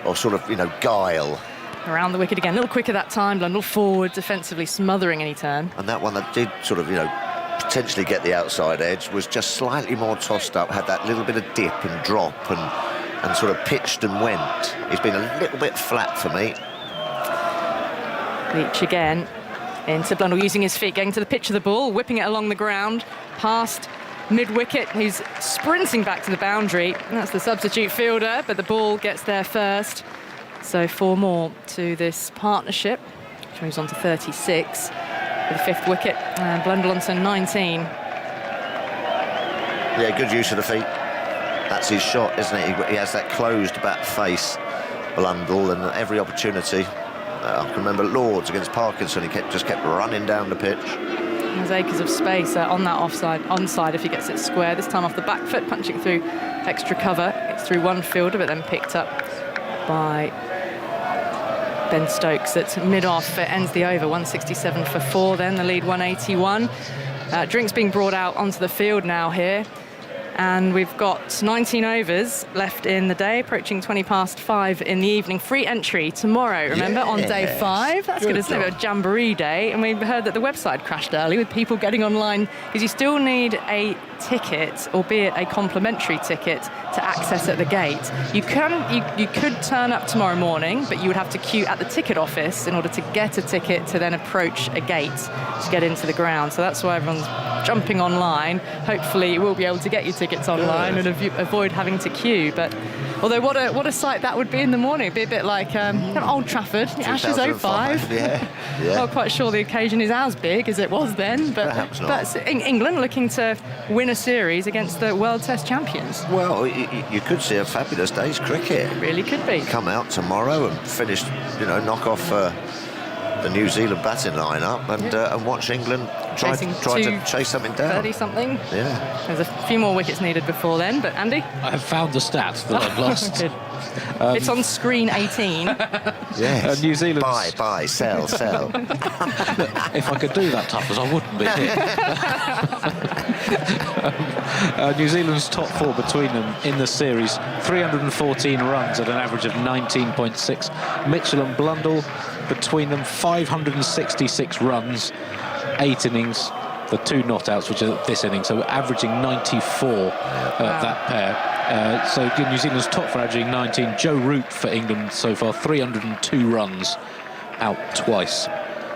or sort of, guile. Around the wicket again, a little quicker that time. Blundell forward, defensively smothering any turn. And that one that did sort of, potentially get the outside edge was just slightly more tossed up, had that little bit of dip and drop and sort of pitched and went. It's been a little bit flat for me. Leach again into Blundell, using his feet, getting to the pitch of the ball, whipping it along the ground, past mid-wicket. He's sprinting back to the boundary. That's the substitute fielder, but the ball gets there first. So 4 more to this partnership, which moves on to 36 with the 5th wicket, and Blundell on to 19. Yeah, good use of the feet. That's his shot, isn't it? He has that closed bat face, Blundell, and every opportunity. I can remember Lords against Parkinson, he just kept running down the pitch. There's acres of space on that onside if he gets it square. This time off the back foot, punching through extra cover. It's through one fielder, but then picked up by Ben Stokes at mid-off. It ends the over, 167 for 4, then the lead 181. Drinks being brought out onto the field now here. And we've got 19 overs left in the day, approaching 20 past 5 in the evening. Free entry tomorrow, remember, on day 5. That's going to be a jamboree day. And we've heard that the website crashed early with people getting online because you still need a ticket, albeit a complimentary ticket, to access at the gate. You could turn up tomorrow morning, but you would have to queue at the ticket office in order to get a ticket to then approach a gate to get into the ground. So that's why everyone's jumping online. Hopefully you will be able to get your tickets online and avoid having to queue. But although what a sight that would be in the morning. It'd be a bit like Old Trafford, Ashes 05. Yeah. Not quite sure the occasion is as big as it was then, but perhaps not. But England looking to win a series against the World Test champions. Well, you could see a fabulous day's cricket. It really could be. Come out tomorrow and finish, knock off the the New Zealand batting lineup and watch England try to chase something down. 30-something. Yeah. There's a few more wickets needed before then, but Andy? I have found the stat that I've lost. Good. It's on screen 18. Yes. New Zealand. Buy, sell. If I could do that, Tuffers, I wouldn't be here. New Zealand's top 4 between them in the series, 314 runs at an average of 19.6. Mitchell and Blundell between them, 566 runs, 8 innings. The 2 not outs, which are this inning, so averaging 94 that pair. So New Zealand's top for averaging 19. Joe Root for England so far, 302 runs, out twice.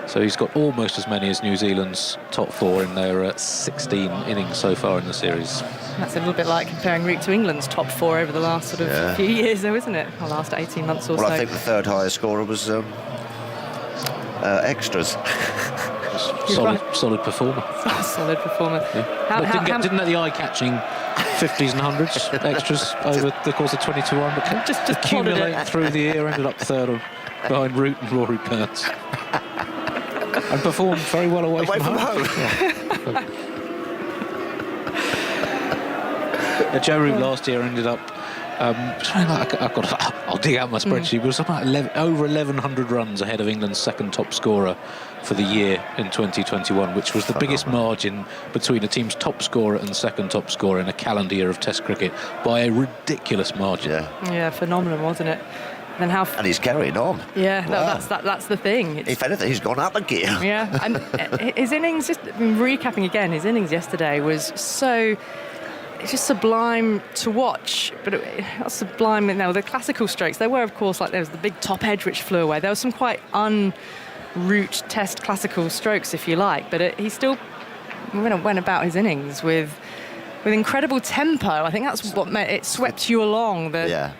So he's got almost as many as New Zealand's top 4 in their 16 innings so far in the series. That's a little bit like comparing Root to England's top 4 over the last sort of few years, though, isn't it? The last 18 months or so. Well, I think the third highest scorer was extras. Solid performer. Solid performer. Yeah. Didn't get the eye-catching 50s and 100s extras over the course of 22-1, but just accumulating through the year, ended up third behind Root and Rory Burns. And performed very well away from home. Joe Root last year ended up I'll dig out my spreadsheet, but it was something like over 1,100 runs ahead of England's second top scorer for the year in 2021, which was the biggest margin between a team's top scorer and second top scorer in a calendar year of Test cricket by a ridiculous margin. Yeah, phenomenal, wasn't it? And he's carrying on. Yeah, that's the thing. If anything, he's gone up a gear. Yeah, and his innings, just recapping again, his innings yesterday was so... It's just sublime to watch, but not sublime. Now, the classical strokes, there were, of course, like there was the big top edge which flew away. There was some quite un-Root Test classical strokes, if you like, but he still went about his innings with incredible tempo. I think that's what it swept you along, the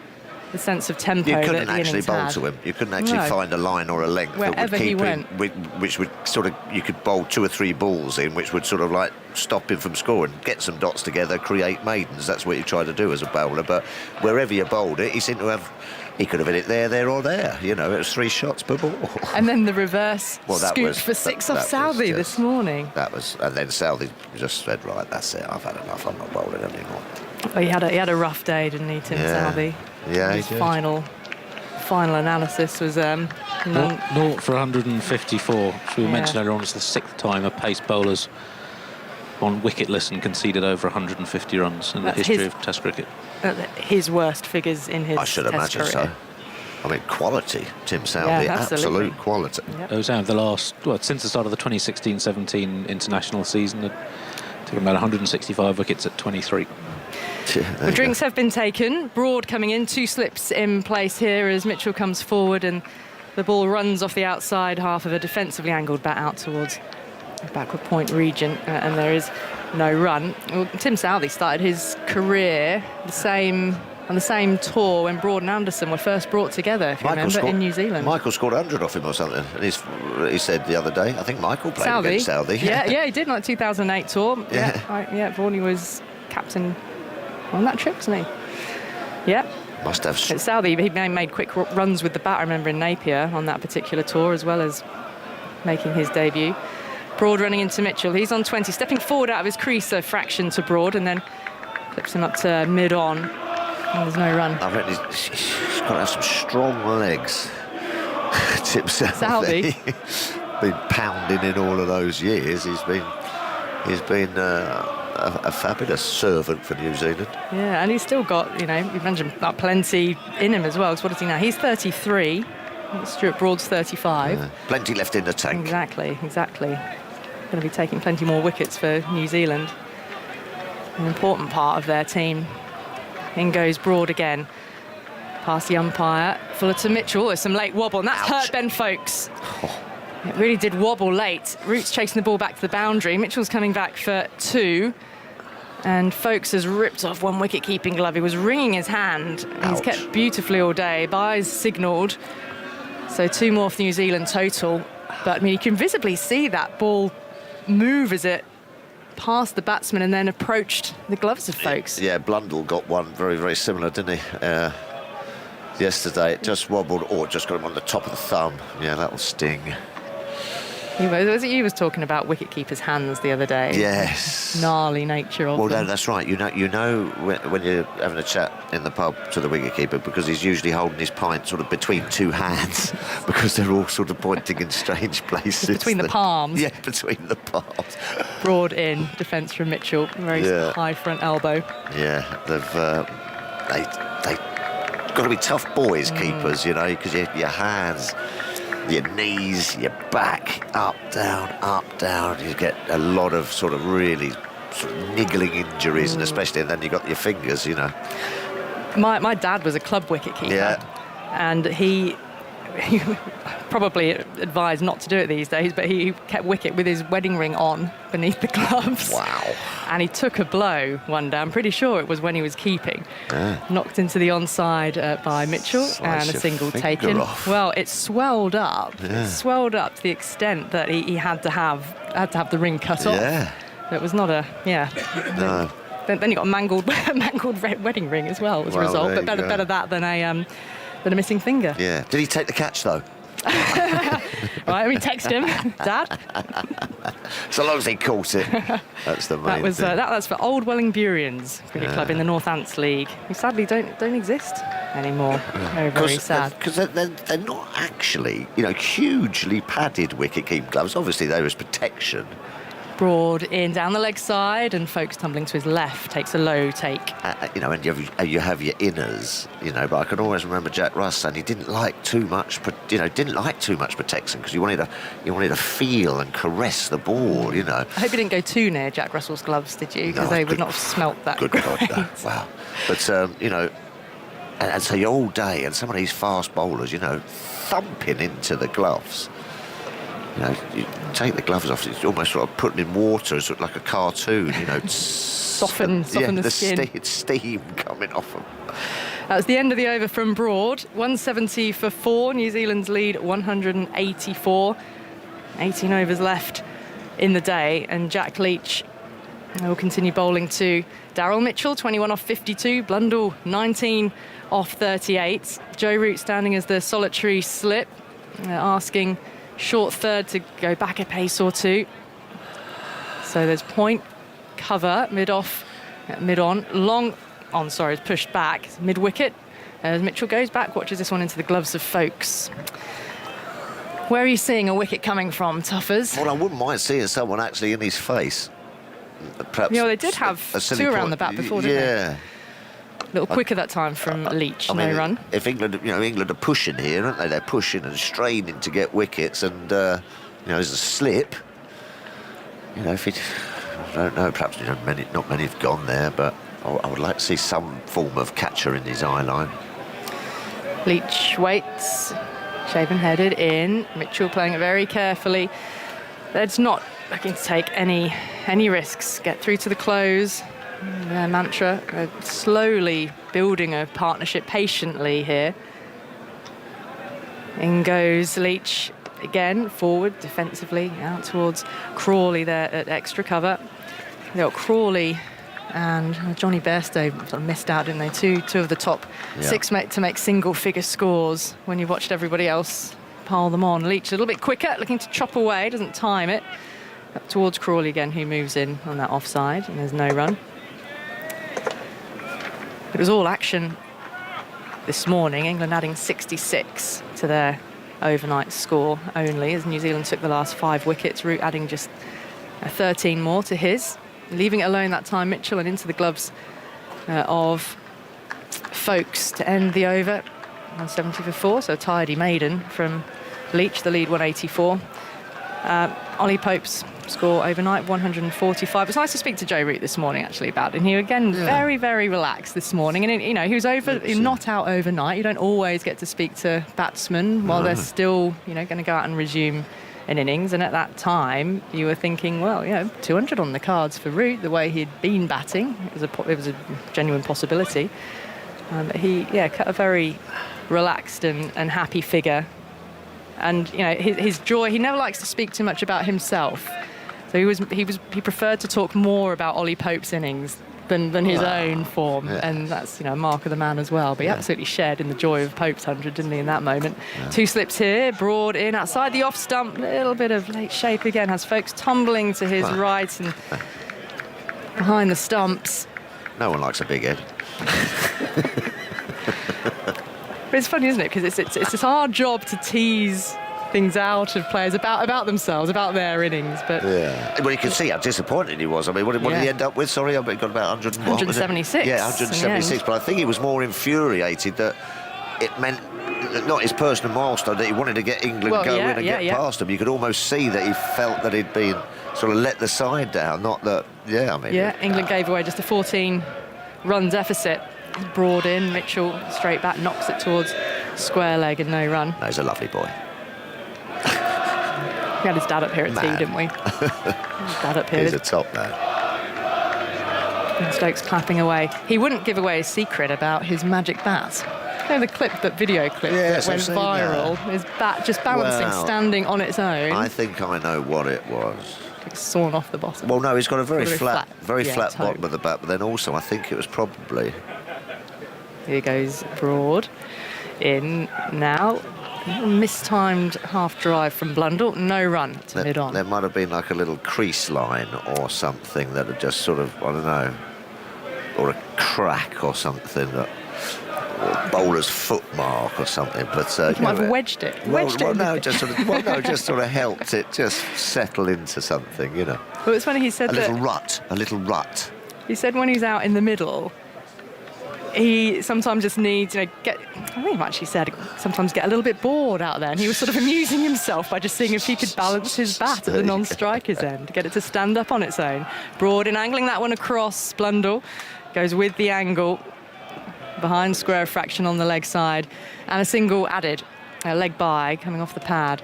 sense of tempo. You couldn't actually bowl to him. You couldn't actually find a line or a length wherever that would he keep him, went. which would sort of, you could bowl 2 or 3 balls in, which would sort of like stop him from scoring, get some dots together, create maidens. That's what you try to do as a bowler. But wherever you bowled it, he seemed to have. He could have hit it there or there. You know, it was 3 shots per ball. And then the reverse scoop for 6 off Southey this morning. And then Southey just said, right, that's it. I've had enough. I'm not bowling anymore. Well, he had a rough day, didn't he, Tim Southey? Yeah, his final analysis was 0 for 154, which we mentioned earlier on, was the 6th time a pace bowler's on wicketless and conceded over 150 runs in the history of Test cricket. His worst figures in his I should Test imagine career. so. I mean, quality, Tim Southey, absolute quality. Those out of the last, since the start of the 2016-17 international season, it took about 165 wickets at 23. The drinks have been taken. Broad coming in, 2 slips in place here as Mitchell comes forward and the ball runs off the outside half of a defensively angled bat out towards the backward point region, and there is no run. Well, Tim Southey started his career on the same tour when Broad and Anderson were first brought together, if you remember, in New Zealand. Michael scored 100 off him or something. And he said the other day, I think Michael played against Southey. Yeah, he did, like 2008 tour. Vorney was captain on that trip, wasn't he? Yeah. Must have. Southey, he made quick runs with the bat, I remember, in Napier on that particular tour, as well as making his debut. Broad running into Mitchell. He's on 20, stepping forward out of his crease a fraction to Broad, and then flips him up to mid-on. And there's no run. I reckon he's got to have some strong legs. Tim Southey. Been pounding in all of those years. He's been a fabulous servant for New Zealand. Yeah, and he's still got, you mentioned plenty in him as well. So what is he now? He's 33. Stuart Broad's 35. Yeah, plenty left in the tank. Exactly. Going to be taking plenty more wickets for New Zealand. An important part of their team. In goes Broad again. Past the umpire. Fuller to Mitchell. There's some late wobble, and that's hurt Ben Foakes. It really did wobble late. Root's chasing the ball back to the boundary. Mitchell's coming back for 2. And Foakes has ripped off 1 wicket-keeping glove. He was wringing his hand. He's kept beautifully all day. Byes signalled. So 2 more for New Zealand total. But, you can visibly see that ball move as it passed the batsman and then approached the gloves of Foakes. Yeah, Blundell got one very, very similar, didn't he? Yesterday, it just wobbled, or just got him on the top of the thumb. Yeah, that'll sting. He was talking about wicket-keepers' hands the other day. Yes. Gnarly nature of Well, them. no, that's right. You know when you're having a chat in the pub to the wicketkeeper, because he's usually holding his pint sort of between two hands because they're all sort of pointing in strange places. Between the palms. Yeah, between the palms. Broad in defence from Mitchell. Very high front elbow. Yeah, they've got to be tough boys, keepers, you know, because your hands, your knees, your back, up, down. You get a lot of sort of really sort of niggling injuries, and especially then you got your fingers, you know. My dad was a club wicketkeeper, and he probably advised not to do it these days, but he kept wicket with his wedding ring on beneath the gloves. Wow. And he took a blow one day. I'm pretty sure it was when he was keeping. Knocked into the onside by Mitchell, and a single taken. Off. Well, it swelled up. It swelled up to the extent that he had to have the ring cut off. It was not a No. Then you got a mangled wedding ring as well as a result. But better that than a missing finger. Yeah. Did he take the catch though? Right, we text him, Dad. So long as he caught it, that's the main thing. That's for Old Wellingburians Cricket Club in the North Ants League, who sadly don't exist anymore. Very sad. Because they're not actually, you know, hugely padded wicket-keeping gloves. Obviously, there is protection. Broad in down the leg side, and Folkes tumbling to his left, takes a low take. You know, and you have your inners, you know, but I can always remember Jack Russ saying he didn't like too much protection, because you wanted to feel and caress the ball, you know. I hope you didn't go too near Jack Russell's gloves, did you? Because they would not have smelt that Good great. God, no. Wow. But, you know, and so you're all day, and some of these fast bowlers, you know, thumping into the gloves. You know, you take the gloves off, it's almost sort of putting in water, sort of like a cartoon, you know. Soften the skin. Steam coming off them. That was the end of the over from Broad. 170 for 4. New Zealand's lead 184. 18 overs left in the day, and Jack Leach will continue bowling to Daryl Mitchell, 21 off 52. Blundell, 19 off 38. Joe Root standing as the solitary slip, asking short third to go back a pace or two. So there's point, cover, mid-off, mid-on, long on, sorry, it's pushed back, mid-wicket. As Mitchell goes back, watches this one into the gloves of Folkes. Where are you seeing a wicket coming from, Tuffers? Well, I wouldn't mind seeing someone actually in his face. Perhaps. Yeah, well, they did have two around the bat before, didn't they? A little quicker that time from Leach, no run. If England are pushing here, aren't they? They're pushing and straining to get wickets, and there's a slip. You know, I don't know, perhaps not many have gone there, but I would like to see some form of catcher in his eye line. Leach waits, shaven-headed in. Mitchell playing it very carefully. They're just not looking to take any risks. Get through to the close. Their mantra, slowly building a partnership patiently here. In goes Leach again, forward defensively, out towards Crawley there at extra cover. They've got Crawley and Johnny Bairstow sort of missed out, didn't they? Two of the top six to make single-figure scores when you've watched everybody else pile them on. Leach a little bit quicker, looking to chop away, doesn't time it. Up towards Crawley again, who moves in on that offside, and there's no run. It was all action this morning, England adding 66 to their overnight score only, as New Zealand took the last 5 wickets, Root adding just 13 more to his, leaving it alone that time, Mitchell, and into the gloves of Folkes to end the over. 170 for 4, so tidy maiden from Leach, the lead 184. Ollie Pope's score overnight 145. It's nice to speak to Joe Root this morning actually about it. And he again very, very relaxed this morning, and you know, he was not out overnight. You don't always get to speak to batsmen while they're still, you know, going to go out and resume an innings. And at that time you were thinking, well, you know, 200 on the cards for Root, the way he'd been batting. It was a genuine possibility. But he cut a very relaxed and happy figure. And you know, his joy, he never likes to speak too much about himself. So he preferred to talk more about Ollie Pope's innings than his own form, and that's a mark of the man as well. But he absolutely shared in the joy of Pope's 100, didn't he, in that moment? 2 slips here, Broad in outside the off stump, little bit of late shape again, has folks tumbling to his right and behind the stumps. No one likes a big head. But it's funny, isn't it? Because it's this hard job to tease things out of players about themselves, about their innings. But well, you can see how disappointed he was. I mean, what did he end up with? Sorry, I got about 176. Yeah, 176. But I think he was more infuriated that it meant not his personal milestone, that he wanted to get England going and get past them. You could almost see that he felt that he'd been sort of let the side down. Not that, England gave away just a 14-run deficit. Broad in, Mitchell straight back, knocks it towards square leg and no run. No, he's a lovely boy. We had his dad up here at tea, didn't we? His dad up here. He's a top man. And Stokes clapping away. He wouldn't give away his secret about his magic bat. You know, the video clip that went viral, his bat just balancing, standing on its own. I think I know what it was. It's sawn off the bottom. Well, no, he's got a very flat toe. bottom of the bat, but then also I think it was probably... Here goes Broad. In now. Mistimed half drive from Blundell. No run to mid-on. There might have been like a little crease line or something that had just sort of, I don't know, or a crack or something, or a bowler's foot mark or something. But you might have wedged it. Just sort of helped it just settle into something, Well, it's funny, he said a little rut. He said when he's out in the middle, he sometimes just needs, I think he actually said sometimes get a little bit bored out there, and he was sort of amusing himself by just seeing if he could balance his bat at the non-striker's end to get it to stand up on its own. Broad in angling that one across. Blundell goes with the angle behind square fraction on the leg side, and a single added, a leg by coming off the pad.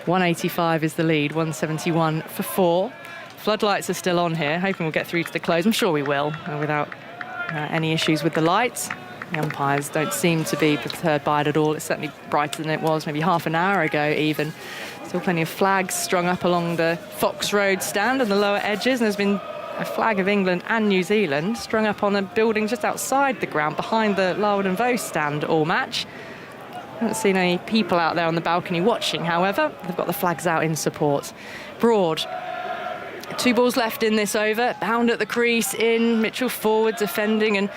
185 is the lead, 171 for 4. Floodlights are still on here, hoping we'll get through to the close. I'm sure we will, without any issues with the lights. The umpires don't seem to be perturbed by it at all. It's certainly brighter than it was maybe half an hour ago even. Still plenty of flags strung up along the Fox Road stand and the lower edges, and there's been a flag of England and New Zealand strung up on a building just outside the ground behind the Larwood and Vaux stand all match. Haven't seen any people out there on the balcony watching, however. They've got the flags out in support. Broad. 2 balls left in this over. Bound at the crease in. Mitchell forward defending. And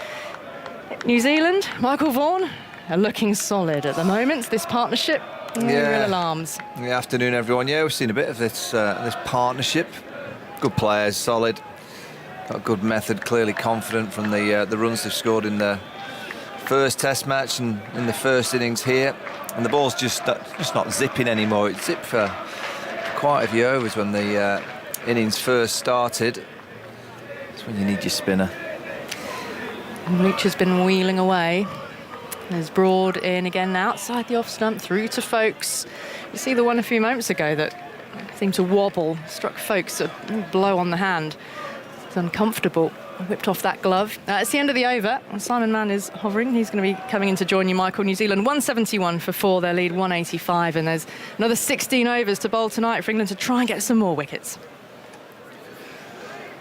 New Zealand, Michael Vaughan, are looking solid at the moment. This partnership, real alarms. Good afternoon, everyone. Yeah, we've seen a bit of this partnership. Good players, solid. Got good method, clearly confident from the runs they've scored in the first Test match and in the first innings here. And the ball's just not zipping anymore. It zipped for quite a few overs when the innings first started. That's when you need your spinner. And Leach has been wheeling away. There's Broad in again now, outside the off stump, through to Folkes. You see the one a few moments ago that seemed to wobble, struck Folkes a blow on the hand. It's uncomfortable. Whipped off that glove. It's the end of the over. Simon Mann is hovering. He's going to be coming in to join you, Michael. New Zealand 171 for 4. Their lead 185, and there's another 16 overs to bowl tonight for England to try and get some more wickets.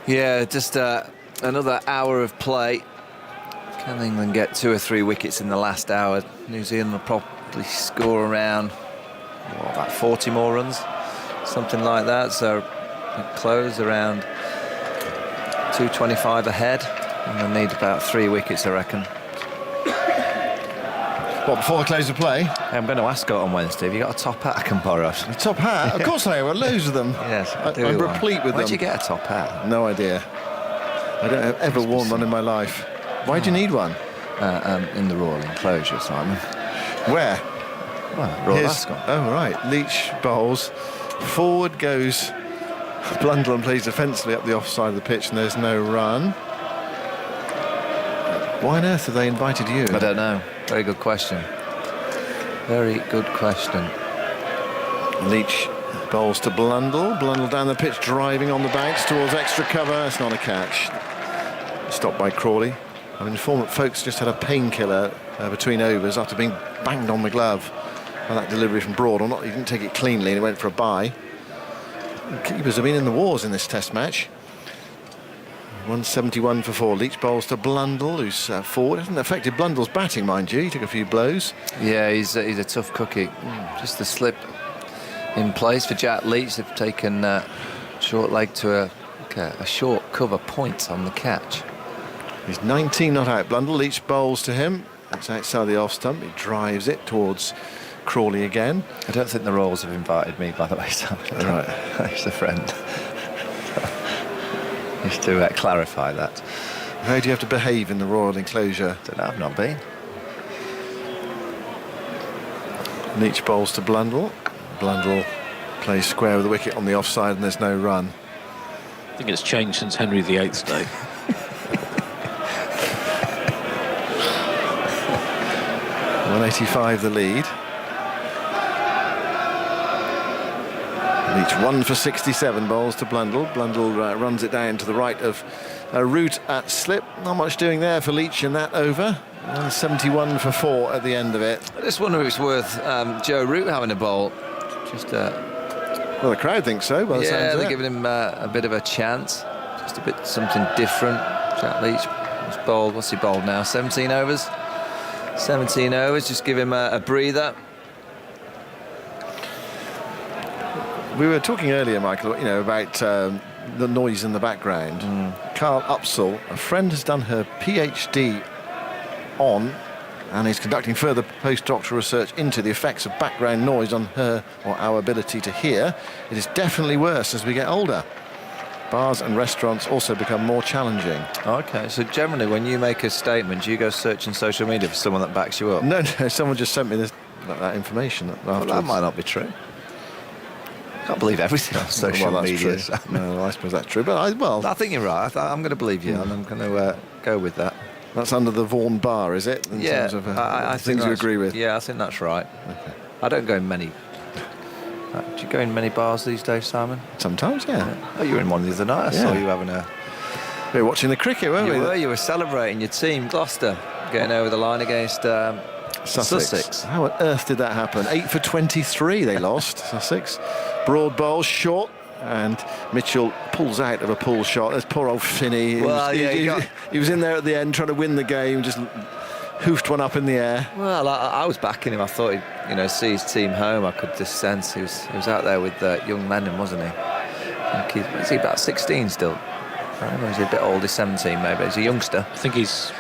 Yeah, just another hour of play. Can England get 2 or 3 wickets in the last hour? New Zealand will probably score around about 40 more runs, something like that. So close around 225 ahead, and they'll need about 3 wickets, I reckon. What, before the close of play? I'm going to ask her on Wednesday. Have you got a top hat I can borrow? A top hat? Of course I have. Loads of them. Yes, I'm replete with them. Where'd you get a top hat? No idea. I don't have ever worn one in my life. Why do you need one? In the Royal Enclosure, Simon. Where? Well, Royal Ascot. Oh, right. Leach bowls. Forward goes Blundell and plays defensively up the offside of the pitch, and there's no run. Why on earth have they invited you? I don't know. Very good question. Very good question. Leach bowls to Blundell. Blundell down the pitch, driving on the bounce towards extra cover. It's not a catch. Stopped by Crawley. I'm informed that Folkes just had a painkiller between overs after being banged on the glove by that delivery from Broad. Or not, he didn't take it cleanly and he went for a bye. Keepers have been in the wars in this Test match. 171 for 4. Leach bowls to Blundell, who's forward. Hasn't affected Blundell's batting, mind you. He took a few blows. Yeah, he's a tough cookie. Just the slip in place for Jack Leach. They've taken short leg to a short cover point on the catch. He's 19 not out. Blundell. Leach bowls to him. That's outside the off stump. He drives it towards Crawley again. I don't think the Royals have invited me, by the way, Sam. Right. He's a friend. Just to clarify that. How do you have to behave in the Royal enclosure? Don't know, I've not been. Leach bowls to Blundell. Blundell plays square with the wicket on the offside and there's no run. I think it's changed since Henry VIII's day. .185 the lead. Leach 1 for 67, bowls to Blundell. Blundell runs it down to the right of Root at slip. Not much doing there for Leach in that over. 171 for 4 at the end of it. I just wonder if it's worth Joe Root having a bowl. Just well, the crowd thinks so. By the sounds of they're it. giving him a bit of a chance. Just a bit something different. Jack Leach was bowled. What's he bowled now? 17 overs. 17 overs. Just give him a breather. We were talking earlier, Michael, about the noise in the background. Carl Upsall, a friend, has done her PhD on and is conducting further postdoctoral research into the effects of background noise on her or our ability to hear. It is definitely worse as we get older. Bars and restaurants also become more challenging. Okay, so generally when you make a statement, do you go searching social media for someone that backs you up? No, someone just sent me that information. Well, that might not be true. Can't believe everything on social media. No, I suppose that's true. But I think you're right. I'm going to believe you, and I'm going to go with that. That's under the Vaughan Bar, is it? In terms of, I think things you agree with. Yeah, I think that's right. Okay. I don't go in many. Do you go in many bars these days, Simon? Sometimes, yeah. Oh, you were in one the other night. I saw you having a. We were watching the cricket, weren't we? You were celebrating your team, Gloucester, getting over the line against Sussex. How on earth did that happen? 8 for 23 they lost, Sussex. Broad bowl, short, and Mitchell pulls out of a pull shot. There's poor old Finney. He was in there at the end trying to win the game, just hoofed one up in the air. Well, I was backing him. I thought he'd see his team home. I could just sense he was out there with young Lennon, wasn't he? Is he about 16 still? I don't know, he's a bit old. He's 17 maybe. He's a youngster. I think he's,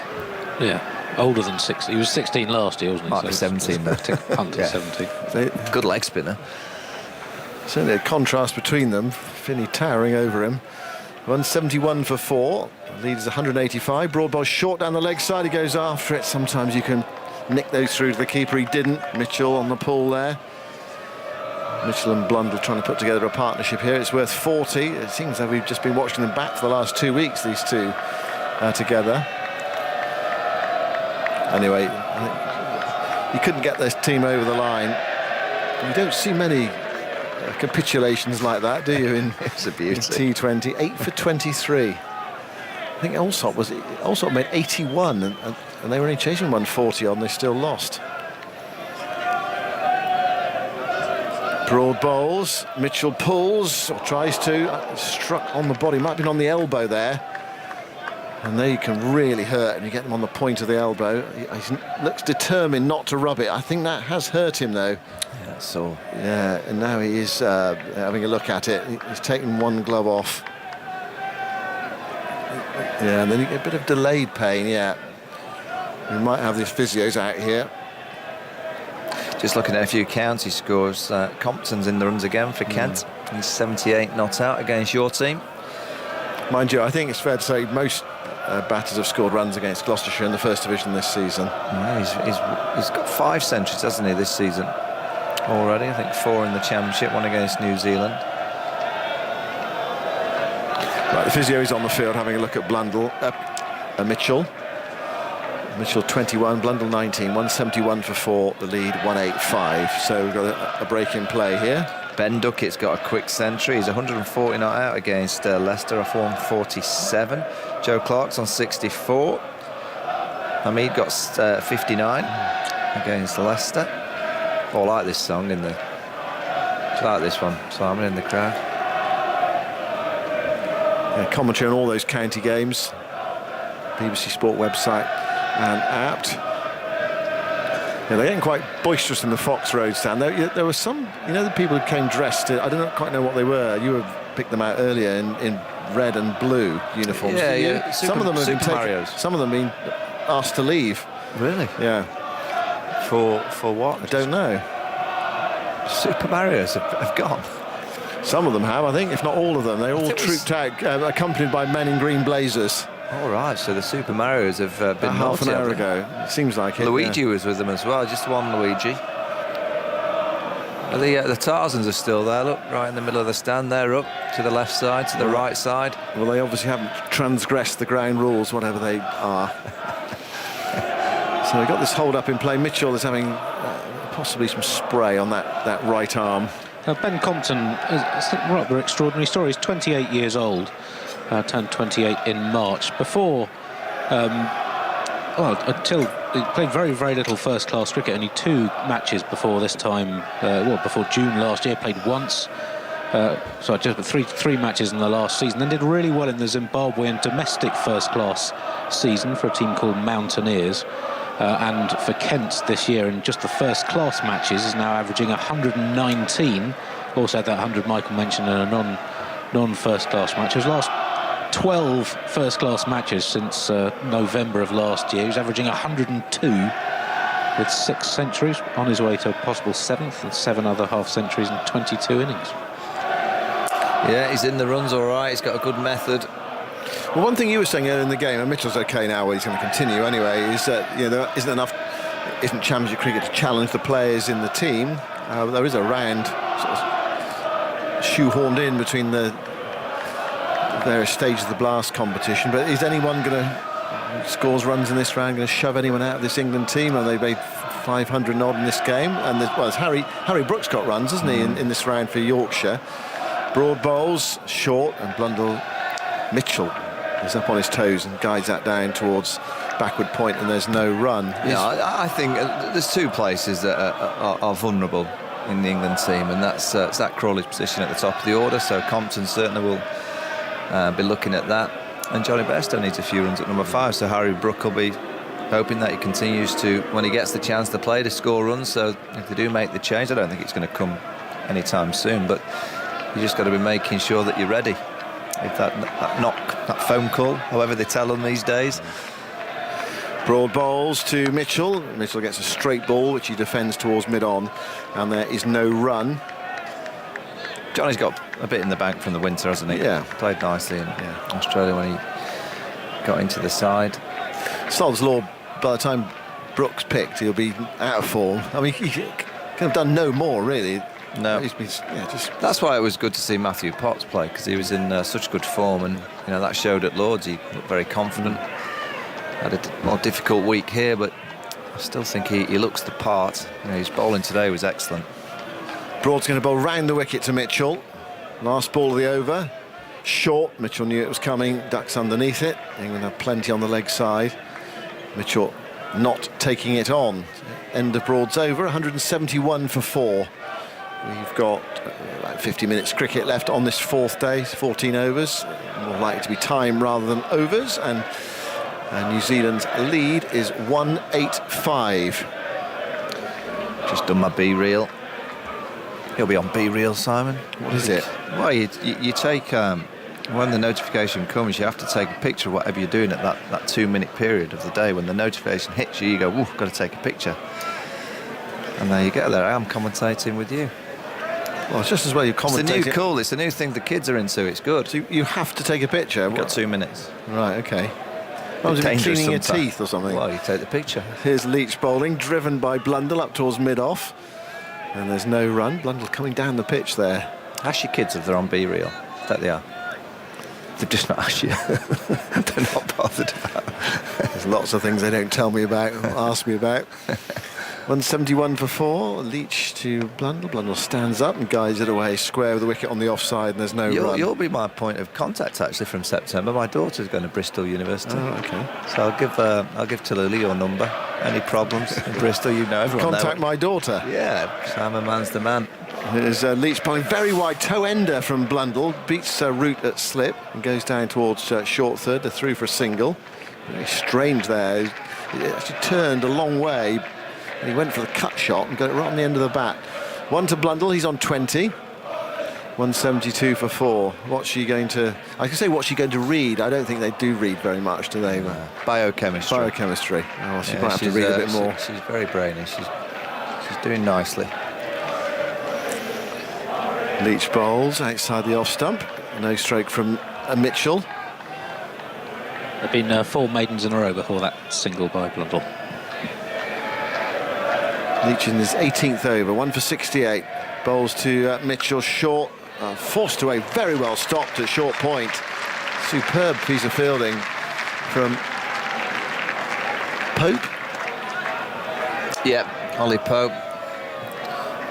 older than 16. He was 16 last year, wasn't he? Might be 17 though. Punter 17. Good leg spinner. Certainly a contrast between them. Finney towering over him. 171 for 4. The lead is 185. Broad ball short down the leg side. He goes after it. Sometimes you can nick those through to the keeper. He didn't. Mitchell on the pull there. Mitchell and Blundell trying to put together a partnership here. It's worth 40. It seems that we've just been watching them back for the last 2 weeks, these two together. Anyway, you couldn't get this team over the line. You don't see many capitulations like that, do you, in it's a beauty. T20. 8 for 23. I think Alsop made 81 and they were only chasing 140 on. They still lost. Broad bowls. Mitchell pulls or tries to. Struck on the body. Might have been on the elbow there. And they can really hurt and you get them on the point of the elbow. He looks determined not to rub it. I think that has hurt him though. Yeah, so. Yeah, and now he is having a look at it. He's taken one glove off. Yeah, and then you get a bit of delayed pain, yeah. We might have the physios out here. Just looking at a few county scores, Compton's in the runs again for Kent. He's 78 not out against your team. Mind you, I think it's fair to say most batters have scored runs against Gloucestershire in the First Division this season. Yeah, he's got 5 centuries, hasn't he, this season already? I think 4 in the Championship, 1 against New Zealand. Right, the physio is on the field having a look at Blundell, Mitchell. Mitchell 21, Blundell 19, 171 for 4, the lead 185. So we've got a break in play here. Ben Duckett's got a quick century. He's 140 not out against Leicester off 147. Joe Clark's on 64. Hamid got 59 against Leicester. Oh, I like this song in the. Do you like this one, Simon, in the crowd? commentary on all those county games. BBC Sport website and app. Yeah, they're getting quite boisterous in the Fox Road stand. There were some, the people who came dressed. I don't quite know what they were. You have picked them out earlier in red and blue uniforms. Yeah. Some of them have been taken. Some of them have been asked to leave. Really? Yeah. For what? I don't know. Super Marios have gone. Some of them have, I think, if not all of them. They all trooped out, accompanied by men in green blazers. All right, so the Super Marios have been half an hour ago. It seems like it. Luigi was with them as well, just one Luigi. The Tarzans are still there, look, right in the middle of the stand. They're up to the left side, to the right side. Well, they obviously haven't transgressed the ground rules, whatever they are. So we've got this hold-up in play. Mitchell is having possibly some spray on that right arm. Ben Compton is a rather extraordinary story. He's 28 years old, turned 28 in March. Before, until he played very, very little first-class cricket, only 2 matches before this time, before June last year, played once. Just three matches in the last season, then did really well in the Zimbabwean domestic first-class season for a team called Mountaineers. And for Kent this year, in just the first-class matches, is now averaging 119. Also had that 100 Michael mentioned in a non-first-class match. His last 12 first-class matches since November of last year. He's averaging 102 with 6 centuries, on his way to a possible 7th, and 7 other half-centuries in 22 innings. Yeah, he's in the runs all right. He's got a good method. Well, one thing you were saying earlier in the game, and Mitchell's OK now, he's going to continue anyway, is that there isn't championship cricket to challenge the players in the team. There is a round sort of shoehorned in between the various stages of the Blast competition, but is anyone going to scores runs in this round, going to shove anyone out of this England team? Are they made 500 odd in this game? And Harry Brooks got runs, hasn't he, in this round for Yorkshire? Broad bowls, short, and Blundell. Mitchell is up on his toes and guides that down towards backward point, and there's no run. Yeah, I think there's 2 places that are vulnerable in the England team, and that's Zach Crawley's position at the top of the order, so Compton certainly will be looking at that, and Johnny Bairstow needs a few runs at number 5, so Harry Brook will be hoping that he continues to, when he gets the chance to play, to score runs. So if they do make the change, I don't think it's going to come anytime soon, but you just got to be making sure that you're ready. If that knock, that phone call, however they tell them these days. Broad bowls to Mitchell. Mitchell gets a straight ball, which he defends towards mid-on, and there is no run. Johnny's got a bit in the bank from the winter, hasn't he? Yeah. Played nicely in Australia when he got into the side. Sod's Law, by the time Brooks picked, he'll be out of form. I mean, he could have done no more, really. No, that's why it was good to see Matthew Potts play, because he was in such good form, and that showed at Lords. He looked very confident. Had a more difficult week here, but I still think he looks the part. His bowling today was excellent. Broad's going to bowl round the wicket to Mitchell. Last ball of the over. Short. Mitchell knew it was coming. Ducks underneath it. England have plenty on the leg side. Mitchell not taking it on. End of Broad's over. 171 for 4. We've got about 50 minutes cricket left on this 4th day, 14 overs. More likely to be time rather than overs. And New Zealand's lead is 185. Just done my B-reel. He'll be on B-reel, Simon. What is it? Well, you take, when the notification comes, you have to take a picture of whatever you're doing at that 2-minute period of the day. When the notification hits you, you go, "Ooh, got to take a picture." And there you go, there I am commentating with you. Well, it's just as well you commentate. It's a new call. It's a new thing the kids are into. It's good. So you have to take a picture. You've got 2 minutes. Right. Okay. Well, was it cleaning your teeth or something? Well, you take the picture. Here's Leach bowling, driven by Blundell up towards mid-off, and there's no run. Blundell coming down the pitch there. Ask your kids if they're on B-reel. I bet they are. They've just not asked you. They're not bothered about. There's lots of things they don't tell me about, or ask me about. 171 for 4. Leach to Blundell. Blundell stands up and guides it away square with the wicket on the offside, and there's no run. You'll be my point of contact actually from September. My daughter's going to Bristol University. Oh, okay. So I'll give Tallulah your number. Any problems in Bristol, everyone. Contact my daughter. Yeah, Simon Mann's the man. There's Leach playing very wide toe ender from Blundell, beats Root at slip and goes down towards short third. They're through for a single. Very strange there. He actually turned a long way and he went for the cut shot and got it right on the end of the bat. 1 to Blundell, he's on 20. 172 for 4. What's she going to... I can say what's she going to read. I don't think they do read very much, do they? Biochemistry. Biochemistry. Oh, she might have to read a bit more. She's very brainy. She's doing nicely. Leach bowls outside the off stump. No stroke from Mitchell. There have been 4 maidens in a row before that single by Blundell. Leach in his 18th over, 1 for 68. Bowls to Mitchell, short, forced away, very well stopped at short point. Superb piece of fielding from Pope. Yep, Ollie Pope.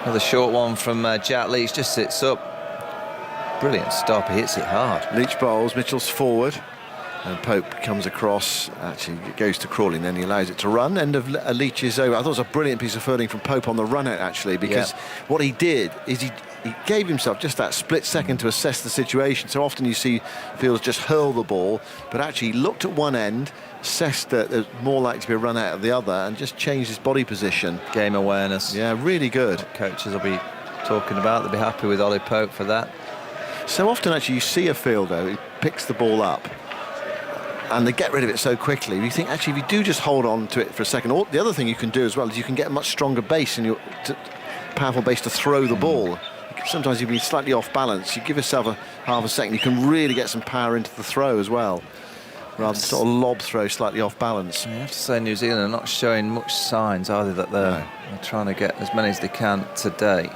Another short one from Jack Leach, just sits up. Brilliant stop, he hits it hard. Leach bowls, Mitchell's forward. And Pope comes across, actually it goes to Crawley, and then he allows it to run. End of Leach's over. I thought it was a brilliant piece of fielding from Pope on the run out, actually, because what he did is he gave himself just that split second to assess the situation. So often you see fielders just hurl the ball, but actually he looked at one end, assessed that there's more likely to be a run out of the other, and just changed his body position. Game awareness. Yeah, really good. Coaches will be talking about, they'll be happy with Ollie Pope for that. So often actually you see a fielder who picks the ball up and they get rid of it so quickly. You think, actually, if you do just hold on to it for a second, the other thing you can do as well is you can get a much stronger base in your powerful base to throw the ball. Sometimes you've been slightly off balance. You give yourself half a second, you can really get some power into the throw as well, rather than sort of lob throw slightly off balance. You have to say New Zealand are not showing much signs either that they're trying to get as many as they can today.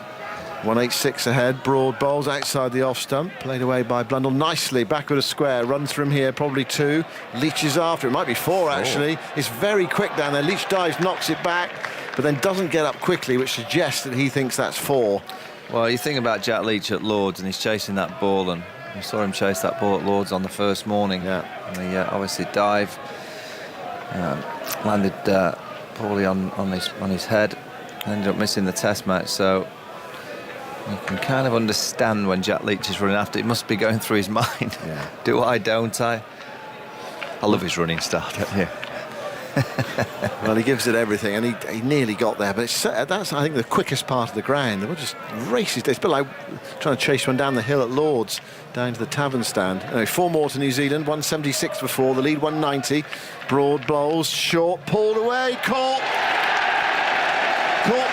186 ahead, Broad bowls outside the off stump, played away by Blundell nicely, backward a square, runs from here, probably 2, Leach is after, it might be 4 actually. It's very quick down there, Leach dives, knocks it back, but then doesn't get up quickly, which suggests that he thinks that's 4. Well, you think about Jack Leach at Lords and he's chasing that ball, and you saw him chase that ball at Lords on the first morning. And he obviously dived, landed poorly on his head, ended up missing the test match, so you can kind of understand when Jack Leach is running after. It must be going through his mind. Do I, don't I? I love his running style, don't you? Well, he gives it everything, and he nearly got there, but that's, I think, the quickest part of the ground. They were just races. It's a bit like trying to chase one down the hill at Lords, down to the tavern stand. Anyway, 4 more to New Zealand, 176 for 4, the lead 190. Broad bowls, short, pulled away, caught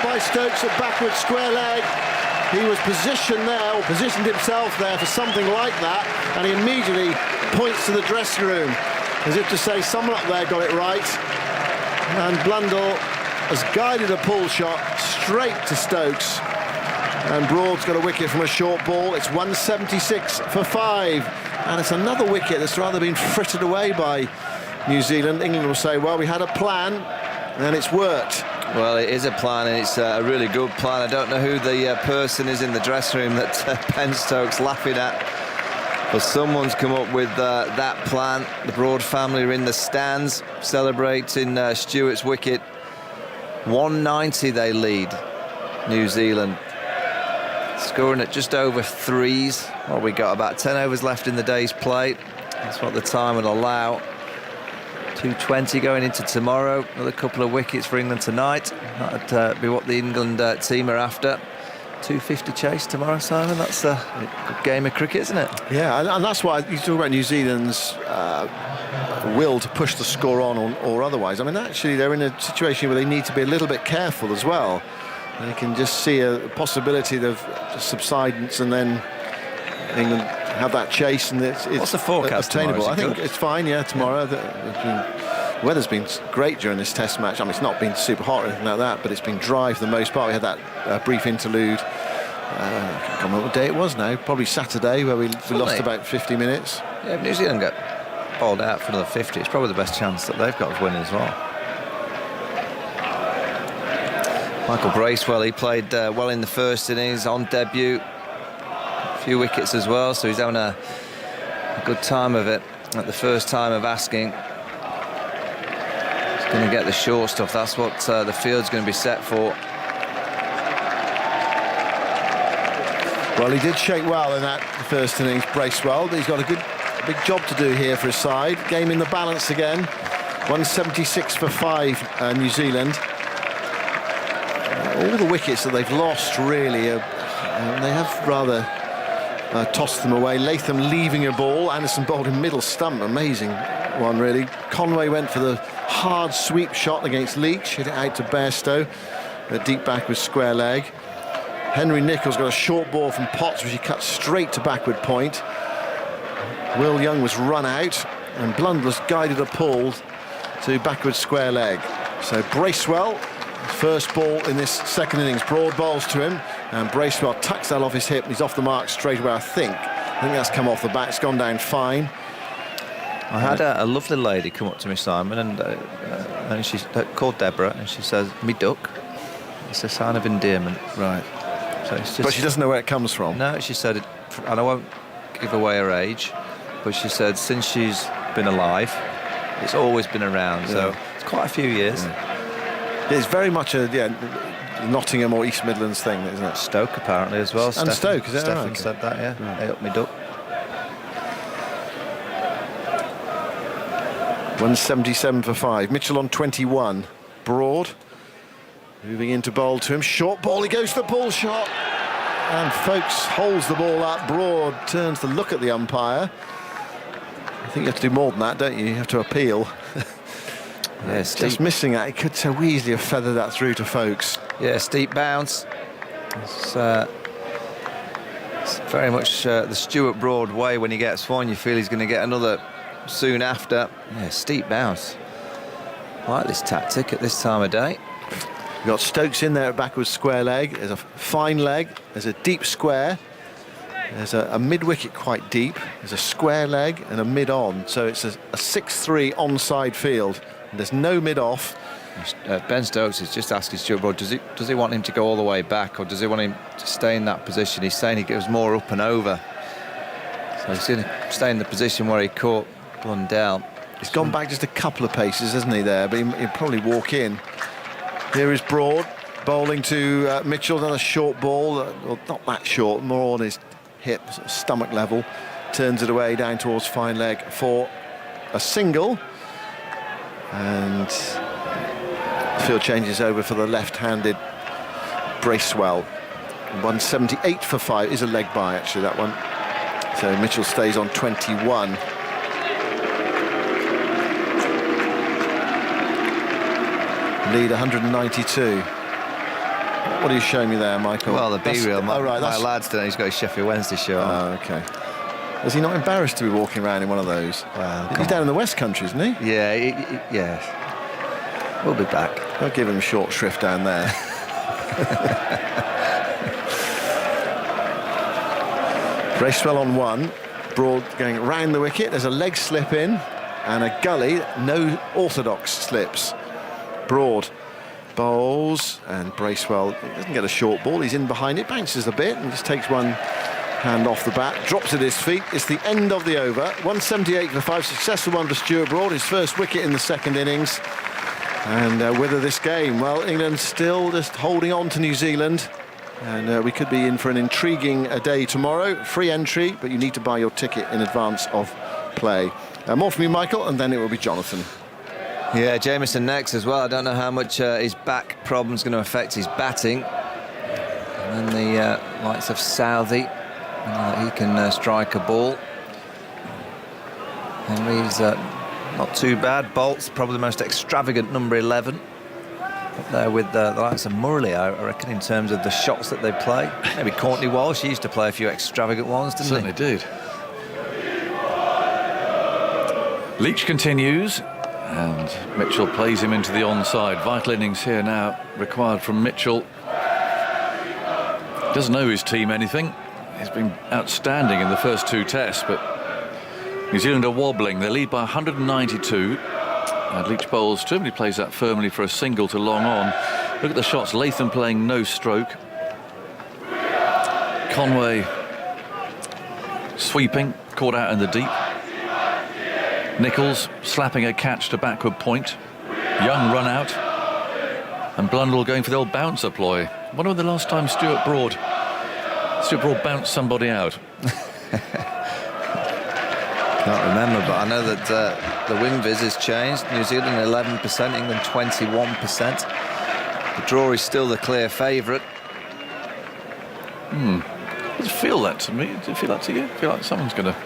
by Stokes at backward square leg. He was positioned there, or positioned himself there for something like that, and he immediately points to the dressing room, as if to say someone up there got it right. And Blundell has guided a pull shot straight to Stokes, and Broad's got a wicket from a short ball. It's 176 for 5, and it's another wicket that's rather been frittered away by New Zealand. England will say, well, we had a plan and it's worked. Well, it is a plan, and it's a really good plan. I don't know who the person is in the dressing room that Ben Stokes laughing at, but someone's come up with that plan. The Broad family are in the stands celebrating Stewart's wicket. 190 they lead, New Zealand, scoring at just over 3s. Well, we got about 10 overs left in the day's play. That's what the time would allow. 220 going into tomorrow. Another couple of wickets for England tonight. That'd be what the England team are after. 250 chase tomorrow, Simon. That's a good game of cricket, isn't it? Yeah, and that's why you talk about New Zealand's will to push the score on or otherwise. I mean, actually, they're in a situation where they need to be a little bit careful as well. And you can just see a possibility of subsidence, and then England have that chase, and it's what's the forecast obtainable. I think good? it's fine, tomorrow. The weather's been great during this test match. I mean, it's not been super hot or anything like that, but it's been dry for the most part. We had that brief interlude. I can't remember what day it was now. Probably Saturday, where we lost about 50 minutes. Yeah, if New Zealand get bowled out for another 50, it's probably the best chance that they've got of winning as well. Michael Bracewell, he played well in the first innings on debut. A few wickets as well, so he's having a good time of it at the first time of asking. He's going to get the short stuff. That's what the field's going to be set for. Well, he did shake well in that first innings, Bracewell. He's got a big job to do here for his side. Game in the balance again. 176 for 5, New Zealand. All the wickets that they've lost, really, they have rather tossed them away. Latham leaving a ball. Anderson bowled in middle stump. Amazing one, really. Conway went for the hard sweep shot against Leach. Hit it out to Bairstow. Deep back with square leg. Henry Nicholls got a short ball from Potts, which he cut straight to backward point. Will Young was run out, and Blundell's guided a pull to backward square leg. So Bracewell, first ball in this second innings, Broad bowls to him, and Bracewell tucks that off his hip, and he's off the mark straight away, I think that's come off the bat. It's gone down fine. I had a lovely lady come up to me, Simon, and she's called Deborah, and she says, "Me duck." It's a sign of endearment. Right. So it's just, but she doesn't know where it comes from. No, she said, and I won't give away her age, but she said since she's been alive, it's always been around. Yeah. So it's quite a few years. Yeah. It's very much a Nottingham or East Midlands thing, isn't it? Stoke apparently as well. And Stoke, is it? Stefan Okay. said that, yeah. Hey up me duck. 177 for 5. Mitchell on 21. Broad moving into bowl to him. Short ball, he goes to the pull shot. And Folkes holds the ball up. Broad turns to look at the umpire. I think you have to do more than that, don't you? You have to appeal. Yeah, just missing that. He could so easily have feathered that through to Folkes. Yeah, steep bounce. It's very much the Stuart Broad way. When he gets one, you feel he's going to get another soon after. Yeah, steep bounce. I like this tactic at this time of day. You've got Stokes in there at backwards square leg. There's a fine leg. There's a deep square. There's a mid-wicket quite deep. There's a square leg and a mid-on. So it's a 6-3 onside field. And there's no mid-off. Ben Stokes is just asking Stuart Broad, does he want him to go all the way back, or does he want him to stay in that position? He's saying he goes more up and over. So he's going to stay in the position where he caught Blundell. He's gone back just a couple of paces, hasn't he, there? But he'll probably walk in. Here is Broad bowling to Mitchell. Done a short ball, well, not that short, more on his hip, sort of stomach level. Turns it away down towards fine leg for a single. And the field changes over for the left-handed Bracewell. 178 for 5 is a leg by, actually, that one. So Mitchell stays on 21. Lead 192. What are you showing me there, Michael? Well, the B-reel. My lad's done it. He's got his Sheffield Wednesday shirt on. Oh, OK. Is he not embarrassed to be walking around in one of those? Well, he's down in the West Country, isn't he? Yeah, yeah. We'll be back. I'll give him short shrift down there. Bracewell on 1. Broad going round the wicket. There's a leg slip in and a gully. No orthodox slips. Broad bowls, and Bracewell doesn't get a short ball. He's in behind it, bounces a bit, and just takes one hand off the bat, drops at his feet. It's the end of the over. 178 for 5. Successful one for Stuart Broad, his first wicket in the second innings. And with this game, well, England still just holding on to New Zealand. And we could be in for an intriguing day tomorrow. Free entry, but you need to buy your ticket in advance of play. More from you, Michael, and then it will be Jonathan. Yeah, Jamieson next as well. I don't know how much his back problem's going to affect his batting. And then the likes of Southey, he can strike a ball. Henry's not too bad. Bolt's probably the most extravagant number 11. Up there with the likes of Murley, I reckon, in terms of the shots that they play. Maybe Courtney Walsh, he used to play a few extravagant ones, didn't Certainly did. Leach continues, and Mitchell plays him into the onside. Vital innings here now required from Mitchell. Doesn't owe his team anything. He's been outstanding in the first 2 tests, but New Zealand are wobbling. They lead by 192. And Leach bowls to him. He plays that firmly for a single to long on. Look at the shots. Latham playing no stroke. Conway sweeping, caught out in the deep. Nicholls slapping a catch to backward point. Young run out. And Blundell going for the old bouncer ploy. Wonder when the last time Stuart Broad Stuart Broad bounced somebody out? Can't remember, but I know that the win viz has changed. New Zealand 11%, England 21%. The draw is still the clear favourite. Does it feel that to me? Does it feel that to you? I feel like someone's going to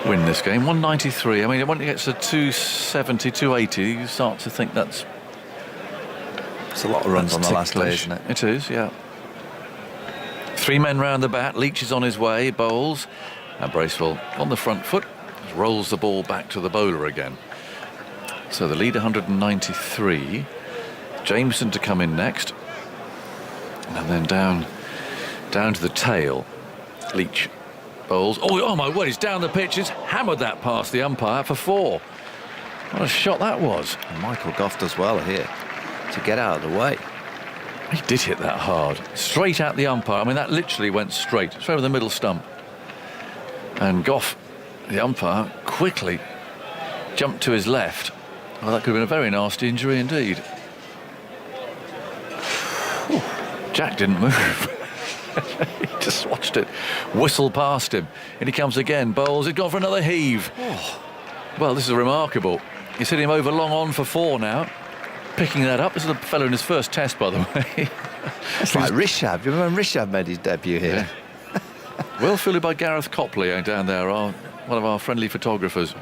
win this game. 193. I mean, when it gets to 270, 280, you start to think that's... It's a lot of runs on the last day, isn't it? It is, yeah. 3 men round the bat. Leach is on his way, bowls. And Bracewell on the front foot rolls the ball back to the bowler again. So the lead 193. Jameson to come in next. And then down to the tail. Leach bowls. Oh my word, he's down the pitch. He's hammered that past the umpire for 4. What a shot that was. And Michael Goff does well here to get out of the way. He did hit that hard. Straight at the umpire. I mean, that literally went straight over the middle stump. And Goff, the umpire, quickly jumped to his left. Well, that could have been a very nasty injury indeed. Ooh, Jack didn't move. He just watched it whistle past him. And he comes again. Bowles, he's gone for another heave. Oh. Well, this is remarkable. He's hit him over long on for 4 now. Picking that up. This is a fellow in his first test, by the way. It's like Rishabh. You remember when Rishabh made his debut here? Yeah. Well fielded by Gareth Copley down there, one of our friendly photographers.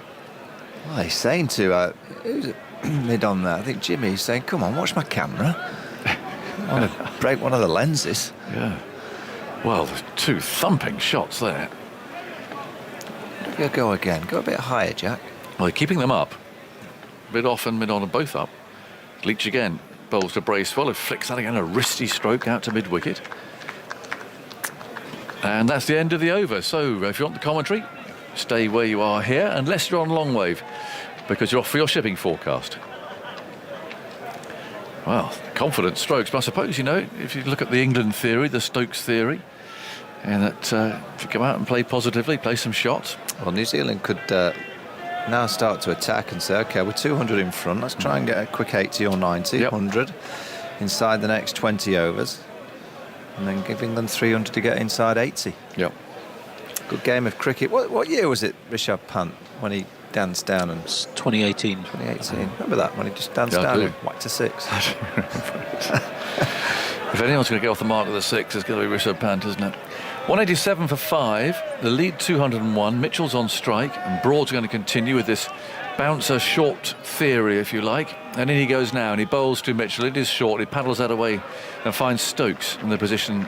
Well, he's saying to who's it mid on there? I think Jimmy. He's saying, "Come on, watch my camera. I want to break one of the lenses." Yeah. Well, there's 2 thumping shots there. Go again. Go a bit higher, Jack. Well, they're keeping them up. Mid off and mid on are both up. Leach again. Bowls to Bracewell, who flicks that again. A wristy stroke out to mid wicket. And that's the end of the over. So if you want the commentary, stay where you are here, unless you're on long wave, because you're off for your shipping forecast. Well, confident strokes, but I suppose, you know, if you look at the England theory, the Stokes theory, and that if you come out and play positively, play some shots. Well, New Zealand could now start to attack and say, OK, we're 200 in front. Let's try and get a quick 80 or 90, 100 inside the next 20 overs. And then give England 300 to get inside 80. Yep. Good game of cricket. What year was it, Rishabh Pant, when he danced down? And 2018. 2018. Remember that, when he just danced down and whacked a 6? If anyone's going to get off the mark with a 6, it's going to be Rishabh Pant, isn't it? 187 for 5. The lead 201. Mitchell's on strike. And Broad's going to continue with this bouncer short theory, if you like. And in he goes now, and he bowls to Mitchell. It is short. He paddles that away and finds Stokes in the position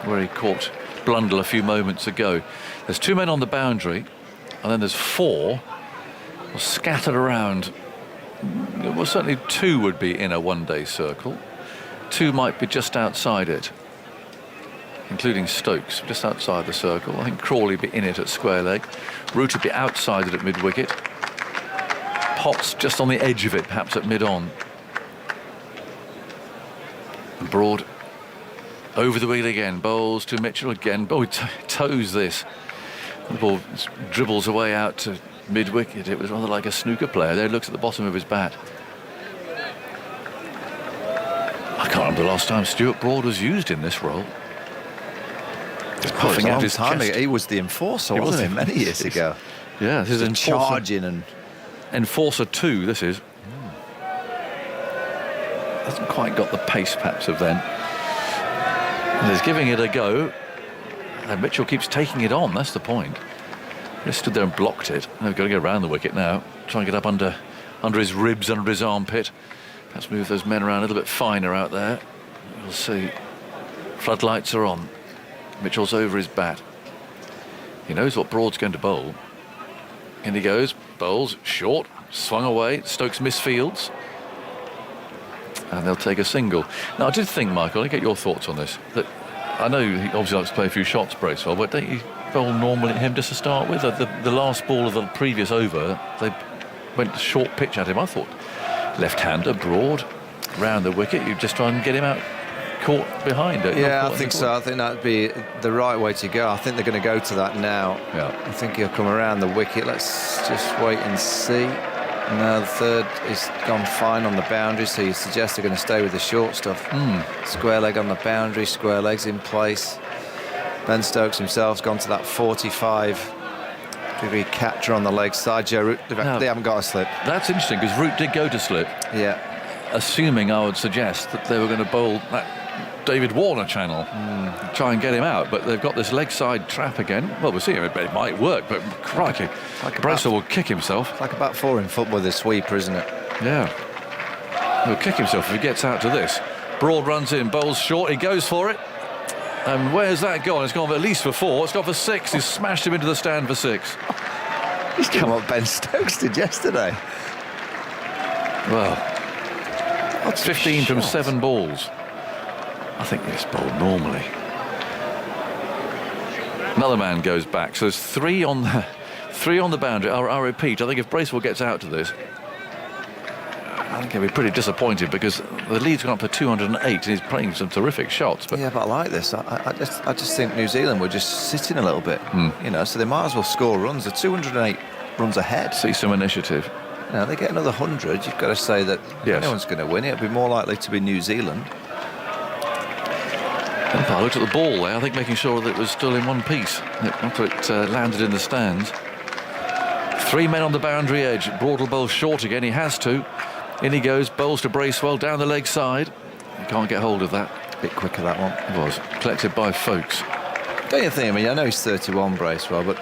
where he caught Blundell a few moments ago. There's 2 men on the boundary, and then there's 4 scattered around. Well, certainly 2 would be in a one-day circle. 2 might be just outside it, including Stokes, just outside the circle. I think Crawley would be in it at square leg. Root would be outside it at mid-wicket. Potts just on the edge of it, perhaps at mid-on. Broad over the wheel again, bowls to Mitchell again. Oh, he toes this. The ball dribbles away out to mid-wicket. It was rather like a snooker player. There he looks at the bottom of his bat. I can't remember the last time Stuart Broad was used in this role. Just puffing out his chest. He was the enforcer, wasn't he, many years ago? Yeah, this is charging and Enforcer 2, this is. Hasn't quite got the pace, perhaps, of then. And he's giving it a go. And Mitchell keeps taking it on, that's the point. He stood there and blocked it. They've got to go around the wicket now. Try and get up under his ribs, under his armpit. Perhaps move those men around a little bit finer out there. We'll see. Floodlights are on. Mitchell's over his bat. He knows what Broad's going to bowl. In he goes, bowls, short, swung away. Stokes misfields. And they'll take a single. Now, I did think, Michael, I get your thoughts on this, that I know he obviously likes to play a few shots, Bracewell, but don't you bowl normally at him just to start with? The last ball of the previous over, they went short pitch at him. I thought left-hander, Broad, round the wicket, you just try and get him out caught behind it. Yeah, I think so. I think that'd be the right way to go. I think they're going to go to that now. Yeah. I think he'll come around the wicket. Let's just wait and see. Now the third is gone fine on the boundary, so you suggest they're going to stay with the short stuff. Square leg on the boundary, square legs in place. Ben Stokes himself's gone to that 45-degree catcher on the leg side. Joe Root, they haven't got a slip. That's interesting because Root did go to slip. Yeah. Assuming, I would suggest, that they were going to bowl that David Warner channel, try and get him out, but they've got this leg side trap again. Well, we'll see. It might work, but crikey, Bracewell will kick himself. It's like a back four in football with a sweeper, isn't it? Yeah. He'll kick himself if he gets out to this. Broad runs in, bowls short, he goes for it. And where's that gone? It's gone at least for 4. It's gone for 6. He's smashed him into the stand for 6. He's come up Ben Stokes did yesterday. Well, 15 from 7 balls. I think this bowled normally. Another man goes back. So there's 3 on the boundary. I'll repeat. I think if Bracewell gets out to this, I think he'll be pretty disappointed because the lead's gone up to 208 and he's playing some terrific shots. But yeah, but I like this. I just think New Zealand were just sitting a little bit, you know, so they might as well score runs. They're 208 runs ahead. See some initiative. You know, they get another 100. You've got to say that no one's going to win it. It'll be more likely to be New Zealand. Umpire looked at the ball there, I think making sure that it was still in one piece after it landed in the stands. 3 men on the boundary edge. Broad will bowl short again. He has to. In he goes, bowls to Bracewell down the leg side. He can't get hold of that. A bit quicker, that one. It was. Collected by Folkes. Don't you think? I mean, I know he's 31, Bracewell, but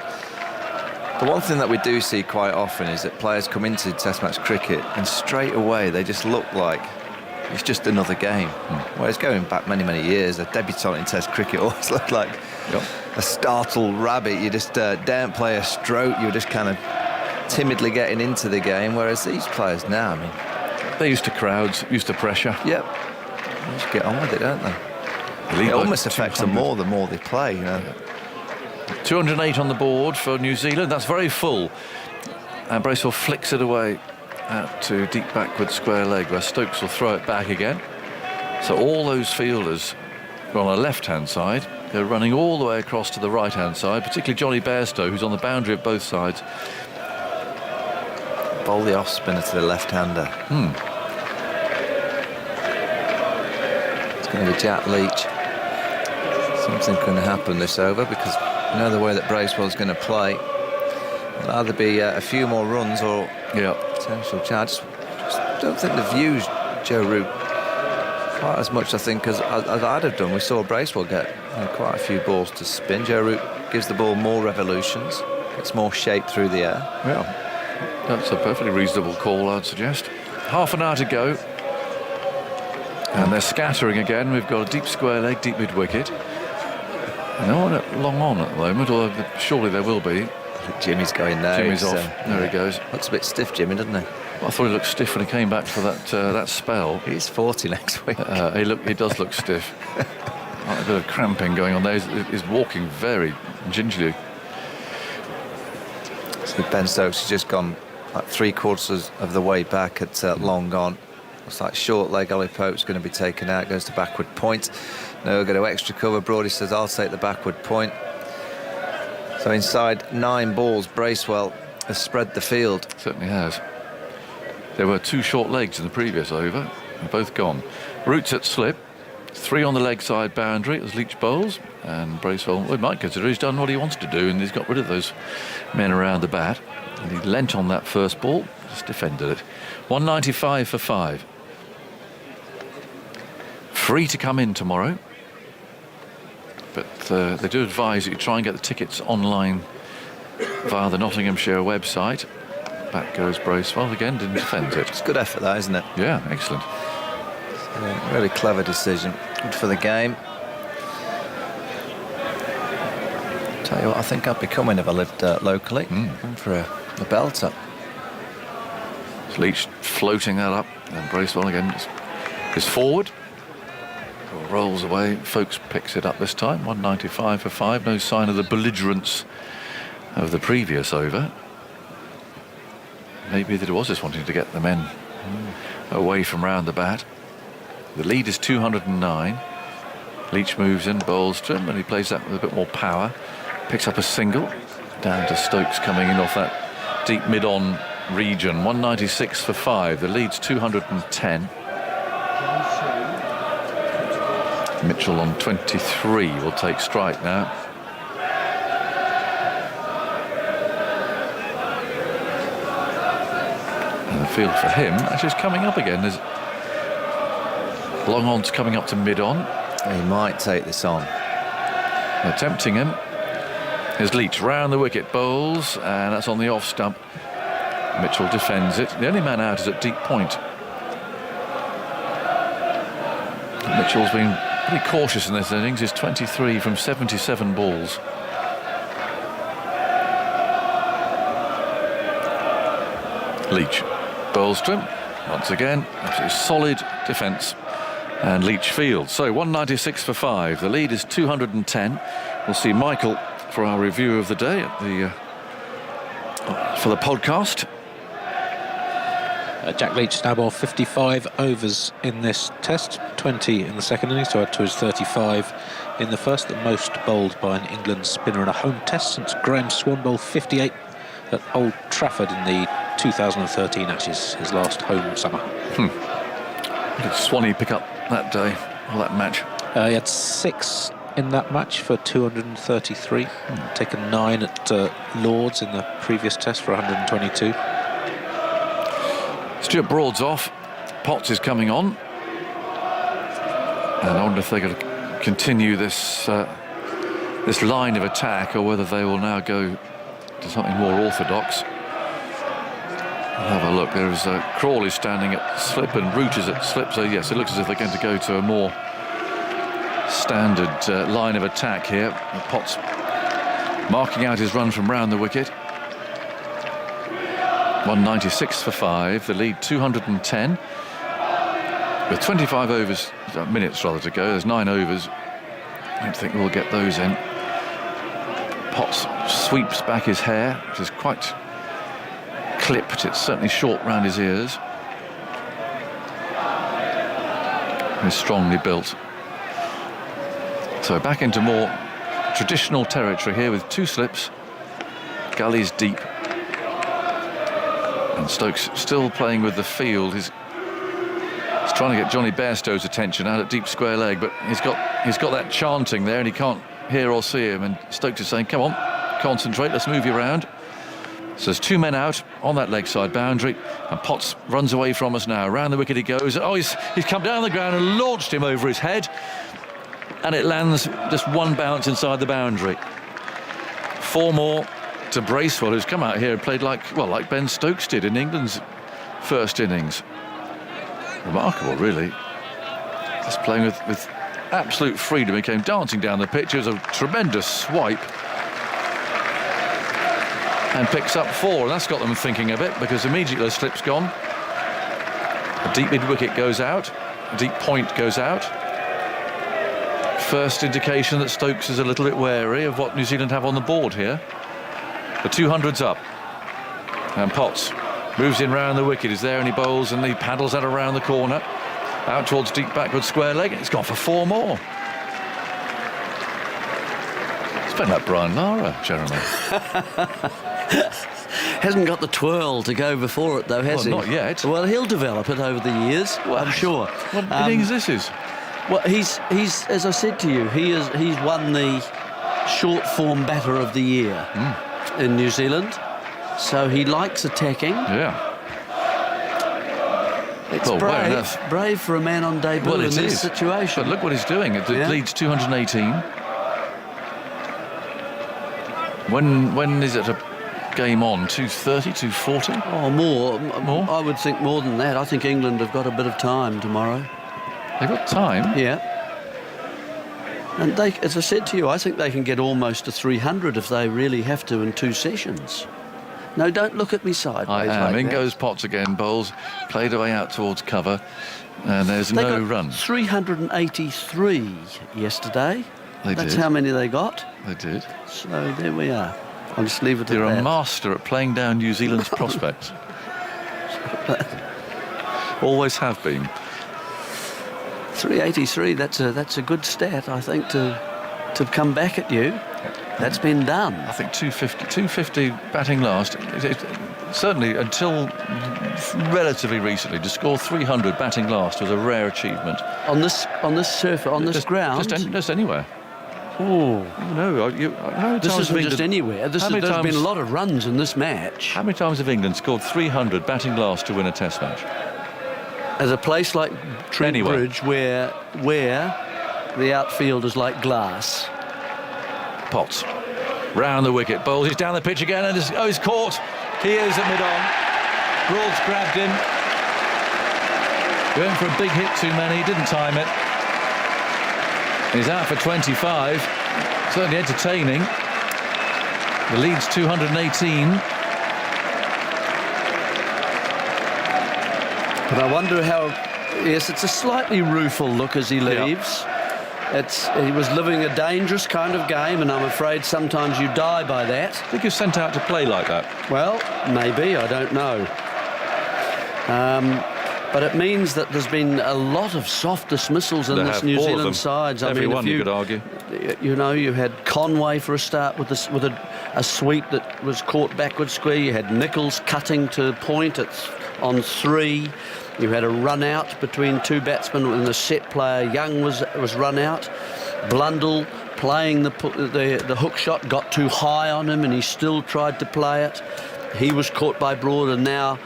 the one thing that we do see quite often is that players come into Test match cricket and straight away they just look like it's just another game. Whereas going back many, many years, a debutant in Test cricket always looked like a startled rabbit. You just don't play a stroke. You're just kind of timidly getting into the game. Whereas these players now, I mean, they're used to crowds, used to pressure. Yep. They just get on with it, don't they? It almost affects them more the more they play, you know. 208 on the board for New Zealand. That's very full. And Bracewell flicks it away out to deep backward square leg where Stokes will throw it back again. So all those fielders are on the left-hand side. They're running all the way across to the right-hand side, particularly Johnny Bairstow, who's on the boundary of both sides. Bowl the off-spinner to the left-hander. It's going to be Jack Leach. Something can happen this over because you know the way that Bracewell's going to play. It'll either be a few more runs or potential charge. Just don't think they've used Joe Root quite as much, I think, as I'd have done. We saw Bracewell get quite a few balls to spin. Joe Root gives the ball more revolutions, gets more shape through the air. Yeah, that's a perfectly reasonable call, I'd suggest. Half an hour to go. And they're scattering again. We've got a deep square leg, deep mid-wicket. No one long on at the moment, although surely there will be. Jimmy's going there. Jimmy's off. There he goes. Looks a bit stiff, Jimmy, doesn't he? Well, I thought he looked stiff when he came back for that spell. He's 40 next week. He does look stiff. A bit of cramping going on there. He's walking very gingerly. So Ben Stokes has just gone like 3/4 of the way back at long on. Looks like short leg Ollie Pope's going to be taken out. Goes to backward point. No, we'll go to extra cover. Brody says, I'll take the backward point. So inside 9 balls, Bracewell has spread the field. Certainly has. There were 2 short legs in the previous over. They're both gone. Roots at slip. 3 on the leg side boundary as Leach bowls. And Bracewell, we might consider he's done what he wants to do and he's got rid of those men around the bat. And he leant on that first ball, just defended it. 195 for 5. Free to come in tomorrow. But they do advise that you try and get the tickets online via the Nottinghamshire website. Back goes Bracewell again, didn't defend it. It's a good effort, that, isn't it? Yeah, excellent. Really clever decision. Good for the game. Tell you what, I think I'd be coming if I lived locally. For a belter. Leach floating that up, and Bracewell again is forward. Rolls away. Folkes picks it up this time. 195 for 5. No sign of the belligerence of the previous over. Maybe that it was just wanting to get the men away from round the bat. The lead is 209. Leach moves in, bowls to him, and he plays that with a bit more power. Picks up a single. Down to Stokes coming in off that deep mid-on region. 196 for 5. The lead's 210. Mitchell on 23 will take strike now. And the field for him actually is coming up again. There's long on's coming up to mid-on. He might take this on. They're tempting him. Here's Leach round the wicket, bowls, and that's on the off stump. Mitchell defends it. The only man out is at deep point. Mitchell's been pretty cautious in this innings. He's 23 from 77 balls. Leach bowls to him once again. Absolutely solid defence, and Leach fields. So 196 for 5. The lead is 210. We'll see Michael for our review of the day at the for the podcast. Jack Leach now bowled 55 overs in this test, 20 in the second innings, to add to his 35 in the first, the most bowled by an England spinner in a home test since Graham Swan bowled 58 at Old Trafford in the 2013 Ashes, his last home summer. Did Swanee pick up that day, or that match? He had 6 in that match for 233, taken 9 at Lord's in the previous test for 122. Stuart Broad's off. Potts is coming on. And I wonder if they're going to continue this this line of attack, or whether they will now go to something more orthodox. We'll have a look. There is Crawley standing at slip and Root is at slip. So yes, it looks as if they're going to go to a more standard line of attack here. Potts marking out his run from round the wicket. 196 for 5. The lead 210. With 25 overs, minutes rather, to go. There's 9 overs. I don't think we'll get those in. Potts sweeps back his hair, which is quite clipped. It's certainly short round his ears. He's strongly built. So back into more traditional territory here with 2 slips. Gullies deep. And Stokes still playing with the field. He's trying to get Johnny Bairstow's attention out at deep square leg, but he's got that chanting there and he can't hear or see him, and Stokes is saying, come on, concentrate, let's move you around. So there's 2 men out on that leg side boundary, and Potts runs away from us now. Round the wicket he goes. Oh, he's come down the ground and launched him over his head, and it lands just 1 bounce inside the boundary. 4 more to Bracewell, who's come out here and played like Ben Stokes did in England's first innings. Remarkable, really. Just playing with absolute freedom. He came dancing down the pitch. It was a tremendous swipe. And picks up 4. And that's got them thinking a bit, because immediately the slip's gone. A deep mid-wicket goes out. A deep point goes out. First indication that Stokes is a little bit wary of what New Zealand have on the board here. The 200's up. And Potts moves in round the wicket. Is there any bowls? And he paddles that around the corner. Out towards deep backward square leg. It's gone for 4 more. It's been like Brian Lara, Jeremy. Hasn't got the twirl to go before it, though, has he? Not yet. Well, he'll develop it over the years, I'm sure. What innings this is? Well, he's as I said to you, he's won the short form batter of the year in New Zealand, so he likes attacking. Yeah. It's brave for a man on debut in this situation. But look what he's doing. It leads 218. When is it a game on? 230, 240? Oh, more. I would think more than that. I think England have got a bit of time tomorrow. They've got time? Yeah. And they, as I said to you, I think they can get almost to 300 if they really have to in 2 sessions. No, don't look at me sideways. I am. Like In that. goes Potts again. Bowls played away out towards cover, and there's They no got run. 383 yesterday. That's how many they got. They did. So there we are. I'll just leave it at You're that. a master at playing down New Zealand's prospects. Always have been. 383. That's a good stat, I think, to come back at you. That's been done. I think 250 batting last. Certainly until relatively recently, to score 300 batting last was a rare achievement. On this surface, on this ground? Just anywhere. Oh, no! This isn't just anywhere. There's been a lot of runs in this match. How many times have England scored 300 batting last to win a Test match? At a place like Trent Bridge, where the outfield is like glass. Potts round the wicket, bowls. He's down the pitch again, and he's caught. He is at mid-on. Broad's grabbed him. Going for a big hit too many. Didn't time it. He's out for 25. Certainly entertaining. The lead's 218. But I wonder how... Yes, it's a slightly rueful look as he leaves. He was living a dangerous kind of game, and I'm afraid sometimes you die by that. I think you're sent out to play like that. Well, maybe. I don't know. But it means that there's been a lot of soft dismissals in this New Zealand sides. Everyone, you could argue. You know, you had Conway for a start with a sweep that was caught backward square. You had Nichols cutting to point. It's on 3. You had a run out between 2 batsmen, and the set player Young was run out. Blundell playing the hook shot got too high on him, and he still tried to play it. He was caught by Broad, and now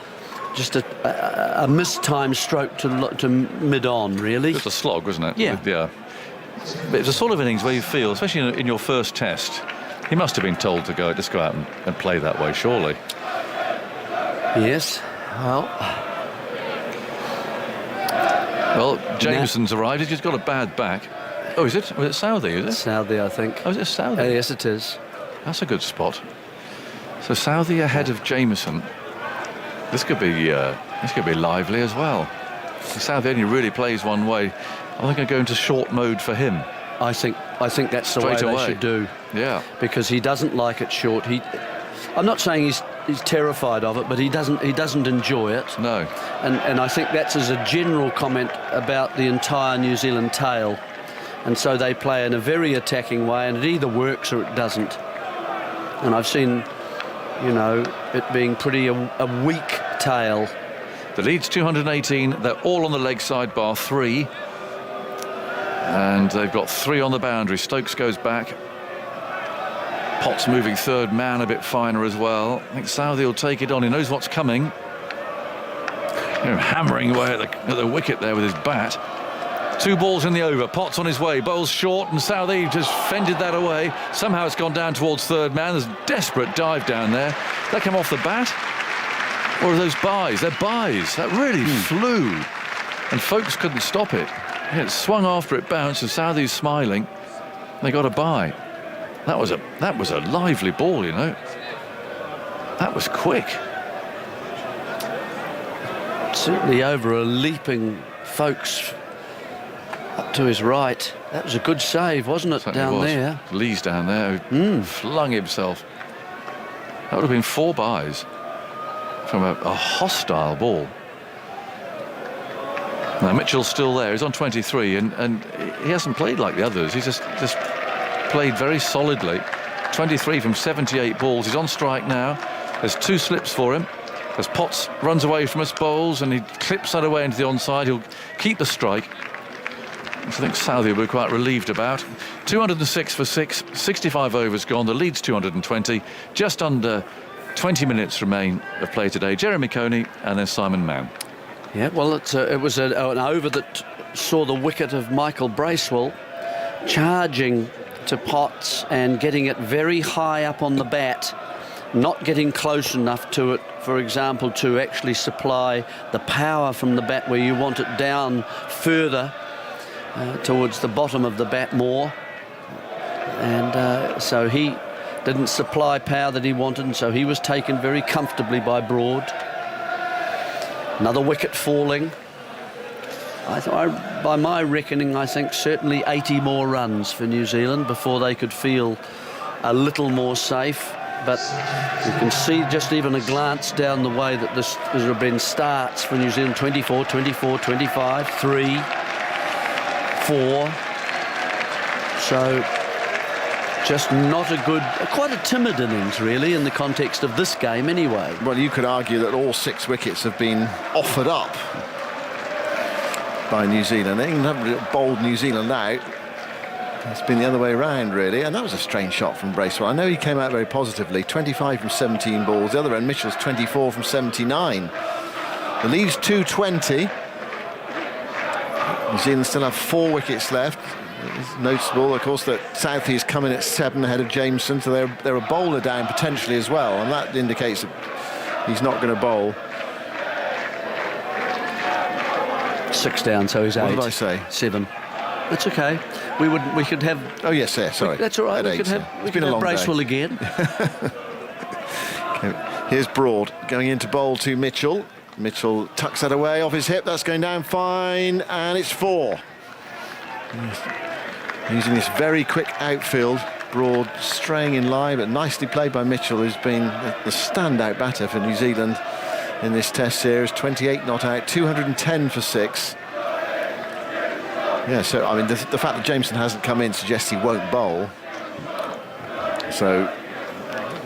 just a mistimed stroke to mid-on, really. It's a slog, wasn't it? Yeah. But it's a sort of innings where you feel, especially in your first Test, he must have been told to go out and play that way, surely. Yes. Well, Jameson's arrived. He's just got a bad back. Oh, is it? Was it Southee, is it? Southee, I think. Oh, is it Southee? Yes, it is. That's a good spot. So Southee ahead of Jameson. This could be lively as well. Southee only really plays one way. I think I go into short mode for him. I think that's the way they should do. Yeah. Because he doesn't like it short. I'm not saying he's terrified of it, but he doesn't enjoy it. No. And I think that's as a general comment about the entire New Zealand tail. And so they play in a very attacking way, and it either works or it doesn't. And I've seen, it being pretty a weak tail. The lead's 218. They're all on the leg side, bar 3. And they've got 3 on the boundary. Stokes goes back. Potts moving third man a bit finer as well. I think Southee will take it on. He knows what's coming. Hammering away at the wicket there with his bat. 2 balls in the over. Potts on his way. Bowls short, and Southee just fended that away. Somehow it's gone down towards third man. There's a desperate dive down there. That come off the bat? Or are those byes? They're byes. That really flew. And Folkes couldn't stop it. It swung after it bounced, and Southee's smiling. They got a bye. That was a lively ball, That was quick. Certainly over a leaping Folkes up to his right. That was a good save, wasn't it, down there? Lee's down there, who flung himself. That would have been 4 byes from a hostile ball. Now Mitchell's still there. He's on 23, and he hasn't played like the others. He's just played very solidly. 23 from 78 balls. He's on strike now. There's 2 slips for him. As Potts runs away from us, bowls, and he clips that away into the onside. He'll keep the strike, which I think Southee will be quite relieved about. 206 for 6. 65 overs gone. The lead's 220. Just under 20 minutes remain of play today. Jeremy Coney and then Simon Mann. Yeah, well, it was an over that saw the wicket of Michael Bracewell charging to Potts and getting it very high up on the bat, not getting close enough to it, for example, to actually supply the power from the bat where you want it down further towards the bottom of the bat more. And so he didn't supply power that he wanted, and so he was taken very comfortably by Broad. Another wicket falling. By my reckoning, I think certainly 80 more runs for New Zealand before they could feel a little more safe. But you can see just even a glance down the way that there have been starts for New Zealand. 24, 24, 25, 3, 4. So just not a good, quite a timid innings really in the context of this game anyway. Well, you could argue that all 6 wickets have been offered up by New Zealand. England haven't bowled New Zealand out. It's been the other way around, really, and that was a strange shot from Bracewell. I know he came out very positively, 25 from 17 balls. The other end, Mitchell's 24 from 79. The lead's 220. New Zealand still have 4 wickets left. It's noticeable, of course, that Southey's coming at 7 ahead of Jameson, so they're a bowler down potentially as well, and that indicates that he's not going to bowl. 6 down, so he's 8. What did I say? 7. That's okay. We could have. Oh yes, yeah. Sorry. That's all right. We could have. It's been a long Bracewell day. again. Okay. Here's Broad going into bowl to Mitchell. Mitchell tucks that away off his hip. That's going down fine, and it's 4. Using this very quick outfield, Broad straying in line, but nicely played by Mitchell, who's been the standout batter for New Zealand in this Test series. 28 not out, 210 for 6. Yeah, so I mean, the fact that Jameson hasn't come in suggests he won't bowl. So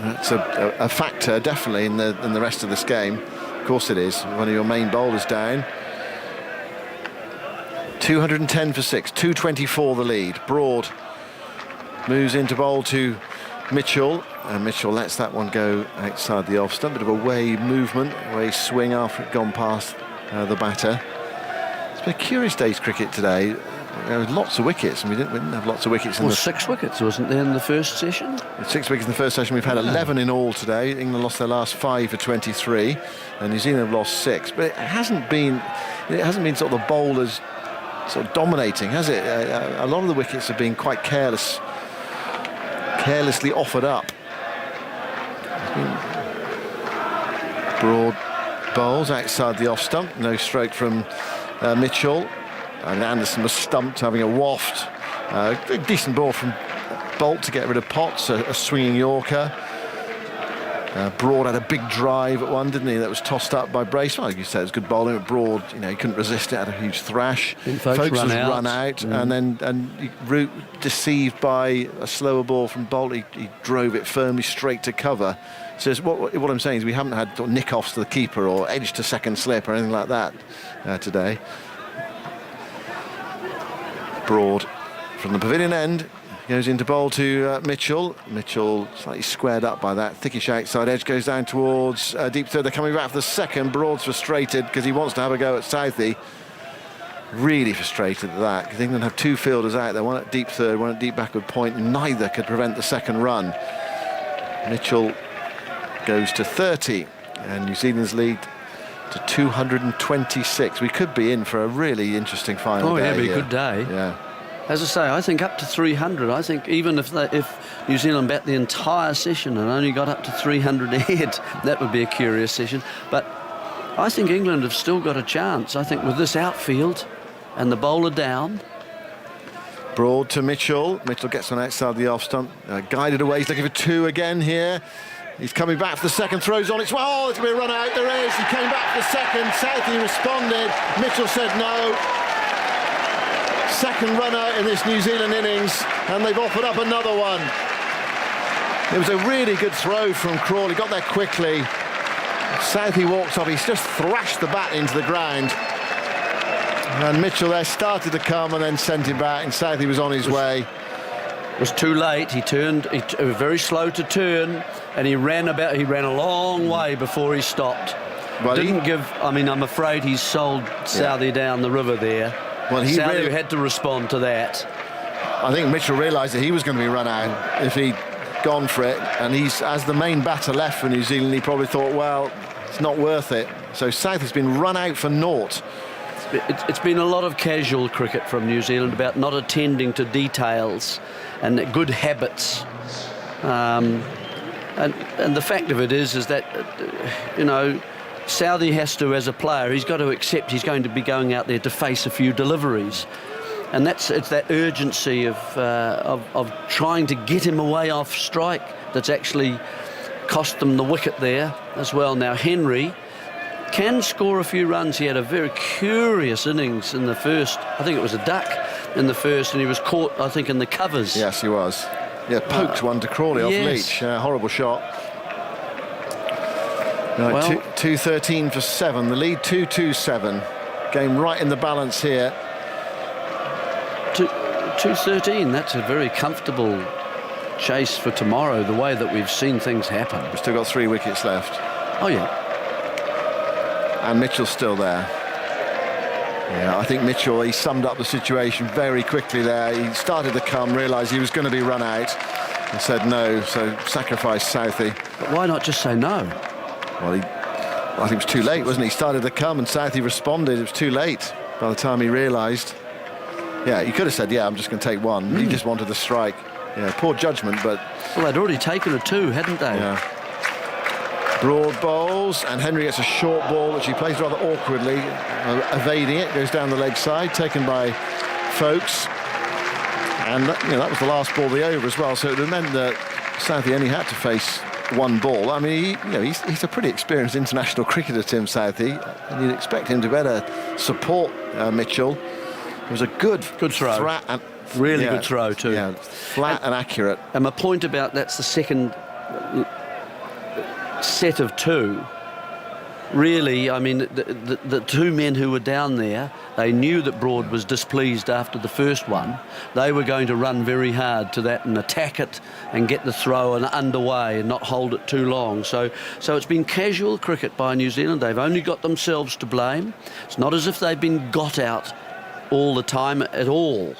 that's a factor definitely in the rest of this game. Of course it is. One of your main bowlers down. 210 for 6, 224 the lead. Broad moves into bowl to Mitchell, and Mitchell lets that one go outside the off stump. Bit of a way movement, way swing after it gone past the batter. It's been a curious day's cricket today. There were lots of wickets, and we didn't have lots of wickets in 6 wickets, wasn't there, in the first session? 6 wickets in the first session. We've had 11 in all today. England lost their last 5 for 23, and New Zealand have lost 6. But it hasn't been sort of the bowlers sort of dominating, has it? A lot of the wickets have been quite carelessly offered up. Broad bowls outside the off stump, no stroke from Mitchell, and Anderson was stumped, having a waft. A decent ball from Bolt to get rid of Potts, a swinging Yorker. Broad had a big drive at one, didn't he? That was tossed up by Bracewell. Like you said, it was good bowling. But Broad, he couldn't resist it. Had a huge thrash. Folkes was run out, and Root, deceived by a slower ball from Bolt, he drove it firmly straight to cover. So what I'm saying is we haven't had sort of nick-offs to the keeper or edge to second slip or anything like that today. Broad from the pavilion end goes into bowl to Mitchell. Mitchell slightly squared up by that. Thickish outside edge goes down towards deep third. They're coming back for the second. Broad's frustrated because he wants to have a go at Southey. Really frustrated at that, because England have 2 fielders out there, one at deep third, one at deep backward point. Neither could prevent the second run. Mitchell goes to 30, and New Zealand's lead to 226. We could be in for a really interesting final day. Oh, yeah, it'd be a good day. Yeah. As I say, I think up to 300. I think even if New Zealand bat the entire session and only got up to 300 ahead, that would be a curious session. But I think England have still got a chance. I think with this outfield and the bowler down. Broad to Mitchell. Mitchell gets one outside the off stump. Guided away. He's looking for 2 again here. He's coming back for the second. Throws on. It's well. There's going to be a run out. There is. He came back for the second. Southey responded. Mitchell said no. Second run out in this New Zealand innings, and they've offered up another one. It was a really good throw from Crawley. Got there quickly. Southey walks off. He's just thrashed the bat into the ground. And Mitchell there started to come and then sent him back, and Southey was on his way. It was too late. He was very slow to turn, and he ran a long way before he stopped. Well, I'm afraid he's sold Southey down the river there. Well, Southey had to respond to that. I think Mitchell realised that he was going to be run out if he'd gone for it, and as the main batter left for New Zealand, he probably thought, well, it's not worth it. So Southey's been run out for naught. It's been a lot of casual cricket from New Zealand about not attending to details and good habits. And the fact of it is that, Southey has to, as a player, he's got to accept he's going to be going out there to face a few deliveries. And it's that urgency of trying to get him away off strike that's actually cost them the wicket there as well. Now, Henry can score a few runs. He had a very curious innings in the first. I think it was a duck in the first, and he was caught, I think, in the covers. Yes, he was. Yeah, poked one to Crawley off Leach. Horrible shot. Right, well, 213 for 7. The lead 227. Game right in the balance here. 2:13. That's a very comfortable chase for tomorrow, the way that we've seen things happen. We've still got 3 wickets left. Oh, yeah. And Mitchell's still there. Yeah, I think Mitchell, he summed up the situation very quickly there. He started to come, realised he was going to be run out and said no, so sacrificed Southey. But why not just say no? Well, I think it was too late, wasn't he? He started to come and Southey responded. It was too late by the time he realised. Yeah, he could have said, yeah, I'm just going to take one. He just wanted the strike. Yeah, poor judgment, but... Well, they'd already taken a 2, hadn't they? Yeah. Broad bowls, and Henry gets a short ball, which he plays rather awkwardly, evading it, goes down the leg side, taken by Folkes. And that was the last ball of the over as well, so it meant that Southey only had to face 1 ball. I mean, he's a pretty experienced international cricketer, Tim Southey, and you'd expect him to better support Mitchell. It was a good throw. Really good throw too. Yeah, flat and accurate. And my point about that's the second set of 2. Really, I mean, the 2 men who were down there, they knew that Broad was displeased after the first one. They were going to run very hard to that and attack it and get the throw and underway and not hold it too long. So it's been casual cricket by New Zealand. They've only got themselves to blame. It's not as if they've been got out all the time at all.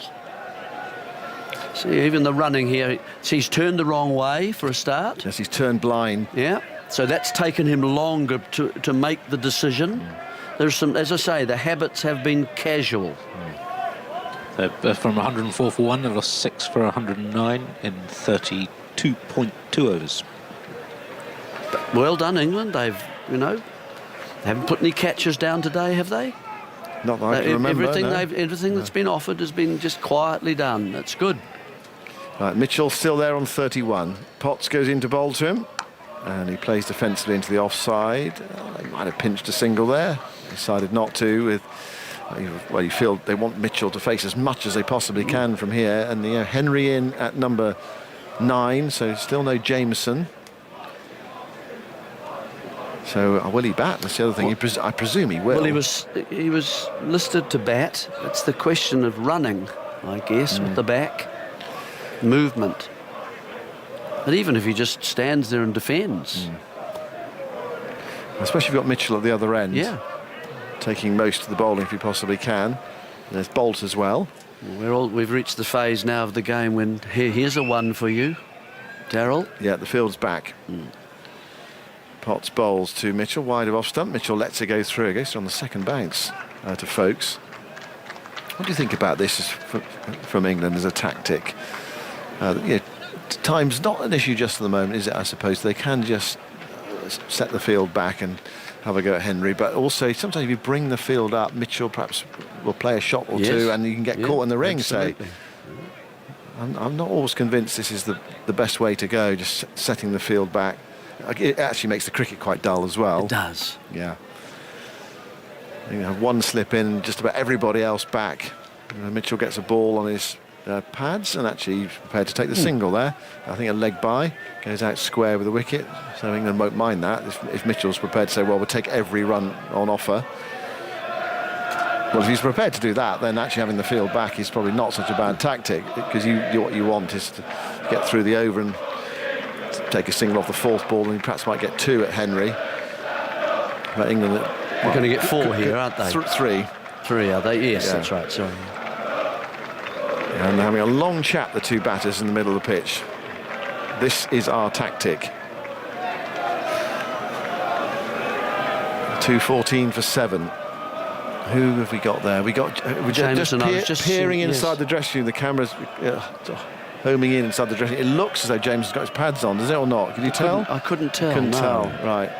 See, even the running here, he's turned the wrong way for a start. Yes, he's turned blind. Yeah. So that's taken him longer to make the decision. There's some, as I say, the habits have been casual. They're from 104 for 1, they've lost 6 for 109 in 32.2 overs. But well done, England. They haven't put any catches down today, have they? Not that I can remember. Everything that's been offered has been just quietly done. That's good. Right, Mitchell still there on 31. Potts goes in to bowl to him. And he plays defensively into the offside. They might have pinched a single there. Decided not to. You feel they want Mitchell to face as much as they possibly can from here. And Henry in at number 9, so still no Jameson. So will he bat? That's the other thing. I presume he will. Well, he was listed to bat. It's the question of running, I guess, with the back movement. But even if he just stands there and defends. Especially if you've got Mitchell at the other end. Yeah. Taking most of the bowling if he possibly can. There's Bolt as well. We've reached the phase now of the game when here's a 1 for you, Darryl. Yeah, the field's back. Potts bowls to Mitchell, wide of off stump. Mitchell lets it go through. Goes on the second bounce to Folkes. What do you think about this from England as a tactic? Time's not an issue just at the moment, is it? I suppose they can just set the field back and have a go at Henry, but also sometimes if you bring the field up, Mitchell perhaps will play a shot or two and you can get caught in the ring. Absolutely. So I'm not always convinced this is the best way to go, just setting the field back. It actually makes the cricket quite dull as well. It does. Yeah. You have 1 slip in, just about everybody else back. Mitchell gets a ball on his pads and actually he's prepared to take the single there. I think a leg by, goes out square with the wicket, so England won't mind that if Mitchell's prepared to say, well, we'll take every run on offer. Well, if he's prepared to do that, then actually having the field back is probably not such a bad tactic, because what you want is to get through the over and take a single off the 4th ball, and you perhaps might get 2 at Henry. But England, they're going to get 4 here, aren't they? 3. 3, are they? Yes, that's right. Sorry. And they're having a long chat, the 2 batters in the middle of the pitch. This is our tactic. 2:14 for 7. Who have we got there? We're just peering inside the dressing room. The camera's homing in inside the dressing room. It looks as though James has got his pads on, does it or not? Can you tell? I couldn't tell. Couldn't tell, right.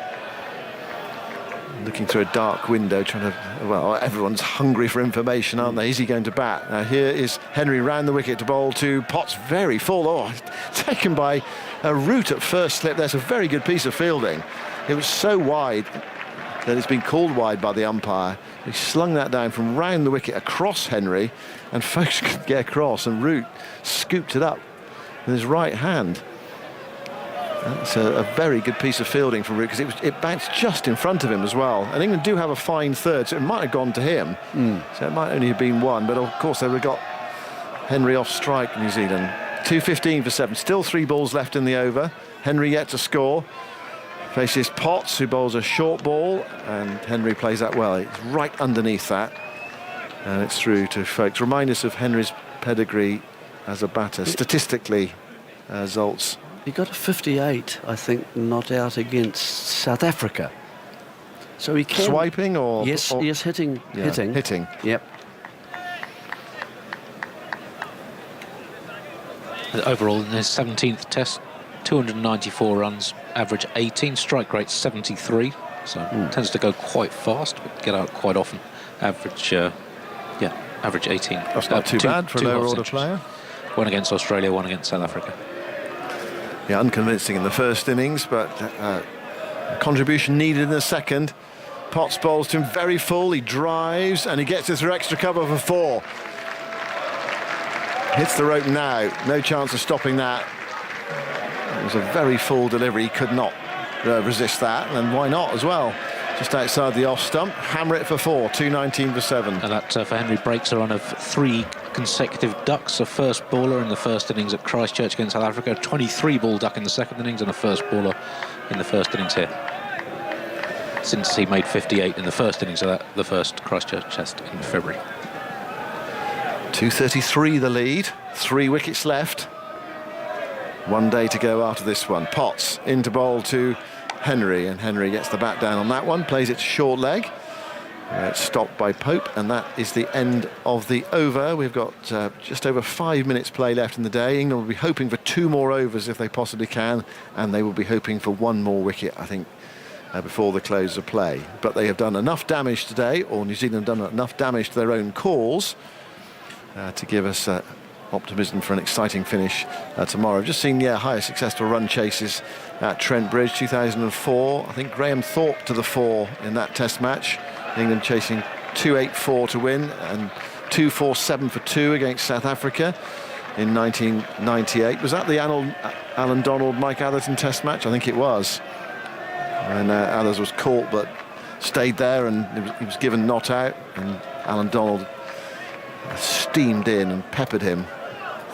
Looking through a dark window, trying to... Well, everyone's hungry for information, aren't they? Is he going to bat? Now, here is Henry round the wicket to bowl to Potts. Very full. Oh, taken by a Root at first slip. That's a very good piece of fielding. It was so wide that it's been called wide by the umpire. He slung that down from round the wicket across Henry, and Folkes could get across, and Root scooped it up with his right hand. That's a very good piece of fielding from Root, because it bounced just in front of him as well. And England do have a fine third, so it might have gone to him. So it might only have been 1, but of course they would have got Henry off strike, New Zealand. 2:15 for 7. Still 3 balls left in the over. Henry yet to score. Faces Potts, who bowls a short ball, and Henry plays that well. It's right underneath that, and it's through to Folkes. Remind us of Henry's pedigree as a batter. Statistically, Zoltz. He got a 58, I think, not out against South Africa. So he can... Swiping or... Yes, hitting. Yeah, hitting. Hitting. Yep. Overall, in his 17th test, 294 runs, average 18, strike rate 73. So tends to go quite fast, but get out quite often. Average 18. That's not too bad for a lower order player. One against Australia, one against South Africa. Yeah, unconvincing in the first innings, but contribution needed in the second. Potts bowls to him very full. He drives and he gets it through extra cover for 4. Hits the rope now. No chance of stopping that. It was a very full delivery. He could not resist that, and why not as well? Just outside the off stump, hammer it for 4. 2:19 for 7. And that for Henry breaks a run of 3 consecutive ducks. A first bowler in the first innings at Christchurch against South Africa, a 23-ball duck in the second innings, and a first bowler in the first innings here. Since he made 58 in the first innings of the first Christchurch test in February. 2:33 the lead. 3 wickets left. 1 day to go after this one. Potts into bowl to Henry, and Henry gets the bat down on that one, plays it to short leg. It's stopped by Pope, and that is the end of the over. We've got just over 5 minutes play left in the day. England will be hoping for 2 more overs if they possibly can, and they will be hoping for 1 more wicket, I think, before the close of play. But they have done enough damage today, or New Zealand have done enough damage to their own calls to give us optimism for an exciting finish tomorrow. I've just seen highest successful run chases at Trent Bridge, 2004. I think Graham Thorpe to the 4 in that test match. England chasing 284 to win, and 247 for 2 against South Africa in 1998. Was that the Alan Donald, Mike Atherton test match? I think it was. And Athers was caught but stayed there, and he was given not out, and Alan Donald steamed in and peppered him.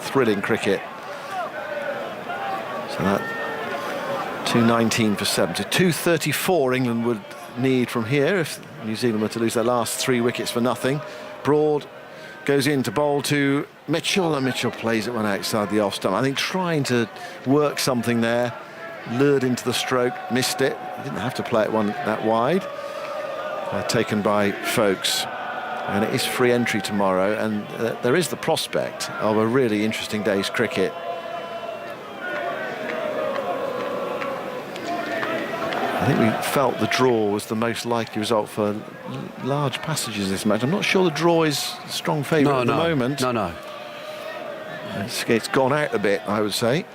Thrilling cricket. So that 2:19 for 7. To 2:34 England would need from here if New Zealand were to lose their last 3 wickets for nothing. Broad goes in to bowl to Mitchell, and Mitchell plays it one outside the off stump. I think trying to work something there, lured into the stroke, missed it. He didn't have to play it one that wide. Taken by Folkes. And it is free entry tomorrow, and there is the prospect of a really interesting day's cricket. I think we felt the draw was the most likely result for large passages this match. I'm not sure the draw is a strong favourite at the moment. No. It's gone out a bit, I would say.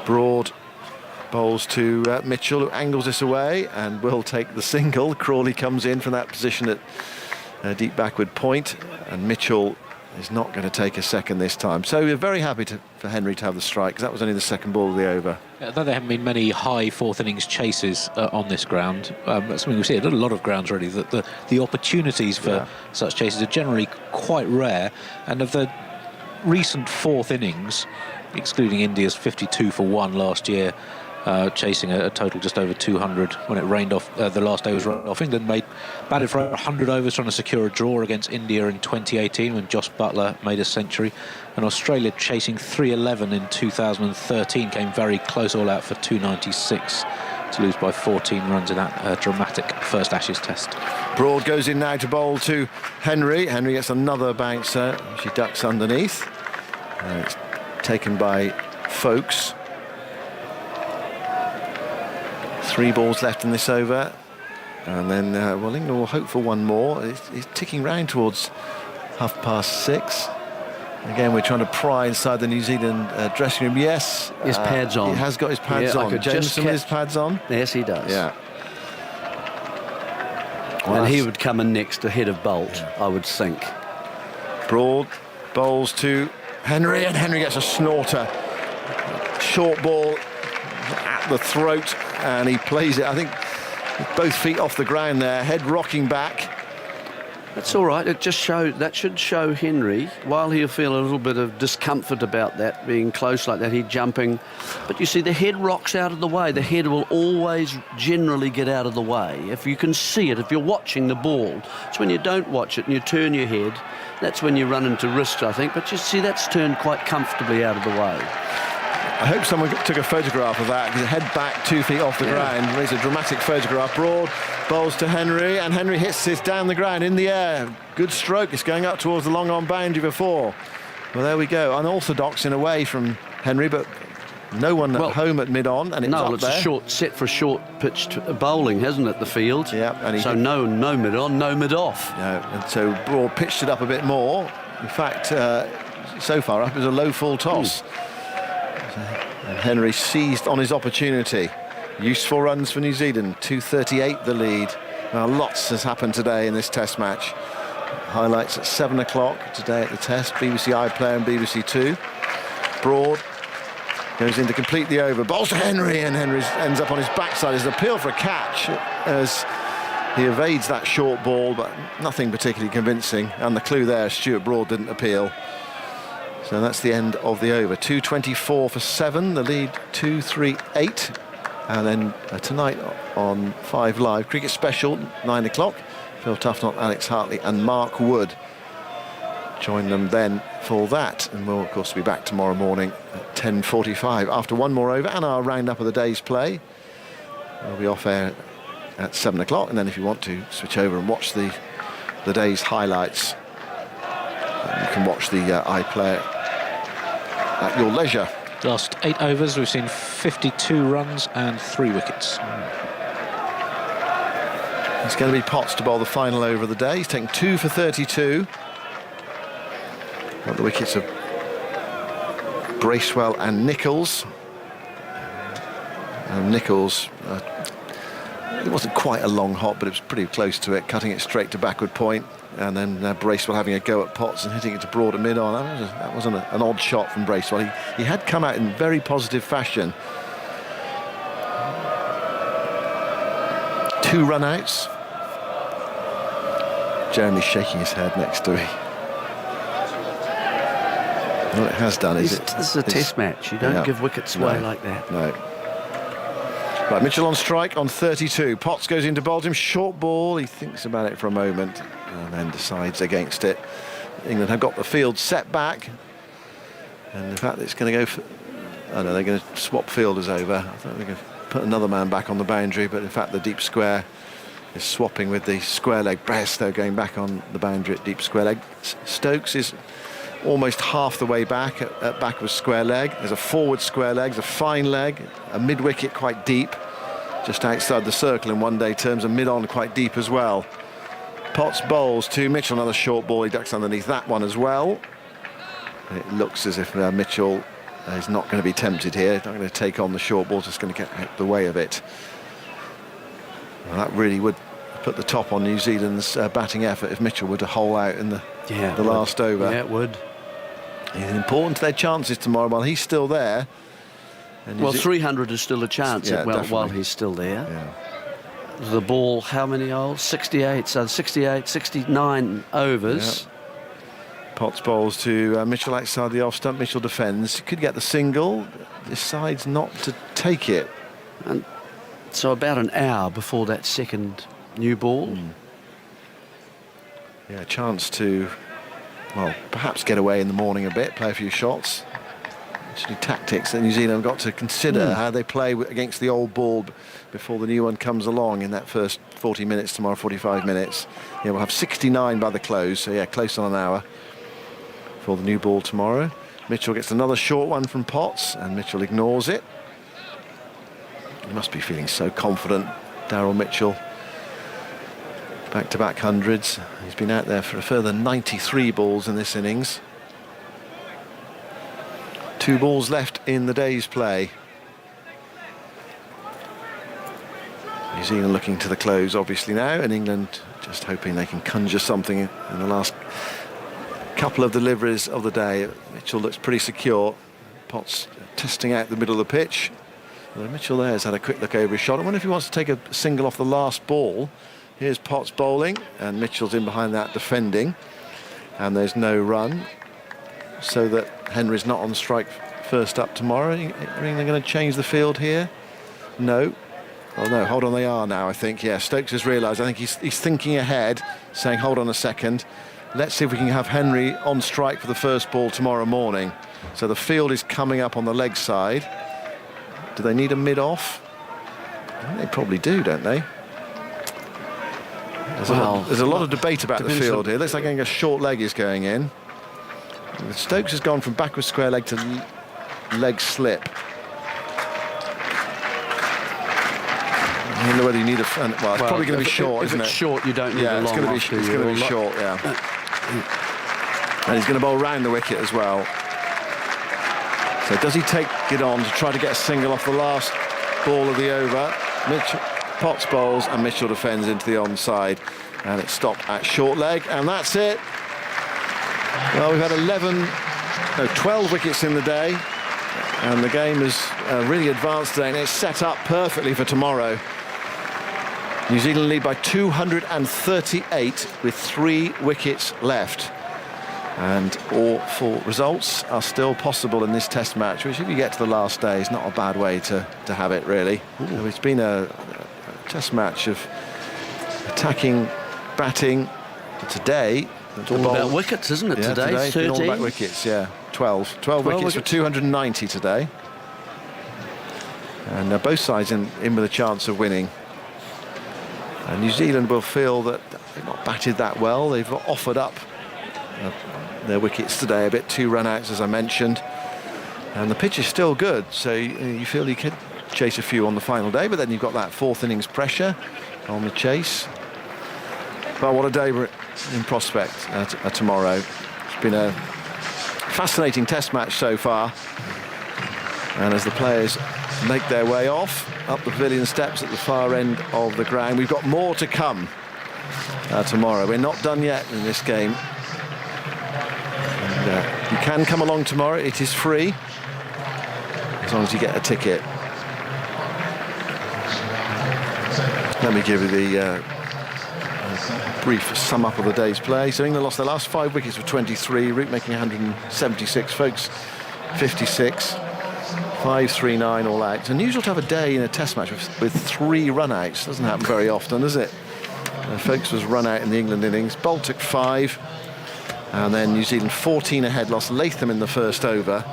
Broad bowls to Mitchell, who angles this away and will take the single. Crawley comes in from that position at deep backward point, and Mitchell is not going to take a second this time. So we're very happy for Henry to have the strike, because that was only the second ball of the over. Though there haven't been many high fourth innings chases on this ground, that's something we see at a lot of grounds already, that the opportunities for such chases are generally quite rare. And of the recent fourth innings, excluding India's 52 for 1 last year, chasing a total just over 200 when it rained off, the last day was run off. England batted for 100 overs trying to secure a draw against India in 2018 when Joss Buttler made a century, and Australia chasing 311 in 2013 came very close, all out for 296 to lose by 14 runs in that dramatic first Ashes test. Broad goes in now to bowl to Henry. Henry gets another bouncer. She ducks underneath. It's taken by Folkes. 3 balls left in this over, and then England will hope for 1 more. It's ticking round towards 6:30. Again, we're trying to pry inside the New Zealand dressing room. Yes, his pads on. He has got his pads on. Jameson with his pads on. Yes, he does. Yeah. And he would come in next ahead of Bolt, I would think. Broad bowls to Henry, and Henry gets a snorter. Short ball at the throat, and he plays it, I think, with both feet off the ground there, head rocking back. That's all right. That should show Henry, while he'll feel a little bit of discomfort about that, being close like that, he's jumping. But you see, the head rocks out of the way. The head will always generally get out of the way. If you can see it, if you're watching the ball, it's when you don't watch it and you turn your head, that's when you run into risks, I think. But you see, that's turned quite comfortably out of the way. I hope someone took a photograph of that, because head back 2 feet off the ground. Makes a dramatic photograph. Broad bowls to Henry, and Henry hits this down the ground in the air. Good stroke. It's going up towards the long on boundary before. Well, there we go. Unorthodox in a way from Henry, but no one at home at mid-on, and it's up it's there. a short set for short pitched bowling, hasn't it, the field? Yeah. And so no mid-on, no mid-off. No, and so Broad pitched it up a bit more. In fact, so far up is a low full toss. And Henry seized on his opportunity. Useful runs for New Zealand, 238 the lead. Now lots has happened today in this test match. Highlights at 7 o'clock today at the test, BBC iPlayer and BBC Two. Broad goes in to complete the over, bowls to Henry, and Henry ends up on his backside. There's an appeal for a catch as he evades that short ball, but nothing particularly convincing. And the clue there, Stuart Broad didn't appeal. So that's the end of the over. 2:24 for 7, the lead 238. And then tonight on 5 Live, Cricket Special, 9 o'clock. Phil Tufnott, Alex Hartley and Mark Wood. Join them then for that. And we'll, of course, be back tomorrow morning at 10:45 after one more over and our roundup of the day's play. We'll be off air at 7 o'clock. And then if you want to switch over and watch the day's highlights, you can watch the iPlayer at your leisure. Last 8 overs, we've seen 52 runs and 3 wickets. It's going to be Potts to bowl the final over of the day. He's taken 2 for 32. Got the wickets of Bracewell and Nicholls. Nicholls, it wasn't quite a long hop, but it was pretty close to it, cutting it straight to backward point. And then Bracewell having a go at Potts and hitting it to Broad and mid-on. That was an odd shot from Bracewell. He had come out in very positive fashion. 2 run-outs. Jeremy's shaking his head next to me. What it has done is this is a test match. You don't give wickets away like that. No. Right, Mitchell on strike on 32. Potts goes into bowl him. Short ball. He thinks about it for a moment and then decides against it. England have got the field set back. And in fact, it's going to go for... Oh no, they're going to swap fielders over. I thought they were going to put another man back on the boundary, but in fact, the deep square is swapping with the square leg. Bairstow going back on the boundary at deep square leg. Stokes is almost half the way back at back of square leg. There's a forward square leg, there's a fine leg, a mid-wicket quite deep, just outside the circle in one-day terms, and mid-on quite deep as well. Potts bowls to Mitchell, another short ball. He ducks underneath that one as well. It looks as if Mitchell is not going to be tempted here. Not going to take on the short ball, just going to get out the way of it. Well, that really would put the top on New Zealand's batting effort if Mitchell were to hole out in the last over. Yeah, it would. It's important to their chances tomorrow while he's still there. And well, 300 is still a chance while he's still there. Yeah. The ball, how many holes? 68, so 68, 69 overs. Yeah. Potts bowls to Mitchell outside the off stump. Mitchell defends. He could get the single, decides not to take it. And so about an hour before that second new ball. Yeah, a chance to, well, perhaps get away in the morning a bit, play a few shots. Actually, tactics that New Zealand have got to consider how they play against the old ball before the new one comes along in that first 40 minutes tomorrow, 45 minutes. Yeah, we'll have 69 by the close, so yeah, close on an hour for the new ball tomorrow. Mitchell gets another short one from Potts, and Mitchell ignores it. He must be feeling so confident, Daryl Mitchell. Back-to-back hundreds. He's been out there for a further 93 balls in this innings. 2 balls left in the day's play. New Zealand looking to the close, obviously, now, and England just hoping they can conjure something in the last couple of deliveries of the day. Mitchell looks pretty secure. Potts testing out the middle of the pitch. Well, Mitchell there has had a quick look over his shot. I wonder if he wants to take a single off the last ball. Here's Potts bowling, and Mitchell's in behind that defending. And there's no run, so that Henry's not on strike first up tomorrow. You think they're going to change the field here? No. Oh no, hold on, they are now, I think. Yeah, Stokes has realised. I think he's thinking ahead, saying, hold on a second. Let's see if we can have Henry on strike for the first ball tomorrow morning. So the field is coming up on the leg side. Do they need a mid-off? They probably do, don't they? There's a lot of debate about the field here. Looks like a short leg is going in. Stokes has gone from backwards square leg to leg slip. I don't know whether you need a... Well, it's probably going to be short, isn't it? If it's short, you don't need a long it's going to be short, yeah. And he's going to bowl round the wicket as well. So does he take it on to try to get a single off the last ball of the over? Potts bowls and Mitchell defends into the onside, and it's stopped at short leg, and that's it. Well, we've had 12 wickets in the day, and the game has really advanced today, and it's set up perfectly for tomorrow. New Zealand lead by 238 with 3 wickets left. And all 4 results are still possible in this test match, which if you get to the last day is not a bad way to have it, really. It's been a test match of attacking, batting. Today, it's all about wickets, isn't it? Yeah, today, it's been all about wickets, yeah. 12 wickets for 290 today. And both sides in with a chance of winning. And New Zealand will feel that they've not batted that well. They've offered up their wickets today, a bit 2 run-outs, as I mentioned. And the pitch is still good, so you feel you could chase a few on the final day, but then you've got that 4th innings pressure on the chase. But what a day in prospect tomorrow. It's been a fascinating test match so far. And as the players make their way off up the pavilion steps at the far end of the ground, we've got more to come tomorrow. We're not done yet in this game. And, you can come along tomorrow. It is free, as long as you get a ticket. Let me give you the brief sum up of the day's play. So England lost their last 5 wickets for 23. Root making 176, folks 56. 5-3-9 all out. It's unusual to have a day in a test match with 3 run-outs. Doesn't happen very often, does it? Folkes was run out in the England innings. Bolt took 5. And then New Zealand 14 ahead, lost Latham in the first over.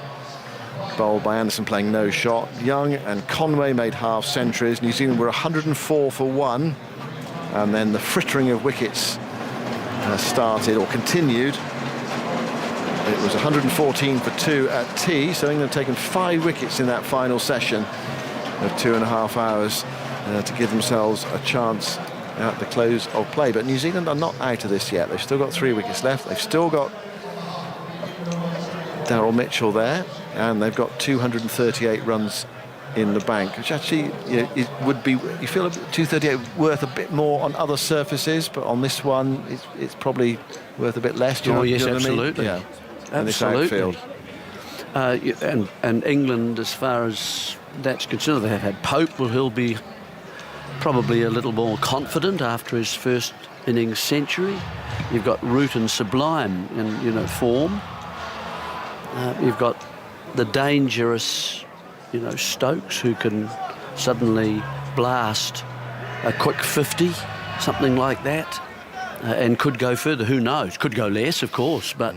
Bowled by Anderson playing no shot. Young and Conway made half centuries. New Zealand were 104 for 1. And then the frittering of wickets started or continued. It was 114 for 2 at tea, so England taken 5 wickets in that final session of 2.5 hours to give themselves a chance at the close of play. But New Zealand are not out of this yet. They've still got 3 wickets left. They've still got Daryl Mitchell there, and they've got 238 runs in the bank, which actually it would be, you feel 238 worth a bit more on other surfaces, but on this one it's probably worth a bit less. Yes, absolutely. I mean? Yeah. Absolutely. And England, as far as that's concerned, they have had Pope. Well, he'll be probably a little more confident after his first innings century. You've got Root and Sublime in form. You've got the dangerous Stokes, who can suddenly blast a quick 50, something like that. And could go further. Who knows? Could go less, of course. But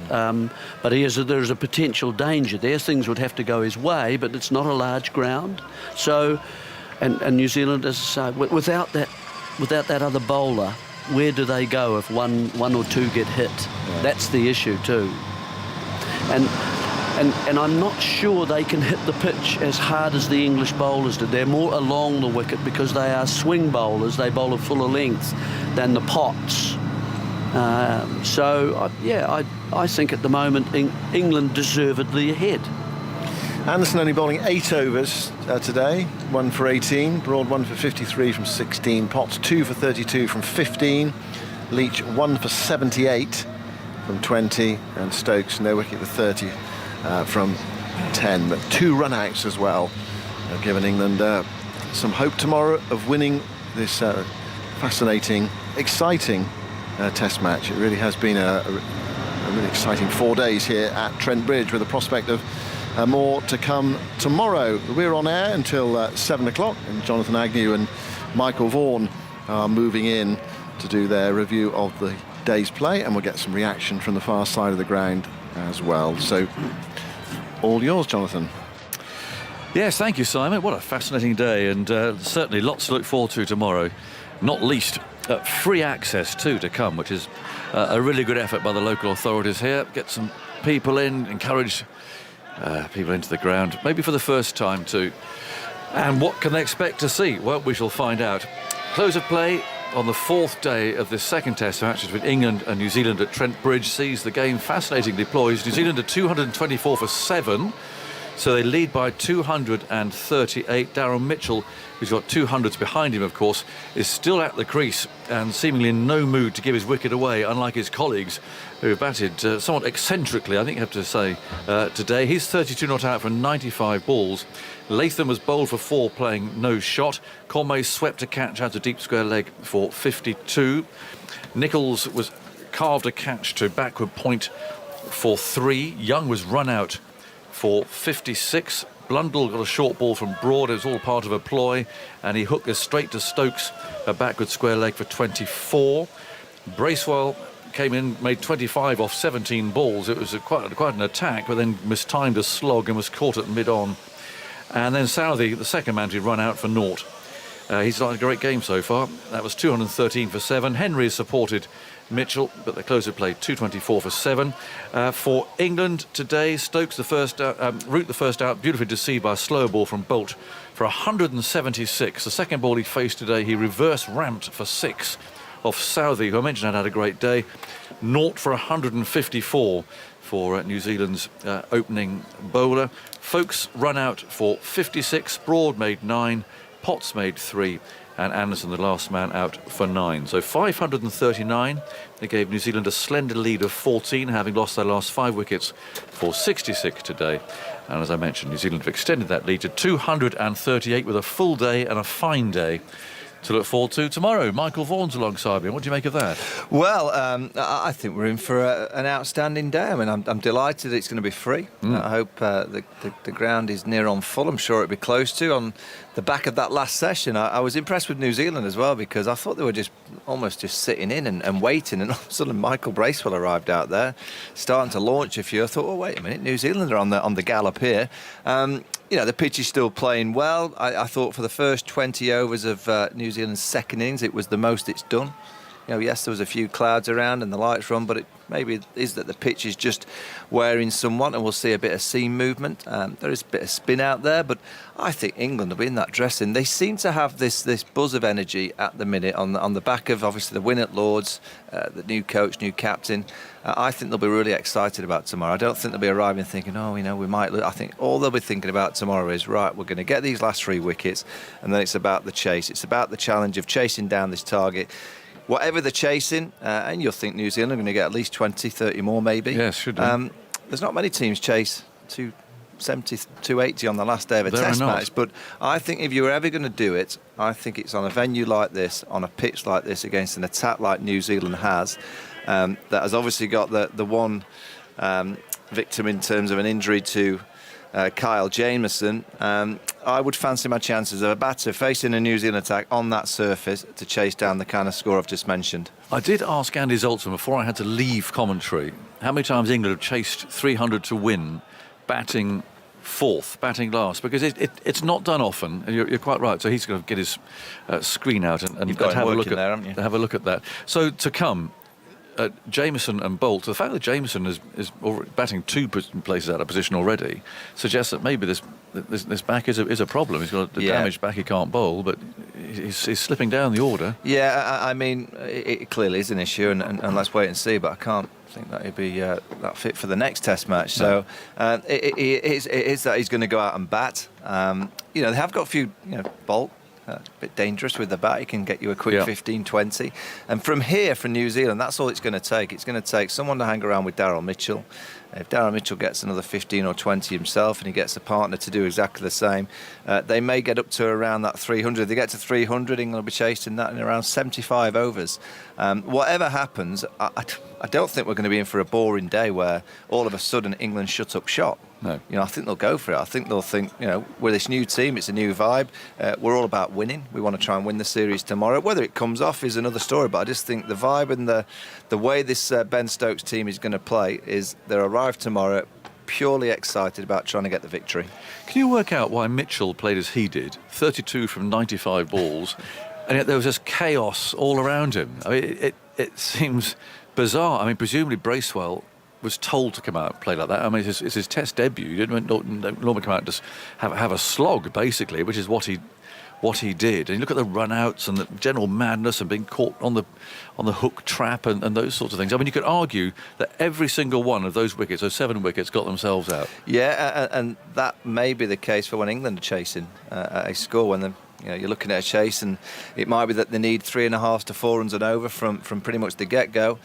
there's a potential danger there. Things would have to go his way, but it's not a large ground. So, and New Zealand, as I say, without that other bowler, where do they go if one or 2 get hit? Yeah. That's the issue too. And I'm not sure they can hit the pitch as hard as the English bowlers did. They're more along the wicket because they are swing bowlers. They bowl a fuller length than the Potts. I think at the moment England deservedly ahead. Anderson only bowling 8 overs today, 1 for 18. Broad 1 for 53 from 16. Potts 2 for 32 from 15. Leach 1 for 78 from 20. And Stokes no wicket for 30 from 10. But 2 run-outs as well have given England some hope tomorrow of winning this fascinating exciting Test match. It really has been a really exciting 4 days here at Trent Bridge, with the prospect of more to come tomorrow. We're on air until 7 o'clock, and Jonathan Agnew and Michael Vaughan are moving in to do their review of the day's play, and we'll get some reaction from the far side of the ground as well. So all yours, Jonathan. Yes, thank you, Simon. What a fascinating day, and certainly lots to look forward to tomorrow, not least free access too to come, which is a really good effort by the local authorities here. Get some people in, encourage people into the ground, maybe for the first time too. And what can they expect to see? Well, we shall find out. Close of play on the 4th day of this second Test match between England and New Zealand at Trent Bridge sees the game fascinatingly poised. New Zealand are 224 for 7. So they lead by 238. Darren Mitchell, who's got 200s behind him, of course, is still at the crease and seemingly in no mood to give his wicket away, unlike his colleagues who have batted somewhat eccentrically, I think you have to say, today. He's 32 not out for 95 balls. Latham was bowled for 4, playing no shot. Conway swept a catch out to deep square leg for 52. Nichols was carved a catch to backward point for 3. Young was run out for 56. Blundell got a short ball from Broad. It was all part of a ploy, and he hooked this straight to Stokes, a backward square leg for 24. Bracewell came in, made 25 off 17 balls. It was quite an attack, but then mistimed a slog and was caught at mid-on. And then Southey, the second man, to run out for naught. He's had a great game so far. That was 213 for 7. Henry has supported Mitchell, but the close of play 224 for 7. For England today, Stokes Root the first out, beautifully deceived by a slow ball from Bolt for 176. The second ball he faced today, he reverse ramped for 6 off Southey, who I mentioned had a great day. Naught for 154 for New Zealand's opening bowler. Folkes run out for 56. Broad made 9. Potts made 3. And Anderson, the last man, out for 9. So 539. They gave New Zealand a slender lead of 14, having lost their last 5 wickets for 66 today. And as I mentioned, New Zealand have extended that lead to 238 with a full day and a fine day to look forward to tomorrow. Michael Vaughan's alongside me. What do you make of that? Well, I think we're in for an outstanding day. I mean, I'm delighted it's going to be free. I hope the ground is near on full. I'm sure it'll be close to. On the back of that last session, I was impressed with New Zealand as well, because I thought they were almost sitting in and waiting, and all of a sudden Michael Bracewell arrived out there, starting to launch a few. I thought, well, wait a minute, New Zealand are on the gallop here. You know, the pitch is still playing well. I thought for the first 20 overs of New Zealand's second innings, it was the most it's done. You know, yes, there was a few clouds around and the lights run, but it maybe is that the pitch is just wearing somewhat, and we'll see a bit of seam movement. There is a bit of spin out there, but I think England will be in that dressing. They seem to have this buzz of energy at the minute on the back of obviously the win at Lords, the new coach, new captain. I think they'll be really excited about tomorrow. I don't think they'll be arriving thinking, oh, you know, we might lose. I think all they'll be thinking about tomorrow is, right, we're going to get these last 3 wickets, and then it's about the chase. It's about the challenge of chasing down this target. Whatever they're chasing, and you'll think New Zealand are going to get at least 20, 30 more maybe. Yes, should do. There's not many teams chase 270, 280 on the last day of a Test match, but I think if you're ever going to do it, I think it's on a venue like this, on a pitch like this, against an attack like New Zealand has, that has obviously got the one victim in terms of an injury to Kyle Jamieson. I would fancy my chances of a batter facing a New Zealand attack on that surface to chase down the kind of score I've just mentioned. I did ask Andy Zoltzman before I had to leave commentary how many times England have chased 300 to win, batting 4th, batting last, because it's not done often, and you're quite right. So he's going to get his screen out and have a look at there, haven't you? Have a look at that. So to come, Jamieson and Bolt, the fact that Jamieson is batting 2 places out of position already suggests that maybe this back is a problem. He's got a damaged back, he can't bowl, but he's slipping down the order. Yeah, I mean, it clearly is an issue, and let's wait and see, but I can't think that he'd be that fit for the next Test match. So it is that he's going to go out and bat. You know, they have got a few, Bolt, a bit dangerous with the bat. He can get you a quick 15, 20. And from here, for New Zealand, that's all it's going to take. It's going to take someone to hang around with Daryl Mitchell. If Daryl Mitchell gets another 15 or 20 himself and he gets a partner to do exactly the same, they may get up to around that 300. If they get to 300, England will be chasing that in around 75 overs. Whatever happens, I don't think we're going to be in for a boring day where all of a sudden England shut up shop. No. I think they'll go for it. I think they'll think, we're this new team, it's a new vibe. We're all about winning. We want to try and win the series tomorrow. Whether it comes off is another story, but I just think the vibe and the way this Ben Stokes team is going to play is they'll arrive tomorrow purely excited about trying to get the victory. Can you work out why Mitchell played as he did, 32 from 95 balls, and yet there was just chaos all around him? I mean, it seems bizarre. I mean, presumably Bracewell was told to come out and play like that. I mean, it's his test debut. You didn't normally come out and just have a slog, basically, which is what he did. And you look at the run-outs and the general madness and being caught on the hook trap and those sorts of things. I mean, you could argue that every single one of those wickets, those 7 wickets, got themselves out. Yeah, and that may be the case for when England are chasing a score, when you're looking at a chase, and it might be that they need 3.5 to 4 runs and over from pretty much the get-go.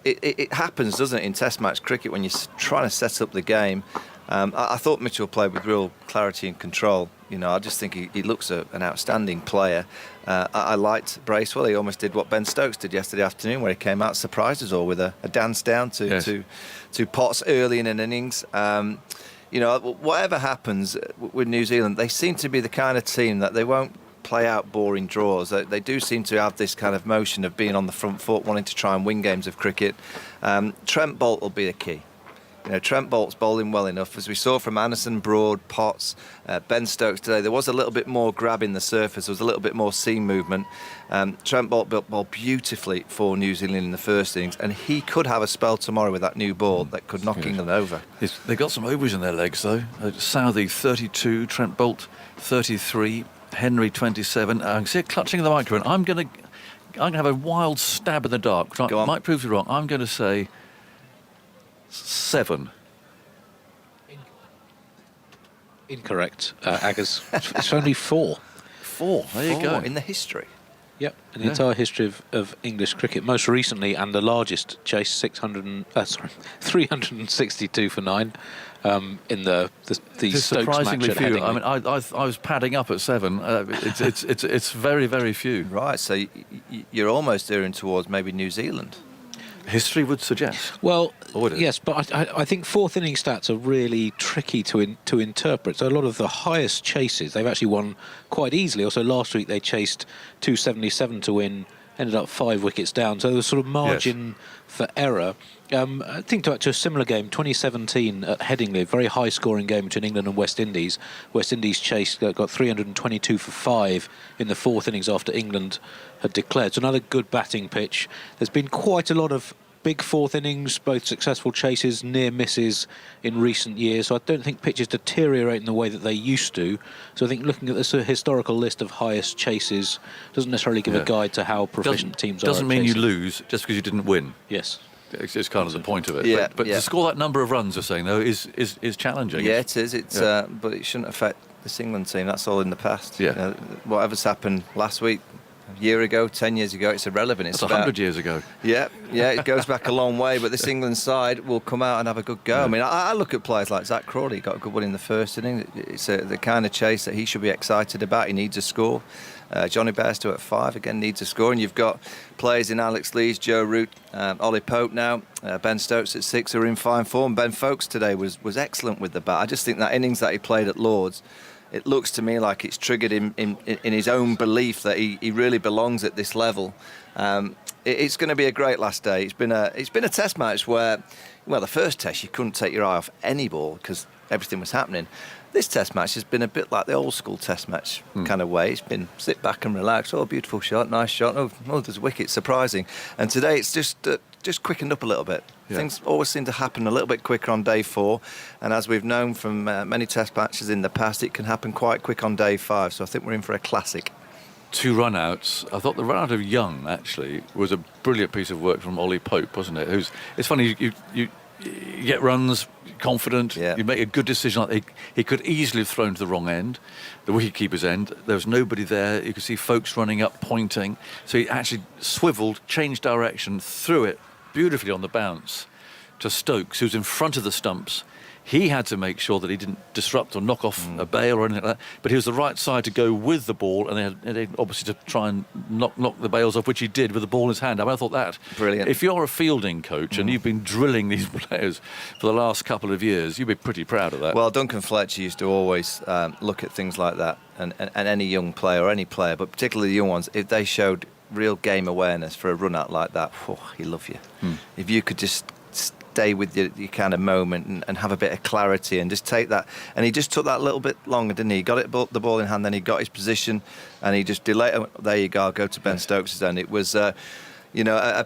It happens, doesn't it, in Test match cricket when you're trying to set up the game. I thought Mitchell played with real clarity and control. I just think he looks an outstanding player. I liked Bracewell. He almost did what Ben Stokes did yesterday afternoon, where he came out, surprised us all with a dance down to Potts early in an innings. Whatever happens with New Zealand, they seem to be the kind of team that they won't play out boring draws. They do seem to have this kind of motion of being on the front foot, wanting to try and win games of cricket. Trent Boult will be the key. Trent Boult's bowling well enough. As we saw from Anderson, Broad, Potts, Ben Stokes today, there was a little bit more grabbing the surface. There was a little bit more seam movement. Trent Boult bowled beautifully for New Zealand in the first innings, and he could have a spell tomorrow with that new ball that could knock England over. They've got some overs in their legs, though. Southey, 32, Trent Boult, 33, Henry, 27. I can see it clutching the microphone. I'm going to have a wild stab in the dark. Might prove you wrong. I'm going to say 7. Incorrect, Aggers. It's only 4. 4. There you go. In the history. Yep, in the entire history of English cricket. Most recently, and the largest chase, 362 for 9 in the Stokes match at few. Headingley. I mean, I was padding up at 7. It's very, very few. Right, so you're almost veering towards maybe New Zealand. History would suggest. Well, yes, but I think fourth inning stats are really tricky to interpret. So a lot of the highest chases, they've actually won quite easily. Also, last week they chased 277 to win, ended up 5 wickets down. So there's sort of margin for error. I think to a similar game, 2017 at Headingley, a very high-scoring game between England and West Indies. West Indies chased, got 322 for 5 in the fourth innings after England had declared. So another good batting pitch. There's been quite a lot of big fourth innings, both successful chases, near misses in recent years. So I don't think pitches deteriorate in the way that they used to. So I think looking at this historical list of highest chases doesn't necessarily give a guide to how proficient teams are. Doesn't mean you lose just because you didn't win. Yes. It's kind of the point of it. Yeah, but to score that number of runs, you're saying, though, is challenging. Yeah, it is. But it shouldn't affect this England team. That's all in the past. Yeah. Whatever's happened last week, a year ago, 10 years ago, it's irrelevant. It's 100 years ago. Yeah, it goes back a long way. But this England side will come out and have a good go. Yeah. I mean, I look at players like Zach Crawley. He got a good one in the first inning. It's the kind of chase that he should be excited about. He needs a score. Johnny Bairstow at 5 again needs a score, and you've got players in Alex Lees, Joe Root, Ollie Pope now, Ben Stokes at 6 are in fine form. Ben Foakes today was excellent with the bat. I just think that innings that he played at Lords, it looks to me like it's triggered him in his own belief that he really belongs at this level. It's going to be a great last day. It's been a test match where, well, the first test you couldn't take your eye off any ball because everything was happening. This test match has been a bit like the old school test match kind of way. It's been sit back and relax. Oh, beautiful shot, nice shot. Oh, there's wicket, surprising. And today it's just quickened up a little bit. Yeah. Things always seem to happen a little bit quicker on day 4. And as we've known from many test matches in the past, it can happen quite quick on day 5. So I think we're in for a classic. 2 run-outs. I thought the run-out of Young, actually, was a brilliant piece of work from Ollie Pope, wasn't it? It's funny, you You get runs, confident, you make a good decision. He could easily have thrown to the wrong end, the wicket-keeper's end. There was nobody there. You could see folks running up, pointing. So he actually swiveled, changed direction, threw it beautifully on the bounce to Stokes, who's in front of the stumps. He had to make sure that he didn't disrupt or knock off a bail or anything like that. But he was the right side to go with the ball, and they obviously to try and knock the bails off, which he did with the ball in his hand. I thought that. Brilliant. If you're a fielding coach and you've been drilling these players for the last couple of years, you'd be pretty proud of that. Well, Duncan Fletcher used to always look at things like that, and any young player or any player, but particularly the young ones, if they showed real game awareness for a run out like that, he'd love you. If you could just stay with your kind of moment and have a bit of clarity and just take that. And he just took that little bit longer, didn't he? He got the ball in hand, then he got his position, and he just delayed. There you go, I'll go to Ben Stokes' end. It was, a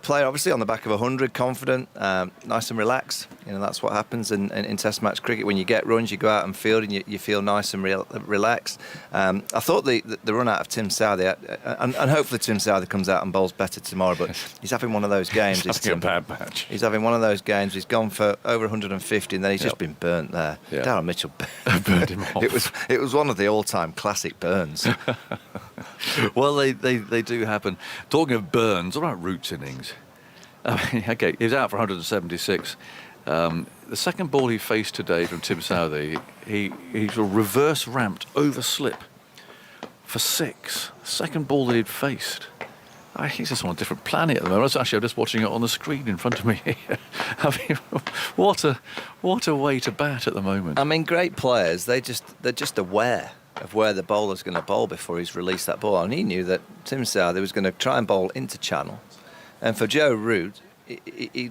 player obviously on the back of 100, confident, nice and relaxed. That's what happens in Test match cricket. When you get runs, you go out and field, and you feel nice and relaxed. I thought the run out of Tim Southee, and hopefully Tim Southee comes out and bowls better tomorrow, but he's having one of those games. He's having a bad match. He's having one of those games. He's gone for over 150, and then he's just been burnt there. Darren Mitchell burned him off. It was one of the all-time classic burns. Well, they do happen. Talking of burns, what about Root's innings? I mean, okay, he was out for 176. The second ball he faced today from Tim Southee, he sort of reverse ramped over slip for 6. Second ball that he'd faced. I think he's just on a different planet at the moment. I'm just watching it on the screen in front of me. I mean, what a way to bat at the moment. I mean, great players. They're just aware of where the bowler's going to bowl before he's released that ball, and he knew that Tim Southee was going to try and bowl into channel. And for Joe Root,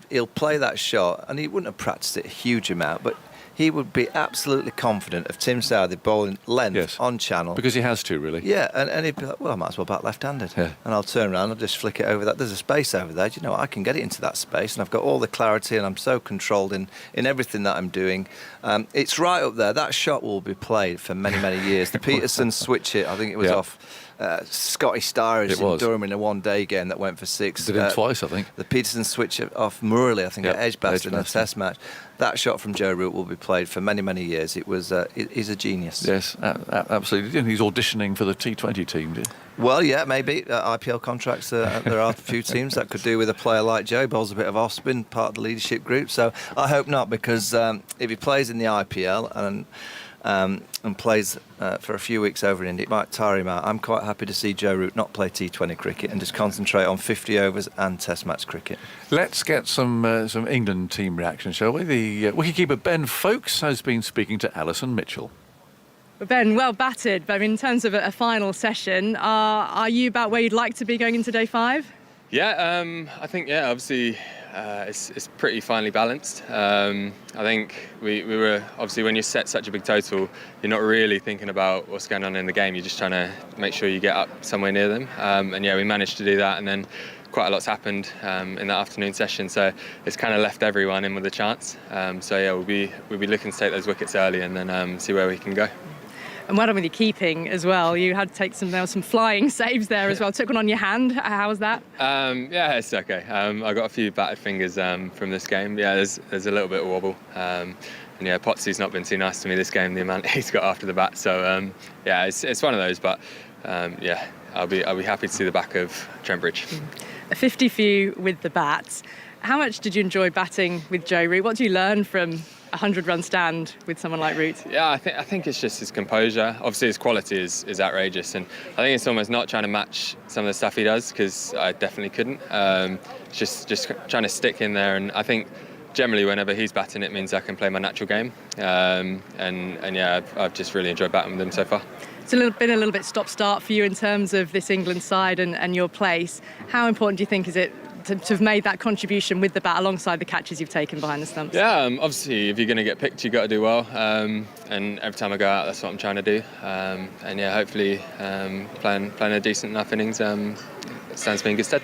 he'll play that shot, and he wouldn't have practiced it a huge amount, but he would be absolutely confident of Tim Southee bowling length on channel. Because he has to, really. Yeah, and he'd be like, well, I might as well bat left-handed. Yeah. And I'll turn around, I'll just flick it over that. There's a space over there. Do you know what? I can get it into that space, and I've got all the clarity, and I'm so controlled in everything that I'm doing. It's right up there. That shot will be played for many, many years. The Peterson switch hit, I think it was off Scotty Stires in Durham in a one-day game that went for 6. Did him twice, I think. The Peterson switch off Murley, I think, at Edgbaston in a Test match. That shot from Joe Root will be played for many, many years. It was he's a genius. Yes, absolutely. He's auditioning for the T20 team, did he? Well, yeah, maybe. IPL contracts, there are a few teams that could do with a player like Joe. Bowls a bit of off-spin, part of the leadership group. So I hope not, because if he plays in the IPL and plays for a few weeks over in India, it might tire him out. I'm quite happy to see Joe Root not play T20 cricket and just concentrate on 50 overs and Test match cricket. Let's get some England team reaction, shall we? The wicketkeeper Ben Foakes has been speaking to Alison Mitchell. Ben, well batted, but I mean, in terms of a final session, are you about where you'd like to be going into day 5? Yeah, I think, obviously it's pretty finely balanced. I think we were, obviously when you set such a big total, you're not really thinking about what's going on in the game, you're just trying to make sure you get up somewhere near them. We managed to do that, and then quite a lot's happened in that afternoon session, so it's kind of left everyone in with a chance. We'll be looking to take those wickets early and then see where we can go. And well done with your keeping as well. You had to take some flying saves there as well. Took one on your hand. How was that? It's okay. I got a few battered fingers from this game. Yeah, there's a little bit of wobble. Potsy's not been too nice to me this game, the amount he's got after the bat. So it's one of those. But I'll be happy to see the back of Trent Bridge. A 50 for you with the bats. How much did you enjoy batting with Joe Root? What do you learn from a 100-run stand with someone like Root? Yeah, I think it's just his composure. Obviously, his quality is outrageous, and I think it's almost not trying to match some of the stuff he does, because I definitely couldn't. Just trying to stick in there, and I think generally whenever he's batting, it means I can play my natural game. I've just really enjoyed batting with him so far. It's been a little bit stop-start for you in terms of this England side and your place. How important do you think is it to have made that contribution with the bat alongside the catches you've taken behind the stumps? Yeah, obviously if you're going to get picked, you've got to do well. And every time I go out, that's what I'm trying to do. Hopefully playing a decent enough innings stands me in good stead.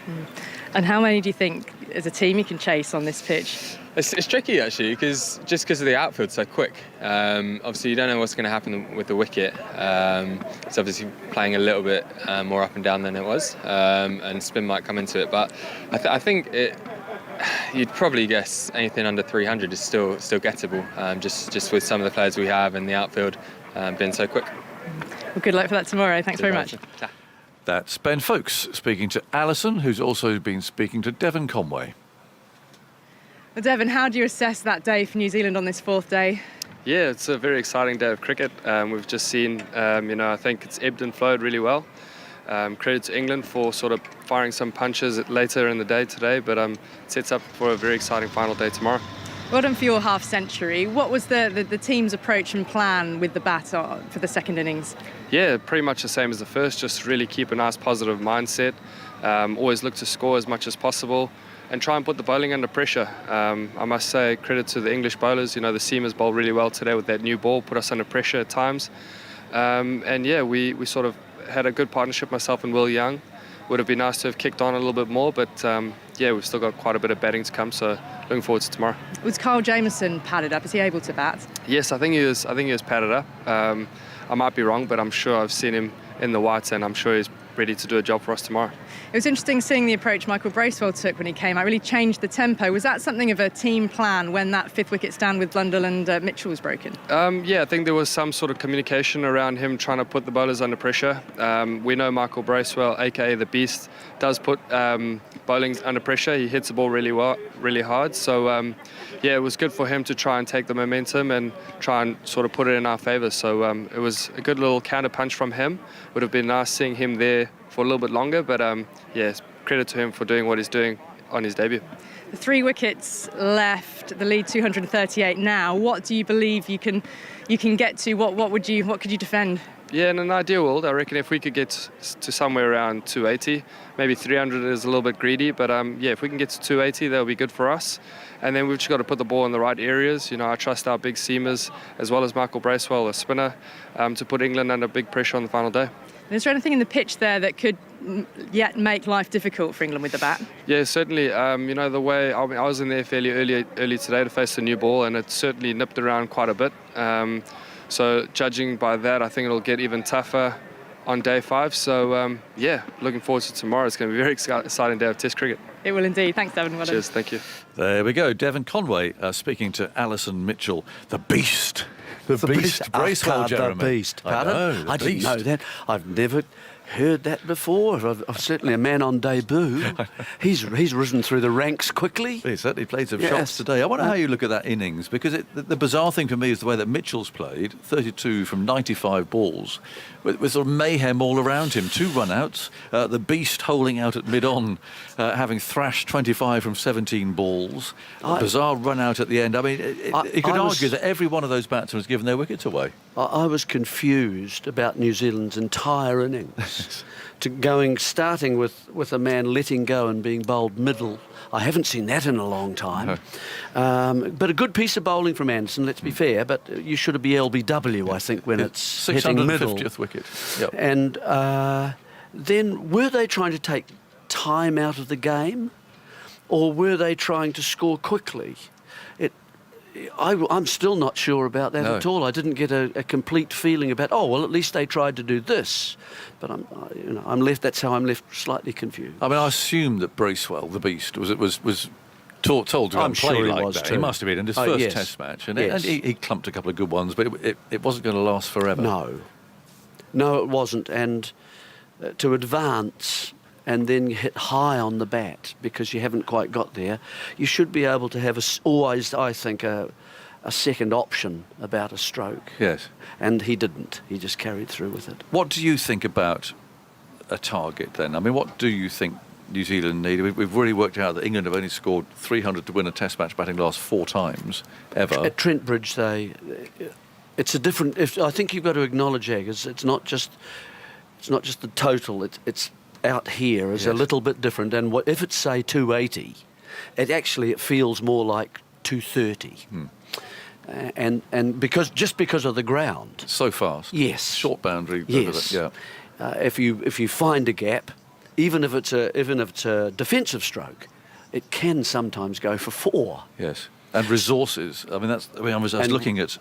And how many do you think, as a team, you can chase on this pitch? It's tricky, actually, because of the outfield so quick. Obviously, you don't know what's going to happen with the wicket. It's obviously playing a little bit more up and down than it was, and spin might come into it. But I think you'd probably guess anything under 300 is still gettable, just with some of the players we have in the outfield being so quick. Well, good luck for that tomorrow. Thanks very much. That's Ben Folkes speaking to Alison, who's also been speaking to Devon Conway. Well, Devon, how do you assess that day for New Zealand on this fourth day? Yeah, it's a very exciting day of cricket. We've just seen, I think it's ebbed and flowed really well. Credit to England for sort of firing some punches later in the day today, but it sets up for a very exciting final day tomorrow. Well done for your half century. What was the team's approach and plan with the bat for the second innings? Yeah, pretty much the same as the first, just really keep a nice positive mindset, always look to score as much as possible and try and put the bowling under pressure. I must say credit to the English bowlers, the seamers bowled really well today with that new ball, put us under pressure at times. We sort of had a good partnership, myself and Will Young. Would have been nice to have kicked on a little bit more, but we've still got quite a bit of batting to come, so looking forward to tomorrow. Was Kyle Jamieson padded up? Is he able to bat? Yes, I think he was padded up. I might be wrong, but I'm sure I've seen him in the whites, and I'm sure he's ready to do a job for us tomorrow. It was interesting seeing the approach Michael Bracewell took when he came out, really changed the tempo. Was that something of a team plan when that fifth wicket stand with Blundell and Mitchell was broken? I think there was some sort of communication around him trying to put the bowlers under pressure. We know Michael Bracewell, aka the Beast, does put bowling under pressure. He hits the ball really well, really hard. So it was good for him to try and take the momentum and try and sort of put it in our favour. So it was a good little counter punch from him. Would have been nice seeing him there for a little bit longer, but credit to him for doing what he's doing on his debut. The 3 wickets left, the lead 238 now. What do you believe you can get to? What could you defend? Yeah, in an ideal world, I reckon if we could get to somewhere around 280, maybe 300 is a little bit greedy, but if we can get to 280, that'll be good for us. And then we've just got to put the ball in the right areas. I trust our big seamers, as well as Michael Bracewell, a spinner, to put England under big pressure on the final day. And is there anything in the pitch there that could yet make life difficult for England with the bat? Yeah, certainly. The way I was in there fairly early today to face the new ball, and it certainly nipped around quite a bit. So judging by that, I think it'll get even tougher on day 5. So looking forward to tomorrow. It's going to be a very exciting day of Test cricket. It will indeed. Thanks, Devon. Well done. Cheers. Thank you. There we go. Devon Conway speaking to Alison Mitchell, the Beast. The Beast. Bracewell, Jeremy. The Beast. Pardon? I didn't know that. I've never heard that before. I'm certainly a man on debut. He's risen through the ranks quickly. He certainly played some shots today. I wonder how you look at that innings, because the bizarre thing for me is the way that Mitchell's played, 32 from 95 balls, with sort of mayhem all around him. 2 run-outs, the Beast holding out at mid-on, having thrashed 25 from 17 balls, a bizarre run-out at the end. I mean, you could argue that every one of those batsmen has given their wickets away. I was confused about New Zealand's entire innings, starting with a man letting go and being bowled middle. I haven't seen that in a long time. No. But a good piece of bowling from Anderson, let's be fair, but you should be LBW, I think, when it's hitting middle. 650th wicket. Yep. And then were they trying to take time out of the game, or were they trying to score quickly? I'm still not sure about that at all. I didn't get a complete feeling about, at least they tried to do this. But I'm left. That's how I'm left slightly confused. I mean, I assume that Bracewell, the Beast, was told to go and play like that. He must have been in his first Test match, and he clumped a couple of good ones, but it wasn't going to last forever. No, it wasn't. And to advance and then hit high on the bat because you haven't quite got there, you should be able to have always, I think, a second option about a stroke. Yes. And he didn't. He just carried through with it. What do you think about a target then? I mean, what do you think New Zealand need? We've really worked out that England have only scored 300 to win a Test match batting last 4 times ever. At Trent Bridge, it's a different. I think you've got to acknowledge, Eggers, it's not just the total. It's out here is a little bit different, and if it's say 280, it feels more like 230, and because of the ground, so fast. Yes, short boundary. Yes, yeah. If you find a gap, even if it's a defensive stroke, it can sometimes go for 4. Yes. And resources. I mean, I was looking at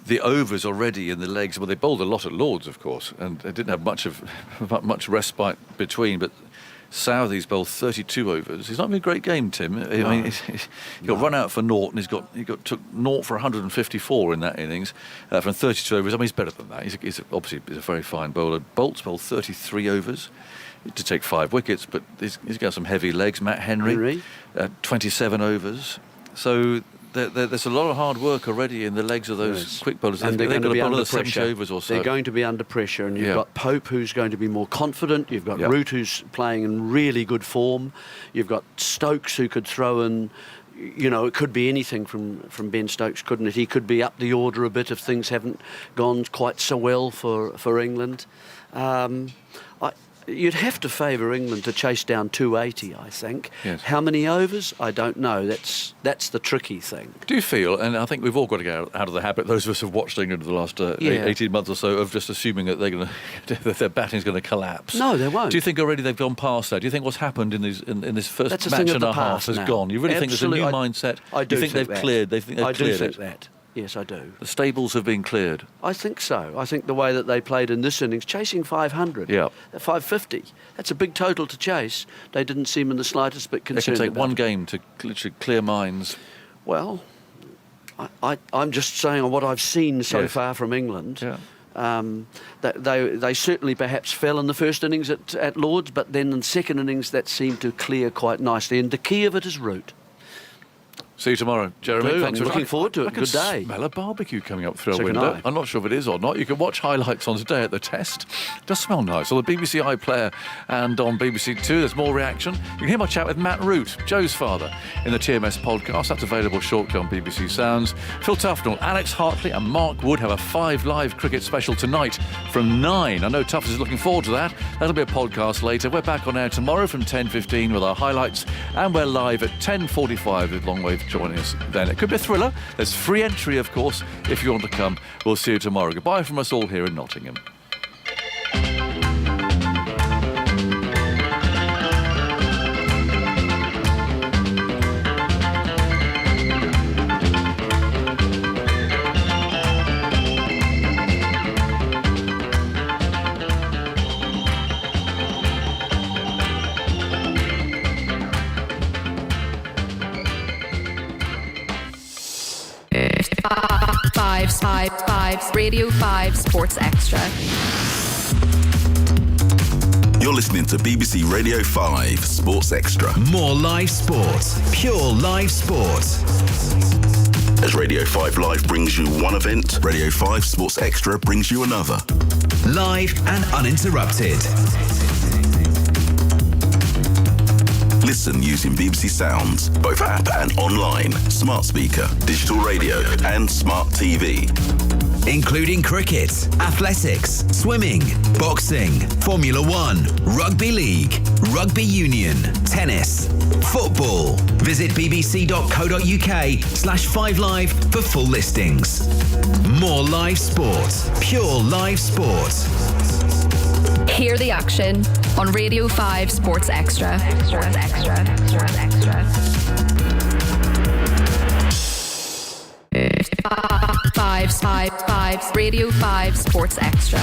the overs already in the legs. Well, they bowled a lot at Lords, of course, and they didn't have much respite between. But Southey's bowled 32 overs. He's not having a great game, Tim. I mean, he got run out for naught, and he took naught for 154 in that innings from 32 overs. I mean, he's better than that. He's obviously a very fine bowler. Bolt's bowled 33 overs to take 5 wickets, but he's got some heavy legs. Matt Henry. 27 overs. So there's a lot of hard work already in the legs of those quick bowlers. And they're going to be under pressure. 70 overs or so. They're going to be under pressure, and you've got Pope, who's going to be more confident. You've got Root, who's playing in really good form. You've got Stokes, who could throw in. You know, it could be anything from Ben Stokes, couldn't it? He could be up the order a bit if things haven't gone quite so well for England. You'd have to favour England to chase down 280, I think. Yes. How many overs? I don't know. That's the tricky thing. Do you feel, and I think we've all got to get out of the habit, those of us who've watched England the last 18 months or so, of just assuming that that their batting's going to collapse? No, they won't. Do you think already they've gone past that? Do you think what's happened in this first match and a half has gone? You really think there's a new mindset? I do think they've that. cleared? They think they've cleared it? That. Yes, I do. The stables have been cleared. I think so. I think the way that they played in this innings, chasing 500, 550, that's a big total to chase. They didn't seem in the slightest bit concerned. They can take one game to literally clear minds. Well, I'm just saying on what I've seen so far from England. That they certainly perhaps fell in the first innings at Lord's, but then in the second innings that seemed to clear quite nicely. And the key of it is Root. See you tomorrow, Jeremy. Thanks. I'm looking forward to it. Good day. I can smell a barbecue coming up through a So can window. I. I'm not sure if it is or not. You can watch highlights on Today at the Test. It does smell nice. On the BBC iPlayer and on BBC Two, there's more reaction. You can hear my chat with Matt Root, Joe's father, in the TMS podcast. That's available shortly on BBC Sounds. Phil Tufnell, Alex Hartley and Mark Wood have a 5 Live cricket special tonight from 9. I know Tuffers is looking forward to that. That'll be a podcast later. We're back on air tomorrow from 10:15 with our highlights, and we're live at 10:45 with Longwave joining us then. It could be a thriller. There's free entry, of course, if you want to come. We'll see you tomorrow. Goodbye from us all here in Nottingham. Five, Radio 5 Sports Extra. You're listening to BBC Radio 5 Sports Extra. More live sport. Pure live sport. As Radio 5 Live brings you one event, Radio 5 Sports Extra brings you another. Live and uninterrupted. Listen using BBC Sounds, both app and online, smart speaker, digital radio and smart TV. Including cricket, athletics, swimming, boxing, Formula 1, rugby league, rugby union, tennis, football. Visit bbc.co.uk/5live for full listings. More live sport. Pure live sport. Hear the action on Radio 5 Sports Extra. Sports Extra. Sports Extra. 5 Radio 5 Sports Extra.